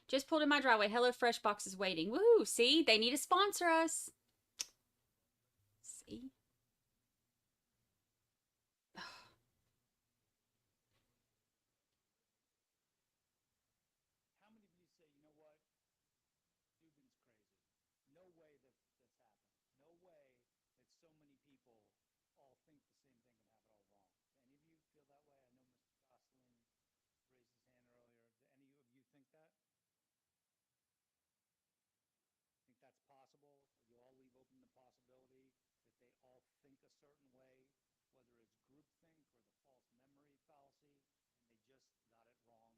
Just pulled in my driveway. Hello Fresh Box is waiting. Woo! See? They need to sponsor us. See? How many of you say, you know what? Dubin's crazy. No way that's happened. No way that so many people all think the same thing and have it all wrong. Do any of you feel that way? I know Mr. Gosselin raised his hand earlier. Do any of you think that? Think that's possible? You all leave open the possibility that they all think a certain way, whether it's groupthink or the false memory fallacy, and they just got it wrong.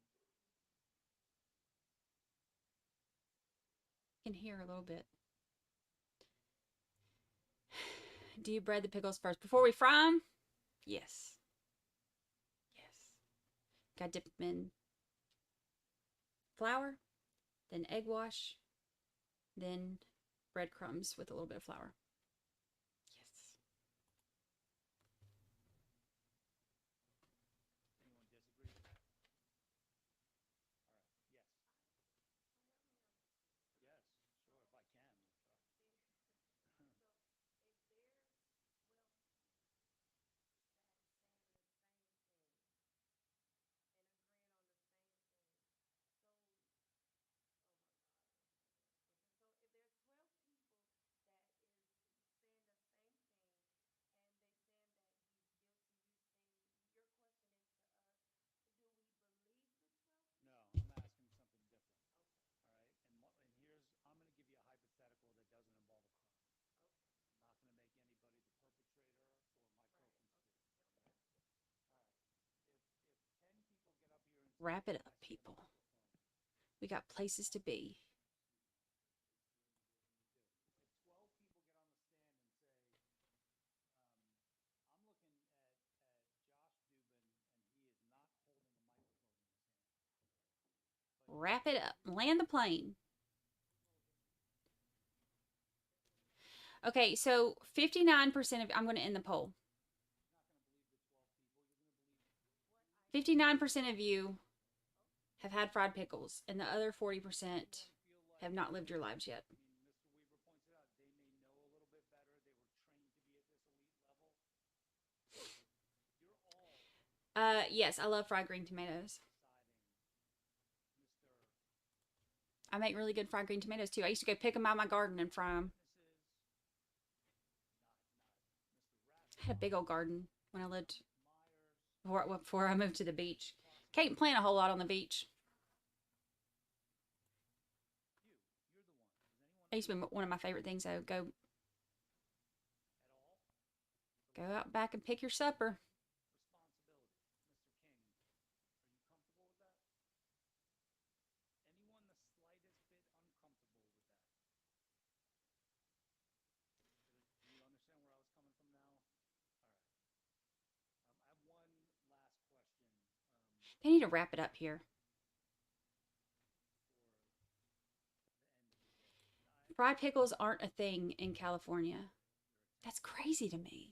I can hear a little bit. Do you bread the pickles first before we fry them? Yes. Yes. Got to dip them in flour, then egg wash, then breadcrumbs with a little bit of flour. Yes. Anyone disagree with that? All right. Yes. Yes, sure, if I can. I'll try. So if there's 12 people that is saying the same thing and they saying that he's guilty, your question is to us, do we believe the 12 people? No, I'm asking something different. Okay. All right, and here's, I'm going to give you a hypothetical that doesn't involve a crime. Okay. I'm not going to make anybody the perpetrator or my co-conspirator. Right? All right. If 10 people get up here and say, Wrap it up, people. We got places to be. if 12 people get on the stand and say, I'm looking at Josh Dubin and he is not wrap it up, land the plane. Okay, so 59% of, I'm going to end the poll. 59% of you have had fried pickles, and the other 40% have not lived your lives yet. Yes, I love fried green tomatoes. I make really good fried green tomatoes too. I used to go pick them out of my garden and fry them. I had a big old garden when I lived, before I moved to the beach. Can't plant a whole lot on the beach. It used to be one of my favorite things though. Go out back and pick your supper. They need to wrap it up here. Fried pickles aren't a thing in California. That's crazy to me.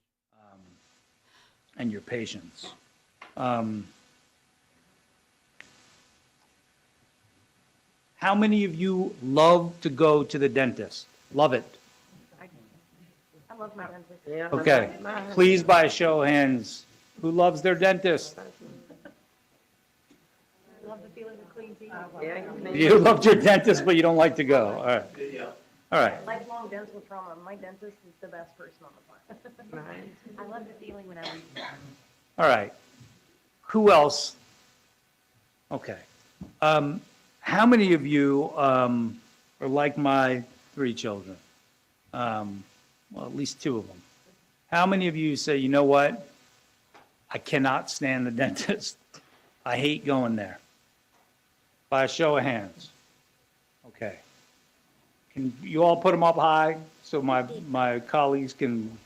And your patience. How many of you love to go to the dentist? Love it. I love my dentist. Yeah. Okay, please by a show of hands, who loves their dentist? I love the feeling of clean teeth. Yeah. You loved your dentist, but you don't like to go. All right. All right. Lifelong dental trauma. My dentist is the best person on the planet. I love the feeling when I leave. All right. Who else? Okay. How many of you are like my 3 children? Well, at least 2 of them. How many of you say, you know what? I cannot stand the dentist. I hate going there. By a show of hands. Okay. Can you all put them up high so my colleagues can,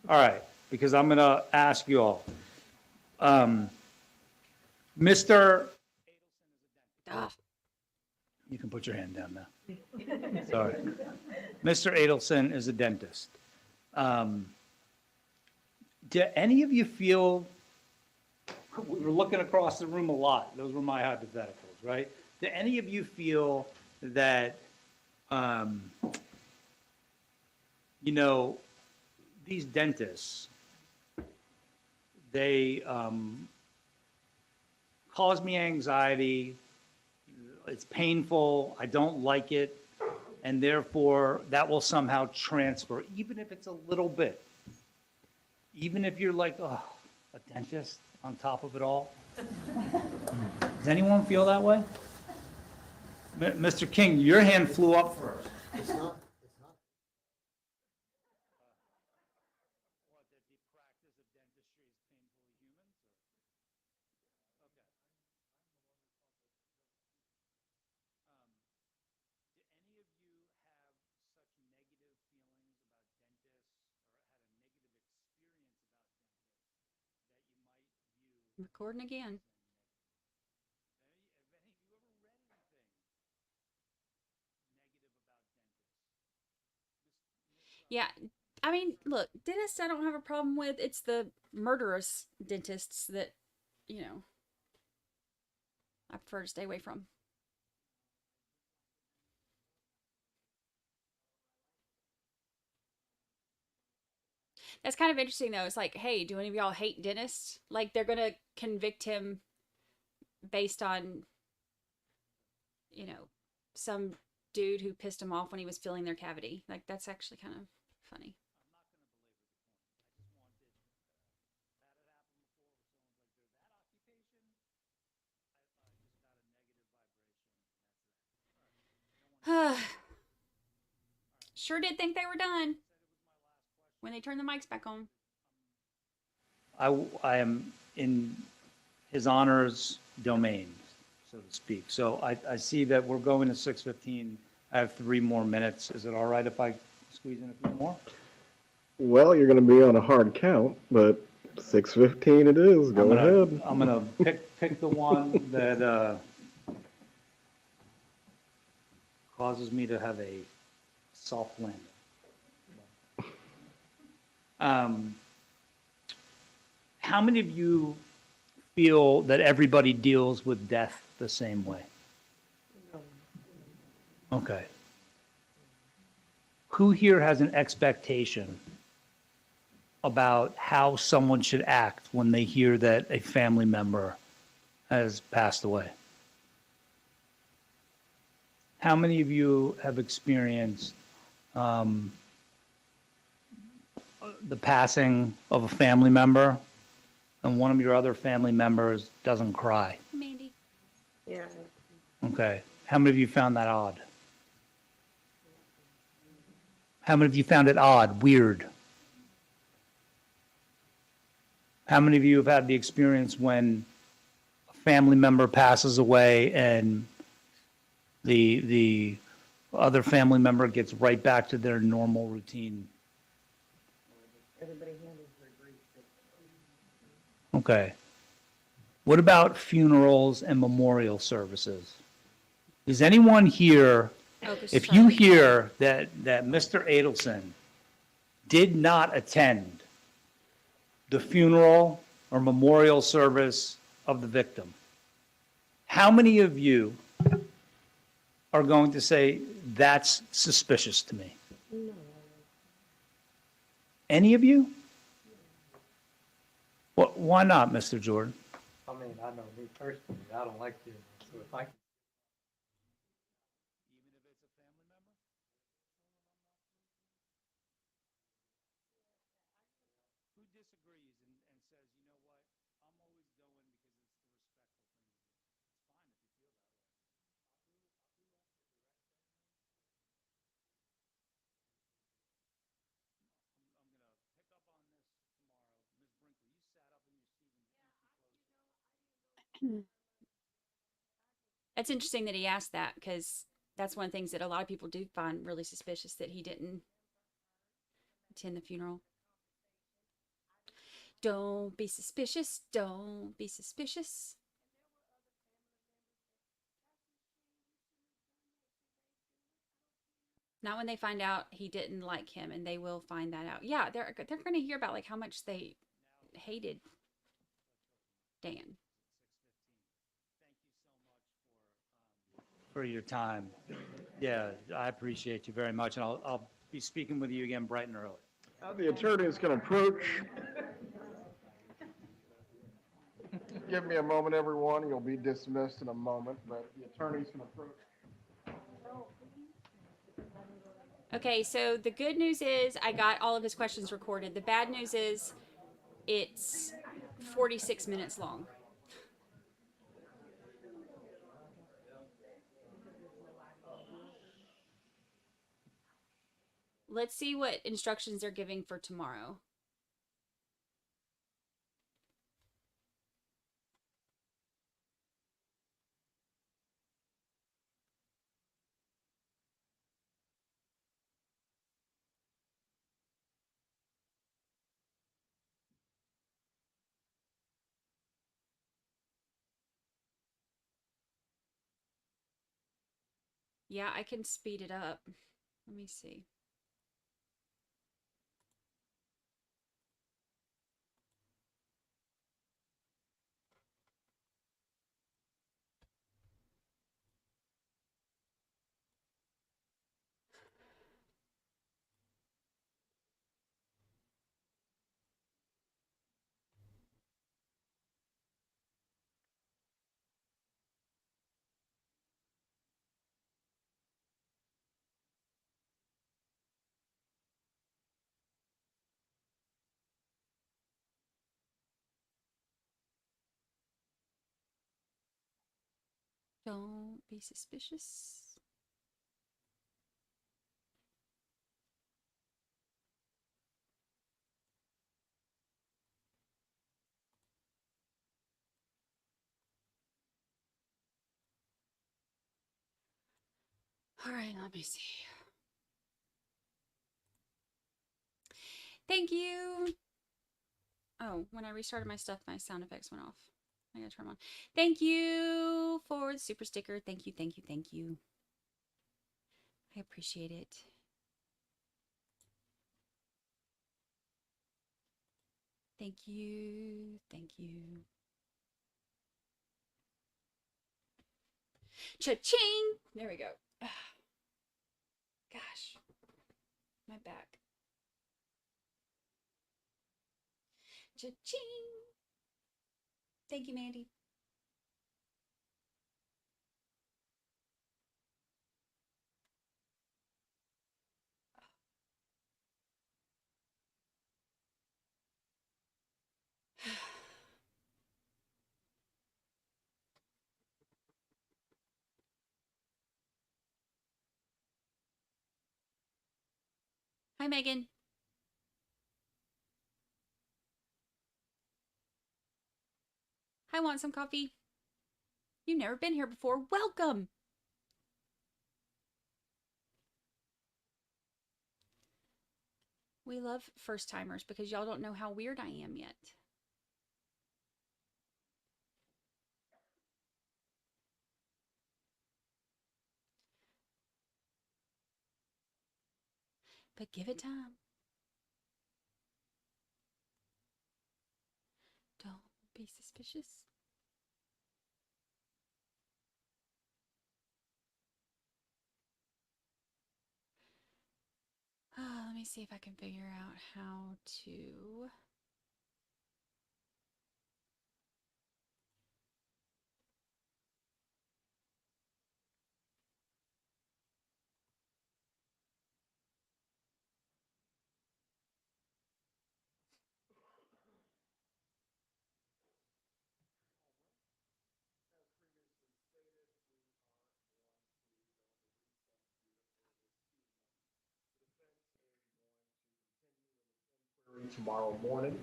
all right, because I'm going to ask you all. Mr. You can put your hand down now. Sorry. Mr. Adelson is a dentist. Do any of you feel, we were looking across the room a lot, those were my hypotheticals, right? Do any of you feel that, you know, these dentists, they cause me anxiety, it's painful, I don't like it, and therefore that will somehow transfer, even if it's a little bit. Even if you're like, oh, a dentist on top of it all. Does anyone feel that way? Mr. King, your hand flew up first. It's not. Recording again. Yeah, I mean, look, dentists I don't have a problem with. It's the murderous dentists that, you know, I prefer to stay away from. That's kind of interesting, though. It's like, hey, do any of y'all hate dentists? Like, they're going to convict him based on, you know, some dude who pissed him off when he was filling their cavity. Like, that's actually kind of funny. Sure did think they were done when they turned the mics back on. I am in his honor's domain, so to speak. So I see that we're going to 6:15. I have 3 more minutes. Is it all right if I squeeze in a few more? Well, you're going to be on a hard count, but 6:15 it is. Go ahead. I'm gonna pick the one that causes me to have a soft landing. How many of you feel that everybody deals with death the same way? Okay. Who here has an expectation about how someone should act when they hear that a family member has passed away? How many of you have experienced the passing of a family member and one of your other family members doesn't cry? Mandy. Yeah. Okay. How many of you found that odd? How many of you found it odd, weird? How many of you have had the experience when a family member passes away and the other family member gets right back to their normal routine? Everybody handles their grief. Okay. What about funerals and memorial services? Is anyone here, if you hear that Mr. Adelson did not attend the funeral or memorial service of the victim, how many of you are going to say, that's suspicious to me? No. Any of you? Why not, Mr. Jordan? I mean, I know me personally, I don't like funerals, so if I. Who disagrees and says, you know what, I'm always going because it's the respectful thing to do? It's fine if you feel that way. I'm going to pick up on this tomorrow. Ms. Brinkley, you sat up in your seat and closed. That's interesting that he asked that, because that's one of the things that a lot of people do find really suspicious, that he didn't attend the funeral. Don't be suspicious. Don't be suspicious. Not when they find out he didn't like him, and they will find that out. Yeah, they're going to hear about like how much they hated Dan. For your time. Yeah, I appreciate you very much, and I'll be speaking with you again bright and early. Now the attorneys can approach. Give me a moment, everyone. You'll be dismissed in a moment, but the attorneys can approach. Okay, so the good news is I got all of his questions recorded. The bad news is it's 46 minutes long. Let's see what instructions they're giving for tomorrow. Yeah, I can speed it up. Let me see. Don't be suspicious. All right, let me see. Thank you. Oh, when I restarted my stuff, my sound effects went off. I gotta turn them on. Thank you for the super sticker. Thank you, thank you, thank you. I appreciate it. Thank you. Thank you. Cha-ching! There we go. Gosh, my back. Cha-ching! Thank you, Mandy. Hi, Megan. I want some coffee. You've never been here before. Welcome. We love first timers because y'all don't know how weird I am yet. But give it time. Don't be suspicious. Let me see if I can figure out how to... Tomorrow morning.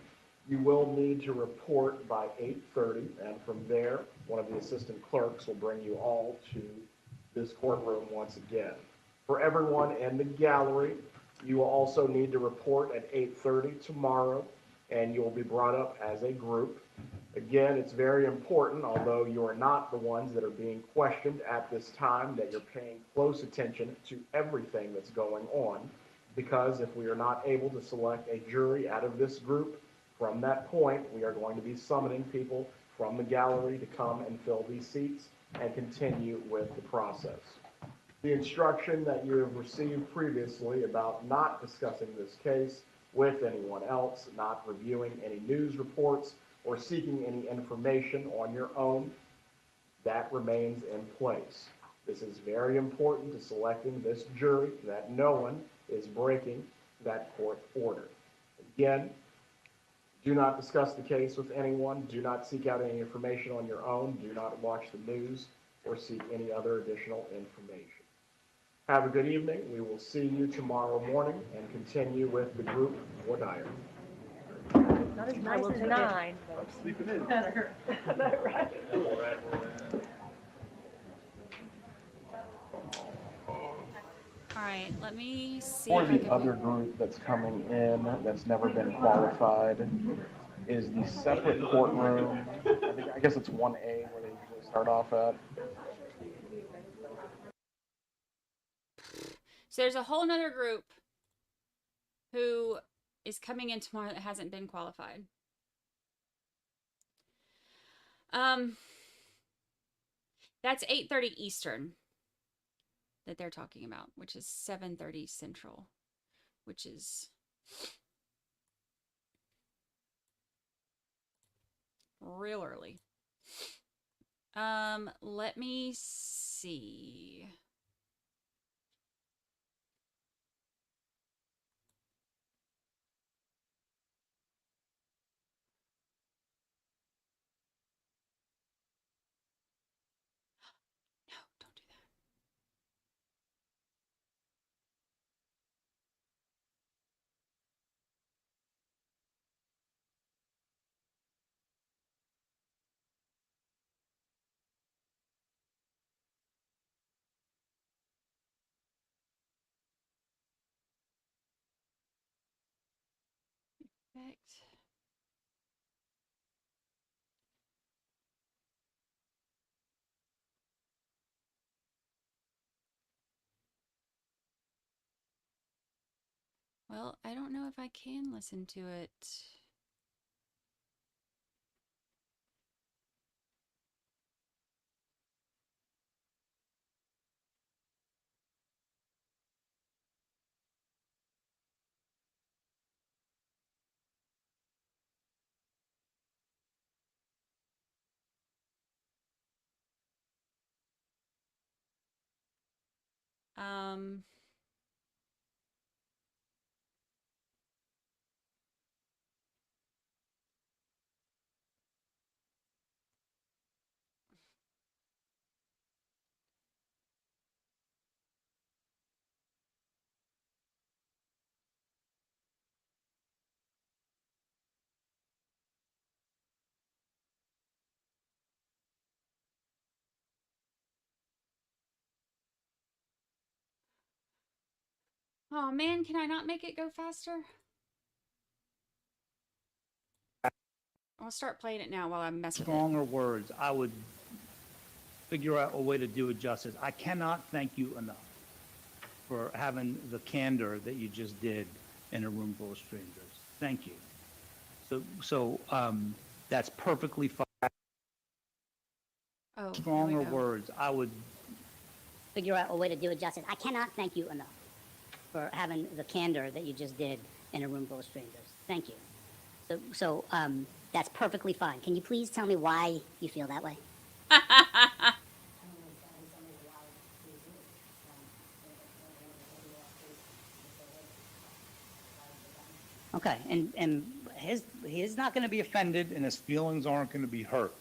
You will need to report by 8:30, and from there, one of the assistant clerks will bring you all to this courtroom once again. For everyone in the gallery, you will also need to report at 8:30 tomorrow, and you will be brought up as a group. Again, it's very important, although you are not the ones that are being questioned at this time, that you're paying close attention to everything that's going on, because if we are not able to select a jury out of this group, from that point, we are going to be summoning people from the gallery to come and fill these seats and continue with the process. The instruction that you have received previously about not discussing this case with anyone else, not reviewing any news reports, or seeking any information on your own, that remains in place. This is very important to selecting this jury, that no one is breaking that court order. Again, do not discuss the case with anyone. Do not seek out any information on your own. Do not watch the news or seek any other additional information. Have a good evening. We will see you tomorrow morning and continue with the group for diary. Not as nice as 9, but Sleeping in. better. Right. All right, let me see For if I the can... other group that's coming in, that's never been qualified, is the separate courtroom. I guess it's 1A where they usually start off at. So there's a whole nother group who is coming in tomorrow that hasn't been qualified. That's 8:30 Eastern that they're talking about, which is 7:30 Central, which is real early. Let me see. Perfect. Well, I don't know if I can listen to it. Um, oh man, can I not make it go faster? I'll start playing it now while I'm messing with it. Stronger words, I would figure out a way to do it justice. I cannot thank you enough for having the candor that you just did in a room full of strangers. Thank you. So that's perfectly fine. Oh, Stronger words, I would figure out a way to do it justice. I cannot thank you enough for having the candor that you just did in a room full of strangers. Thank you. So that's perfectly fine. Can you please tell me why you feel that way? Okay, and he's not going to be offended, and his feelings aren't going to be hurt.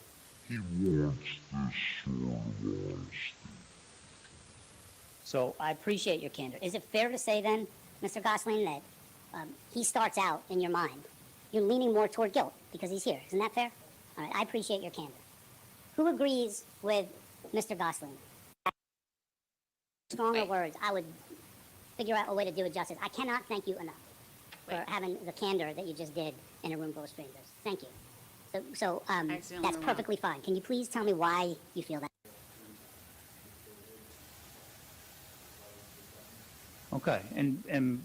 He wants this sort of honesty. So I appreciate your candor. Is it fair to say then, Mr. Gosling, that he starts out in your mind, you're leaning more toward guilt because he's here? Isn't that fair? All right, I appreciate your candor. Who agrees with Mr. Gosling? Stronger words, I would figure out a way to do it justice. I cannot thank you enough for having the candor that you just did in a room full of strangers. Thank you. So that's perfectly fine. Can you please tell me why you feel that? Okay, and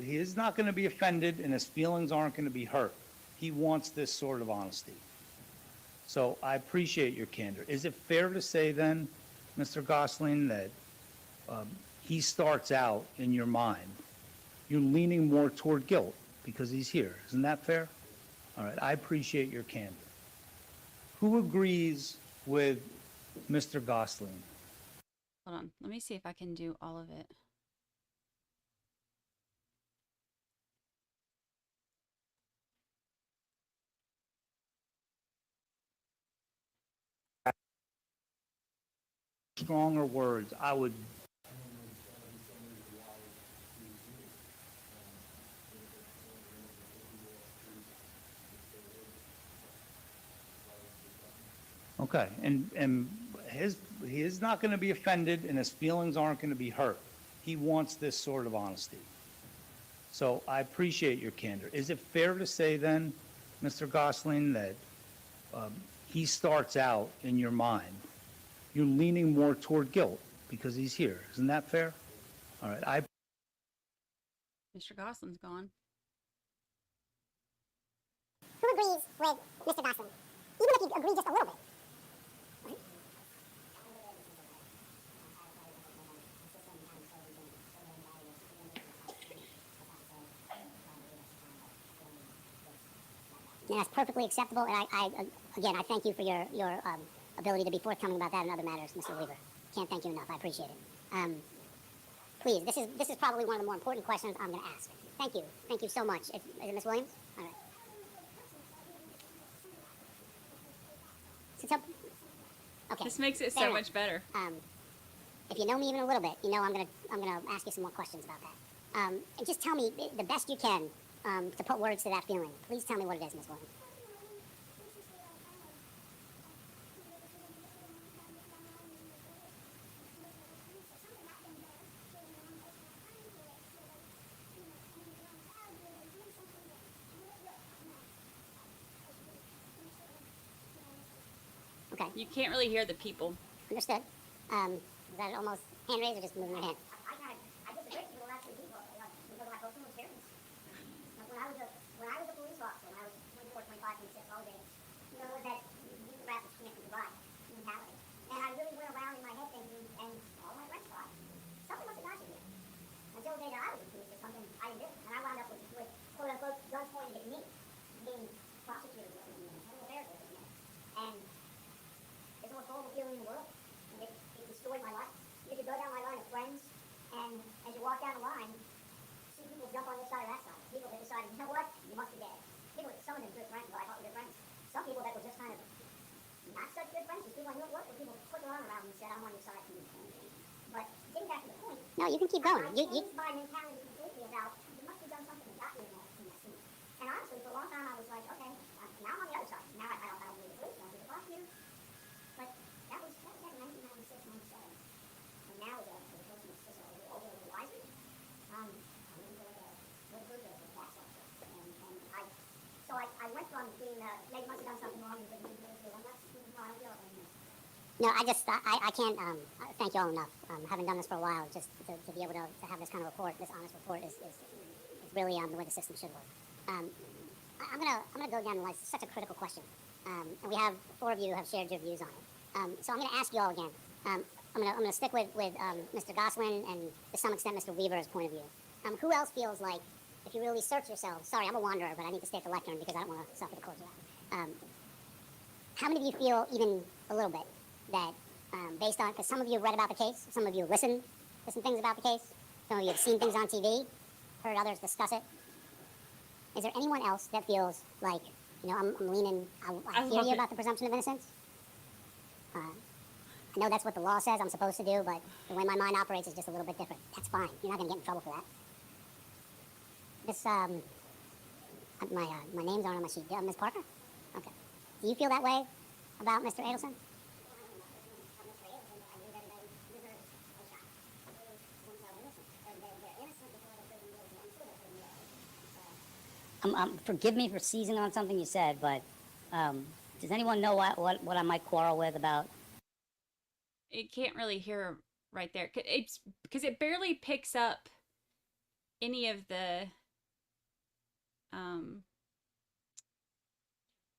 he is not going to be offended, and his feelings aren't going to be hurt. He wants this sort of honesty. So I appreciate your candor. Is it fair to say then, Mr. Gosling, that he starts out in your mind, you're leaning more toward guilt because he's here? Isn't that fair? All right, I appreciate your candor. Who agrees with Mr. Gosling? Hold on, let me see if I can do all of it. Stronger words, I would okay, and he is not going to be offended, and his feelings aren't going to be hurt. He wants this sort of honesty. So I appreciate your candor. Is it fair to say then, Mr. Gosling, that he starts out in your mind, you're leaning more toward guilt because he's here? Isn't that fair? All right, Mr. Gosling's gone. Who agrees with Mr. Gosling? Even if you agree just a little bit. Yeah, that's perfectly acceptable, and I thank you for your ability to be forthcoming about that and other matters, Mr. Weaver. Can't thank you enough. I appreciate it. Please, this is probably one of the more important questions I'm going to ask. Thank you. Thank you so much. Is it Ms. Williams? All right. Okay. This makes it Fair so enough. much better. If you know me even a little bit, you know I'm gonna ask you some more questions about that. And just tell me the best you can to put words to that feeling. Please tell me what it is, Ms. Williams. Okay. You can't really hear the people. Understood. Is that almost hand raised or just moving your hand? I disagree. You will not see people. People are not posting what's here. when I was a police officer, when I was 24, 25, 26, all day, you know, that you wrap the can't divide mentality. And I really went around in my head thinking, and all my friends thought, something must have got you here. Until the day that I was accused of something I didn't do. And I wound up with quote unquote, guns pointed at me, being prosecuted with me, and federal affairs with me. And it's the most horrible feeling in the world. And it destroyed my life. You could go down my line of friends, and as you walk down the line, see people jump on this side or that side. People that decided, you know what, you must be dead. People, some of them good friends, but I thought were good friends. Some people that were just kind of not such good friends, just people I knew at work, where people put their arm around me and said, I'm on your side from this point. But getting back to the point. No, you can keep going. I changed my mentality completely about, you must have done something that got you in that scene. And honestly, for a long time, I was like, okay, now I'm on the other side. Now I don't need the police, I don't need the prosecutor. But that was back in 1996, 97. And now the person is just a little wiser. I'm into what group of tax officers. So I went from being, maybe must have done something wrong, and I'm not speaking, I don't feel it anymore. No, I can't thank you all enough. Having done this for a while, just to be able to have this kind of report, this honest report, is really the way the system should work. I'm gonna go down the line. It's such a critical question, and we have 4 of you who have shared your views on it. So I'm gonna ask you all again. I'm gonna stick with Mr. Gosselin and to some extent Mr. Weaver's point of view. Who else feels like if you really search yourselves? Sorry, I'm a wanderer, but I need to stay at the lectern because I don't want to suffer the course of that. How many of you feel even a little bit that based on, because some of you have read about the case, some of you have listened to some things about the case, some of you have seen things on TV, heard others discuss it. Is there anyone else that feels like, you know, I'm leaning, I hear you about the presumption of innocence? I know that's what the law says I'm supposed to do, but the way my mind operates is just a little bit different. That's fine. You're not going to get in trouble for that. This, my names aren't on my sheet. Ms. Parker? Okay. Do you feel that way about Mr. Adelson? Forgive me for seizing on something you said, but does anyone know what I might quarrel with about? It can't really hear right there. It's because it barely picks up any of the.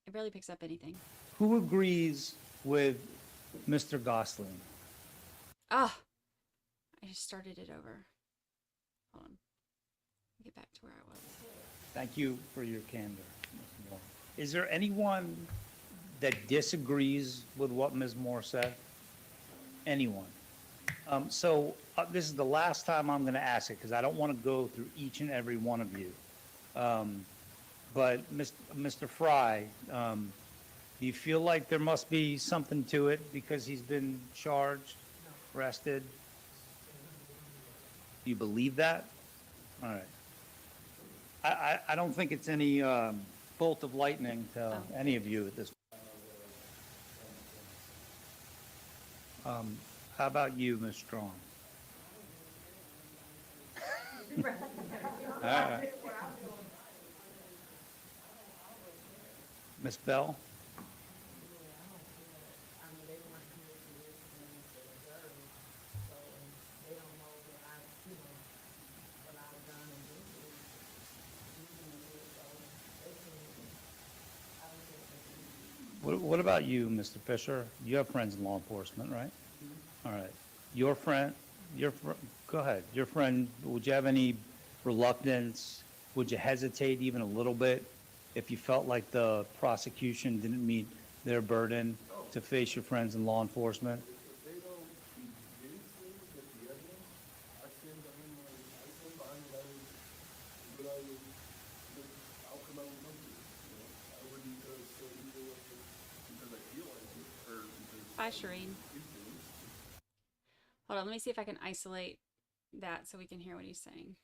It barely picks up anything. Who agrees with Mr. Gosselin? Oh, I just started it over. Hold on. Get back to where I was. Thank you for your candor, Ms. Moore. Is there anyone that disagrees with what Ms. Moore said? Anyone? This is the last time I'm going to ask it because I don't want to go through each and every one of you. But Mr. Fry, do you feel like there must be something to it because he's been charged, arrested? Do you believe that? All right. I don't think it's any bolt of lightning to any of you at this point. How about you, Ms. Strong? All right. Ms. Bell? What about you, Mr. Fisher? You have friends in law enforcement, right? All right. Your friend, go ahead. Your friend, would you have any reluctance? Would you hesitate even a little bit if you felt like the prosecution didn't meet their burden to face your friends in law enforcement? Bye, Shireen. Hold on, let me see if I can isolate that so we can hear what he's saying.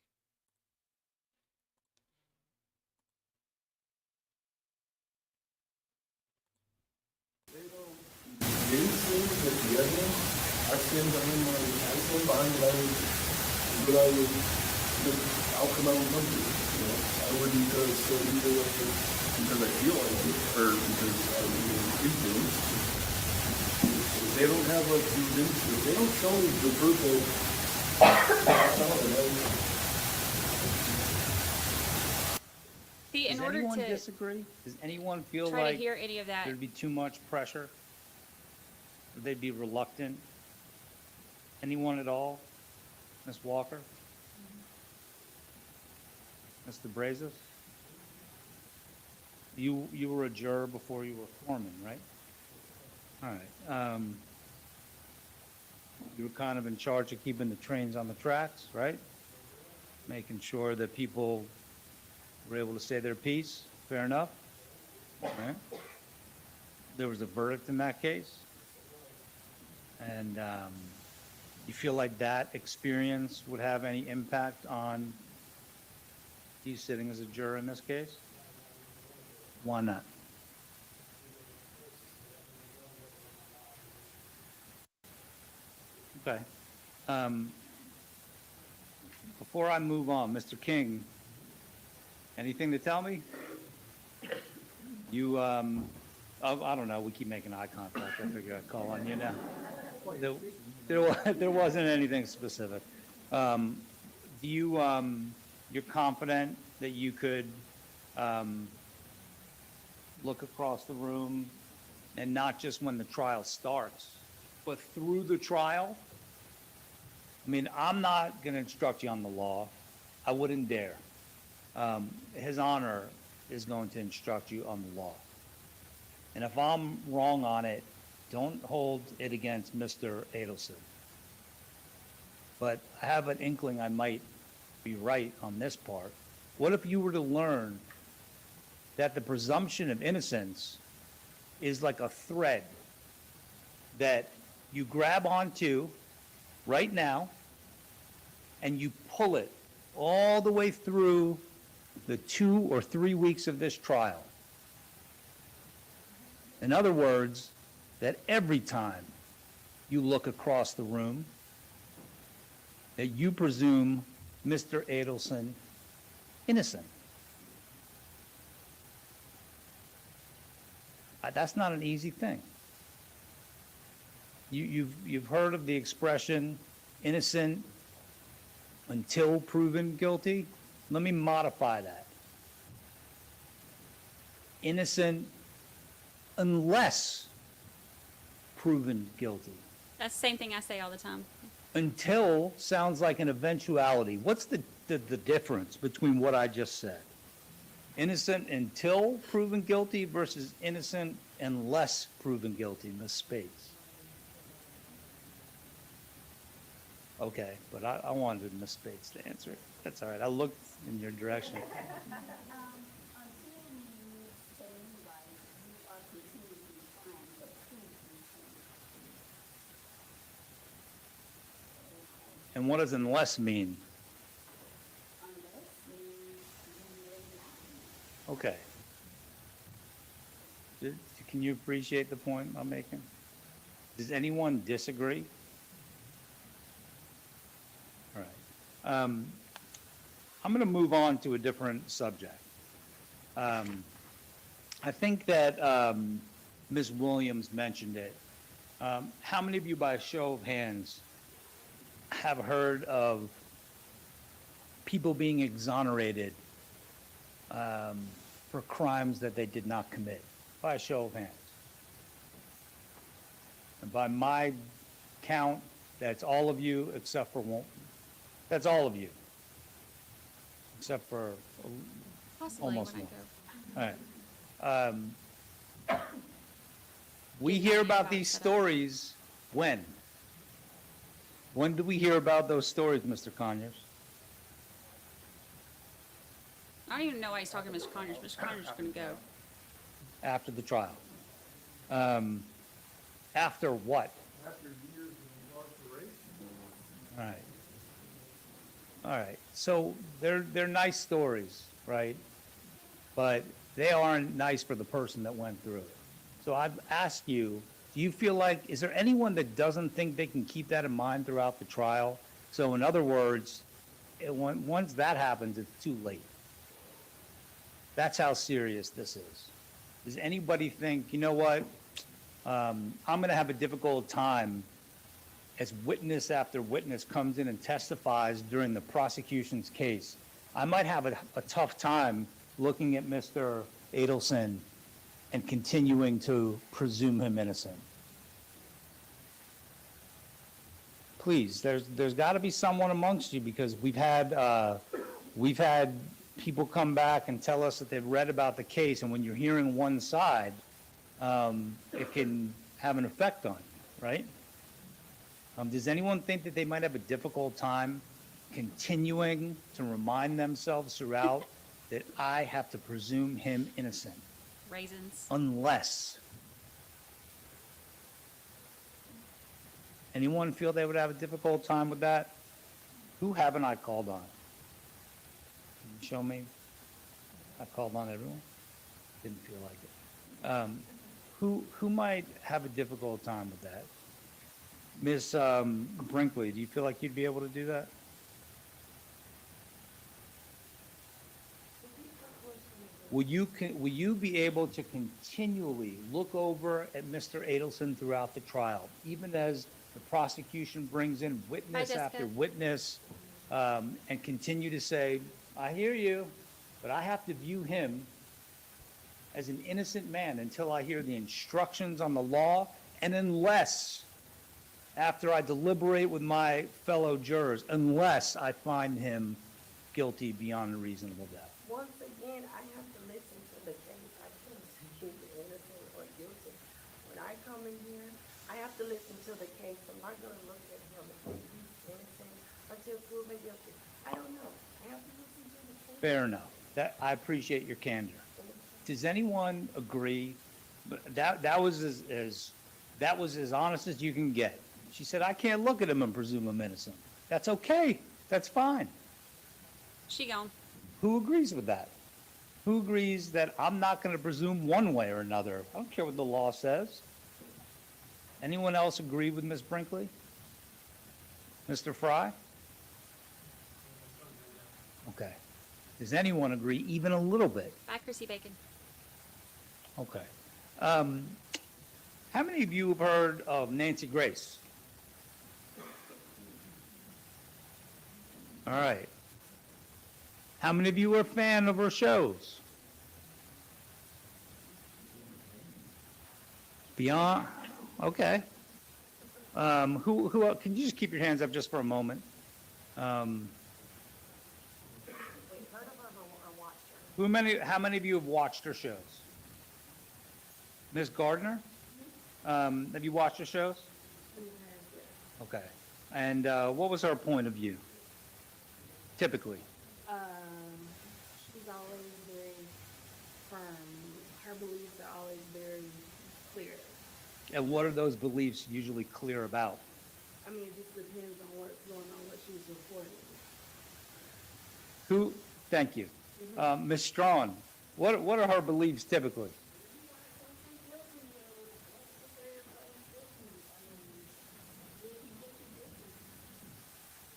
They don't have a convincing, they don't show me the proof of See, in Does order anyone to disagree? Does anyone feel try to like hear any of that, there'd be too much pressure? Would they be reluctant? Anyone at all? Ms. Walker? Mr. Brazos? You were a juror before you were foreman, right? All right. You were kind of in charge of keeping the trains on the tracks, right? Making sure that people were able to say their piece, fair enough? Right? There was a verdict in that case? And you feel like that experience would have any impact on you sitting as a juror in this case? Why not? Okay. Before I move on, Mr. King, anything to tell me? You, I don't know, we keep making eye contact. I figure I'd call on you now. There wasn't anything specific. You're confident that you could look across the room, and not just when the trial starts, but through the trial? I mean, I'm not going to instruct you on the law. I wouldn't dare. His Honor is going to instruct you on the law. And if I'm wrong on it, don't hold it against Mr. Adelson. But I have an inkling I might be right on this part. What if you were to learn that the presumption of innocence is like a thread that you grab onto right now and you pull it all the way through the 2 or 3 weeks of this trial? In other words, that every time you look across the room, that you presume Mr. Adelson innocent. That's not an easy thing. You've heard of the expression innocent until proven guilty? Let me modify that. Innocent unless proven guilty. that's the same thing I say all the time. Until sounds like an eventuality. What's the difference between what I just said? Innocent until proven guilty versus innocent unless proven guilty, Ms. Spates. Okay, but I wanted Ms. Spates to answer it. That's all right. I looked in your direction. And what does unless mean? Okay. Can you appreciate the point I'm making? Does anyone disagree? All right. I'm going to move on to a different subject. I think that Ms. Williams mentioned it. How many of you, by a show of hands, have heard of people being exonerated for crimes that they did not commit? By a show of hands. And by my count, that's all of you except for one. That's all of you. Except for Possibly almost when one. I All right. We hear about these stories when? When do we hear about those stories, Mr. Conyers? I don't even know why he's talking to Mr. Conyers. Mr. Conyers is going to go. After the trial. After what? After years of incarceration. All right. All right. So they're nice stories, right? But they aren't nice for the person that went through it. So I've asked you, do you feel like, is there anyone that doesn't think they can keep that in mind throughout the trial? So in other words, once that happens, it's too late. That's how serious this is. Does anybody think, you know what, I'm going to have a difficult time as witness after witness comes in and testifies during the prosecution's case? I might have a tough time looking at Mr. Adelson and continuing to presume him innocent? Please, there's got to be someone amongst you, because we've had people come back and tell us that they've read about the case, and when you're hearing one side, it can have an effect on you, right? Does anyone think that they might have a difficult time continuing to remind themselves throughout that I have to presume him innocent Raisins. unless? Anyone feel they would have a difficult time with that? Who haven't I called on? Can you show me? I called on everyone? Didn't feel like it. Who might have a difficult time with that? Ms. Brinkley, do you feel like you'd be able to do that? Will you be able to continually look over at Mr. Adelson throughout the trial, even as the prosecution brings in witness Jessica. after witness, and continue to say, I hear you, but I have to view him as an innocent man until I hear the instructions on the law, and unless, after I deliberate with my fellow jurors, unless I find him guilty beyond a reasonable doubt? Once again, I have to listen to the case. I can't say he's innocent or guilty. When I come in here, I have to listen to the case. I'm not gonna look at him and say he's innocent until proven guilty. I don't know. I have to listen to the case. Fair enough. I appreciate your candor. Does anyone agree? That was as honest as you can get. She said, I can't look at him and presume him innocent. That's okay. That's fine. She gone. Who agrees with that? Who agrees that I'm not going to presume one way or another? I don't care what the law says. Anyone else agree with Ms. Brinkley? Mr. Fry? Okay. Does anyone agree even a little bit? Bye, Chrissy Bacon. Okay. How many of you have heard of Nancy Grace? All right. How many of you are a fan of her shows? Beyond? Okay. Who can you just keep your hands up just for a moment? How many of you have watched her shows? Ms. Gardner? Have you watched her shows? Okay. And what was her point of view? Typically? She's always very firm. Her beliefs are always very clear. And what are those beliefs usually clear about? I mean, it just depends on what's going on, what she's reporting. Thank you. Ms. Strawn, what are her beliefs typically?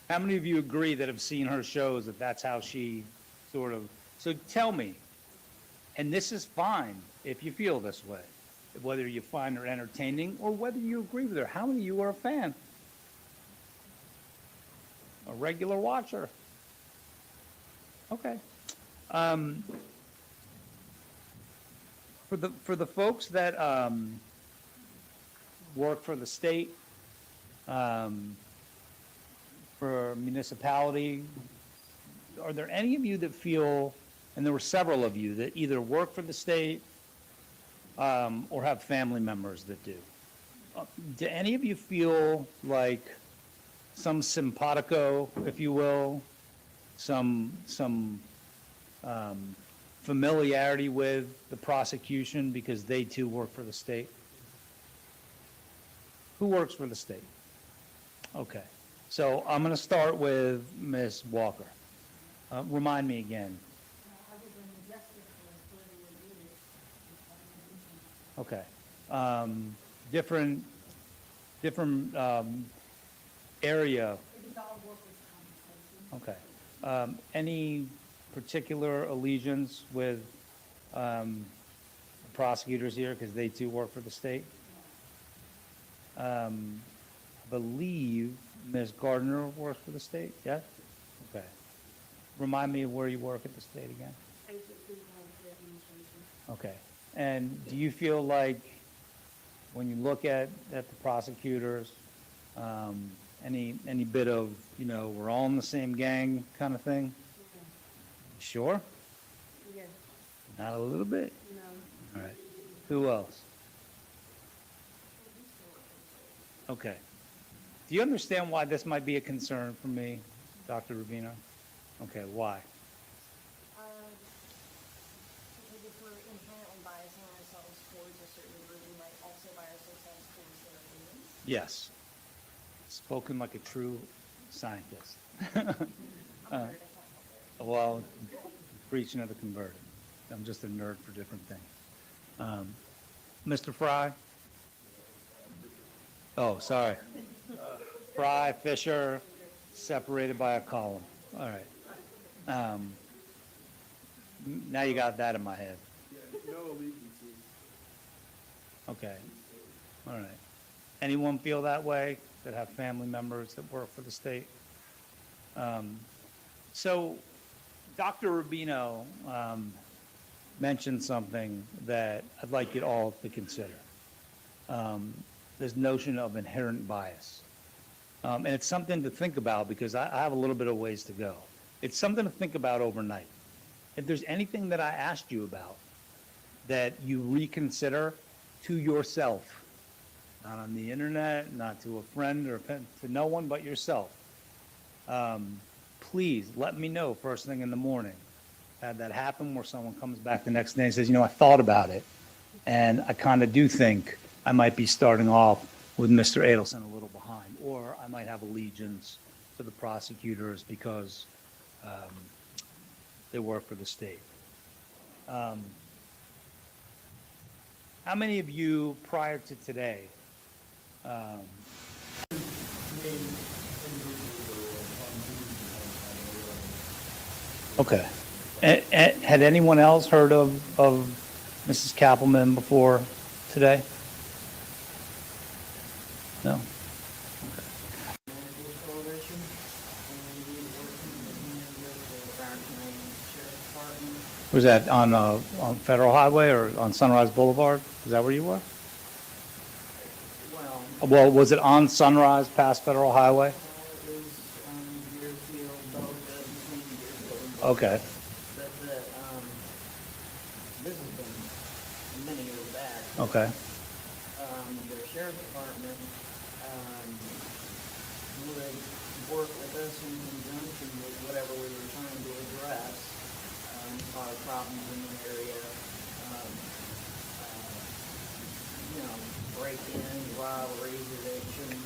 How many of you agree that have seen her shows that that's how she sort of, so tell me, and this is fine if you feel this way, whether you find her entertaining or whether you agree with her. How many of you are a fan? A regular watcher? Okay. For the folks that work for the state, for a municipality, are there any of you that feel, and there were several of you, that either work for the state or have family members that do? Do any of you feel like some simpatico, if you will, some familiarity with the prosecution because they too work for the state? Who works for the state? Okay. So I'm going to start with Ms. Walker. Remind me again. Okay. Different area. Okay. Any particular allegiance with the prosecutors here because they too work for the state? I believe Ms. Gardner works for the state, yes? Okay. Remind me of where you work at the state again. HSC Okay. And do you feel like when you look at the prosecutors, any bit of, we're all in the same gang kind of thing? Sure? Yeah. Not a little bit? No. All right. Who else? Okay. Do you understand why this might be a concern for me, Dr. Rubino? Okay, why? Because if we're inherently biasing ourselves towards a certain group, we might also bias ourselves towards their opinions. Yes. Spoken like a true scientist. Well, preaching of the converted. I'm just a nerd for different things. Mr. Fry? Oh, sorry. Fry, Fisher, separated by a column. All right. Now you got that in my head. No allegiances. Okay. All right. Anyone feel that way that have family members that work for the state? So Dr. Rubino mentioned something that I'd like you all to consider. This notion of inherent bias. And it's something to think about because I have a little bit of ways to go. It's something to think about overnight. If there's anything that I asked you about that you reconsider to yourself, not on the internet, not to a friend or to no one but yourself, please let me know first thing in the morning. Had that happen where someone comes back the next day and says, I thought about it, and I kind of do think I might be starting off with Mr. Adelson a little behind, or I might have allegiance to the prosecutors because they work for the state. How many of you prior to today okay. Had anyone else heard of Mrs. Kappelman before today? No? Was that on Federal Highway or on Sunrise Boulevard? Is that where you were? Well, was it on Sunrise past Federal Highway? Okay. This has been many years back. Okay. The sheriff's department would work with us in conjunction with whatever we were trying to address, our problems in the area, break-ins, robberies, evictions,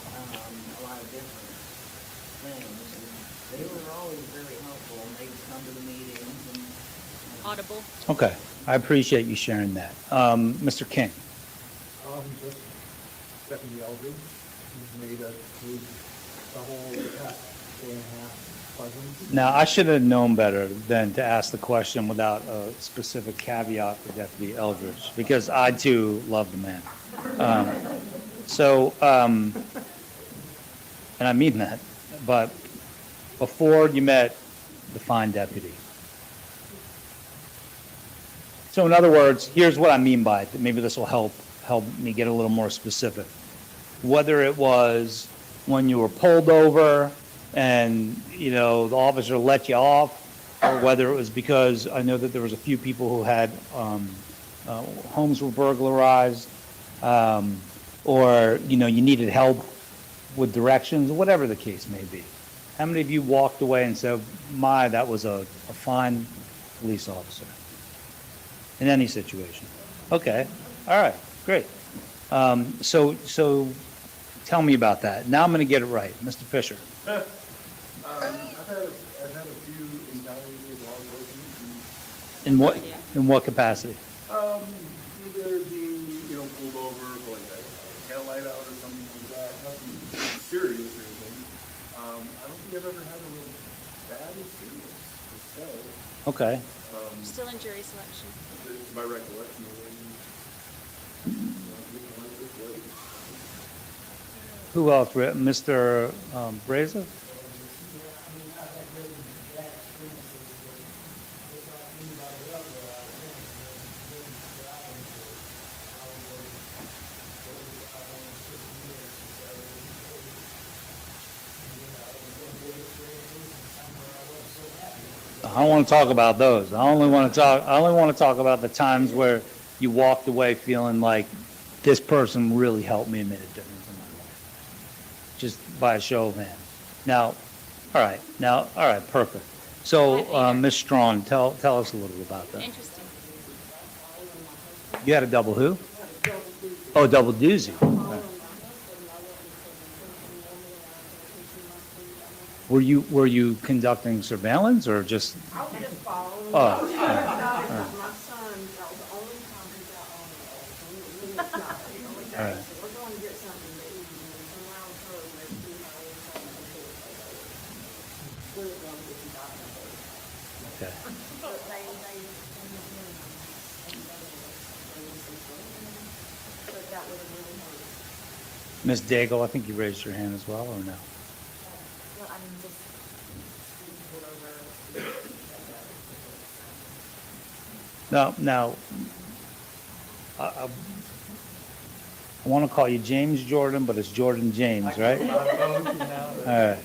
a lot of different things. And they were always very helpful, and they'd come to the meetings and Audible. Okay. I appreciate you sharing that. Mr. King? Just Stephanie Eldridge, who's made us through the whole past day and a half pleasant. Now, I should have known better than to ask the question without a specific caveat for Deputy Eldridge, because I too love the man. And I mean that, but before you met the fine deputy. So in other words, here's what I mean by it. Maybe this will help me get a little more specific. Whether it was when you were pulled over and, the officer let you off, or whether it was because I know that there was a few people who had homes were burglarized, or, you needed help with directions, whatever the case may be. How many of you walked away and said, that was a fine police officer? In any situation. Okay. All right. Great. So tell me about that. Now I'm going to get it right. Mr. Fisher. I've had a few encounters with law enforcement. In what capacity? Either being, pulled over for like a tail light out or something like that. Nothing serious or anything. I don't think I've ever had a real bad experience per se. Okay. Still in jury selection. It's my recollection of Who else? Mr. Braza? I don't want to talk about those. I only want to talk about the times where you walked away feeling like this person really helped me and made a difference in my life. Just by a show of hands. Now, all right, perfect. So, Ms. Strawn, tell us a little about that. Interesting. You had a double who? Oh, double doozy. Right. Were you conducting surveillance or just? I was just following. Oh, All yeah. right. My son, that was the only time he got on the bus. When it's not, you know, All right. we're going to get something to eat. And some round food, let's see how it's going to do. We're going to get you out of the Okay. But but that would have really hurt. Ms. Daigle, I think you raised your hand as well, or no? Well, I mean, just whatever. Now, I want to call you James Jordan, but it's Jordan James, right? All right.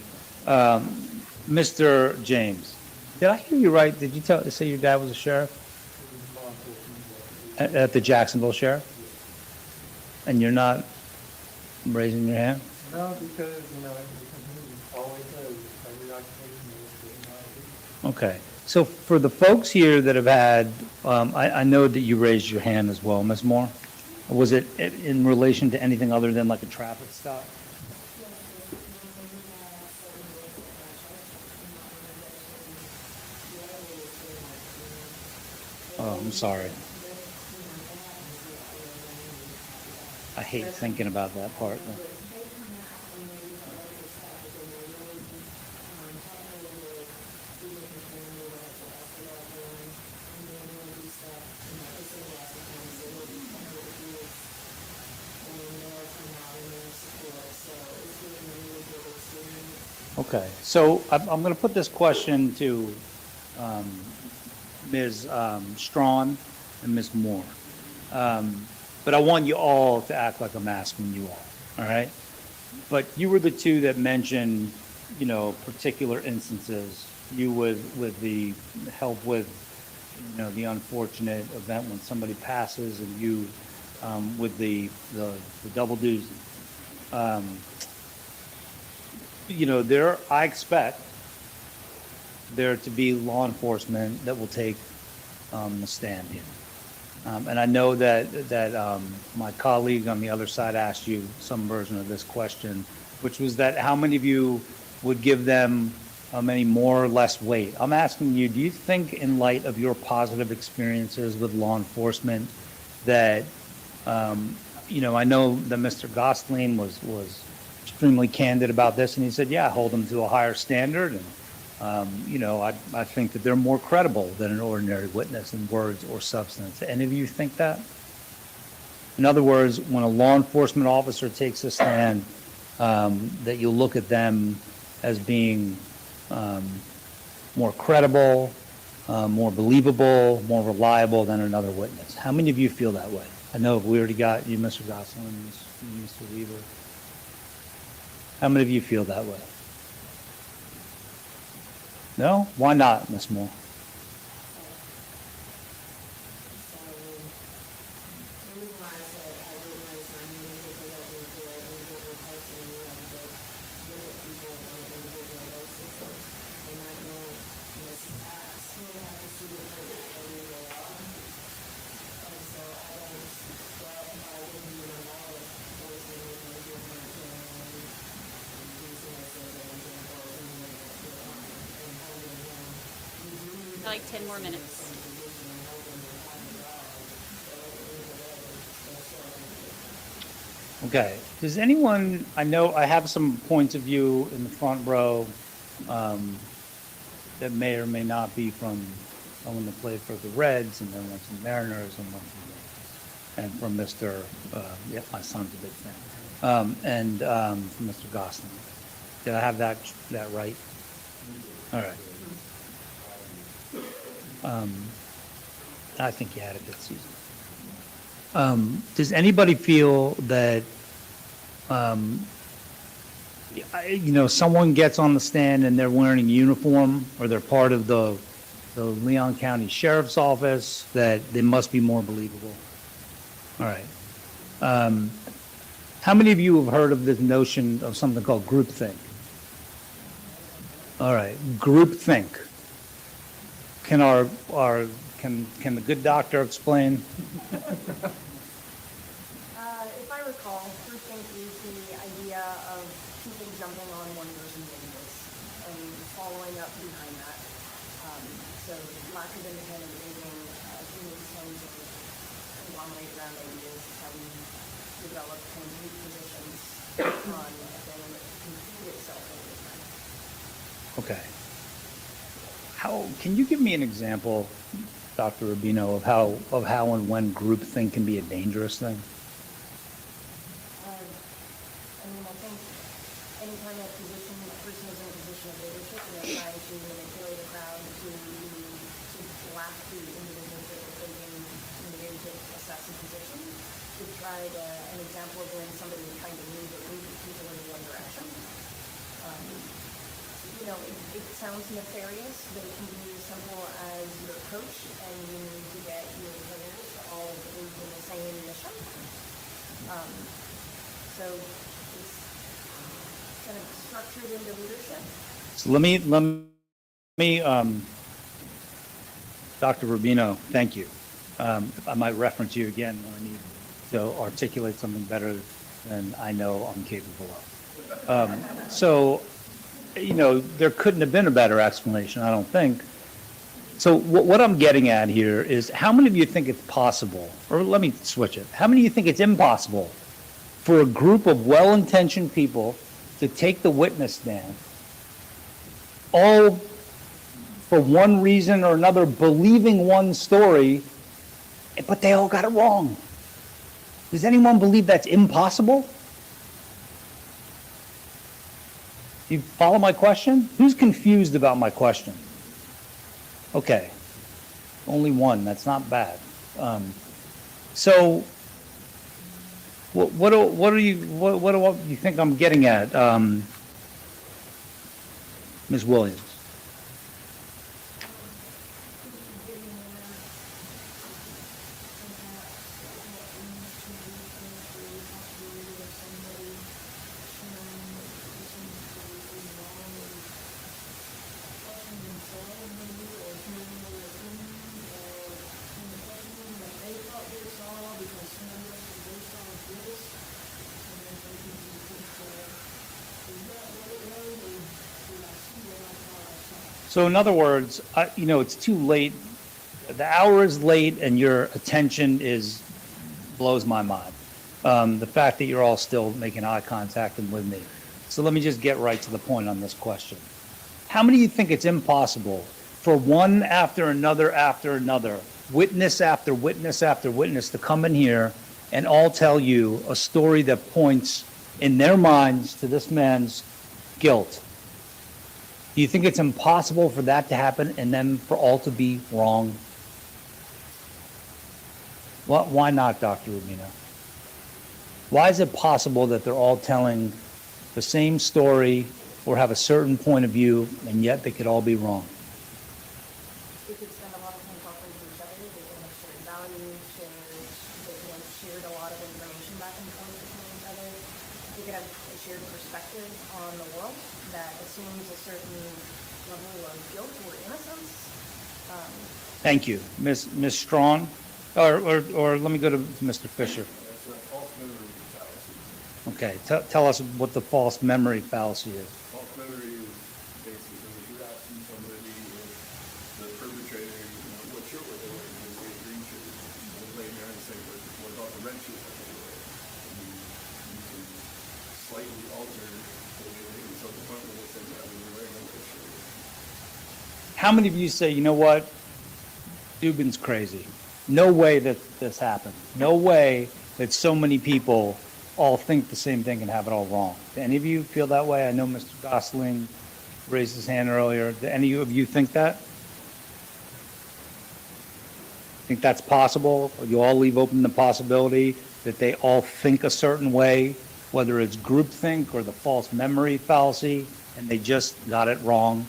Mr. James, did I hear you right? Did you say your dad was a sheriff? At the Jacksonville Sheriff? And you're not raising your hand? No, because, he always says, every occupation is Okay. So for the folks here that have had, I know that you raised your hand as well, Ms. Moore. Was it in relation to anything other than like a traffic stop? Oh, I'm sorry. I hate thinking about that part. Okay, so I'm going to put this question to Ms. Strawn and Ms. Moore. But I want you all to act like I'm asking you all right? But you were the two that mentioned, particular instances. You with the help with, the unfortunate event when somebody passes, and you with the double doozy. I expect there to be law enforcement that will take the stand here. And I know that my colleague on the other side asked you some version of this question, which was that how many of you would give them any more or less weight? I'm asking you, do you think in light of your positive experiences with law enforcement that, I know that Mr. Gosling was extremely candid about this, and he said, yeah, hold them to a higher standard. And, I think that they're more credible than an ordinary witness in words or substance. Any of you think that? In other words, when a law enforcement officer takes a stand, that you look at them as being more credible, more believable, more reliable than another witness. How many of you feel that way? I know we already got you, Mr. Gosling, and Mr. Weaver. How many of you feel that way? No? Why not, Ms. Moore? Like 10 more minutes. Okay. Does anyone, I know I have some points of view in the front row that may or may not be from someone that played for the Reds and then went to the Mariners and went to the Yankees. And from Mr. My son's a big fan. And from Mr. Gosling. Did I have that right? All right. I think you had a good season. Does anybody feel that, someone gets on the stand and they're wearing a uniform or they're part of the the Leon County Sheriff's Office, that they must be more believable. All right. How many of you have heard of this notion of something called groupthink? All right, groupthink. Can can the good doctor explain? If I recall, groupthink is the idea of people jumping on one person's images and following up behind that. So lack of independent thinking, humans tend to conglomerate around ideas. It's how we develop complete positions on a thing that conclude itself over time. Okay. Can you give me an example, Dr. Rubino, of how and when groupthink can be a dangerous thing? I think anytime a person is in a position of leadership and they're trying to manipulate a crowd to block the individuals that they're thinking needed to assess a position, we tried an example of when somebody was trying to move people in one direction. It sounds nefarious, but it can be as simple as your coach and you need to get your players to all believe in the same mission. So it's kind of structured into leadership. So let me, Dr. Rubino, thank you. I might reference you again when I need to articulate something better than I know I'm capable of. So, there couldn't have been a better explanation, I don't think. So what I'm getting at here is, how many of you think it's possible, or let me switch it, how many of you think it's impossible for a group of well-intentioned people to take the witness stand, all for one reason or another, believing one story, but they all got it wrong? Does anyone believe that's impossible? You follow my question? Who's confused about my question? Okay, only one. That's not bad. So, what do you think I'm getting at, Ms. Williams? So in other words, it's too late. The hour is late and your attention blows my mind. The fact that you're all still making eye contact and with me. So let me just get right to the point on this question. How many of you think it's impossible for one after another, witness after witness after witness to come in here and all tell you a story that points in their minds to this man's guilt? Do you think it's impossible for that to happen and then for all to be wrong? Why not, Dr. Rubino? Why is it possible that they're all telling the same story or have a certain point of view, and yet they could all be wrong? They could spend a lot of time talking to each other. They could have shared values, they could have shared a lot of information back and forth between each other. They could have a shared perspective on the world that assumes a certain level of guilt or innocence. Thank you. Ms. Strawn, or let me go to Mr. Fisher. That's a false memory fallacy. Okay, tell us what the false memory fallacy is. False memory is basically if you're asking somebody if the perpetrator, what shirt were they wearing, they say green shirt, and lay there and say, what about the red shirt that they were wearing? You can slightly alter the way they so the point where they say, yeah, they were wearing a red shirt. How many of you say, you know what, Dubin's crazy? No way that this happened. No way that so many people all think the same thing and have it all wrong. Do any of you feel that way? I know Mr. Gosling raised his hand earlier. Do any of you think that? Think that's possible? Or you all leave open the possibility that they all think a certain way, whether it's groupthink or the false memory fallacy, and they just got it wrong?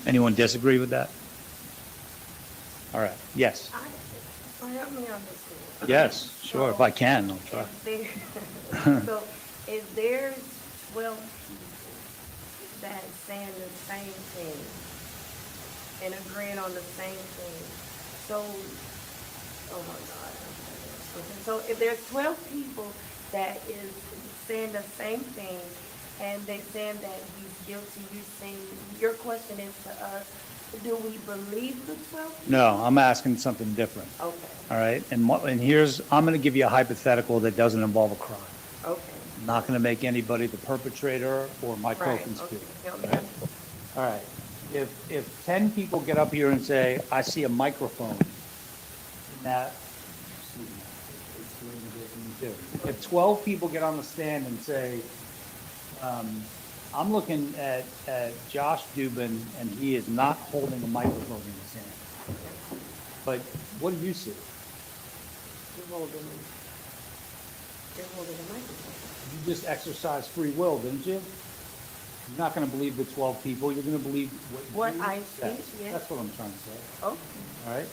Anyone disagree with that? All right, yes. Help me understand. Yes, sure, if I can, I'll try. So if there's 12 people that saying the same thing and agreeing on the same thing, so, oh my God. Okay, so if there's 12 people that is saying the same thing and they saying that he's guilty, you saying, your question is to us, do we believe the 12 people? No, I'm asking something different. Okay, All right, and here's, I'm going to give you a hypothetical that doesn't involve a crime. okay. I'm not going to make anybody the perpetrator or my Right, co-conspirator. okay. All right? All right, if 10 people get up here and say, I see a microphone, that, if 12 people get on the stand and say, I'm looking at Josh Dubin and he is not holding a microphone in his hand. But what do you see? You're holding the microphone. You just exercised free will, didn't you? You're not going to believe the 12 people. You're going to believe What you I said. see, yes. That's what I'm trying to say. Okay. All right?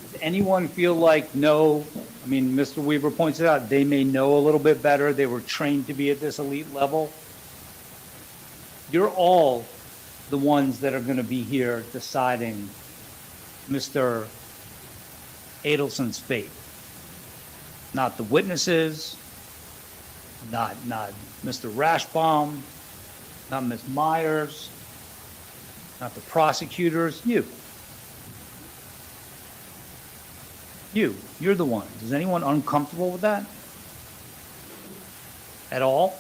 Does anyone feel like no, I mean, Mr. Weaver points it out, they may know a little bit better. They were trained to be at this elite level. You're all the ones that are going to be here deciding Mr. Adelson's fate. Not the witnesses, not Mr. Rashbaum, not Ms. Myers, not the prosecutors, you. You're the one. Is anyone uncomfortable with that? At all?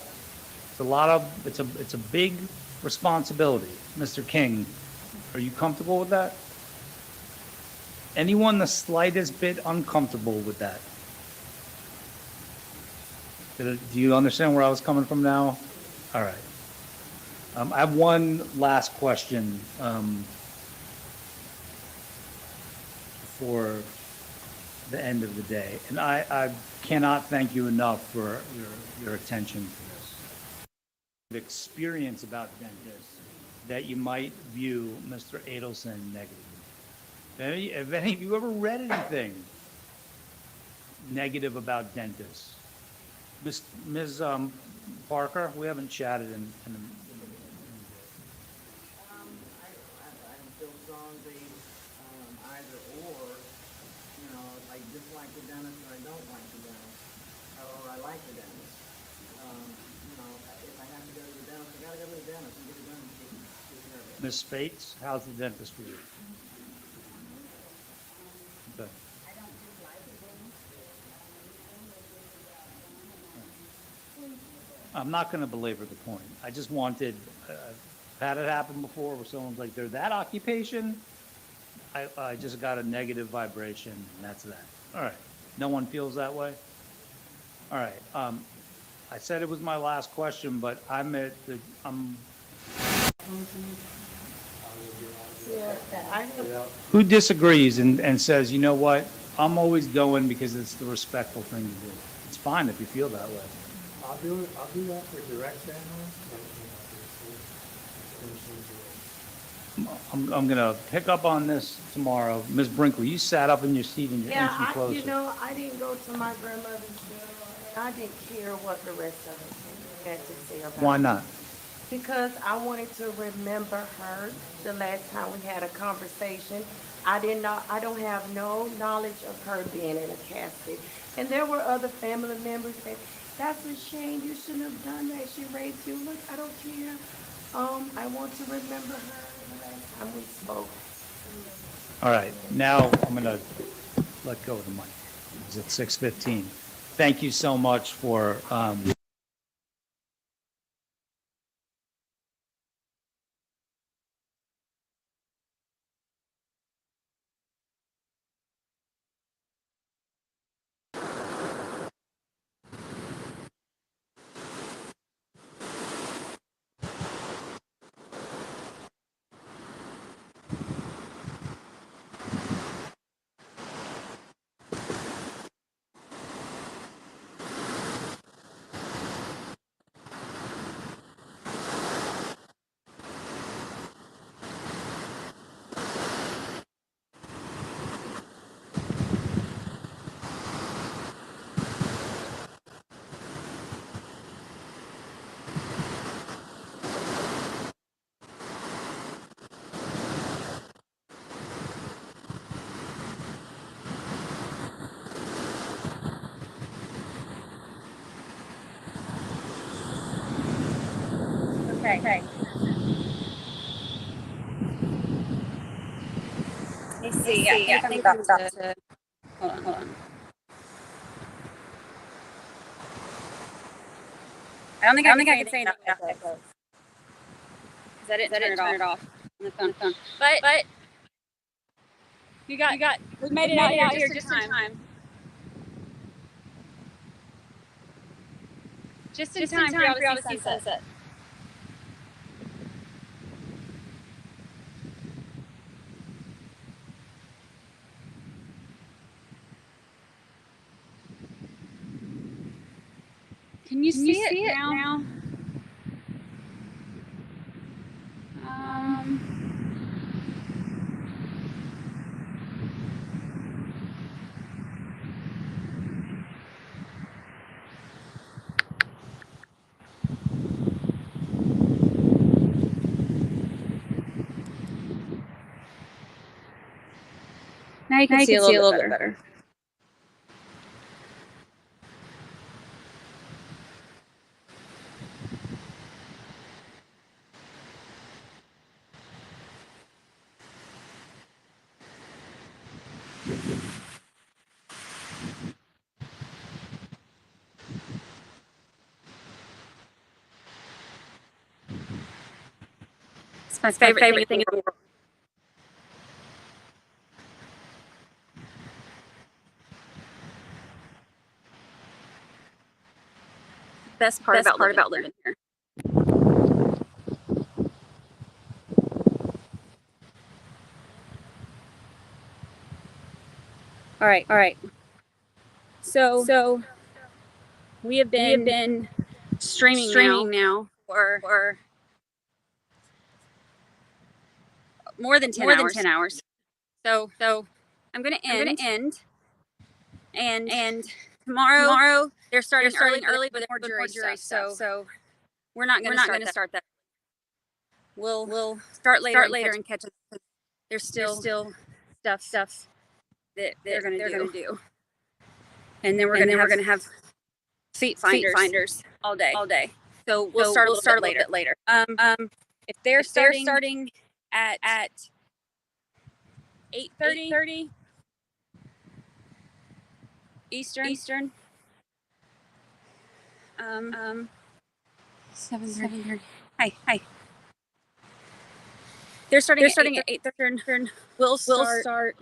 It's a big responsibility. Mr. King, are you comfortable with that? Anyone the slightest bit uncomfortable with that? Do you understand where I was coming from now? All right. I have one last question for the end of the day, and I cannot thank you enough for your attention to this. The experience about dentists that you might view Mr. Adelson negatively. Have any of you ever read anything negative about dentists? Ms. Parker, we haven't chatted in I don't feel strongly, either or, you know, I dislike the dentist or I don't like the dentist, or I like the dentist. You know, if I have to go to the dentist, I gotta go to the dentist and get it done and take care of it. Ms. Spates, how's the dentist for you? Okay. I'm not going to belabor the point. I just wanted, had it happen before where someone's like, they're that occupation. I just got a negative vibration, and that's that. All right. No one feels that way? All right. I said it was my last question, but who disagrees and says, you know what, I'm always going because it's the respectful thing to do. It's fine if you feel that way. I'll do that for direct families. I'm going to pick up on this tomorrow. Ms. Brinkley, you sat up in your seat and you're inching closer. You know, I didn't go to my grandmother's funeral, and I didn't care what the rest of us had to say about it. Why not? Because I wanted to remember her the last time we had a conversation. I don't have no knowledge of her being in a casket. And there were other family members that, that's a shame, you shouldn't have done that, she raised you. Look, I don't care. I want to remember her the last time we spoke. All right, now I'm going to let go of the mic. It's at 6:15. Thank you so much for see. I think I'm about to. Hold on. I don't think I can say anything about this because I didn't turn it off on the phone. But we made it out here just in time. Just in time for y'all to see sunset. Can you see it now? Now you can see a little bit better. It's my favorite thing in the world. Best part about living here. All right. So we have been streaming now for more than 10 hours. So I'm gonna end. And tomorrow they're starting early with more jury stuff. So we're not gonna start that. We'll start later and catch up. There's still stuff that they're gonna do. And then we're gonna have feet finders all day. So we'll start a little bit later. If they're starting at 8:30 Eastern. 7:30. Hi. They're starting at 8:30. We'll start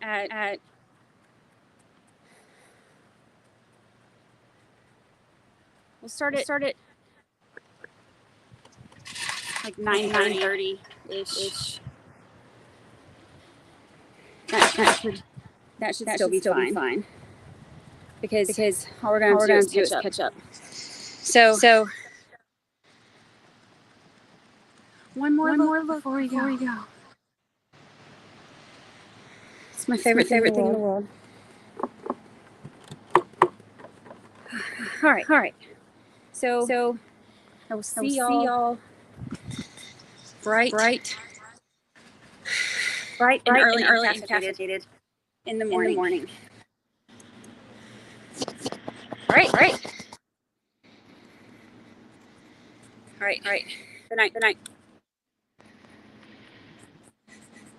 at We'll start at like 9:30 ish. That should still be fine. Because all we're gonna do is catch up. So one more look before we go. It's my favorite thing in the world. All right. So I will see y'all bright and early and caffeinated in the morning. All right. Good night.